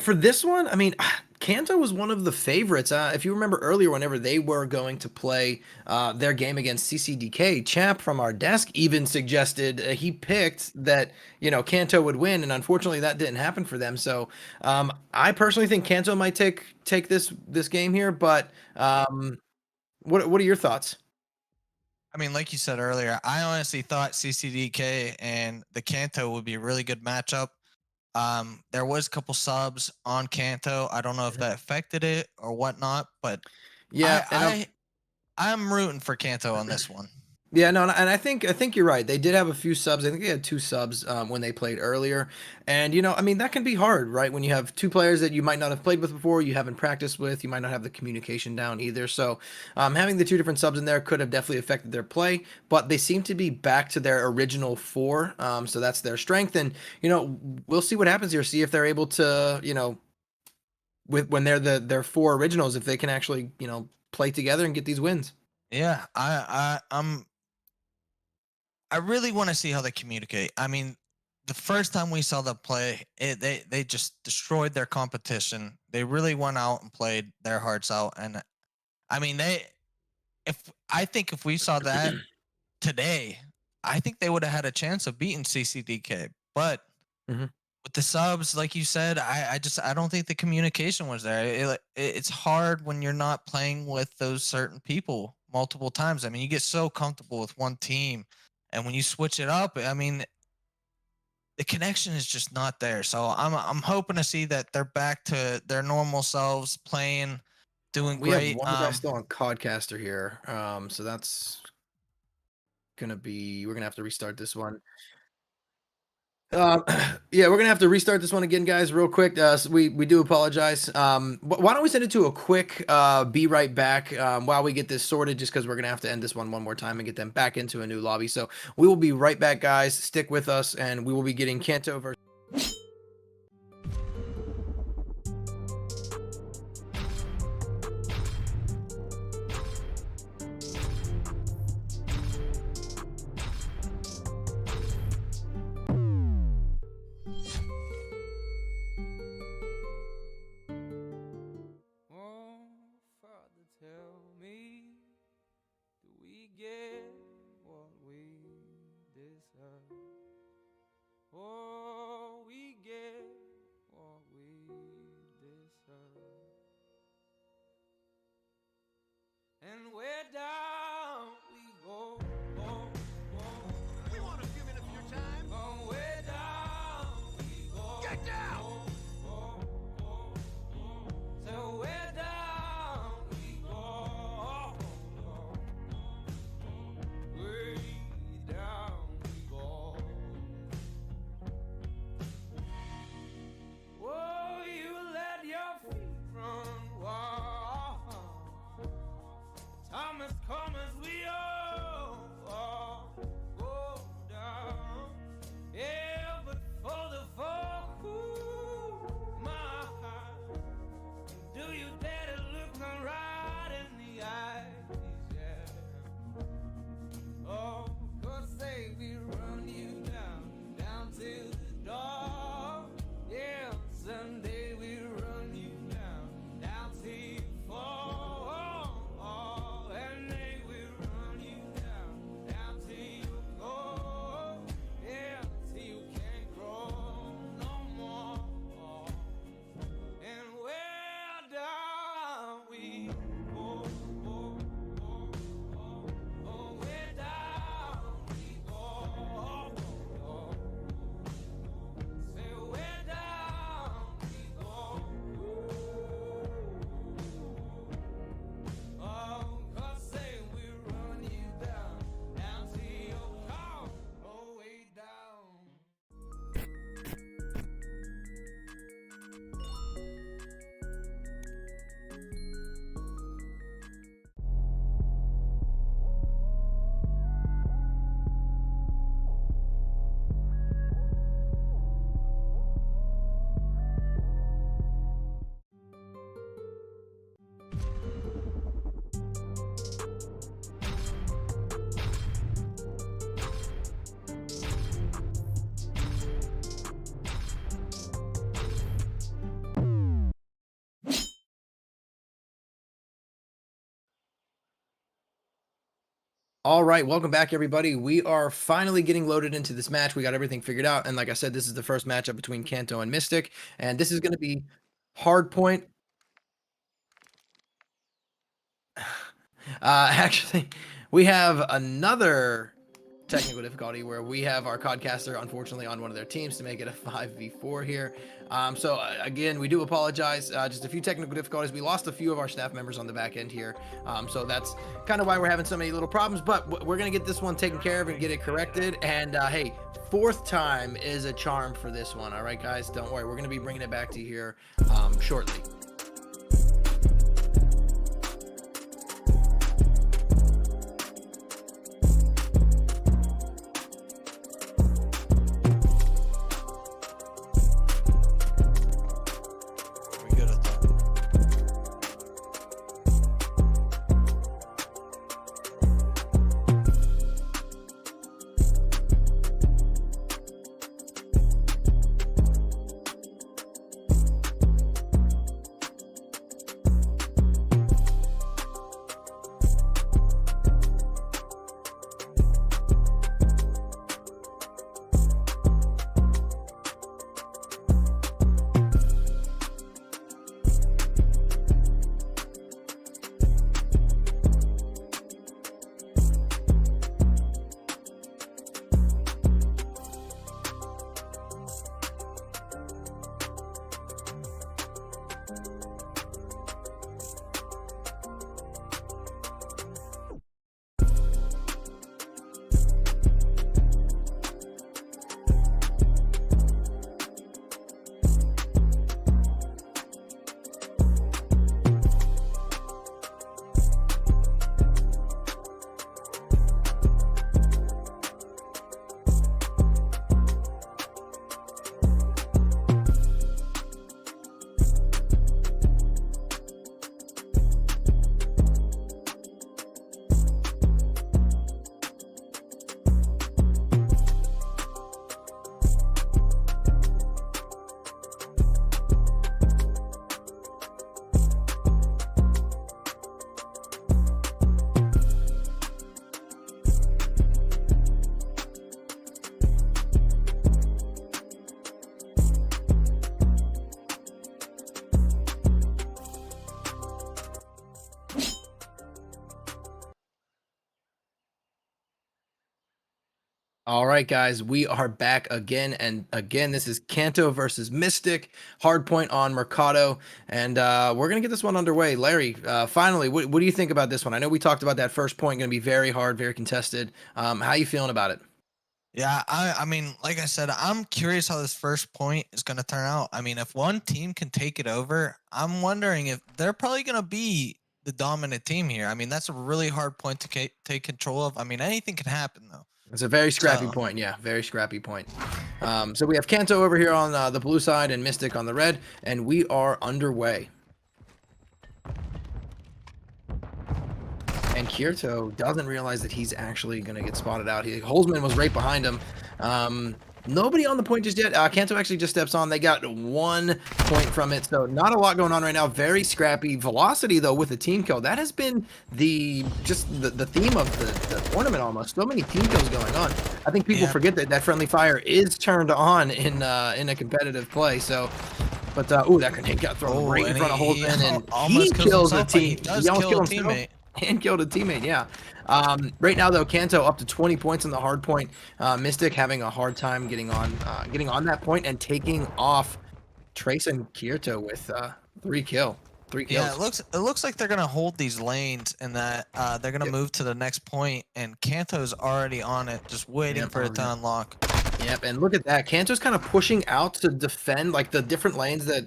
For this one, I mean, Kanto was one of the favorites. If you remember earlier, whenever they were going to play their game against CCDK, Champ from our desk even suggested he picked that Kanto would win, and unfortunately that didn't happen for them. So I personally think Kanto might take this game here. But what are your thoughts? I mean, like you said earlier, I honestly thought CCDK and the Kanto would be a really good matchup. There was a couple subs on Kanto. I don't know if that affected it or whatnot, but Yeah, I'm rooting for Kanto on this one. Yeah, no, and I think you're right. They did have a few subs. I think they had 2 subs when they played earlier, and I mean that can be hard, right? When you have 2 players that you might not have played with before, you haven't practiced with, you might not have the communication down either. So having the 2 different subs in there could have definitely affected their play. But they seem to be back to their original 4, so that's their strength. And we'll see what happens here. See if they're able to when they're their 4 originals, if they can actually play together and get these wins. Yeah, I really want to see how they communicate. I mean, the first time we saw them play, they just destroyed their competition. They really went out and played their hearts out. And I mean, I think if we saw that today, I think they would have had a chance of beating CCDK. But with the subs, like you said, I don't think the communication was there. It's hard when you're not playing with those certain people multiple times. I mean, you get so comfortable with one team. And when you switch it up, I mean, the connection is just not there. So I'm hoping to see that they're back to their normal selves, playing, doing We great. have one guy still on Codcaster here, so that's gonna be. We're gonna have to restart this one. Yeah, we're gonna have to restart this one again, guys, real quick. So we do apologize. Why don't we send it to a quick be right back while we get this sorted, just because we're gonna have to end this one more time and get them back into a new lobby. So we will be right back, guys. Stick with us, and we will be getting Kanto versus. Oh, Father, tell me, do we get what we deserve? Oh, we get what we deserve. And where down we go. We want a few minutes of your time. Oh, where down we go. Get down! So where down we go. Way down we go. All right, welcome back, everybody. We are finally getting loaded into this match. We got everything figured out, and like I said, this is the first matchup between Kanto and Mystic, and this is going to be hard point. Actually, we have another technical difficulty where we have our codcaster unfortunately on one of their teams to make it a 5v4 here. Again, we do apologize. Just a few technical difficulties. We lost a few of our staff members on the back end here. So that's kind of why we're having so many little problems, but we're going to get this one taken care of and get it corrected. And hey, fourth time is a charm for this one. All right, guys, don't worry. We're going to be bringing it back to you here shortly. All right, guys, we are back again. And again, this is Kanto versus Mystic, hard point on Mercado. And we're going to get this one underway. Larry, finally, what do you think about this one? I know we talked about that first point going to be very hard, very contested. How you feeling about it? Yeah, I mean, like I said, I'm curious how this first point is going to turn out. I mean, if one team can take it over, I'm wondering if they're probably going to be the dominant team here. I mean, that's a really hard point to take control of. I mean, anything can happen, though. It's a very scrappy point. Yeah, very scrappy point. So we have Kanto over here on the blue side and Mystic on the red, and we are underway. And Kyoto doesn't realize that he's actually going to get spotted out. Holzman was right behind him. Nobody on the point just yet. Kanto actually just steps on. They got 1 point from it, so not a lot going on right now. Very scrappy. Velocity, though, with the team kill. That has been the theme of the tournament almost. So many team kills going on. I think people forget that friendly fire is turned on in a competitive play. So, but ooh, that grenade got thrown right in front of Holzman, and he kills a team. He almost killed himself and killed a teammate. Yeah. Right now, though, Kanto up to 20 points on the hard point. Mystic having a hard time getting on that point and taking off Trace and Kyoto with 3 kills. Yeah, it looks like they're gonna hold these lanes and that they're gonna move to the next point, and Kanto's already on it, just waiting for it to unlock. Yep, and look at that. Kanto's kind of pushing out to defend like the different lanes that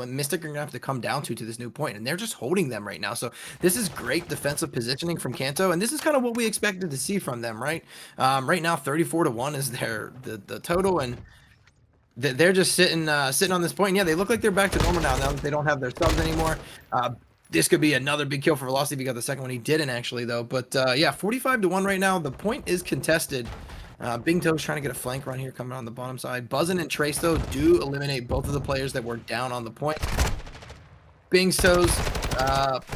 Mystic are going to have to come down to this new point, and they're just holding them right now. So this is great defensive positioning from Kanto, and this is kind of what we expected to see from them, right? Right now, 34-1 is the total, and they're just sitting on this point. And yeah, they look like they're back to normal now that they don't have their subs anymore. This could be another big kill for Velocity if he got the second one. He didn't actually, though. But yeah, 45-1 right now. The point is contested. Bing Toe's trying to get a flank run here coming on the bottom side. Buzzin and Trace, though, do eliminate both of the players that were down on the point. Bing Toe's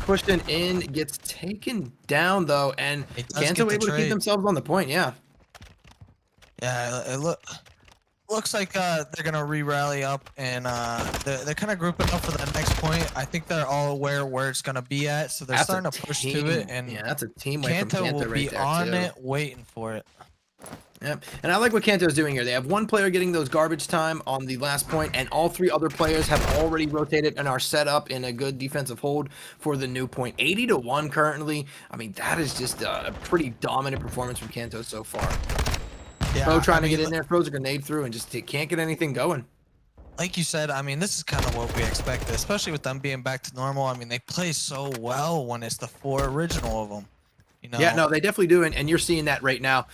pushing in, gets taken down though, and It does Kanto get the able to keep trade. themselves on the point. Yeah. Yeah, it looks like they're gonna re-rally up, and they're kind of grouping up for that next point. I think they're all aware where it's gonna be at, so they're That's a starting to push to team. it. And Yeah, that's a team way from Kanto Kanto will right be there on too. it, waiting for it. Yep. And I like what Kanto's doing here. They have one player getting those garbage time on the last point, and all 3 other players have already rotated and are set up in a good defensive hold for the new point. 80-1 currently. I mean, that is just a pretty dominant performance from Kanto so far. Yeah, Bo trying to get in there, throws a grenade through, and just can't get anything going. Like you said, I mean, this is kind of what we expected, especially with them being back to normal. I mean, they play so well when it's the 4 original of them. You know? Yeah, no, they definitely do, and you're seeing that right now.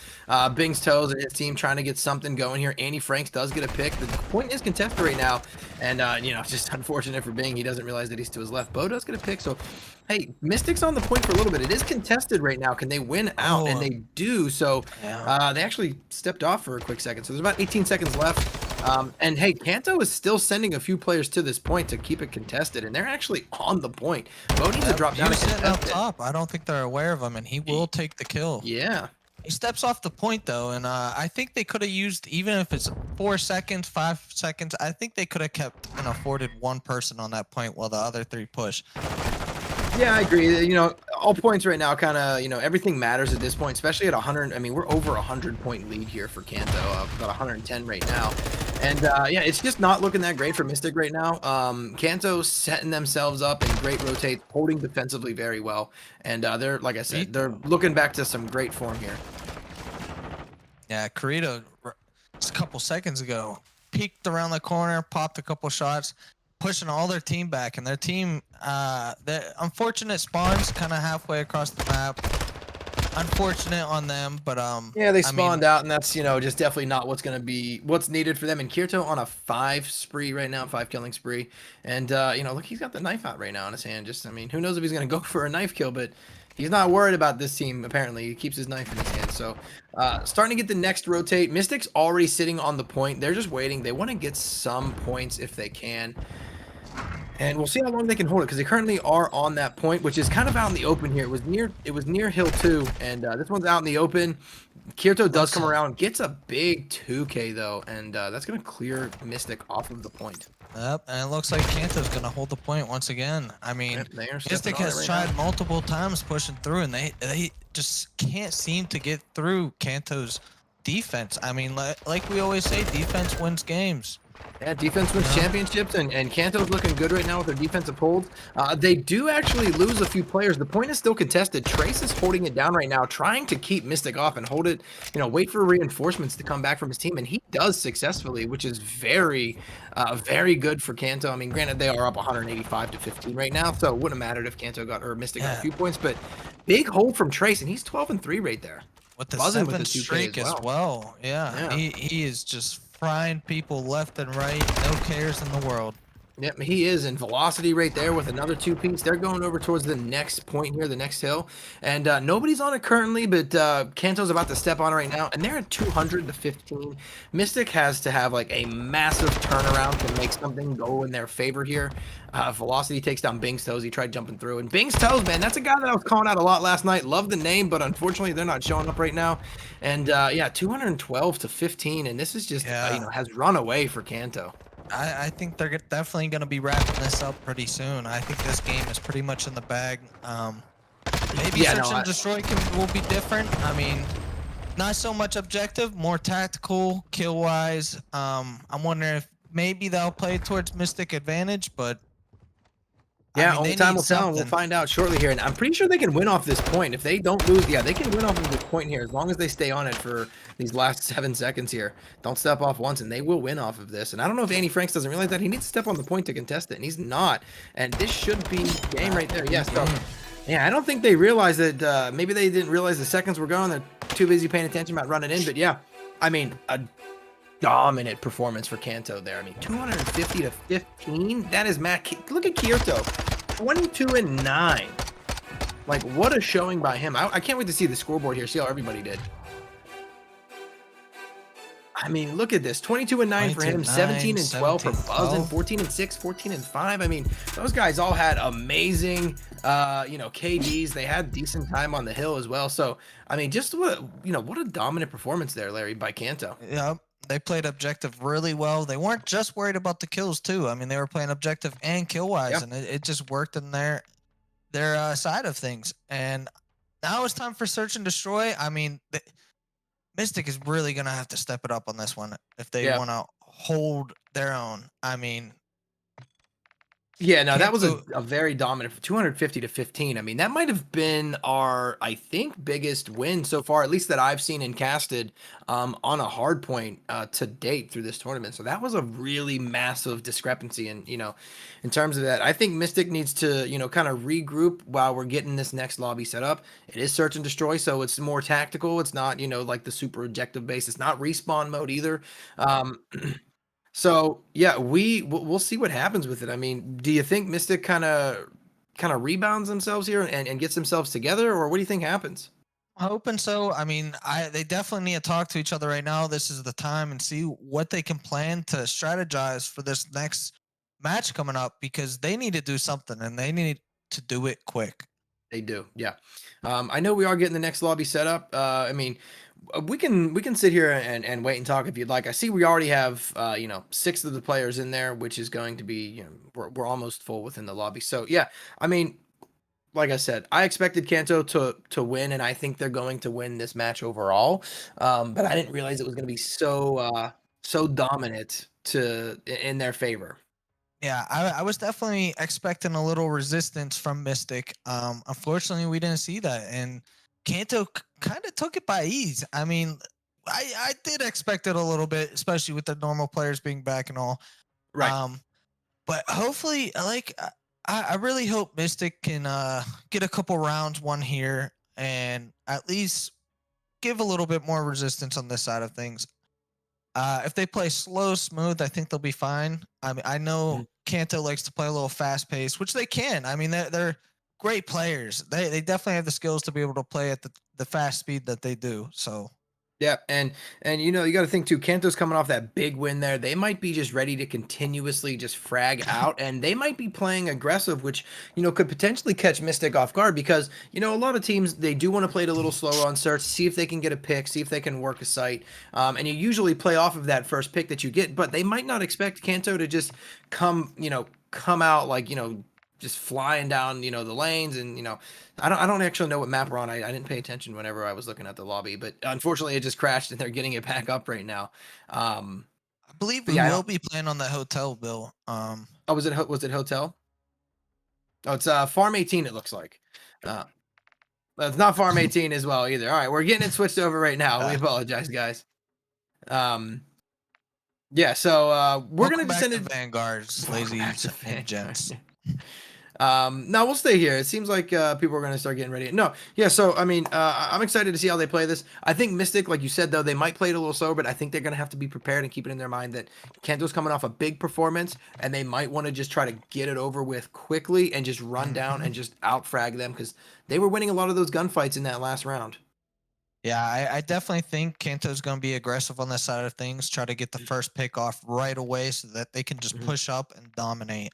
Bing's Toes and his team trying to get something going here. Andy Franks does get a pick. The point is contested right now, and you know, just unfortunate for Bing. He doesn't realize that he's to his left. Bo does get a pick, so hey, Mystics on the point for a little bit. It is contested right now. Can they win out? And they do. So they actually stepped off for a quick second. So there's about 18 seconds left. And hey, Kanto is still sending a few players to this point to keep it contested, and they're actually on the point. Bo needs to drop down and sitting up contest it. top. I don't think they're aware of him, and he will take the kill. Yeah. He steps off the point though, and I think they could have used, even if it's 4 seconds, 5 seconds. I think they could have kept and afforded 1 person on that point while the other 3 push. Yeah, I agree. You know, all points right now, kind of, you know, everything matters at this point, especially at 100. I mean, we're over 100-point lead here for Kanto, about 110 right now. And yeah, it's just not looking that great for Mystic right now. Kanto setting themselves up in great rotate, holding defensively very well. And they're, like I said, they're looking back to some great form here. Yeah, Kurita, just a couple seconds ago, peeked around the corner, popped a couple shots, pushing all their team back, and their team, the unfortunate spawns kind of halfway across the map. Unfortunate on them, but yeah, they spawned out, and that's, you know, just definitely not what's going to be what's needed for them. And Kirito on a 5 spree right now, 5 killing spree, and you know, look, he's got the knife out right now in his hand. Just, I mean, who knows if he's going to go for a knife kill, but he's not worried about this team. Apparently, he keeps his knife in his hand. So, starting to get the next rotate. Mystics already sitting on the point. They're just waiting. They want to get some points if they can. And we'll see how long they can hold it, because they currently are on that point, which is kind of out in the open here. It was near Hill 2, and this one's out in the open. Kirito does come around, gets a big 2K though, and that's going to clear Mystic off of the point. Yep, and it looks like Kanto's going to hold the point once again. I mean, Mystic has right tried now. multiple times pushing through, and they just can't seem to get through Kanto's defense. I mean, like we always say, defense wins games. Yeah, defense wins championships, and Kanto's looking good right now with their defensive holds. They do actually lose a few players. The point is still contested. Trace is holding it down right now, trying to keep Mystic off and hold it, you know, wait for reinforcements to come back from his team, and he does successfully, which is very, very good for Kanto. I mean, granted, they are up 185-15 right now, so it wouldn't have mattered if Kanto got, or Mystic got a few points, but big hold from Trace, and he's 12-3 right there. With the Buzzing 7 with the 2K streak as well. Yeah. He is just frying people left and right, no cares in the world. Yep, he is in velocity right there with another 2-piece. They're going over towards the next point here, the next hill. And nobody's on it currently, but Kanto's about to step on it right now. And they're at 200-15. Mystic has to have like a massive turnaround to make something go in their favor here. Velocity takes down Bing's Toes. He tried jumping through. And Bing's Toes, man, that's a guy that I was calling out a lot last night. Love the name, but unfortunately they're not showing up right now. And yeah, 212-15. And this is just, you know, has run away for Kanto. I think they're definitely going to be wrapping this up pretty soon. I think this game is pretty much in the bag. Maybe Search and Destroy will be different. I mean, not so much objective, more tactical, kill-wise. I'm wondering if maybe they'll play towards Mystic advantage, but yeah, I mean, only time will tell, and we'll find out shortly here. And I'm pretty sure they can win off this point. If they don't lose, yeah, they can win off of this point here as long as they stay on it for these last 7 seconds here. Don't step off once, and they will win off of this. And I don't know if Andy Franks doesn't realize that. He needs to step on the point to contest it, and he's not. And this should be game right there. Yes, so, yeah, I don't think they realized that. Maybe they didn't realize the seconds were going. They're too busy paying attention about running in. But yeah, I mean, a dominant performance for Kanto there. I mean, 250-15. That is look at Kirito, 22-9. Like, what a showing by him. I can't wait to see the scoreboard here. See how everybody did. I mean, look at this. 22-9 for him, 22-9, 17-12 for Buzzin, 17-12. 14-6, 14-5. I mean, those guys all had amazing KDs. They had decent time on the hill as well. So, I mean, just what a dominant performance there, Larry, by Kanto. Yeah, they played objective really well. They weren't just worried about the kills too. I mean, they were playing objective and kill wise, Yeah. and it just worked in their side of things. And now it's time for search and destroy. I mean, Mystic is really gonna have to step it up on this one if they Yeah. want to hold their own. I mean, Yeah, no, that was Kanto- a very dominant 250-15. I mean, that might have been our, I think, biggest win so far, at least that I've seen and casted on a hard point to date through this tournament. So that was a really massive discrepancy. And, in terms of that, I think Mystic needs to, kind of regroup while we're getting this next lobby set up. It is search and destroy, so it's more tactical. It's not, like the super objective base. It's not respawn mode either. So yeah, we'll see what happens with it. I mean, do you think Mystic kind of rebounds themselves here and gets themselves together, or what do you think happens? hoping so. I mean, they definitely need to talk to each other right now. This is the time and see what they can plan to strategize for this next match coming up because they need to do something and they need to do it quick. They do, yeah. I know we are getting the next lobby set up. I mean, we can sit here and wait and talk if you'd like. I see we already have 6 of the players in there, which is going to be we're almost full within the lobby. So yeah, I mean, like I said, I expected Kanto to win, and I think they're going to win this match overall. But I didn't realize it was going to be so dominant in their favor. Yeah, I was definitely expecting a little resistance from Mystic. Unfortunately, we didn't see that, and Kanto kind of took it by ease. I mean, I did expect it a little bit, especially with the normal players being back and all. Right. But hopefully, I really hope Mystic can get a couple rounds won here and at least give a little bit more resistance on this side of things. If they play slow, smooth, I think they'll be fine. I mean, I know Kanto likes to play a little fast pace, which they can. I mean, they're great players. They definitely have the skills to be able to play at the fast speed that they do. So Yeah, and you got to think too. Kanto's coming off that big win there. They might be just ready to continuously just frag out, and they might be playing aggressive, which could potentially catch Mystic off guard because a lot of teams they do want to play it a little slower on search, see if they can get a pick, see if they can work a site, and you usually play off of that first pick that you get, but they might not expect Kanto to just come out like just flying down, the lanes, and I don't actually know what map we're on. I didn't pay attention whenever I was looking at the lobby, but unfortunately, it just crashed, and they're getting it back up right now. I believe we will be playing on the hotel bill. Oh, was it hotel? Oh, it's Farm 18. It looks like. It's not Farm 18 as well either. All right, we're getting it switched over right now. We apologize, guys. Yeah, so we're gonna back send to it. Vanguards, ladies and gents. No, we'll stay here. It seems like people are going to start getting ready. No, yeah. So I mean, I'm excited to see how they play this. I think Mystic, like you said, though, they might play it a little slower, but I think they're going to have to be prepared and keep it in their mind that Kanto's coming off a big performance, and they might want to just try to get it over with quickly and just run down and just outfrag them because they were winning a lot of those gunfights in that last round. Yeah, I definitely think Kanto's going to be aggressive on this side of things, try to get the first pick off right away so that they can just push up and dominate.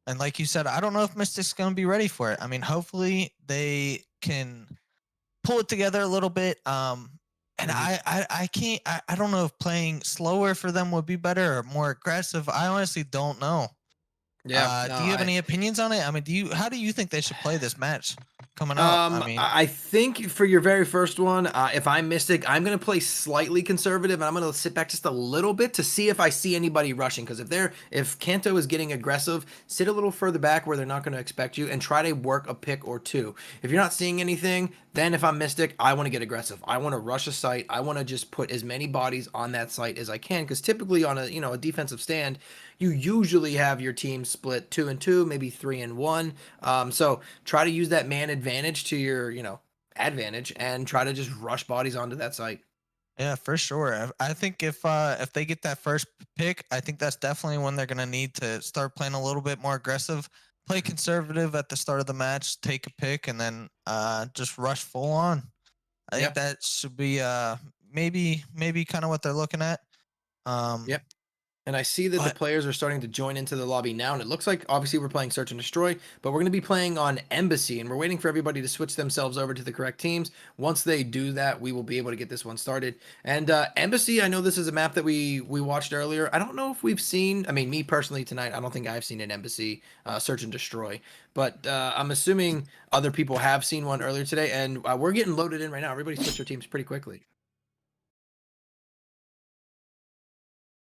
And like you said, I don't know if Mystic's going to be ready for it. I mean, hopefully they can pull it together a little bit. And I can't, I don't know if playing slower for them would be better or more aggressive. I honestly don't know. Yeah. Do you have any opinions on it? I mean, how do you think they should play this match coming up? I think for your very first one, if I'm Mystic, I'm gonna play slightly conservative, and I'm gonna sit back just a little bit to see if I see anybody rushing. Because if Kanto is getting aggressive, sit a little further back where they're not gonna expect you, and try to work a pick or two. If you're not seeing anything, then if I'm Mystic, I want to get aggressive. I want to rush a site. I want to just put as many bodies on that site as I can. Because typically on a defensive stand, you usually have your team split 2 and 2, maybe 3 and 1. So try to use that man advantage to your, advantage and try to just rush bodies onto that site. Yeah, for sure. I think if they get that first pick, I think that's definitely when they're gonna need to start playing a little bit more aggressive, play conservative at the start of the match, take a pick, and then just rush full on. I think that should be maybe kind of what they're looking at. Yep. And I see that the But- players are starting to join into the lobby now, and it looks like obviously we're playing Search and Destroy, but we're going to be playing on Embassy, and we're waiting for everybody to switch themselves over to the correct teams. Once they do that, we will be able to get this one started. And Embassy, I know this is a map that we watched earlier. I don't know if we've seen, I mean, me personally tonight, I don't think I've seen an Embassy Search and Destroy, but I'm assuming other people have seen one earlier today, and we're getting loaded in right now. Everybody switch their teams pretty quickly.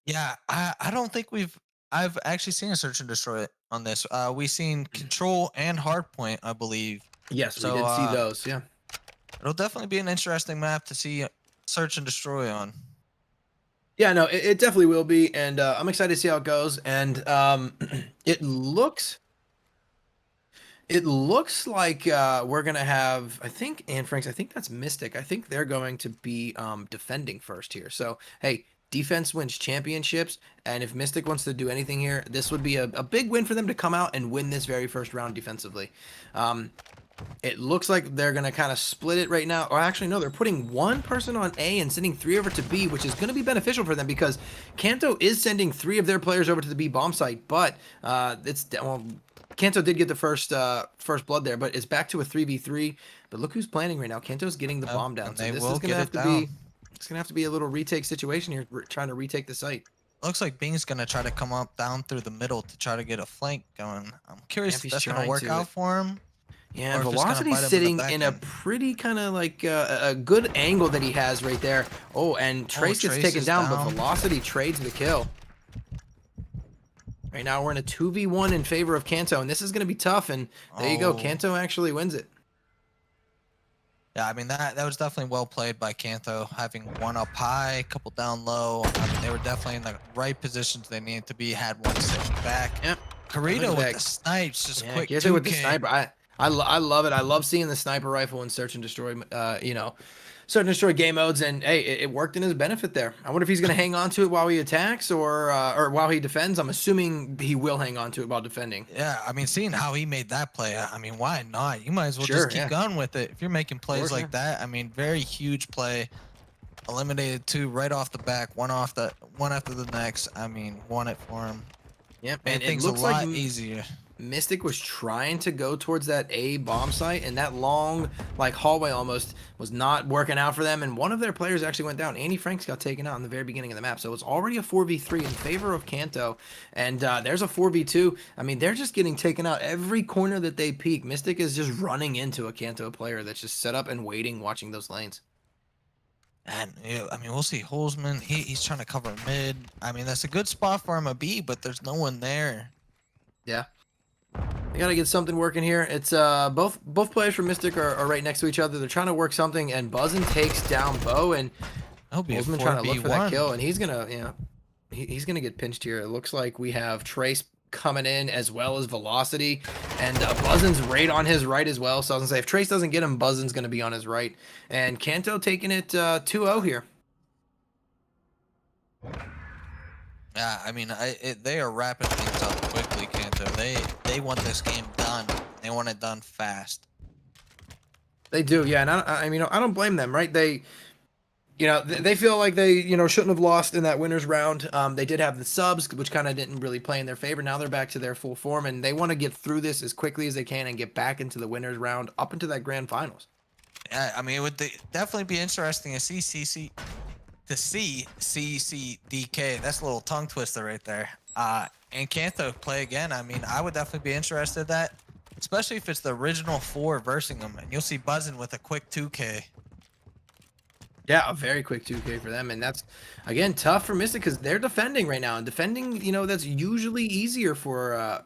Yeah, I don't think I've actually seen a Search and Destroy on this. We've seen Control and Hardpoint, I believe. Yes, we So, did see those, yeah. It'll definitely be an interesting map to see Search and Destroy on. Yeah, no, it definitely will be, and I'm excited to see how it goes. And it looks like we're gonna have, I think, Anne Franks, I think that's Mystic. I think they're going to be defending first here. So hey, defense wins championships, and if Mystic wants to do anything here, this would be a big win for them to come out and win this very first round defensively. It looks like they're going to kind of split it right now. Or actually, no, they're putting one person on A and sending 3 over to B, which is going to be beneficial for them because Kanto is sending 3 of their players over to the B bomb site. But Kanto did get the first blood there, but it's back to a 3v3. But look who's planning right now. Kanto's getting the bomb down. So this is going to have to be, it's going to have to be a little retake situation here, trying to retake the site. Looks like Bing's going to try to come up down through the middle to try to get a flank going. I'm curious if that's going to work out for him. Yeah, Velocity's sitting in a pretty kind of like a good angle that he has right there. Oh, and Trace gets taken down, but Velocity trades the kill. Right now we're in a 2v1 in favor of Kanto, and this is going to be tough, and there you go. Kanto actually wins it. Yeah, I mean, that was definitely well played by Kanto, having one up high, a couple down low. I mean, they were definitely in the right positions they needed to be, had one sitting back. Yep. Carito with the snipes, just quick 2K. Kanto with the sniper. I love it. I love seeing the sniper rifle in Search and Destroy, Search and Destroy game modes, and hey, it worked in his benefit there. I wonder if he's going to hang on to it while he attacks or while he defends. I'm assuming he will hang on to it while defending. Yeah, I mean, seeing how he made that play, I mean, why not? You might as well just keep going with it. If you're making plays like that, I mean, very huge play. Eliminated 2 right off the back, one after the next. I mean, won it for him. Yep, and it looks a lot easier. Mystic was trying to go towards that A bomb site, and that long hallway almost was not working out for them, and one of their players actually went down. Andy Franks got taken out in the very beginning of the map, so it's already a 4v3 in favor of Kanto, and there's a 4v2. I mean, they're just getting taken out every corner that they peek. Mystic is just running into a Kanto player that's just set up and waiting, watching those lanes. And I mean, we'll see Holzman. He's trying to cover mid. I mean, that's a good spot for him to be, but there's no one there. Yeah. They gotta get something working here. It's both players from Mystic are right next to each other. They're trying to work something, and Buzzin takes down Bo, and Holzman trying to look for that kill, and he's gonna he's gonna get pinched here. It looks like we have Trace coming in as well as Velocity, and Buzzin's right on his right as well. So I was gonna say if Trace doesn't get him, Buzzin's gonna be on his right, and Kanto taking it 2-0 here. Yeah, I mean, they are wrapping things up quickly, Kanto. They want this game done. They want it done fast. They do, yeah, and I mean, I don't blame them, right? They feel like they, shouldn't have lost in that winners round. They did have the subs, which kind of didn't really play in their favor. Now they're back to their full form, and they want to get through this as quickly as they can and get back into the winners round, up into that grand finals. Yeah, I mean, it would definitely be interesting to see CCDK. That's a little tongue twister right there. And Kanto play again. I mean, I would definitely be interested in that, especially if it's the original 4 versing them, and you'll see Buzzin with a quick 2K. Yeah, a very quick 2K for them, and that's, again, tough for Mystic because they're defending right now, and defending, that's usually easier for,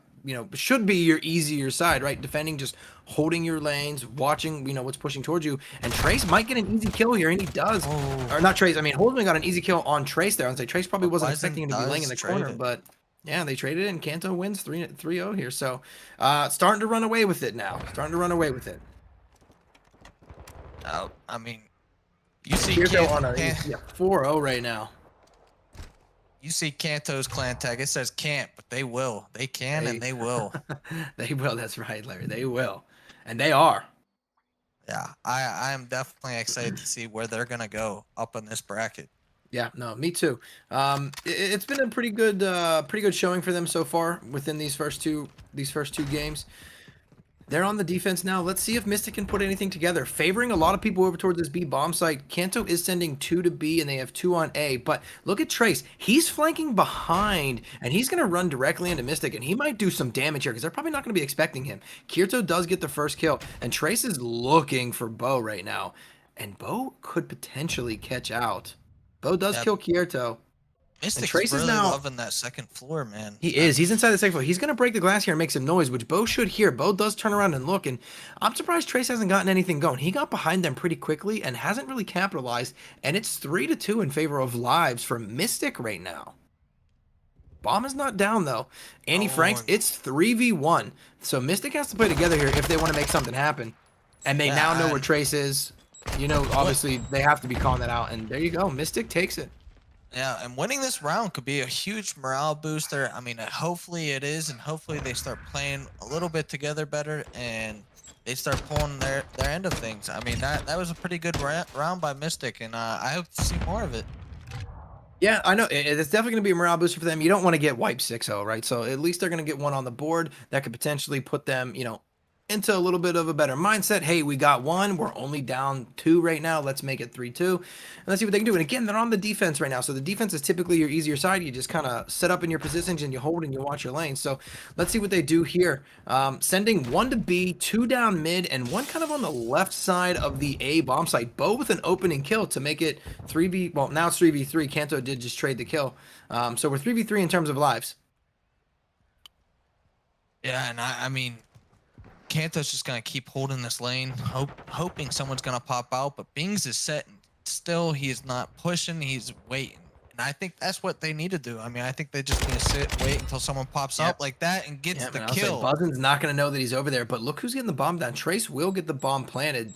should be your easier side, right? Defending, just holding your lanes, watching, what's pushing towards you, and Trace might get an easy kill here, and he does. Or not Trace, I mean, Holzman got an easy kill on Trace there. I would say Trace probably wasn't expecting him to be laying in the corner, but yeah, they traded it, and Kanto wins 3-0 here, so starting to run away with it now. Starting to run away with it. I mean, you see Kanto on a 4-0 right now. You see Kanto's clan tag. It says can't, but they will. They can and they will. They will. That's right, Larry. They will. And they are. Yeah, I am definitely excited to see where they're gonna go up in this bracket. Yeah, no, me too. It's been a pretty good showing for them so far within these first two games. They're on the defense now. Let's see if Mystic can put anything together. Favoring a lot of people over towards this B bomb site. Kanto is sending 2 to B, and they have 2 on A. But look at Trace. He's flanking behind, and he's going to run directly into Mystic, and he might do some damage here because they're probably not going to be expecting him. Kirito does get the first kill, and Trace is looking for Bo right now. And Bo could potentially catch out. Bo does Yeah, kill Kirito. Mystic's Trace is really now- loving that second floor, man. He is. He's inside the second floor. He's going to break the glass here and make some noise, which Bo should hear. Bo does turn around and look, and I'm surprised Trace hasn't gotten anything going. He got behind them pretty quickly and hasn't really capitalized, and it's 3-2 in favor of lives for Mystic right now. Bomb is not down, though. Annie Franks, it's 3v1. So Mystic has to play together here if they want to make something happen. And they now know where Trace is. You know, obviously, they have to be calling that out, and there you go. Mystic takes it. Yeah, and winning this round could be a huge morale booster. I mean, hopefully it is, and hopefully they start playing a little bit together better, and they start pulling their end of things. I mean, that was a pretty good round by Mystic, and I hope to see more of it. Yeah, I know. It's definitely going to be a morale booster for them. You don't want to get wiped 6-0, right? So at least they're going to get one on the board that could potentially put them, into a little bit of a better mindset. Hey, we got one. We're only down 2 right now. Let's make it 3-2. And let's see what they can do. And again, they're on the defense right now. So the defense is typically your easier side. You just kind of set up in your positions and you hold and you watch your lane. So let's see what they do here. Sending 1 to B, 2 down mid, and 1 kind of on the left side of the A bomb site. Bo with an opening kill to make it 3v. Well, now it's 3v3. Kanto did just trade the kill. So we're 3v3 in terms of lives. Yeah, and I mean, Kanto's just gonna keep holding this lane, hoping someone's gonna pop out. But Bings is set, and still he is not pushing. He's waiting, and I think that's what they need to do. I mean, I think they just need to sit, wait until someone pops up like that and gets the kill. Buzzin's not gonna know that he's over there. But look who's getting the bomb down. Trace will get the bomb planted.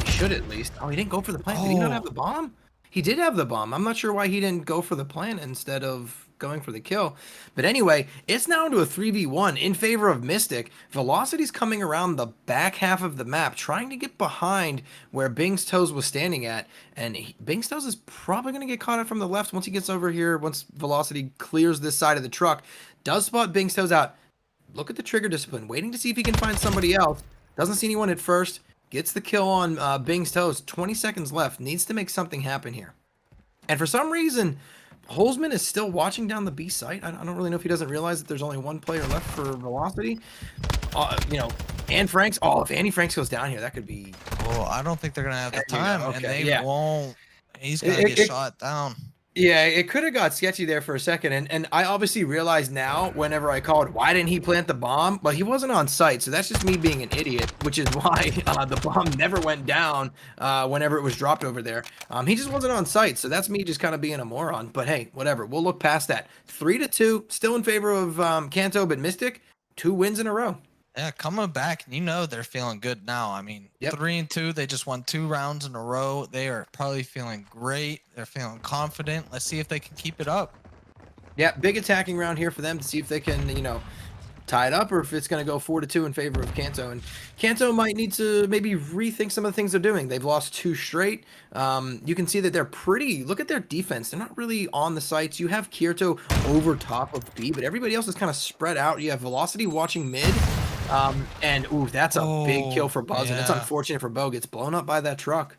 He should at least. Oh, he didn't go for the plant. Did he not have the bomb? He did have the bomb. I'm not sure why he didn't go for the plant instead of going for the kill. But anyway, it's now into a 3v1 in favor of Mystic. Velocity's coming around the back half of the map, trying to get behind where Bing's Toes was standing at. And Bing's Toes is probably going to get caught up from the left once he gets over here, once Velocity clears this side of the truck. Does spot Bing's Toes out. Look at the trigger discipline, waiting to see if he can find somebody else. Doesn't see anyone at first. Gets the kill on Bing's Toes. 20 seconds left. Needs to make something happen here. And for some reason, Holzman is still watching down the B site. I don't really know if he doesn't realize that there's only 1 player left for Velocity. Anne Franks. Oh, if Annie Franks goes down here, that could be... Oh, I don't think they're going to have the time, Okay, and they won't. He's going to get shot down. Yeah, it could have got sketchy there for a second, and I obviously realize now, whenever I called, why didn't he plant the bomb? But he wasn't on site, so that's just me being an idiot, which is why the bomb never went down whenever it was dropped over there. He just wasn't on site, so that's me just kind of being a moron. But hey, whatever, we'll look past that. 3-2, still in favor of Kanto, but Mystic, 2 wins in a row. Yeah, coming back, they're feeling good now. I mean, 3-2, they just won 2 rounds in a row. They are probably feeling great. They're feeling confident. Let's see if they can keep it up. Yeah, big attacking round here for them to see if they can, tie it up or if it's going to go 4-2 in favor of Kanto. And Kanto might need to maybe rethink some of the things they're doing. They've lost 2 straight. You can see that they're look at their defense. They're not really on the sites. You have Kirito over top of B, but everybody else is kind of spread out. You have Velocity watching mid. And ooh, that's a big kill for Buzz, and it's unfortunate for Bo. Gets blown up by that truck.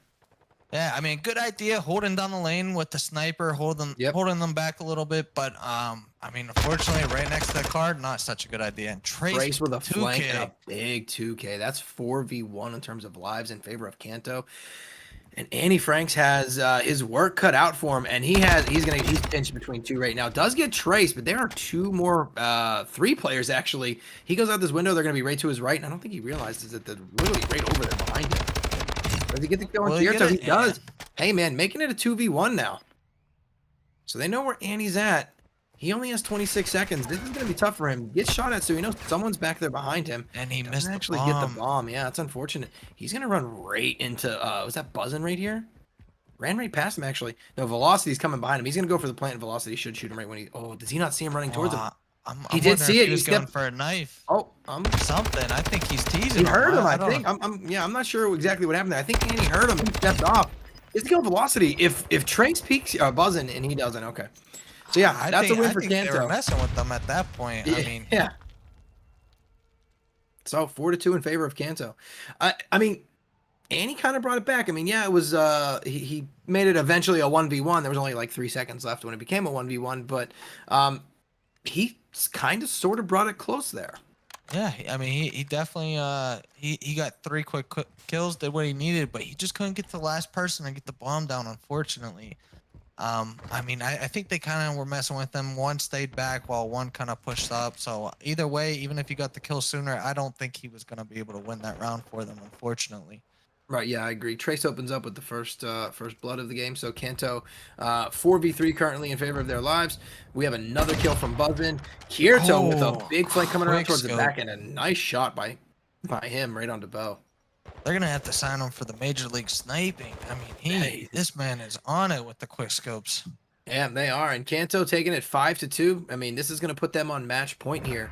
Yeah, I mean, good idea holding down the lane with the sniper, holding them back a little bit. But I mean, unfortunately, right next to that car, not such a good idea. And Trace with a 2K. flank and a big 2K. That's 4v1 in terms of lives in favor of Kanto. And Annie Franks has his work cut out for him, and he's pinched between 2 right now. Does get Trace, but there are 2 more 3 players actually. He goes out this window. They're going to be right to his right, and I don't think he realizes that they're literally right over there behind him. Does he get the kill on Kirito? He does. Hey man, making it a 2v1 now. So they know where Annie's at. He only has 26 seconds. This is going to be tough for him. Gets shot at, so he knows someone's back there behind him. And he missed actually get the bomb. Yeah, it's unfortunate. He's going to run right into, was that Buzzin right here? Ran right past him, actually. No, Velocity's coming behind him. He's going to go for the plant, and Velocity should shoot him right when he, does he not see him running towards him? I'm He did wondering see if it. he He was going stepped. for a knife. Oh, Something. I think he's teasing he him. heard him. I don't- think. I'm not sure exactly what happened there. I think Andy heard him and stepped off. It's kill velocity. If Trace peeks buzzing and he doesn't, okay. So yeah, I that's think, a win I for think they were Kanto. messing with them at that point. I mean, Yeah. So 4-2 in favor of Kanto. I mean, Annie kind of brought it back. I mean, yeah, it was he made it eventually a 1v1. There was only like 3 seconds left when it became a 1v1, but he kind of sort of brought it close there. yeah. I mean, he definitely he got 3 quick kills, did what he needed, but he just couldn't get to the last person and get the bomb down, unfortunately. I mean, I think they kind of were messing with them. One stayed back while one kind of pushed up. So either way, even if he got the kill sooner, I don't think he was going to be able to win that round for them, unfortunately. Right, yeah, I agree. Trace opens up with the first blood of the game. So Kanto 4v3 currently in favor of their lives. We have another kill from Buzzin. Kierto with a big flank coming around quick towards the scope. back and a nice shot by him right onto Bo. They're going to have to sign him for the Major League Sniping. I mean, this man is on it with the quick scopes. Yeah, they are. And Kanto taking it 5-2. I mean, this is going to put them on match point here.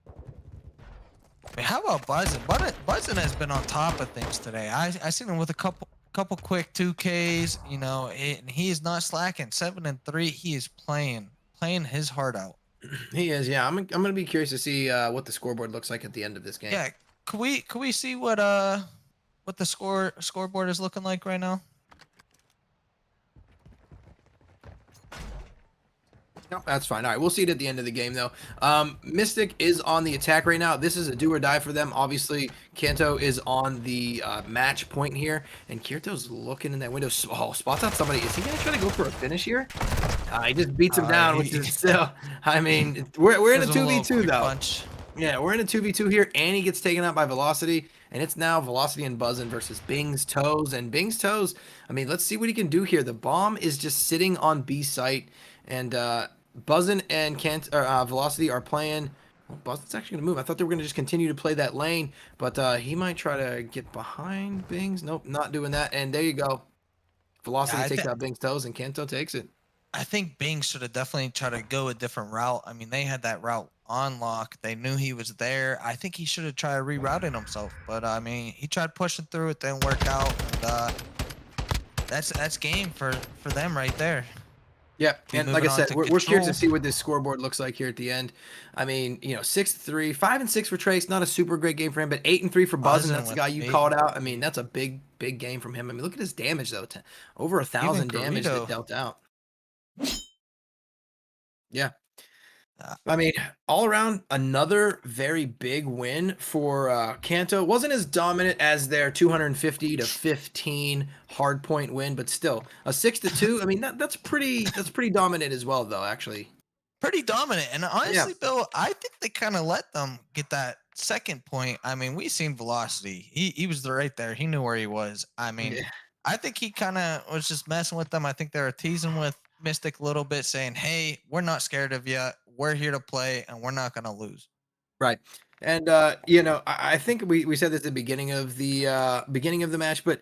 I mean, how about Buzzin? Buzzin has been on top of things today. I seen him with a couple quick 2Ks, you know, and he is not slacking. 7-3, he is playing his heart out. He is, yeah. I'm gonna be curious to see what the scoreboard looks like at the end of this game. Yeah, could we see what the scoreboard is looking like right now? No, that's fine. All right, we'll see it at the end of the game, though. Mystic is on the attack right now. This is a do or die for them. Obviously, Kanto is on the match point here, and Kirito's looking in that window. Oh, spots out somebody. Is he going to try to go for a finish here? He just beats him down, which is still, I mean, we're in a There's little 2v2, quick though. punch. Yeah, we're in a 2v2 here. Annie gets taken out by Velocity, and it's now Velocity and Buzzin versus Bing's Toes. And Bing's Toes, I mean, let's see what he can do here. The bomb is just sitting on B site, and Buzzin and Velocity are playing. Well, Buzzin's actually going to move. I thought they were going to just continue to play that lane, but he might try to get behind Bing's. Nope, not doing that. And there you go. Velocity takes out Bing's Toes, and Kanto takes it. I think Bing should have definitely tried to go a different route. I mean, they had that route on lock. They knew he was there. I think he should have tried rerouting himself. But, I mean, he tried pushing through. It didn't work out. And that's game for them right there. Yeah, Keep and like I moving on said, to we're curious to control. see what this scoreboard looks like here at the end. I mean, you know, 6-3, 5-6 for Trace, not a super great game for him, but 8-3 for Buzzin. That's the guy you called out. I mean, that's a big game from him. I mean, look at his damage though, over 1,000 damage that dealt out. Yeah. I mean, all around, another very big win for Kanto. Wasn't as dominant as their 250-15 hardpoint win, but still a 6-2. I mean, that's pretty dominant as well, though. Actually, pretty dominant. And honestly, Bill, I think they kind of let them get that second point. I mean, we seen Velocity. He was right there. He knew where he was. I mean, I think he kind of was just messing with them. I think they were teasing with Mystic a little bit, saying, "Hey, we're not scared of you. We're here to play, and we're not going to lose." Right. And you know, I think we said this at the beginning of the match, but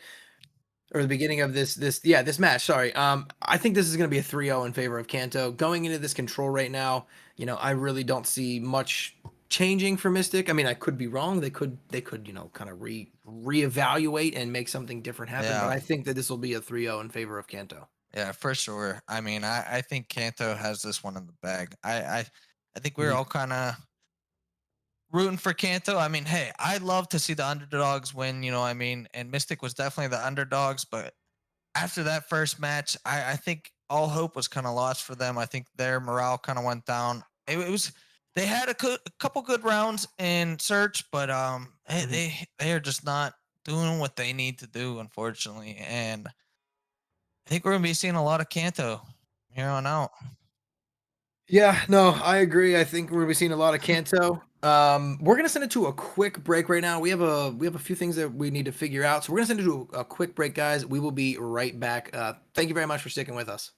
or the beginning of this match. Sorry. I think this is going to be a 3-0 in favor of Kanto going into this control right now. You know, I really don't see much changing for Mystic. I mean, I could be wrong. They could you know kind of reevaluate and make something different happen. Yeah. But I think that this will be a 3-0 in favor of Kanto. Yeah, for sure. I mean, I think Kanto has this one in the bag. I think we're all kind of rooting for Kanto. I mean, hey, I love to see the underdogs win, you know what I mean? And Mystic was definitely the underdogs, but after that first match, I think all hope was kind of lost for them. I think their morale kind of went down. It was they had a couple good rounds in search, but they are just not doing what they need to do, unfortunately. And I think we're gonna be seeing a lot of Kanto here on out. Yeah, no, I agree. I think we're gonna be seeing a lot of Kanto. We're gonna send it to a quick break right now. We have a few things that we need to figure out, so we're gonna send it to a quick break, guys. We will be right back. Thank you very much for sticking with us.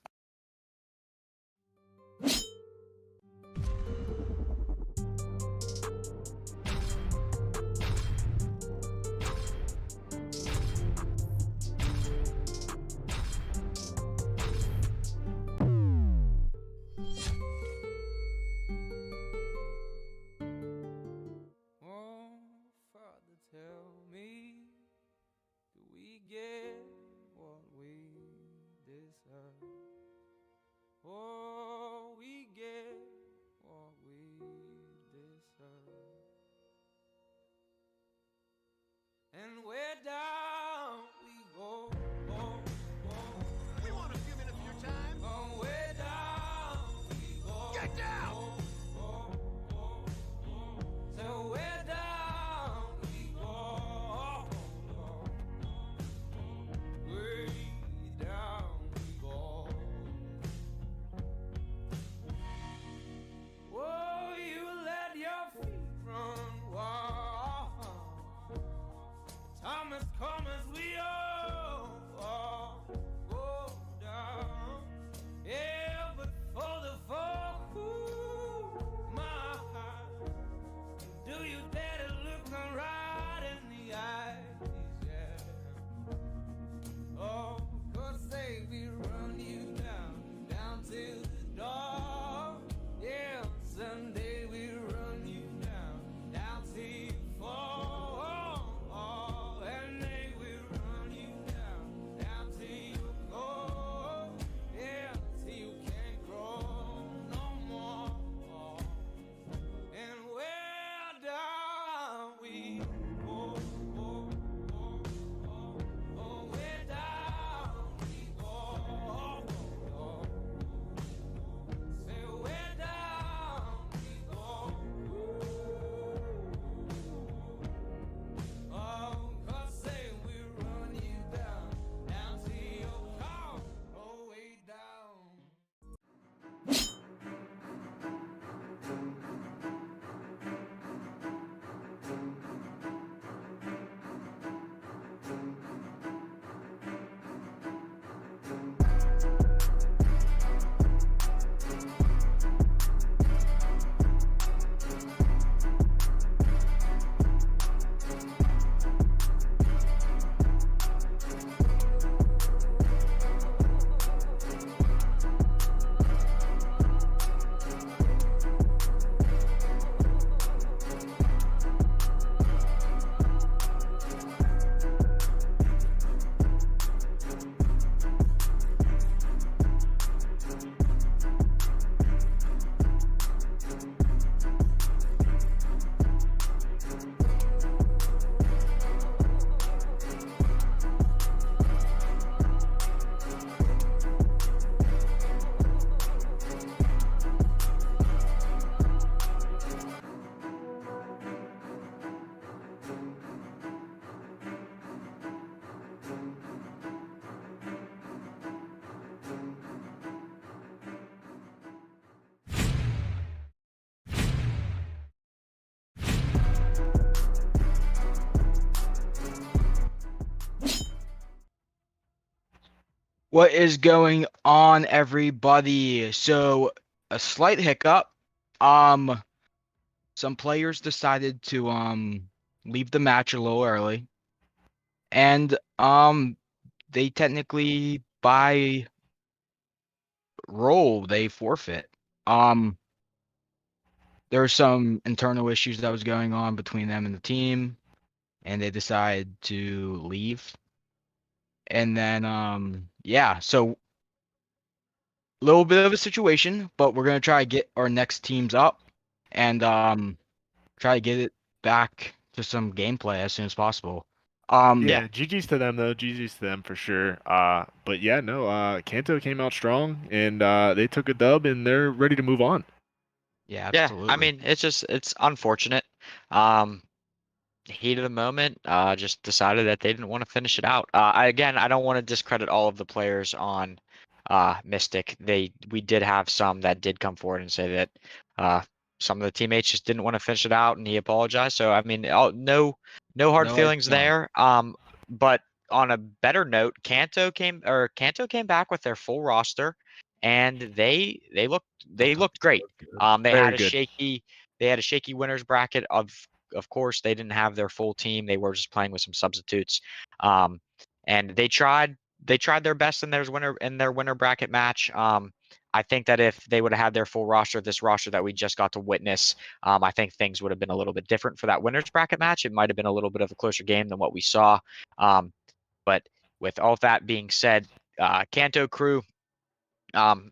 What is going on, everybody? So, a slight hiccup. Um, some players decided to leave the match a little early, and they technically by role they forfeit. Um, there were some internal issues that was going on between them and the team, and they decided to leave. And then yeah, so little bit of a situation, but we're gonna try to get our next teams up and try to get it back to some gameplay as soon as possible. Yeah, GG's to them though. GG's to them for sure. But yeah, no. Kanto came out strong, and they took a dub, and they're ready to move on. Yeah, Yeah, absolutely. I mean, it's unfortunate. Heat of the moment, just decided that they didn't want to finish it out. I don't want to discredit all of the players on Mystic. We did have some that did come forward and say that some of the teammates just didn't want to finish it out, and he apologized. So I mean, no hard No hard feelings feelings. there. But on a better note, Kanto came back with their full roster, and they looked great. They Very had a good. shaky winners bracket. Of course, they didn't have their full team. They were just playing with some substitutes. And they tried their best in their winner bracket match. I think that if they would have had their full roster, this roster that we just got to witness, I think things would have been a little bit different for that winners bracket match. It might have been a little bit of a closer game than what we saw. But with all that being said, Kanto crew,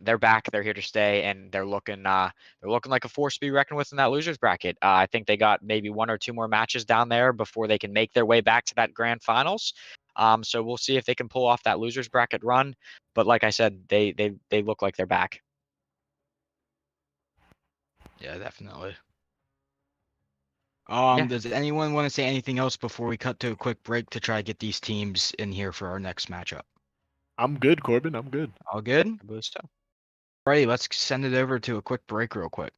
they're back. They're here to stay, and they're looking like a force to be reckoned with in that losers bracket. I think they got maybe one or two more matches down there before they can make their way back to that grand finals. So we'll see if they can pull off that losers bracket run. But like I said, they look like they're back. Yeah, definitely. Yeah. Does anyone want to say anything else before we cut to a quick break to try to get these teams in here for our next matchup? I'm good, Corbin. I'm good. All good? I believe so. Alrighty, let's send it over to a quick break real quick.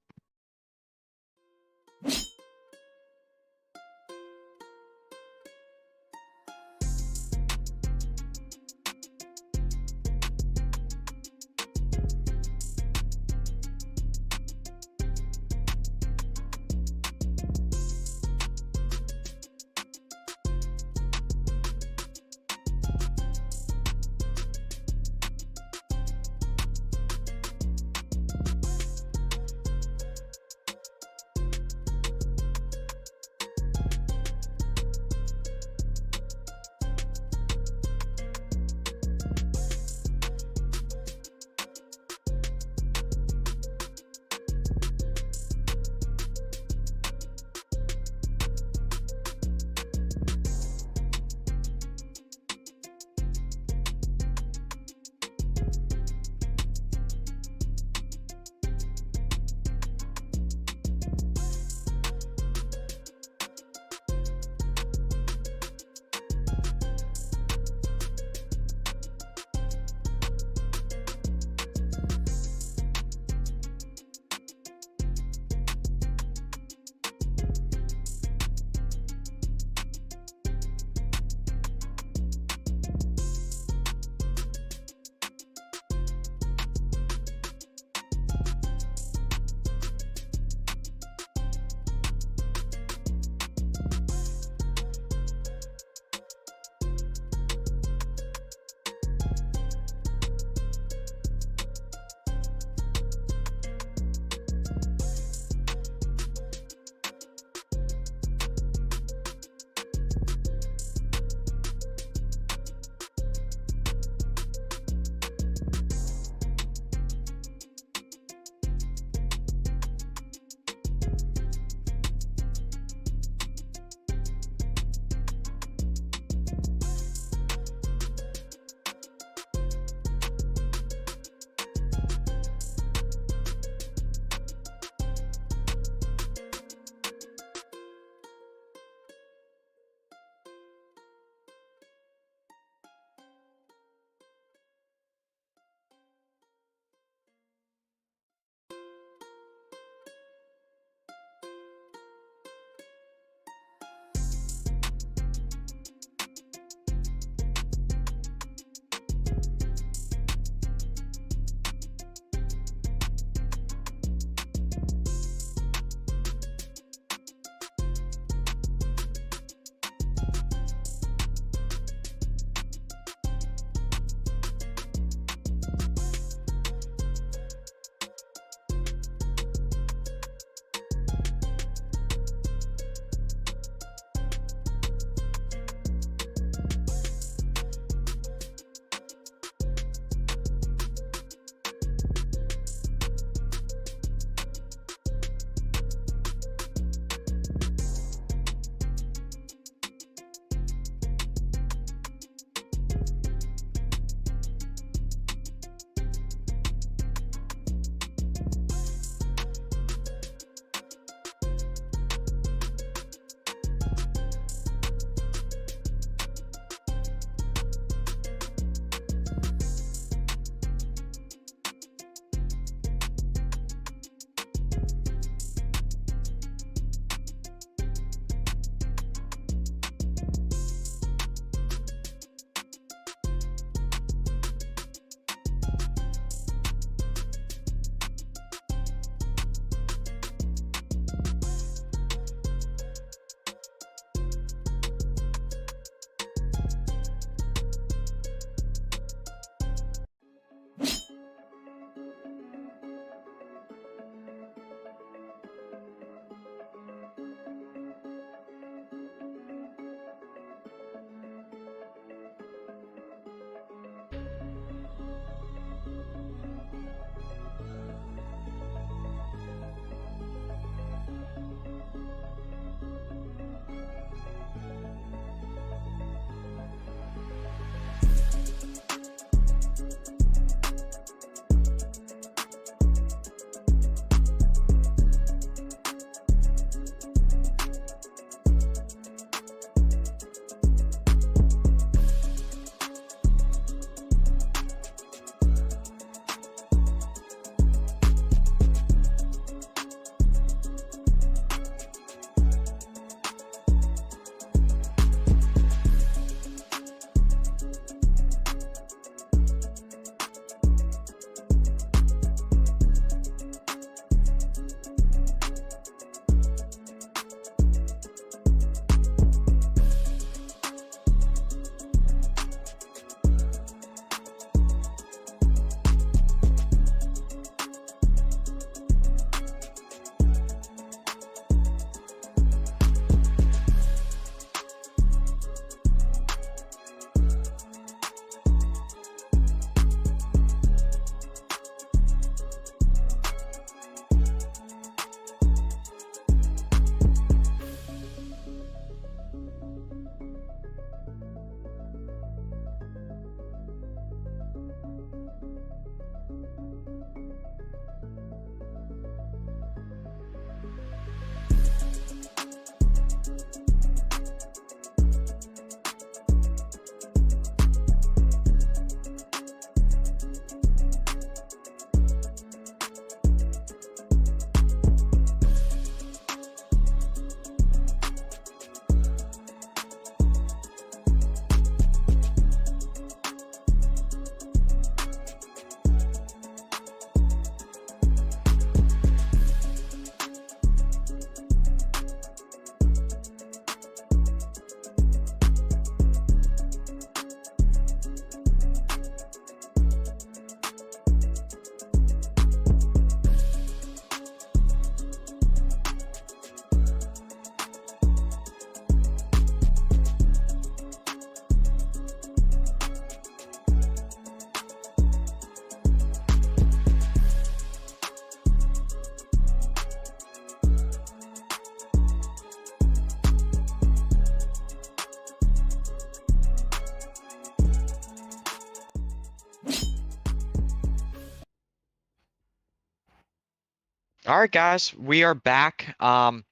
All right, guys, we are back. A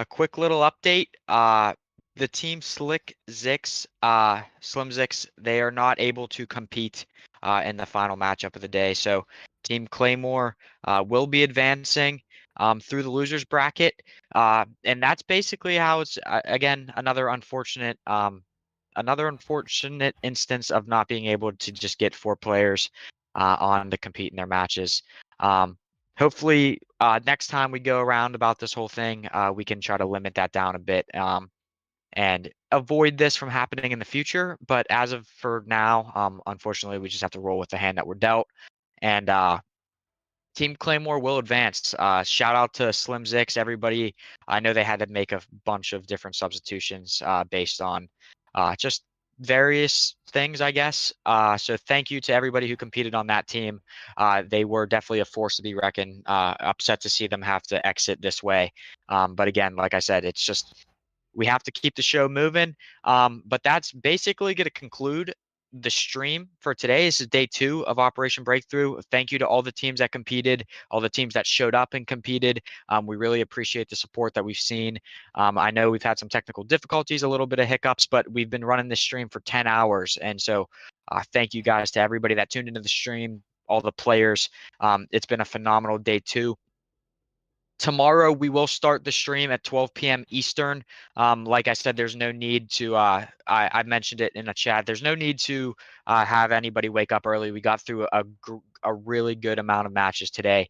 quick little update. The team Slim Zix, they are not able to compete in the final matchup of the day. So Team Claymore will be advancing through the losers bracket, and that's basically how it's again another unfortunate instance of not being able to just get 4 players on to compete in their matches. Hopefully, next time we go around about this whole thing, we can try to limit that down a bit and avoid this from happening in the future. But as of for now, unfortunately, we just have to roll with the hand that we're dealt. And Team Claymore will advance. Shout out to Slim Zix, everybody. I know they had to make a bunch of different substitutions based on just various things, I guess. So thank you to everybody who competed on that team. They were definitely a force to be reckoned. Upset to see them have to exit this way. But again, like I said, it's just we have to keep the show moving. But that's basically going to conclude the stream for today. This is day 2 of Operation Breakthrough. Thank you to all the teams that competed, all the teams that showed up and competed. We really appreciate the support that we've seen. I know we've had some technical difficulties, a little bit of hiccups, but we've been running this stream for 10 hours. And so thank you guys to everybody that tuned into the stream, all the players. It's been a phenomenal day 2. Tomorrow we will start the stream at 12 p.m. Eastern. Like I said, there's no need to. I mentioned it in a chat. There's no need to have anybody wake up early. We got through a really good amount of matches today,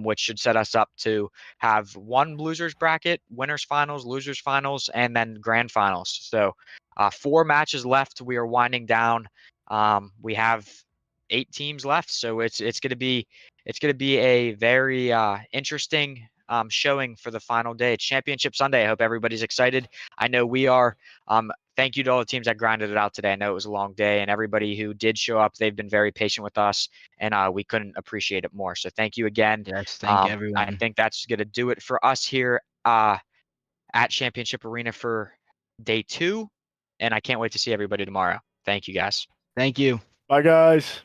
which should set us up to have one losers bracket, winners finals, losers finals, and then grand finals. So 4 matches left. We are winding down. We have 8 teams left, so it's going to be a very interesting showing for the final day. It's Championship Sunday. I hope everybody's excited. I know we are. Thank you to all the teams that grinded it out today. I know it was a long day, and everybody who did show up, they've been very patient with us, and we couldn't appreciate it more. So thank you again. Yes, thank I everyone. think that's going to do it for us here at Championship Arena for day 2, and I can't wait to see everybody tomorrow. Thank you, guys. Thank you. Bye, guys.